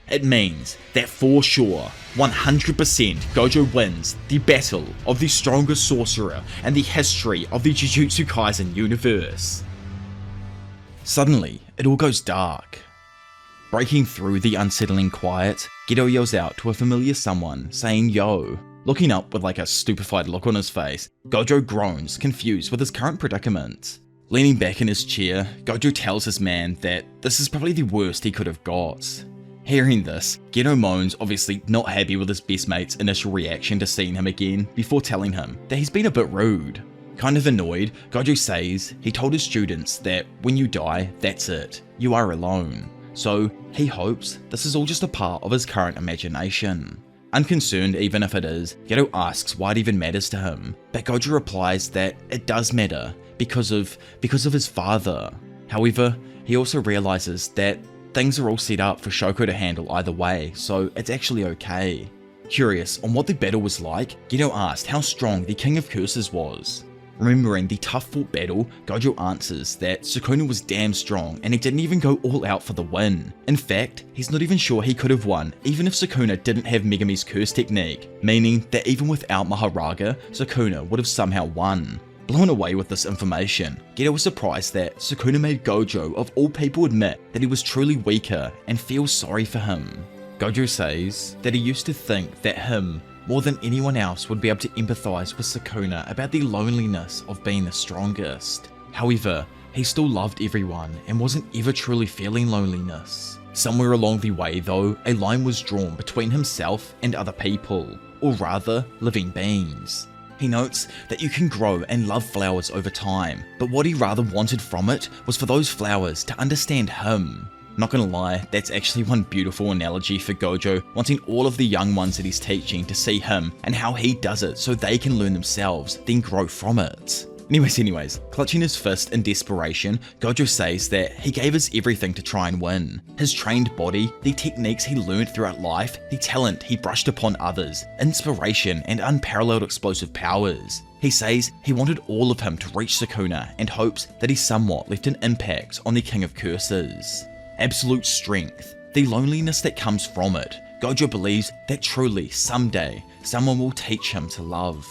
it means that for sure, 100% Gojo wins the battle of the strongest sorcerer and the history of the Jujutsu Kaisen universe. Suddenly, it all goes dark. Breaking through the unsettling quiet, Geto yells out to a familiar someone, saying yo. Looking up with like a stupefied look on his face, Gojo groans, confused with his current predicament. Leaning back in his chair, Gojo tells his man that this is probably the worst he could have got. Hearing this, Geto moans, obviously not happy with his best mate's initial reaction to seeing him again, before telling him that he's been a bit rude. Kind of annoyed, Gojo says he told his students that when you die, that's it, you are alone. So he hopes this is all just a part of his current imagination. Unconcerned even if it is, Geto asks why it even matters to him, but Gojo replies that it does matter because of his father. However, he also realizes that things are all set up for Shoko to handle either way, so it's actually okay. Curious on what the battle was like, Geto asked how strong the King of Curses was. Remembering the tough fought battle, Gojo answers that Sukuna was damn strong and he didn't even go all out for the win. In fact, he's not even sure he could have won even if Sukuna didn't have Megami's curse technique, meaning that even without Maharaga, Sukuna would have somehow won. Blown away with this information, Geto was surprised that Sukuna made Gojo of all people admit that he was truly weaker and feels sorry for him. Gojo says that he used to think that him, more than anyone else, would be able to empathize with Sukuna about the loneliness of being the strongest. However, he still loved everyone and wasn't ever truly feeling loneliness. Somewhere along the way though, a line was drawn between himself and other people, or rather, living beings. He notes that you can grow and love flowers over time, but what he rather wanted from it was for those flowers to understand him. Not gonna lie, that's actually one beautiful analogy for Gojo wanting all of the young ones that he's teaching to see him and how he does it so they can learn themselves, then grow from it. Anyways, clutching his fist in desperation, Gojo says that he gave his everything to try and win. His trained body, the techniques he learned throughout life, the talent he brushed upon others, inspiration and unparalleled explosive powers. He says he wanted all of him to reach Sukuna and hopes that he somewhat left an impact on the King of Curses. Absolute strength, the loneliness that comes from it. Gojo believes that truly, someday, someone will teach him to love.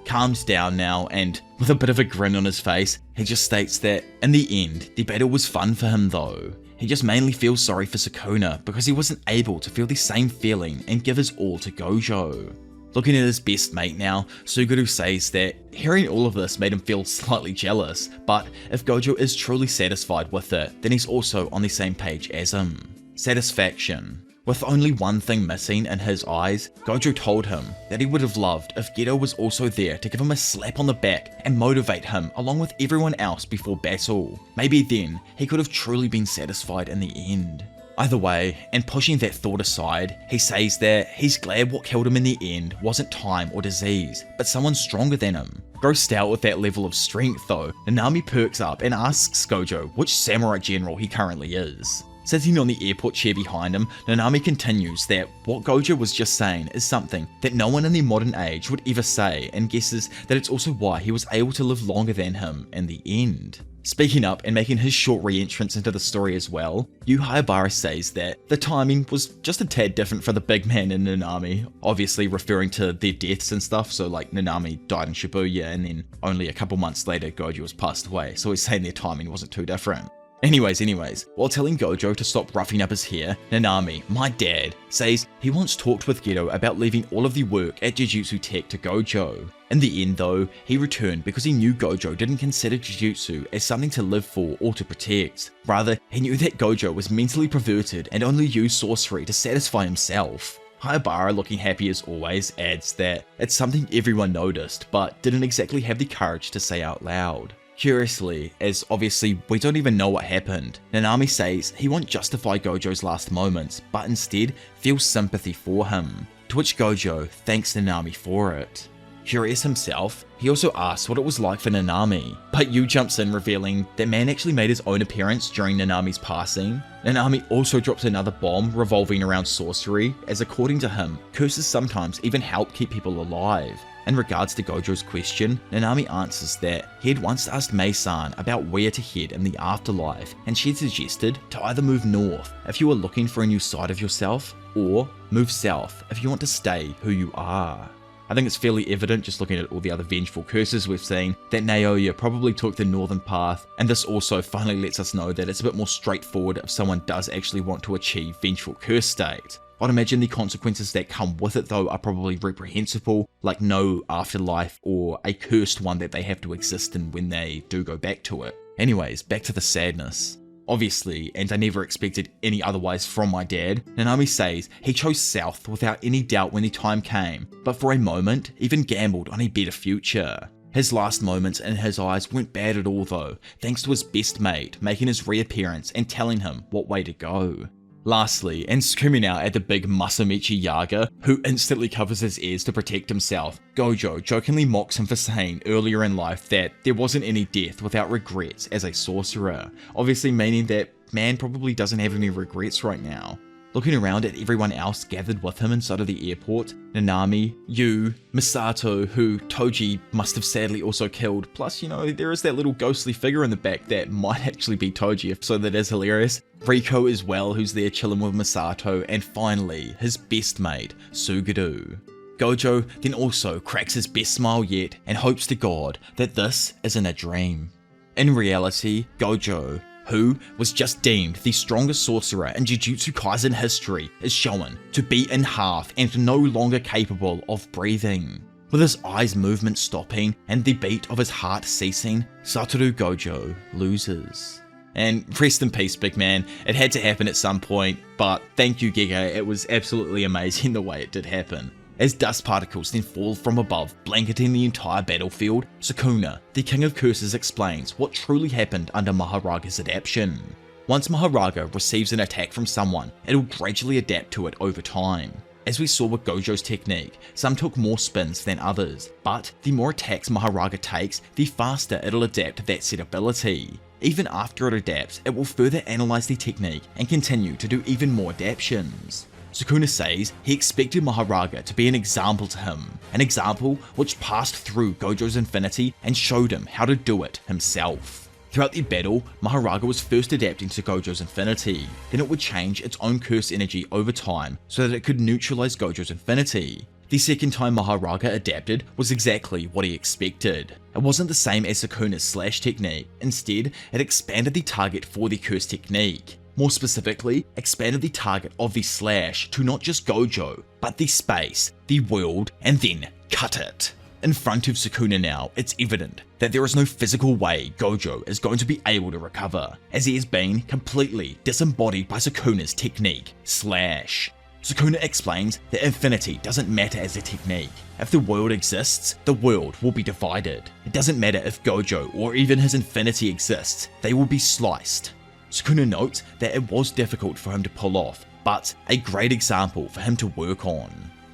Calms down now and, with a bit of a grin on his face, he just states that, in the end, the battle was fun for him though. He just mainly feels sorry for Sukuna because he wasn't able to feel the same feeling and give his all to Gojo. Looking at his best mate now, Suguru says that hearing all of this made him feel slightly jealous, but if Gojo is truly satisfied with it, then he's also on the same page as him. Satisfaction. With only one thing missing in his eyes, Gojo told him that he would have loved if Geto was also there to give him a slap on the back and motivate him along with everyone else before battle. Maybe then he could have truly been satisfied in the end. Either way, and pushing that thought aside, he says that he's glad what killed him in the end wasn't time or disease, but someone stronger than him. Grossed out with that level of strength though, Nanami perks up and asks Gojo which samurai general he currently is. Sitting on the airport chair behind him, Nanami continues that what Gojo was just saying is something that no one in the modern age would ever say, and guesses that it's also why he was able to live longer than him in the end. Speaking up and making his short re-entrance into the story as well, Yu Hayabara says that the timing was just a tad different for the big man and Nanami, obviously referring to their deaths and stuff, so like Nanami died in Shibuya and then only a couple months later Gojo was passed away, so he's saying their timing wasn't too different. Anyways, while telling Gojo to stop roughing up his hair, Nanami, my dad, says he once talked with Geto about leaving all of the work at Jujutsu Tech to Gojo. In the end though, he returned because he knew Gojo didn't consider Jujutsu as something to live for or to protect. Rather, he knew that Gojo was mentally perverted and only used sorcery to satisfy himself. Haibara, looking happy as always, adds that it's something everyone noticed, but didn't exactly have the courage to say out loud. Curiously, as obviously we don't even know what happened, Nanami says he won't justify Gojo's last moments, but instead feels sympathy for him, to which Gojo thanks Nanami for it. Curious himself, he also asks what it was like for Nanami, but Yu jumps in revealing that man actually made his own appearance during Nanami's passing. Nanami also drops another bomb revolving around sorcery, as according to him, curses sometimes even help keep people alive. In regards to Gojo's question, Nanami answers that he had once asked Mei-san about where to head in the afterlife, and she had suggested to either move north if you were looking for a new side of yourself, or move south if you want to stay who you are. I think it's fairly evident, just looking at all the other vengeful curses we've seen, that Naoya probably took the northern path, and this also finally lets us know that it's a bit more straightforward if someone does actually want to achieve vengeful curse state. I'd imagine the consequences that come with it though are probably reprehensible, like no afterlife or a cursed one that they have to exist in when they do go back to it. Anyways, back to the sadness. Obviously, and I never expected any otherwise from my dad, Nanami says he chose south without any doubt when the time came, but for a moment even gambled on a better future. His last moments in his eyes weren't bad at all though, thanks to his best mate making his reappearance and telling him what way to go. Lastly, and screaming out at the big Masamichi Yaga, who instantly covers his ears to protect himself, Gojo jokingly mocks him for saying earlier in life that there wasn't any death without regrets as a sorcerer, obviously meaning that man probably doesn't have any regrets right now. Looking around at everyone else gathered with him inside of the airport, Nanami, Yu, Misato, who Toji must have sadly also killed, plus, you know, there is that little ghostly figure in the back that might actually be Toji, so that is hilarious. Riko as well, who's there chilling with Misato, and finally, his best mate, Suguru. Gojo then also cracks his best smile yet and hopes to God that this isn't a dream. In reality, Gojo, who was just deemed the strongest sorcerer in Jujutsu Kaisen history, is shown to be in half and no longer capable of breathing. With his eyes' movement stopping and the beat of his heart ceasing, Satoru Gojo loses. And rest in peace, big man. It had to happen at some point, but thank you, Giga. It was absolutely amazing the way it did happen. As dust particles then fall from above, blanketing the entire battlefield, Sukuna, the King of Curses, explains what truly happened under Maharaga's adaptation. Once Maharaga receives an attack from someone, it'll gradually adapt to it over time. As we saw with Gojo's technique, some took more spins than others, but the more attacks Maharaga takes, the faster it'll adapt to that set ability. Even after it adapts, it will further analyze the technique and continue to do even more adaptations. Sukuna says he expected Maharaga to be an example to him, an example which passed through Gojo's infinity and showed him how to do it himself. Throughout the battle, Maharaga was first adapting to Gojo's infinity, then it would change its own curse energy over time so that it could neutralize Gojo's infinity. The second time Maharaga adapted was exactly what he expected. It wasn't the same as Sukuna's slash technique, instead it expanded the target for the curse technique. More specifically, expanded the target of the slash to not just Gojo, but the space, the world, and then cut it. In front of Sukuna now, it's evident that there is no physical way Gojo is going to be able to recover, as he has been completely disembodied by Sukuna's technique, slash. Sukuna explains that infinity doesn't matter as a technique. If the world exists, the world will be divided. It doesn't matter if Gojo or even his infinity exists, they will be sliced. Sukuna notes that it was difficult for him to pull off, but a great example for him to work on.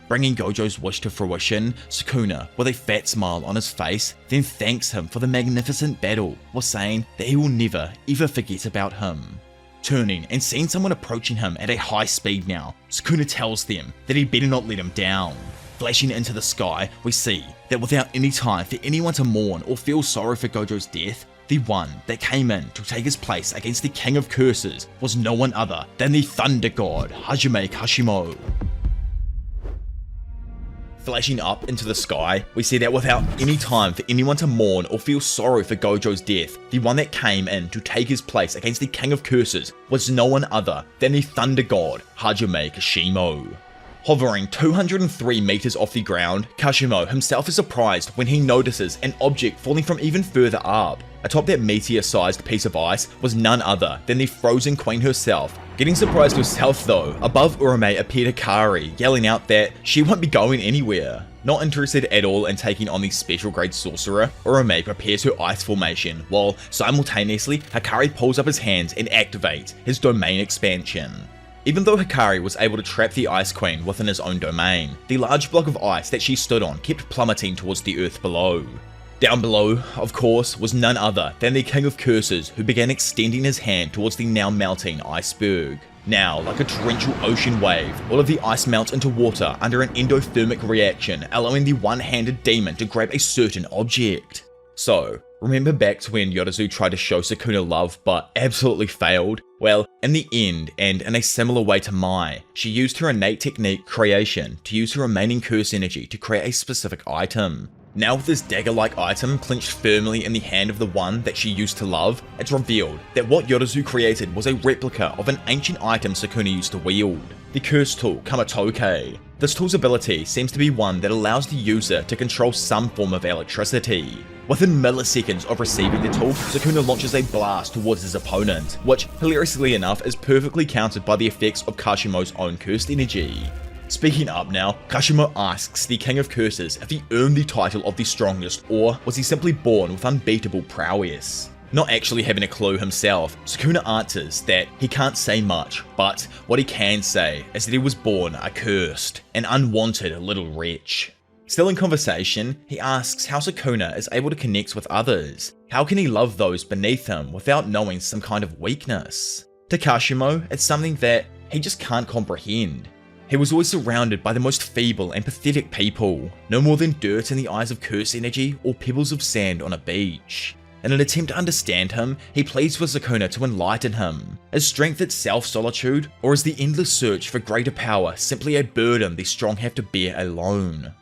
Bringing Gojo's wish to fruition, Sukuna, with a fat smile on his face, then thanks him for the magnificent battle, while saying that he will never ever forget about him. Turning and seeing someone approaching him at a high speed now, Sukuna tells them that he better not let him down. Flashing into the sky, we see that without any time for anyone to mourn or feel sorry for Gojo's death, the one that came in to take his place against the King of Curses was no one other than the Thunder God, Hajime Kashimo. Flashing up into the sky, we see that without any time for anyone to mourn or feel sorry for Gojo's death, the one that came in to take his place against the King of Curses was no one other than the Thunder God, Hajime Kashimo. Hovering 203 meters off the ground, Kashimo himself is surprised when he notices an object falling from even further up. Atop that meteor-sized piece of ice was none other than the Frozen Queen herself. Getting surprised herself though, above Urame appeared Hikari, yelling out that she won't be going anywhere. Not interested at all in taking on the special grade sorcerer, Urame prepares her ice formation, while simultaneously Hikari pulls up his hands and activates his domain expansion. Even though Hikari was able to trap the Ice Queen within his own domain, the large block of ice that she stood on kept plummeting towards the earth below. Down below, of course, was none other than the King of Curses, who began extending his hand towards the now melting iceberg. Now, like a torrential ocean wave, all of the ice melts into water under an endothermic reaction, allowing the one-handed demon to grab a certain object. So, remember back to when Yorizu tried to show Sukuna love but absolutely failed? Well, in the end, and in a similar way to Mai, she used her innate technique creation to use her remaining curse energy to create a specific item. Now with this dagger-like item clenched firmly in the hand of the one that she used to love, it's revealed that what Yorizu created was a replica of an ancient item Sukuna used to wield, the curse tool Kamatoke. This tool's ability seems to be one that allows the user to control some form of electricity. Within milliseconds of receiving the tool, Sukuna launches a blast towards his opponent, which, hilariously enough, is perfectly countered by the effects of Kashimo's own cursed energy. Speaking up now, Kashimo asks the King of Curses if he earned the title of the strongest, or was he simply born with unbeatable prowess? Not actually having a clue himself, Sukuna answers that he can't say much, but what he can say is that he was born accursed, an unwanted little wretch. Still in conversation, he asks how Sukuna is able to connect with others. How can he love those beneath him without knowing some kind of weakness? To Kashimo, it's something that he just can't comprehend. He was always surrounded by the most feeble and pathetic people, no more than dirt in the eyes of curse energy or pebbles of sand on a beach. In an attempt to understand him, he pleads for Sukuna to enlighten him. Is strength itself solitude, or is the endless search for greater power simply a burden the strong have to bear alone?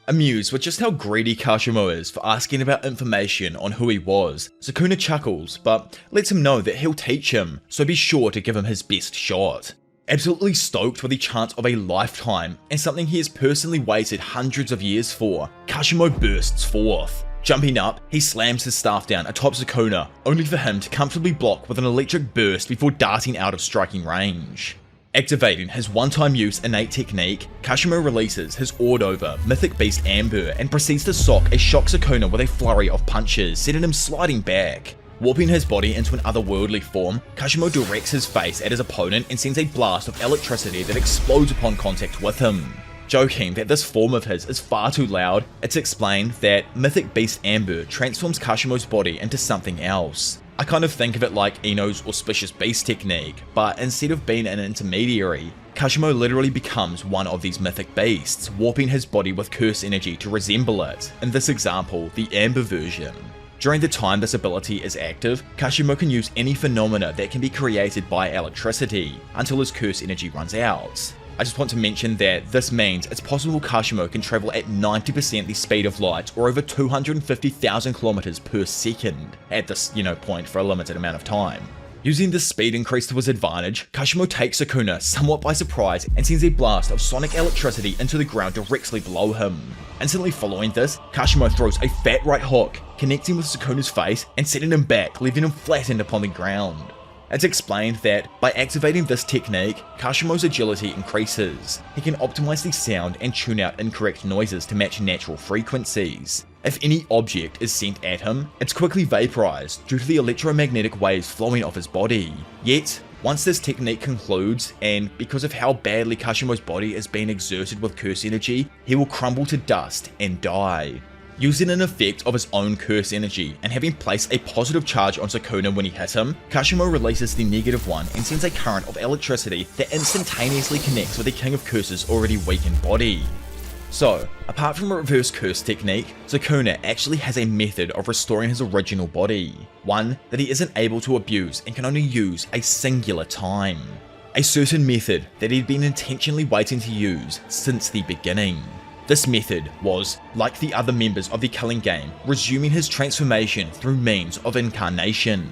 Amused with just how greedy Kashimo is for asking about information on who he was, Sukuna chuckles, but lets him know that he'll teach him, so be sure to give him his best shot. Absolutely stoked for the chance of a lifetime, and something he has personally waited hundreds of years for, Kashimo bursts forth. Jumping up, he slams his staff down atop Sukuna, only for him to comfortably block with an electric burst before darting out of striking range. Activating his one-time use innate technique, Kashimo releases his awed-over mythic beast Amber and proceeds to sock a shock Sukuna with a flurry of punches, sending him sliding back. Warping his body into an otherworldly form, Kashimo directs his face at his opponent and sends a blast of electricity that explodes upon contact with him. Joking that this form of his is far too loud, it's explained that Mythic Beast Amber transforms Kashimo's body into something else. I kind of think of it like Ino's Auspicious Beast technique, but instead of being an intermediary, Kashimo literally becomes one of these mythic beasts, warping his body with curse energy to resemble it, in this example, the Amber version. During the time this ability is active, Kashimo can use any phenomena that can be created by electricity, until his curse energy runs out. I just want to mention that this means it's possible Kashimo can travel at 90% the speed of light, or over 250,000 kilometers per second, at this, point for a limited amount of time. Using this speed increase to his advantage, Kashimo takes Sukuna somewhat by surprise and sends a blast of sonic electricity into the ground directly below him. Instantly following this, Kashimo throws a fat right hook, connecting with Sukuna's face and setting him back, leaving him flattened upon the ground. It's explained that by activating this technique, Kashimo's agility increases. He can optimize the sound and tune out incorrect noises to match natural frequencies. If any object is sent at him, it's quickly vaporized due to the electromagnetic waves flowing off his body. Yet, once this technique concludes, and because of how badly Kashimo's body is being exerted with curse energy, he will crumble to dust and die. Using an effect of his own curse energy and having placed a positive charge on Sukuna when he hits him, Kashimo releases the negative one and sends a current of electricity that instantaneously connects with the King of Curse's already weakened body. So, apart from a reverse curse technique, Sukuna actually has a method of restoring his original body, one that he isn't able to abuse and can only use a singular time. A certain method that he'd been intentionally waiting to use since the beginning. This method was, like the other members of the Killing Game, resuming his transformation through means of incarnation.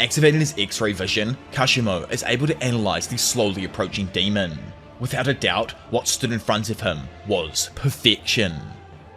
Activating his X-ray vision, Kashimo is able to analyze the slowly approaching demon. Without a doubt, what stood in front of him was perfection.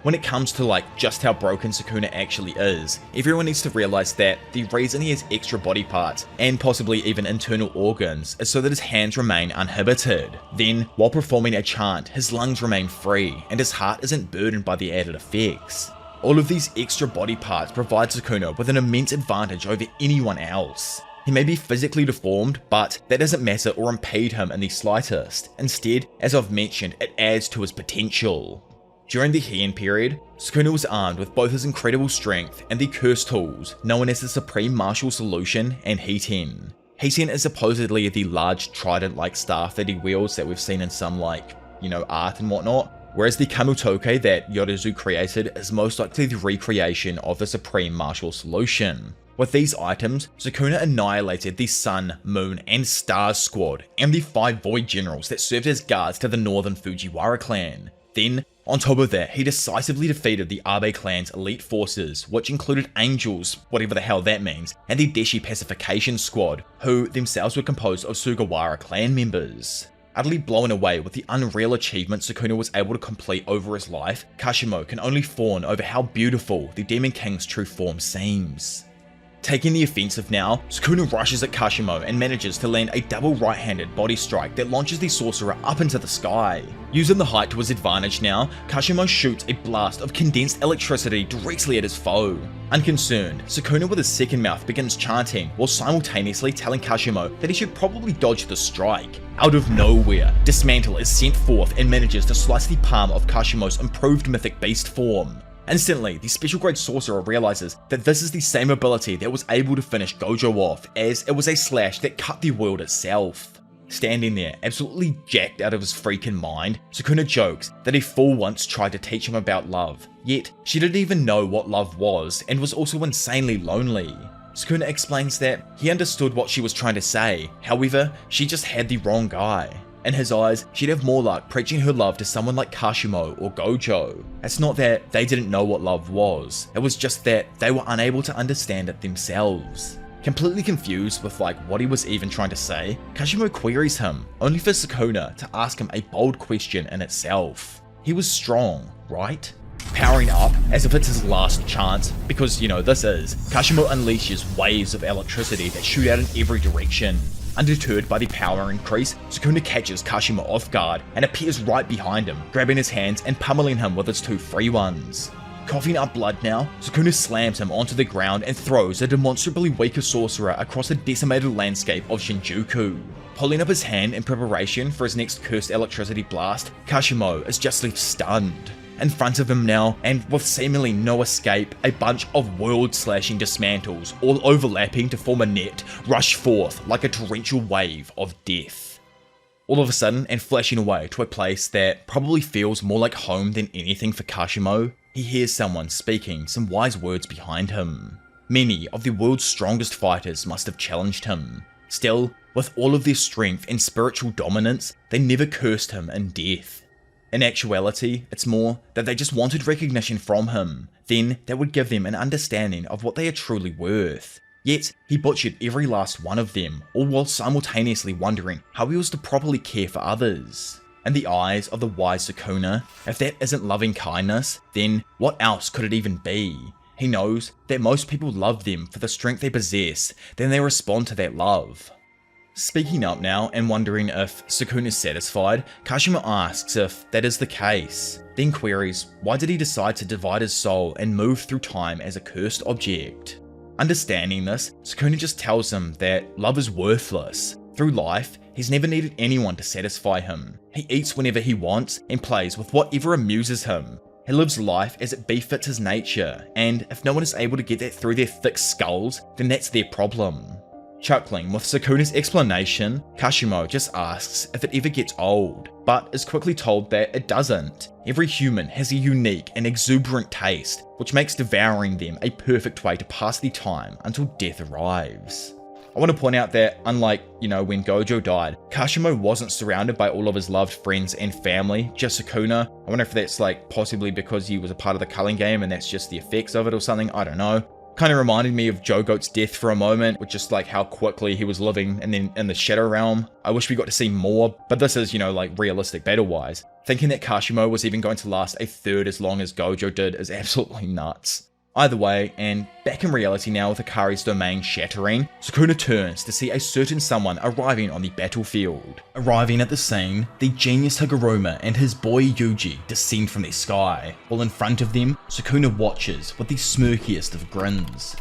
When it comes to like just how broken Sukuna actually is, everyone needs to realize that the reason he has extra body parts, and possibly even internal organs, is so that his hands remain uninhibited. Then, while performing a chant, his lungs remain free, and his heart isn't burdened by the added effects. All of these extra body parts provide Sukuna with an immense advantage over anyone else. He may be physically deformed, but that doesn't matter or impede him in the slightest. Instead, as I've mentioned, it adds to his potential. During the Heian period, Sukuna was armed with both his incredible strength and the curse tools known as the Supreme Martial Solution and Hiten. Hiten is supposedly the large trident-like staff that he wields that we've seen in some art and whatnot, whereas the Kamutoke that Yorizu created is most likely the recreation of the Supreme Martial Solution. With these items, Sukuna annihilated the Sun, Moon, and Stars squad and the 5 Void Generals that served as guards to the northern Fujiwara clan. Then, on top of that, he decisively defeated the Abe clan's elite forces, which included Angels, whatever the hell that means, and the Deshi Pacification Squad, who themselves were composed of Sugawara clan members. Utterly blown away with the unreal achievement Sukuna was able to complete over his life, Kashimo can only fawn over how beautiful the Demon King's true form seems. Taking the offensive now, Sukuna rushes at Kashimo and manages to land a double right-handed body strike that launches the sorcerer up into the sky. Using the height to his advantage now, Kashimo shoots a blast of condensed electricity directly at his foe. Unconcerned, Sukuna with his second mouth begins chanting while simultaneously telling Kashimo that he should probably dodge the strike. Out of nowhere, Dismantle is sent forth and manages to slice the palm of Kashimo's improved mythic beast form. Instantly, the special grade sorcerer realizes that this is the same ability that was able to finish Gojo off, as it was a slash that cut the world itself. Standing there, absolutely jacked out of his freaking mind, Sukuna jokes that a fool once tried to teach him about love, yet she didn't even know what love was and was also insanely lonely. Sukuna explains that he understood what she was trying to say, however, she just had the wrong guy. In his eyes, she'd have more luck preaching her love to someone like Kashimo or Gojo. It's not that they didn't know what love was, it was just that they were unable to understand it themselves. Completely confused with what he was even trying to say, Kashimo queries him, only for Sukuna to ask him a bold question in itself. He was strong, right? Powering up as if it's his last chance, because this is, Kashimo unleashes waves of electricity that shoot out in every direction. Undeterred by the power increase, Sukuna catches Kashimo off guard and appears right behind him, grabbing his hands and pummeling him with his 2 free ones. Coughing up blood now, Sukuna slams him onto the ground and throws a demonstrably weaker sorcerer across the decimated landscape of Shinjuku. Pulling up his hand in preparation for his next cursed electricity blast, Kashimo is just left stunned. In front of him now, and with seemingly no escape, a bunch of world-slashing dismantles, all overlapping to form a net, rush forth like a torrential wave of death. All of a sudden, and flashing away to a place that probably feels more like home than anything for Kashimo, he hears someone speaking some wise words behind him. Many of the world's strongest fighters must have challenged him. Still, with all of their strength and spiritual dominance, they never cursed him in death. In actuality, it's more that they just wanted recognition from him, then that would give them an understanding of what they are truly worth. Yet, he butchered every last one of them, all while simultaneously wondering how he was to properly care for others. In the eyes of the wise Sukuna, if that isn't loving kindness, then what else could it even be? He knows that most people love them for the strength they possess, then they respond to that love. Speaking up now and wondering if Sukuna is satisfied, Kashimo asks if that is the case, then queries why did he decide to divide his soul and move through time as a cursed object. Understanding this, Sukuna just tells him that love is worthless. Through life, he's never needed anyone to satisfy him. He eats whenever he wants and plays with whatever amuses him. He lives life as it befits his nature, and if no one is able to get that through their thick skulls, then that's their problem. Chuckling with Sukuna's explanation, Kashimo just asks if it ever gets old, but is quickly told that it doesn't. Every human has a unique and exuberant taste, which makes devouring them a perfect way to pass the time until death arrives. I want to point out that, unlike, when Gojo died, Kashimo wasn't surrounded by all of his loved friends and family, just Sukuna. I wonder if that's possibly because he was a part of the culling game and that's just the effects of it or something, I don't know. Kind of reminded me of Joe Goat's death for a moment, with just like how quickly he was living and then in the Shadow Realm. I wish we got to see more, but this is, like realistic battle-wise. Thinking that Kashimo was even going to last a third as long as Gojo did is absolutely nuts. Either way, and back in reality now with Akari's domain shattering, Sukuna turns to see a certain someone arriving on the battlefield. Arriving at the scene, the genius Higuruma and his boy Yuji descend from the sky, while in front of them, Sukuna watches with the smirkiest of grins.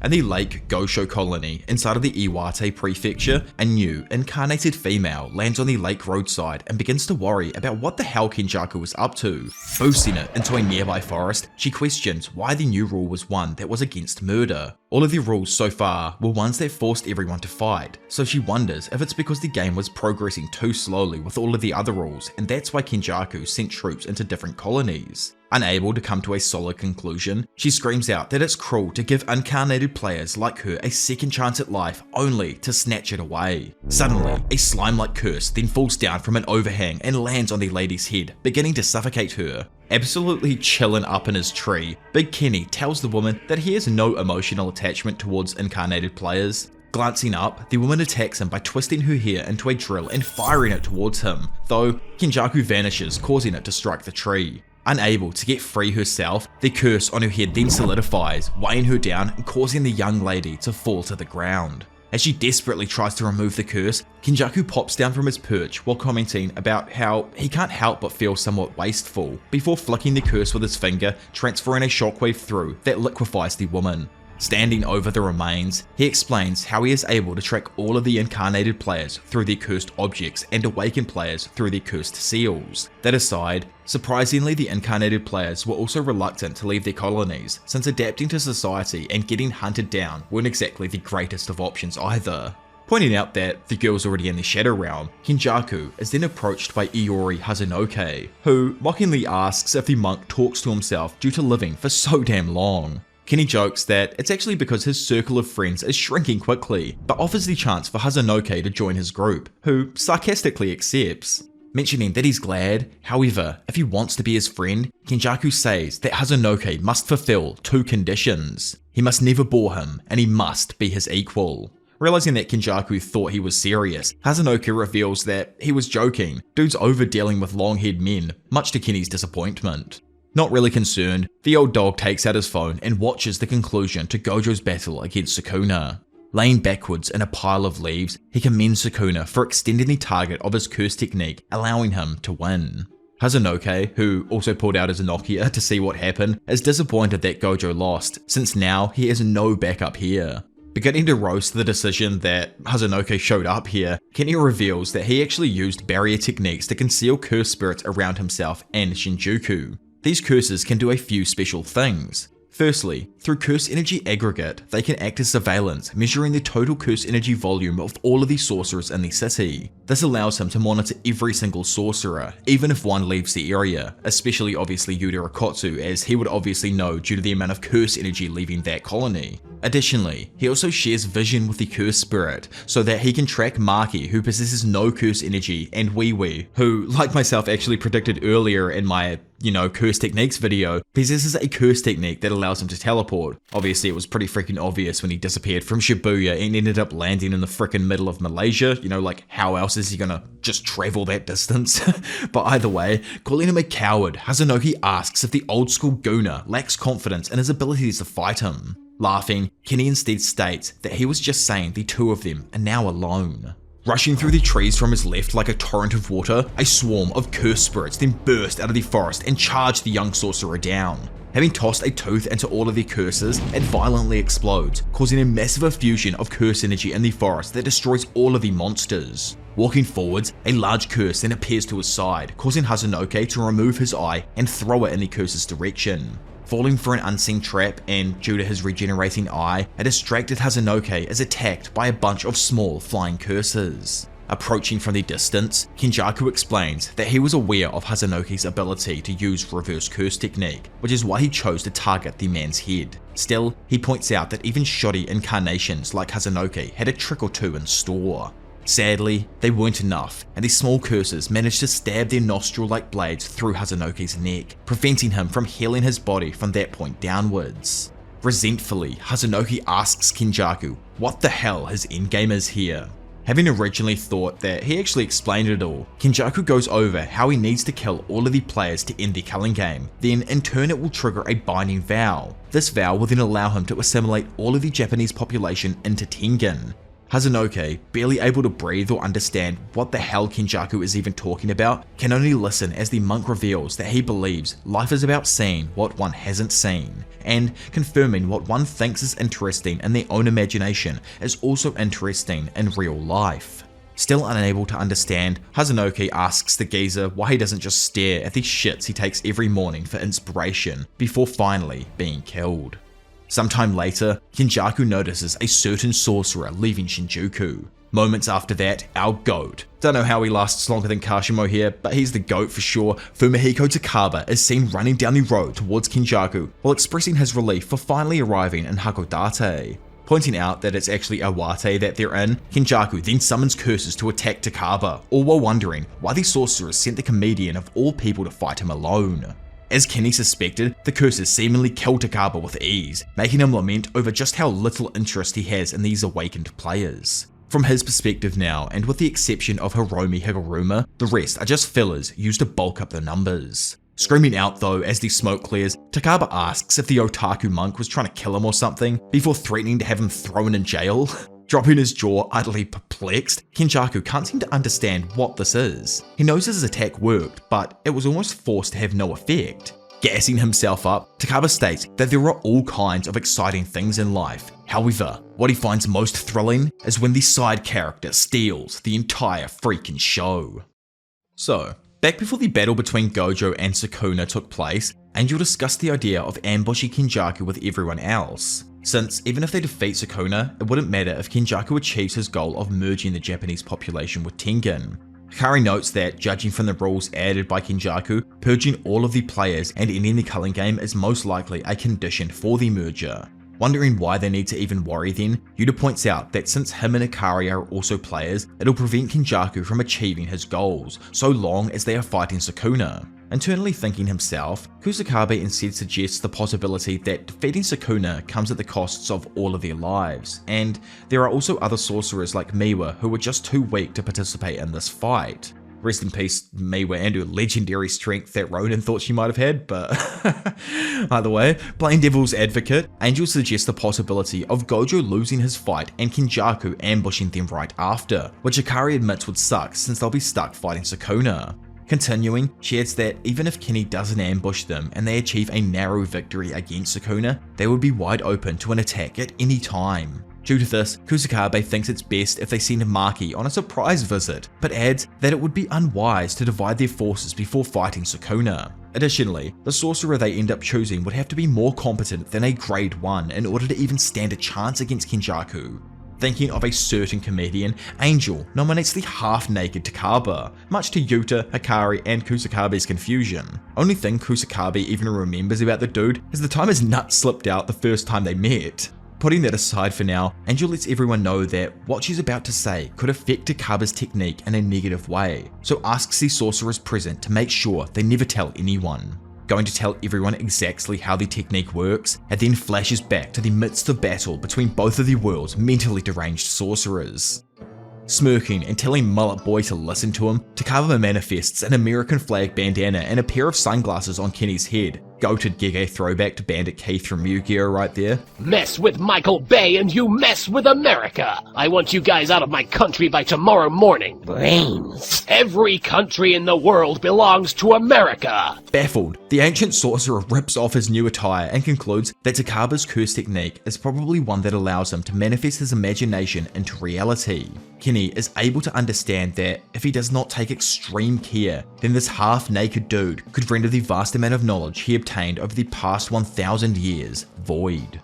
At the Lake Gosho colony inside of the Iwate prefecture, a new, incarnated female lands on the lake roadside and begins to worry about what the hell Kenjaku was up to. Boosting it into a nearby forest, she questions why the new rule was one that was against murder. All of the rules so far were ones that forced everyone to fight, so she wonders if it's because the game was progressing too slowly with all of the other rules, and that's why Kenjaku sent troops into different colonies. Unable to come to a solid conclusion, she screams out that it's cruel to give incarnated players like her a second chance at life only to snatch it away. Suddenly, a slime-like curse then falls down from an overhang and lands on the lady's head, beginning to suffocate her. Absolutely chillin' up in his tree, Big Kenny tells the woman that he has no emotional attachment towards incarnated players. Glancing up, the woman attacks him by twisting her hair into a drill and firing it towards him, though Kenjaku vanishes, causing it to strike the tree. Unable to get free herself, the curse on her head then solidifies, weighing her down and causing the young lady to fall to the ground. As she desperately tries to remove the curse, Kenjaku pops down from his perch while commenting about how he can't help but feel somewhat wasteful, before flicking the curse with his finger, transferring a shockwave through that liquefies the woman. Standing over the remains, he explains how he is able to track all of the incarnated players through their cursed objects and awaken players through their cursed seals. That aside, surprisingly the incarnated players were also reluctant to leave their colonies, since adapting to society and getting hunted down weren't exactly the greatest of options either. Pointing out that the girl's already in the Shadow Realm, Kenjaku is then approached by Iori Hazunoke, who mockingly asks if the monk talks to himself due to living for so damn long. Kenny jokes that it's actually because his circle of friends is shrinking quickly, but offers the chance for Hazunoke to join his group, who sarcastically accepts. Mentioning that he's glad, however, if he wants to be his friend, Kenjaku says that Hazunoke must fulfill two conditions. He must never bore him, and he must be his equal. Realizing that Kenjaku thought he was serious, Hazunoke reveals that he was joking. Dude's over dealing with long-haired men, much to Kenny's disappointment. Not really concerned, the old dog takes out his phone and watches the conclusion to Gojo's battle against Sukuna. Laying backwards in a pile of leaves, he commends Sukuna for extending the target of his curse technique, allowing him to win. Hazunoke, who also pulled out his Nokia to see what happened, is disappointed that Gojo lost, since now he has no backup here. Beginning to roast the decision that Hazunoke showed up here, Kenny reveals that he actually used barrier techniques to conceal curse spirits around himself and Shinjuku. These curses can do a few special things. Firstly, through curse energy aggregate, they can act as surveillance, measuring the total curse energy volume of all of the sorcerers in the city. This allows him to monitor every single sorcerer, even if one leaves the area, especially obviously Yuta Rikotsu, as he would obviously know due to the amount of curse energy leaving that colony. Additionally, he also shares vision with the curse spirit, so that he can track Maki, who possesses no curse energy, and Wee, who, like myself actually predicted earlier in my curse techniques video, possesses a curse technique that allows him to teleport. Obviously it was pretty freaking obvious when he disappeared from Shibuya and ended up landing in the freaking middle of Malaysia, like how else is he gonna just travel that distance? But either way, calling him a coward, Hazunoke asks if the old school Guna lacks confidence in his abilities to fight him. Laughing, Kenny instead states that he was just saying the two of them are now alone. Rushing through the trees from his left like a torrent of water, a swarm of curse spirits then burst out of the forest and charge the young sorcerer down. Having tossed a tooth into all of their curses, it violently explodes, causing a massive effusion of curse energy in the forest that destroys all of the monsters. Walking forwards, a large curse then appears to his side, causing Hazunoke to remove his eye and throw it in the curse's direction. Falling for an unseen trap, and due to his regenerating eye, a distracted Hazunoke is attacked by a bunch of small flying curses. Approaching from the distance, Kenjaku explains that he was aware of Hazunoke's ability to use reverse curse technique, which is why he chose to target the man's head. Still, he points out that even shoddy incarnations like Hazunoke had a trick or two in store. Sadly, they weren't enough, and the small curses managed to stab their nostril-like blades through Hazunoke's neck, preventing him from healing his body from that point downwards. Resentfully, Hazunoki asks Kenjaku what the hell his endgame is here. Having originally thought that he actually explained it all, Kenjaku goes over how he needs to kill all of the players to end the culling game, then in turn it will trigger a binding vow. This vow will then allow him to assimilate all of the Japanese population into Tengen. Hazunoki, barely able to breathe or understand what the hell Kenjaku is even talking about, can only listen as the monk reveals that he believes life is about seeing what one hasn't seen, and confirming what one thinks is interesting in their own imagination is also interesting in real life. Still unable to understand, Hazunoki asks the geezer why he doesn't just stare at the shits he takes every morning for inspiration before finally being killed. Sometime later, Kenjaku notices a certain sorcerer leaving Shinjuku. Moments after that, our GOAT. Don't know how he lasts longer than Kashimo here, but he's the GOAT for sure. Fumihiko Takaba is seen running down the road towards Kenjaku while expressing his relief for finally arriving in Hakodate. Pointing out that it's actually Awate that they're in, Kenjaku then summons curses to attack Takaba, all while wondering why the sorcerer sent the comedian of all people to fight him alone. As Kenny suspected, the curses seemingly kill Takaba with ease, making him lament over just how little interest he has in these awakened players. From his perspective now, and with the exception of Hiromi Higuruma, the rest are just fillers used to bulk up the numbers. Screaming out though as the smoke clears, Takaba asks if the otaku monk was trying to kill him or something, before threatening to have him thrown in jail. Dropping his jaw, utterly perplexed, Kenjaku can't seem to understand what this is. He knows his attack worked, but it was almost forced to have no effect. Gassing himself up, Takaba states that there are all kinds of exciting things in life. However, what he finds most thrilling is when the side character steals the entire freaking show. So, back before the battle between Gojo and Sukuna took place, Angel discussed the idea of ambushing Kenjaku with everyone else. Since even if they defeat Sukuna, it wouldn't matter if Kenjaku achieves his goal of merging the Japanese population with Tengen. Hikari notes that, judging from the rules added by Kenjaku, purging all of the players and ending the culling game is most likely a condition for the merger. Wondering why they need to even worry then, Yuta points out that since him and Hikari are also players, it'll prevent Kenjaku from achieving his goals, so long as they are fighting Sukuna. Internally thinking himself, Kusakabe instead suggests the possibility that defeating Sukuna comes at the costs of all of their lives, and there are also other sorcerers like Miwa who were just too weak to participate in this fight. Rest in peace, Miwa, and her legendary strength that Ronin thought she might have had, but either way, playing devil's advocate, Angel suggests the possibility of Gojo losing his fight and Kenjaku ambushing them right after, which Hikari admits would suck since they'll be stuck fighting Sukuna. Continuing, she adds that even if Kenny doesn't ambush them and they achieve a narrow victory against Sukuna, they would be wide open to an attack at any time. Due to this, Kusakabe thinks it's best if they send Maki on a surprise visit, but adds that it would be unwise to divide their forces before fighting Sukuna. Additionally, the sorcerer they end up choosing would have to be more competent than a grade 1 in order to even stand a chance against Kenjaku. Thinking of a certain comedian, Angel nominates the half-naked Takaba, much to Yuta, Hikari, and Kusakabe's confusion. Only thing Kusakabe even remembers about the dude is the time his nut slipped out the first time they met. Putting that aside for now, Angel lets everyone know that what she's about to say could affect Takaba's technique in a negative way, so asks the sorcerers present to make sure they never tell anyone. Going to tell everyone exactly how the technique works, and then flashes back to the midst of battle between both of the world's mentally deranged sorcerers. Smirking and telling Mullet Boy to listen to him, Takaba manifests an American flag bandana and a pair of sunglasses on Kenny's head. Goated Gege throwback to Bandit Keith from Yu-Gi-Oh right there. Mess with Michael Bay and you mess with America. I want you guys out of my country by tomorrow morning. Brains. Every country in the world belongs to America. Baffled, the ancient sorcerer rips off his new attire and concludes that Takaba's curse technique is probably one that allows him to manifest his imagination into reality. Kenny is able to understand that if he does not take extreme care, then this half-naked dude could render the vast amount of knowledge he obtained over the past 1,000 years void.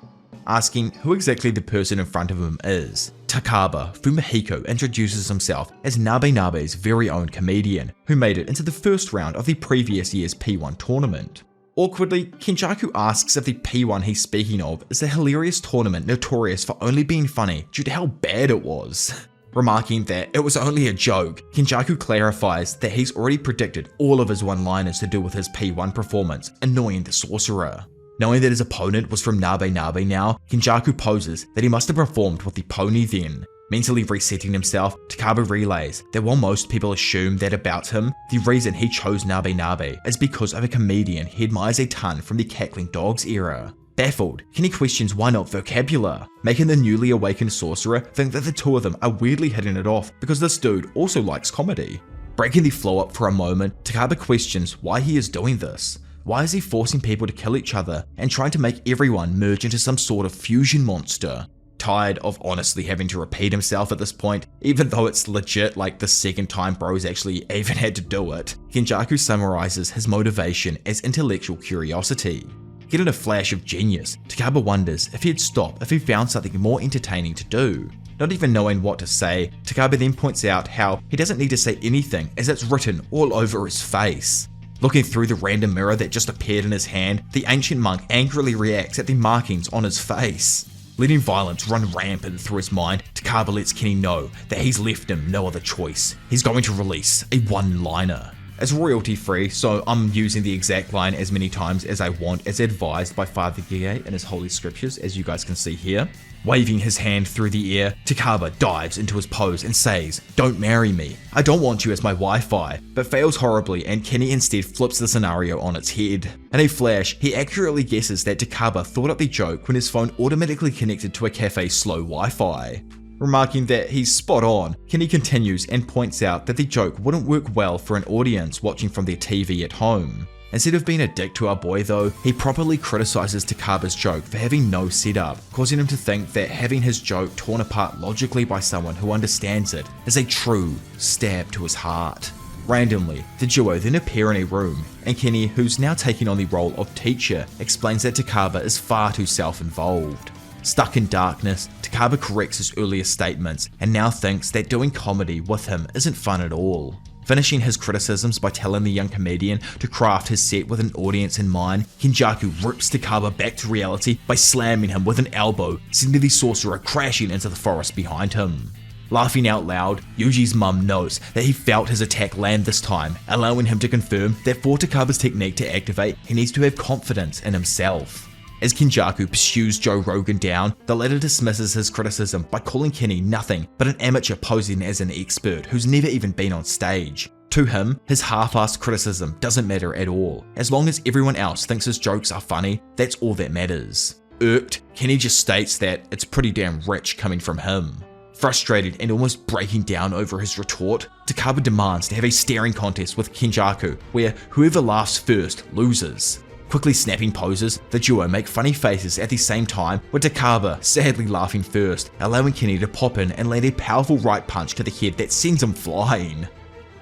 Asking who exactly the person in front of him is, Takaba Fumihiko introduces himself as Nabe's very own comedian, who made it into the first round of the previous year's P1 tournament. Awkwardly, Kenjaku asks if the P1 he's speaking of is a hilarious tournament notorious for only being funny due to how bad it was. Remarking that it was only a joke, Kenjaku clarifies that he's already predicted all of his one-liners to do with his P1 performance, annoying the sorcerer. Knowing that his opponent was from Nabe now, Kenjaku poses that he must have performed with the pony then. Mentally resetting himself, Takaba relays that while most people assume that about him, the reason he chose Nabe is because of a comedian he admires a ton from the Cackling Dogs era. Baffled, Kenny questions why not vocabulary, making the newly awakened sorcerer think that the two of them are weirdly hitting it off because this dude also likes comedy. Breaking the flow up for a moment, Takaba questions why he is doing this. Why is he forcing people to kill each other and trying to make everyone merge into some sort of fusion monster? Tired of honestly having to repeat himself at this point, even though it's legit like the second time bro's actually even had to do it, Kenjaku summarizes his motivation as intellectual curiosity. Getting a flash of genius, Takaba wonders if he'd stop if he found something more entertaining to do. Not even knowing what to say, Takaba then points out how he doesn't need to say anything as it's written all over his face. Looking through the random mirror that just appeared in his hand, the ancient monk angrily reacts at the markings on his face. Letting violence run rampant through his mind, Takaba lets Kenny know that he's left him no other choice. He's going to release a one-liner. It's royalty free, so I'm using the exact line as many times as I want as advised by Father Gige in his holy scriptures, as you guys can see here. Waving his hand through the air, Takaba dives into his pose and says, "Don't marry me. I don't want you as my Wi-Fi," but fails horribly and Kenny instead flips the scenario on its head. In a flash, he accurately guesses that Takaba thought up the joke when his phone automatically connected to a cafe's slow Wi-Fi. Remarking that he's spot on, Kenny continues and points out that the joke wouldn't work well for an audience watching from their TV at home. Instead of being a dick to our boy though, he properly criticizes Takaba's joke for having no setup, causing him to think that having his joke torn apart logically by someone who understands it is a true stab to his heart. Randomly, the duo then appear in a room, and Kenny, who's now taking on the role of teacher, explains that Takaba is far too self-involved. Stuck in darkness, Takaba corrects his earlier statements and now thinks that doing comedy with him isn't fun at all. Finishing his criticisms by telling the young comedian to craft his set with an audience in mind, Kenjaku rips Takaba back to reality by slamming him with an elbow, sending the sorcerer crashing into the forest behind him. Laughing out loud, Yuji's mum notes that he felt his attack land this time, allowing him to confirm that for Takaba's technique to activate, he needs to have confidence in himself. As Kenjaku pursues Joe Rogan down, the latter dismisses his criticism by calling Kenny nothing but an amateur posing as an expert who's never even been on stage. To him, his half-assed criticism doesn't matter at all. As long as everyone else thinks his jokes are funny, that's all that matters. Irked, Kenny just states that it's pretty damn rich coming from him. Frustrated and almost breaking down over his retort, Takaba demands to have a staring contest with Kenjaku, where whoever laughs first loses. Quickly snapping poses, the duo make funny faces at the same time, with Takaba sadly laughing first, allowing Kenny to pop in and land a powerful right punch to the head that sends him flying.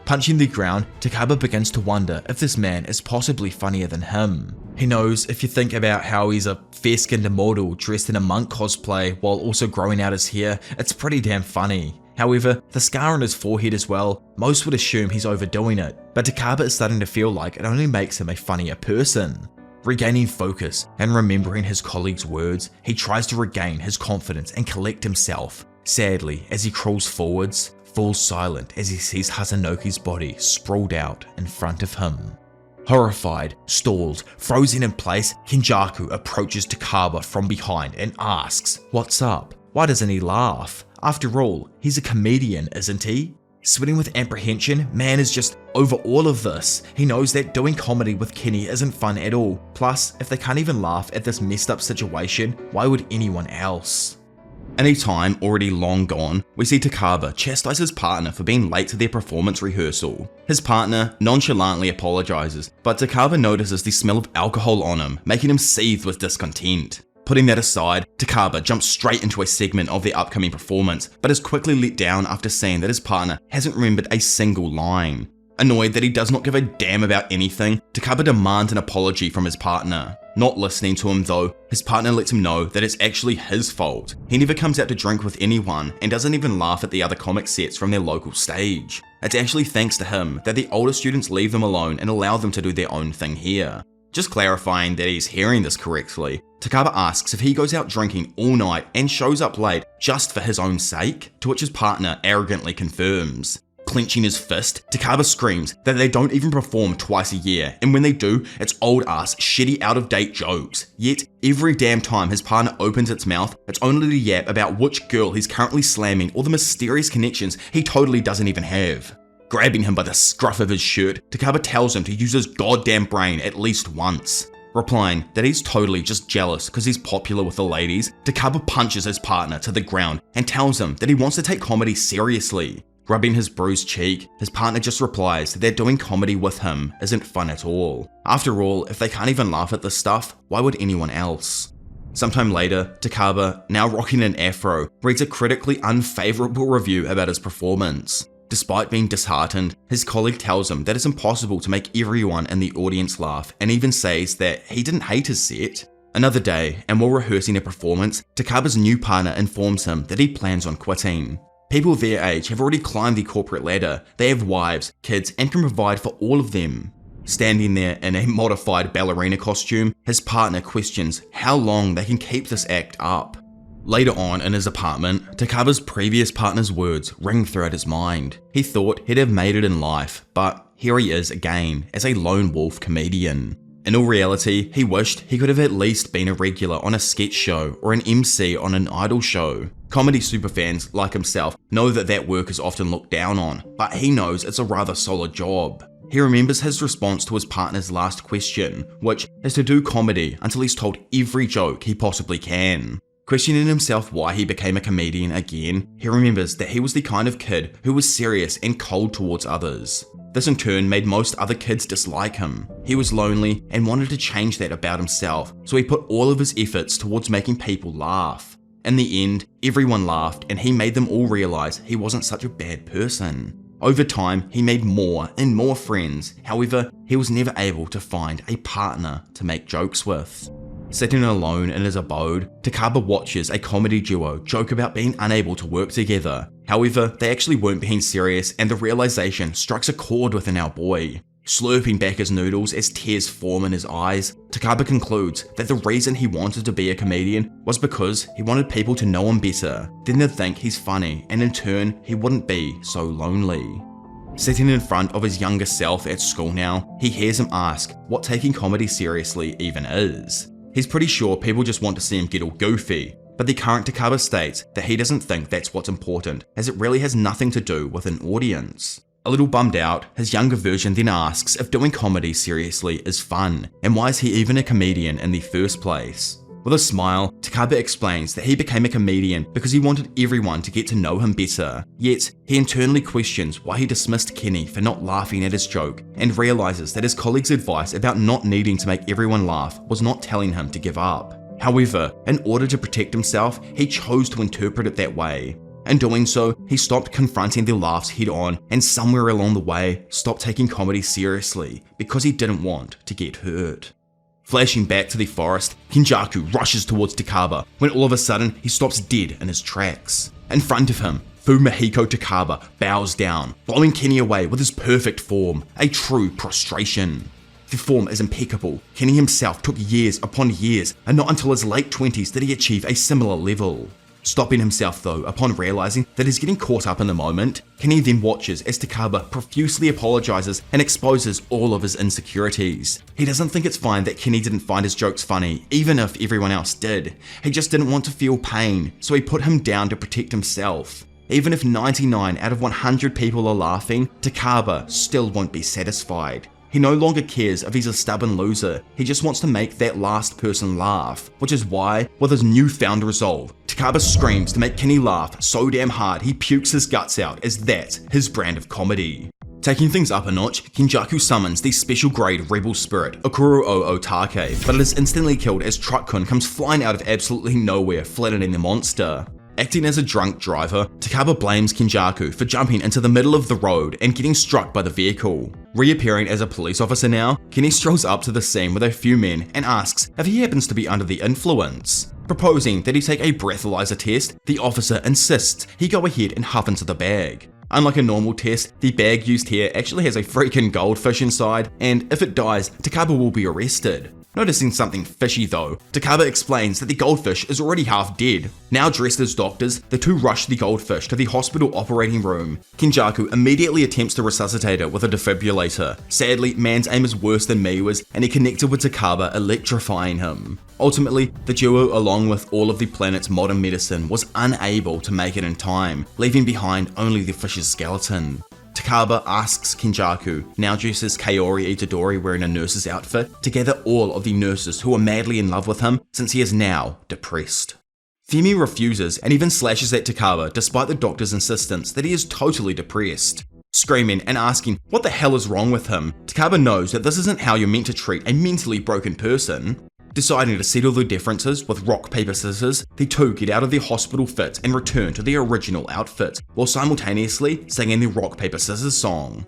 Punching the ground, Takaba begins to wonder if this man is possibly funnier than him. He knows if you think about how he's a fair-skinned immortal dressed in a monk cosplay while also growing out his hair, it's pretty damn funny. However, the scar on his forehead as well, most would assume he's overdoing it, but Takaba is starting to feel like it only makes him a funnier person. Regaining focus and remembering his colleague's words, he tries to regain his confidence and collect himself. Sadly, as he crawls forwards, falls silent as he sees Hazunoki's body sprawled out in front of him. Horrified, stalled, frozen in place, Kenjaku approaches Takaba from behind and asks, "What's up? Why doesn't he laugh? After all, he's a comedian, isn't he?" Sweating with apprehension, man is just over all of this. He knows that doing comedy with Kenny isn't fun at all. Plus, if they can't even laugh at this messed up situation, why would anyone else? In a time already long gone, we see Takaba chastise his partner for being late to their performance rehearsal. His partner nonchalantly apologizes, but Takaba notices the smell of alcohol on him, making him seethe with discontent. Putting that aside, Takaba jumps straight into a segment of their upcoming performance, but is quickly let down after seeing that his partner hasn't remembered a single line. Annoyed that he does not give a damn about anything, Takaba demands an apology from his partner. Not listening to him though, his partner lets him know that it's actually his fault. He never comes out to drink with anyone and doesn't even laugh at the other comic sets from their local stage. It's actually thanks to him that the older students leave them alone and allow them to do their own thing here. Just clarifying that he's hearing this correctly, Takaba asks if he goes out drinking all night and shows up late just for his own sake, to which his partner arrogantly confirms. clenching his fist, Takaba screams that they don't even perform twice a year, and when they do, it's old ass, shitty, out-of-date jokes. Yet, every damn time his partner opens its mouth, it's only to yap about which girl he's currently slamming or the mysterious connections he totally doesn't even have. Grabbing him by the scruff of his shirt, Takaba tells him to use his goddamn brain at least once. Replying that he's totally just jealous because he's popular with the ladies, Takaba punches his partner to the ground and tells him that he wants to take comedy seriously. Rubbing his bruised cheek, his partner just replies that doing comedy with him isn't fun at all. After all, if they can't even laugh at this stuff, why would anyone else? Sometime later, Takaba, now rocking an afro, reads a critically unfavorable review about his performance. Despite being disheartened, his colleague tells him that it's impossible to make everyone in the audience laugh and even says that he didn't hate his set. Another day, and while rehearsing a performance, Takaba's new partner informs him that he plans on quitting. People their age have already climbed the corporate ladder, they have wives, kids, and can provide for all of them. Standing there in a modified ballerina costume, his partner questions how long they can keep this act up. Later on in his apartment, Takaba's previous partner's words ring throughout his mind. He thought he'd have made it in life, but here he is again, as a lone wolf comedian. In all reality, he wished he could have at least been a regular on a sketch show or an MC on an idol show. Comedy superfans like himself know that work is often looked down on, but he knows it's a rather solid job. He remembers his response to his partner's last question, which is to do comedy until he's told every joke he possibly can. Questioning himself why he became a comedian again, he remembers that he was the kind of kid who was serious and cold towards others. This in turn made most other kids dislike him. He was lonely and wanted to change that about himself, so he put all of his efforts towards making people laugh. In the end, everyone laughed and he made them all realize he wasn't such a bad person. Over time, he made more and more friends, however, he was never able to find a partner to make jokes with. Sitting alone in his abode, Takaba watches a comedy duo joke about being unable to work together. However, they actually weren't being serious and the realization strikes a chord within our boy. Slurping back his noodles as tears form in his eyes, Takaba concludes that the reason he wanted to be a comedian was because he wanted people to know him better, then they'd think he's funny and in turn he wouldn't be so lonely. Sitting in front of his younger self at school now, he hears him ask what taking comedy seriously even is. He's pretty sure people just want to see him get all goofy, but the current Takaba states that he doesn't think that's what's important, as it really has nothing to do with an audience. A little bummed out, his younger version then asks if doing comedy seriously is fun, and why is he even a comedian in the first place. With a smile, Takaba explains that he became a comedian because he wanted everyone to get to know him better, yet he internally questions why he dismissed Kenny for not laughing at his joke, and realizes that his colleague's advice about not needing to make everyone laugh was not telling him to give up. However, in order to protect himself, he chose to interpret it that way. In doing so, he stopped confronting the laughs head on, and somewhere along the way, stopped taking comedy seriously because he didn't want to get hurt. Flashing back to the forest, Kenjaku rushes towards Takaba when all of a sudden he stops dead in his tracks. In front of him, Fumihiko Takaba bows down, blowing Kenny away with his perfect form, a true prostration. The form is impeccable. Kenny himself took years upon years, and not until his late 20s did he achieve a similar level. Stopping himself though upon realizing that he's getting caught up in the moment, Kenny then watches as Takaba profusely apologizes and exposes all of his insecurities. He doesn't think it's fine that Kenny didn't find his jokes funny, even if everyone else did. He just didn't want to feel pain, so he put him down to protect himself. Even if 99 out of 100 people are laughing, Takaba still won't be satisfied. He no longer cares if he's a stubborn loser, he just wants to make that last person laugh, which is why, with his newfound resolve, Takaba screams to make Kenny laugh so damn hard he pukes his guts out, as that's his brand of comedy. Taking things up a notch, Kenjaku summons the special grade rebel spirit, Okuro o Otake, but it is instantly killed as Truck-kun comes flying out of absolutely nowhere, flattening the monster. Acting as a drunk driver, Takaba blames Kenjaku for jumping into the middle of the road and getting struck by the vehicle. Reappearing as a police officer now, Kenny strolls up to the scene with a few men and asks if he happens to be under the influence. Proposing that he take a breathalyzer test, the officer insists he go ahead and huff into the bag. Unlike a normal test, the bag used here actually has a freaking goldfish inside, and if it dies, Takaba will be arrested. Noticing something fishy though, Takaba explains that the goldfish is already half dead. Now dressed as doctors, the two rush the goldfish to the hospital operating room. Kenjaku immediately attempts to resuscitate it with a defibrillator. Sadly, man's aim is worse than Miwa's, and he connected with Takaba, electrifying him. Ultimately, the duo, along with all of the planet's modern medicine, was unable to make it in time, leaving behind only the fish's skeleton. Takaba asks Kenjaku, now dressed as Kaori Itadori wearing a nurse's outfit, to gather all of the nurses who are madly in love with him since he is now depressed. Fumi refuses and even slashes at Takaba despite the doctor's insistence that he is totally depressed. Screaming and asking what the hell is wrong with him, Takaba knows that this isn't how you're meant to treat a mentally broken person. Deciding to settle their differences with rock, paper, scissors, the two get out of their hospital fit and return to their original outfit, while simultaneously singing the rock, paper, scissors song.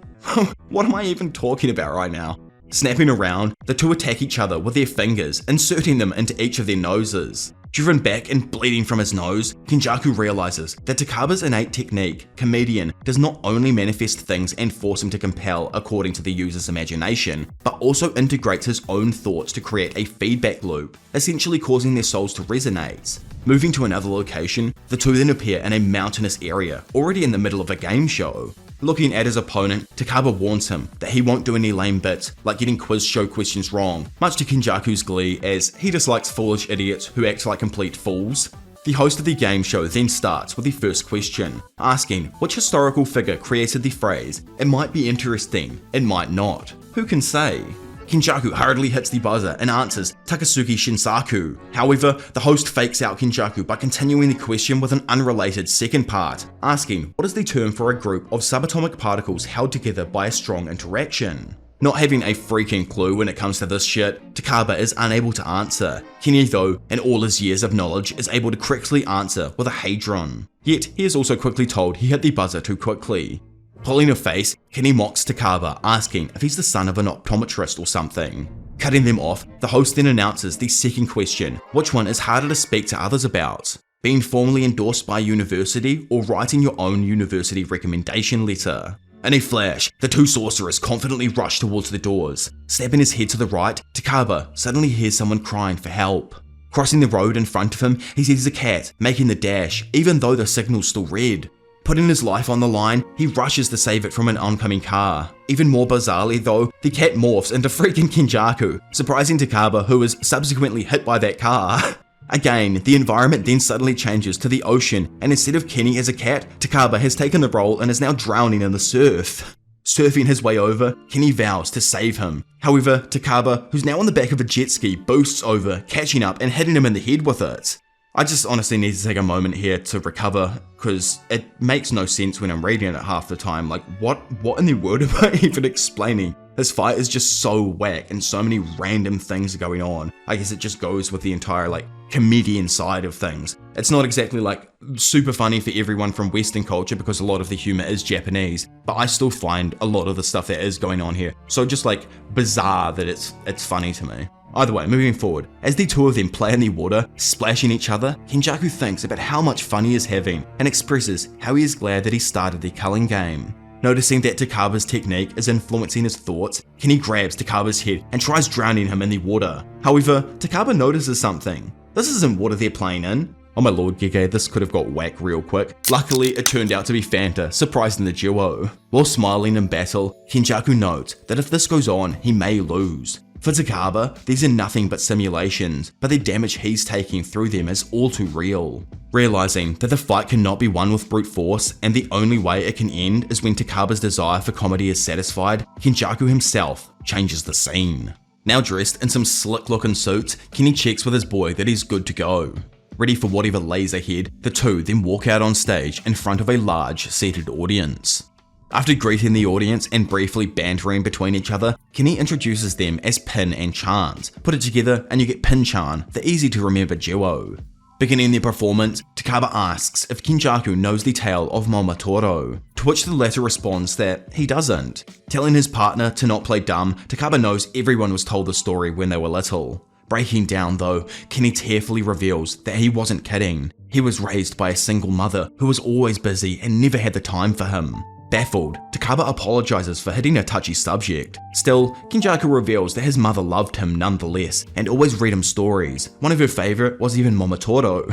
What am I even talking about right now? Snapping around, the two attack each other with their fingers, inserting them into each of their noses. Driven back and bleeding from his nose, Kenjaku realizes that Takaba's innate technique, comedian, does not only manifest things and force him to compel according to the user's imagination, but also integrates his own thoughts to create a feedback loop, essentially causing their souls to resonate. Moving to another location, the two then appear in a mountainous area, already in the middle of a game show. Looking at his opponent, Takaba warns him that he won't do any lame bits, like getting quiz show questions wrong, much to Kenjaku's glee as he dislikes foolish idiots who act like complete fools. The host of the game show then starts with the first question, asking which historical figure created the phrase, "It might be interesting, it might not." Who can say? Kenjaku hurriedly hits the buzzer and answers Takasugi Shinsaku. However, the host fakes out Kenjaku by continuing the question with an unrelated second part, asking what is the term for a group of subatomic particles held together by a strong interaction. Not having a freaking clue when it comes to this shit, Takaba is unable to answer. Kenny though, in all his years of knowledge, is able to correctly answer with a hadron. Yet, he is also quickly told he hit the buzzer too quickly. Pulling a face, Kenny mocks Takaba, asking if he's the son of an optometrist or something. Cutting them off, the host then announces the second question, which one is harder to speak to others about? Being formally endorsed by a university or writing your own university recommendation letter? In a flash, the two sorcerers confidently rush towards the doors. Snapping his head to the right, Takaba suddenly hears someone crying for help. Crossing the road in front of him, he sees a cat making the dash, even though the signal's still red. Putting his life on the line, he rushes to save it from an oncoming car. Even more bizarrely though, the cat morphs into freaking Kenjaku, surprising Takaba, who is subsequently hit by that car. Again, the environment then suddenly changes to the ocean, and instead of Kenny as a cat, Takaba has taken the role and is now drowning in the surf. Surfing his way over, Kenny vows to save him. However, Takaba, who's now on the back of a jet ski, boosts over, catching up and hitting him in the head with it. I just honestly need to take a moment here to recover, because it makes no sense when I'm reading it half the time. Like, what in the world am I even explaining? This fight is just so whack and so many random things are going on. I guess it just goes with the entire, like, comedian side of things. It's not exactly, like, super funny for everyone from Western culture because a lot of the humor is Japanese, but I still find a lot of the stuff that is going on here so just, like, bizarre that it's funny to me. Either way, moving forward, as the two of them play in the water, splashing each other, Kenjaku thinks about how much fun he is having and expresses how he is glad that he started the culling game. Noticing that Takaba's technique is influencing his thoughts, Kenny grabs Takaba's head and tries drowning him in the water. However, Takaba notices something. This isn't water they're playing in. Oh my lord, Gege, this could have got whack real quick. Luckily, it turned out to be Fanta, surprising the duo. While smiling in battle, Kenjaku notes that if this goes on, he may lose. For Takaba, these are nothing but simulations, but the damage he's taking through them is all too real. Realizing that the fight cannot be won with brute force, and the only way it can end is when Takaba's desire for comedy is satisfied, Kenjaku himself changes the scene. Now dressed in some slick looking suits, Kenny checks with his boy that he's good to go. Ready for whatever lays ahead, the two then walk out on stage in front of a large seated audience. After greeting the audience and briefly bantering between each other, Kenny introduces them as Pin and Chance. Put it together and you get Pin-chan, the easy to remember duo. Beginning their performance, Takaba asks if Kenjaku knows the tale of Momotaro, to which the latter responds that he doesn't. Telling his partner to not play dumb, Takaba knows everyone was told the story when they were little. Breaking down though, Kenny tearfully reveals that he wasn't kidding. He was raised by a single mother who was always busy and never had the time for him. Baffled, Takaba apologizes for hitting a touchy subject. Still, Kenjaku reveals that his mother loved him nonetheless and always read him stories. One of her favorite was even Momotaro.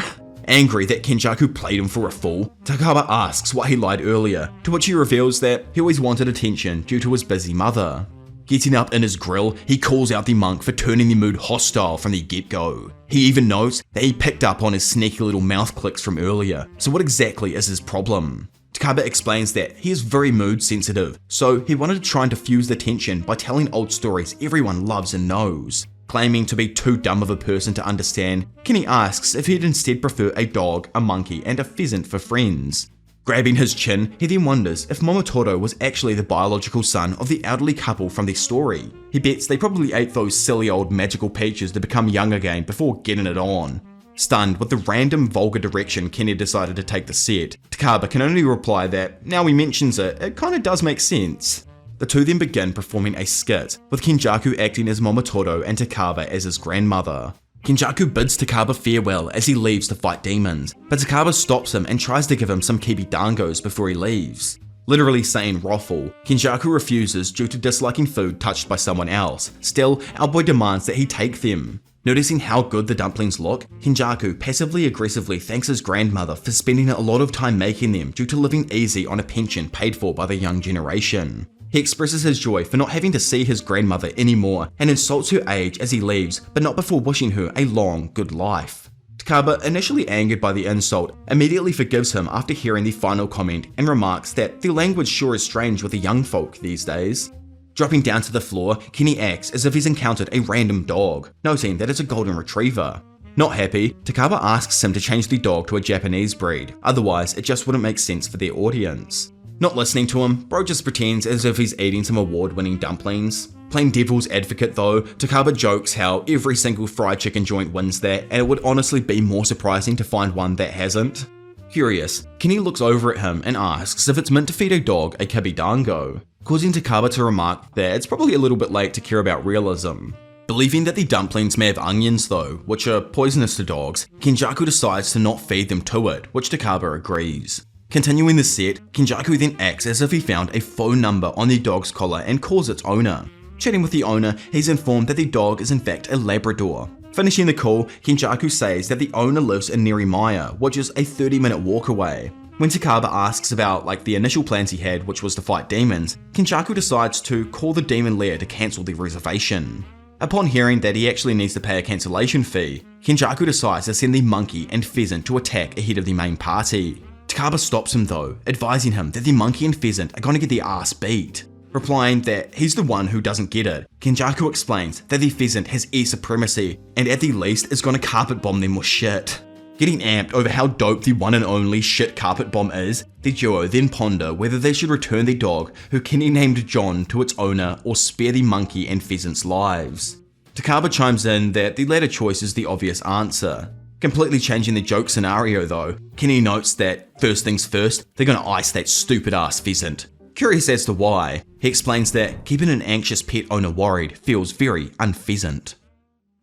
Angry that Kenjaku played him for a fool, Takaba asks why he lied earlier, to which he reveals that he always wanted attention due to his busy mother. Getting up in his grill, he calls out the monk for turning the mood hostile from the get-go. He even notes that he picked up on his sneaky little mouth clicks from earlier, so what exactly is his problem? Takaba explains that he is very mood sensitive, so he wanted to try and diffuse the tension by telling old stories everyone loves and knows. Claiming to be too dumb of a person to understand, Kenny asks if he'd instead prefer a dog, a monkey, and a pheasant for friends. Grabbing his chin, he then wonders if Momotaro was actually the biological son of the elderly couple from their story. He bets they probably ate those silly old magical peaches to become young again before getting it on. Stunned with the random vulgar direction Kenny decided to take the set, Takaba can only reply that, now he mentions it, it kinda does make sense. The two then begin performing a skit, with Kenjaku acting as Momotaro and Takaba as his grandmother. Kenjaku bids Takaba farewell as he leaves to fight demons, but Takaba stops him and tries to give him some kibidangos before he leaves. Literally saying "Roffle," Kenjaku refuses due to disliking food touched by someone else. Still, our boy demands that he take them. Noticing how good the dumplings look, Kenjaku passively aggressively thanks his grandmother for spending a lot of time making them due to living easy on a pension paid for by the young generation. He expresses his joy for not having to see his grandmother anymore and insults her age as he leaves, but not before wishing her a long, good life. Takaba, initially angered by the insult, immediately forgives him after hearing the final comment and remarks that the language sure is strange with the young folk these days. Dropping down to the floor, Kenny acts as if he's encountered a random dog, noting that it's a golden retriever. Not happy, Takaba asks him to change the dog to a Japanese breed, otherwise it just wouldn't make sense for their audience. Not listening to him, bro just pretends as if he's eating some award-winning dumplings. Playing devil's advocate though, Takaba jokes how every single fried chicken joint wins that, and it would honestly be more surprising to find one that hasn't. Curious, Kenny looks over at him and asks if it's meant to feed a dog a kibidango, causing Takaba to remark that it's probably a little bit late to care about realism. Believing that the dumplings may have onions though, which are poisonous to dogs, Kenjaku decides to not feed them to it, which Takaba agrees. Continuing the set, Kenjaku then acts as if he found a phone number on the dog's collar and calls its owner. Chatting with the owner, he's informed that the dog is in fact a Labrador. Finishing the call, Kenjaku says that the owner lives in Nerimiya, which is a 30-minute walk away. When Takaba asks about the initial plans he had, which was to fight demons, Kenjaku decides to call the demon lair to cancel the reservation. Upon hearing that he actually needs to pay a cancellation fee, Kenjaku decides to send the monkey and pheasant to attack ahead of the main party. Takaba stops him though, advising him that the monkey and pheasant are going to get their ass beat. Replying that he's the one who doesn't get it, Kenjaku explains that the pheasant has air supremacy and at the least is going to carpet bomb them with shit. Getting amped over how dope the one and only shit carpet bomb is, the duo then ponder whether they should return the dog, who Kenny named John, to its owner or spare the monkey and pheasant's lives. Takaba chimes in that the latter choice is the obvious answer. Completely changing the joke scenario though, Kenny notes that first things first, they're gonna ice that stupid ass pheasant. Curious as to why, he explains that keeping an anxious pet owner worried feels very unpheasant.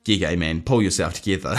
Yeah, man, pull yourself together.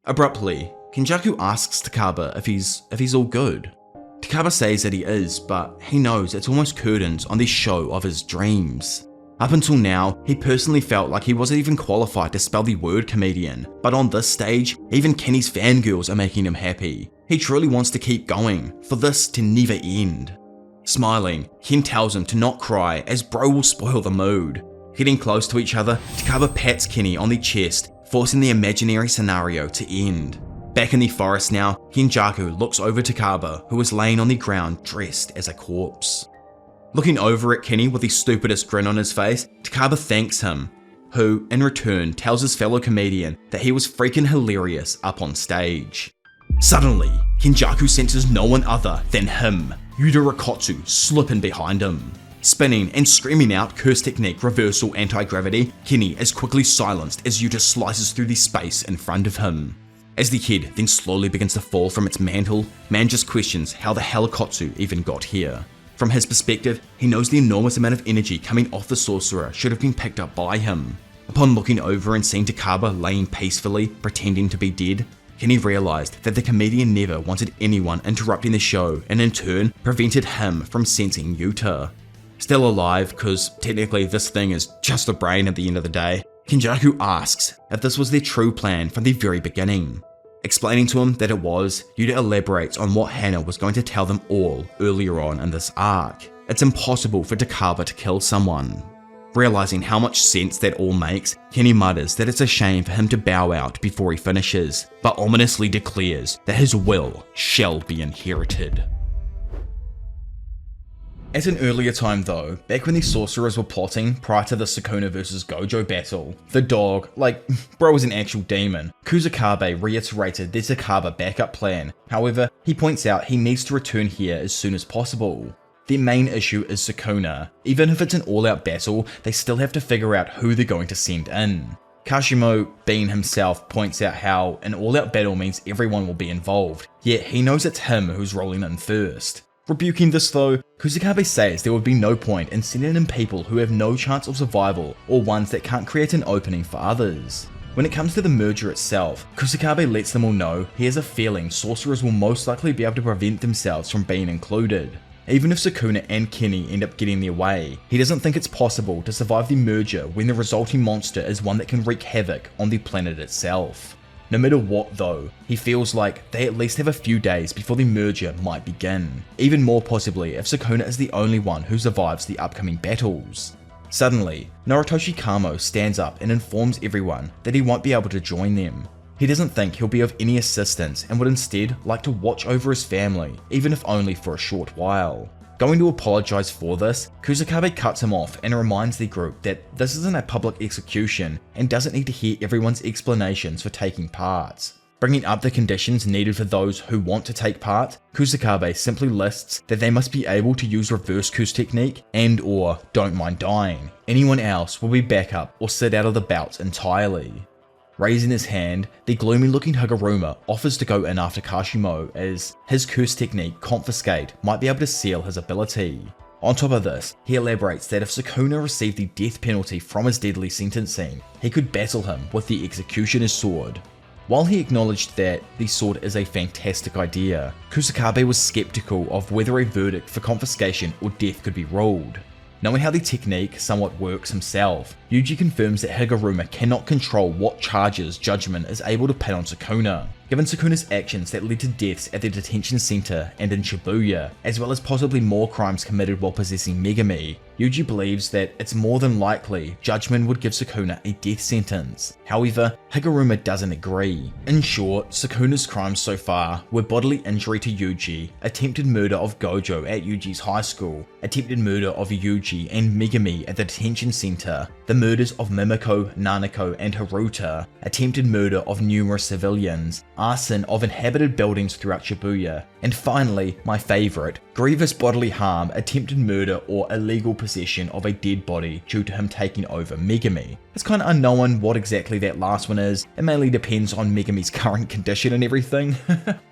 Abruptly, Kenjaku asks Takaba if he's all good. Takaba says that he is, but he knows it's almost curtains on the show of his dreams. Up until now, he personally felt like he wasn't even qualified to spell the word comedian, but on this stage, even Kenny's fangirls are making him happy. He truly wants to keep going, for this to never end. Smiling, Ken tells him to not cry as bro will spoil the mood. Getting close to each other, Takaba pats Kenny on the chest, forcing the imaginary scenario to end. Back in the forest now, Kenjaku looks over Takaba, who is laying on the ground dressed as a corpse. Looking over at Kenny with the stupidest grin on his face, Takaba thanks him, who, in return, tells his fellow comedian that he was freaking hilarious up on stage. Suddenly, Kenjaku senses no one other than him, Yuta Rikotsu, slipping behind him. Spinning and screaming out curse technique reversal anti-gravity, Kenny is quickly silenced as Yuta slices through the space in front of him. As the head then slowly begins to fall from its mantle, man just questions how the hell Rikotsu even got here. From his perspective, he knows the enormous amount of energy coming off the sorcerer should have been picked up by him. Upon looking over and seeing Takaba laying peacefully, pretending to be dead, Kenny realized that the comedian never wanted anyone interrupting the show and in turn prevented him from sensing Yuta. Still alive, cause technically this thing is just a brain at the end of the day, Kenjaku asks if this was their true plan from the very beginning. Explaining to him that it was, Yuta elaborates on what Hana was going to tell them all earlier on in this arc. It's impossible for Takaba to kill someone. Realizing how much sense that all makes, Kenny mutters that it's a shame for him to bow out before he finishes, but ominously declares that his will shall be inherited. At an earlier time though, back when the sorcerers were plotting prior to the Sukuna vs Gojo battle, the dog, like bro was an actual demon, Kusakabe reiterated their Takaba backup plan. However, he points out he needs to return here as soon as possible. Their main issue is Sukuna. Even if it's an all-out battle, they still have to figure out who they're going to send in. Kashimo, being himself, points out how an all-out battle means everyone will be involved, yet he knows it's him who's rolling in first. Rebuking this though, Kusakabe says there would be no point in sending in people who have no chance of survival or ones that can't create an opening for others. When it comes to the merger itself, Kusakabe lets them all know he has a feeling sorcerers will most likely be able to prevent themselves from being included. Even if Sukuna and Kenny end up getting their way, he doesn't think it's possible to survive the merger when the resulting monster is one that can wreak havoc on the planet itself. No matter what though, he feels like they at least have a few days before the merger might begin, even more possibly if Sukuna is the only one who survives the upcoming battles. Suddenly, Noritoshi Kamo stands up and informs everyone that he won't be able to join them. He doesn't think he'll be of any assistance and would instead like to watch over his family, even if only for a short while. Going to apologize for this, Kusakabe cuts him off and reminds the group that this isn't a public execution and doesn't need to hear everyone's explanations for taking part. Bringing up the conditions needed for those who want to take part, Kusakabe simply lists that they must be able to use reverse Kus technique and or don't mind dying. Anyone else will be backup or sit out of the bouts entirely. Raising his hand, the gloomy looking Higuruma offers to go in after Kashimo as his curse technique Confiscate might be able to seal his ability. On top of this, he elaborates that if Sukuna received the death penalty from his deadly sentencing, he could battle him with the Executioner's sword. While he acknowledged that the sword is a fantastic idea, Kusakabe was skeptical of whether a verdict for confiscation or death could be ruled. Knowing how the technique somewhat works himself, Yuji confirms that Higuruma cannot control what charges Judgment is able to pin on Sukuna. Given Sukuna's actions that led to deaths at the detention center and in Shibuya, as well as possibly more crimes committed while possessing Megami, Yuji believes that it's more than likely Judgment would give Sukuna a death sentence. However, Higuruma doesn't agree. In short, Sukuna's crimes so far were bodily injury to Yuji, attempted murder of Gojo at Yuji's high school, attempted murder of Yuji and Megami at the detention center, the murders of Mimiko, Nanako, and Haruta, attempted murder of numerous civilians, arson of inhabited buildings throughout Shibuya, and finally, my favourite, grievous bodily harm, attempted murder or illegal possession of a dead body due to him taking over Megami. It's kind of unknown what exactly that last one is, it mainly depends on Megami's current condition and everything,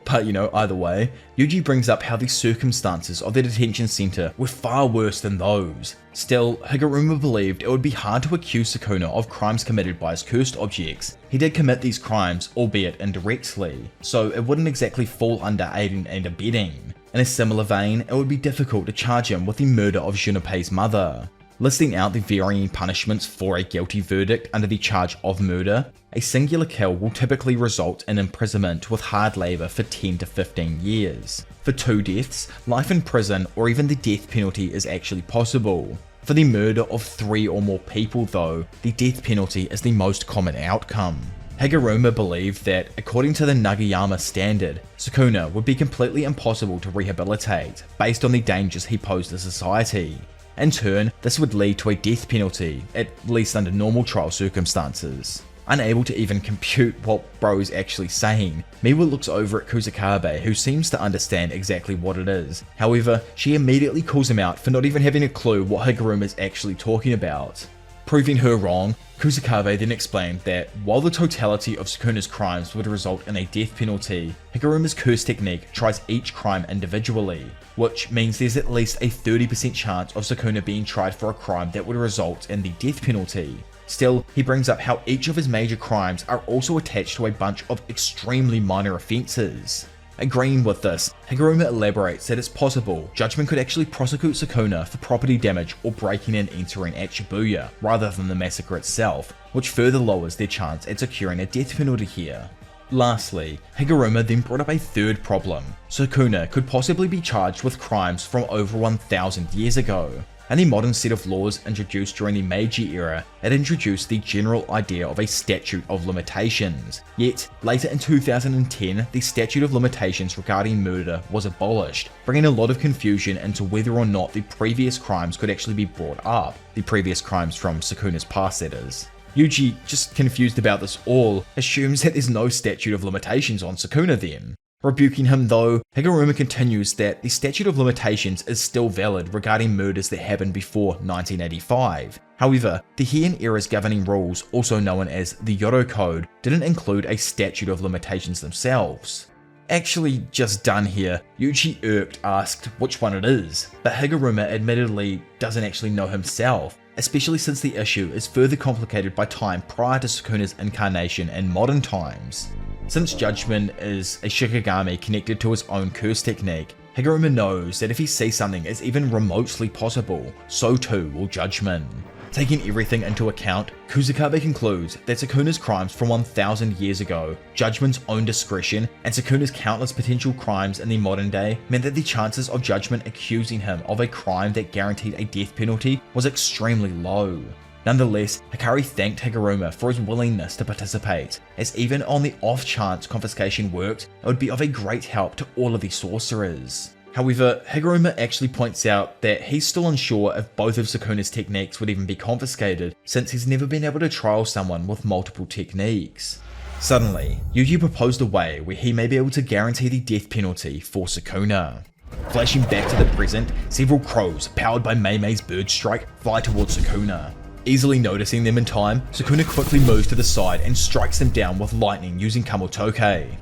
but you know, either way, Yuji brings up how the circumstances of the detention center were far worse than those. Still, Higuruma believed it would be hard to accuse Sukuna of crimes committed by his cursed objects. He did commit these crimes, albeit indirectly, so it wouldn't exactly fall under aiding and abetting. In a similar vein, it would be difficult to charge him with the murder of Junpei's mother. Listing out the varying punishments for a guilty verdict under the charge of murder, a singular kill will typically result in imprisonment with hard labour for 10 to 15 years. For 2 deaths, life in prison or even the death penalty is actually possible. For the murder of 3 or more people though, the death penalty is the most common outcome. Higuruma believed that, according to the Nagayama standard, Sukuna would be completely impossible to rehabilitate, based on the dangers he posed to society. In turn, this would lead to a death penalty, at least under normal trial circumstances. Unable to even compute what bro is actually saying, Miwa looks over at Kusakabe, who seems to understand exactly what it is. However, she immediately calls him out for not even having a clue what Higuruma is actually talking about. Proving her wrong, Kusakabe then explained that while the totality of Sukuna's crimes would result in a death penalty, Higuruma's curse technique tries each crime individually, which means there's at least a 30% chance of Sukuna being tried for a crime that would result in the death penalty. Still, he brings up how each of his major crimes are also attached to a bunch of extremely minor offences. Agreeing with this, Higuruma elaborates that it's possible Judgment could actually prosecute Sukuna for property damage or breaking and entering at Shibuya, rather than the massacre itself, which further lowers their chance at securing a death penalty here. Lastly, Higuruma then brought up a third problem. Sukuna could possibly be charged with crimes from over 1,000 years ago. And the modern set of laws introduced during the Meiji era had introduced the general idea of a statute of limitations. Yet, later in 2010, the statute of limitations regarding murder was abolished, bringing a lot of confusion into whether or not the previous crimes could actually be brought up. The previous crimes from Sukuna's past, that is. Yuji, just confused about this all, assumes that there's no statute of limitations on Sukuna then. Rebuking him though, Higuruma continues that the statute of limitations is still valid regarding murders that happened before 1985. However, the Heian era's governing rules, also known as the Yoro Code, didn't include a statute of limitations themselves. Actually just done here, Yuji irked asked which one it is, but Higuruma admittedly doesn't actually know himself, especially since the issue is further complicated by time prior to Sukuna's incarnation in modern times. Since Judgment is a Shikigami connected to his own curse technique, Higuruma knows that if he sees something as even remotely possible, so too will Judgment. Taking everything into account, Kusakabe concludes that Sukuna's crimes from 1,000 years ago, Judgment's own discretion, and Sukuna's countless potential crimes in the modern day meant that the chances of Judgment accusing him of a crime that guaranteed a death penalty was extremely low. Nonetheless, Hikari thanked Higuruma for his willingness to participate, as even on the off chance confiscation worked, it would be of a great help to all of the sorcerers. However, Higuruma actually points out that he's still unsure if both of Sukuna's techniques would even be confiscated, since he's never been able to trial someone with multiple techniques. Suddenly, Yuji proposed a way where he may be able to guarantee the death penalty for Sukuna. Flashing back to the present, several crows, powered by Mei-Mei's bird strike, fly towards Sukuna. Easily noticing them in time, Sukuna quickly moves to the side and strikes them down with lightning using Kamotoke.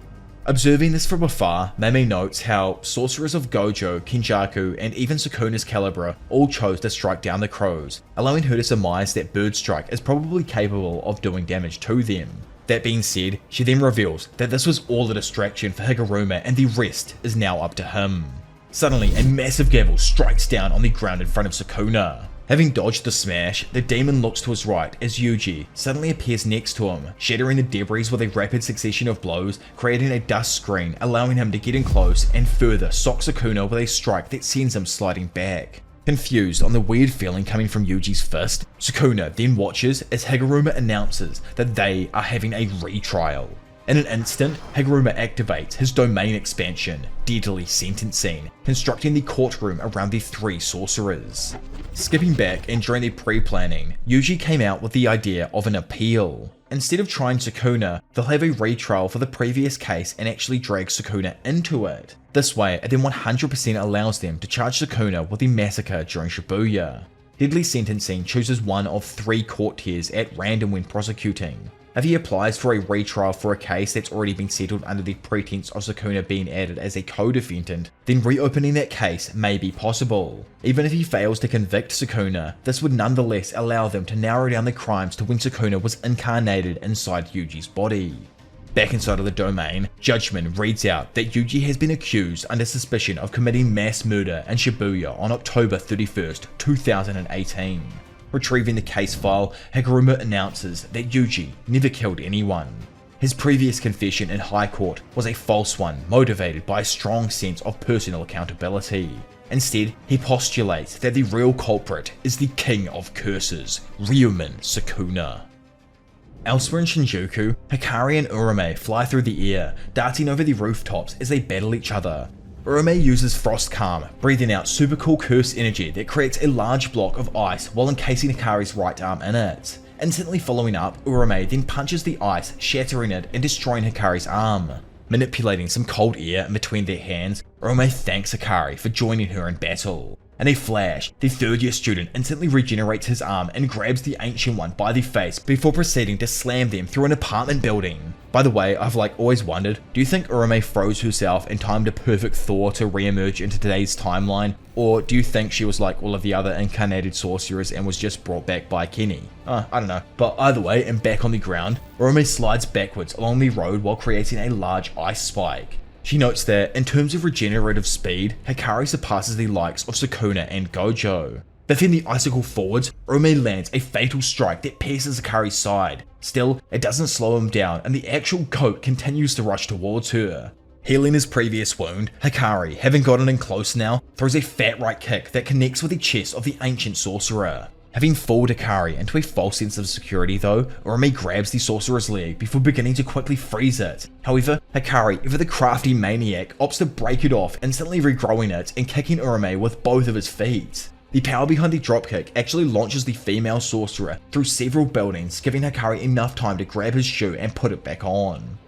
Observing this from afar, Mei-Mei notes how sorcerers of Gojo, Kenjaku, and even Sukuna's Calibra all chose to strike down the crows, allowing her to surmise that Bird Strike is probably capable of doing damage to them. That being said, she then reveals that this was all a distraction for Higuruma and the rest is now up to him. Suddenly, a massive gavel strikes down on the ground in front of Sukuna. Having dodged the smash, the demon looks to his right as Yuji suddenly appears next to him, shattering the debris with a rapid succession of blows, creating a dust screen, allowing him to get in close and further sock Sukuna with a strike that sends him sliding back. Confused on the weird feeling coming from Yuji's fist, Sukuna then watches as Higuruma announces that they are having a retrial. In an instant, Higuruma activates his domain expansion, Deadly Sentencing, constructing the courtroom around the three sorcerers. Skipping back and during the pre-planning, Yuji came out with the idea of an appeal. Instead of trying Sukuna, they'll have a retrial for the previous case and actually drag Sukuna into it. This way, it then 100% allows them to charge Sukuna with the massacre during Shibuya. Deadly Sentencing chooses one of 3 court tiers at random when prosecuting. If he applies for a retrial for a case that's already been settled under the pretense of Sukuna being added as a co-defendant, then reopening that case may be possible. Even if he fails to convict Sukuna, this would nonetheless allow them to narrow down the crimes to when Sukuna was incarnated inside Yuji's body. Back inside of the domain, Judgment reads out that Yuji has been accused under suspicion of committing mass murder in Shibuya on October 31st, 2018. Retrieving the case file, Higuruma announces that Yuji never killed anyone. His previous confession in High Court was a false one, motivated by a strong sense of personal accountability. Instead, he postulates that the real culprit is the King of Curses, Ryumen Sukuna. Elsewhere in Shinjuku, Hikari and Urame fly through the air, darting over the rooftops as they battle each other. Urame uses Frost Calm, breathing out super cool curse energy that creates a large block of ice while encasing Hikari's right arm in it. Instantly following up, Urame then punches the ice, shattering it and destroying Hikari's arm. Manipulating some cold air in between their hands, Urame thanks Hikari for joining her in battle. In a flash, the third year student instantly regenerates his arm and grabs the ancient one by the face before proceeding to slam them through an apartment building. By the way, I've always wondered, do you think Urame froze herself and timed a perfect thaw to re-emerge into today's timeline? Or do you think she was like all of the other incarnated sorcerers and was just brought back by Kenny? I don't know. But either way, and back on the ground, Urame slides backwards along the road while creating a large ice spike. She notes that, in terms of regenerative speed, Hikari surpasses the likes of Sukuna and Gojo. Biffing the icicle forwards, Urame lands a fatal strike that pierces Hikari's side. Still, it doesn't slow him down and the actual goat continues to rush towards her. Healing his previous wound, Hikari, having gotten in close now, throws a fat right kick that connects with the chest of the ancient sorcerer. Having fooled Hikari into a false sense of security though, Urame grabs the sorcerer's leg before beginning to quickly freeze it. However, Hikari, ever the crafty maniac, opts to break it off, instantly regrowing it and kicking Urame with both of his feet. The power behind the dropkick actually launches the female sorcerer through several buildings, giving Hikari enough time to grab his shoe and put it back on.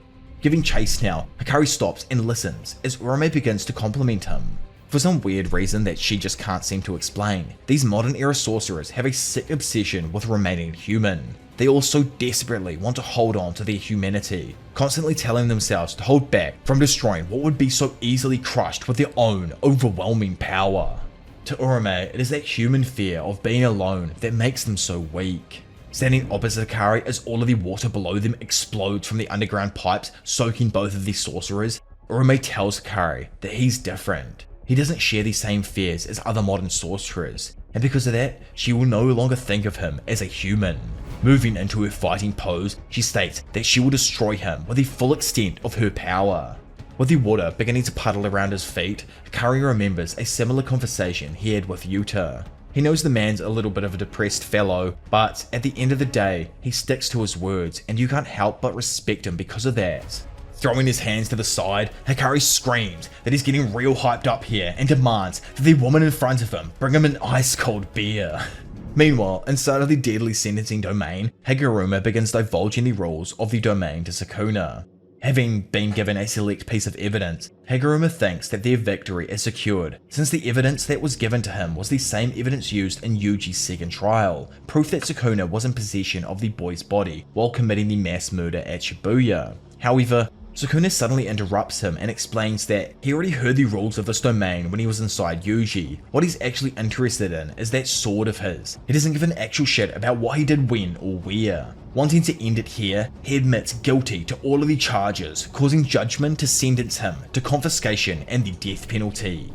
Giving chase now, Hikari stops and listens as Urame begins to compliment him. For some weird reason that she just can't seem to explain, these modern era sorcerers have a sick obsession with remaining human. They all so desperately want to hold on to their humanity, constantly telling themselves to hold back from destroying what would be so easily crushed with their own overwhelming power. To Urame, it is that human fear of being alone that makes them so weak. Standing opposite Hikari as all of the water below them explodes from the underground pipes, soaking both of the sorcerers, Urame tells Hikari that he's different. He doesn't share the same fears as other modern sorcerers, and because of that, she will no longer think of him as a human. Moving into her fighting pose, she states that she will destroy him with the full extent of her power. With the water beginning to puddle around his feet, Hikari remembers a similar conversation he had with Yuta. He knows the man's a little bit of a depressed fellow, but at the end of the day, he sticks to his words and you can't help but respect him because of that. Throwing his hands to the side, Hikari screams that he's getting real hyped up here and demands that the woman in front of him bring him an ice cold beer. Meanwhile, inside of the deadly sentencing domain, Higuruma begins divulging the rules of the domain to Sukuna. Having been given a select piece of evidence, Higuruma thinks that their victory is secured, since the evidence that was given to him was the same evidence used in Yuji's second trial, proof that Sukuna was in possession of the boy's body while committing the mass murder at Shibuya. However, Sukuna suddenly interrupts him and explains that he already heard the rules of this domain when he was inside Yuji. What he's actually interested in is that sword of his. He doesn't give an actual shit about what he did when or where. Wanting to end it here, he admits guilty to all of the charges, causing judgment to sentence him to confiscation and the death penalty.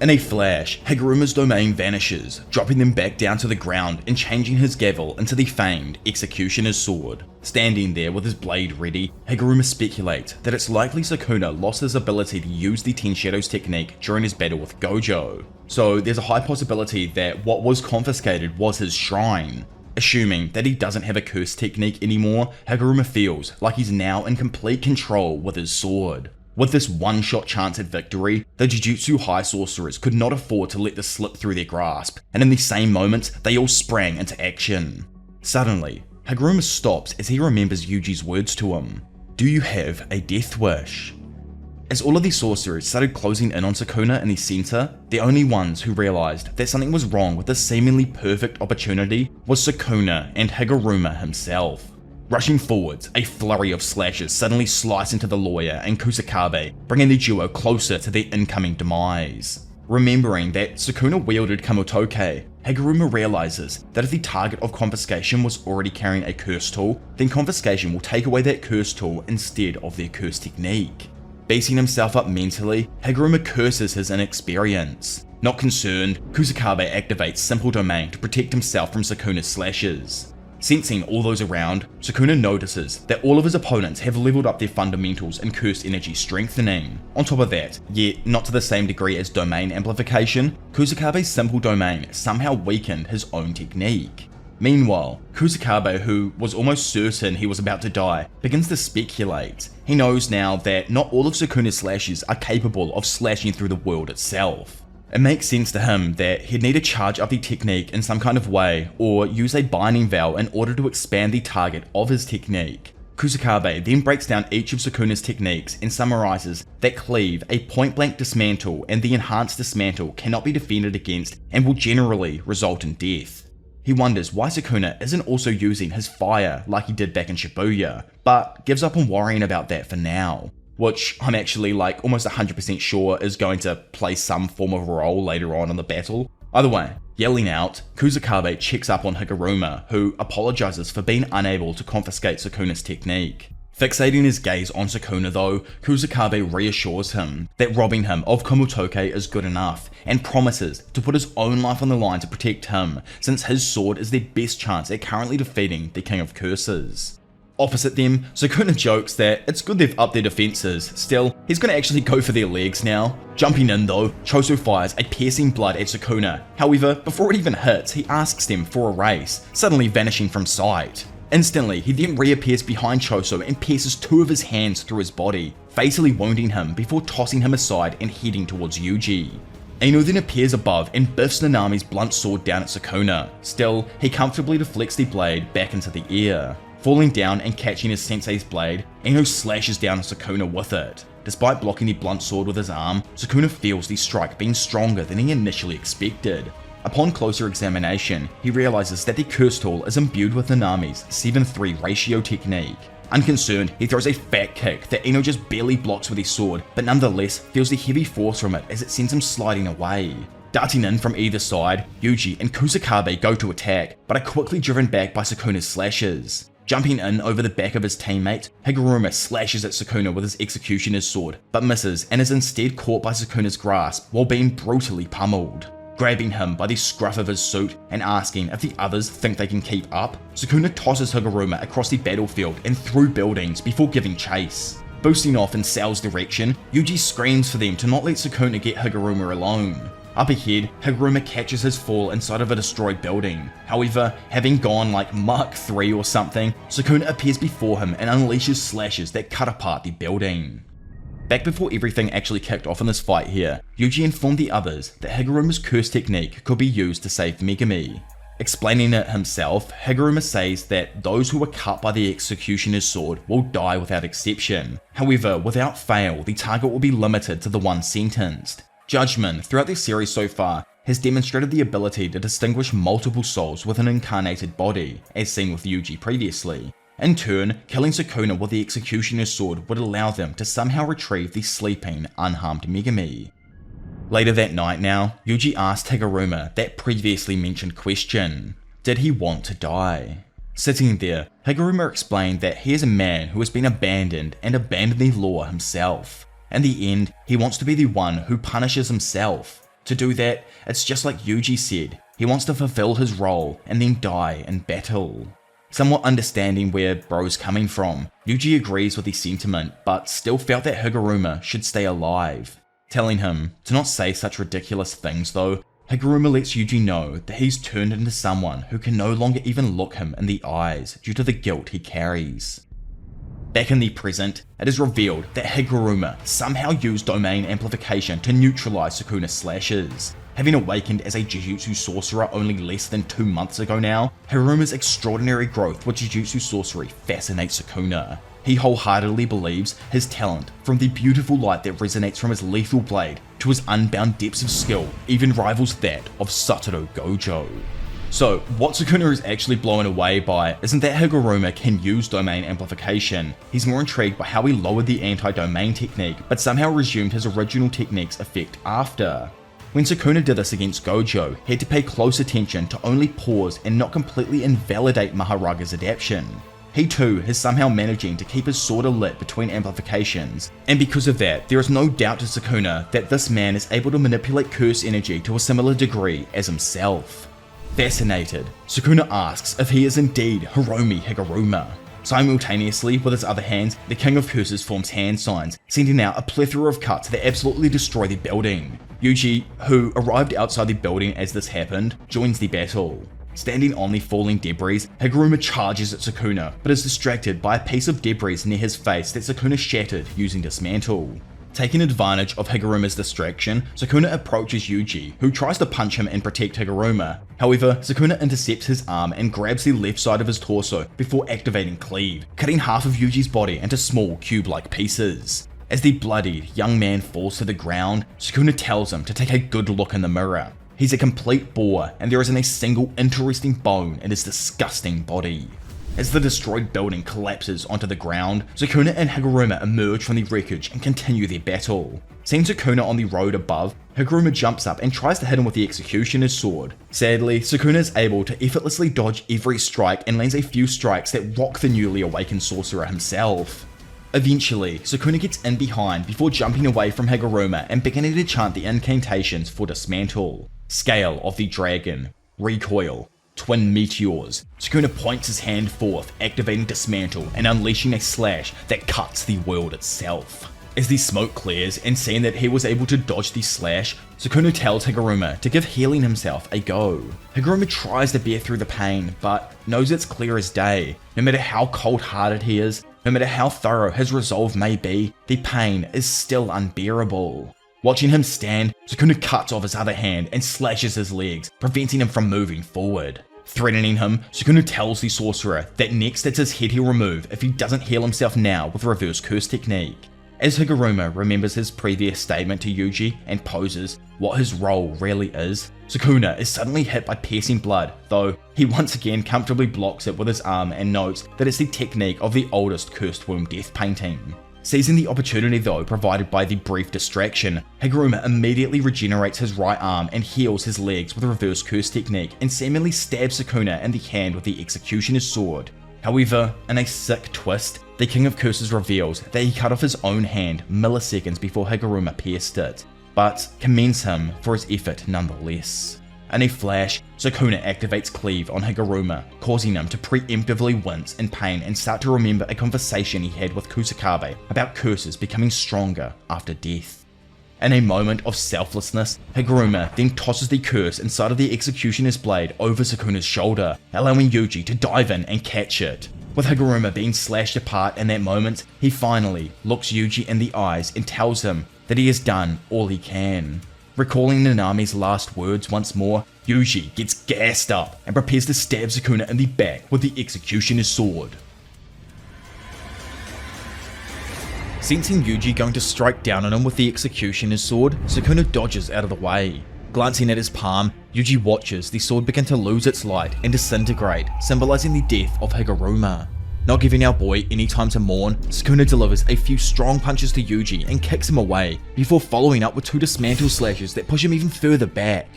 In a flash, Higuruma's domain vanishes, dropping them back down to the ground and changing his gavel into the famed Executioner's sword. Standing there with his blade ready, Higuruma speculates that it's likely Sukuna lost his ability to use the Ten Shadows technique during his battle with Gojo. So there's a high possibility that what was confiscated was his shrine. Assuming that he doesn't have a curse technique anymore, Higuruma feels like he's now in complete control with his sword. With this one-shot chance at victory, the Jujutsu High Sorcerers could not afford to let this slip through their grasp, and in the same moment, they all sprang into action. Suddenly, Higuruma stops as he remembers Yuji's words to him. Do you have a death wish? As all of the sorcerers started closing in on Sukuna in the center, the only ones who realized that something was wrong with this seemingly perfect opportunity was Sukuna and Higuruma himself. Rushing forwards, a flurry of slashes suddenly slice into the lawyer and Kusakabe, bringing the duo closer to their incoming demise. Remembering that Sukuna wielded Kamotoke, Higuruma realizes that if the target of confiscation was already carrying a curse tool, then confiscation will take away that curse tool instead of their curse technique. Beating himself up mentally, Higuruma curses his inexperience. Not concerned, Kusakabe activates Simple Domain to protect himself from Sukuna's slashes. Sensing all those around, Sukuna notices that all of his opponents have leveled up their fundamentals in cursed energy strengthening. On top of that, yet not to the same degree as domain amplification, Kusakabe's Simple Domain somehow weakened his own technique. Meanwhile, Kusakabe, who was almost certain he was about to die, begins to speculate. He knows now that not all of Sukuna's slashes are capable of slashing through the world itself. It makes sense to him that he'd need to charge up the technique in some kind of way, or use a binding veil in order to expand the target of his technique. Kusakabe then breaks down each of Sukuna's techniques and summarizes that cleave, a point-blank dismantle, and the enhanced dismantle cannot be defended against and will generally result in death. He wonders why Sukuna isn't also using his fire like he did back in Shibuya, but gives up on worrying about that for now, which I'm actually like almost 100% sure is going to play some form of role later on in the battle. Either way, yelling out, Kusakabe checks up on Higuruma, who apologizes for being unable to confiscate Sukuna's technique. Fixating his gaze on Sukuna though, Kusakabe reassures him that robbing him of Komotoke is good enough, and promises to put his own life on the line to protect him, since his sword is their best chance at currently defeating the King of Curses. Opposite them, Sukuna jokes that it's good they've upped their defenses, still, he's gonna actually go for their legs now. Jumping in though, Choso fires a piercing blood at Sukuna, however, before it even hits, he asks them for a race, suddenly vanishing from sight. Instantly, he then reappears behind Choso and pierces two of his hands through his body, fatally wounding him before tossing him aside and heading towards Yuji. Ino then appears above and biffs Nanami's blunt sword down at Sukuna. Still, he comfortably deflects the blade back into the air. Falling down and catching his sensei's blade, Ino slashes down at Sukuna with it. Despite blocking the blunt sword with his arm, Sukuna feels the strike being stronger than he initially expected. Upon closer examination, he realizes that the curse tool is imbued with Nanami's 7-3 ratio technique. Unconcerned, he throws a fat kick that Ino just barely blocks with his sword, but nonetheless feels the heavy force from it as it sends him sliding away. Darting in from either side, Yuji and Kusakabe go to attack, but are quickly driven back by Sukuna's slashes. Jumping in over the back of his teammate, Higuruma slashes at Sukuna with his executioner's sword, but misses and is instead caught by Sukuna's grasp while being brutally pummeled. Grabbing him by the scruff of his suit and asking if the others think they can keep up, Sukuna tosses Higuruma across the battlefield and through buildings before giving chase. Boosting off in Cell's direction, Yuji screams for them to not let Sukuna get Higuruma alone. Up ahead, Higuruma catches his fall inside of a destroyed building. However, having gone like Mark 3 or something, Sukuna appears before him and unleashes slashes that cut apart the building. Back before everything actually kicked off in this fight here, Yuji informed the others that Higuruma's curse technique could be used to save Megami. Explaining it himself, Higuruma says that those who were cut by the executioner's sword will die without exception. However, without fail, the target will be limited to the one sentenced. Judgment, throughout this series so far, has demonstrated the ability to distinguish multiple souls with an incarnated body, as seen with Yuji previously. In turn, killing Sukuna with the executioner's sword would allow them to somehow retrieve the sleeping, unharmed Megami. Later that night now, Yuji asked Higuruma that previously mentioned question: did he want to die? Sitting there, Higuruma explained that he is a man who has been abandoned and abandoned the law himself. In the end, he wants to be the one who punishes himself. To do that, it's just like Yuji said, he wants to fulfill his role and then die in battle. Somewhat understanding where bro's coming from, Yuji agrees with the sentiment, but still felt that Higuruma should stay alive. Telling him to not say such ridiculous things though, Higuruma lets Yuji know that he's turned into someone who can no longer even look him in the eyes due to the guilt he carries. Back in the present, it is revealed that Higuruma somehow used domain amplification to neutralize Sukuna's slashes. Having awakened as a Jujutsu sorcerer only less than 2 months ago now, Higuruma's extraordinary growth with Jujutsu sorcery fascinates Sukuna. He wholeheartedly believes his talent, from the beautiful light that resonates from his lethal blade to his unbound depths of skill, even rivals that of Satoru Gojo. So, what Sukuna is actually blown away by isn't that Higuruma can use domain amplification. He's more intrigued by how he lowered the anti-domain technique, but somehow resumed his original technique's effect after. When Sukuna did this against Gojo, he had to pay close attention to only pause and not completely invalidate Maharaga's adaptation. He too is somehow managing to keep his sword lit between amplifications, and because of that, there is no doubt to Sukuna that this man is able to manipulate curse energy to a similar degree as himself. Fascinated, Sukuna asks if he is indeed Hiromi Higuruma. Simultaneously, with his other hands, the King of Curses forms hand signs, sending out a plethora of cuts that absolutely destroy the building. Yuji, who arrived outside the building as this happened, joins the battle. Standing on the falling debris, Higuruma charges at Sukuna, but is distracted by a piece of debris near his face that Sukuna shattered using Dismantle. Taking advantage of Higuruma's distraction, Sukuna approaches Yuji, who tries to punch him and protect Higuruma. However, Sukuna intercepts his arm and grabs the left side of his torso before activating Cleave, cutting half of Yuji's body into small cube-like pieces. As the bloodied young man falls to the ground, Sukuna tells him to take a good look in the mirror. He's a complete bore, and there isn't a single interesting bone in his disgusting body. As the destroyed building collapses onto the ground, Sukuna and Higuruma emerge from the wreckage and continue their battle. Seeing Sukuna on the road above, Higuruma jumps up and tries to hit him with the executioner's sword. Sadly, Sukuna is able to effortlessly dodge every strike and lands a few strikes that rock the newly awakened sorcerer himself. Eventually, Sukuna gets in behind before jumping away from Higuruma and beginning to chant the incantations for Dismantle, Scale of the Dragon, Recoil, Twin Meteors. Sukuna points his hand forth, activating Dismantle and unleashing a slash that cuts the world itself. As the smoke clears and seeing that he was able to dodge the slash, Sukuna tells Higuruma to give healing himself a go. Higuruma tries to bear through the pain, but knows it's clear as day. No matter how cold-hearted he is, no matter how thorough his resolve may be, the pain is still unbearable. Watching him stand, Sukuna cuts off his other hand and slashes his legs, preventing him from moving forward. Threatening him, Sukuna tells the sorcerer that next it's his head he'll remove if he doesn't heal himself now with reverse curse technique. As Higuruma remembers his previous statement to Yuji and poses what his role really is, Sukuna is suddenly hit by piercing blood, though he once again comfortably blocks it with his arm and notes that it's the technique of the oldest cursed womb death painting. Seizing the opportunity though provided by the brief distraction, Higuruma immediately regenerates his right arm and heals his legs with reverse curse technique and seemingly stabs Sukuna in the hand with the executioner's sword. However, in a sick twist, the King of Curses reveals that he cut off his own hand milliseconds before Higuruma pierced it, but commends him for his effort nonetheless. In a flash, Sukuna activates Cleave on Higuruma, causing him to preemptively wince in pain and start to remember a conversation he had with Kusakabe about curses becoming stronger after death. In a moment of selflessness, Higuruma then tosses the curse inside of the executioner's blade over Sukuna's shoulder, allowing Yuji to dive in and catch it. With Higuruma being slashed apart in that moment, he finally looks Yuji in the eyes and tells him that he has done all he can. Recalling Nanami's last words once more, Yuji gets gassed up and prepares to stab Sukuna in the back with the executioner's sword. Sensing Yuji going to strike down on him with the executioner's sword, Sukuna dodges out of the way. Glancing at his palm, Yuji watches the sword begin to lose its light and disintegrate, symbolizing the death of Higuruma. Not giving our boy any time to mourn, Sukuna delivers a few strong punches to Yuji and kicks him away, before following up with 2 dismantle slashes that push him even further back.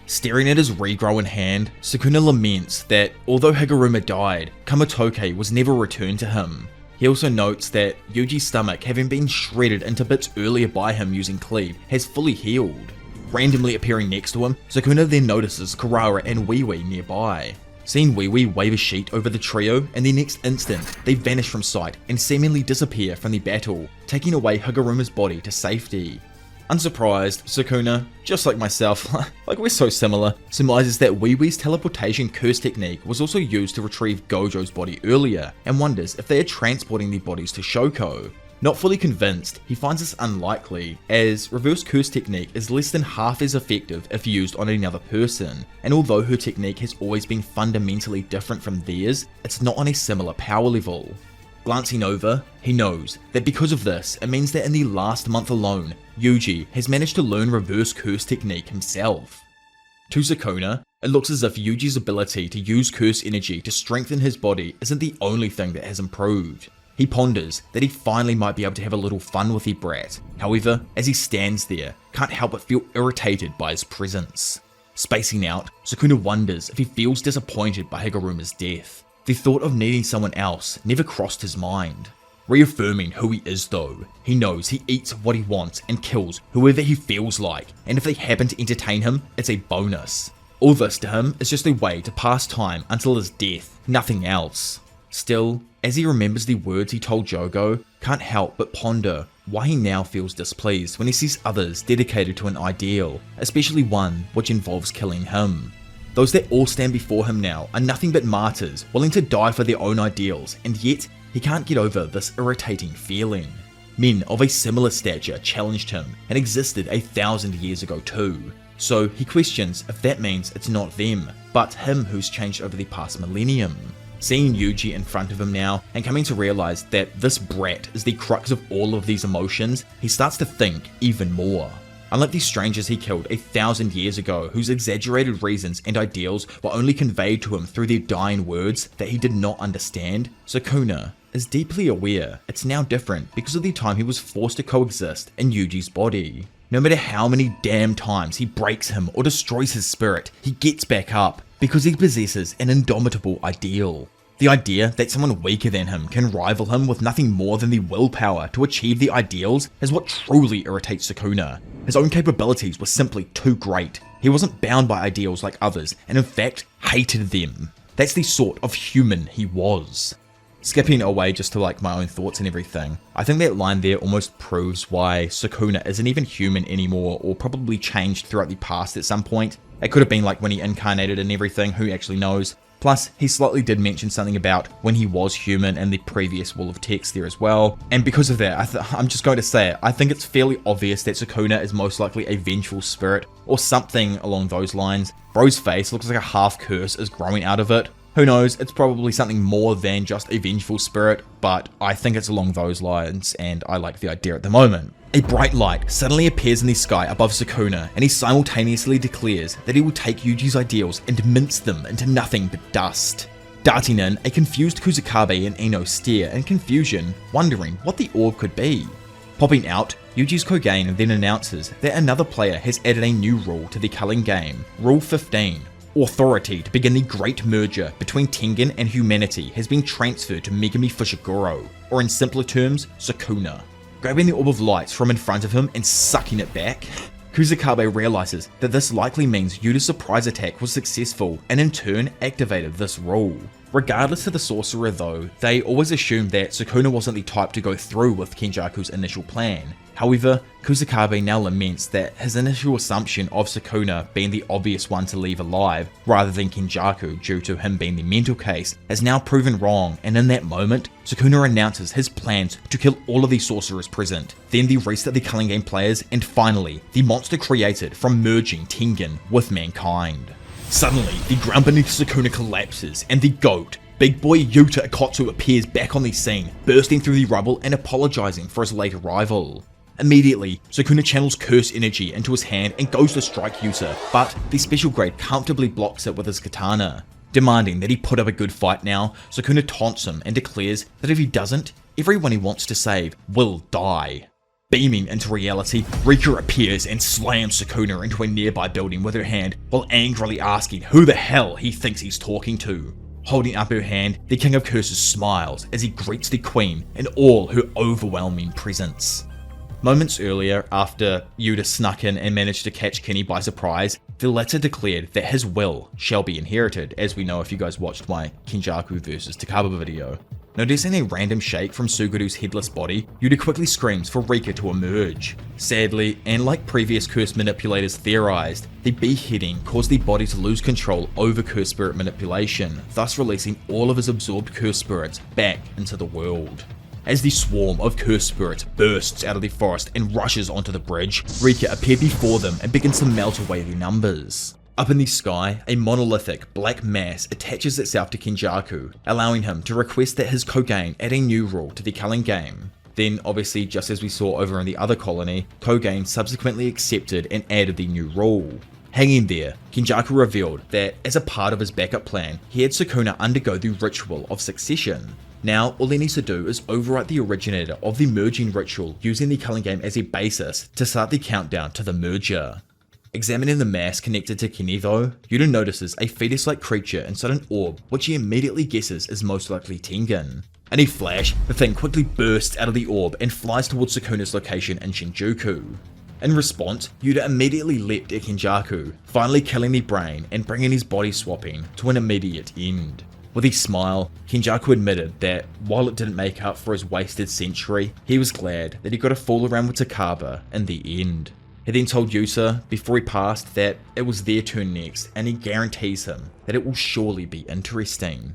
Staring at his regrown hand, Sukuna laments that although Higuruma died, Kamatoke was never returned to him. He also notes that Yuji's stomach, having been shredded into bits earlier by him using Cleave, has fully healed. Randomly appearing next to him, Sukuna then notices Kurara and Wee Wee nearby. Seeing Wee Wee wave a sheet over the trio, in the next instant, they vanish from sight and seemingly disappear from the battle, taking away Higuruma's body to safety. Unsurprised, Sukuna, just like myself, like we're so similar, surmises that Wee Wee's teleportation curse technique was also used to retrieve Gojo's body earlier, and wonders if they are transporting the bodies to Shoko. Not fully convinced, he finds this unlikely, as reverse curse technique is less than half as effective if used on another person, and although her technique has always been fundamentally different from theirs, it's not on a similar power level. Glancing over, he knows that because of this, it means that in the last month alone, Yuji has managed to learn reverse curse technique himself. To Sukuna, it looks as if Yuji's ability to use curse energy to strengthen his body isn't the only thing that has improved. He ponders that he finally might be able to have a little fun with the brat. However, as he stands there, can't help but feel irritated by his presence. Spacing out, Sukuna wonders if he feels disappointed by Higuruma's death. The thought of needing someone else never crossed his mind. Reaffirming who he is though, he knows he eats what he wants and kills whoever he feels like, and if they happen to entertain him, it's a bonus. All this to him is just a way to pass time until his death, nothing else. Still, as he remembers the words he told Jogo, can't help but ponder why he now feels displeased when he sees others dedicated to an ideal, especially one which involves killing him. Those that all stand before him now are nothing but martyrs willing to die for their own ideals, and yet he can't get over this irritating feeling. Men of a similar stature challenged him and existed 1,000 years ago too. So he questions if that means it's not them, but him who's changed over the past millennium. Seeing Yuji in front of him now, and coming to realize that this brat is the crux of all of these emotions, he starts to think even more. Unlike the strangers he killed 1,000 years ago, whose exaggerated reasons and ideals were only conveyed to him through their dying words that he did not understand, Sukuna is deeply aware it's now different because of the time he was forced to coexist in Yuji's body. No matter how many damn times he breaks him or destroys his spirit, he gets back up because he possesses an indomitable ideal. The idea that someone weaker than him can rival him with nothing more than the willpower to achieve the ideals is what truly irritates Sukuna. His own capabilities were simply too great. He wasn't bound by ideals like others, and in fact, hated them. That's the sort of human he was. Skipping away just to like my own thoughts and everything, I think that line there almost proves why Sukuna isn't even human anymore, or probably changed throughout the past at some point. It could have been like when he incarnated and everything, who actually knows. Plus, he slightly did mention something about when he was human in the previous wall of text there as well. And because of that, I'm just going to say it, I think it's fairly obvious that Sukuna is most likely a vengeful spirit, or something along those lines. Bro's face looks like a half curse is growing out of it. Who knows, it's probably something more than just a vengeful spirit, but I think it's along those lines, and I like the idea at the moment. A bright light suddenly appears in the sky above Sukuna, and he simultaneously declares that he will take Yuji's ideals and mince them into nothing but dust. Darting in, a confused Kusakabe and Ino stare in confusion, wondering what the orb could be. Popping out, Yuji's Kogain then announces that another player has added a new rule to the culling game, Rule 15. Authority to begin the great merger between Tengen and humanity has been transferred to Megumi Fushiguro, or in simpler terms, Sukuna. Grabbing the orb of lights from in front of him and sucking it back, Kusakabe realizes that this likely means Yuta's surprise attack was successful and in turn activated this rule. Regardless of the sorcerer though, they always assumed that Sukuna wasn't the type to go through with Kenjaku's initial plan. However, Kusakabe now laments that his initial assumption of Sukuna being the obvious one to leave alive, rather than Kenjaku due to him being the mental case, has now proven wrong, and in that moment, Sukuna announces his plans to kill all of the sorcerers present, then the rest of the culling game players, and finally, the monster created from merging Tengen with mankind. Suddenly, the ground beneath Sukuna collapses, and the GOAT, Big Boy Yuta Akotsu, appears back on the scene, bursting through the rubble and apologizing for his late arrival. Immediately, Sukuna channels curse energy into his hand and goes to strike Yuta, but the special grade comfortably blocks it with his katana. Demanding that he put up a good fight now, Sukuna taunts him and declares that if he doesn't, everyone he wants to save will die. Beaming into reality, Rika appears and slams Sukuna into a nearby building with her hand, while angrily asking who the hell he thinks he's talking to. Holding up her hand, the King of Curses smiles as he greets the Queen in all her overwhelming presence. Moments earlier, after Yuta snuck in and managed to catch Kenny by surprise, the latter declared that his will shall be inherited, as we know if you guys watched my Kenjaku vs Takaba video. Noticing a random shake from Suguru's headless body, Yuta quickly screams for Rika to emerge. Sadly, and like previous curse manipulators theorized, the beheading caused the body to lose control over curse spirit manipulation, thus releasing all of his absorbed curse spirits back into the world. As the swarm of cursed spirits bursts out of the forest and rushes onto the bridge, Rika appears before them and begins to melt away their numbers. Up in the sky, a monolithic black mass attaches itself to Kenjaku, allowing him to request that his Kogain add a new rule to the culling game. Then, obviously, just as we saw over in the other colony, Kogain subsequently accepted and added the new rule. Hanging there, Kenjaku revealed that as a part of his backup plan, he had Sukuna undergo the ritual of succession. Now, all he needs to do is overwrite the originator of the merging ritual using the culling game as a basis to start the countdown to the merger. Examining the mass connected to Kenny though, Yuta notices a fetus-like creature inside an orb which he immediately guesses is most likely Tengen. In a flash, the thing quickly bursts out of the orb and flies towards Sukuna's location in Shinjuku. In response, Yuta immediately leapt at Kenjaku, finally killing the brain and bringing his body swapping to an immediate end. With a smile, Kenjaku admitted that while it didn't make up for his wasted century, he was glad that he got to fool around with Takaba in the end. He then told Yuta before he passed that it was their turn next, and he guarantees him that it will surely be interesting.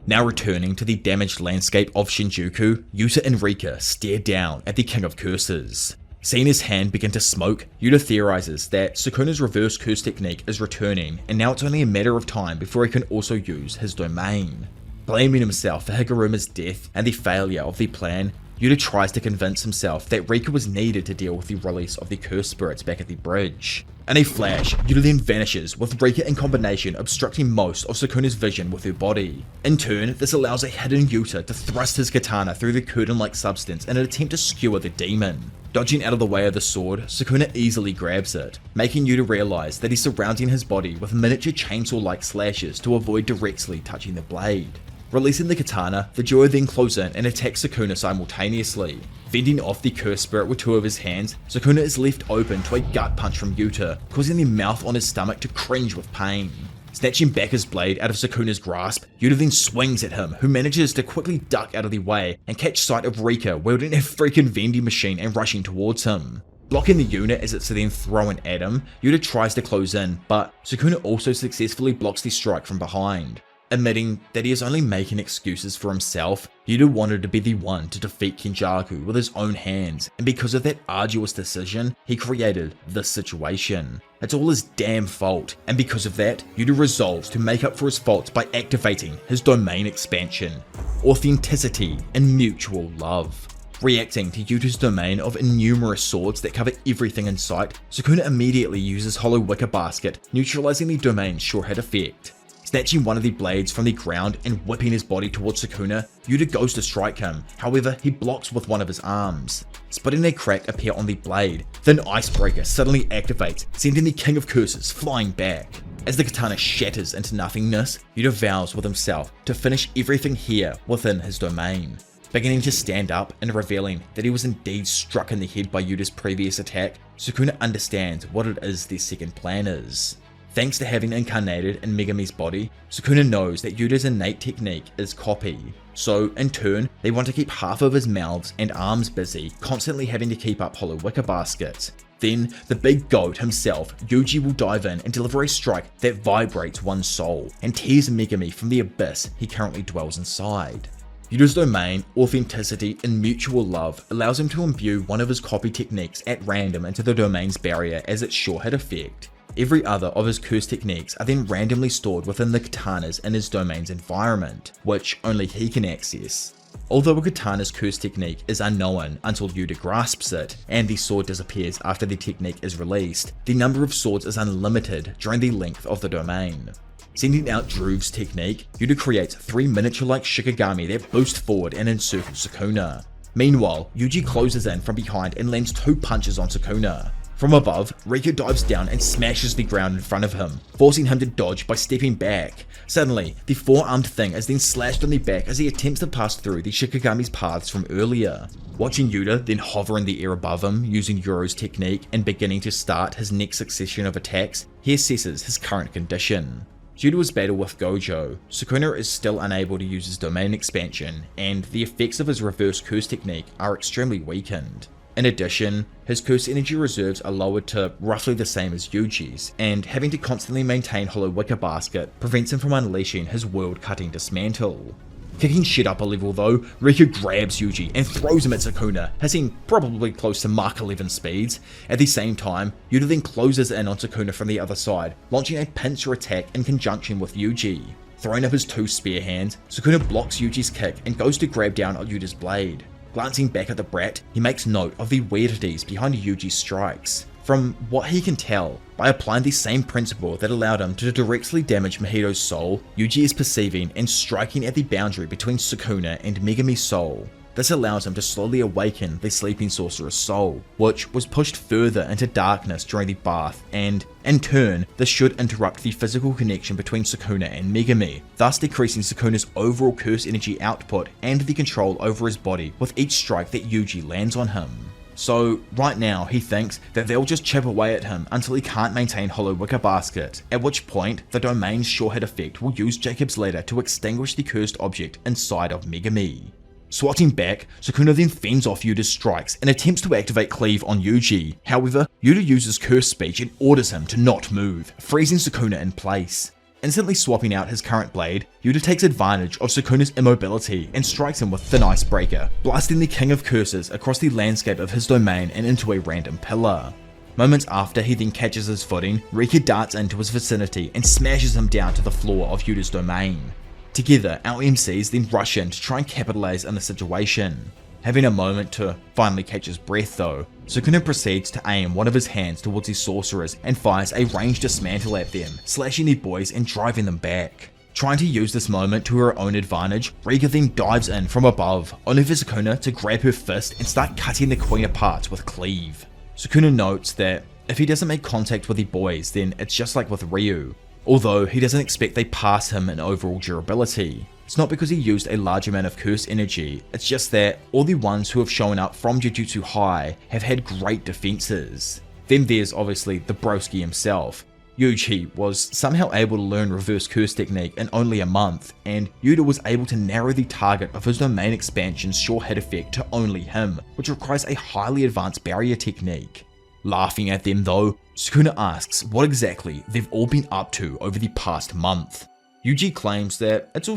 Now returning to the damaged landscape of Shinjuku, Yuta and Rika stare down at the King of Curses. Seeing his hand begin to smoke, Yuta theorizes that Sukuna's reverse curse technique is returning, and now it's only a matter of time before he can also use his domain. Blaming himself for Higuruma's death and the failure of the plan, Yuta tries to convince himself that Rika was needed to deal with the release of the curse spirits back at the bridge. In a flash, Yuta then vanishes, with Rika in combination obstructing most of Sukuna's vision with her body. In turn, this allows a hidden Yuta to thrust his katana through the curtain-like substance in an attempt to skewer the demon. Dodging out of the way of the sword, Sukuna easily grabs it, making Yuta realize that he's surrounding his body with miniature chainsaw-like slashes to avoid directly touching the blade. Releasing the katana, the duo then close in and attack Sukuna simultaneously. Fending off the curse spirit with two of his hands, Sukuna is left open to a gut punch from Yuta, causing the mouth on his stomach to cringe with pain. Snatching back his blade out of Sukuna's grasp, Yuta then swings at him, who manages to quickly duck out of the way and catch sight of Rika wielding a freaking vending machine and rushing towards him. Blocking the unit as it's then thrown at him, Yuta tries to close in, but Sukuna also successfully blocks the strike from behind. Admitting that he is only making excuses for himself, Yuta wanted to be the one to defeat Kenjaku with his own hands, and because of that arduous decision, he created this situation. It's all his damn fault, and because of that, Yuta resolves to make up for his faults by activating his domain expansion, authenticity, and mutual love. Reacting to Yuta's domain of numerous swords that cover everything in sight, Sukuna immediately uses Hollow Wicker Basket, neutralizing the domain's sure-hit effect. Snatching one of the blades from the ground and whipping his body towards Sukuna, Yuta goes to strike him, however he blocks with one of his arms. Spitting a crack appear on the blade, then Icebreaker suddenly activates, sending the King of Curses flying back. As the katana shatters into nothingness, Yuta vows with himself to finish everything here within his domain. Beginning to stand up and revealing that he was indeed struck in the head by Yuta's previous attack, Sukuna understands what it is their second plan is. Thanks to having incarnated in Megami's body, Sukuna knows that Yuta's innate technique is copy. So, in turn, they want to keep half of his mouths and arms busy, constantly having to keep up Hollow Wicker Baskets. Then, the big goat himself, Yuji, will dive in and deliver a strike that vibrates one's soul, and tears Megami from the abyss he currently dwells inside. Yuta's domain, authenticity, and mutual love allows him to imbue one of his copy techniques at random into the domain's barrier as its sure-hit effect. Every other of his curse techniques are then randomly stored within the katanas in his domain's environment, which only he can access. Although a katana's curse technique is unknown until Yuta grasps it, and the sword disappears after the technique is released, the number of swords is unlimited during the length of the domain. Sending out Drew's technique, Yuta creates 3 miniature-like shikigami that boost forward and encircle Sukuna. Meanwhile, Yuji closes in from behind and lands 2 punches on Sukuna. From above, Rika dives down and smashes the ground in front of him, forcing him to dodge by stepping back. Suddenly, the 4-armed thing is then slashed on the back as he attempts to pass through the Shikigami's paths from earlier. Watching Yuta then hover in the air above him using Yuro's technique and beginning to start his next succession of attacks, he assesses his current condition. Due to his battle with Gojo, Sukuna is still unable to use his domain expansion, and the effects of his reverse curse technique are extremely weakened. In addition, his curse energy reserves are lowered to roughly the same as Yuji's, and having to constantly maintain Hollow Wicker Basket prevents him from unleashing his world-cutting dismantle. Kicking shit up a level though, Rika grabs Yuji and throws him at Sukuna, hitting probably close to Mach 11 speeds. At the same time, Yuta then closes in on Sukuna from the other side, launching a pincer attack in conjunction with Yuji. Throwing up his 2 spear hands, Sukuna blocks Yuji's kick and goes to grab down on Yuta's blade. Glancing back at the brat, he makes note of the weirdities behind Yuji's strikes. From what he can tell, by applying the same principle that allowed him to directly damage Mahido's soul, Yuji is perceiving and striking at the boundary between Sukuna and Megami's soul. This allows him to slowly awaken the sleeping sorcerer's soul, which was pushed further into darkness during the bath, and in turn, this should interrupt the physical connection between Sukuna and Megami, thus decreasing Sukuna's overall curse energy output and the control over his body with each strike that Yuji lands on him. So right now he thinks that they'll just chip away at him until he can't maintain Hollow Wicker Basket, at which point the domain's sure-hit effect will use Jacob's ladder to extinguish the cursed object inside of Megami. Swatting back, Sukuna then fends off Yuta's strikes and attempts to activate Cleave on Yuji. However, Yuta uses Curse Speech and orders him to not move, freezing Sukuna in place. Instantly swapping out his current blade, Yuta takes advantage of Sukuna's immobility and strikes him with Thin Icebreaker, blasting the King of Curses across the landscape of his domain and into a random pillar. Moments after he then catches his footing, Rika darts into his vicinity and smashes him down to the floor of Yuta's domain. Together, our MCs then rush in to try and capitalize on the situation. Having a moment to finally catch his breath though, Sukuna proceeds to aim one of his hands towards the sorcerers and fires a ranged dismantle at them, slashing the boys and driving them back. Trying to use this moment to her own advantage, Rika then dives in from above, only for Sukuna to grab her fist and start cutting the queen apart with cleave. Sukuna notes that if he doesn't make contact with the boys, then it's just like with Ryu, although he doesn't expect they pass him in overall durability. It's not because he used a large amount of curse energy, it's just that all the ones who have shown up from Jujutsu High have had great defenses. Then there's obviously the broski himself. Yuji was somehow able to learn reverse curse technique in only a month, and Yuta was able to narrow the target of his domain expansion's sure hit effect to only him, which requires a highly advanced barrier technique. Laughing at them though, Sukuna asks what exactly they've all been up to over the past month. Yuji claims that it's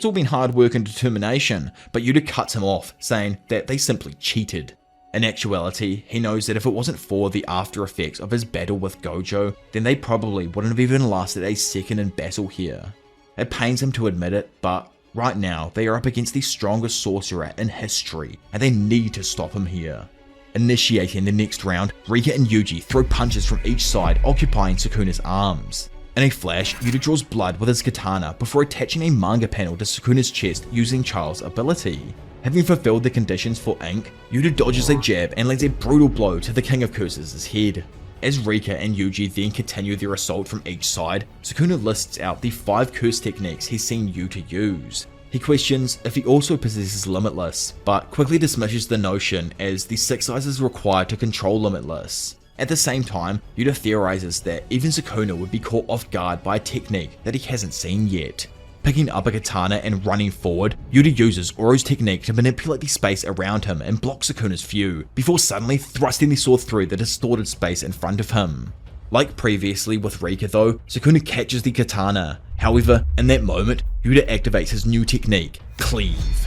all been hard work and determination, but Yuta cuts him off, saying that they simply cheated. In actuality, he knows that if it wasn't for the after effects of his battle with Gojo, then they probably wouldn't have even lasted a second in battle here. It pains him to admit it, but right now they are up against the strongest sorcerer in history, and they need to stop him here. Initiating the next round, Rika and Yuji throw punches from each side, occupying Sukuna's arms. In a flash, Yuta draws blood with his katana before attaching a manga panel to Sukuna's chest using Child's ability. Having fulfilled the conditions for ink, Yuta dodges a jab and lands a brutal blow to the King of Curses' head. As Rika and Yuji then continue their assault from each side, Sukuna lists out the 5 curse techniques he's seen Yuta use. He questions if he also possesses Limitless, but quickly dismisses the notion as the 6 sizes required to control Limitless. At the same time, Yuta theorizes that even Sukuna would be caught off guard by a technique that he hasn't seen yet. Picking up a katana and running forward, Yuta uses Oro's technique to manipulate the space around him and block Sukuna's view, before suddenly thrusting the sword through the distorted space in front of him. Like previously with Rika though, Sukuna catches the katana. However, in that moment, Yuta activates his new technique, Cleave.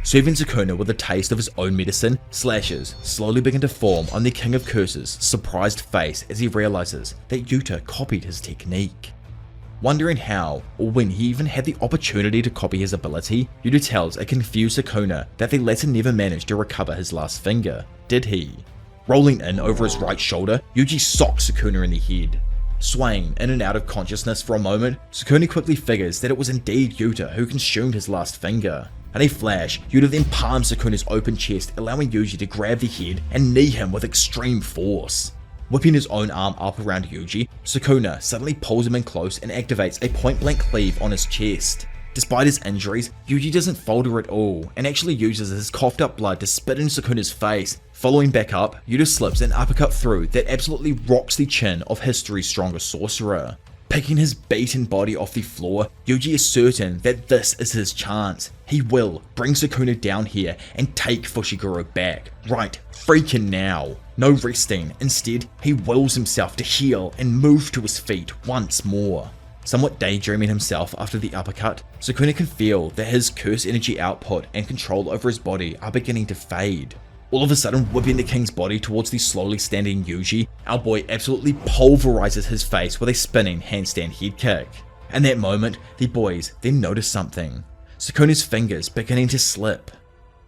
Serving Sukuna with a taste of his own medicine, slashes slowly begin to form on the King of Curses' surprised face as he realizes that Yuta copied his technique. Wondering how, or when he even had the opportunity to copy his ability, Yuta tells a confused Sukuna that the latter never managed to recover his last finger, did he? Rolling in over his right shoulder, Yuji socks Sukuna in the head. Swaying in and out of consciousness for a moment, Sukuna quickly figures that it was indeed Yuta who consumed his last finger. In a flash, Yuta then palms Sukuna's open chest, allowing Yuji to grab the head and knee him with extreme force. Whipping his own arm up around Yuji, Sukuna suddenly pulls him in close and activates a point-blank cleave on his chest. Despite his injuries, Yuji doesn't falter at all and actually uses his coughed up blood to spit in Sukuna's face. Following back up, Yuta slips an uppercut through that absolutely rocks the chin of history's strongest sorcerer. Picking his beaten body off the floor, Yuji is certain that this is his chance. He will bring Sukuna down here and take Fushiguro back, right freaking now. No resting, instead he wills himself to heal and move to his feet once more. Somewhat daydreaming himself after the uppercut, Sukuna can feel that his curse energy output and control over his body are beginning to fade. All of a sudden, whipping the king's body towards the slowly standing Yuji, our boy absolutely pulverizes his face with a spinning handstand head kick. In that moment, the boys then notice something. Sukuna's fingers beginning to slip.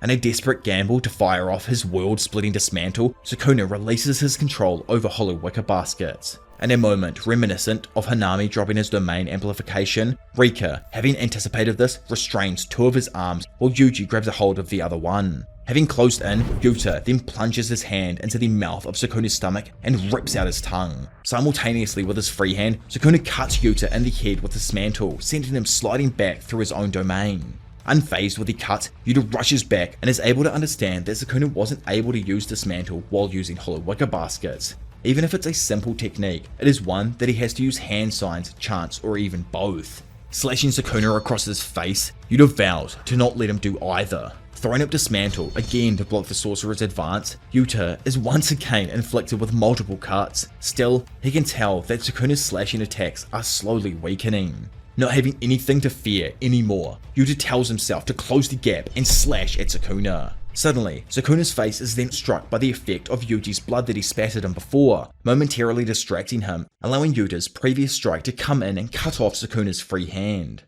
In a desperate gamble to fire off his world-splitting dismantle, Sukuna releases his control over hollow wicker baskets. In a moment reminiscent of Hanami dropping his domain amplification, Rika, having anticipated this, restrains 2 of his arms while Yuji grabs a hold of the other one. Having closed in, Yuta then plunges his hand into the mouth of Sukuna's stomach and rips out his tongue. Simultaneously with his free hand, Sukuna cuts Yuta in the head with his mantle, sending him sliding back through his own domain. Unfazed with the cut, Yuta rushes back and is able to understand that Sukuna wasn't able to use dismantle while using hollow wicker baskets. Even if it's a simple technique, it is one that he has to use hand signs, chants, or even both. Slashing Sukuna across his face, Yuta vows to not let him do either. Throwing up dismantle again to block the sorcerer's advance, Yuta is once again inflicted with multiple cuts. Still, he can tell that Sukuna's slashing attacks are slowly weakening. Not having anything to fear anymore, Yuta tells himself to close the gap and slash at Sukuna. Suddenly, Sukuna's face is then struck by the effect of Yuji's blood that he spat at him before, momentarily distracting him, allowing Yuta's previous strike to come in and cut off Sukuna's free hand.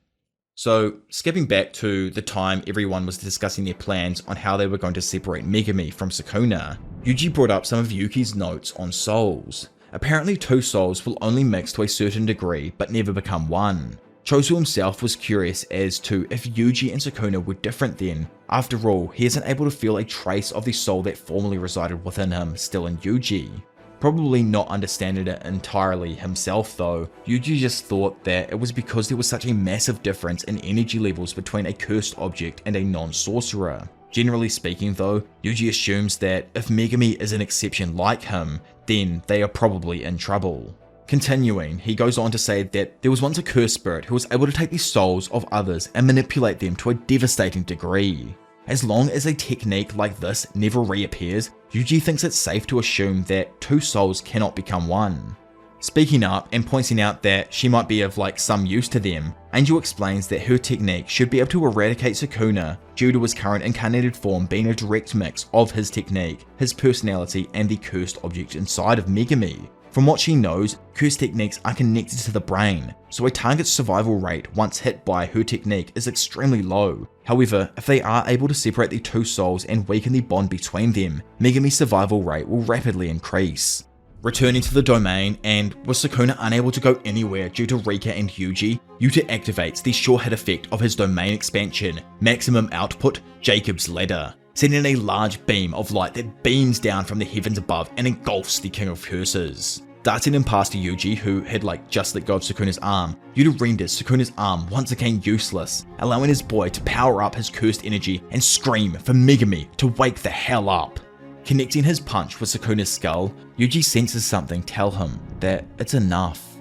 So, skipping back to the time everyone was discussing their plans on how they were going to separate Megumi from Sukuna, Yuji brought up some of Yuki's notes on souls. Apparently 2 souls will only mix to a certain degree but never become one. Chozo himself was curious as to if Yuji and Sukuna were different then. After all, he isn't able to feel a trace of the soul that formerly resided within him still in Yuji. Probably not understanding it entirely himself though, Yuji just thought that it was because there was such a massive difference in energy levels between a cursed object and a non-sorcerer. Generally speaking though, Yuji assumes that if Megumi is an exception like him, then they are probably in trouble. Continuing, he goes on to say that there was once a cursed spirit who was able to take the souls of others and manipulate them to a devastating degree. As long as a technique like this never reappears, Yuji thinks it's safe to assume that 2 souls cannot become one. Speaking up and pointing out that she might be of some use to them, Angel explains that her technique should be able to eradicate Sukuna due to his current incarnated form being a direct mix of his technique, his personality, and the cursed object inside of Megumi. From what she knows, cursed techniques are connected to the brain, so a target's survival rate once hit by her technique is extremely low. However, if they are able to separate the 2 souls and weaken the bond between them, Megumi's survival rate will rapidly increase. Returning to the domain, and with Sukuna unable to go anywhere due to Rika and Yuji, Yuta activates the sure hit effect of his domain expansion, Maximum Output, Jacob's Ladder, sending a large beam of light that beams down from the heavens above and engulfs the King of Curses. Darting him past Yuji, who had just let go of Sukuna's arm, Yuta renders Sukuna's arm once again useless, allowing his boy to power up his cursed energy and scream for Megumi to wake the hell up. Connecting his punch with Sukuna's skull, Yuji senses something tell him that it's enough.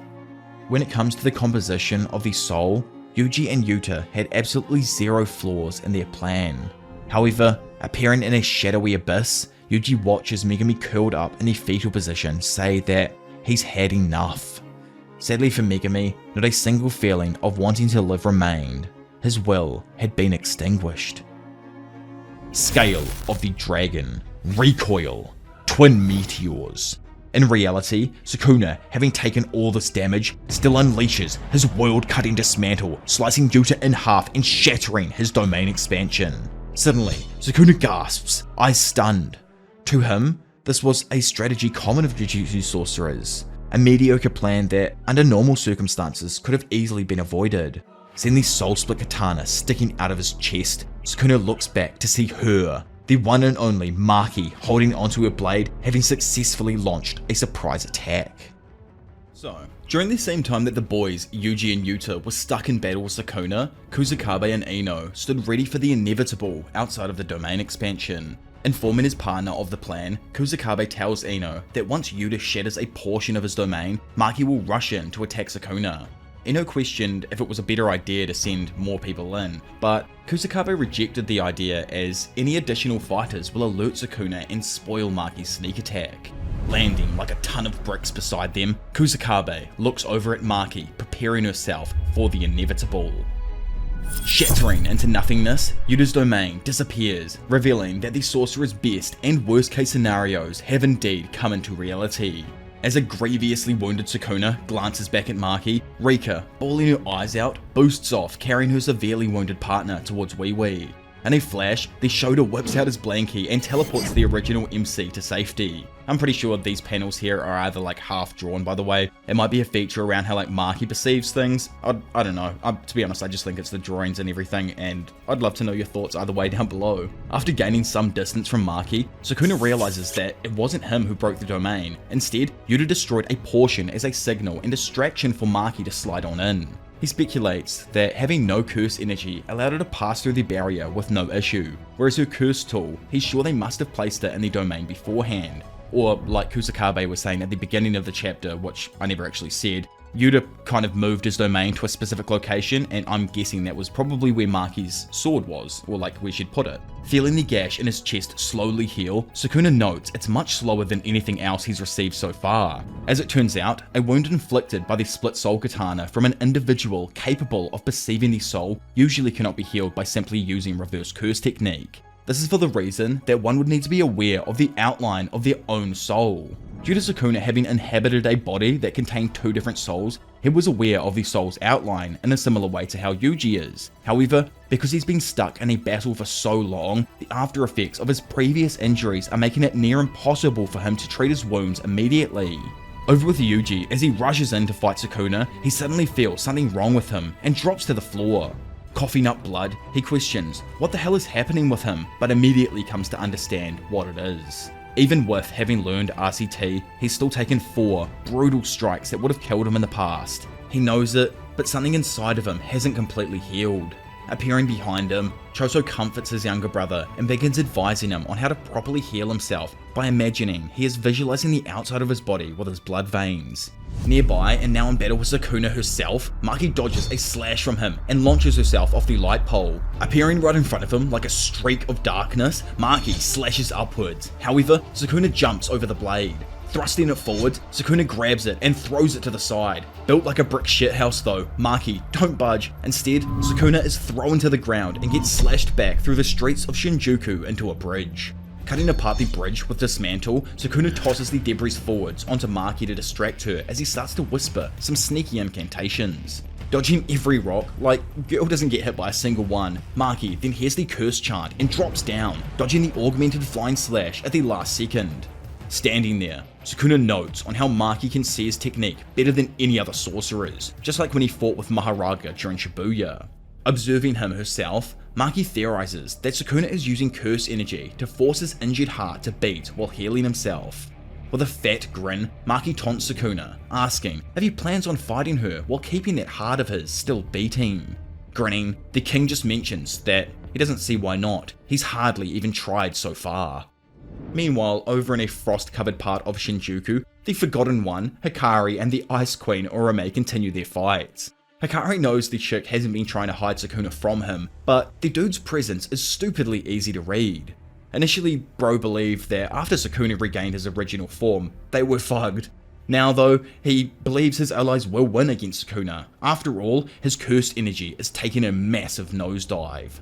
When it comes to the composition of the soul, Yuji and Yuta had absolutely 0 flaws in their plan. However, appearing in a shadowy abyss, Yuji watches Megumi curled up in the fetal position say that he's had enough. Sadly for Megumi, not a single feeling of wanting to live remained. His will had been extinguished. Scale of the Dragon. Recoil. Twin Meteors. In reality, Sukuna, having taken all this damage, still unleashes his world-cutting dismantle, slicing Yuta in half and shattering his domain expansion. Suddenly, Sukuna gasps, eyes stunned. To him, this was a strategy common of Jujutsu sorcerers, a mediocre plan that, under normal circumstances, could have easily been avoided. Seeing the soul split katana sticking out of his chest, Sukuna looks back to see her, the one and only Maki, holding onto her blade, having successfully launched a surprise attack. So, during the same time that the boys, Yuji and Yuta, were stuck in battle with Sukuna, Kusakabe and Ino stood ready for the inevitable outside of the domain expansion. Informing his partner of the plan, Kusakabe tells Ino that once Yuta shatters a portion of his domain, Maki will rush in to attack Sukuna. Ino questioned if it was a better idea to send more people in, but Kusakabe rejected the idea as any additional fighters will alert Sukuna and spoil Maki's sneak attack. Landing like a ton of bricks beside them, Kusakabe looks over at Maki, preparing herself for the inevitable. Shattering into nothingness, Yuta's domain disappears, revealing that the sorcerer's best and worst case scenarios have indeed come into reality. As a grievously wounded Sukuna glances back at Maki, Rika, bawling her eyes out, boosts off, carrying her severely wounded partner towards Wee Wee. In a flash, the Shoda whips out his blankie and teleports the original MC to safety. I'm pretty sure these panels here are either half drawn, by the way. It might be a feature around how Maki perceives things. I don't know. To be honest, I just think it's the drawings and everything, and I'd love to know your thoughts either way down below. After gaining some distance from Maki, Sukuna realizes that it wasn't him who broke the domain. Instead, Yuta destroyed a portion as a signal and distraction for Maki to slide on in. He speculates that having no curse energy allowed her to pass through the barrier with no issue, whereas her curse tool, he's sure they must have placed it in the domain beforehand. Or like Kusakabe was saying at the beginning of the chapter, which I never actually said, Yuta kind of moved his domain to a specific location, and I'm guessing that was probably where Maki's sword was, or like where she'd put it. Feeling the gash in his chest slowly heal, Sukuna notes it's much slower than anything else he's received so far. As it turns out, a wound inflicted by the split soul katana from an individual capable of perceiving the soul usually cannot be healed by simply using reverse curse technique. This is for the reason that one would need to be aware of the outline of their own soul. Due to Sukuna having inhabited a body that contained two different souls, he was aware of the soul's outline in a similar way to how Yuji is. However, because he's been stuck in a battle for so long, the after effects of his previous injuries are making it near impossible for him to treat his wounds immediately. Over with Yuji, as he rushes in to fight Sukuna, he suddenly feels something wrong with him and drops to the floor. Coughing up blood, he questions what the hell is happening with him, but immediately comes to understand what it is. Even with having learned RCT, he's still taken 4 brutal strikes that would have killed him in the past. He knows it, but something inside of him hasn't completely healed. Appearing behind him, Choso comforts his younger brother and begins advising him on how to properly heal himself by imagining he is visualizing the outside of his body with his blood veins. Nearby, and now in battle with Sukuna herself, Maki dodges a slash from him and launches herself off the light pole. Appearing right in front of him like a streak of darkness, Maki slashes upwards. However, Sukuna jumps over the blade. Thrusting it forward, Sukuna grabs it and throws it to the side. Built like a brick shithouse though, Maki, don't budge. Instead, Sukuna is thrown to the ground and gets slashed back through the streets of Shinjuku into a bridge. Cutting apart the bridge with dismantle, Sukuna tosses the debris forwards onto Maki to distract her as he starts to whisper some sneaky incantations. Dodging every rock, like girl doesn't get hit by a single one, Maki then hears the curse chant and drops down, dodging the augmented flying slash at the last second. Standing there, Sukuna notes on how Maki can see his technique better than any other sorcerers, just like when he fought with Maharaga during Shibuya. Observing him herself, Maki theorizes that Sukuna is using curse energy to force his injured heart to beat while healing himself. With a fat grin, Maki taunts Sukuna, asking if he plans on fighting her while keeping that heart of his still beating. Grinning, the king just mentions that he doesn't see why not, he's hardly even tried so far. Meanwhile, over in a frost-covered part of Shinjuku, the Forgotten One, Hikari, and the Ice Queen Orome continue their fights. Hikari knows the chick hasn't been trying to hide Sukuna from him, but the dude's presence is stupidly easy to read. Initially, Bro believed that after Sukuna regained his original form, they were fucked. Now though, he believes his allies will win against Sukuna. After all, his cursed energy is taking a massive nosedive.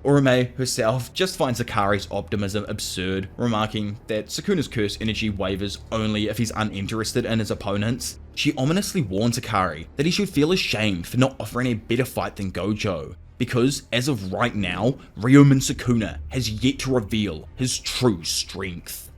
Orome herself just finds Hikari's optimism absurd, remarking that Sukuna's curse energy wavers only if he's uninterested in his opponents. She ominously warns Hikari that he should feel ashamed for not offering a better fight than Gojo, because as of right now, Ryomen Sukuna has yet to reveal his true strength.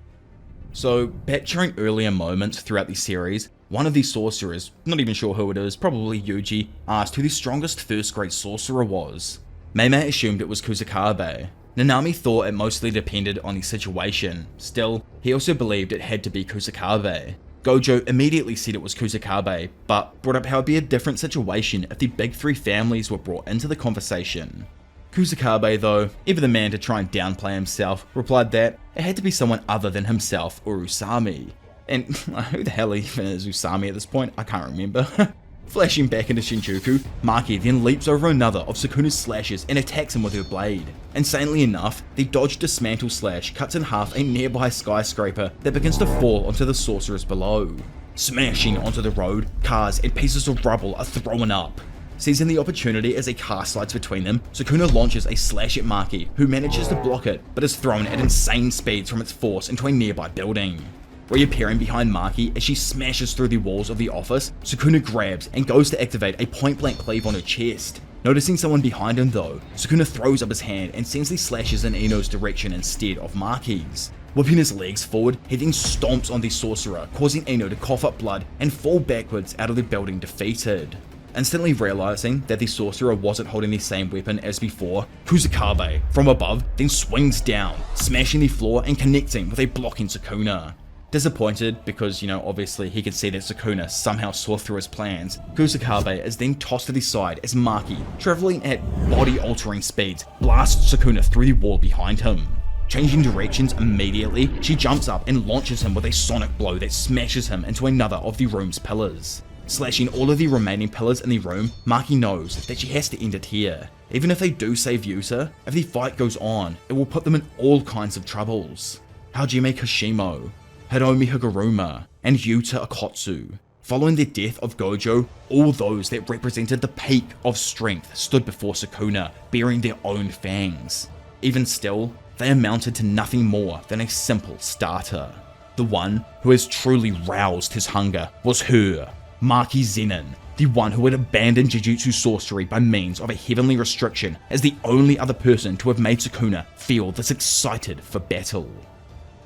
So, back during earlier moments throughout the series, one of the sorcerers, not even sure who it is, probably Yuji, asked who the strongest first grade sorcerer was. Meimei assumed it was Kusakabe. Nanami thought it mostly depended on the situation. Still, he also believed it had to be Kusakabe. Gojo immediately said it was Kusakabe, but brought up how it'd be a different situation if the big three families were brought into the conversation. Kusakabe though, ever the man to try and downplay himself, replied that it had to be someone other than himself or Usami. And who the hell even is Usami at this point? I can't remember. Flashing back into Shinjuku, Maki then leaps over another of Sukuna's slashes and attacks him with her blade. Insanely enough, the dodged dismantle slash cuts in half a nearby skyscraper that begins to fall onto the sorcerers below. Smashing onto the road, cars and pieces of rubble are thrown up. Seizing the opportunity as a car slides between them, Sukuna launches a slash at Maki, who manages to block it, but is thrown at insane speeds from its force into a nearby building. Reappearing behind Maki as she smashes through the walls of the office, Sukuna grabs and goes to activate a point-blank cleave on her chest. Noticing someone behind him though, Sukuna throws up his hand and sends the slashes in Ino's direction instead of Maki's. Whipping his legs forward, he then stomps on the sorcerer, causing Ino to cough up blood and fall backwards out of the building defeated. Instantly realizing that the sorcerer wasn't holding the same weapon as before, Kusakabe, from above, then swings down, smashing the floor and connecting with a blocking Sukuna. Disappointed because, obviously he could see that Sukuna somehow saw through his plans, Kusakabe is then tossed to the side as Maki, traveling at body-altering speeds, blasts Sukuna through the wall behind him. Changing directions immediately, she jumps up and launches him with a sonic blow that smashes him into another of the room's pillars. Slashing all of the remaining pillars in the room, Maki knows that she has to end it here. Even if they do save Yuta, if the fight goes on, it will put them in all kinds of troubles. Hajime Kashimo, Hiromi Higuruma, and Yuta Akotsu. Following the death of Gojo, all those that represented the peak of strength stood before Sukuna, bearing their own fangs. Even still, they amounted to nothing more than a simple starter. The one who has truly roused his hunger was her, Maki Zenin, the one who had abandoned Jujutsu sorcery by means of a heavenly restriction as the only other person to have made Sukuna feel this excited for battle.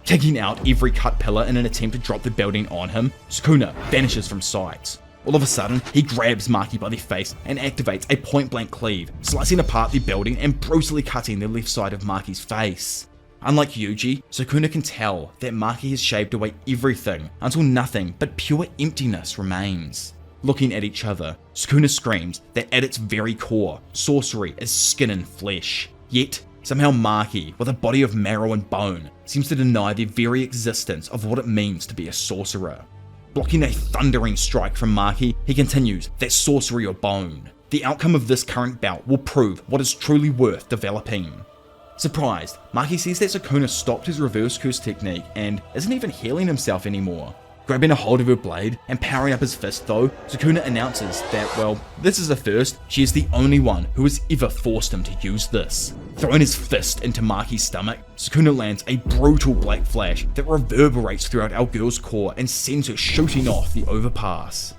Kicking out every cut pillar in an attempt to drop the building on him, Sukuna vanishes from sight. All of a sudden, he grabs Maki by the face and activates a point-blank cleave, slicing apart the building and brutally cutting the left side of Maki's face. Unlike Yuji, Sukuna can tell that Maki has shaved away everything until nothing but pure emptiness remains. Looking at each other, Sukuna screams that at its very core, sorcery is skin and flesh. Yet, somehow Maki, with a body of marrow and bone, seems to deny the very existence of what it means to be a sorcerer. Blocking a thundering strike from Maki, he continues that sorcery or bone. The outcome of this current bout will prove what is truly worth developing. Surprised, Maki sees that Sukuna stopped his reverse curse technique and isn't even healing himself anymore. Grabbing a hold of her blade and powering up his fist though, Sukuna announces that, well, this is a first, she is the only one who has ever forced him to use this. Throwing his fist into Maki's stomach, Sukuna lands a brutal black flash that reverberates throughout our girl's core and sends her shooting off the overpass.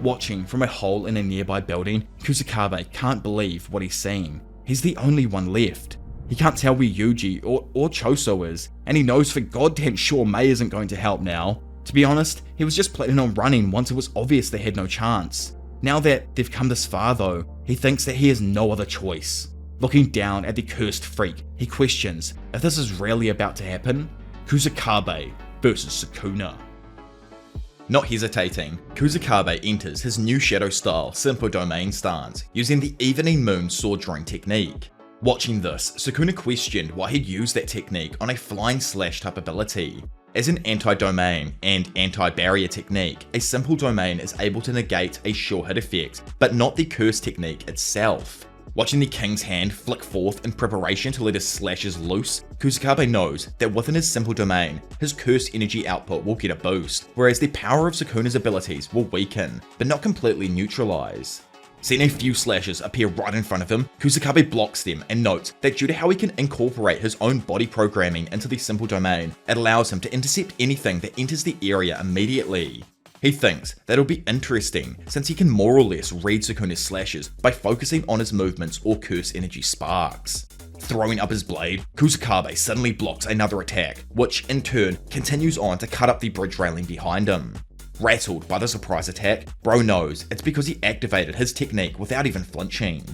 Watching from a hole in a nearby building, Kusakabe can't believe what he's seeing. He's the only one left. He can't tell where Yuji or Choso is, and he knows for goddamn sure Mei isn't going to help now. To be honest, he was just planning on running once it was obvious they had no chance. Now that they've come this far though, he thinks that he has no other choice. Looking down at the cursed freak, he questions if this is really about to happen. Kusakabe versus Sukuna. Not hesitating, Kusakabe enters his new shadow style simple domain stance, using the evening moon sword drawing technique. Watching this, Sukuna questioned why he'd used that technique on a flying slash type ability. As an anti-domain and anti-barrier technique, a simple domain is able to negate a sure hit effect, but not the curse technique itself. Watching the king's hand flick forth in preparation to let his slashes loose, Kusakabe knows that within his simple domain, his curse energy output will get a boost, whereas the power of Sukuna's abilities will weaken, but not completely neutralize. Seeing a few slashes appear right in front of him, Kusakabe blocks them and notes that due to how he can incorporate his own body programming into the simple domain, it allows him to intercept anything that enters the area immediately. He thinks that it'll be interesting since he can more or less read Sukuna's slashes by focusing on his movements or curse energy sparks. Throwing up his blade, Kusakabe suddenly blocks another attack, which in turn continues on to cut up the bridge railing behind him. Rattled by the surprise attack, Bro knows it's because he activated his technique without even flinching.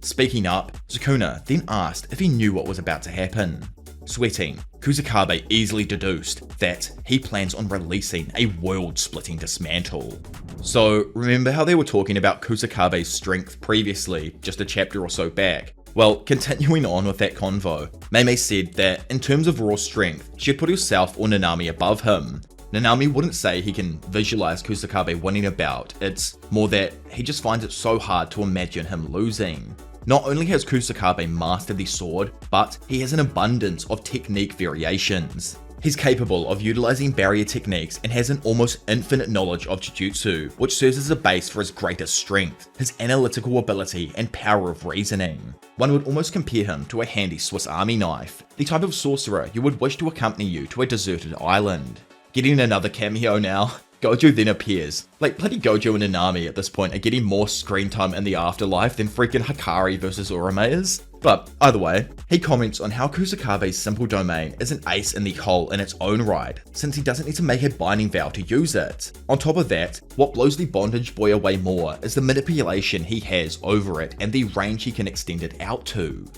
Speaking up, Sukuna then asked if he knew what was about to happen. Sweating, Kusakabe easily deduced that he plans on releasing a world-splitting dismantle. So remember how they were talking about Kusakabe's strength previously, just a chapter or so back? Well, continuing on with that convo, Mei said that in terms of raw strength, she'd put herself or Nanami above him. Nanami wouldn't say he can visualize Kusakabe winning a bout, it's more that he just finds it so hard to imagine him losing. Not only has Kusakabe mastered the sword, but he has an abundance of technique variations. He's capable of utilizing barrier techniques and has an almost infinite knowledge of Jujutsu, which serves as a base for his greatest strength, his analytical ability and power of reasoning. One would almost compare him to a handy Swiss Army knife, the type of sorcerer you would wish to accompany you to a deserted island. Getting another cameo now, Gojo then appears. Like bloody Gojo and Nanami at this point are getting more screen time in the afterlife than freaking Hikari versus Urame is. But either way, he comments on how Kusakabe's simple domain is an ace in the hole in its own right, since he doesn't need to make a binding vow to use it. On top of that, what blows the bondage boy away more is the manipulation he has over it and the range he can extend it out to.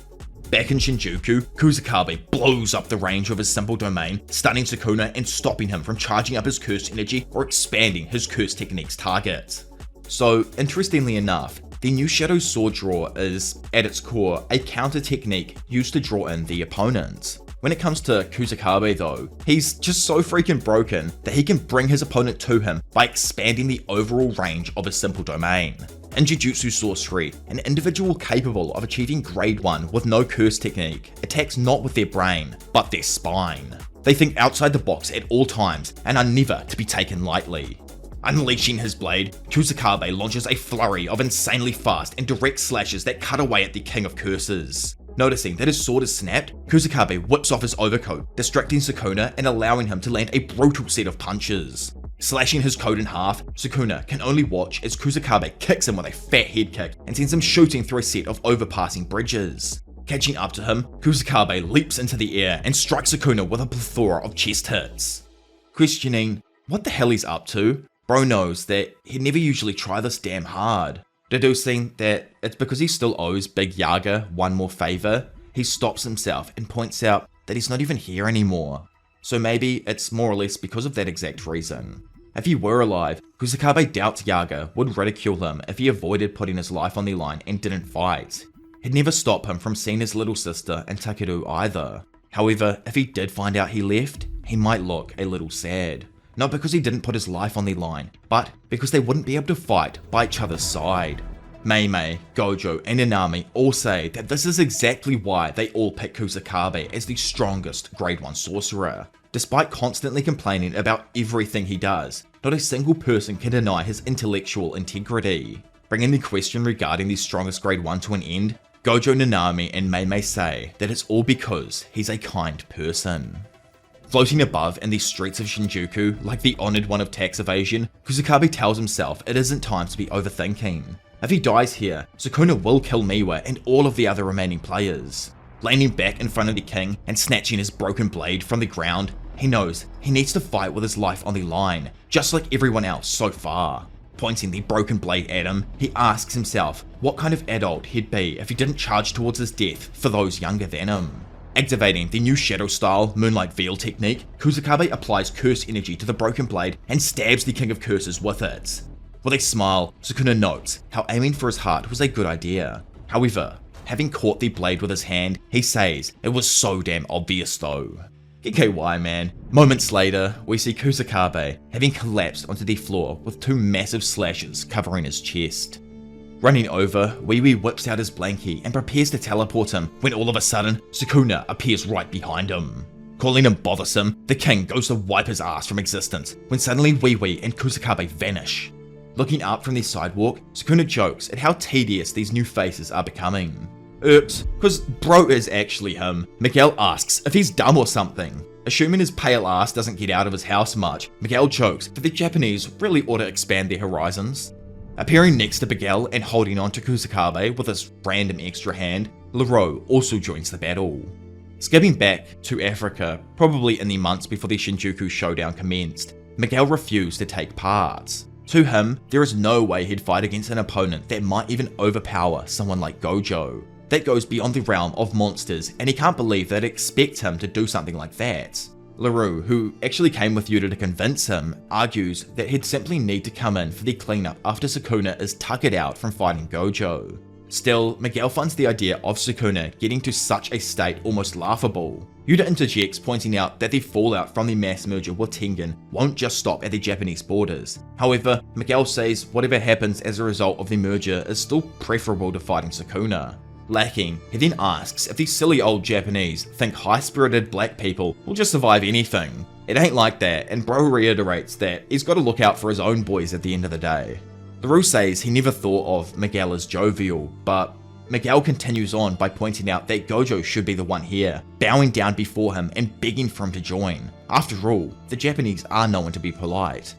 Back in Shinjuku, Kusakabe blows up the range of his simple domain, stunning Sukuna and stopping him from charging up his curse energy or expanding his curse technique's target. So, interestingly enough, the new Shadow Sword Draw is, at its core, a counter technique used to draw in the opponent. When it comes to Kusakabe though, he's just so freaking broken that he can bring his opponent to him by expanding the overall range of a simple domain. In Jujutsu Sorcery, an individual capable of achieving grade 1 with no curse technique attacks not with their brain, but their spine. They think outside the box at all times and are never to be taken lightly. Unleashing his blade, Kusakabe launches a flurry of insanely fast and direct slashes that cut away at the King of Curses. Noticing that his sword is snapped, Kusakabe whips off his overcoat, distracting Sukuna and allowing him to land a brutal set of punches. Slashing his coat in half, Sukuna can only watch as Kusakabe kicks him with a fat head kick and sends him shooting through a set of overpassing bridges. Catching up to him, Kusakabe leaps into the air and strikes Sukuna with a plethora of chest hits. Questioning what the hell he's up to, bro knows that he'd never usually try this damn hard. Deducing that it's because he still owes Big Yaga one more favor, he stops himself and points out that he's not even here anymore. So maybe it's more or less because of that exact reason. If he were alive, Kusakabe doubts Yaga would ridicule him if he avoided putting his life on the line and didn't fight. He'd never stop him from seeing his little sister and Takeru either. However, if he did find out he left, he might look a little sad. Not because he didn't put his life on the line, but because they wouldn't be able to fight by each other's side. Mei, Gojo, and Inami all say that this is exactly why they all pick Kusakabe as the strongest grade 1 sorcerer. Despite constantly complaining about everything he does, not a single person can deny his intellectual integrity. Bringing the question regarding the strongest grade 1 to an end, Gojo, Nanami, and Mei say that it's all because he's a kind person. Floating above in the streets of Shinjuku, like the honored one of tax evasion, Kusakabe tells himself it isn't time to be overthinking. If he dies here, Sukuna will kill Miwa and all of the other remaining players. Landing back in front of the king and snatching his broken blade from the ground, he knows he needs to fight with his life on the line, just like everyone else so far. Pointing the broken blade at him, he asks himself what kind of adult he'd be if he didn't charge towards his death for those younger than him. Activating the new Shadow Style Moonlight Veil technique, Kusakabe applies curse energy to the broken blade and stabs the King of Curses with it. With a smile, Sukuna notes how aiming for his heart was a good idea. However, having caught the blade with his hand, he says it was so damn obvious though. GKY man. Moments later, we see Kusakabe having collapsed onto the floor with 2 massive slashes covering his chest. Running over, Wee Wee whips out his blankie and prepares to teleport him when all of a sudden, Sukuna appears right behind him. Calling him bothersome, the king goes to wipe his ass from existence when suddenly Wee Wee and Kusakabe vanish. Looking up from the sidewalk, Sukuna jokes at how tedious these new faces are becoming. Oops, cause bro is actually him. Miguel asks if he's dumb or something. Assuming his pale ass doesn't get out of his house much, Miguel jokes that the Japanese really ought to expand their horizons. Appearing next to Miguel and holding on to Kusakabe with his random extra hand, Leroux also joins the battle. Skipping back to Africa, probably in the months before the Shinjuku Showdown commenced, Miguel refused to take part. To him, there is no way he'd fight against an opponent that might even overpower someone like Gojo. That goes beyond the realm of monsters, and he can't believe they'd expect him to do something like that. Leroux, who actually came with Yuta to convince him, argues that he'd simply need to come in for the cleanup after Sukuna is tuckered out from fighting Gojo. Still, Miguel finds the idea of Sukuna getting to such a state almost laughable. Yuta interjects, pointing out that the fallout from the mass merger with Tengen won't just stop at the Japanese borders. However, Miguel says whatever happens as a result of the merger is still preferable to fighting Sukuna. Lacking, he then asks if these silly old Japanese think high-spirited black people will just survive anything. It ain't like that, and bro reiterates that he's got to look out for his own boys at the end of the day. Leroux says he never thought of Miguel as jovial, but Miguel continues on by pointing out that Gojo should be the one here, bowing down before him and begging for him to join. After all, the Japanese are known to be polite.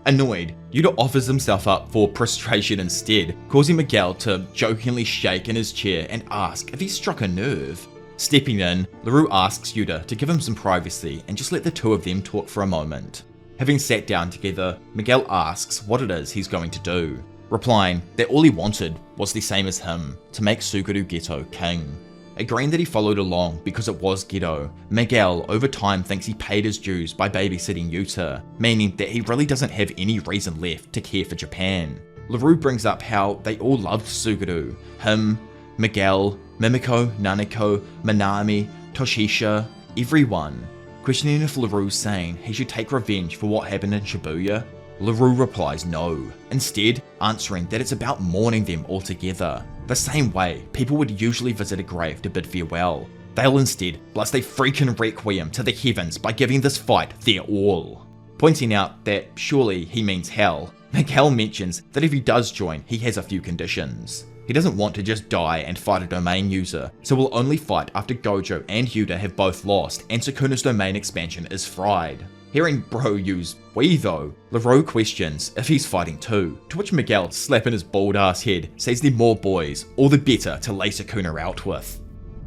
Annoyed, Yuta offers himself up for prostration instead, causing Miguel to jokingly shake in his chair and ask if he struck a nerve. Stepping in, Leroux asks Yuta to give him some privacy and just let the two of them talk for a moment. Having sat down together, Miguel asks what it is he's going to do, replying that all he wanted was the same as him, to make Suguru Geto king. Agreeing that he followed along because it was Geto, Miguel over time thinks he paid his dues by babysitting Yuta, meaning that he really doesn't have any reason left to care for Japan. Leroux brings up how they all loved Suguru, him, Miguel, Mimiko, Nanako, Minami, Toshisha, everyone. Questioning if LaRue's saying he should take revenge for what happened in Shibuya, LaRue replies no, instead answering that it's about mourning them all together, the same way people would usually visit a grave to bid farewell. They'll instead blast a freaking requiem to the heavens by giving this fight their all. Pointing out that surely he means hell, Miguel mentions that if he does join, he has a few conditions. He doesn't want to just die and fight a domain user, so will only fight after Gojo and Yuta have both lost and Sukuna's domain expansion is fried. Hearing Bro use we though, LaRue questions if he's fighting too, to which Miguel, slapping his bald ass head, says they're more boys, all the better to lay Sukuna out with.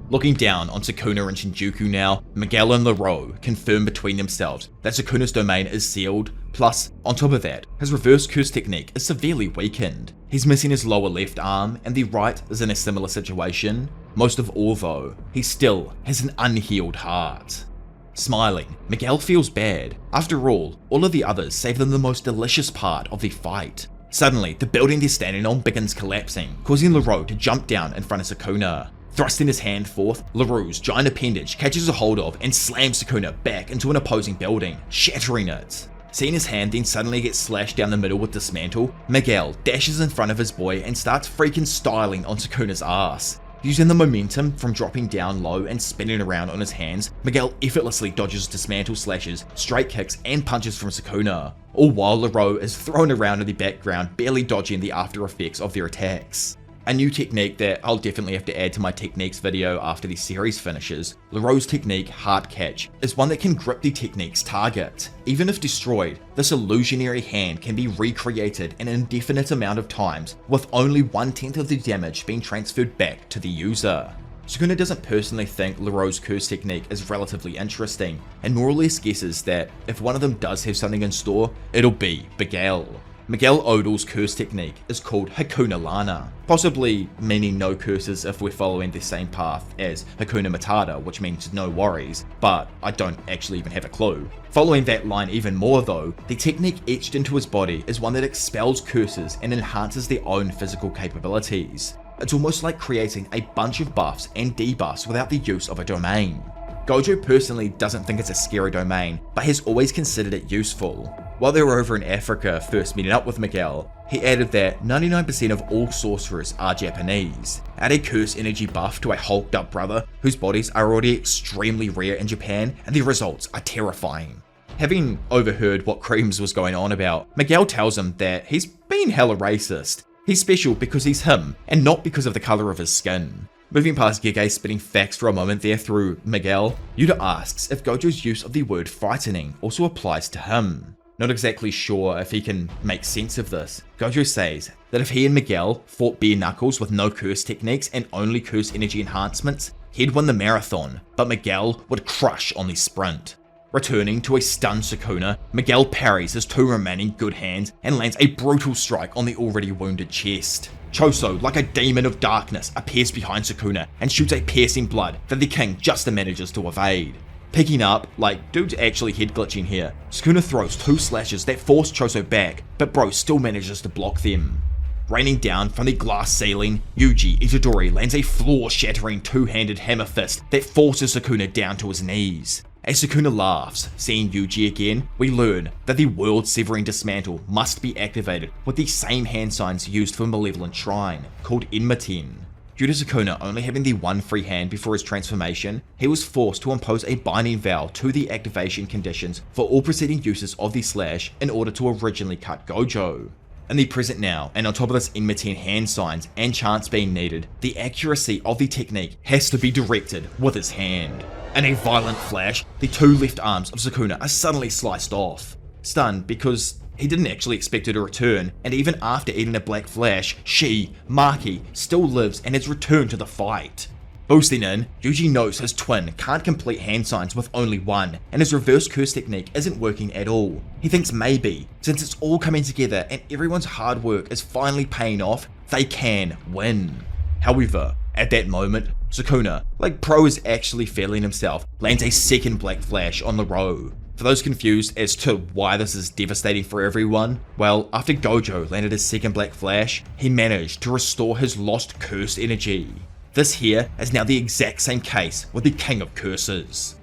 Looking down on Sukuna and Shinjuku now, Miguel and LaRue confirm between themselves that Sukuna's domain is sealed, plus, on top of that, his reverse curse technique is severely weakened. He's missing his lower left arm, and the right is in a similar situation. Most of all though, he still has an unhealed heart. Smiling, Miguel feels bad. After all of the others save them the most delicious part of the fight. Suddenly, the building they're standing on begins collapsing, causing LaRue to jump down in front of Sukuna. Thrusting his hand forth, LaRue's giant appendage catches a hold of and slams Sukuna back into an opposing building, shattering it. Seeing his hand then suddenly get slashed down the middle with dismantle, Miguel dashes in front of his boy and starts freaking styling on Sukuna's ass. Using the momentum from dropping down low and spinning around on his hands, Miguel effortlessly dodges dismantle slashes, straight kicks and punches from Sukuna, all while LaRue is thrown around in the background, barely dodging the after effects of their attacks. A new technique that I'll definitely have to add to my techniques video after the series finishes, LaRue's technique Heart Catch is one that can grip the technique's target. Even if destroyed, this illusionary hand can be recreated an indefinite amount of times, with only 1/10 of the damage being transferred back to the user. Sukuna doesn't personally think LaRue's curse technique is relatively interesting, and more or less guesses that if one of them does have something in store, it'll be Miguel. Miguel Odal's curse technique is called Hakuna Lana, possibly meaning no curses if we're following the same path as Hakuna Matata, which means no worries, but I don't actually even have a clue. Following that line even more though, the technique etched into his body is one that expels curses and enhances their own physical capabilities. It's almost like creating a bunch of buffs and debuffs without the use of a domain. Gojo personally doesn't think it's a scary domain, but has always considered it useful. While they were over in Africa first meeting up with Miguel, he added that 99% of all sorcerers are Japanese. Add a curse energy buff to a hulked up brother whose bodies are already extremely rare in Japan, and the results are terrifying. Having overheard what Creams was going on about, Miguel tells him that he's been hella racist. He's special because he's him, and not because of the colour of his skin. Moving past Gege spitting facts for a moment there through Miguel, Yuta asks if Gojo's use of the word frightening also applies to him. Not exactly sure if he can make sense of this, Gojo says that if he and Miguel fought bare knuckles with no curse techniques and only curse energy enhancements, he'd win the marathon, but Miguel would crush on the sprint. Returning to a stunned Sukuna, Miguel parries his two remaining good hands and lands a brutal strike on the already wounded chest. Choso, like a demon of darkness, appears behind Sukuna and shoots a piercing blood that the king just manages to evade. Picking up, like dude's actually head glitching here, Sukuna throws two slashes that force Choso back, but bro still manages to block them. Raining down from the glass ceiling, Yuji Itadori lands a floor-shattering two-handed hammer fist that forces Sukuna down to his knees. As Sukuna laughs, seeing Yuji again, we learn that the world-severing dismantle must be activated with the same hand signs used for Malevolent Shrine, called Enmiten. Due to Sukuna only having the one free hand before his transformation, he was forced to impose a binding vow to the activation conditions for all preceding uses of the slash in order to originally cut Gojo. In the present now, and on top of this Enmiten hand signs and chants being needed, the accuracy of the technique has to be directed with his hand. In a violent flash, the two left arms of Sukuna are suddenly sliced off. Stunned because he didn't actually expect her to return, and even after eating a black flash, she, Maki, still lives and has returned to the fight. Boosting in, Yuji knows his twin can't complete hand signs with only one, and his reverse curse technique isn't working at all. He thinks maybe, since it's all coming together and everyone's hard work is finally paying off, they can win. However, at that moment, Sukuna, like Pro is actually feeling himself, lands a second black flash on LaRue. For those confused as to why this is devastating for everyone, well, after Gojo landed his second black flash, he managed to restore his lost curse energy. This here is now the exact same case with the King of Curses.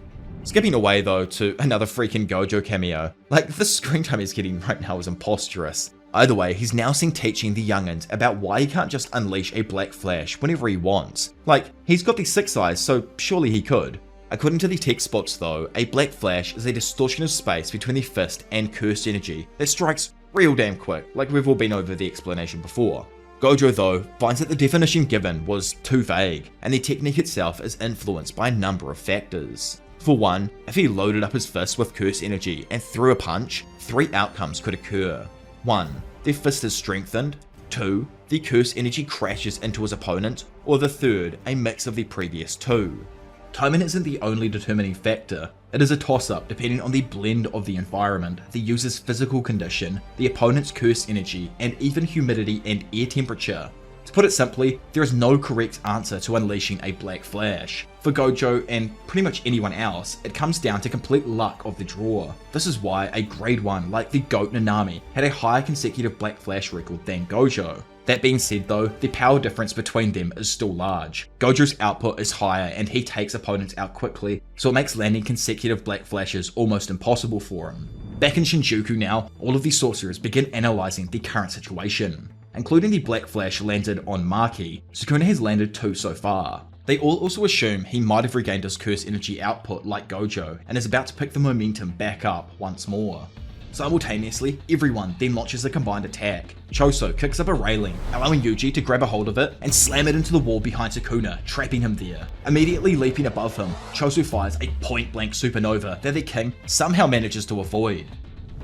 Skipping away though to another freaking Gojo cameo. Like, the screen time he's getting right now is imposterous. Either way, he's now seen teaching the youngins about why he can't just unleash a Black Flash whenever he wants. Like, he's got the 6 eyes, so surely he could. According to the text spots though, a Black Flash is a distortion of space between the fist and cursed energy that strikes real damn quick, like we've all been over the explanation before. Gojo though finds that the definition given was too vague, and the technique itself is influenced by a number of factors. For one, if he loaded up his fist with curse energy and threw a punch, 3 outcomes could occur. 1. Their fist is strengthened. 2. The curse energy crashes into his opponent. Or the third, a mix of the previous 2. Timing isn't the only determining factor. It is a toss-up depending on the blend of the environment, the user's physical condition, the opponent's curse energy, and even humidity and air temperature. To put it simply, there is no correct answer to unleashing a Black Flash. For Gojo and pretty much anyone else, it comes down to complete luck of the draw. This is why a grade 1 like the GOAT Nanami had a higher consecutive Black Flash record than Gojo. That being said though, the power difference between them is still large. Gojo's output is higher and he takes opponents out quickly, so it makes landing consecutive Black Flashes almost impossible for him. Back in Shinjuku now, all of the sorcerers begin analysing the current situation. Including the Black Flash landed on Maki, Sukuna has landed 2 so far. They all also assume he might have regained his curse energy output like Gojo and is about to pick the momentum back up once more. Simultaneously, everyone then launches a combined attack. Choso kicks up a railing, allowing Yuji to grab a hold of it and slam it into the wall behind Sukuna, trapping him there. Immediately leaping above him, Choso fires a point-blank supernova that the king somehow manages to avoid.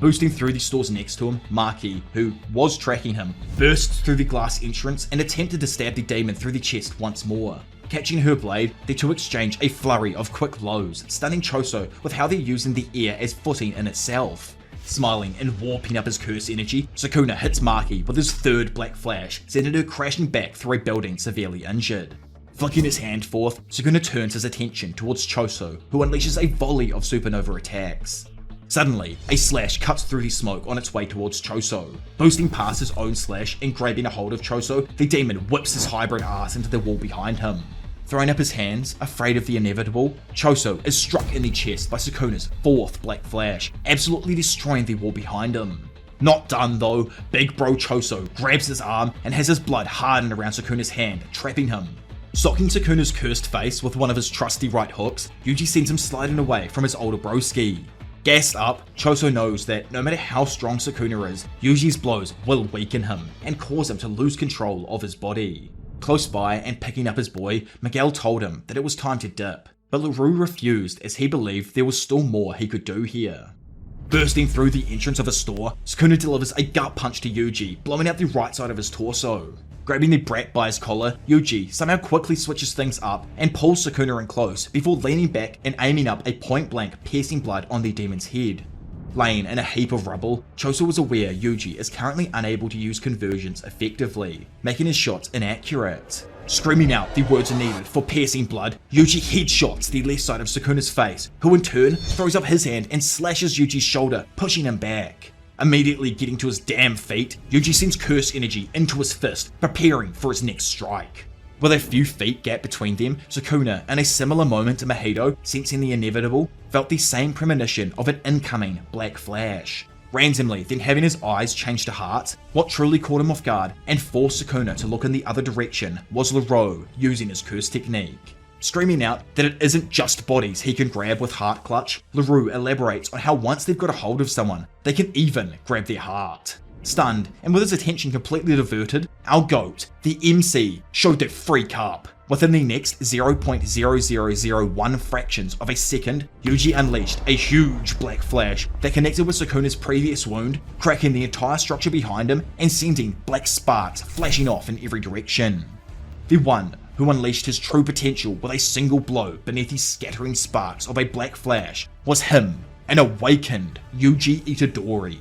Boosting through the stores next to him, Maki, who was tracking him, bursts through the glass entrance and attempted to stab the demon through the chest once more. Catching her blade, the two exchange a flurry of quick blows, stunning Choso with how they're using the air as footing in itself. Smiling and warping up his curse energy, Sukuna hits Maki with his 3rd Black Flash, sending her crashing back through a building severely injured. Flicking his hand forth, Sukuna turns his attention towards Choso, who unleashes a volley of supernova attacks. Suddenly, a slash cuts through the smoke on its way towards Choso. Boosting past his own slash and grabbing a hold of Choso, the demon whips his hybrid ass into the wall behind him. Throwing up his hands, afraid of the inevitable, Choso is struck in the chest by Sukuna's 4th Black Flash, absolutely destroying the wall behind him. Not done though, big bro Choso grabs his arm and has his blood harden around Sukuna's hand, trapping him. Socking Sukuna's cursed face with one of his trusty right hooks, Yuji sends him sliding away from his older broski. Gassed up, Choso knows that no matter how strong Sukuna is, Yuji's blows will weaken him and cause him to lose control of his body. Close by and picking up his boy, Miguel told him that it was time to dip, but LaRue refused as he believed there was still more he could do here. Bursting through the entrance of a store, Sukuna delivers a gut punch to Yuji, blowing out the right side of his torso. Grabbing the brat by his collar, Yuji somehow quickly switches things up and pulls Sukuna in close before leaning back and aiming up a point-blank piercing blood on the demon's head. Laying in a heap of rubble, Choso was aware Yuji is currently unable to use conversions effectively, making his shots inaccurate. Screaming out the words needed for piercing blood, Yuji headshots the left side of Sukuna's face, who in turn throws up his hand and slashes Yuji's shoulder, pushing him back. Immediately getting to his damn feet, Yuji sends curse energy into his fist, preparing for his next strike. With a few feet gap between them, Sukuna, in a similar moment to Mahito, sensing the inevitable, felt the same premonition of an incoming Black Flash. Randomly, then having his eyes change to hearts, what truly caught him off guard and forced Sukuna to look in the other direction was LaRue using his curse technique. Screaming out that it isn't just bodies he can grab with Heart Clutch, LaRue elaborates on how once they've got a hold of someone, they can even grab their heart. Stunned, and with his attention completely diverted, our GOAT, the MC, showed their freak up. Within the next 0.0001 fractions of a second, Yuji unleashed a huge Black Flash that connected with Sukuna's previous wound, cracking the entire structure behind him and sending black sparks flashing off in every direction. The one who unleashed his true potential with a single blow beneath the scattering sparks of a Black Flash was him, an awakened Yuji Itadori.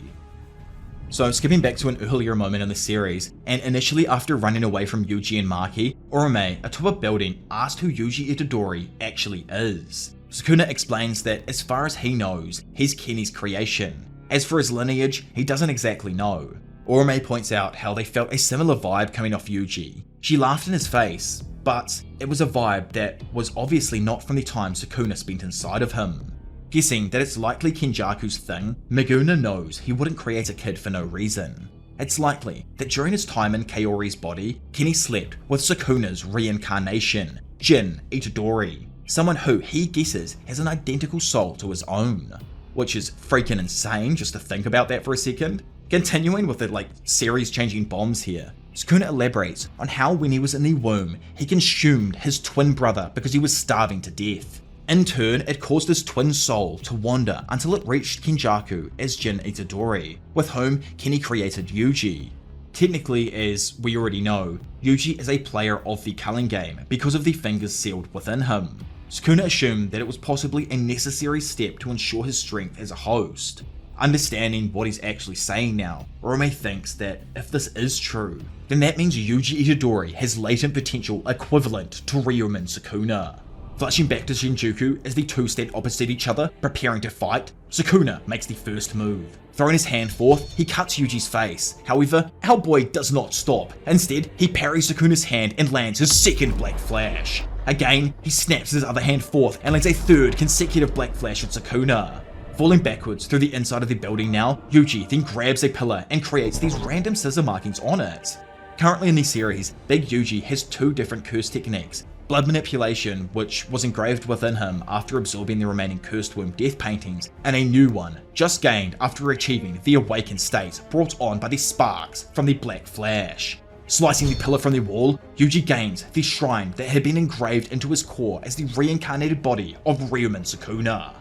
So skipping back to an earlier moment in the series, and initially after running away from Yuji and Maki, Orome atop a building asked who Yuji Itadori actually is. Sukuna explains that as far as he knows, he's Kenny's creation. As for his lineage, he doesn't exactly know. Orome points out how they felt a similar vibe coming off Yuji. She laughed in his face, but it was a vibe that was obviously not from the time Sukuna spent inside of him. Guessing that it's likely Kenjaku's thing, Meguna knows he wouldn't create a kid for no reason. It's likely that during his time in Kaori's body, Kenny slept with Sukuna's reincarnation, Jin Itadori, someone who he guesses has an identical soul to his own. Which is freaking insane just to think about that for a second. Continuing with the series changing bombs here, Sukuna elaborates on how when he was in the womb, he consumed his twin brother because he was starving to death. In turn, it caused his twin soul to wander until it reached Kenjaku as Jin Itadori, with whom Kenny created Yuji. Technically, as we already know, Yuji is a player of the culling game because of the fingers sealed within him. Sukuna assumed that it was possibly a necessary step to ensure his strength as a host. Understanding what he's actually saying now, Rome thinks that if this is true, then that means Yuji Itadori has latent potential equivalent to Ryumin Sukuna. Flashing back to Shinjuku as the two stand opposite each other, preparing to fight, Sukuna makes the first move. Throwing his hand forth, he cuts Yuji's face. However, our boy does not stop. Instead, he parries Sukuna's hand and lands his second Black Flash. Again, he snaps his other hand forth and lands a third consecutive Black Flash on Sukuna. Falling backwards through the inside of the building now, Yuji then grabs a pillar and creates these random scissor markings on it. Currently in the series, Big Yuji has two different curse techniques. Blood manipulation, which was engraved within him after absorbing the remaining cursed womb death paintings, and a new one, just gained after achieving the awakened state brought on by the sparks from the Black Flash. Slicing the pillar from the wall, Yuji gains the shrine that had been engraved into his core as the reincarnated body of Ryumin Sukuna.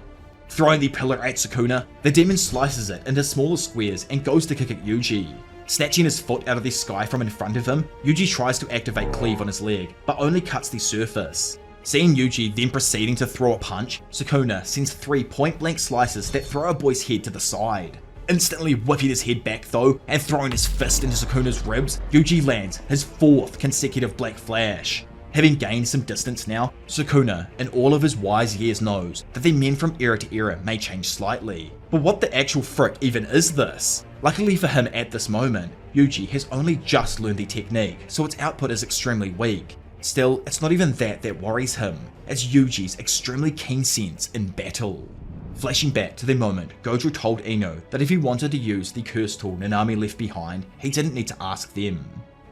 Throwing the pillar at Sukuna, the demon slices it into smaller squares and goes to kick at Yuji. Snatching his foot out of the sky from in front of him, Yuji tries to activate cleave on his leg, but only cuts the surface. Seeing Yuji then proceeding to throw a punch, Sukuna sends 3 point-blank slices that throw our boy's head to the side. Instantly whipping his head back though, and throwing his fist into Sukuna's ribs, Yuji lands his 4th consecutive Black Flash. Having gained some distance now, Sukuna, in all of his wise years, knows that the men from era to era may change slightly. But what the actual frick even is this? Luckily for him at this moment, Yuji has only just learned the technique, so its output is extremely weak. Still, it's not even that worries him, it's Yuji's extremely keen sense in battle. Flashing back to the moment Gojo told Ino that if he wanted to use the curse tool Nanami left behind, he didn't need to ask them.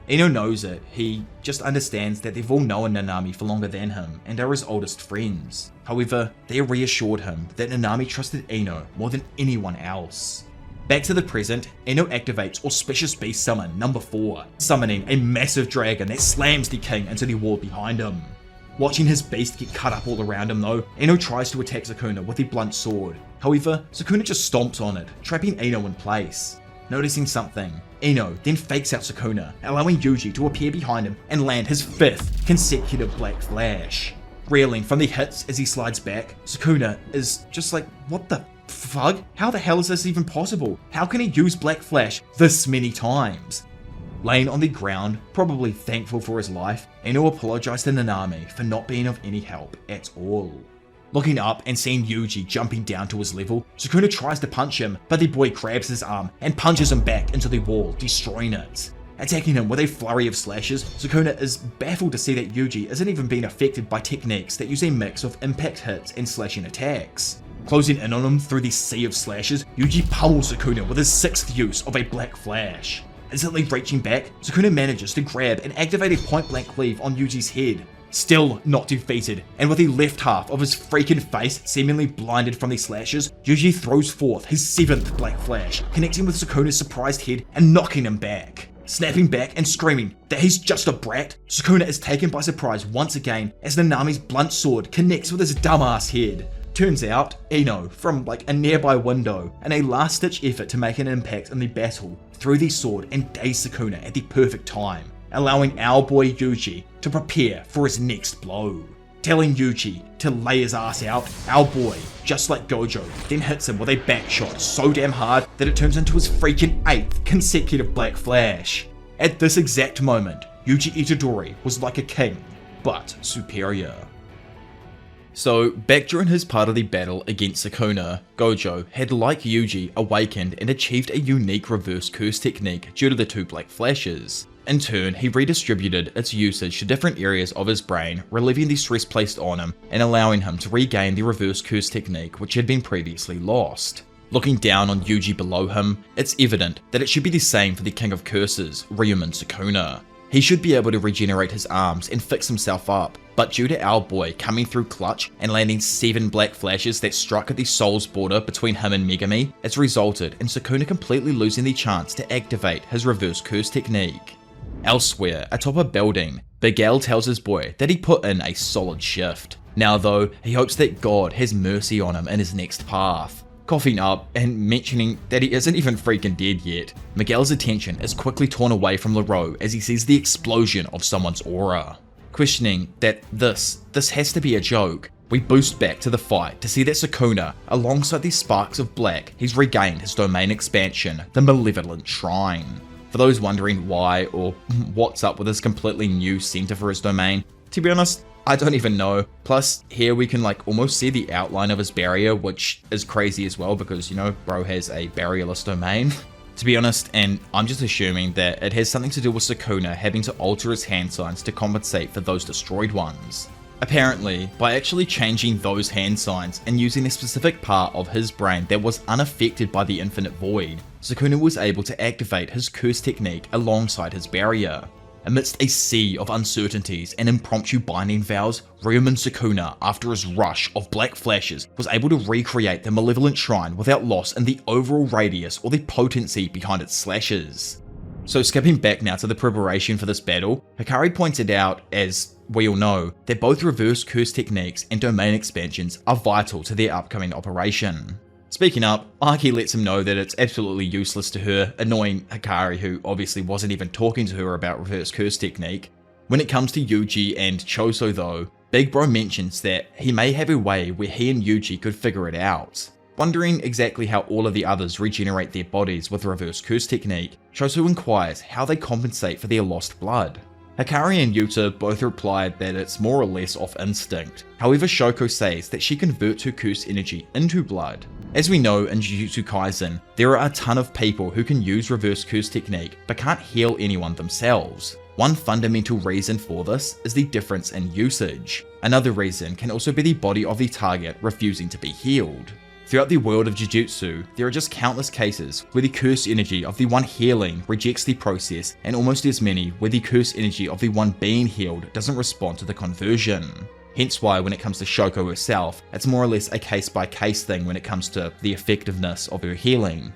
Ino knows it, he just understands that they've all known Nanami for longer than him and are his oldest friends. However, they reassured him that Nanami trusted Ino more than anyone else. Back to the present, Ino activates Auspicious Beast Summon number 4, summoning a massive dragon that slams the king into the wall behind him. Watching his beast get cut up all around him though, Ino tries to attack Sukuna with a blunt sword. However, Sukuna just stomps on it, trapping Ino in place. Noticing something, Ino then fakes out Sukuna, allowing Yuji to appear behind him and land his 5th consecutive Black Flash. Reeling from the hits as he slides back, Sukuna is just like, what the fuck? How the hell is this even possible? How can he use Black Flash this many times? Laying on the ground, probably thankful for his life, Ino apologized to Nanami for not being of any help at all. Looking up and seeing Yuji jumping down to his level, Sukuna tries to punch him, but the boy grabs his arm and punches him back into the wall, destroying it. Attacking him with a flurry of slashes, Sukuna is baffled to see that Yuji isn't even being affected by techniques that use a mix of impact hits and slashing attacks. Closing in on him through the sea of slashes, Yuji pummels Sukuna with his 6th use of a Black Flash. Instantly reaching back, Sukuna manages to grab and activate a point-blank cleave on Yuji's head. Still not defeated, and with the left half of his freaking face seemingly blinded from the slashes, Yuji throws forth his 7th Black Flash, connecting with Sukuna's surprised head and knocking him back. Snapping back and screaming that he's just a brat, Sukuna is taken by surprise once again as Nanami's blunt sword connects with his dumbass head. Turns out, Ino, from a nearby window, in a last-ditch effort to make an impact in the battle, threw the sword and dazed Sukuna at the perfect time, allowing our boy Yuji to prepare for his next blow. Telling Yuji to lay his ass out, our boy, just like Gojo, then hits him with a back shot so damn hard that it turns into his freaking 8th consecutive Black Flash. At this exact moment, Yuji Itadori was like a king, but superior. So, back during his part of the battle against Sukuna, Gojo had, like Yuji, awakened and achieved a unique reverse curse technique due to the 2 Black Flashes. In turn, he redistributed its usage to different areas of his brain, relieving the stress placed on him and allowing him to regain the reverse curse technique which had been previously lost. Looking down on Yuji below him, it's evident that it should be the same for the King of Curses, Ryuman Sukuna. He should be able to regenerate his arms and fix himself up, but due to our boy coming through clutch and landing 7 black flashes that struck at the soul's border between him and Megami, it's resulted in Sukuna completely losing the chance to activate his reverse curse technique. Elsewhere, atop a building, Big L tells his boy that he put in a solid shift. Now though, he hopes that God has mercy on him in his next path. Coughing up and mentioning that he isn't even freaking dead yet, Miguel's attention is quickly torn away from Leroux as he sees the explosion of someone's aura. Questioning that this has to be a joke, we boost back to the fight to see that Sukuna, alongside these sparks of black, he's regained his domain expansion, the Malevolent Shrine. For those wondering why or what's up with this completely new center for his domain, to be honest, I don't even know. Plus, here we can almost see the outline of his barrier, which is crazy as well because, bro has a barrierless domain. To be honest, and I'm just assuming that it has something to do with Sukuna having to alter his hand signs to compensate for those destroyed ones. Apparently, by actually changing those hand signs and using a specific part of his brain that was unaffected by the Infinite Void, Sukuna was able to activate his curse technique alongside his barrier. Amidst a sea of uncertainties and impromptu binding vows, Ryuman Sukuna, after his rush of black flashes, was able to recreate the Malevolent Shrine without loss in the overall radius or the potency behind its slashes. So skipping back now to the preparation for this battle, Hikari pointed out, as we all know, that both reverse curse techniques and domain expansions are vital to their upcoming operation. Speaking up, Aki lets him know that it's absolutely useless to her, annoying Hikari, who obviously wasn't even talking to her about reverse curse technique. When it comes to Yuji and Choso though, Big Bro mentions that he may have a way where he and Yuji could figure it out. Wondering exactly how all of the others regenerate their bodies with reverse curse technique, Choso inquires how they compensate for their lost blood. Hikari and Yuta both replied that it's more or less off instinct. However, Shoko says that she converts her curse energy into blood. As we know in Jujutsu Kaisen, there are a ton of people who can use reverse curse technique but can't heal anyone themselves. One fundamental reason for this is the difference in usage. Another reason can also be the body of the target refusing to be healed. Throughout the world of Jujutsu, there are just countless cases where the curse energy of the one healing rejects the process, and almost as many where the curse energy of the one being healed doesn't respond to the conversion. Hence why when it comes to Shoko herself, it's more or less a case-by-case thing when it comes to the effectiveness of her healing.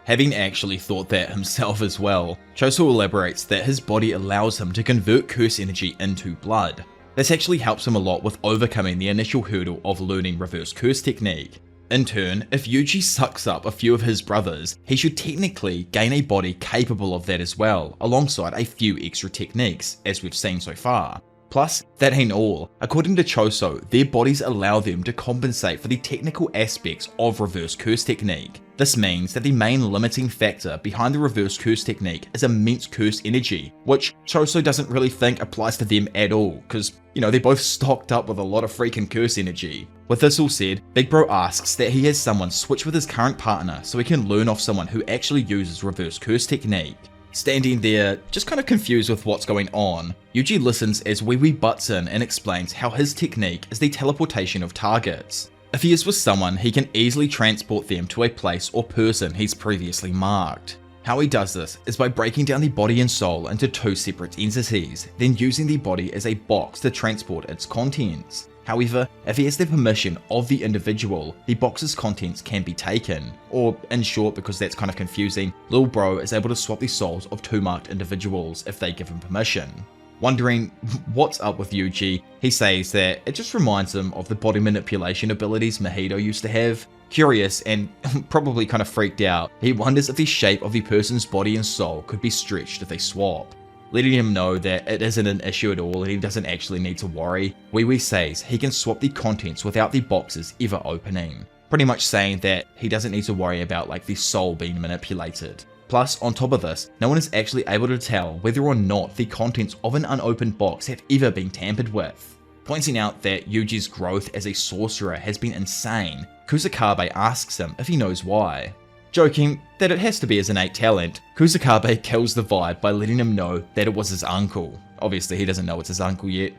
Having actually thought that himself as well, Choso elaborates that his body allows him to convert curse energy into blood. This actually helps him a lot with overcoming the initial hurdle of learning reverse curse technique. In turn, if Yuji sucks up a few of his brothers, he should technically gain a body capable of that as well, alongside a few extra techniques, as we've seen so far. Plus, that ain't all. According to Choso, their bodies allow them to compensate for the technical aspects of reverse curse technique. This means that the main limiting factor behind the reverse curse technique is immense curse energy, which Choso doesn't really think applies to them at all, because, they're both stocked up with a lot of freaking curse energy. With this all said, Big Bro asks that he has someone switch with his current partner so he can learn off someone who actually uses reverse curse technique. Standing there, just kind of confused with what's going on, Yuji listens as Wee Wee butts in and explains how his technique is the teleportation of targets. If he is with someone, he can easily transport them to a place or person he's previously marked. How he does this is by breaking down the body and soul into two separate entities, then using the body as a box to transport its contents. However, if he has the permission of the individual, the box's contents can be taken. Or, in short, because that's kind of confusing, Lil Bro is able to swap the souls of two marked individuals if they give him permission. Wondering what's up with Yuji, he says that it just reminds him of the body manipulation abilities Mahito used to have. Curious and probably kind of freaked out, he wonders if the shape of the person's body and soul could be stretched if they swap. Letting him know that it isn't an issue at all and he doesn't actually need to worry, Wee Wee says he can swap the contents without the boxes ever opening. Pretty much saying that he doesn't need to worry about the soul being manipulated. Plus, on top of this, no one is actually able to tell whether or not the contents of an unopened box have ever been tampered with. Pointing out that Yuji's growth as a sorcerer has been insane, Kusakabe asks him if he knows why. Joking that it has to be his innate talent, Kusakabe kills the vibe by letting him know that it was his uncle. Obviously he doesn't know it's his uncle yet.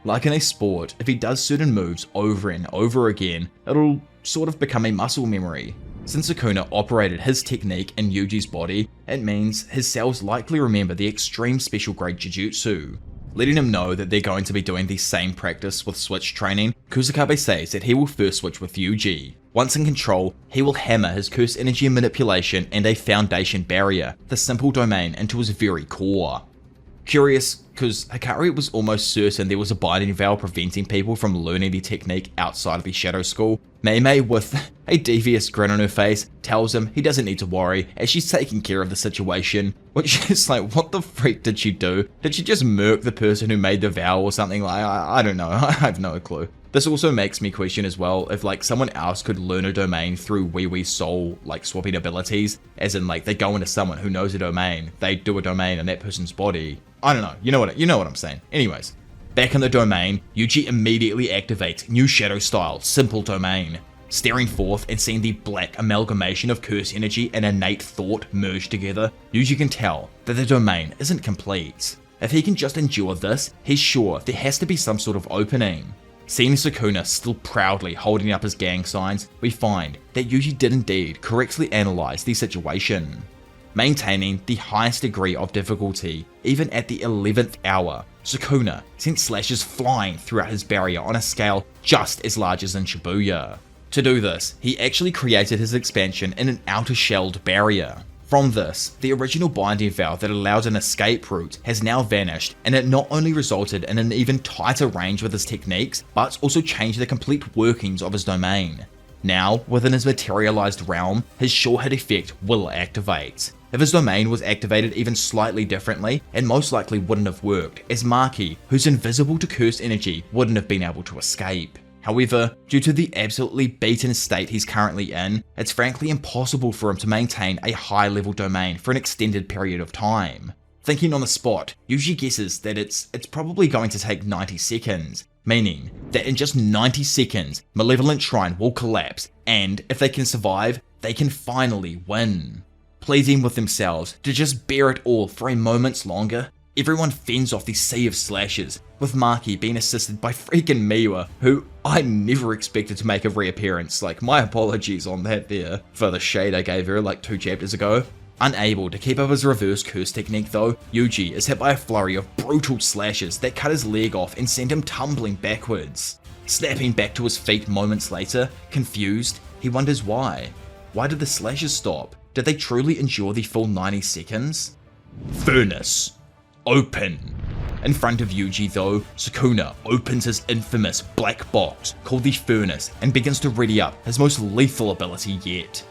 Like in a sport, if he does certain moves over and over again, it'll sort of become a muscle memory. Since Sukuna operated his technique in Yuji's body, it means his cells likely remember the extreme special grade Jujutsu. Letting him know that they're going to be doing the same practice with switch training, Kusakabe says that he will first switch with Yuji. Once in control, he will hammer his curse energy manipulation and a foundation barrier, the simple domain, into his very core. Curious, because Hikari was almost certain there was a binding vow preventing people from learning the technique outside of the Shadow School. Mei, with a devious grin on her face, tells him he doesn't need to worry as she's taking care of the situation, which is like, what the freak did she do? Did she just murk the person who made the vow or something? Like, I don't know, I have no clue. This also makes me question as well if like someone else could learn a domain through Wee soul like swapping abilities, as in like they go into someone who knows a domain, they do a domain in that person's body. I don't know, you know what I'm saying. Anyways, back in the domain, Yuji immediately activates new shadow style, simple domain. Staring forth and seeing the black amalgamation of curse energy and innate thought merge together, Yuji can tell that the domain isn't complete. If he can just endure this, he's sure there has to be some sort of opening. Seeing Sukuna still proudly holding up his gang signs, we find that Yuji did indeed correctly analyze the situation. Maintaining the highest degree of difficulty, even at the 11th hour, Sukuna sent slashes flying throughout his barrier on a scale just as large as in Shibuya. To do this, he actually created his expansion in an outer shelled barrier. From this, the original binding vow that allowed an escape route has now vanished, and it not only resulted in an even tighter range with his techniques, but also changed the complete workings of his domain. Now, within his materialized realm, his sure hit effect will activate. If his domain was activated even slightly differently, it most likely wouldn't have worked, as Maki, who's invisible to cursed energy, wouldn't have been able to escape. However, due to the absolutely beaten state he's currently in, it's frankly impossible for him to maintain a high level domain for an extended period of time. Thinking on the spot, Yuji guesses that it's probably going to take 90 seconds, meaning that in just 90 seconds, Malevolent Shrine will collapse, and if they can survive, they can finally win. Pleading with themselves to just bear it all for a moment longer, everyone fends off the sea of slashes, with Maki being assisted by freaking Miwa, who I never expected to make a reappearance. Like, my apologies on that there, for the shade I gave her like 2 chapters ago. Unable to keep up his reverse curse technique though, Yuji is hit by a flurry of brutal slashes that cut his leg off and send him tumbling backwards. Snapping back to his feet moments later, confused, he wonders why. Why did the slashes stop? Did they truly endure the full 90 seconds? Furnace. Open. In front of Yuji though, Sukuna opens his infamous black box called the Furnace and begins to ready up his most lethal ability yet.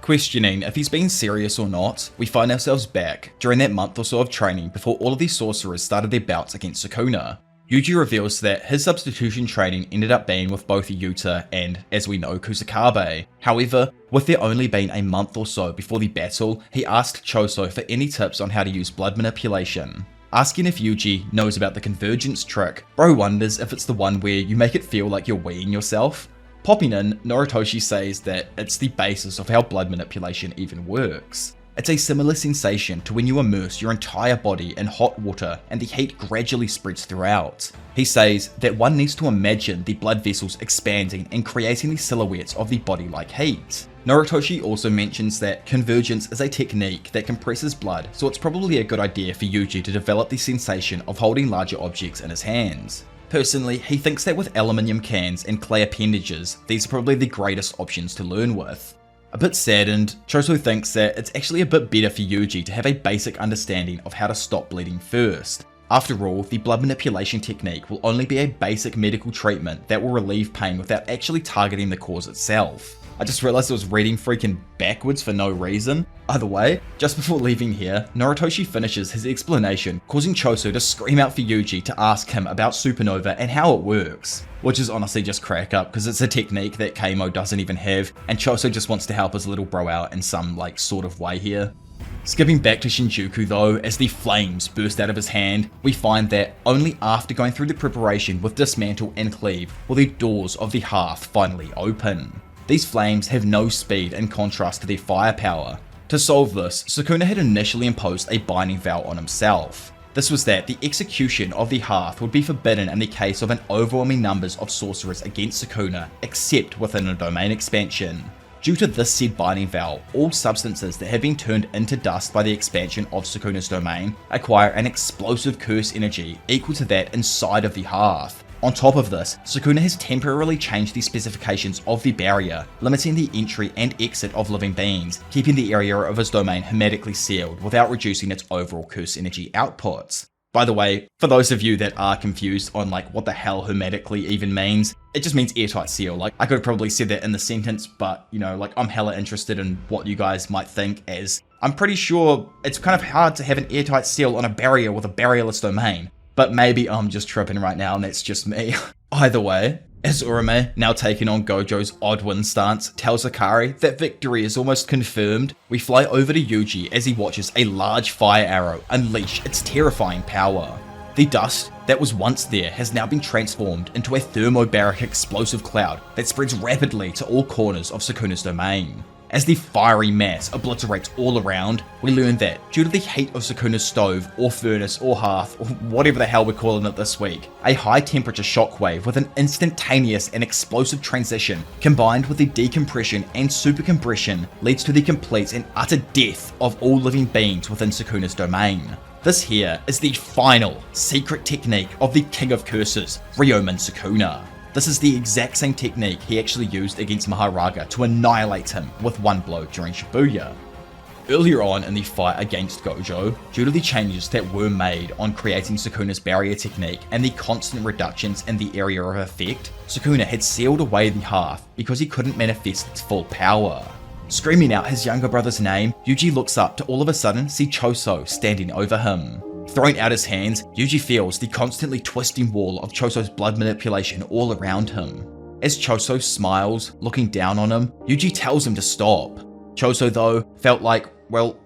Questioning if he's being serious or not, we find ourselves back during that month or so of training before all of these sorcerers started their bouts against Sukuna. Yuji reveals that his substitution training ended up being with both Yuta and, as we know, Kusakabe. However, with there only being a month or so before the battle, he asked Choso for any tips on how to use blood manipulation. Asking if Yuji knows about the convergence trick, bro wonders if it's the one where you make it feel like you're weeing yourself. Popping in, Noritoshi says that it's the basis of how blood manipulation even works. It's a similar sensation to when you immerse your entire body in hot water and the heat gradually spreads throughout. He says that one needs to imagine the blood vessels expanding and creating the silhouettes of the body-like heat. Noritoshi also mentions that convergence is a technique that compresses blood, so it's probably a good idea for Yuji to develop the sensation of holding larger objects in his hands. Personally, he thinks that with aluminium cans and clay appendages, these are probably the greatest options to learn with. A bit saddened, Choso thinks that it's actually a bit better for Yuji to have a basic understanding of how to stop bleeding first. After all, the blood manipulation technique will only be a basic medical treatment that will relieve pain without actually targeting the cause itself. I just realized I was reading freaking backwards for no reason. Either way, just before leaving here, Noritoshi finishes his explanation, causing Choso to scream out for Yuji to ask him about Supernova and how it works. Which is honestly just crack up, because it's a technique that Keimo doesn't even have, and Choso just wants to help his little bro out in some sort of way here. Skipping back to Shinjuku though, as the flames burst out of his hand, we find that only after going through the preparation with Dismantle and Cleave will the doors of the hearth finally open. These flames have no speed in contrast to their firepower. To solve this, Sukuna had initially imposed a binding vow on himself. This was that the execution of the Hearth would be forbidden in the case of an overwhelming numbers of sorcerers against Sukuna, except within a domain expansion. Due to this said binding vow, all substances that have been turned into dust by the expansion of Sukuna's domain acquire an explosive curse energy equal to that inside of the Hearth. On top of this, Sukuna has temporarily changed the specifications of the barrier, limiting the entry and exit of living beings, keeping the area of his domain hermetically sealed without reducing its overall curse energy outputs. By the way, for those of you that are confused on what the hell hermetically even means, it just means airtight seal. I could have probably said that in the sentence, but I'm hella interested in what you guys might think, as I'm pretty sure it's kind of hard to have an airtight seal on a barrier with a barrierless domain. But maybe I'm just tripping right now and that's just me. Either way, as Urame, now taking on Gojo's odd win stance, tells Akari that victory is almost confirmed, we fly over to Yuji as he watches a large fire arrow unleash its terrifying power. The dust that was once there has now been transformed into a thermobaric explosive cloud that spreads rapidly to all corners of Sukuna's domain. As the fiery mass obliterates all around, we learn that due to the heat of Sukuna's stove, or furnace, or hearth, or whatever the hell we're calling it this week, a high temperature shockwave with an instantaneous and explosive transition, combined with the decompression and supercompression, leads to the complete and utter death of all living beings within Sukuna's domain. This here is the final secret technique of the King of Curses, Ryomen Sukuna. This is the exact same technique he actually used against Maharaga to annihilate him with one blow during Shibuya. Earlier on in the fight against Gojo, due to the changes that were made on creating Sukuna's barrier technique and the constant reductions in the area of effect, Sukuna had sealed away the Hearth because he couldn't manifest its full power. Screaming out his younger brother's name, Yuji looks up to all of a sudden see Choso standing over him. Throwing out his hands, Yuji feels the constantly twisting wall of Choso's blood manipulation all around him. As Choso smiles, looking down on him, Yuji tells him to stop. Choso though, felt like,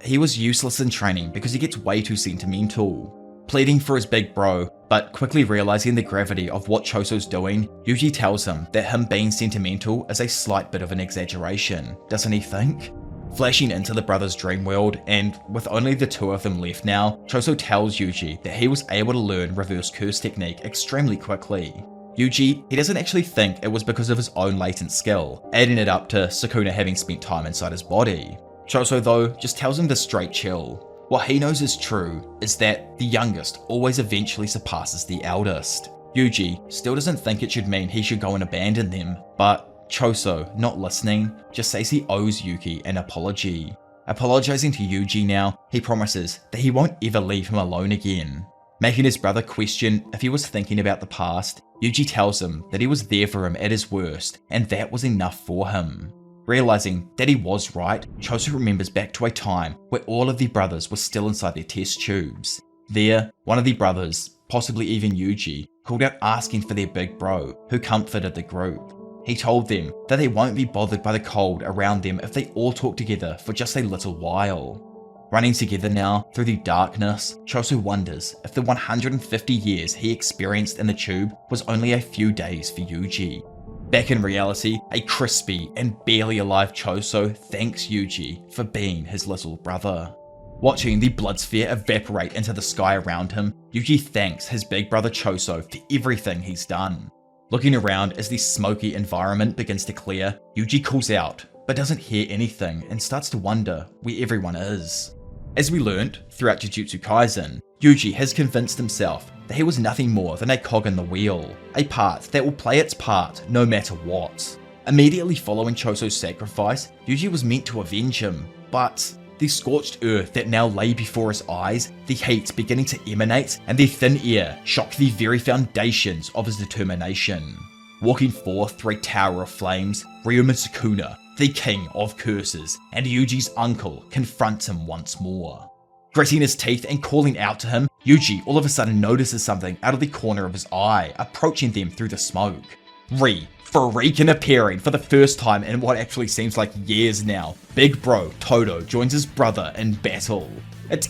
he was useless in training because he gets way too sentimental. Pleading for his big bro, but quickly realizing the gravity of what Choso's doing, Yuji tells him that him being sentimental is a slight bit of an exaggeration, doesn't he think? Flashing into the brothers' dream world, and with only the two of them left now, Choso tells Yuji that he was able to learn reverse curse technique extremely quickly. Yuji, he doesn't actually think it was because of his own latent skill, adding it up to Sukuna having spent time inside his body. Choso though just tells him to straight chill. What he knows is true is that the youngest always eventually surpasses the eldest. Yuji still doesn't think it should mean he should go and abandon them, but Choso, not listening, just says he owes Yuki an apology. Apologizing to Yuji now, he promises that he won't ever leave him alone again. Making his brother question if he was thinking about the past, Yuji tells him that he was there for him at his worst, and that was enough for him. Realizing that he was right, Choso remembers back to a time where all of the brothers were still inside their test tubes. There, one of the brothers, possibly even Yuji, called out asking for their big bro, who comforted the group. He told them that they won't be bothered by the cold around them if they all talk together for just a little while. Running together now through the darkness, Choso wonders if the 150 years he experienced in the tube was only a few days for Yuji. Back in reality, a crispy and barely alive Choso thanks Yuji for being his little brother. Watching the blood sphere evaporate into the sky around him, Yuji thanks his big brother Choso for everything he's done. Looking around as the smoky environment begins to clear, Yuji calls out, but doesn't hear anything and starts to wonder where everyone is. As we learnt throughout Jujutsu Kaisen, Yuji has convinced himself that he was nothing more than a cog in the wheel, a part that will play its part no matter what. Immediately following Choso's sacrifice, Yuji was meant to avenge him, but the scorched earth that now lay before his eyes, the heat beginning to emanate, and the thin air shocked the very foundations of his determination. Walking forth through a tower of flames, Ryomen Sukuna, the King of Curses, and Yuji's uncle confront him once more. Gritting his teeth and calling out to him, Yuji all of a sudden notices something out of the corner of his eye, approaching them through the smoke. Freaking appearing for the first time in what actually seems like years now, big bro Todo joins his brother in battle. It's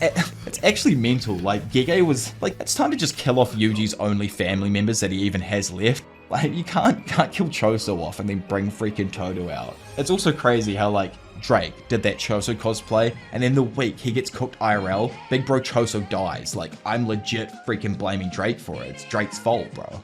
actually mental, Gege was like, it's time to just kill off Yuji's only family members that he even has left. Like, you can't kill Choso off and then bring freaking Todo out. It's also crazy how, like, Drake did that Choso cosplay, and then the week he gets cooked IRL, big bro Choso dies. Like, I'm legit freaking blaming Drake for it. It's Drake's fault, bro.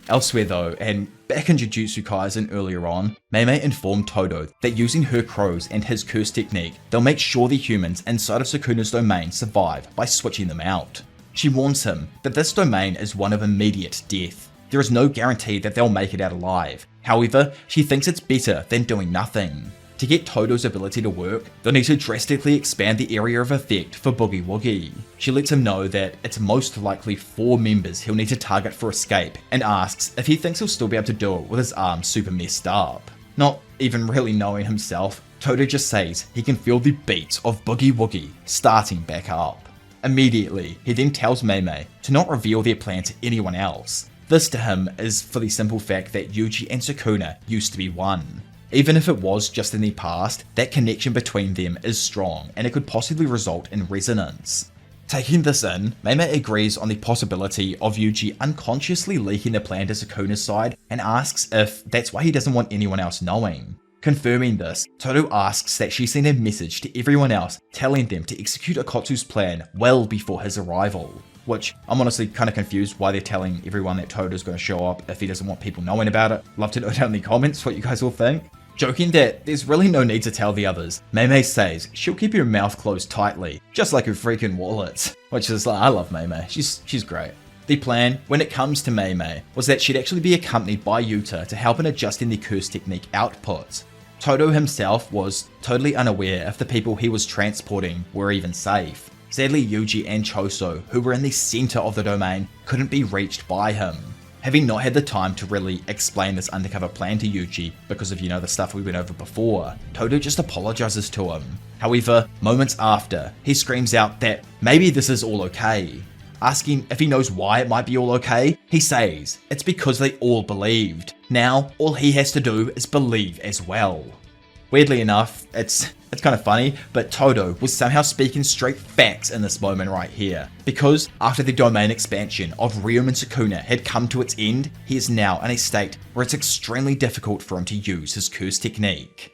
Elsewhere though, and back in Jujutsu Kaisen earlier on, Meimei informed Todo that using her crows and his curse technique, they'll make sure the humans inside of Sukuna's domain survive by switching them out. She warns him that this domain is one of immediate death. There is no guarantee that they'll make it out alive. However, she thinks it's better than doing nothing. To get Todo's ability to work, they'll need to drastically expand the area of effect for Boogie Woogie. She lets him know that it's most likely 4 members he'll need to target for escape, and asks if he thinks he'll still be able to do it with his arms super messed up. Not even really knowing himself, Todo just says he can feel the beats of Boogie Woogie starting back up. Immediately, he then tells Meimei to not reveal their plan to anyone else. This to him is for the simple fact that Yuji and Sukuna used to be one. Even if it was just in the past, that connection between them is strong and it could possibly result in resonance. Taking this in, Meimei agrees on the possibility of Yuji unconsciously leaking the plan to Sukuna's side and asks if that's why he doesn't want anyone else knowing. Confirming this, Todo asks that she send a message to everyone else telling them to execute Akatsu's plan well before his arrival. Which, I'm honestly kind of confused why they're telling everyone that Todo's going to show up if he doesn't want people knowing about it. Love to know down in the comments what you guys all think. Joking that there's really no need to tell the others, Meimei says she'll keep her mouth closed tightly, just like her freaking wallet. Which is like, I love Meimei, she's great. The plan, when it comes to Meimei, was that she'd actually be accompanied by Yuta to help in adjusting the curse technique output. Todo himself was totally unaware if the people he was transporting were even safe. Sadly, Yuji and Choso, who were in the center of the domain, couldn't be reached by him. Having not had the time to really explain this undercover plan to Yuji because of, the stuff we went over before, Todo just apologizes to him. However, moments after, he screams out that maybe this is all okay. Asking if he knows why it might be all okay, he says it's because they all believed. Now, all he has to do is believe as well. Weirdly enough, it's kind of funny, but Todo was somehow speaking straight facts in this moment right here. Because after the domain expansion of Ryum and Sukuna had come to its end, he is now in a state where it's extremely difficult for him to use his curse technique.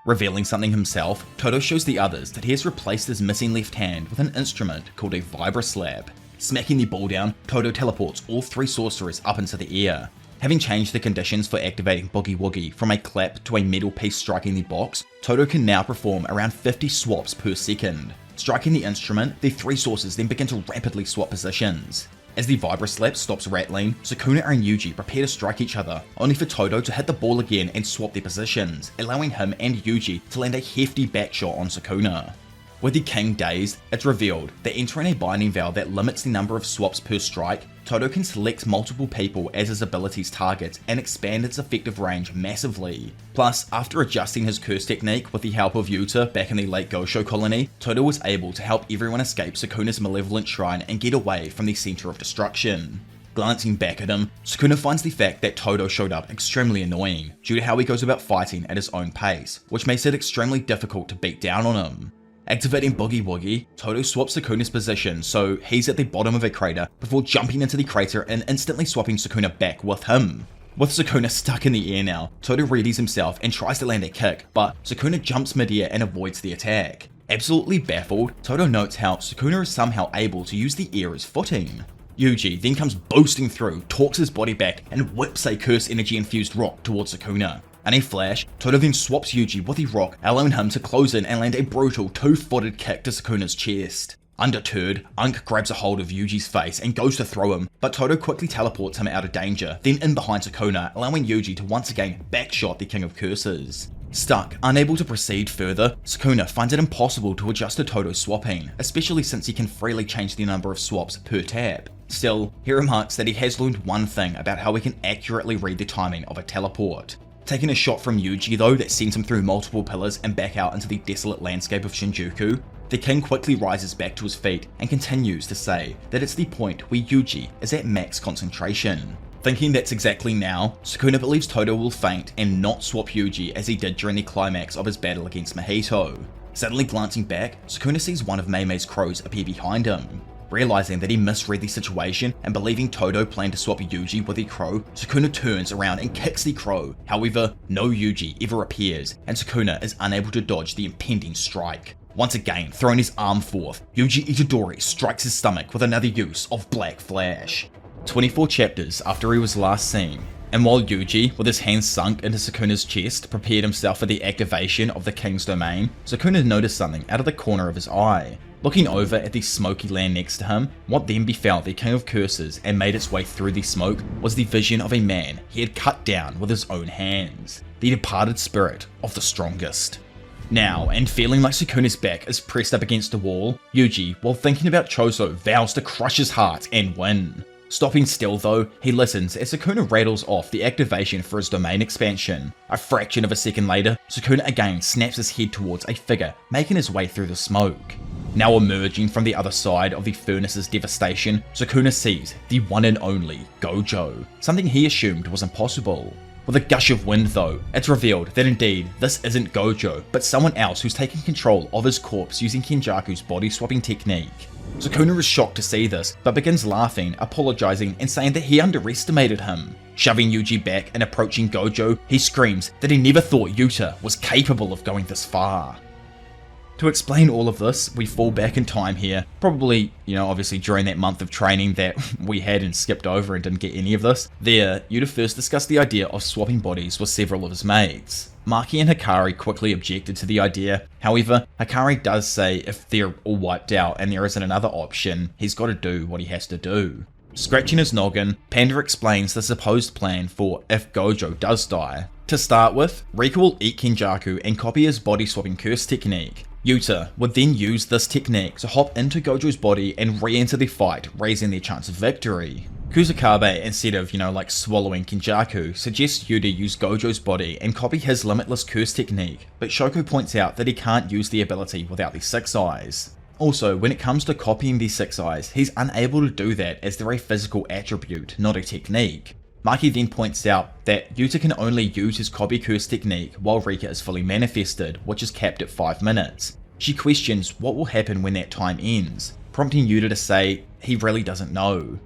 Revealing something himself, Todo shows the others that he has replaced his missing left hand with an instrument called a Vibra-Slab. Smacking the ball down, Todo teleports all 3 sorcerers up into the air. Having changed the conditions for activating Boogie Woogie from a clap to a metal piece striking the box, Todo can now perform around 50 swaps per second. Striking the instrument, the 3 sources then begin to rapidly swap positions. As the Vibra-Slap stops rattling, Sukuna and Yuji prepare to strike each other, only for Todo to hit the ball again and swap their positions, allowing him and Yuji to land a hefty backshot on Sukuna. With the king dazed, it's revealed that entering a binding vow that limits the number of swaps per strike, Todo can select multiple people as his ability's targets and expand its effective range massively. Plus, after adjusting his curse technique with the help of Yuta back in the late Gojo Colony, Todo was able to help everyone escape Sukuna's malevolent shrine and get away from the center of destruction. Glancing back at him, Sukuna finds the fact that Todo showed up extremely annoying due to how he goes about fighting at his own pace, which makes it extremely difficult to beat down on him. Activating Boogie Woogie, Todo swaps Sukuna's position so he's at the bottom of a crater before jumping into the crater and instantly swapping Sukuna back with him. With Sukuna stuck in the air now, Todo readies himself and tries to land a kick, but Sukuna jumps mid-air and avoids the attack. Absolutely baffled, Todo notes how Sukuna is somehow able to use the air as footing. Yuji then comes boosting through, torques his body back, and whips a curse energy infused rock towards Sukuna. In a flash, Todo then swaps Yuji with the rock, allowing him to close in and land a brutal 2-footed kick to Sukuna's chest. Undeterred, Unk grabs a hold of Yuji's face and goes to throw him, but Todo quickly teleports him out of danger, then in behind Sukuna, allowing Yuji to once again backshot the King of Curses. Stuck, unable to proceed further, Sukuna finds it impossible to adjust to Todo's swapping, especially since he can freely change the number of swaps per tap. Still, he remarks that he has learned one thing about how he can accurately read the timing of a teleport. Taking a shot from Yuji though that sends him through multiple pillars and back out into the desolate landscape of Shinjuku, the king quickly rises back to his feet and continues to say that it's the point where Yuji is at max concentration. Thinking that's exactly now, Sukuna believes Todo will faint and not swap Yuji as he did during the climax of his battle against Mahito. Suddenly glancing back, Sukuna sees one of Meimei's crows appear behind him. Realizing that he misread the situation and believing Todo planned to swap Yuji with the crow, Sukuna turns around and kicks the crow. However, no Yuji ever appears, and Sukuna is unable to dodge the impending strike. Once again, throwing his arm forth, Yuji Itadori strikes his stomach with another use of Black Flash. 24 chapters after he was last seen, and while Yuji, with his hands sunk into Sukuna's chest, prepared himself for the activation of the King's Domain, Sukuna noticed something out of the corner of his eye. Looking over at the smoky land next to him, what then befell the King of Curses and made its way through the smoke was the vision of a man he had cut down with his own hands, the departed spirit of the strongest. Now, and feeling like Sukuna's back is pressed up against a wall, Yuji, while thinking about Choso, vows to crush his heart and win. Stopping still though, he listens as Sukuna rattles off the activation for his domain expansion. A fraction of a second later, Sukuna again snaps his head towards a figure making his way through the smoke. Now emerging from the other side of the furnace's devastation, Sukuna sees the one and only Gojo, something he assumed was impossible. With a gush of wind though, it's revealed that indeed this isn't Gojo, but someone else who's taking control of his corpse using Kenjaku's body swapping technique. Sukuna is shocked to see this, but begins laughing, apologizing and saying that he underestimated him. Shoving Yuji back and approaching Gojo, he screams that he never thought Yuta was capable of going this far. To explain all of this, we fall back in time here, probably, obviously during that month of training that we had and skipped over and didn't get any of this. There, Yuta first discussed the idea of swapping bodies with several of his mates. Maki and Hikari quickly objected to the idea. However, Hikari does say if they're all wiped out and there isn't another option, he's got to do what he has to do. Scratching his noggin, Panda explains the supposed plan for if Gojo does die. To start with, Rika will eat Kenjaku and copy his body swapping curse technique. Yuta would then use this technique to hop into Gojo's body and re-enter the fight, raising their chance of victory. Kusakabe, instead of, swallowing Kenjaku, suggests Yuta use Gojo's body and copy his limitless curse technique, but Shoko points out that he can't use the ability without the 6 eyes. Also, when it comes to copying the 6 eyes, he's unable to do that as they're a physical attribute, not a technique. Maki then points out that Yuta can only use his copy curse technique while Rika is fully manifested, which is capped at 5 minutes. She questions what will happen when that time ends, prompting Yuta to say he really doesn't know.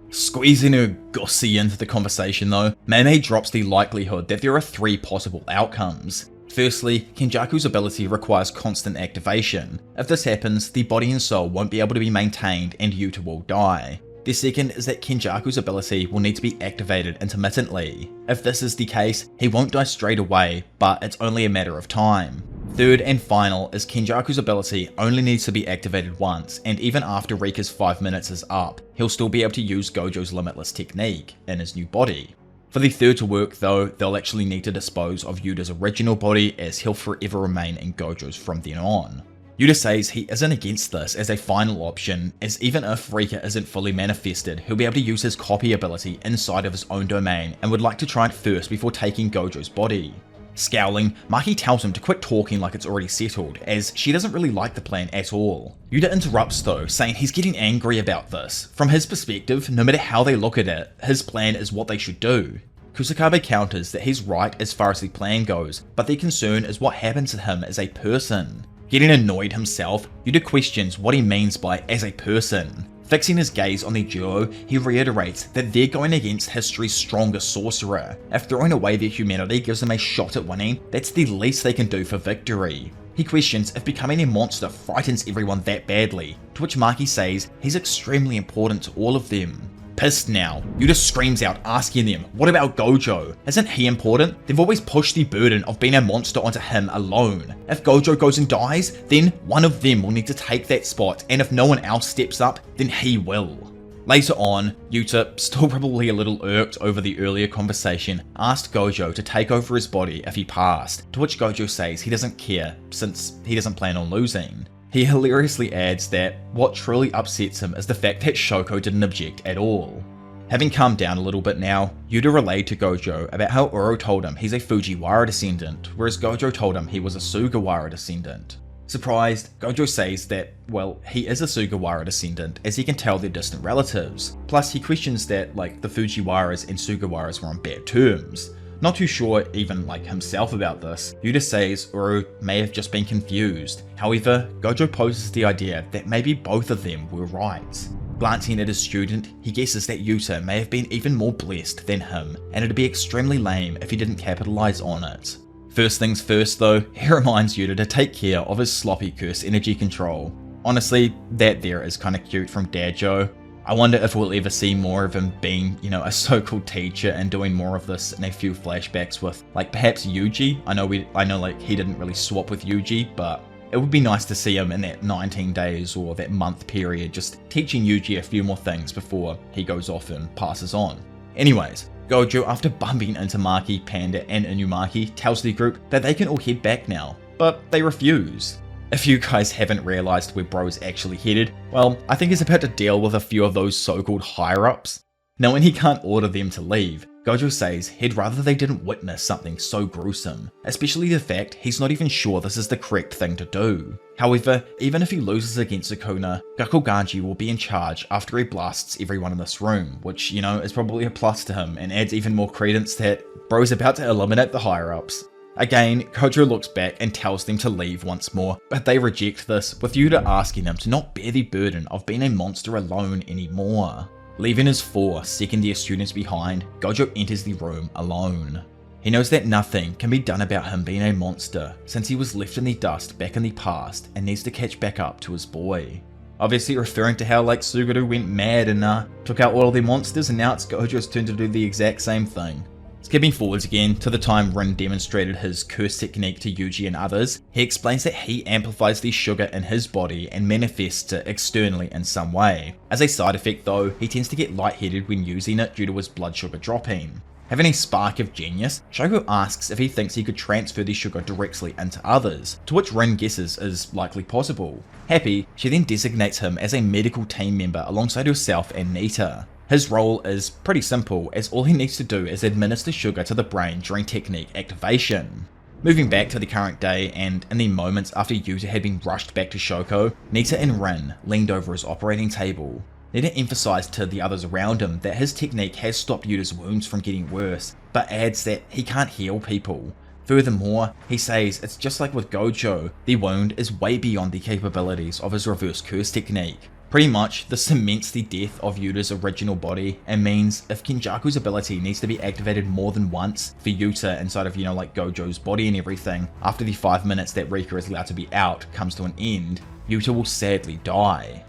Squeezing her gossy into the conversation though, Mei drops the likelihood that there are 3 possible outcomes. Firstly, Kenjaku's ability requires constant activation. If this happens, the body and soul won't be able to be maintained and Yuta will die. The second is that Kenjaku's ability will need to be activated intermittently. If this is the case, he won't die straight away, but it's only a matter of time. Third and final is Kenjaku's ability only needs to be activated once, and even after Rika's 5 minutes is up, he'll still be able to use Gojo's limitless technique in his new body. For the third to work though, they'll actually need to dispose of Yuta's original body, as he'll forever remain in Gojo's from then on. Yuta says he isn't against this as a final option, as even if Rika isn't fully manifested, he'll be able to use his copy ability inside of his own domain and would like to try it first before taking Gojo's body. Scowling, Maki tells him to quit talking like it's already settled, as she doesn't really like the plan at all. Yuta interrupts though, saying he's getting angry about this. From his perspective, no matter how they look at it, his plan is what they should do. Kusakabe counters that he's right as far as the plan goes, but their concern is what happens to him as a person. Getting annoyed himself, Yuta questions what he means by as a person. Fixing his gaze on the duo, he reiterates that they're going against history's strongest sorcerer. If throwing away their humanity gives them a shot at winning, that's the least they can do for victory. He questions if becoming a monster frightens everyone that badly, to which Maki says he's extremely important to all of them. Pissed now, Yuta screams out asking them, what about Gojo? Isn't he important? They've always pushed the burden of being a monster onto him alone. If Gojo goes and dies, then one of them will need to take that spot, and if no one else steps up, then he will. Later on, Yuta, still probably a little irked over the earlier conversation, asked Gojo to take over his body if he passed, to which Gojo says he doesn't care, since he doesn't plan on losing. He hilariously adds that what truly upsets him is the fact that Shoko didn't object at all. Having calmed down a little bit now, Yuta relayed to Gojo about how Uro told him he's a Fujiwara descendant, whereas Gojo told him he was a Sugawara descendant. Surprised, Gojo says that, well, he is a Sugawara descendant as he can tell they're distant relatives. Plus he questions that, the Fujiwaras and Sugawaras were on bad terms. Not too sure even like himself about this, Yuta says Uru may have just been confused. However, Gojo poses the idea that maybe both of them were right. Glancing at his student, he guesses that Yuta may have been even more blessed than him, and it'd be extremely lame if he didn't capitalize on it. First things first though, he reminds Yuta to take care of his sloppy curse energy control. Honestly, that there is kinda cute from Dajo. I wonder if we'll ever see more of him being, a so-called teacher and doing more of this in a few flashbacks with, like, perhaps Yuji. I know like he didn't really swap with Yuji, but it would be nice to see him in that 19 days or that month period just teaching Yuji a few more things before he goes off and passes on. Anyways, Gojo, after bumping into Maki, Panda, and Inumaki, tells the group that they can all head back now, but they refuse. If you guys haven't realized where bro's actually headed, well, I think he's about to deal with a few of those so-called higher-ups. Now when he can't order them to leave, Gojo says he'd rather they didn't witness something so gruesome, especially the fact he's not even sure this is the correct thing to do. However, even if he loses against Sukuna, Gakuganji will be in charge after he blasts everyone in this room, which, is probably a plus to him and adds even more credence that bro's about to eliminate the higher-ups. Again, Gojo looks back and tells them to leave once more, but they reject this, with Yuta asking them to not bear the burden of being a monster alone anymore. Leaving his 4 second-year students behind, Gojo enters the room alone. He knows that nothing can be done about him being a monster, since he was left in the dust back in the past and needs to catch back up to his boy. Obviously referring to how Suguru went mad and took out all of the monsters, and now it's Gojo's turn to do the exact same thing. Skipping forwards again to the time Rin demonstrated his curse technique to Yuji and others, he explains that he amplifies the sugar in his body and manifests it externally in some way. As a side effect though, he tends to get lightheaded when using it due to his blood sugar dropping. Having a spark of genius, Shoko asks if he thinks he could transfer the sugar directly into others, to which Rin guesses is likely possible. Happy, she then designates him as a medical team member alongside herself and Nita. His role is pretty simple, as all he needs to do is administer sugar to the brain during technique activation. Moving back to the current day, and in the moments after Yuta had been rushed back to Shoko, Nita and Rin leaned over his operating table. Nita emphasized to the others around him that his technique has stopped Yuta's wounds from getting worse, but adds that he can't heal people. Furthermore, he says it's just like with Gojo, the wound is way beyond the capabilities of his reverse curse technique. Pretty much, this cements the death of Yuta's original body, and means if Kenjaku's ability needs to be activated more than once for Yuta inside of, Gojo's body and everything, after the 5 minutes that Rika is allowed to be out comes to an end, Yuta will sadly die.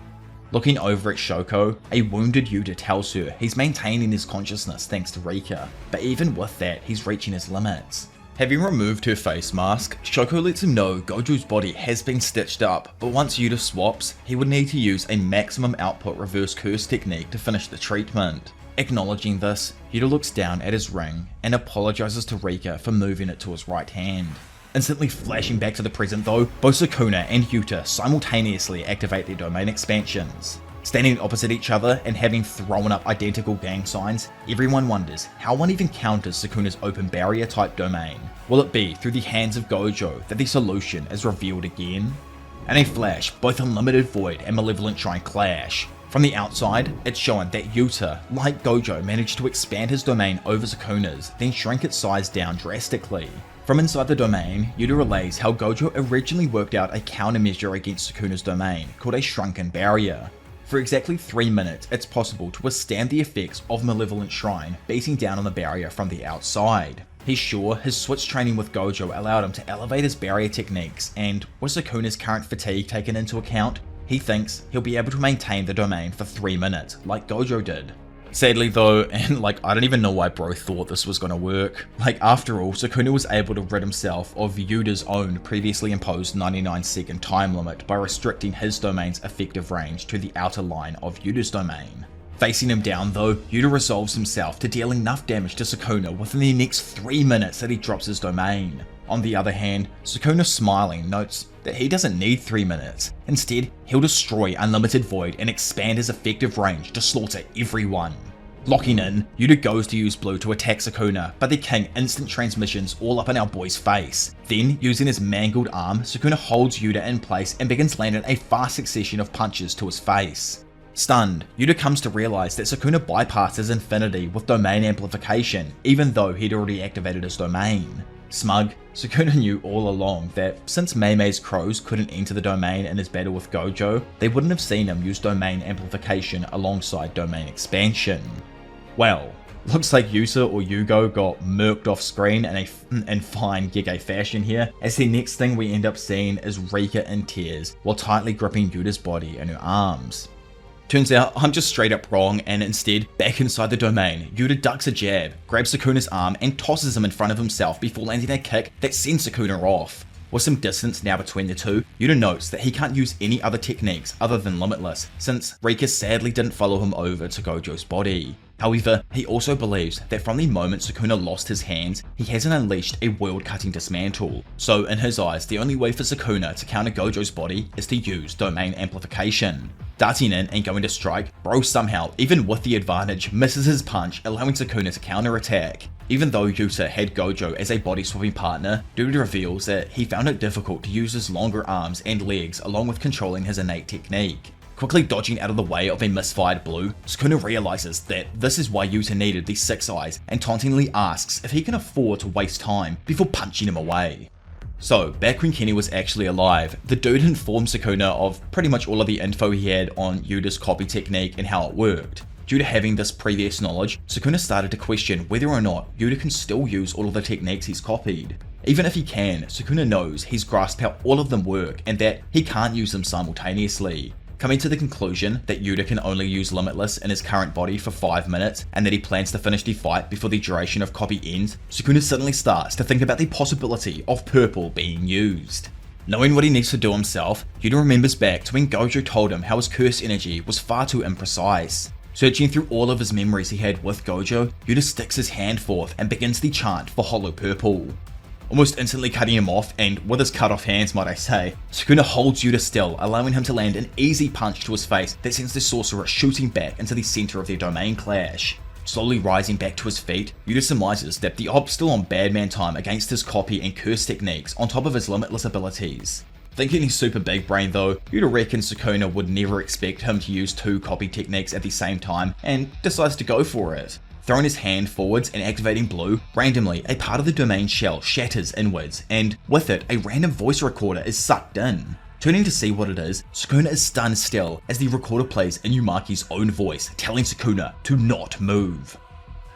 Looking over at Shoko, a wounded Yuta tells her he's maintaining his consciousness thanks to Rika, but even with that, he's reaching his limits. Having removed her face mask, Shoko lets him know Gojo's body has been stitched up, but once Yuta swaps, he would need to use a maximum output reverse curse technique to finish the treatment. Acknowledging this, Yuta looks down at his ring and apologizes to Rika for moving it to his right hand. Instantly flashing back to the present though, both Sukuna and Yuta simultaneously activate their domain expansions. Standing opposite each other and having thrown up identical gang signs, everyone wonders how one even counters Sukuna's open barrier type domain. Will it be through the hands of Gojo that the solution is revealed again? In a flash, both Unlimited Void and Malevolent Shrine clash. From the outside, it's shown that Yuta, like Gojo, managed to expand his domain over Sukuna's, then shrink its size down drastically. From inside the domain, Yuta relays how Gojo originally worked out a countermeasure against Sukuna's domain, called a Shrunken Barrier. For exactly 3 minutes, it's possible to withstand the effects of Malevolent Shrine beating down on the barrier from the outside. He's sure his switch training with Gojo allowed him to elevate his barrier techniques, and with Sukuna's current fatigue taken into account, he thinks he'll be able to maintain the domain for 3 minutes, like Gojo did. Sadly though, and I don't even know why bro thought this was gonna work. After all, Sukuna was able to rid himself of Yuta's own previously imposed 99-second time limit by restricting his domain's effective range to the outer line of Yuta's domain. Facing him down though, Yuta resolves himself to deal enough damage to Sukuna within the next 3 minutes that he drops his domain. On the other hand, Sukuna, smiling, notes that he doesn't need 3 minutes. Instead, he'll destroy Unlimited Void and expand his effective range to slaughter everyone. Locking in, Yuta goes to use blue to attack Sukuna, but the king instant transmissions all up in our boy's face. Then, using his mangled arm, Sukuna holds Yuta in place and begins landing a fast succession of punches to his face. Stunned, Yuta comes to realize that Sukuna bypassed his infinity with domain amplification, even though he'd already activated his domain. Smug, Sukuna knew all along that since Mei-Mei's crows couldn't enter the domain in his battle with Gojo, they wouldn't have seen him use domain amplification alongside domain expansion. Well, looks like Yusa or Yugo got murked off screen in fine Gege fashion here, as the next thing we end up seeing is Rika in tears while tightly gripping Yuta's body in her arms. Turns out I'm just straight up wrong, and instead, back inside the domain, Yuta ducks a jab, grabs Sukuna's arm and tosses him in front of himself before landing a kick that sends Sukuna off. With some distance now between the two, Yuta notes that he can't use any other techniques other than Limitless, since Rika sadly didn't follow him over to Gojo's body. However, he also believes that from the moment Sukuna lost his hands, he hasn't unleashed a world-cutting dismantle. So in his eyes, the only way for Sukuna to counter Gojo's body is to use domain amplification. Darting in and going to strike, Bro somehow, even with the advantage, misses his punch, allowing Sukuna to counter-attack. Even though Yuta had Gojo as a body-swapping partner, Yuta reveals that he found it difficult to use his longer arms and legs along with controlling his innate technique. Quickly dodging out of the way of a misfired blue, Sukuna realizes that this is why Yuta needed the 6 eyes and tauntingly asks if he can afford to waste time before punching him away. So, back when Kenny was actually alive, the dude informed Sukuna of pretty much all of the info he had on Yuta's copy technique and how it worked. Due to having this previous knowledge, Sukuna started to question whether or not Yuta can still use all of the techniques he's copied. Even if he can, Sukuna knows he's grasped how all of them work and that he can't use them simultaneously. Coming to the conclusion that Yuta can only use Limitless in his current body for 5 minutes and that he plans to finish the fight before the duration of copy ends, Sukuna suddenly starts to think about the possibility of purple being used. Knowing what he needs to do himself, Yuta remembers back to when Gojo told him how his curse energy was far too imprecise. Searching through all of his memories he had with Gojo, Yuta sticks his hand forth and begins the chant for Hollow Purple. Almost instantly cutting him off, and with his cut off hands might I say, Sukuna holds Yuta still, allowing him to land an easy punch to his face that sends the sorcerer shooting back into the center of their domain clash. Slowly rising back to his feet, Yuta surmises that the Ob's still on bad man time against his copy and curse techniques on top of his limitless abilities. Thinking he's super big brain though, Yuta reckons Sukuna would never expect him to use 2 copy techniques at the same time and decides to go for it. Throwing his hand forwards and activating blue, randomly a part of the domain shell shatters inwards, and with it a random voice recorder is sucked in. Turning to see what it is, Sukuna is stunned still as the recorder plays Inumaki's own voice telling Sukuna to not move.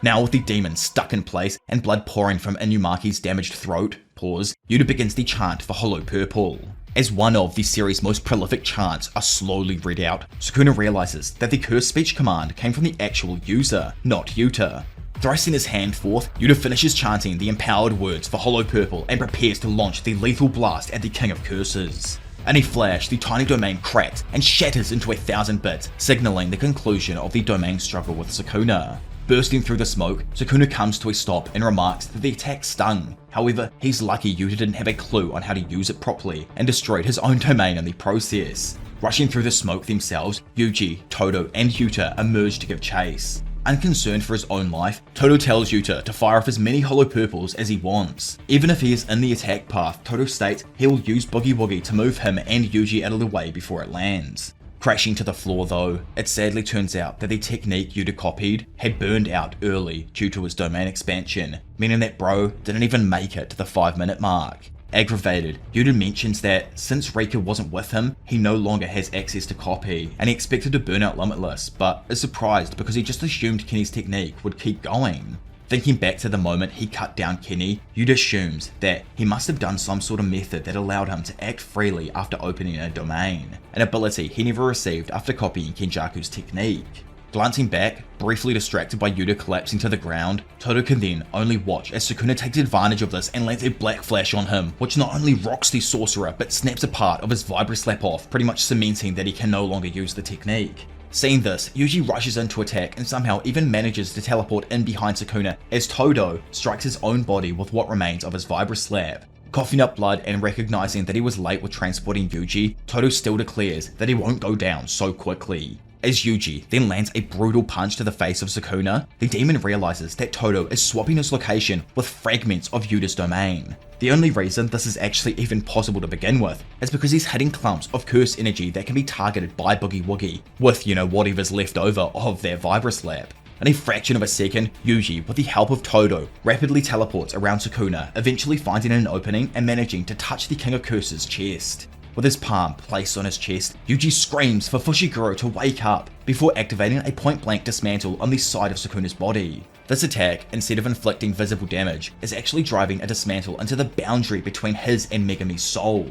Now with the demon stuck in place and blood pouring from Inumaki's damaged throat, Yuta begins the chant for Hollow Purple. As one of the series' most prolific chants are slowly read out, Sukuna realizes that the curse speech command came from the actual user, not Yuta. Thrusting his hand forth, Yuta finishes chanting the empowered words for Hollow Purple and prepares to launch the lethal blast at the King of Curses. In a flash, the tiny domain cracks and shatters into 1,000 bits, signaling the conclusion of the domain struggle with Sukuna. Bursting through the smoke, Sukuna comes to a stop and remarks that the attack stung. However, he's lucky Yuta didn't have a clue on how to use it properly and destroyed his own domain in the process. Rushing through the smoke themselves, Yuji, Todo, and Yuta emerge to give chase. Unconcerned for his own life, Todo tells Yuta to fire off as many Hollow Purples as he wants. Even if he is in the attack path, Todo states he will use Boogie Woogie to move him and Yuji out of the way before it lands. Crashing to the floor though, it sadly turns out that the technique Yuta copied had burned out early due to his domain expansion, meaning that Bro didn't even make it to the 5-minute mark. Aggravated, Yuta mentions that since Rika wasn't with him, he no longer has access to copy, and he expected to burn out Limitless, but is surprised because he just assumed Kenny's technique would keep going. Thinking back to the moment he cut down Kenny, Yuta assumes that he must have done some sort of method that allowed him to act freely after opening a domain, an ability he never received after copying Kenjaku's technique. Glancing back, briefly distracted by Yuta collapsing to the ground, Todo can then only watch as Sukuna takes advantage of this and lands a black flash on him, which not only rocks the sorcerer but snaps a part of his Vibra Slap off, pretty much cementing that he can no longer use the technique. Seeing this, Yuji rushes in to attack and somehow even manages to teleport in behind Sukuna as Todo strikes his own body with what remains of his Vibra Slap. Coughing up blood and recognizing that he was late with transporting Yuji, Todo still declares that he won't go down so quickly. As Yuji then lands a brutal punch to the face of Sukuna, the demon realizes that Todo is swapping his location with fragments of Yuda's domain. The only reason this is actually even possible to begin with is because he's hitting clumps of cursed energy that can be targeted by Boogie Woogie, with, whatever's left over of their Vibraslap. In a fraction of a second, Yuji, with the help of Todo, rapidly teleports around Sukuna, eventually finding an opening and managing to touch the King of Curses' chest. With his palm placed on his chest, Yuji screams for Fushiguro to wake up before activating a point-blank dismantle on the side of Sukuna's body. This attack, instead of inflicting visible damage, is actually driving a dismantle into the boundary between his and Megami's soul.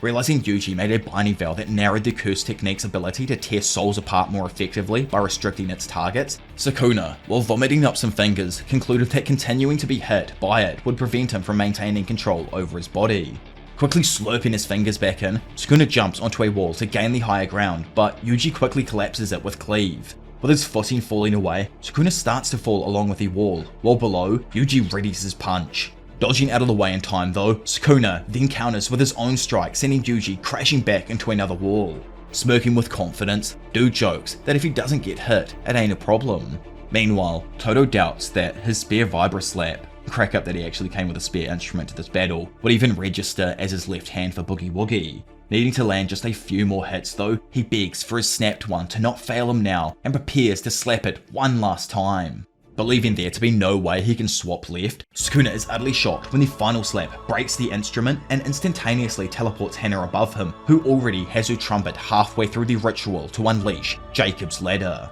Realizing Yuji made a binding veil that narrowed the curse technique's ability to tear souls apart more effectively by restricting its targets, Sukuna, while vomiting up some fingers, concluded that continuing to be hit by it would prevent him from maintaining control over his body. Quickly slurping his fingers back in, Sukuna jumps onto a wall to gain the higher ground, but Yuji quickly collapses it with Cleave. With his footing falling away, Sukuna starts to fall along with the wall, while below, Yuji readies his punch. Dodging out of the way in time though, Sukuna then counters with his own strike, sending Yuji crashing back into another wall. Smirking with confidence, Dude jokes that if he doesn't get hit, it ain't a problem. Meanwhile, Todo doubts that his spare Vibraslap, crack up that he actually came with a spare instrument to this battle, would even register as his left hand for Boogie Woogie. Needing to land just a few more hits though, he begs for his snapped one to not fail him now and prepares to slap it one last time. Believing there to be no way he can swap left, Sukuna is utterly shocked when the final slap breaks the instrument and instantaneously teleports Hana above him, who already has her trumpet halfway through the ritual to unleash Jacob's Ladder.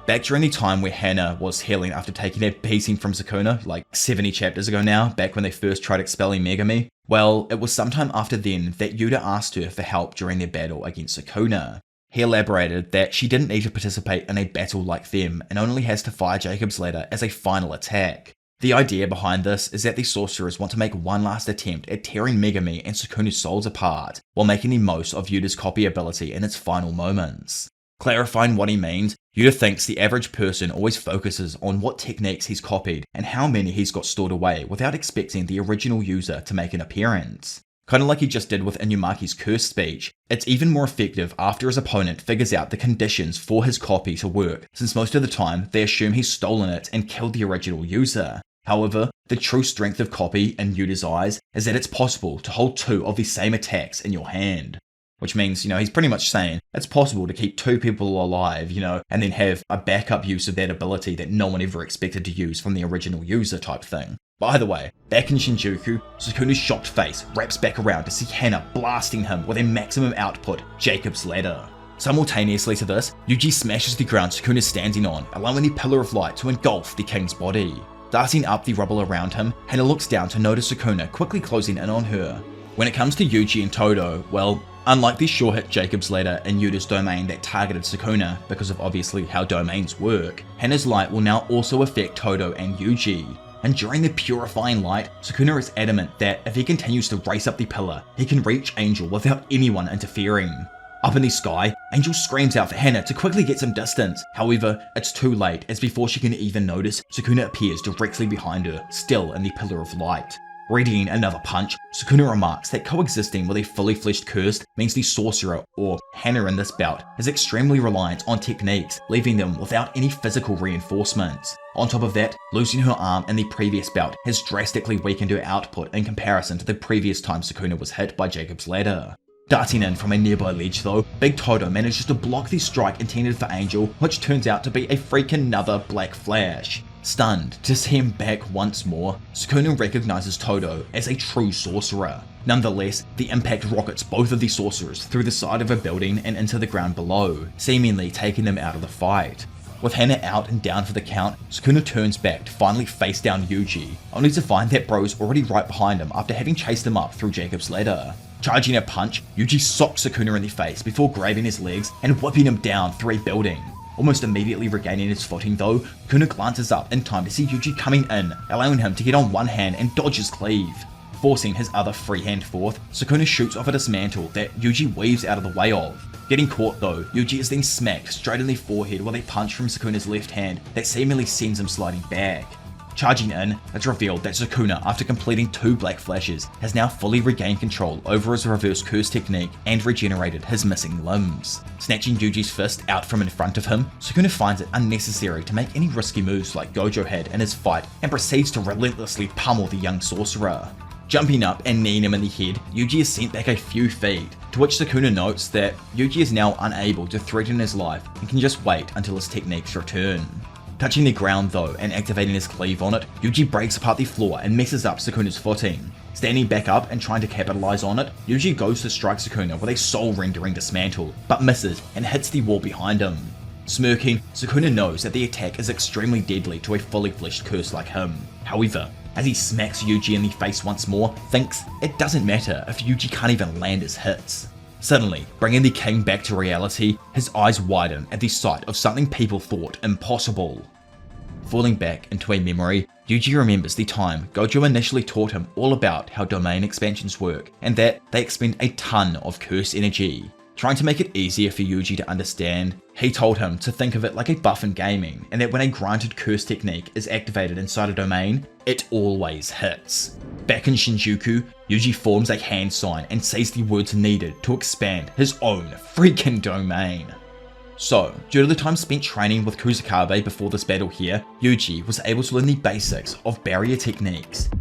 Back during the time where Hana was healing after taking a beating from Sukuna, like 70 chapters ago now, back when they first tried expelling Megami, well, it was sometime after then that Yuta asked her for help during their battle against Sukuna. He elaborated that she didn't need to participate in a battle like them and only has to fire Jacob's Ladder as a final attack. The idea behind this is that the sorcerers want to make one last attempt at tearing Megami and Sukuna's souls apart, while making the most of Yuta's copy ability in its final moments. Clarifying what he means, Yuta thinks the average person always focuses on what techniques he's copied and how many he's got stored away without expecting the original user to make an appearance. Kinda like he just did with Inumaki's curse speech, it's even more effective after his opponent figures out the conditions for his copy to work, since most of the time they assume he's stolen it and killed the original user. However, the true strength of copy in Yuta's eyes is that it's possible to hold two of the same attacks in your hand. Which means, he's pretty much saying it's possible to keep two people alive, and then have a backup use of that ability that no one ever expected to use from the original user type thing. By the way, back in Shinjuku, Sukuna's shocked face wraps back around to see Hana blasting him with a maximum output Jacob's Ladder. Simultaneously to this, Yuji smashes the ground Sukuna is standing on, allowing the pillar of light to engulf the king's body. Darting up the rubble around him, Hana looks down to notice Sukuna quickly closing in on her. When it comes to Yuji and Todo, well, unlike the sure hit Jacob's Ladder in Yuta's domain that targeted Sukuna because of obviously how domains work, Hana's light will now also affect Todo and Yuji. And during the purifying light, Sukuna is adamant that if he continues to race up the pillar, he can reach Angel without anyone interfering. Up in the sky, Angel screams out for Hana to quickly get some distance. However, it's too late, as before she can even notice, Sukuna appears directly behind her, still in the pillar of light. Readying another punch, Sukuna remarks that coexisting with a fully fleshed curse means the sorcerer, or Hana in this bout, is extremely reliant on techniques, leaving them without any physical reinforcements. On top of that, losing her arm in the previous bout has drastically weakened her output in comparison to the previous time Sukuna was hit by Jacob's Ladder. Darting in from a nearby ledge though, Big Todo manages to block the strike intended for Angel, which turns out to be a freaking another black flash. Stunned to see him back once more, Sukuna recognizes Todo as a true sorcerer. Nonetheless, the impact rockets both of the sorcerers through the side of a building and into the ground below, seemingly taking them out of the fight. With Hana out and down for the count, Sukuna turns back to finally face down Yuji, only to find that bro's already right behind him after having chased him up through Jacob's Ladder. Charging a punch, Yuji socks Sukuna in the face before grabbing his legs and whipping him down through a building. Almost immediately regaining his footing though, Sukuna glances up in time to see Yuji coming in, allowing him to get on one hand and dodge his cleave. Forcing his other free hand forth, Sukuna shoots off a dismantle that Yuji weaves out of the way of. Getting caught though, Yuji is then smacked straight in the forehead with a punch from Sukuna's left hand that seemingly sends him sliding back. Charging in, it's revealed that Sukuna, after completing 2 black flashes, has now fully regained control over his reverse curse technique and regenerated his missing limbs. Snatching Yuji's fist out from in front of him, Sukuna finds it unnecessary to make any risky moves like Gojo had in his fight and proceeds to relentlessly pummel the young sorcerer. Jumping up and kneeing him in the head, Yuji is sent back a few feet, to which Sukuna notes that Yuji is now unable to threaten his life and can just wait until his techniques return. Touching the ground though and activating his cleave on it, Yuji breaks apart the floor and messes up Sukuna's footing. Standing back up and trying to capitalize on it, Yuji goes to strike Sukuna with a soul-rendering dismantle, but misses and hits the wall behind him. Smirking, Sukuna knows that the attack is extremely deadly to a fully fleshed curse like him. However, as he smacks Yuji in the face once more, thinks it doesn't matter if Yuji can't even land his hits. Suddenly, bringing the king back to reality, his eyes widen at the sight of something people thought impossible. Falling back into a memory, Yuji remembers the time Gojo initially taught him all about how domain expansions work, and that they expend a ton of curse energy. Trying to make it easier for Yuji to understand, he told him to think of it like a buff in gaming, and that when a granted curse technique is activated inside a domain, it always hits. Back in Shinjuku, Yuji forms a hand sign and says the words needed to expand his own freaking domain. So, due to the time spent training with Kusakabe before this battle here, Yuji was able to learn the basics of barrier techniques.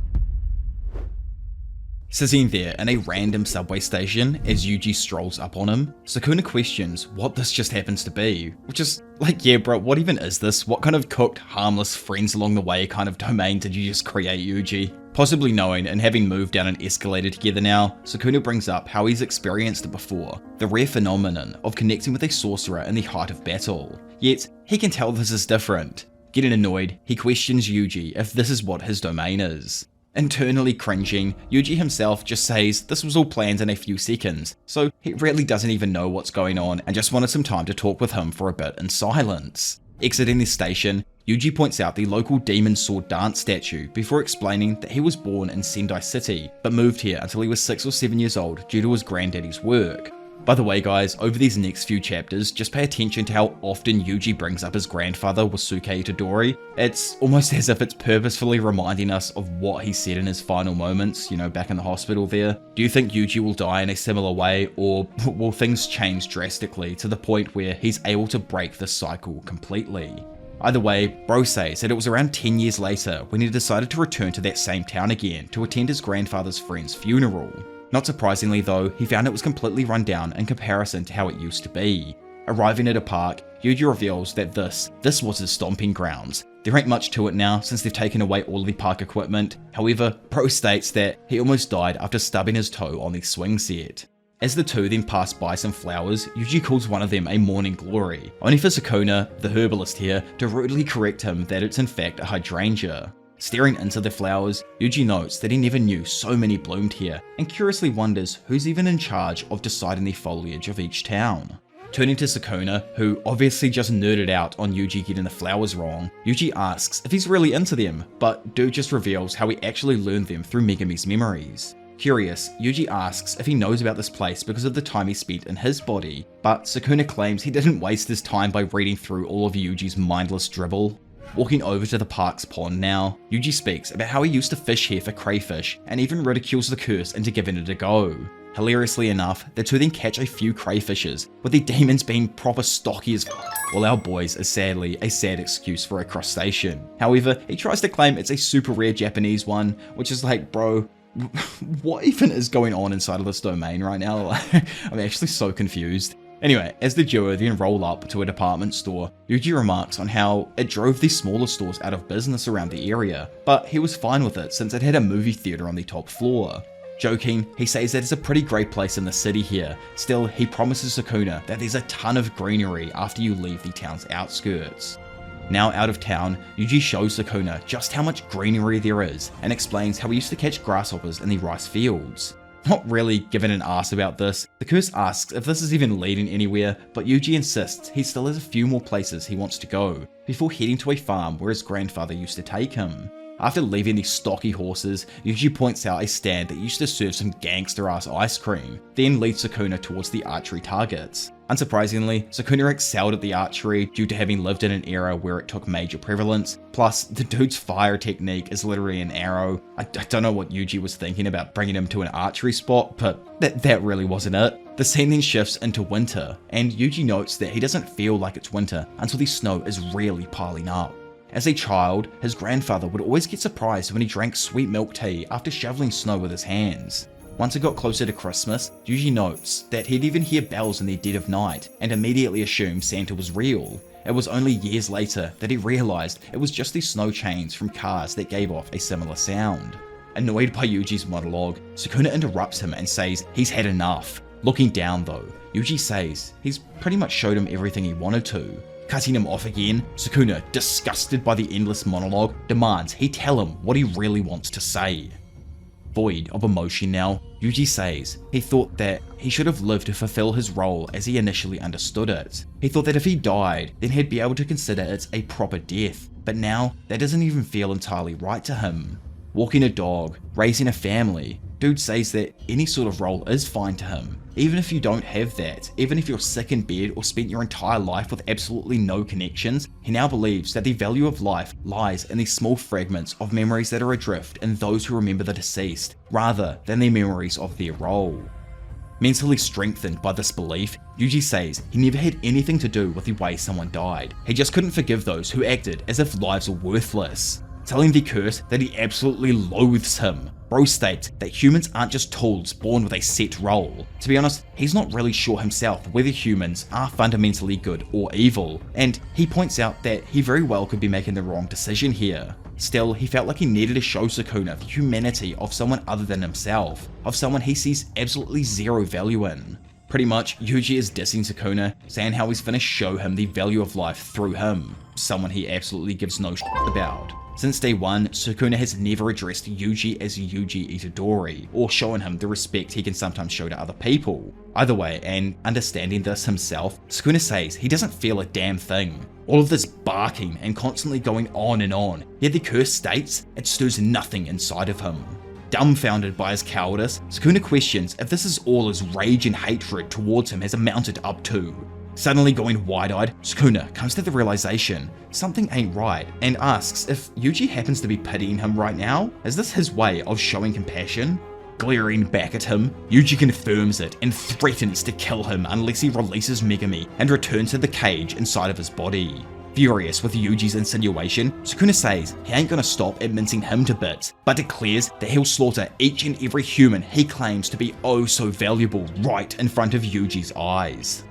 Sitting there in a random subway station as Yuji strolls up on him, Sukuna questions what this just happens to be, which is like, yeah bro, what even is this? What kind of cooked, harmless friends along the way kind of domain did you just create, Yuji? Possibly knowing and having moved down an escalator together now, Sukuna brings up how he's experienced it before, the rare phenomenon of connecting with a sorcerer in the height of battle. Yet, he can tell this is different. Getting annoyed, he questions Yuji if this is what his domain is. Internally cringing, Yuji himself just says this was all planned in a few seconds, so he really doesn't even know what's going on and just wanted some time to talk with him for a bit in silence. Exiting the station, Yuji points out the local demon sword dance statue before explaining that he was born in Sendai City, but moved here until he was 6 or 7 years old due to his granddaddy's work. By the way guys, over these next few chapters, just pay attention to how often Yuji brings up his grandfather Wasuke Itadori. It's almost as if it's purposefully reminding us of what he said in his final moments, you know, back in the hospital there. Do you think Yuji will die in a similar way, or will things change drastically to the point where he's able to break this cycle completely? Either way, bro says that it was around 10 years later when he decided to return to that same town again to attend his grandfather's friend's funeral. Not surprisingly though, he found it was completely run down in comparison to how it used to be. Arriving at a park, Yuji reveals that this was his stomping grounds. There ain't much to it now since they've taken away all of the park equipment. However, Bro states that he almost died after stubbing his toe on the swing set. As the two then pass by some flowers, Yuji calls one of them a morning glory, only for Sukuna, the herbalist here, to rudely correct him that it's in fact a hydrangea. Staring into the flowers, Yuji notes that he never knew so many bloomed here, and curiously wonders who's even in charge of deciding the foliage of each town. Turning to Sukuna, who obviously just nerded out on Yuji getting the flowers wrong, Yuji asks if he's really into them, but Dude just reveals how he actually learned them through Megami's memories. Curious, Yuji asks if he knows about this place because of the time he spent in his body, but Sukuna claims he didn't waste his time by reading through all of Yuji's mindless dribble. Walking over to the park's pond now, Yuji speaks about how he used to fish here for crayfish and even ridicules the curse into giving it a go. Hilariously enough, the two then catch a few crayfishes, with the demons being proper stocky as while our boys is sadly a sad excuse for a crustacean. However, he tries to claim it's a super rare Japanese one, which is like, bro, what even is going on inside of this domain right now? I'm actually so confused. Anyway, as the duo then roll up to a department store, Yuji remarks on how it drove the smaller stores out of business around the area, but he was fine with it since it had a movie theater on the top floor. Joking, he says that it's a pretty great place in the city here. Still, he promises Sukuna that there's a ton of greenery after you leave the town's outskirts. Now out of town, Yuji shows Sukuna just how much greenery there is and explains how he used to catch grasshoppers in the rice fields. Not really given an ass about this, the curse asks if this is even leading anywhere, but Yuji insists he still has a few more places he wants to go, before heading to a farm where his grandfather used to take him. After leaving the stocky horses, Yuji points out a stand that used to serve some gangster-ass ice cream, then leads Sukuna towards the archery targets. Unsurprisingly, Sukuna excelled at the archery due to having lived in an era where it took major prevalence, plus the dude's fire technique is literally an arrow. I don't know what Yuji was thinking about bringing him to an archery spot, but that really wasn't it. The scene then shifts into winter, and Yuji notes that he doesn't feel like it's winter until the snow is really piling up. As a child, his grandfather would always get surprised when he drank sweet milk tea after shoveling snow with his hands. Once it got closer to Christmas, Yuji notes that he'd even hear bells in the dead of night and immediately assumed Santa was real. It was only years later that he realized it was just the snow chains from cars that gave off a similar sound. Annoyed by Yuji's monologue, Sukuna interrupts him and says he's had enough. Looking down though, Yuji says he's pretty much showed him everything he wanted to. Cutting him off again, Sukuna, disgusted by the endless monologue, demands he tell him what he really wants to say. Void of emotion now, Yuji says he thought that he should have lived to fulfill his role as he initially understood it. He thought that if he died, then he'd be able to consider it a proper death, but now that doesn't even feel entirely right to him. Walking a dog, raising a family, dude says that any sort of role is fine to him. Even if you don't have that, even if you're sick in bed or spent your entire life with absolutely no connections, he now believes that the value of life lies in the small fragments of memories that are adrift in those who remember the deceased, rather than the memories of their role. Mentally strengthened by this belief, Yuji says he never had anything to do with the way someone died. He just couldn't forgive those who acted as if lives were worthless. Telling the curse that he absolutely loathes him. Bro states that humans aren't just tools born with a set role. To be honest, he's not really sure himself whether humans are fundamentally good or evil, and he points out that he very well could be making the wrong decision here. Still, he felt like he needed to show Sukuna the humanity of someone other than himself, of someone he sees absolutely zero value in. Pretty much, Yuji is dissing Sukuna, saying how he's finna show him the value of life through him, someone he absolutely gives no shit about. Since day one, Sukuna has never addressed Yuji as Yuji Itadori, or shown him the respect he can sometimes show to other people. Either way, and understanding this himself, Sukuna says he doesn't feel a damn thing. All of this barking and constantly going on, yet the curse states it stirs nothing inside of him. Dumbfounded by his cowardice, Sukuna questions if this is all his rage and hatred towards him has amounted up to. Suddenly going wide-eyed, Sukuna comes to the realization something ain't right and asks if Yuji happens to be pitying him right now. Is this his way of showing compassion? Glaring back at him, Yuji confirms it and threatens to kill him unless he releases Megami and returns to the cage inside of his body. Furious with Yuji's insinuation, Sukuna says he ain't gonna stop at mincing him to bits, but declares that he'll slaughter each and every human he claims to be oh so valuable right in front of Yuji's eyes.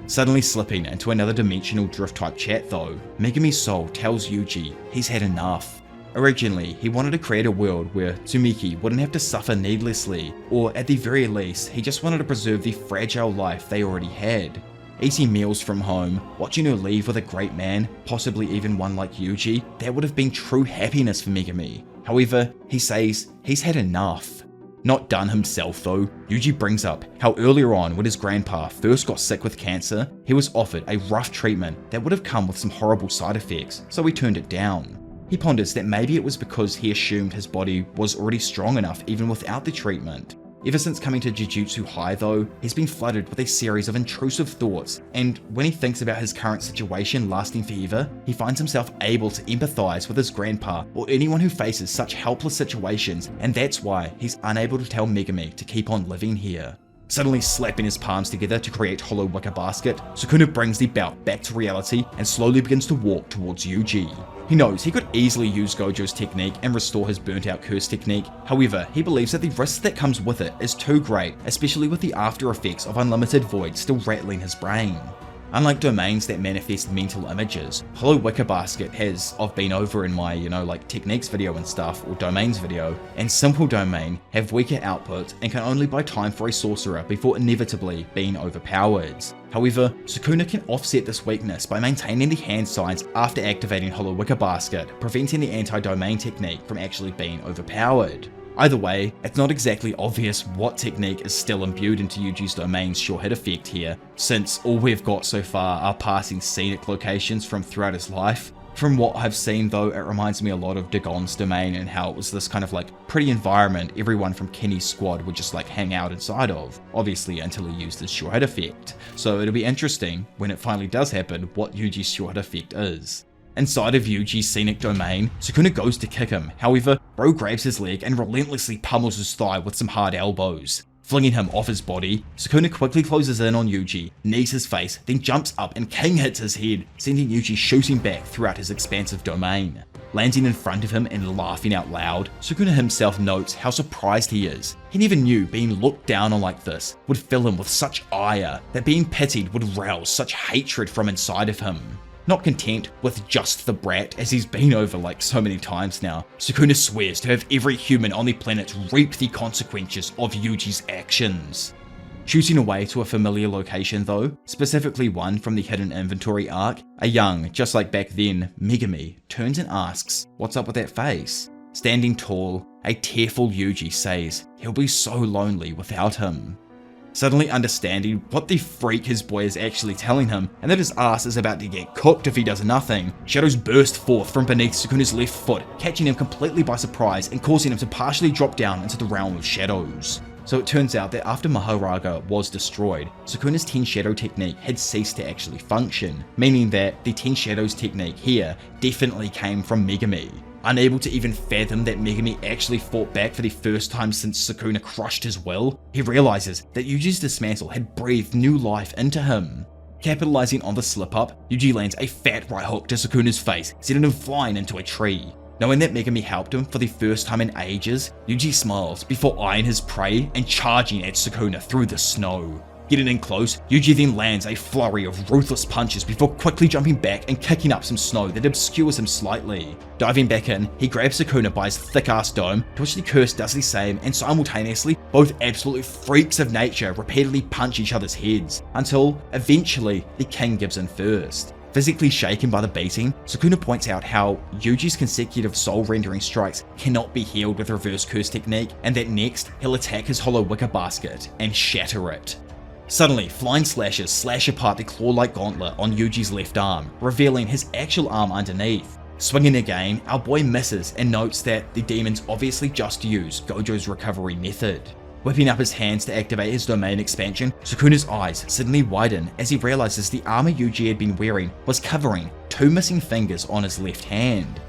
Suddenly slipping into another dimensional drift type chat though, Megami's soul tells Yuji he's had enough. Originally, he wanted to create a world where Tsumiki wouldn't have to suffer needlessly, or at the very least, he just wanted to preserve the fragile life they already had. Eating meals from home, watching her leave with a great man, possibly even one like Yuji, that would have been true happiness for Megami. However, he says he's had enough. Not done himself though, Yuji brings up how earlier on when his grandpa first got sick with cancer, he was offered a rough treatment that would have come with some horrible side effects, so he turned it down. He ponders that maybe it was because he assumed his body was already strong enough even without the treatment. Ever since coming to Jujutsu High though, he's been flooded with a series of intrusive thoughts, and when he thinks about his current situation lasting forever, he finds himself able to empathize with his grandpa or anyone who faces such helpless situations, and that's why he's unable to tell Megami to keep on living here. Suddenly slapping his palms together to create hollow wicker basket, Sukuna brings the bout back to reality and slowly begins to walk towards Yuji. He knows he could easily use Gojo's technique and restore his burnt out curse technique, however, he believes that the risk that comes with it is too great, especially with the after effects of unlimited void still rattling his brain. Unlike domains that manifest mental images, Hollow Wicker Basket has, I've been over in my, like techniques video and stuff, or domains video, and Simple Domain have weaker output and can only buy time for a sorcerer before inevitably being overpowered. However, Sukuna can offset this weakness by maintaining the hand signs after activating Hollow Wicker Basket, preventing the anti-domain technique from actually being overpowered. Either way, it's not exactly obvious what technique is still imbued into Yuji's domain's sure hit effect here, since all we've got so far are passing scenic locations from throughout his life. From what I've seen though, it reminds me a lot of Dagon's domain and how it was this kind of like pretty environment everyone from Kenny's squad would just like hang out inside of, obviously until he used his short effect. So it'll be interesting when it finally does happen what Yuji's short effect is. Inside of Yuji's scenic domain, Sukuna goes to kick him, however, Bro grabs his leg and relentlessly pummels his thigh with some hard elbows. Flinging him off his body, Sukuna quickly closes in on Yuji, knees his face, then jumps up and king hits his head, sending Yuji shooting back throughout his expansive domain. Landing in front of him and laughing out loud, Sukuna himself notes how surprised he is. He never knew being looked down on like this would fill him with such ire, that being pitied would rouse such hatred from inside of him. Not content with just the brat, as he's been over like so many times now, Sukuna swears to have every human on the planet reap the consequences of Yuji's actions. Shooting away to a familiar location though, specifically one from the hidden inventory arc, a young, just like back then, Megumi turns and asks, "What's up with that face?" Standing tall, a tearful Yuji says he'll be so lonely without him. Suddenly understanding what the freak his boy is actually telling him, and that his ass is about to get cooked if he does nothing, shadows burst forth from beneath Sukuna's left foot, catching him completely by surprise and causing him to partially drop down into the realm of shadows. So it turns out that after Maharaga was destroyed, Sukuna's 10 Shadow technique had ceased to actually function, meaning that the 10 Shadows technique here definitely came from Megumi. Unable to even fathom that Megumi actually fought back for the first time since Sukuna crushed his will, he realizes that Yuji's dismantle had breathed new life into him. Capitalizing on the slip-up, Yuji lands a fat right hook to Sukuna's face, sending him flying into a tree. Knowing that Megumi helped him for the first time in ages, Yuji smiles before eyeing his prey and charging at Sukuna through the snow. Getting in close, Yuji then lands a flurry of ruthless punches before quickly jumping back and kicking up some snow that obscures him slightly. Diving back in, he grabs Sukuna by his thick-ass dome, to which the curse does the same, and simultaneously, both absolute freaks of nature repeatedly punch each other's heads, until, eventually, the king gives in first. Physically shaken by the beating, Sukuna points out how Yuji's consecutive soul-rendering strikes cannot be healed with reverse curse technique, and that next, he'll attack his hollow wicker basket and shatter it. Suddenly, flying slashes slash apart the claw-like gauntlet on Yuji's left arm, revealing his actual arm underneath. Swinging again, our boy misses and notes that the demons obviously just use Gojo's recovery method. Whipping up his hands to activate his domain expansion, Sukuna's eyes suddenly widen as he realizes the armor Yuji had been wearing was covering 2 missing fingers on his left hand.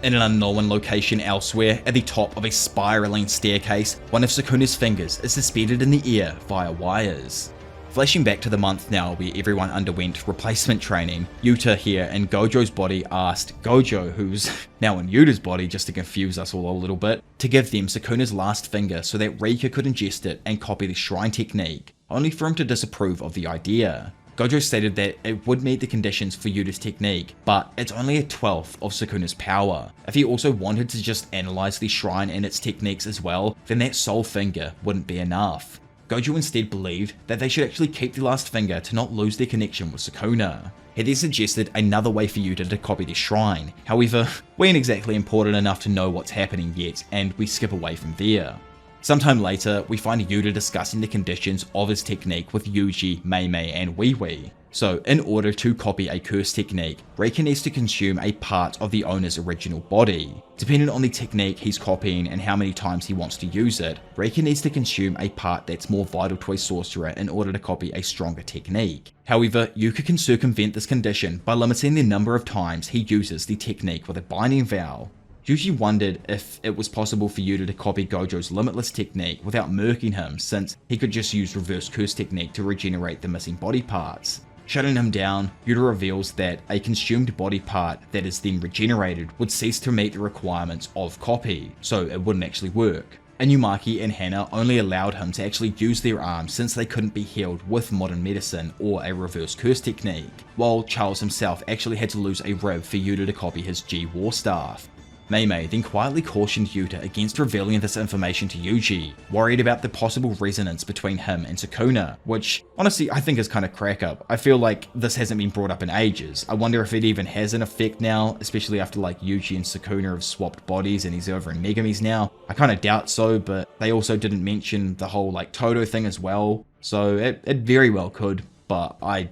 In an unknown location elsewhere, at the top of a spiraling staircase, one of Sukuna's fingers is suspended in the air via wires. Flashing back to the month now where everyone underwent replacement training, Yuta here in Gojo's body asked Gojo, who's now in Yuta's body just to confuse us all a little bit, to give them Sukuna's last finger so that Rika could ingest it and copy the shrine technique, only for him to disapprove of the idea. Gojo stated that it would meet the conditions for Yuta's technique, but it's only a 12th of Sukuna's power. If he also wanted to just analyze the shrine and its techniques as well, then that sole finger wouldn't be enough. Gojo instead believed that they should actually keep the last finger to not lose their connection with Sukuna. He then suggested another way for Yuta to copy the shrine, however, we ain't exactly important enough to know what's happening yet, and we skip away from there. Sometime later, we find Yuta discussing the conditions of his technique with Yuji, Mei Mei, and Wee Wee. So, in order to copy a curse technique, Rika needs to consume a part of the owner's original body. Depending on the technique he's copying and how many times he wants to use it, Rika needs to consume a part that's more vital to a sorcerer in order to copy a stronger technique. However, Yuka can circumvent this condition by limiting the number of times he uses the technique with a binding vow. Yuji wondered if it was possible for Yuta to copy Gojo's limitless technique without murking him, since he could just use reverse curse technique to regenerate the missing body parts. Shutting him down, Yuta reveals that a consumed body part that is then regenerated would cease to meet the requirements of copy, so it wouldn't actually work. Inumaki and Hana only allowed him to actually use their arms since they couldn't be healed with modern medicine or a reverse curse technique, while Charles himself actually had to lose a rib for Yuta to copy his G War Staff. Mei Mei then quietly cautioned Yuta against revealing this information to Yuji, worried about the possible resonance between him and Sukuna, which honestly I think is kind of crack up. I feel like this hasn't been brought up in ages. I wonder if it even has an effect now, especially after like Yuji and Sukuna have swapped bodies and he's over in Megumi's now. I kind of doubt so, but they also didn't mention the whole like Todo thing as well, so it very well could. but I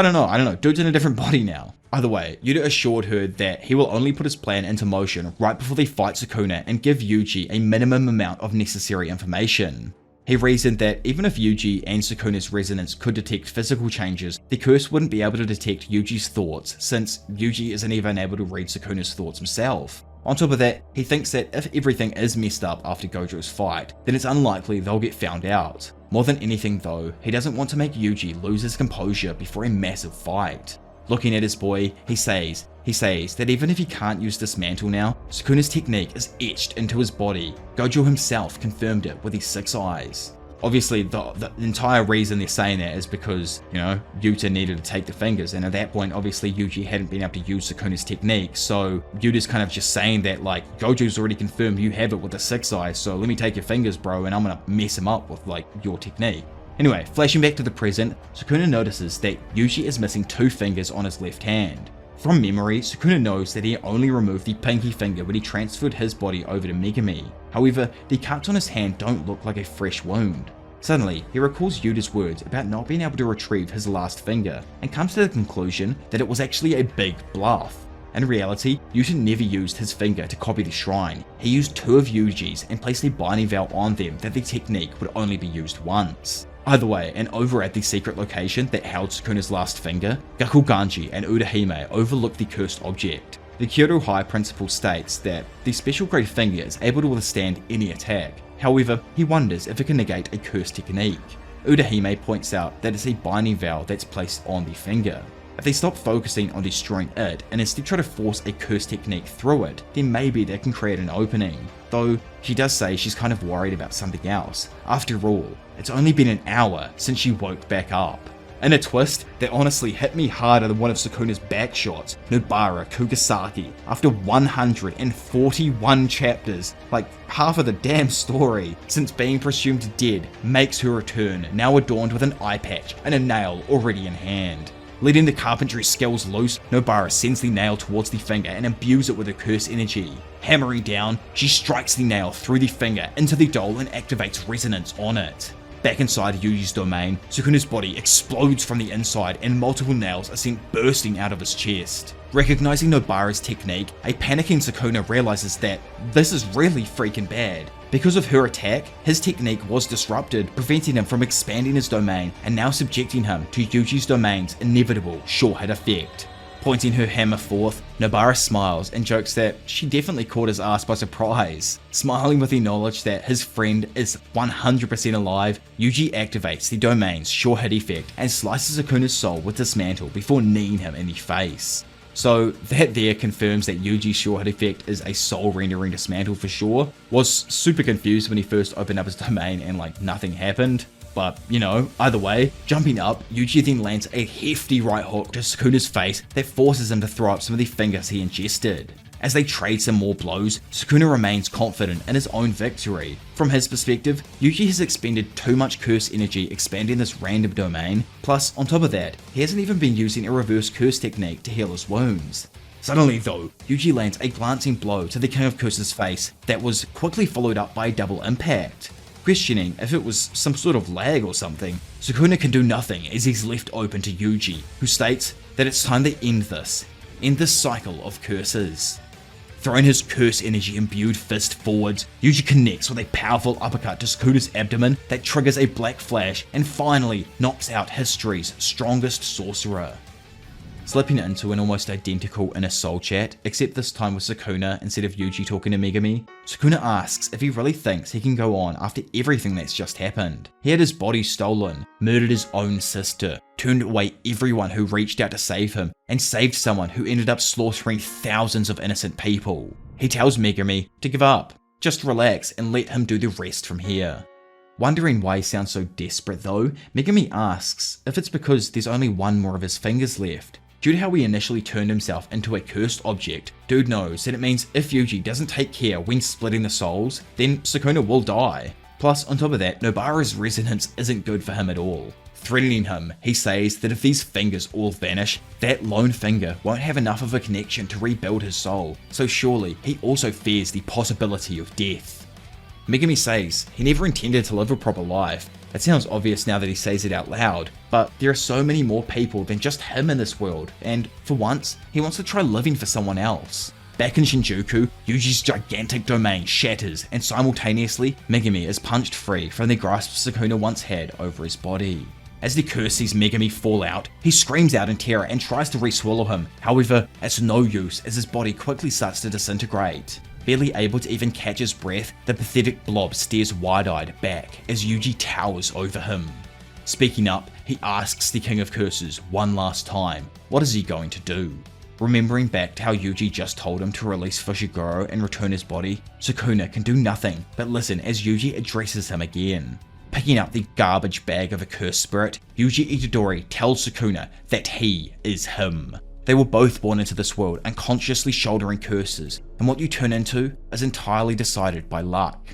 don't know, dude's in a different body now. Either way, Yuta assured her that he will only put his plan into motion right before they fight Sukuna and give Yuji a minimum amount of necessary information. He reasoned that even if Yuji and Sukuna's resonance could detect physical changes, the curse wouldn't be able to detect Yuji's thoughts, since Yuji isn't even able to read Sukuna's thoughts himself. On top of that, he thinks that if everything is messed up after Gojo's fight, then it's unlikely they'll get found out. More than anything though, he doesn't want to make Yuji lose his composure before a massive fight. Looking at his boy, he says that even if he can't use Dismantle now, Sukuna's technique is etched into his body. Gojo himself confirmed it with his 6 eyes. Obviously, the entire reason they're saying that is because, you know, Yuta needed to take the fingers, and at that point, obviously, Yuji hadn't been able to use Sukuna's technique, so Yuta's kind of just saying that, like, Gojo's already confirmed you have it with the 6 eyes, so let me take your fingers, bro, and I'm gonna mess him up with, like, your technique. Anyway, flashing back to the present, Sukuna notices that Yuji is missing 2 fingers on his left hand. From memory, Sukuna knows that he only removed the pinky finger when he transferred his body over to Megumi. However, the cuts on his hand don't look like a fresh wound. Suddenly, he recalls Yuta's words about not being able to retrieve his last finger, and comes to the conclusion that it was actually a big bluff. In reality, Yuta never used his finger to copy the shrine. He used 2 of Yuji's and placed a binding vow on them that the technique would only be used once. Either way, and over at the secret location that held Sukuna's last finger, Gakuganji and Urahime overlook the cursed object. The Kyoto High principal states that the special grade finger is able to withstand any attack. However, he wonders if it can negate a cursed technique. Urahime points out that it's a binding vow that's placed on the finger. If they stop focusing on destroying it and instead try to force a cursed technique through it, then maybe they can create an opening. Though, she does say she's kind of worried about something else. After all, it's only been an hour since she woke back up. In a twist that honestly hit me harder than one of Sukuna's back shots, Nobara Kugasaki, after 141 chapters, like half of the damn story, since being presumed dead, makes her return, now adorned with an eye patch and a nail already in hand. Letting the carpentry skills loose, Nobara sends the nail towards the finger and imbues it with her curse energy. Hammering down, she strikes the nail through the finger into the doll and activates resonance on it. Back inside Yuji's domain, Sukuna's body explodes from the inside and multiple nails are sent bursting out of his chest. Recognizing Nobara's technique, a panicking Sukuna realizes that this is really freaking bad. Because of her attack, his technique was disrupted, preventing him from expanding his domain and now subjecting him to Yuji's domain's inevitable sure-hit effect. Pointing her hammer forth, Nobara smiles and jokes that she definitely caught his ass by surprise. Smiling with the knowledge that his friend is 100% alive, Yuji activates the domain's sure-hit effect and slices Sukuna's soul with Dismantle before kneeing him in the face. So that there confirms that Yuji's sure-hit effect is a soul rendering Dismantle for sure. Was super confused when he first opened up his domain and like nothing happened. But, you know, either way, jumping up, Yuji then lands a hefty right hook to Sukuna's face that forces him to throw up some of the fingers he ingested. As they trade some more blows, Sukuna remains confident in his own victory. From his perspective, Yuji has expended too much curse energy expanding this random domain, plus on top of that, he hasn't even been using a reverse curse technique to heal his wounds. Suddenly though, Yuji lands a glancing blow to the King of Curse's face that was quickly followed up by a double impact. Questioning if it was some sort of lag or something, Sukuna can do nothing as he's left open to Yuji, who states that it's time to end this cycle of curses. Throwing his curse energy imbued fist forwards, Yuji connects with a powerful uppercut to Sukuna's abdomen that triggers a black flash and finally knocks out history's strongest sorcerer. Slipping into an almost identical inner soul chat, except this time with Sukuna instead of Yuji talking to Megumi, Sukuna asks if he really thinks he can go on after everything that's just happened. He had his body stolen, murdered his own sister, turned away everyone who reached out to save him, and saved someone who ended up slaughtering thousands of innocent people. He tells Megumi to give up, just relax and let him do the rest from here. Wondering why he sounds so desperate though, Megumi asks if it's because there's only one more of his fingers left. Due to how he initially turned himself into a cursed object, dude knows that it means if Yuji doesn't take care when splitting the souls, then Sukuna will die. Plus, on top of that, Nobara's resonance isn't good for him at all. Threatening him, he says that if these fingers all vanish, that lone finger won't have enough of a connection to rebuild his soul, so surely he also fears the possibility of death. Megumi says he never intended to live a proper life. It sounds obvious now that he says it out loud, but there are so many more people than just him in this world, and for once, he wants to try living for someone else. Back in Shinjuku, Yuji's gigantic domain shatters, and simultaneously, Megumi is punched free from the grasp Sukuna once had over his body. As the curse sees Megumi fall out, he screams out in terror and tries to re-swallow him. However, it's no use as his body quickly starts to disintegrate. Barely able to even catch his breath, the pathetic blob stares wide-eyed back as Yuji towers over him. Speaking up, he asks the King of Curses one last time, what is he going to do? Remembering back to how Yuji just told him to release Fushiguro and return his body, Sukuna can do nothing but listen as Yuji addresses him again. Picking up the garbage bag of a cursed spirit, Yuji Itadori tells Sukuna that he is him. They were both born into this world unconsciously shouldering curses, and what you turn into is entirely decided by luck.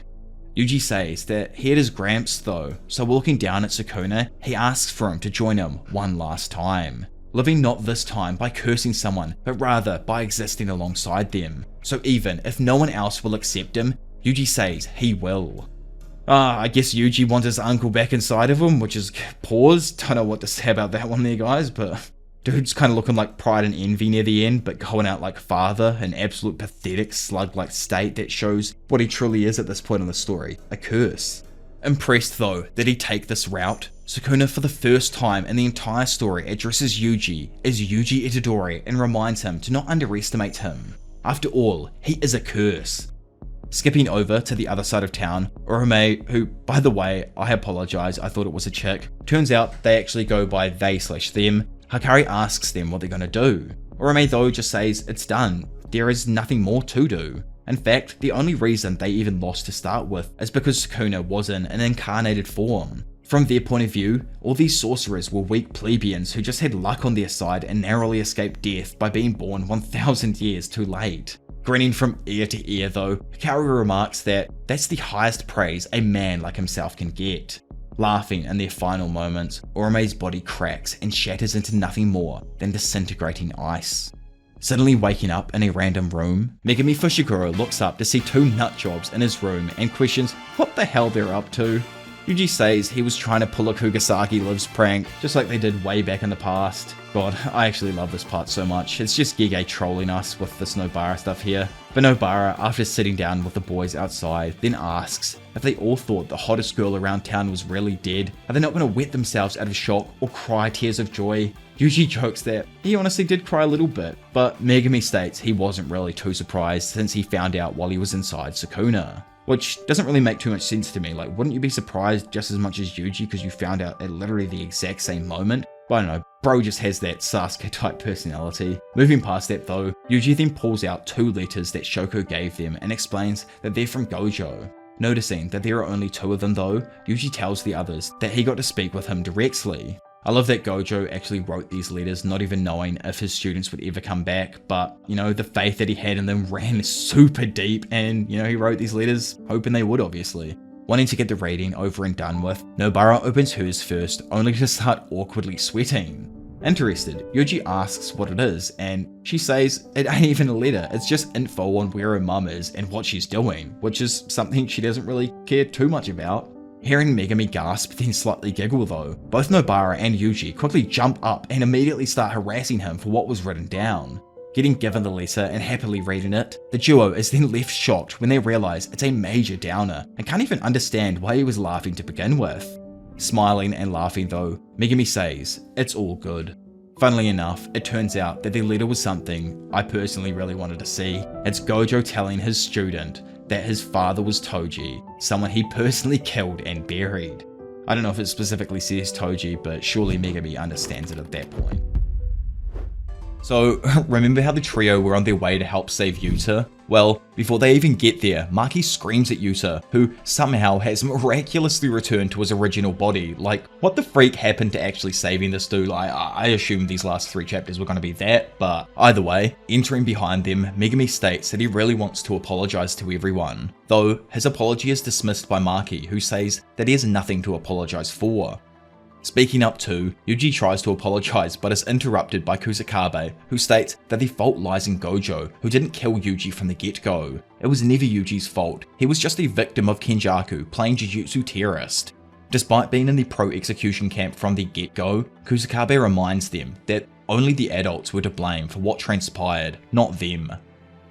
Yuji says that he had his gramps though, so looking down at Sukuna, he asks for him to join him one last time. Living not this time by cursing someone, but rather by existing alongside them. So even if no one else will accept him, Yuji says he will. I guess Yuji wants his uncle back inside of him, which is pause. Don't know what to say about that one there, guys, but dude's kind of looking like Pride and Envy near the end, but going out like father, an absolute pathetic slug-like state that shows what he truly is at this point in the story, a curse. Impressed though that he take this route, Sukuna for the first time in the entire story addresses Yuji as Yuji Itadori and reminds him to not underestimate him. After all, he is a curse. Skipping over to the other side of town, Orome, who, by the way, I apologize, I thought it was a chick, turns out they actually go by they/them. Hakari asks them what they're gonna do. Orome though just says it's done, there is nothing more to do. In fact, the only reason they even lost to start with is because Sukuna was in an incarnated form. From their point of view, all these sorcerers were weak plebeians who just had luck on their side and narrowly escaped death by being born 1,000 years too late. Grinning from ear to ear though, Hikaru remarks that that's the highest praise a man like himself can get. Laughing in their final moments, Orome's body cracks and shatters into nothing more than disintegrating ice. Suddenly waking up in a random room, Megumi Fushiguro looks up to see two nutjobs in his room and questions what the hell they're up to. Yuji says he was trying to pull a Kugasaki Lives prank, just like they did way back in the past. God, I actually love this part so much. It's just Gege trolling us with this Nobara stuff here. But Nobara, after sitting down with the boys outside, then asks if they all thought the hottest girl around town was really dead, are they not going to wet themselves out of shock or cry tears of joy? Yuji jokes that he honestly did cry a little bit, but Megumi states he wasn't really too surprised since he found out while he was inside Sukuna. Which doesn't really make too much sense to me, like wouldn't you be surprised just as much as Yuji because you found out at literally the exact same moment? But I don't know, bro just has that Sasuke type personality. Moving past that though, Yuji then pulls out 2 letters that Shoko gave them and explains that they're from Gojo. Noticing that there are only 2 of them though, Yuji tells the others that he got to speak with him directly. I love that Gojo actually wrote these letters not even knowing if his students would ever come back, but, you know, the faith that he had in them ran super deep and, you know, he wrote these letters hoping they would obviously. Wanting to get the reading over and done with, Nobara opens hers first only to start awkwardly sweating. Interested, Yuji asks what it is and she says it ain't even a letter, it's just info on where her mum is and what she's doing, which is something she doesn't really care too much about. Hearing Megumi gasp then slightly giggle though, both Nobara and Yuji quickly jump up and immediately start harassing him for what was written down. Getting given the letter and happily reading it, the duo is then left shocked when they realise it's a major downer and can't even understand why he was laughing to begin with. Smiling and laughing though, Megumi says, it's all good. Funnily enough, it turns out that the letter was something I personally really wanted to see. It's Gojo telling his student that his father was Toji, someone he personally killed and buried. I don't know if it specifically says Toji, but surely Megumi understands it at that point. So, remember how the trio were on their way to help save Yuta? Well, before they even get there, Maki screams at Yuta, who somehow has miraculously returned to his original body. Like, what the freak happened to actually saving this dude? I assumed these last 3 chapters were going to be that, but either way, entering behind them, Megumi states that he really wants to apologize to everyone, though his apology is dismissed by Maki, who says that he has nothing to apologize for. Speaking up too, Yuji tries to apologize but is interrupted by Kusakabe, who states that the fault lies in Gojo, who didn't kill Yuji from the get-go. It was never Yuji's fault, he was just a victim of Kenjaku playing Jujutsu terrorist. Despite being in the pro-execution camp from the get-go, Kusakabe reminds them that only the adults were to blame for what transpired, not them.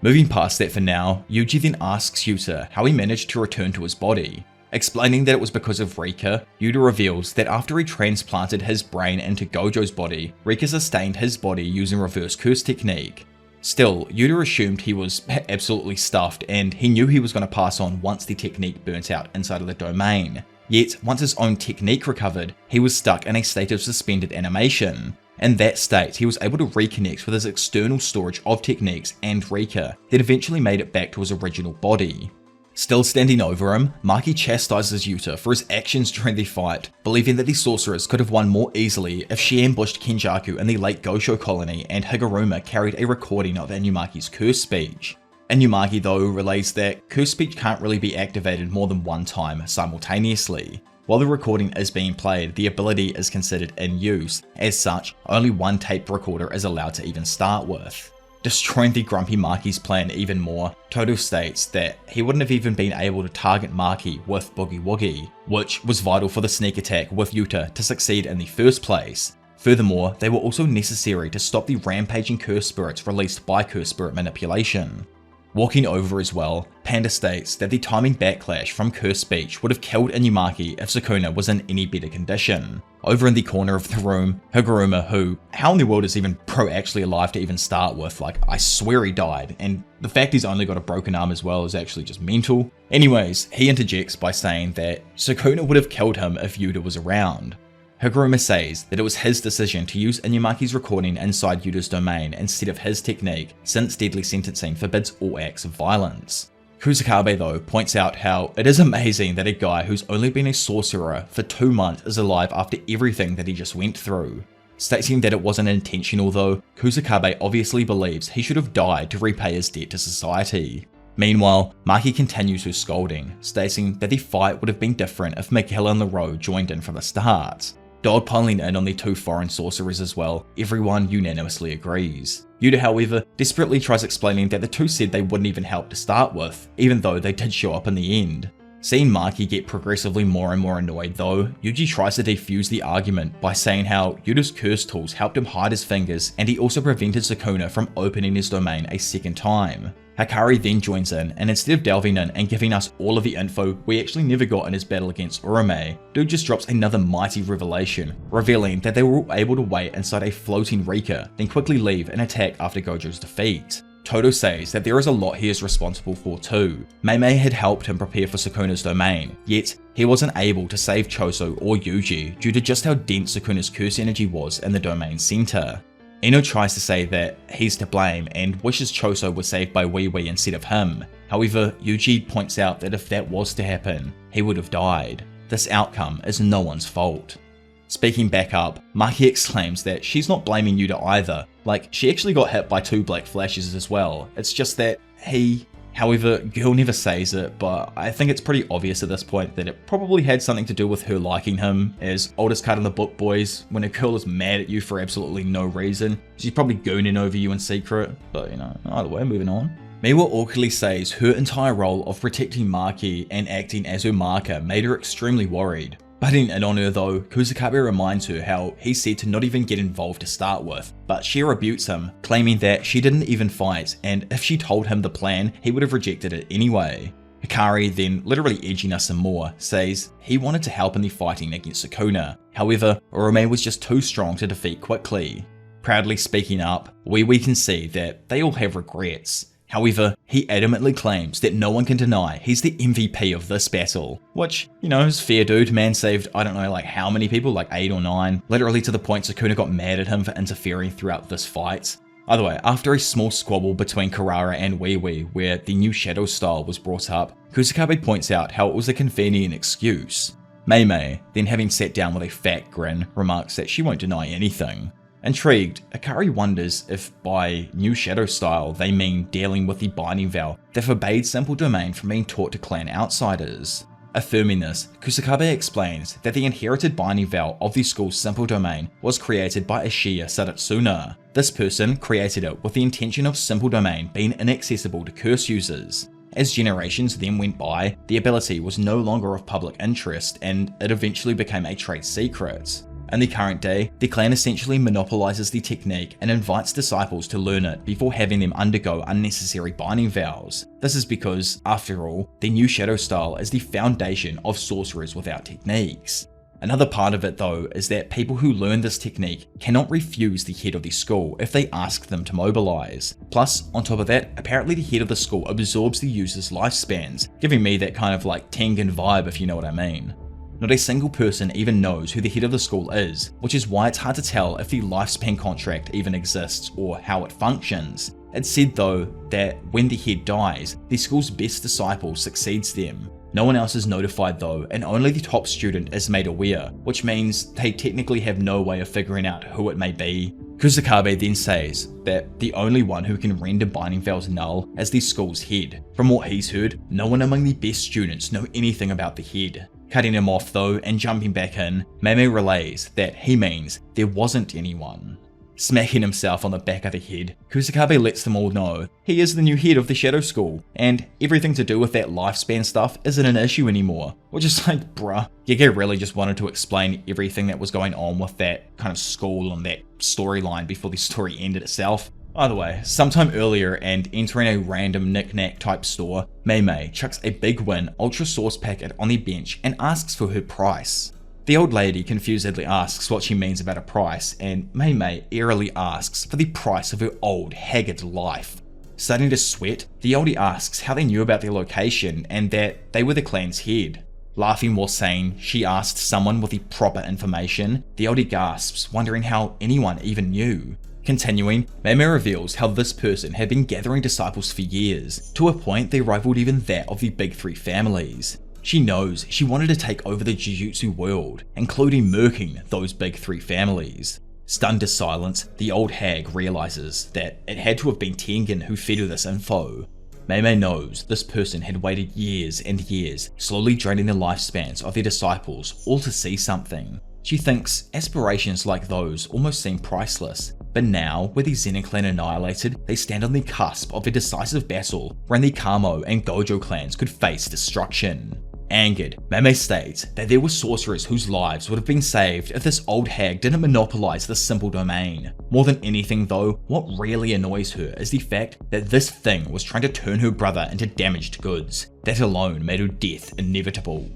Moving past that for now, Yuji then asks Yuta how he managed to return to his body. Explaining that it was because of Rika, Yuta reveals that after he transplanted his brain into Gojo's body, Rika sustained his body using reverse curse technique. Still, Yuta assumed he was absolutely stuffed and he knew he was going to pass on once the technique burnt out inside of the domain. Yet, once his own technique recovered, he was stuck in a state of suspended animation. In that state, he was able to reconnect with his external storage of techniques and Rika that eventually made it back to his original body. Still standing over him, Maki chastises Yuta for his actions during the fight, believing that the sorceress could have won more easily if she ambushed Kenjaku in the late Gosho colony and Higuruma carried a recording of Inumaki's curse speech. Inumaki though relays that curse speech can't really be activated more than one time simultaneously. While the recording is being played, the ability is considered in use. As such, only one tape recorder is allowed to even start with. Destroying the grumpy Maki's plan even more, Todo states that he wouldn't have even been able to target Maki with Boogie Woogie, which was vital for the sneak attack with Yuta to succeed in the first place. Furthermore, they were also necessary to stop the rampaging curse spirits released by curse spirit manipulation. Walking over as well, Panda states that the timing backlash from curse speech would have killed Inumaki if Sukuna was in any better condition. Over in the corner of the room, Higuruma, who, how in the world is even Pro actually alive to even start with? Like, I swear he died, and the fact he's only got a broken arm as well is actually just mental. Anyways, he interjects by saying that Sukuna would have killed him if Yuta was around. Higuruma says that it was his decision to use Inumaki's recording inside Yuta's domain instead of his technique, since deadly sentencing forbids all acts of violence. Kusakabe though points out how it is amazing that a guy who's only been a sorcerer for 2 months is alive after everything that he just went through. Stating that it wasn't intentional though, Kusakabe obviously believes he should have died to repay his debt to society. Meanwhile, Maki continues her scolding, stating that the fight would have been different if Miguel and LaRoe joined in from the start. Dogpiling in on the 2 foreign sorcerers as well, everyone unanimously agrees. Yuta, however, desperately tries explaining that the 2 said they wouldn't even help to start with, even though they did show up in the end. Seeing Maki get progressively more and more annoyed though, Yuji tries to defuse the argument by saying how Yuta's curse tools helped him hide his fingers and he also prevented Sukuna from opening his domain a second time. Hakari then joins in, and instead of delving in and giving us all of the info we actually never got in his battle against Urame, dude just drops another mighty revelation, revealing that they were all able to wait inside a floating Rika, then quickly leave and attack after Gojo's defeat. Todo says that there is a lot he is responsible for too. Meimei had helped him prepare for Sukuna's domain, yet he wasn't able to save Choso or Yuji due to just how dense Sukuna's curse energy was in the domain center. Ino tries to say that he's to blame and wishes Choso was saved by Wee Wee instead of him. However, Yuji points out that if that was to happen, he would have died. This outcome is no one's fault. Speaking back up, Maki exclaims that she's not blaming Yuta either, like she actually got hit by 2 black flashes as well, it's just that however, girl never says it, but I think it's pretty obvious at this point that it probably had something to do with her liking him, as oldest card in the book boys, when a girl is mad at you for absolutely no reason, she's probably gooning over you in secret, but you know, either way, moving on. Miwa awkwardly says her entire role of protecting Maki and acting as her marker made her extremely worried. Butting in on her though, Kusakabe reminds her how he said to not even get involved to start with, but she rebukes him, claiming that she didn't even fight, and if she told him the plan, he would have rejected it anyway. Hikari, then literally edging us some more, says he wanted to help in the fighting against Sukuna, however, Urame was just too strong to defeat quickly. Proudly speaking up, we can see that they all have regrets. However, he adamantly claims that no one can deny he's the MVP of this battle. Which, you know, is fair dude, man saved I don't know like how many people, like 8 or 9, literally to the point Sukuna got mad at him for interfering throughout this fight. Either way, after a small squabble between Karara and Wee Wee where the new shadow style was brought up, Kusakabe points out how it was a convenient excuse. Meimei, then having sat down with a fat grin, remarks that she won't deny anything. Intrigued, Akari wonders if by new shadow style they mean dealing with the binding vow that forbade simple domain from being taught to clan outsiders. Affirming this, Kusakabe explains that the inherited binding vow of the school's simple domain was created by Ishiya Sadatsuna. This person created it with the intention of simple domain being inaccessible to curse users. As generations then went by, the ability was no longer of public interest and it eventually became a trade secret. In the current day, the clan essentially monopolizes the technique and invites disciples to learn it before having them undergo unnecessary binding vows. This is because, after all, the new shadow style is the foundation of sorcerers without techniques. Another part of it though is that people who learn this technique cannot refuse the head of the school if they ask them to mobilize. Plus, on top of that, apparently the head of the school absorbs the user's lifespans, giving me that kind of like Tengen vibe if you know what I mean. Not a single person even knows who the head of the school is, which is why it's hard to tell if the lifespan contract even exists or how it functions. It's said though that when the head dies, the school's best disciple succeeds them. No one else is notified though, and only the top student is made aware, which means they technically have no way of figuring out who it may be. Kusakabe then says that the only one who can render binding vows null is the school's head. From what he's heard, no one among the best students know anything about the head. Cutting him off though and jumping back in, Meme relays that he means there wasn't anyone. Smacking himself on the back of the head, Kusakabe lets them all know he is the new head of the Shadow School, and everything to do with that lifespan stuff isn't an issue anymore. Which is like, bruh, Gege really just wanted to explain everything that was going on with that kind of school and that storyline before the story ended itself. Either way, sometime earlier and entering a random knick-knack type store, Mei chucks a big win Ultra Source packet on the bench and asks for her price. The old lady confusedly asks what she means about a price, and Mei eerily asks for the price of her old, haggard life. Starting to sweat, the oldie asks how they knew about their location and that they were the clan's head. Laughing while saying she asked someone with the proper information, the oldie gasps, wondering how anyone even knew. Continuing, Meme reveals how this person had been gathering disciples for years, to a point they rivaled even that of the big three families. She knows she wanted to take over the Jujutsu world, including murking those big three families. Stunned to silence, the old hag realizes that it had to have been Tengen who fed her this info. Mei knows this person had waited years and years, slowly draining the lifespans of their disciples, all to see something. She thinks aspirations like those almost seem priceless, but now, with the Zenin clan annihilated, they stand on the cusp of a decisive battle wherein the Kamo and Gojo clans could face destruction. Angered, Meme states that there were sorcerers whose lives would have been saved if this old hag didn't monopolize this simple domain. More than anything though, what really annoys her is the fact that this thing was trying to turn her brother into damaged goods. That alone made her death inevitable.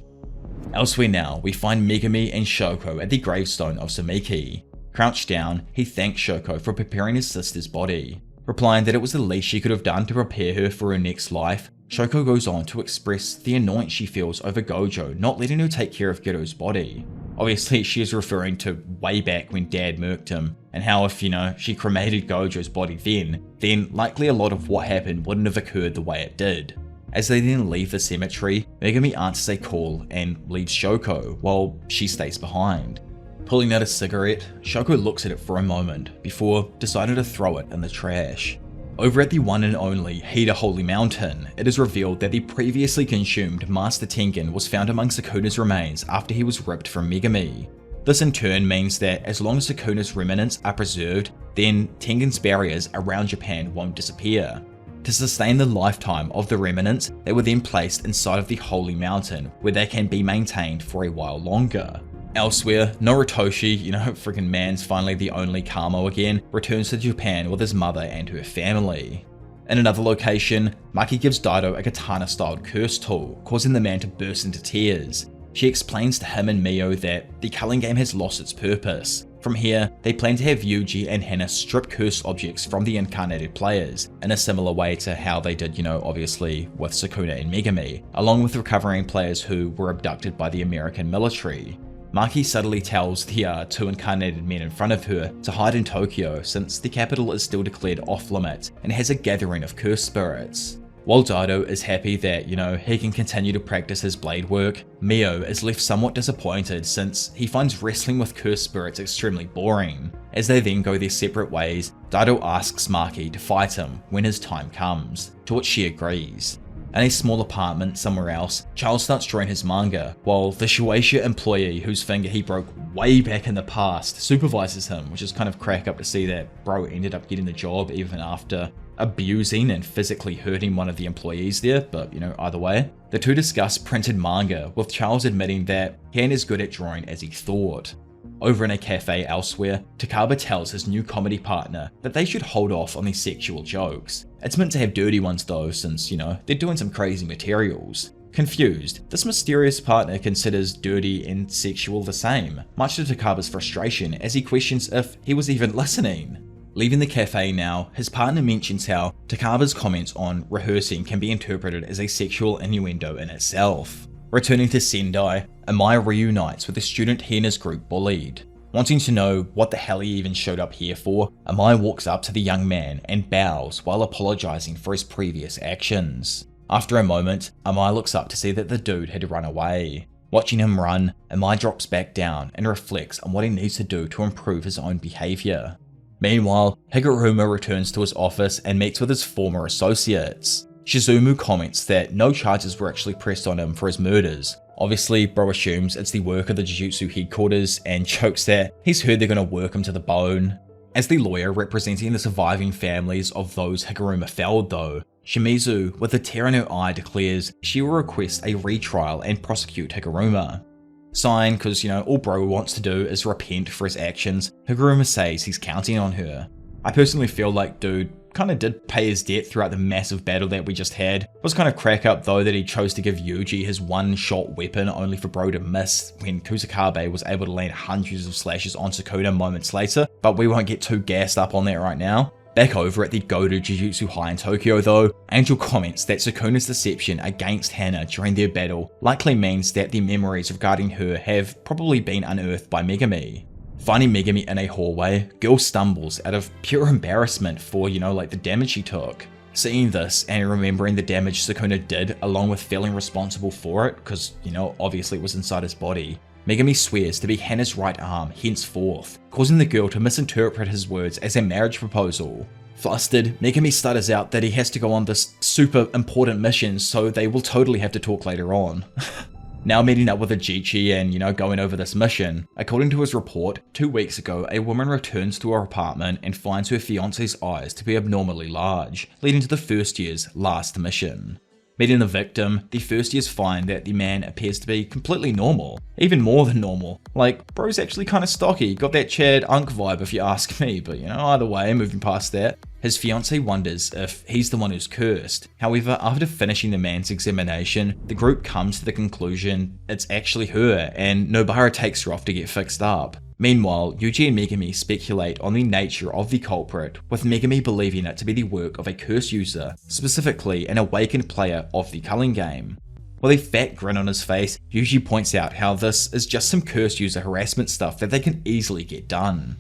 Elsewhere now, we find Megumi and Shoko at the gravestone of Sumiki. Crouched down, he thanks Shoko for preparing his sister's body. Replying that it was the least she could have done to prepare her for her next life, Shoko goes on to express the annoyance she feels over Gojo not letting her take care of Gero's body. Obviously, she is referring to way back when Dad murked him, and how if, she cremated Gojo's body then likely a lot of what happened wouldn't have occurred the way it did. As they then leave the cemetery, Megumi answers a call and leaves Shoko, while she stays behind. Pulling out a cigarette, Shoko looks at it for a moment, before deciding to throw it in the trash. Over at the one and only Hida Holy Mountain, it is revealed that the previously consumed Master Tengen was found among Sukuna's remains after he was ripped from Megumi. This in turn means that as long as Sukuna's remnants are preserved, then Tengen's barriers around Japan won't disappear. To sustain the lifetime of the remnants, they were then placed inside of the Holy Mountain, where they can be maintained for a while longer. Elsewhere, Noritoshi, freaking man's finally the only Kamo again, returns to Japan with his mother and her family. In another location, Maki gives Daido a katana-styled curse tool, causing the man to burst into tears. She explains to him and Mio that the culling game has lost its purpose. From here, they plan to have Yuji and Hana strip curse objects from the incarnated players, in a similar way to how they did, obviously with Sukuna and Megumi, along with recovering players who were abducted by the American military. Maki subtly tells the two incarnated men in front of her to hide in Tokyo since the capital is still declared off-limit and has a gathering of cursed spirits. While Daido is happy that, he can continue to practice his blade work, Mio is left somewhat disappointed since he finds wrestling with cursed spirits extremely boring. As they then go their separate ways, Daido asks Maki to fight him when his time comes, to which she agrees. In a small apartment somewhere else, Charles starts drawing his manga, while the Shueisha employee whose finger he broke way back in the past supervises him, which is kind of crack up to see that bro ended up getting the job even after abusing and physically hurting one of the employees there, but either way. The two discuss printed manga, with Charles admitting that he ain't as good at drawing as he thought. Over in a cafe elsewhere, Takaba tells his new comedy partner that they should hold off on these sexual jokes. It's meant to have dirty ones though, since, they're doing some crazy materials. Confused, this mysterious partner considers dirty and sexual the same, much to Takaba's frustration as he questions if he was even listening. Leaving the cafe now, his partner mentions how Takaba's comments on rehearsing can be interpreted as a sexual innuendo in itself. Returning to Sendai, Amaya reunites with the student he and his group bullied. Wanting to know what the hell he even showed up here for, Amaya walks up to the young man and bows while apologizing for his previous actions. After a moment, Amaya looks up to see that the dude had run away. Watching him run, Amaya drops back down and reflects on what he needs to do to improve his own behavior. Meanwhile, Higuruma returns to his office and meets with his former associates. Shizumu comments that no charges were actually pressed on him for his murders. Obviously, bro assumes it's the work of the Jujutsu headquarters and jokes that he's heard they're gonna work him to the bone. As the lawyer representing the surviving families of those Higuruma felled though, Shimizu, with a tear in her eye, declares she will request a retrial and prosecute Higuruma. Sighing, because all bro wants to do is repent for his actions, Higuruma says he's counting on her. I personally feel like dude kinda did pay his debt throughout the massive battle that we just had. It was kinda crack up though that he chose to give Yuji his one-shot weapon only for bro to miss when Kusakabe was able to land hundreds of slashes on Sukuna moments later, but we won't get too gassed up on that right now. Back over at the Gojo Jujutsu High in Tokyo though, Angel comments that Sukuna's deception against Hana during their battle likely means that the memories regarding her have probably been unearthed by Megami. Finding Megami in a hallway, girl stumbles out of pure embarrassment for, the damage she took. Seeing this and remembering the damage Sukuna did along with feeling responsible for it, because, obviously it was inside his body, Megami swears to be Hana's right arm henceforth, causing the girl to misinterpret his words as a marriage proposal. Flustered, Megami stutters out that he has to go on this super important mission, so they will totally have to talk later on. Now meeting up with Ajichi and, going over this mission, according to his report, 2 weeks ago, a woman returns to her apartment and finds her fiance's eyes to be abnormally large, leading to the first year's last mission. Meeting the victim, the first years find that the man appears to be completely normal, even more than normal. Like, bro's actually kinda stocky, got that Chad Unk vibe if you ask me, but either way, moving past that. His fiancée wonders if he's the one who's cursed. However, after finishing the man's examination, the group comes to the conclusion it's actually her, and Nobara takes her off to get fixed up. Meanwhile, Yuji and Megami speculate on the nature of the culprit, with Megami believing it to be the work of a curse user, specifically an awakened player of the culling game. With a fat grin on his face, Yuji points out how this is just some curse user harassment stuff that they can easily get done.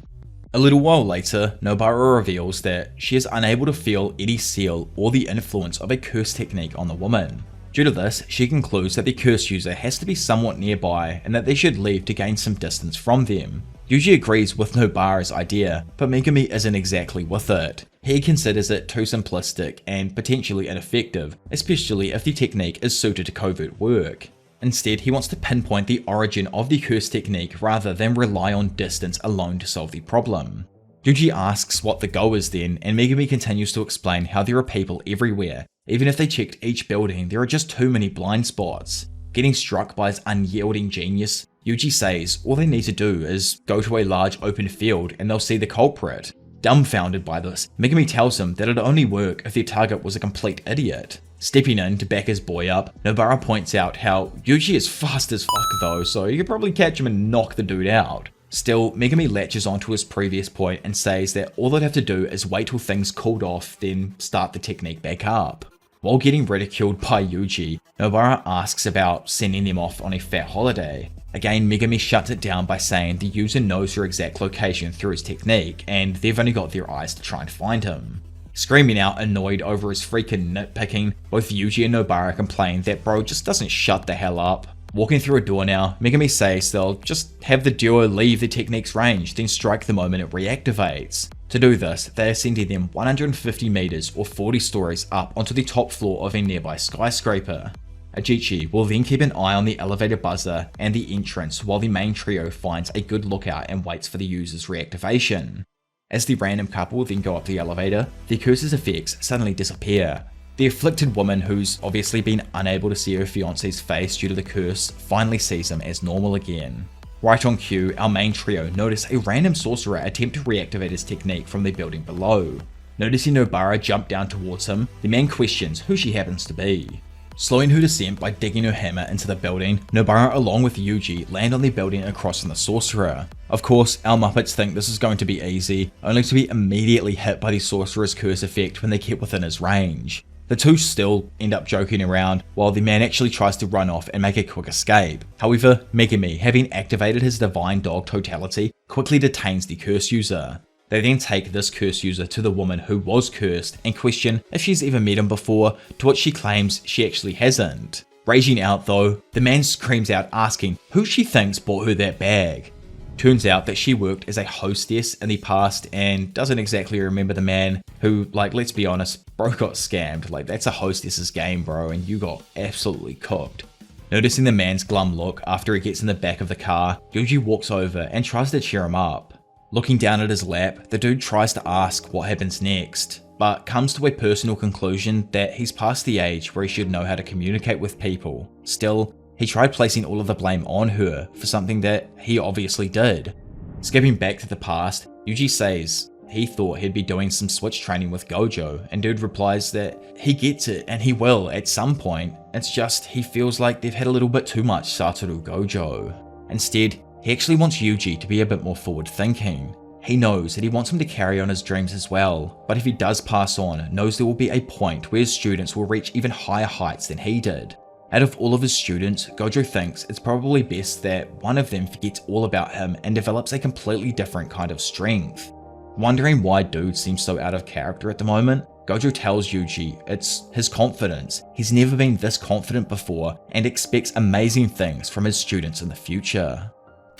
A little while later, Nobara reveals that she is unable to feel any seal or the influence of a curse technique on the woman. Due to this, she concludes that the curse user has to be somewhat nearby and that they should leave to gain some distance from them. Yuji agrees with Nobara's idea, but Megami isn't exactly with it. He considers it too simplistic and potentially ineffective, especially if the technique is suited to covert work. Instead, he wants to pinpoint the origin of the curse technique rather than rely on distance alone to solve the problem. Yuji asks what the goal is then, and Megami continues to explain how there are people everywhere. Even if they checked each building, there are just too many blind spots. Getting struck by his unyielding genius, Yuji says all they need to do is go to a large open field and they'll see the culprit. Dumbfounded by this, Megami tells him that it'd only work if their target was a complete idiot. Stepping in to back his boy up, Nobara points out how Yuji is fast as fuck though, so you could probably catch him and knock the dude out. Still, Megami latches onto his previous point and says that all they'd have to do is wait till things cooled off, then start the technique back up. While getting ridiculed by Yuji, Nobara asks about sending them off on a fat holiday. Again, Megami shuts it down by saying the user knows her exact location through his technique, and they've only got their eyes to try and find him. Screaming out annoyed over his freaking nitpicking, both Yuji and Nobara complain that bro just doesn't shut the hell up. Walking through a door now, Megami says they'll just have the duo leave the technique's range, then strike the moment it reactivates. To do this, they are sending them 150 meters or 40 stories up onto the top floor of a nearby skyscraper. Ajichi will then keep an eye on the elevator buzzer and the entrance while the main trio finds a good lookout and waits for the user's reactivation. As the random couple then go up the elevator, the curse's effects suddenly disappear. The afflicted woman, who's obviously been unable to see her fiance's face due to the curse, finally sees him as normal again. Right on cue, our main trio notice a random sorcerer attempt to reactivate his technique from the building below. Noticing Nobara jump down towards him, the man questions who she happens to be. Slowing her descent by digging her hammer into the building, Nobara along with Yuji land on the building across from the sorcerer. Of course, our Muppets think this is going to be easy, only to be immediately hit by the sorcerer's curse effect when they get within his range. The two still end up joking around, while the man actually tries to run off and make a quick escape. However, Megumi, having activated his divine dog totality, quickly detains the curse user. They then take this curse user to the woman who was cursed and question if she's ever met him before, to which she claims she actually hasn't. Raging out though, the man screams out asking who she thinks bought her that bag. Turns out that she worked as a hostess in the past and doesn't exactly remember the man who, like, let's be honest, bro got scammed. Like, that's a hostess's game, bro, and you got absolutely cooked. Noticing the man's glum look after he gets in the back of the car, Yuji walks over and tries to cheer him up. Looking down at his lap, the dude tries to ask what happens next, but comes to a personal conclusion that he's past the age where he should know how to communicate with people. Still, he tried placing all of the blame on her for something that he obviously did. Skipping back to the past, Yuji says he thought he'd be doing some switch training with Gojo, and dude replies that he gets it and he will at some point, it's just he feels like they've had a little bit too much Satoru Gojo. Instead, he actually wants Yuji to be a bit more forward thinking. He knows that he wants him to carry on his dreams as well, but if he does pass on, knows there will be a point where his students will reach even higher heights than he did. Out of all of his students, Gojo thinks it's probably best that one of them forgets all about him and develops a completely different kind of strength. Wondering why dude seems so out of character at the moment, Gojo tells Yuji it's his confidence. He's never been this confident before and expects amazing things from his students in the future.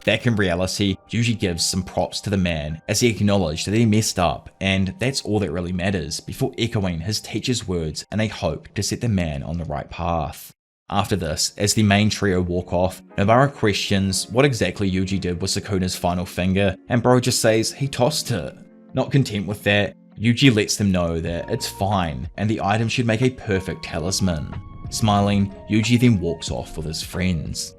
Back in reality, Yuji gives some props to the man as he acknowledged that he messed up, and that's all that really matters, before echoing his teacher's words in a hope to set the man on the right path. After this, as the main trio walk off, Nobara questions what exactly Yuji did with Sukuna's final finger, and bro just says he tossed it. Not content with that, Yuji lets them know that it's fine and the item should make a perfect talisman. Smiling, Yuji then walks off with his friends.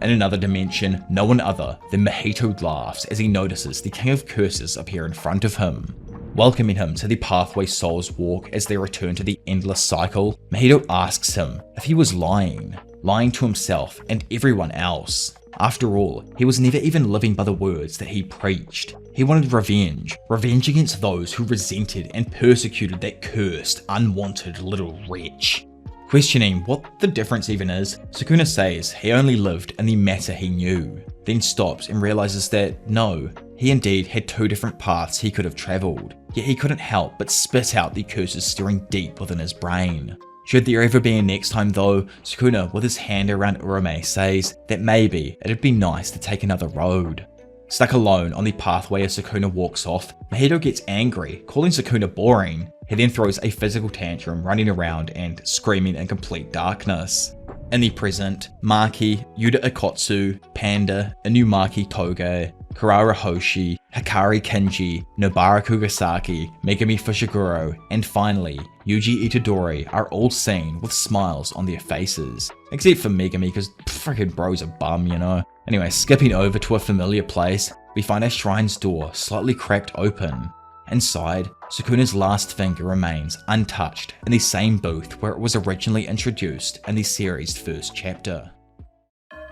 In another dimension, no one other than Mahito laughs as he notices the King of Curses appear in front of him. Welcoming him to the pathway souls walk as they return to the endless cycle, Mahito asks him if he was lying to himself and everyone else. After all, he was never even living by the words that he preached. He wanted revenge against those who resented and persecuted that cursed, unwanted little wretch. Questioning what the difference even is, Sukuna says he only lived in the matter he knew, then stops and realizes that no, he indeed had two different paths he could have travelled, yet he couldn't help but spit out the curses stirring deep within his brain. Should there ever be a next time though, Sukuna with his hand around Urame says that maybe it'd be nice to take another road. Stuck alone on the pathway as Sukuna walks off, Mahito gets angry, calling Sukuna boring. He then throws a physical tantrum running around and screaming in complete darkness. In the present, Maki, Yuta Ikotsu, Panda, Inumaki Toge, Kurara Hoshi, Hikari Kenji, Nobara Kugasaki, Megumi Fushiguro, and finally, Yuji Itadori are all seen with smiles on their faces. Except for Megumi, because frickin' bro's a bum, you know. Anyway, skipping over to a familiar place, we find a shrine's door slightly cracked open. Inside, Sukuna's last finger remains untouched in the same booth where it was originally introduced in the series' first chapter.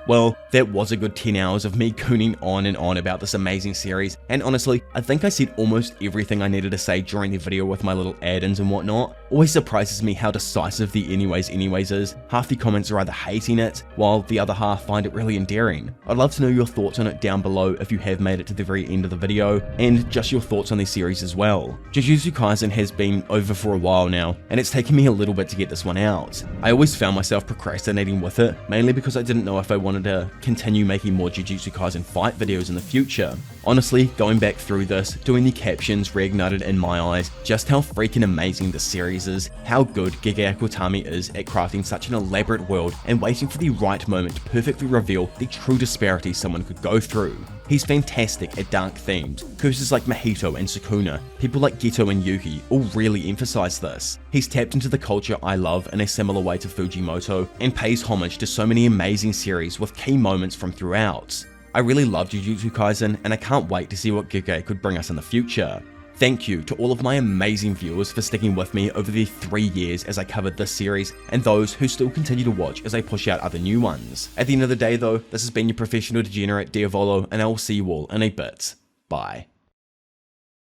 Well, that was a good 10 hours of me cooning on and on about this amazing series, and honestly, I think I said almost everything I needed to say during the video with my little add-ins and whatnot. Always surprises me how decisive the anyways is. Half the comments are either hating it, while the other half find it really endearing. I'd love to know your thoughts on it down below if you have made it to the very end of the video, and just your thoughts on the series as well. Jujutsu Kaisen has been over for a while now, and it's taken me a little bit to get this one out. I always found myself procrastinating with it, mainly because I didn't know if I wanted wanted to continue making more Jujutsu Kaisen fight videos in the future. Honestly, going back through this, doing the captions reignited in my eyes just how freaking amazing the series is, how good Gege Akutami is at crafting such an elaborate world and waiting for the right moment to perfectly reveal the true disparity someone could go through. He's fantastic at dark themes. Curses like Mahito and Sukuna, people like Geto and Yuki all really emphasize this. He's tapped into the culture I love in a similar way to Fujimoto, and pays homage to so many amazing series with key moments from throughout. I really love Jujutsu Kaisen, and I can't wait to see what Gege could bring us in the future. Thank you to all of my amazing viewers for sticking with me over the 3 years as I covered this series, and those who still continue to watch as I push out other new ones. At the end of the day though, this has been your professional degenerate Diavolo, and I will see you all in a bit. Bye.